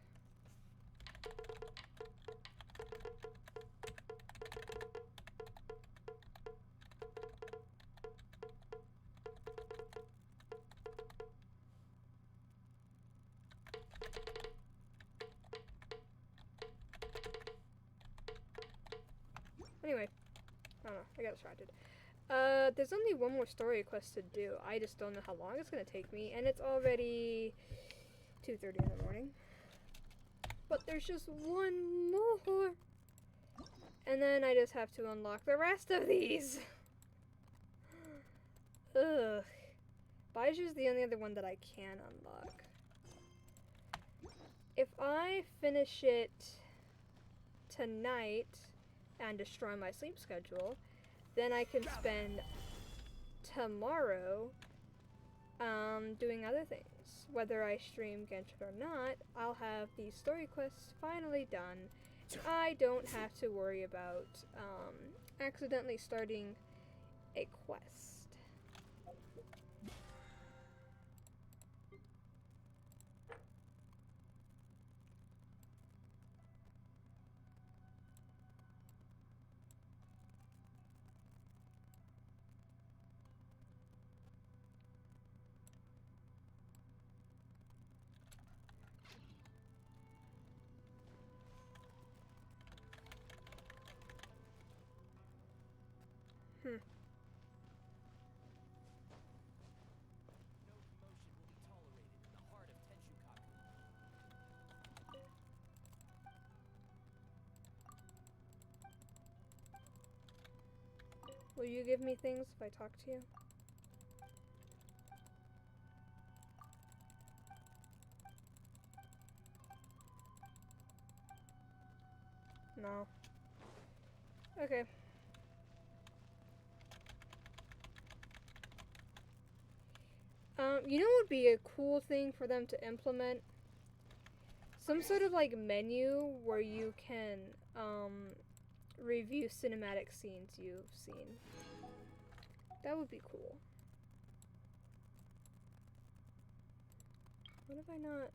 B: Anyway, I don't know, I got distracted. There's only one more story quest to do. I just don't know how long it's gonna take me, and it's already 2:30 in the morning. But there's just one more! And then I just have to unlock the rest of these! Ugh. Baiju's the only other one that I can unlock. If I finish it tonight and destroy my sleep schedule, then I can spend tomorrow, doing other things. Whether I stream Genshin or not, I'll have these story quests finally done. I don't have to worry about accidentally starting a quest. Will you give me things if I talk to you? No. Okay. You know what would be a cool thing for them to implement? Some sort of like menu where you can review cinematic scenes you've seen. That would be cool. What have I not?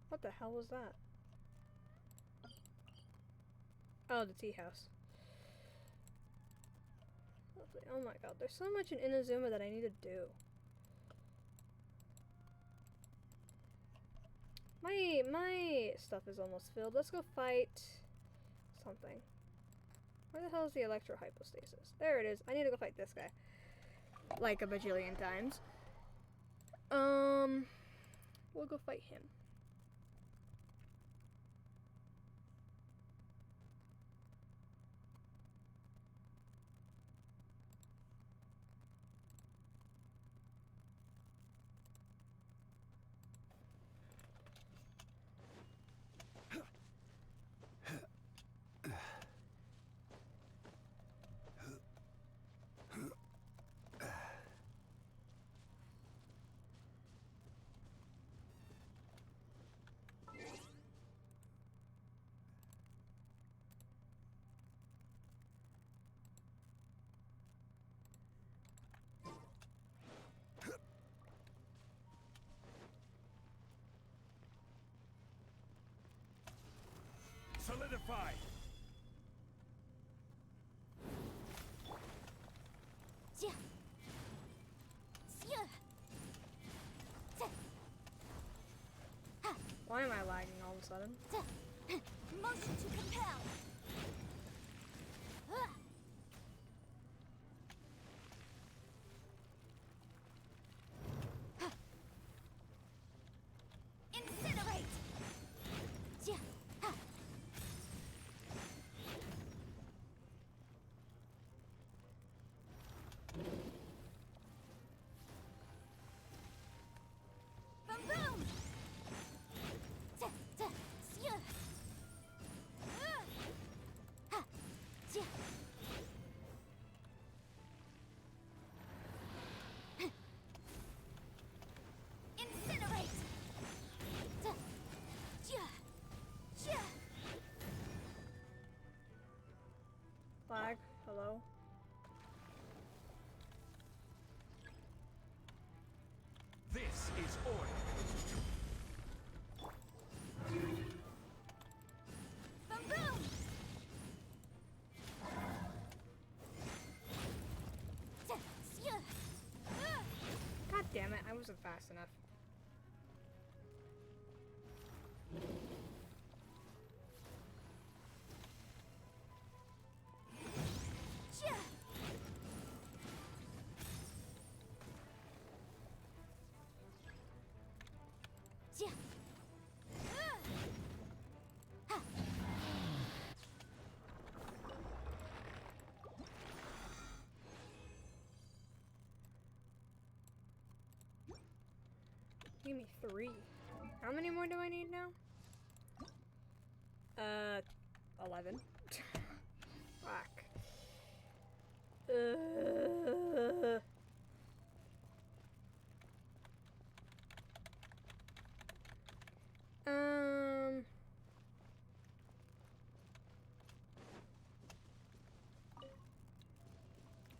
B: What the hell was that? Oh, the tea house. Lovely. Oh my god, there's so much in Inazuma that I need to do. My stuff is almost filled. Let's go fight something. Where the hell is the electro hypostasis? There it is. I need to go fight this guy. Like a bajillion times. We'll go fight him.
M: Solidify!
B: Why am I lagging all of a sudden?
E: Motion to compel. Incinerate. Boom boom.
B: Lag. Hello?
M: This is order.
E: Boom boom.
B: wasn't fast enough. Give me 3. How many more do I need now? 11. Fuck. I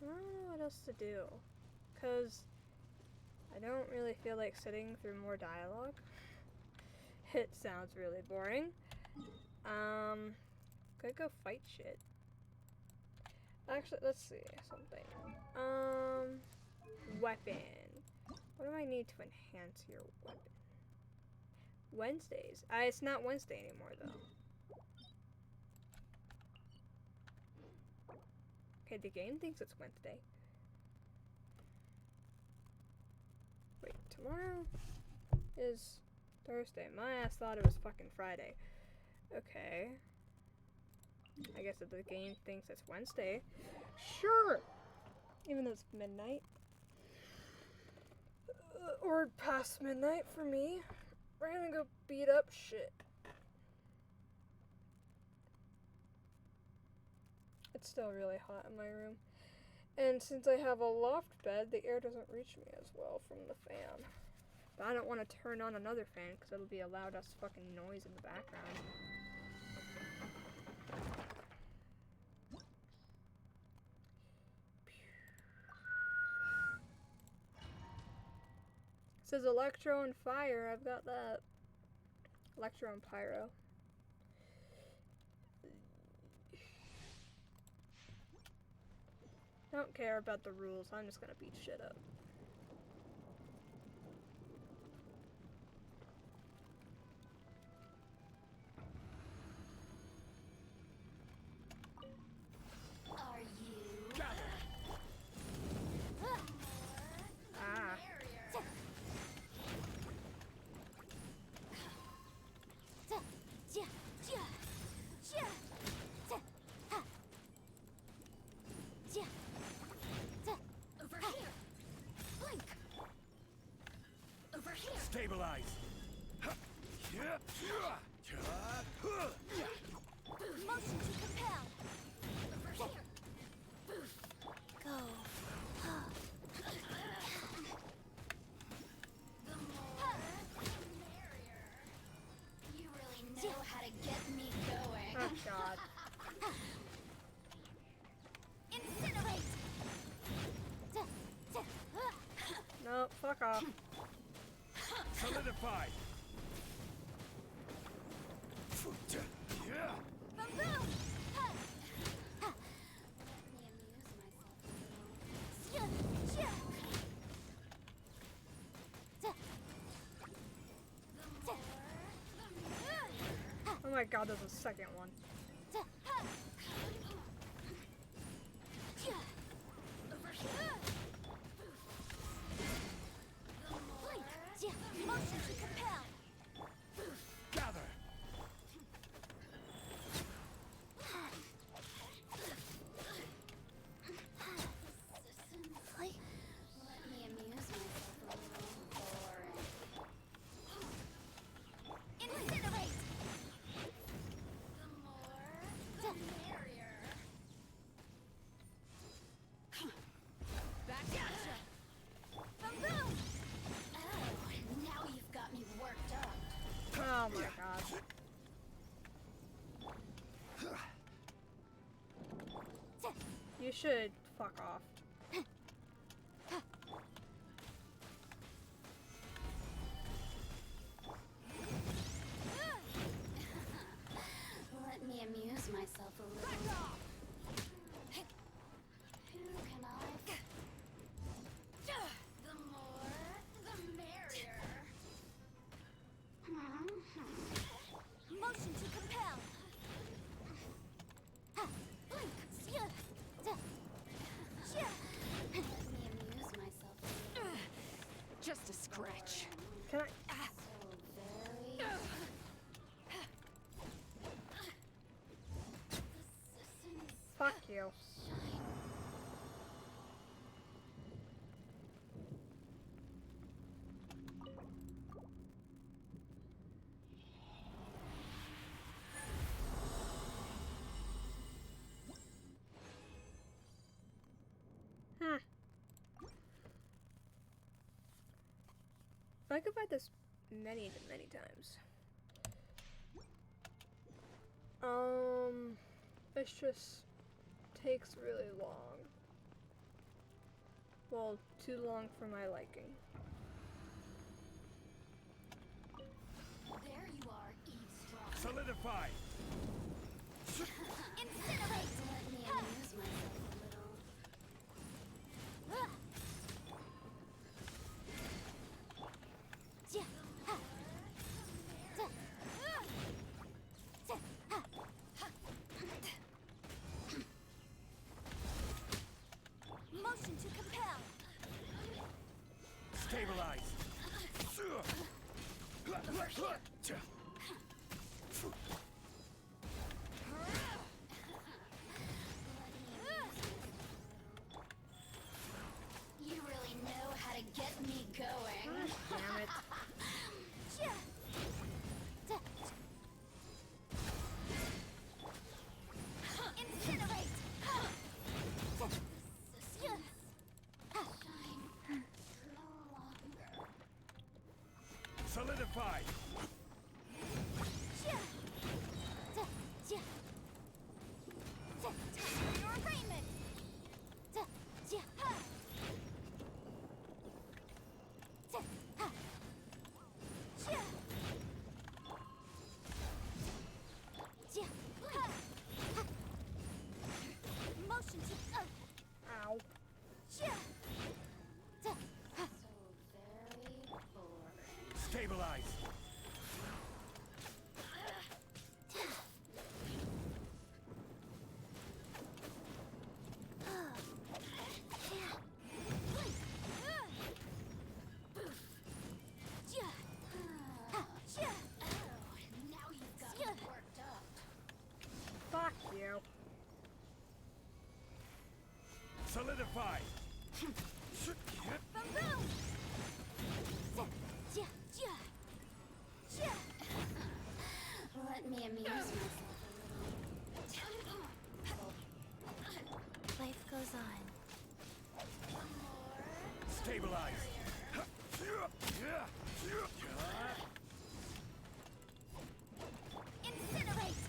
B: don't know what else to do, cause I don't really feel like sitting through more dialogue. It sounds really boring. Could go fight shit. Actually, let's see something. Weapon. What do I need to enhance your weapon? Wednesdays. It's not Wednesday anymore though. Okay, the game thinks it's Wednesday. Wait, tomorrow is Thursday. My ass thought it was fucking Friday. Okay. I guess if the game thinks it's Wednesday, sure! Even though it's midnight. Or past midnight for me. We're gonna go beat up shit. It's still really hot in my room. And since I have a loft bed, the air doesn't reach me as well from the fan. But I don't want to turn on another fan because it'll be a loud ass fucking noise in the background. It says Electro and Fire. I've got that. Electro and Pyro. I don't care about the rules. I'm just gonna beat shit up.
E: Are you?
B: Ah.
E: Over here. Blink. Over here.
D: Stabilize.
E: Motion to compel. Over here. Go. The more, the merrier. You really know how to get me going.
B: Oh god.
E: Incinerate.
B: No, fuck off.
D: Solidify.
E: Boom.
B: Oh my god, there's a second one.
E: Over here. Blink. Motion to compel.
D: Gather.
E: Let me amuse myself a little. Incinerate. The more, the merrier. Back at ya. Boom. Oh, now you've got me worked up.
B: Oh my god. You should fuck off.
E: Let me amuse myself a little. Who can I? The more, the
B: I could fight this many times. It just takes really long. Well, too long for my liking.
E: There you are, eavesdropper.
M: Solidify!
E: Incinerate! Let me amuse myself a little.
J: Motion to compel.
M: Stabilize!
E: You really know how to get me going.
B: Damn it.
E: Incinerate!
M: Solidify!
E: Your arraignment!
J: Motion to
B: Ow.
M: Stabilize!
E: Now you've got me worked up.
B: Fuck you.
M: Solidify!
E: Let me amuse myself
J: life goes on.
M: Stabilize!
E: Incinerate!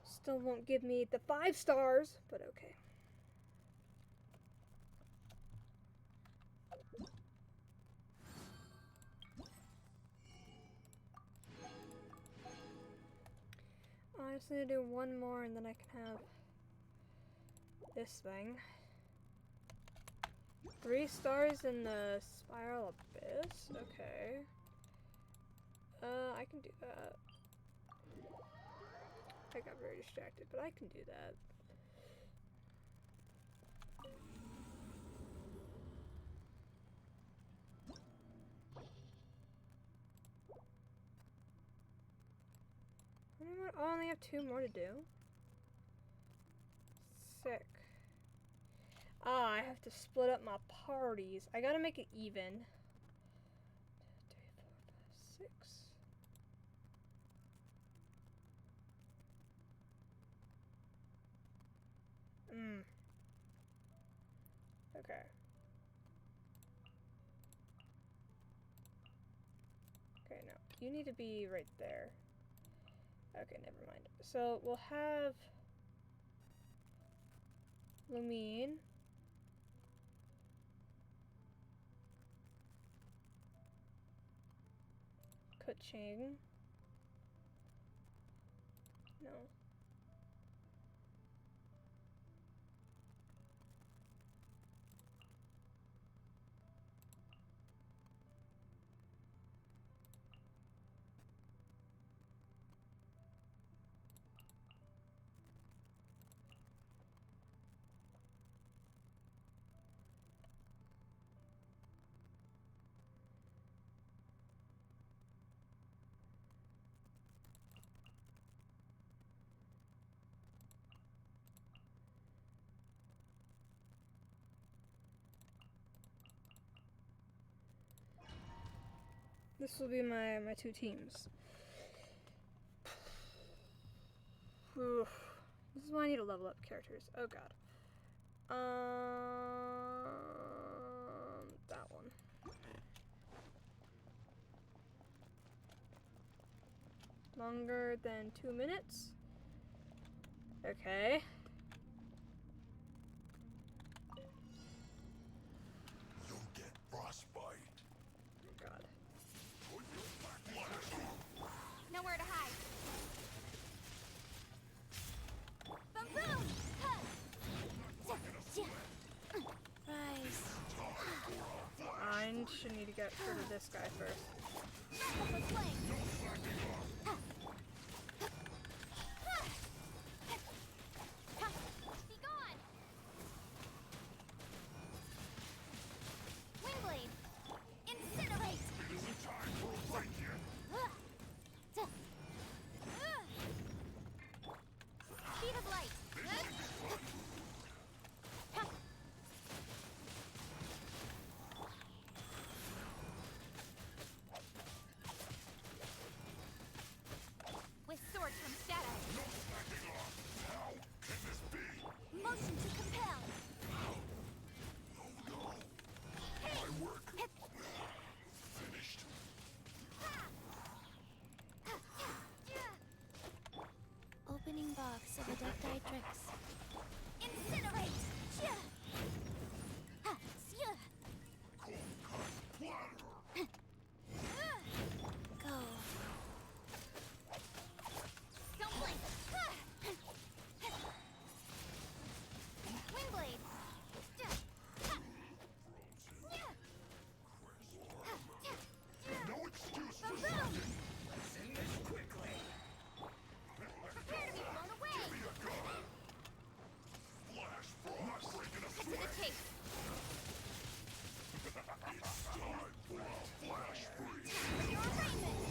B: Still won't give me the 5 stars, but okay. I just need to do one more and then I can have this thing. 3 stars in the Spiral Abyss? Okay. I can do that. I got very distracted, but I can do that. How many more? Oh, I only have 2 more to do. Sick. Ah, I have to split up my parties. I gotta make it even. 2, 3, 4, 5, 6. Okay. Okay, no. You need to be right there. Okay, never mind. So, we'll have Lumine. Kuching. No. This will be my two teams. Oof. This is why I need to level up characters. Oh god. That one. Longer than 2 minutes. Okay.
M: You'll get frostbite.
B: God.
E: Nowhere to hide. Boom boom!
T: Rise.
B: I should need to get rid of this guy first.
E: Be gone! Wingblade! Incinerate! Speed of light! With sword from shadow.
M: How can this be?
E: Motion to compel.
M: My work finished.
T: Opening box of Adeptitrix.
E: Incinerate!
T: Go.
E: Don't blink! Wingblade!
M: No excuse for
E: Boom!
M: slacking.
D: Send this quickly.
E: Prepare to be blown away!
M: Give me a gun. Flash frost breaking a
E: Cut to the
M: sweat.
E: chase!
M: It's time for a flash freeze.
E: Your arraignment!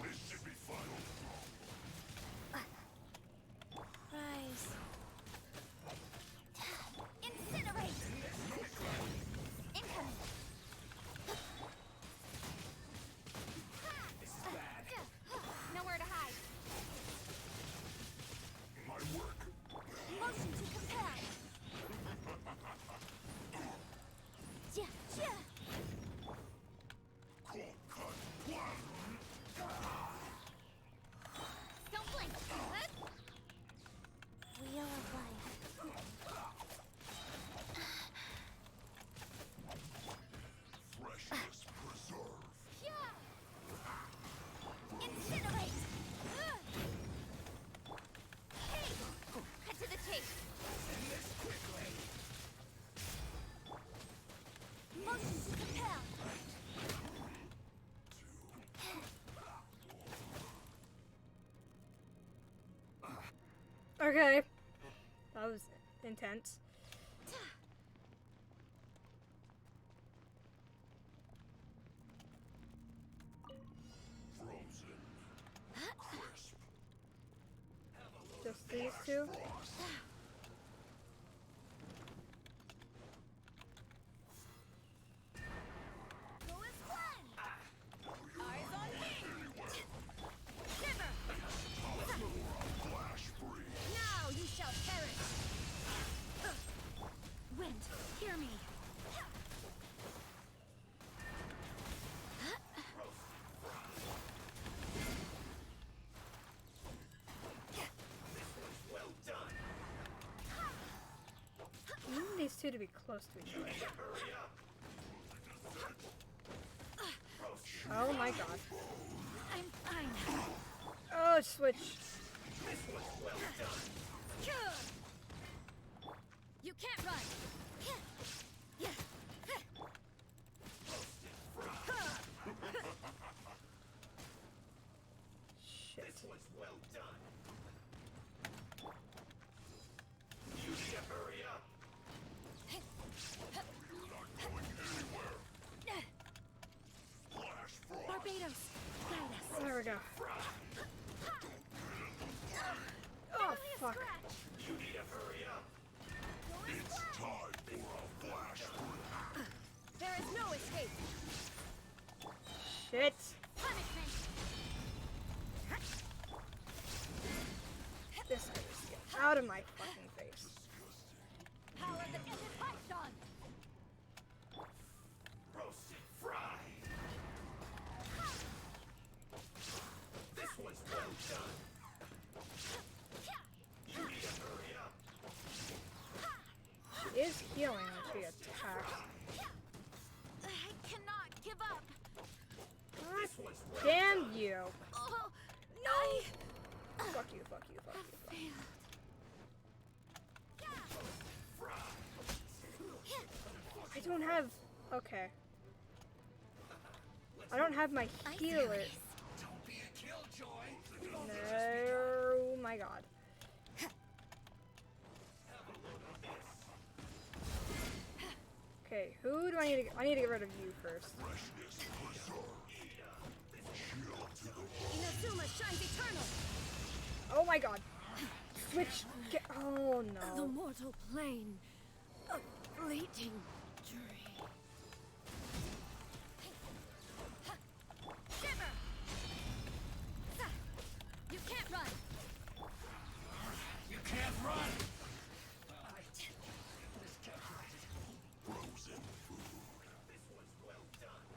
M: This should be fun.
T: Rise.
E: Incinerate! Incoming!
D: This is bad.
E: Nowhere to hide.
M: My work.
E: Motion to compel.
M: Cold cut. Blast.
E: Don't blink.
T: Wheel of life.
M: Freshness preserve.
E: Incinerate. Hey, cut to the chase.
D: Send this quickly.
E: Motion to compel.
B: Okay. That was intense.
M: Frozen. Crisp.
B: Just these two.
E: Go as one. Eyes on me. Shiver.
M: Flash freeze.
E: Now you shall perish.
J: Wind, hear me.
D: Well done.
B: I need these two to be close to each other.
D: Hurry up.
B: Oh my god.
J: I'm fine.
B: Oh, switch.
D: This was well done.
J: You can't run.
B: Shit.
D: This was well done. You need to hurry up.
M: You're not going anywhere. Flash frost.
J: Barbados, guide us.
B: There we go. Oh, fuck.
D: You need to hurry up.
M: It's time for a
B: Shit. This guy just get out of my fucking face.
E: Power that isn't Python!
D: Roasted fry! This one's well done! You need to hurry up!
B: She is healing when she attacks.
E: I cannot give up!
B: God damn you!
E: Oh, no!
B: Fuck you, fuck you, fuck you, fuck you. I don't have... Okay. I don't have my healer.
D: Don't be a killjoy!
B: No, my god. Okay, who do I need to get? I need to get rid of you first.
E: Inazuma shines eternal!
B: Oh my god. Switch. Get, oh no.
T: The mortal plane. A fleeting dream.
E: Shiver! You can't run!
D: You can't run!
M: Frozen food.
D: This one's well done.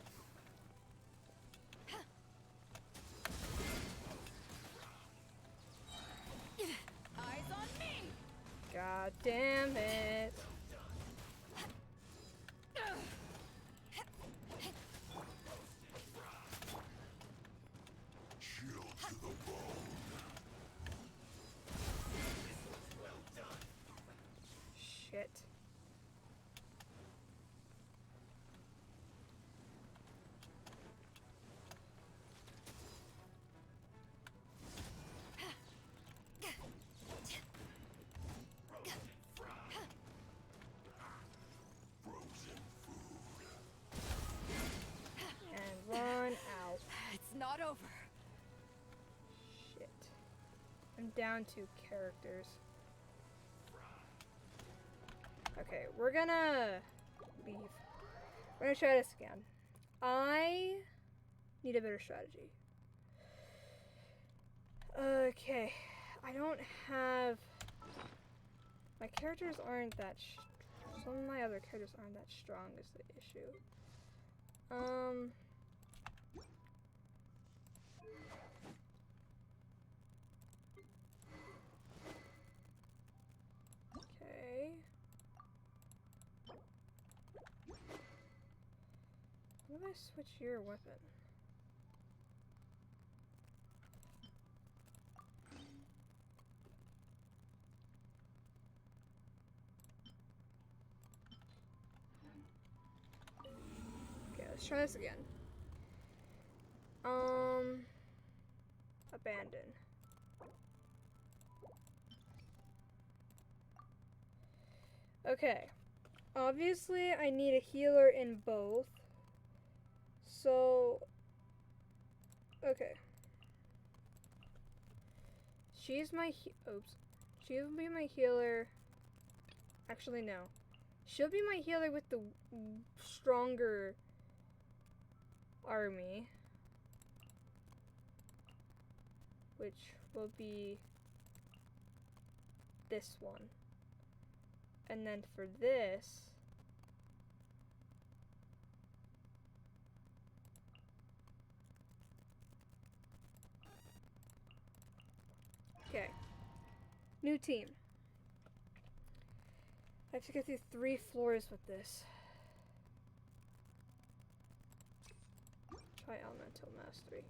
E: Eyes on me!
B: God damn it.
M: Chill to the bone.
B: Shit.
M: Frozen food.
B: And run out.
T: It's not over.
B: Shit. I'm down 2 characters. Okay, we're gonna leave. We're gonna try this again. I need a better strategy. Okay, I don't have... My characters aren't that... Some of my other characters aren't that strong is the issue. Okay. How do I switch your weapon? Okay, let's try this again. Abandon. Okay. Obviously, I need a healer in both. So, okay. She's my oops. She'll be my healer. Actually, no. She'll be my healer with the stronger army, which will be this one. And then for this, okay, new team. I have to get through 3 floors with this. Try elemental mastery.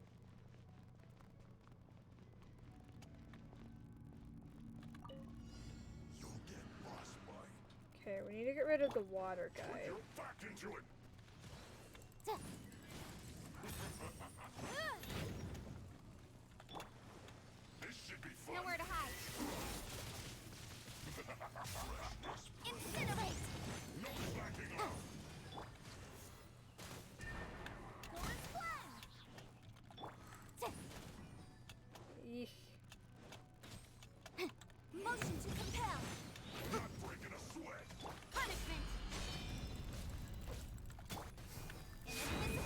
B: Okay, we need to get rid of the water guy.
M: Back into it. This should be fun.
E: Nowhere to hide. Incinerate!
M: No slacking now.
E: Force flash!
B: Eesh.
E: Motion to compel!
M: Not breaking a sweat.
E: Punishment! Invisible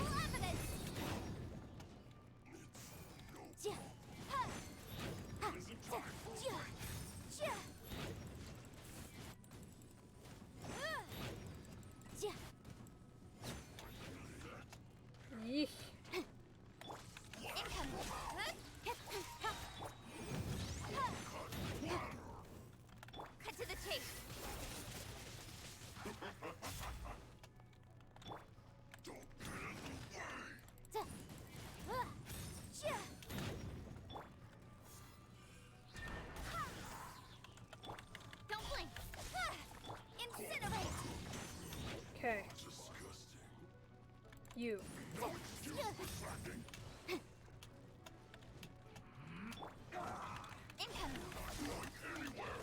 B: You.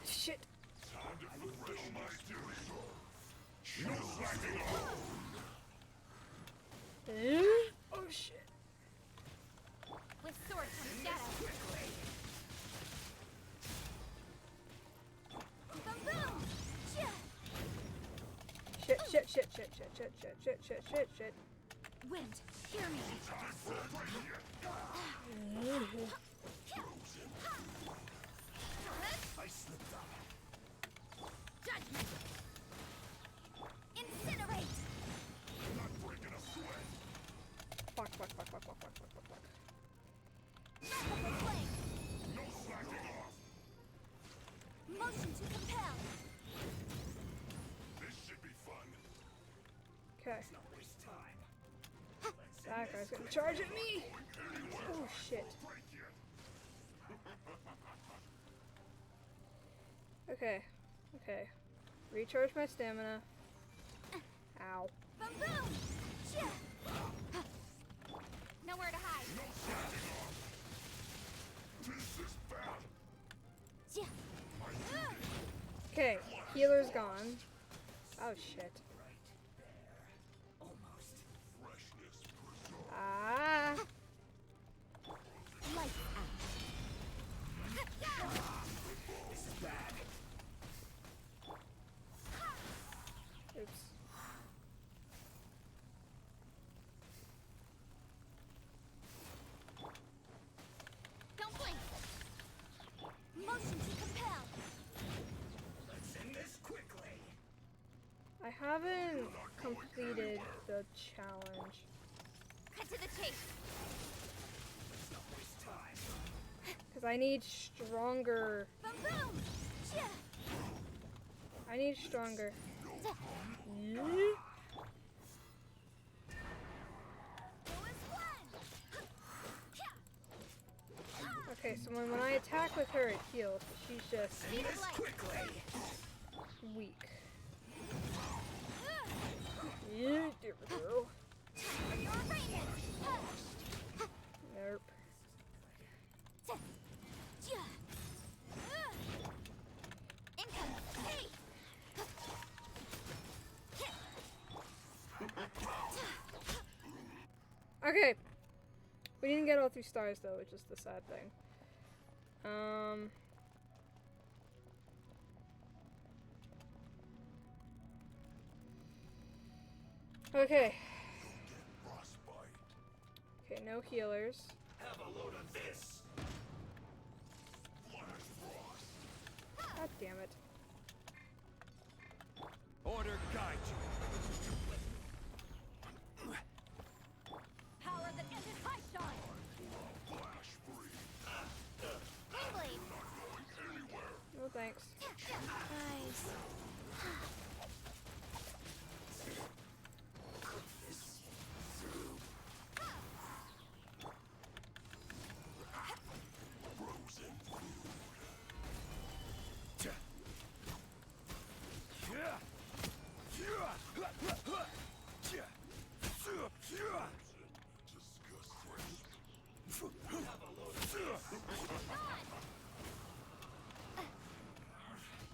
B: Shit. Oh shit.
E: With sword comes shadow. Boom boom!
B: Shit, shit, shit, shit, shit, shit, shit, shit, shit, shit, shit.
E: Wind, hear me.
D: I slipped up.
E: Judgment. Incinerate.
M: Not breaking a sweat.
B: Fuck, fuck, fuck, fuck, fuck, fuck, fuck, fuck, fuck.
E: Merciful flame.
M: No slacking off.
E: Motion to compel.
M: This should be fun.
B: Okay.
D: Let's not waste time.
B: That guy's gonna charge at me! Oh shit. Okay. Okay. Recharge my stamina. Ow.
E: Boom boom! Nowhere to hide.
M: No slacking off. This is bad.
B: Okay, healer's gone. Oh shit.
D: Almost.
M: Freshness preserved.
B: Ah!
E: Light out.
D: This is bad.
B: Oops.
E: Don't blink. Motion to compel.
D: Let's end this quickly.
B: I haven't completed the challenge.
E: Cut to the chase.
D: Let's not waste time.
B: Because I need stronger.
E: Boom boom!
B: I need stronger. Okay, so when I attack with her, it heals. But she's just
E: Speed of light.
D: Quickly.
B: weak. Yeah, there we go.
E: For your radiance.
B: Nope.
E: Incoming. Hey.
B: Okay. We didn't get all 3 stars though, which is the sad thing. Okay. Okay, no healers.
D: Have a load of this.
B: God damn it.
L: Order guide you.
E: Power that ended high shine. Blade.
B: No thanks.
E: Guys.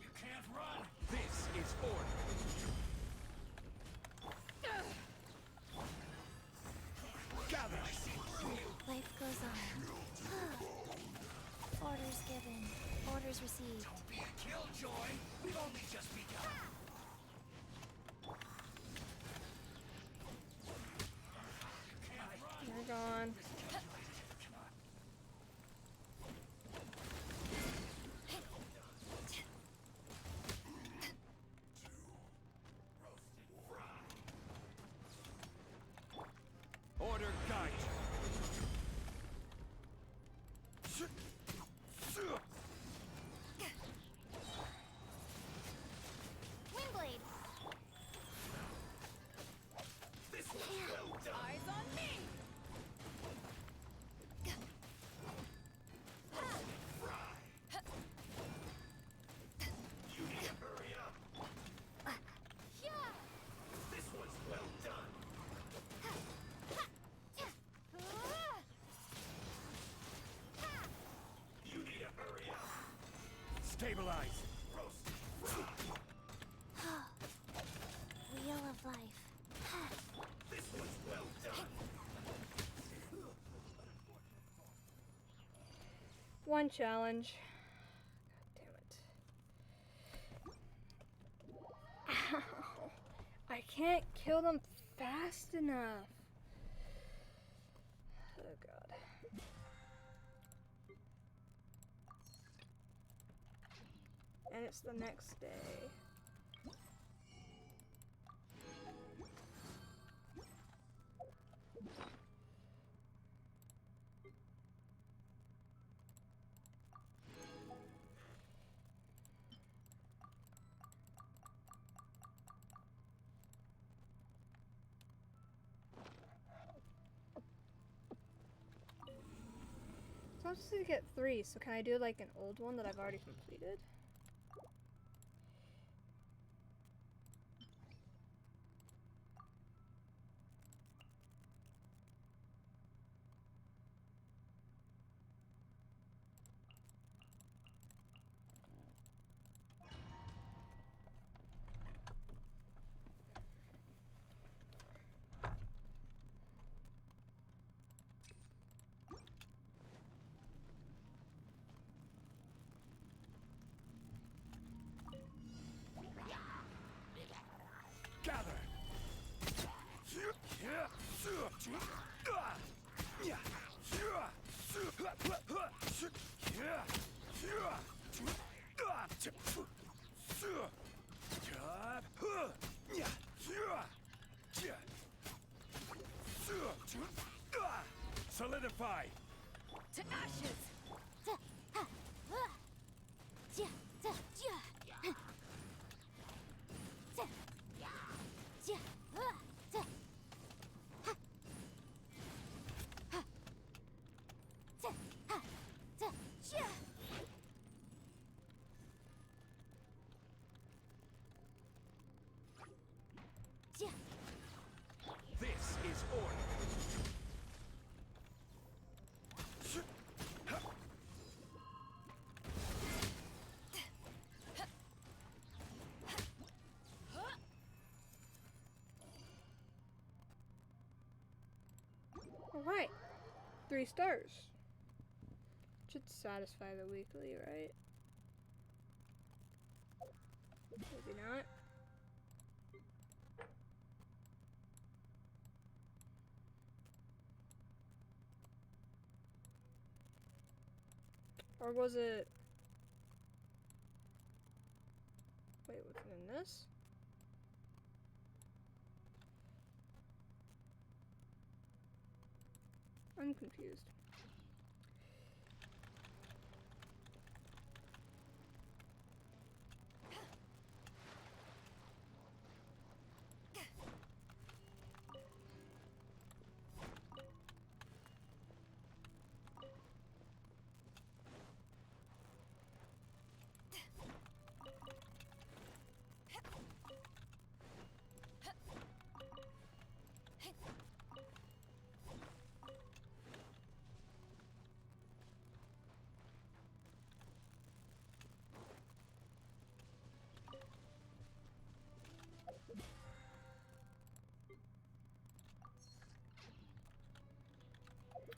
D: You can't run.
L: This is order. Gather.
E: Life goes on. Orders given. Orders received.
D: Don't be a killjoy. We've only just begun.
B: You're gone.
L: Order guide you.
E: Windblade. This is well done. Eyes on me.
A: Stabilize!
E: Wheel of life.
D: This one's well done.
B: One challenge. God damn it. Ow. I can't kill them fast enough. Oh god. And it's the next day. So I'm supposed to get 3, so can I do like an old one that I've already completed?
A: Solidify!
J: To ashes!
A: This is order.
B: Alright. 3 stars. Should satisfy the weekly, right? Maybe not. Or was it... Wait, was it in this? I'm confused.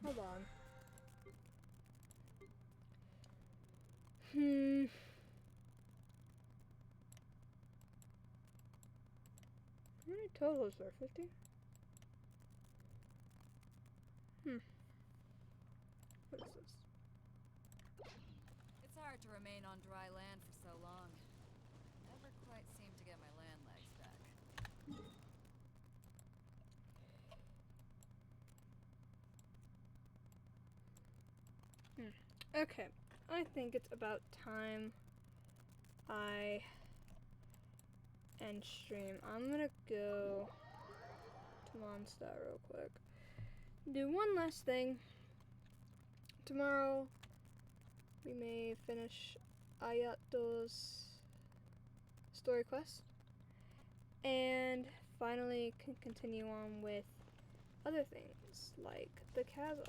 B: Hold on. How many total is there? 50? What is this?
O: It's hard to remain on dry land for so long. Never quite seem to get my land legs back.
B: Okay, I think it's about time I end stream. I'm gonna go to Mondstadt real quick. Do one last thing. Tomorrow we may finish Ayato's story quest and finally can continue on with other things like the chasm.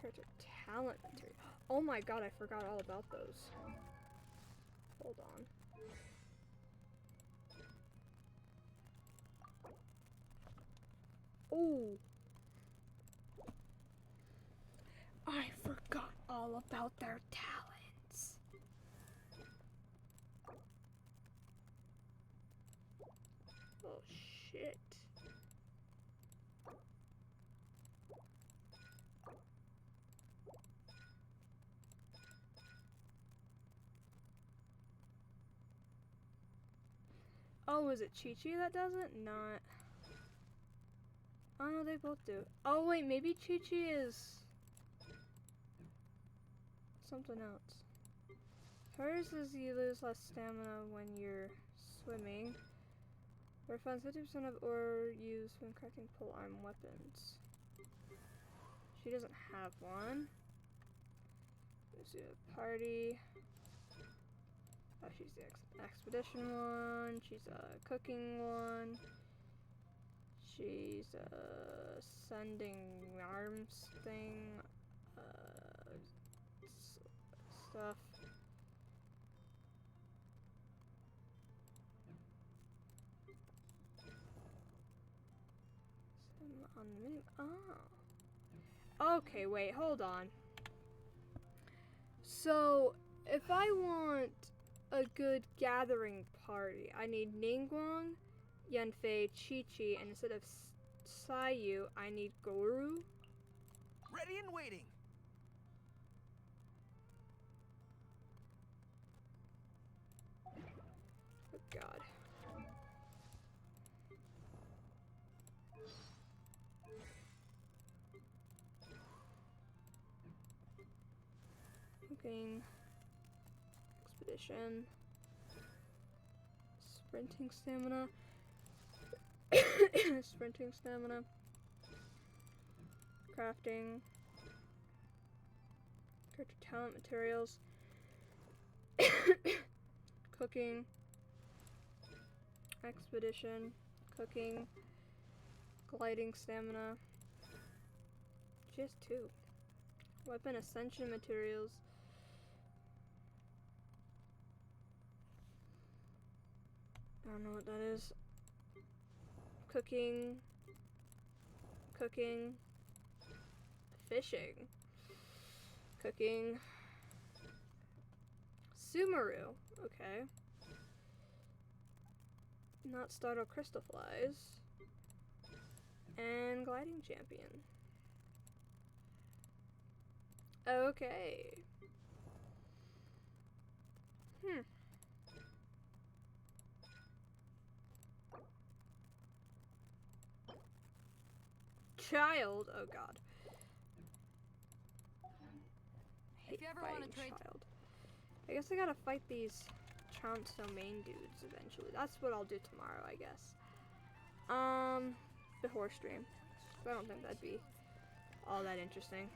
B: Character talent material. Oh my god, I forgot all about those. Hold on. Oh, I forgot all about their talents. Oh shit. Oh, is it Chi-Chi that does it? Not. Oh no, they both do. Oh wait, maybe Chi-Chi is something else. Hers is you lose less stamina when you're swimming. Refunds 50% of ore used when crafting pole arm weapons. She doesn't have one. Let's do a party. Oh, she's the expedition one. She's a cooking one. She's a sending arms thing. Stuff. On the menu. Oh. Okay, wait, hold on. So, if I want a good gathering party, I need Ningguang, Yanfei, Chi-Chi, and instead of Sayu, I need Goru.
D: Ready and waiting.
B: Oh god. Cooking. Expedition. Sprinting stamina. Sprinting stamina. Crafting. Character talent materials. Cooking. Expedition. Cooking. Gliding stamina. She has 2. Weapon ascension materials. I don't know what that is. Cooking. Cooking. Fishing. Cooking. Sumeru. Okay. Not startle crystal flies. And gliding champion. Okay. Child. Oh god.
O: If you ever want to trade
B: child. I guess I gotta fight these Chance Domain dudes eventually. That's what I'll do tomorrow, I guess. The horse stream. I don't think that'd be all that interesting.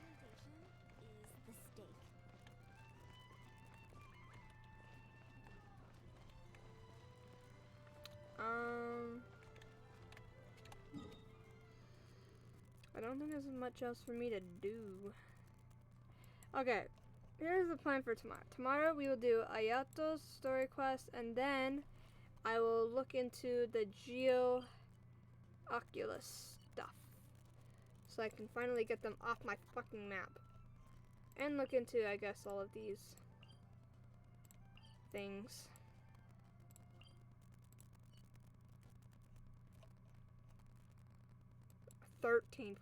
B: I don't think there's much else for me to do. Okay, here's the plan for tomorrow. Tomorrow we will do Ayato's story quest, and then I will look into the Geo Oculus stuff. So I can finally get them off my fucking map. And look into, I guess, all of these things. 13%.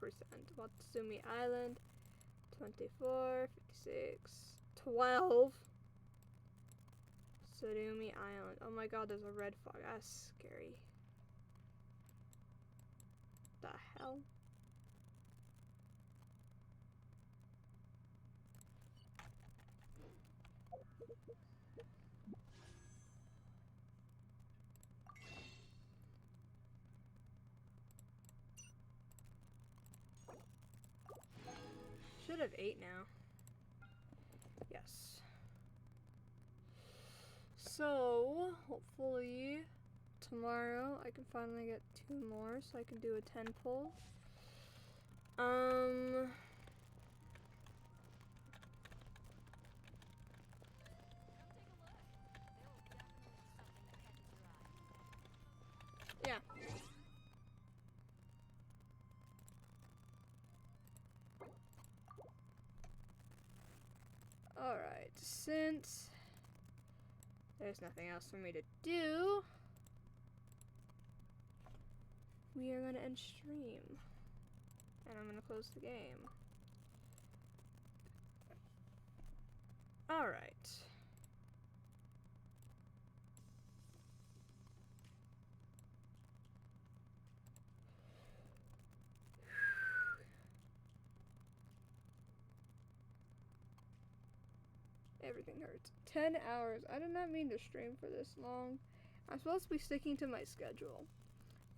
B: Watsumi Island. 24, 56, 12. Surumi Island. Oh my god, there's a red fog. That's scary. The hell? have 8 now. Yes. So, hopefully, tomorrow I can finally get 2 more so I can do a 10 pull. Yeah. Alright, since there's nothing else for me to do, we are going to end stream. And I'm going to close the game. Alright. Everything hurts. 10 hours. I did not mean to stream for this long. I'm supposed to be sticking to my schedule.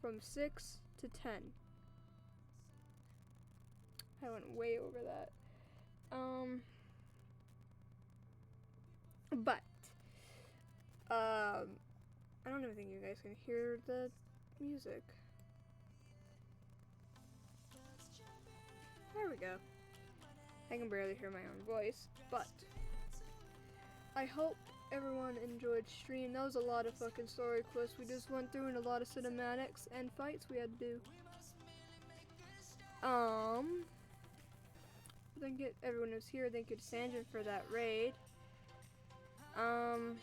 B: From 6 to 10. I went way over that. But I don't even think you guys can hear the music. There we go. I can barely hear my own voice, but I hope everyone enjoyed stream. That was a lot of fucking story quests we just went through, and a lot of cinematics and fights we had to do. Thank you everyone who's here. Thank you to Sanjin for that raid. Oh,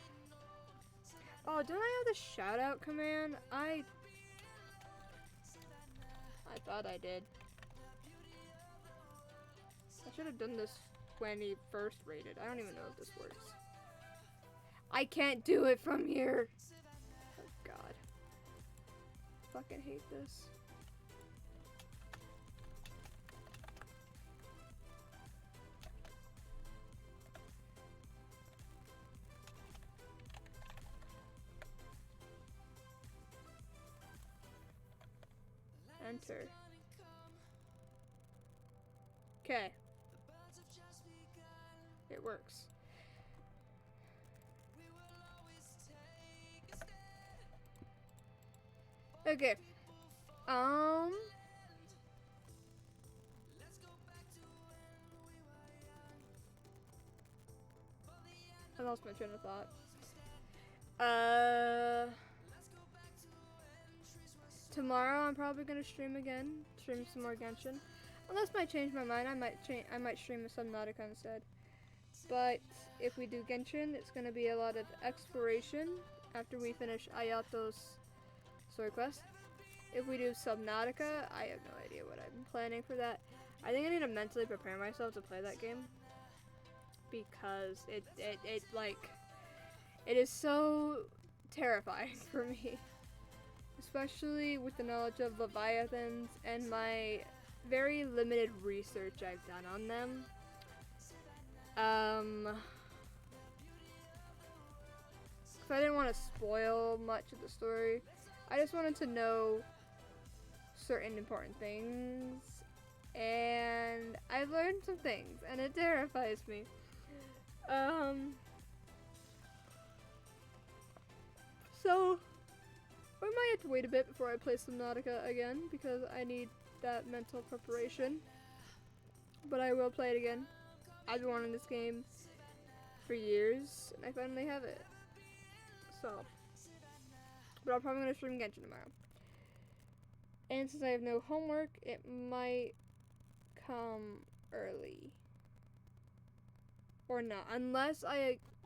B: don't I have the shout out command? I thought I did. I should have done this when he first raided. I don't even know if this works. I can't do it from here. Oh god. Fucking hate this. Enter. Okay. It works. Okay. I lost my train of thought. Tomorrow I'm probably gonna stream again. Stream some more Genshin. Unless I change my mind, I might stream a Subnautica instead. But if we do Genshin, it's gonna be a lot of exploration after we finish Ayato's story quest. If we do Subnautica, I have no idea what I'm planning for that. I think I need to mentally prepare myself to play that game, because it is so terrifying for me, especially with the knowledge of Leviathans and my very limited research I've done on them. So I didn't want to spoil much of the story. I just wanted to know certain important things, and I've learned some things, and it terrifies me. So we might have to wait a bit before I play Subnautica again, because I need that mental preparation. But I will play it again. I've been wanting this game for years, and I finally have it. So, but I'm probably gonna stream Genshin tomorrow. And since I have no homework, it might come early. Or not, unless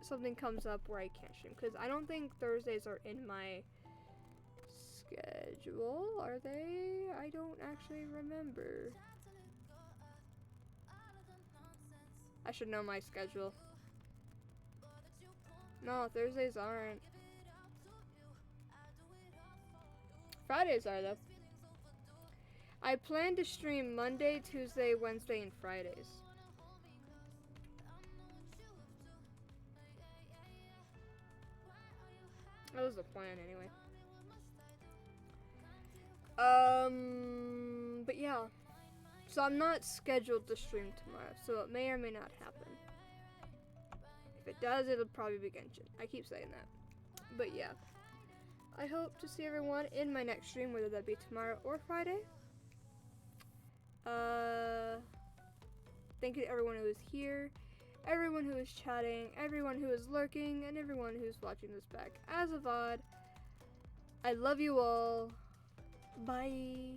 B: something comes up where I can't stream, because I don't think Thursdays are in my schedule, are they? I don't actually remember. I should know my schedule. No, Thursdays aren't. Fridays are, though. I plan to stream Monday, Tuesday, Wednesday, and Fridays. That was the plan, anyway. But yeah. So I'm not scheduled to stream tomorrow, so it may or may not happen. If it does, it'll probably be Genshin. I keep saying that. But yeah. I hope to see everyone in my next stream, whether that be tomorrow or Friday. Thank you to everyone who is here, everyone who is chatting, everyone who is lurking, and everyone who's watching this back as a VOD. I love you all. Bye.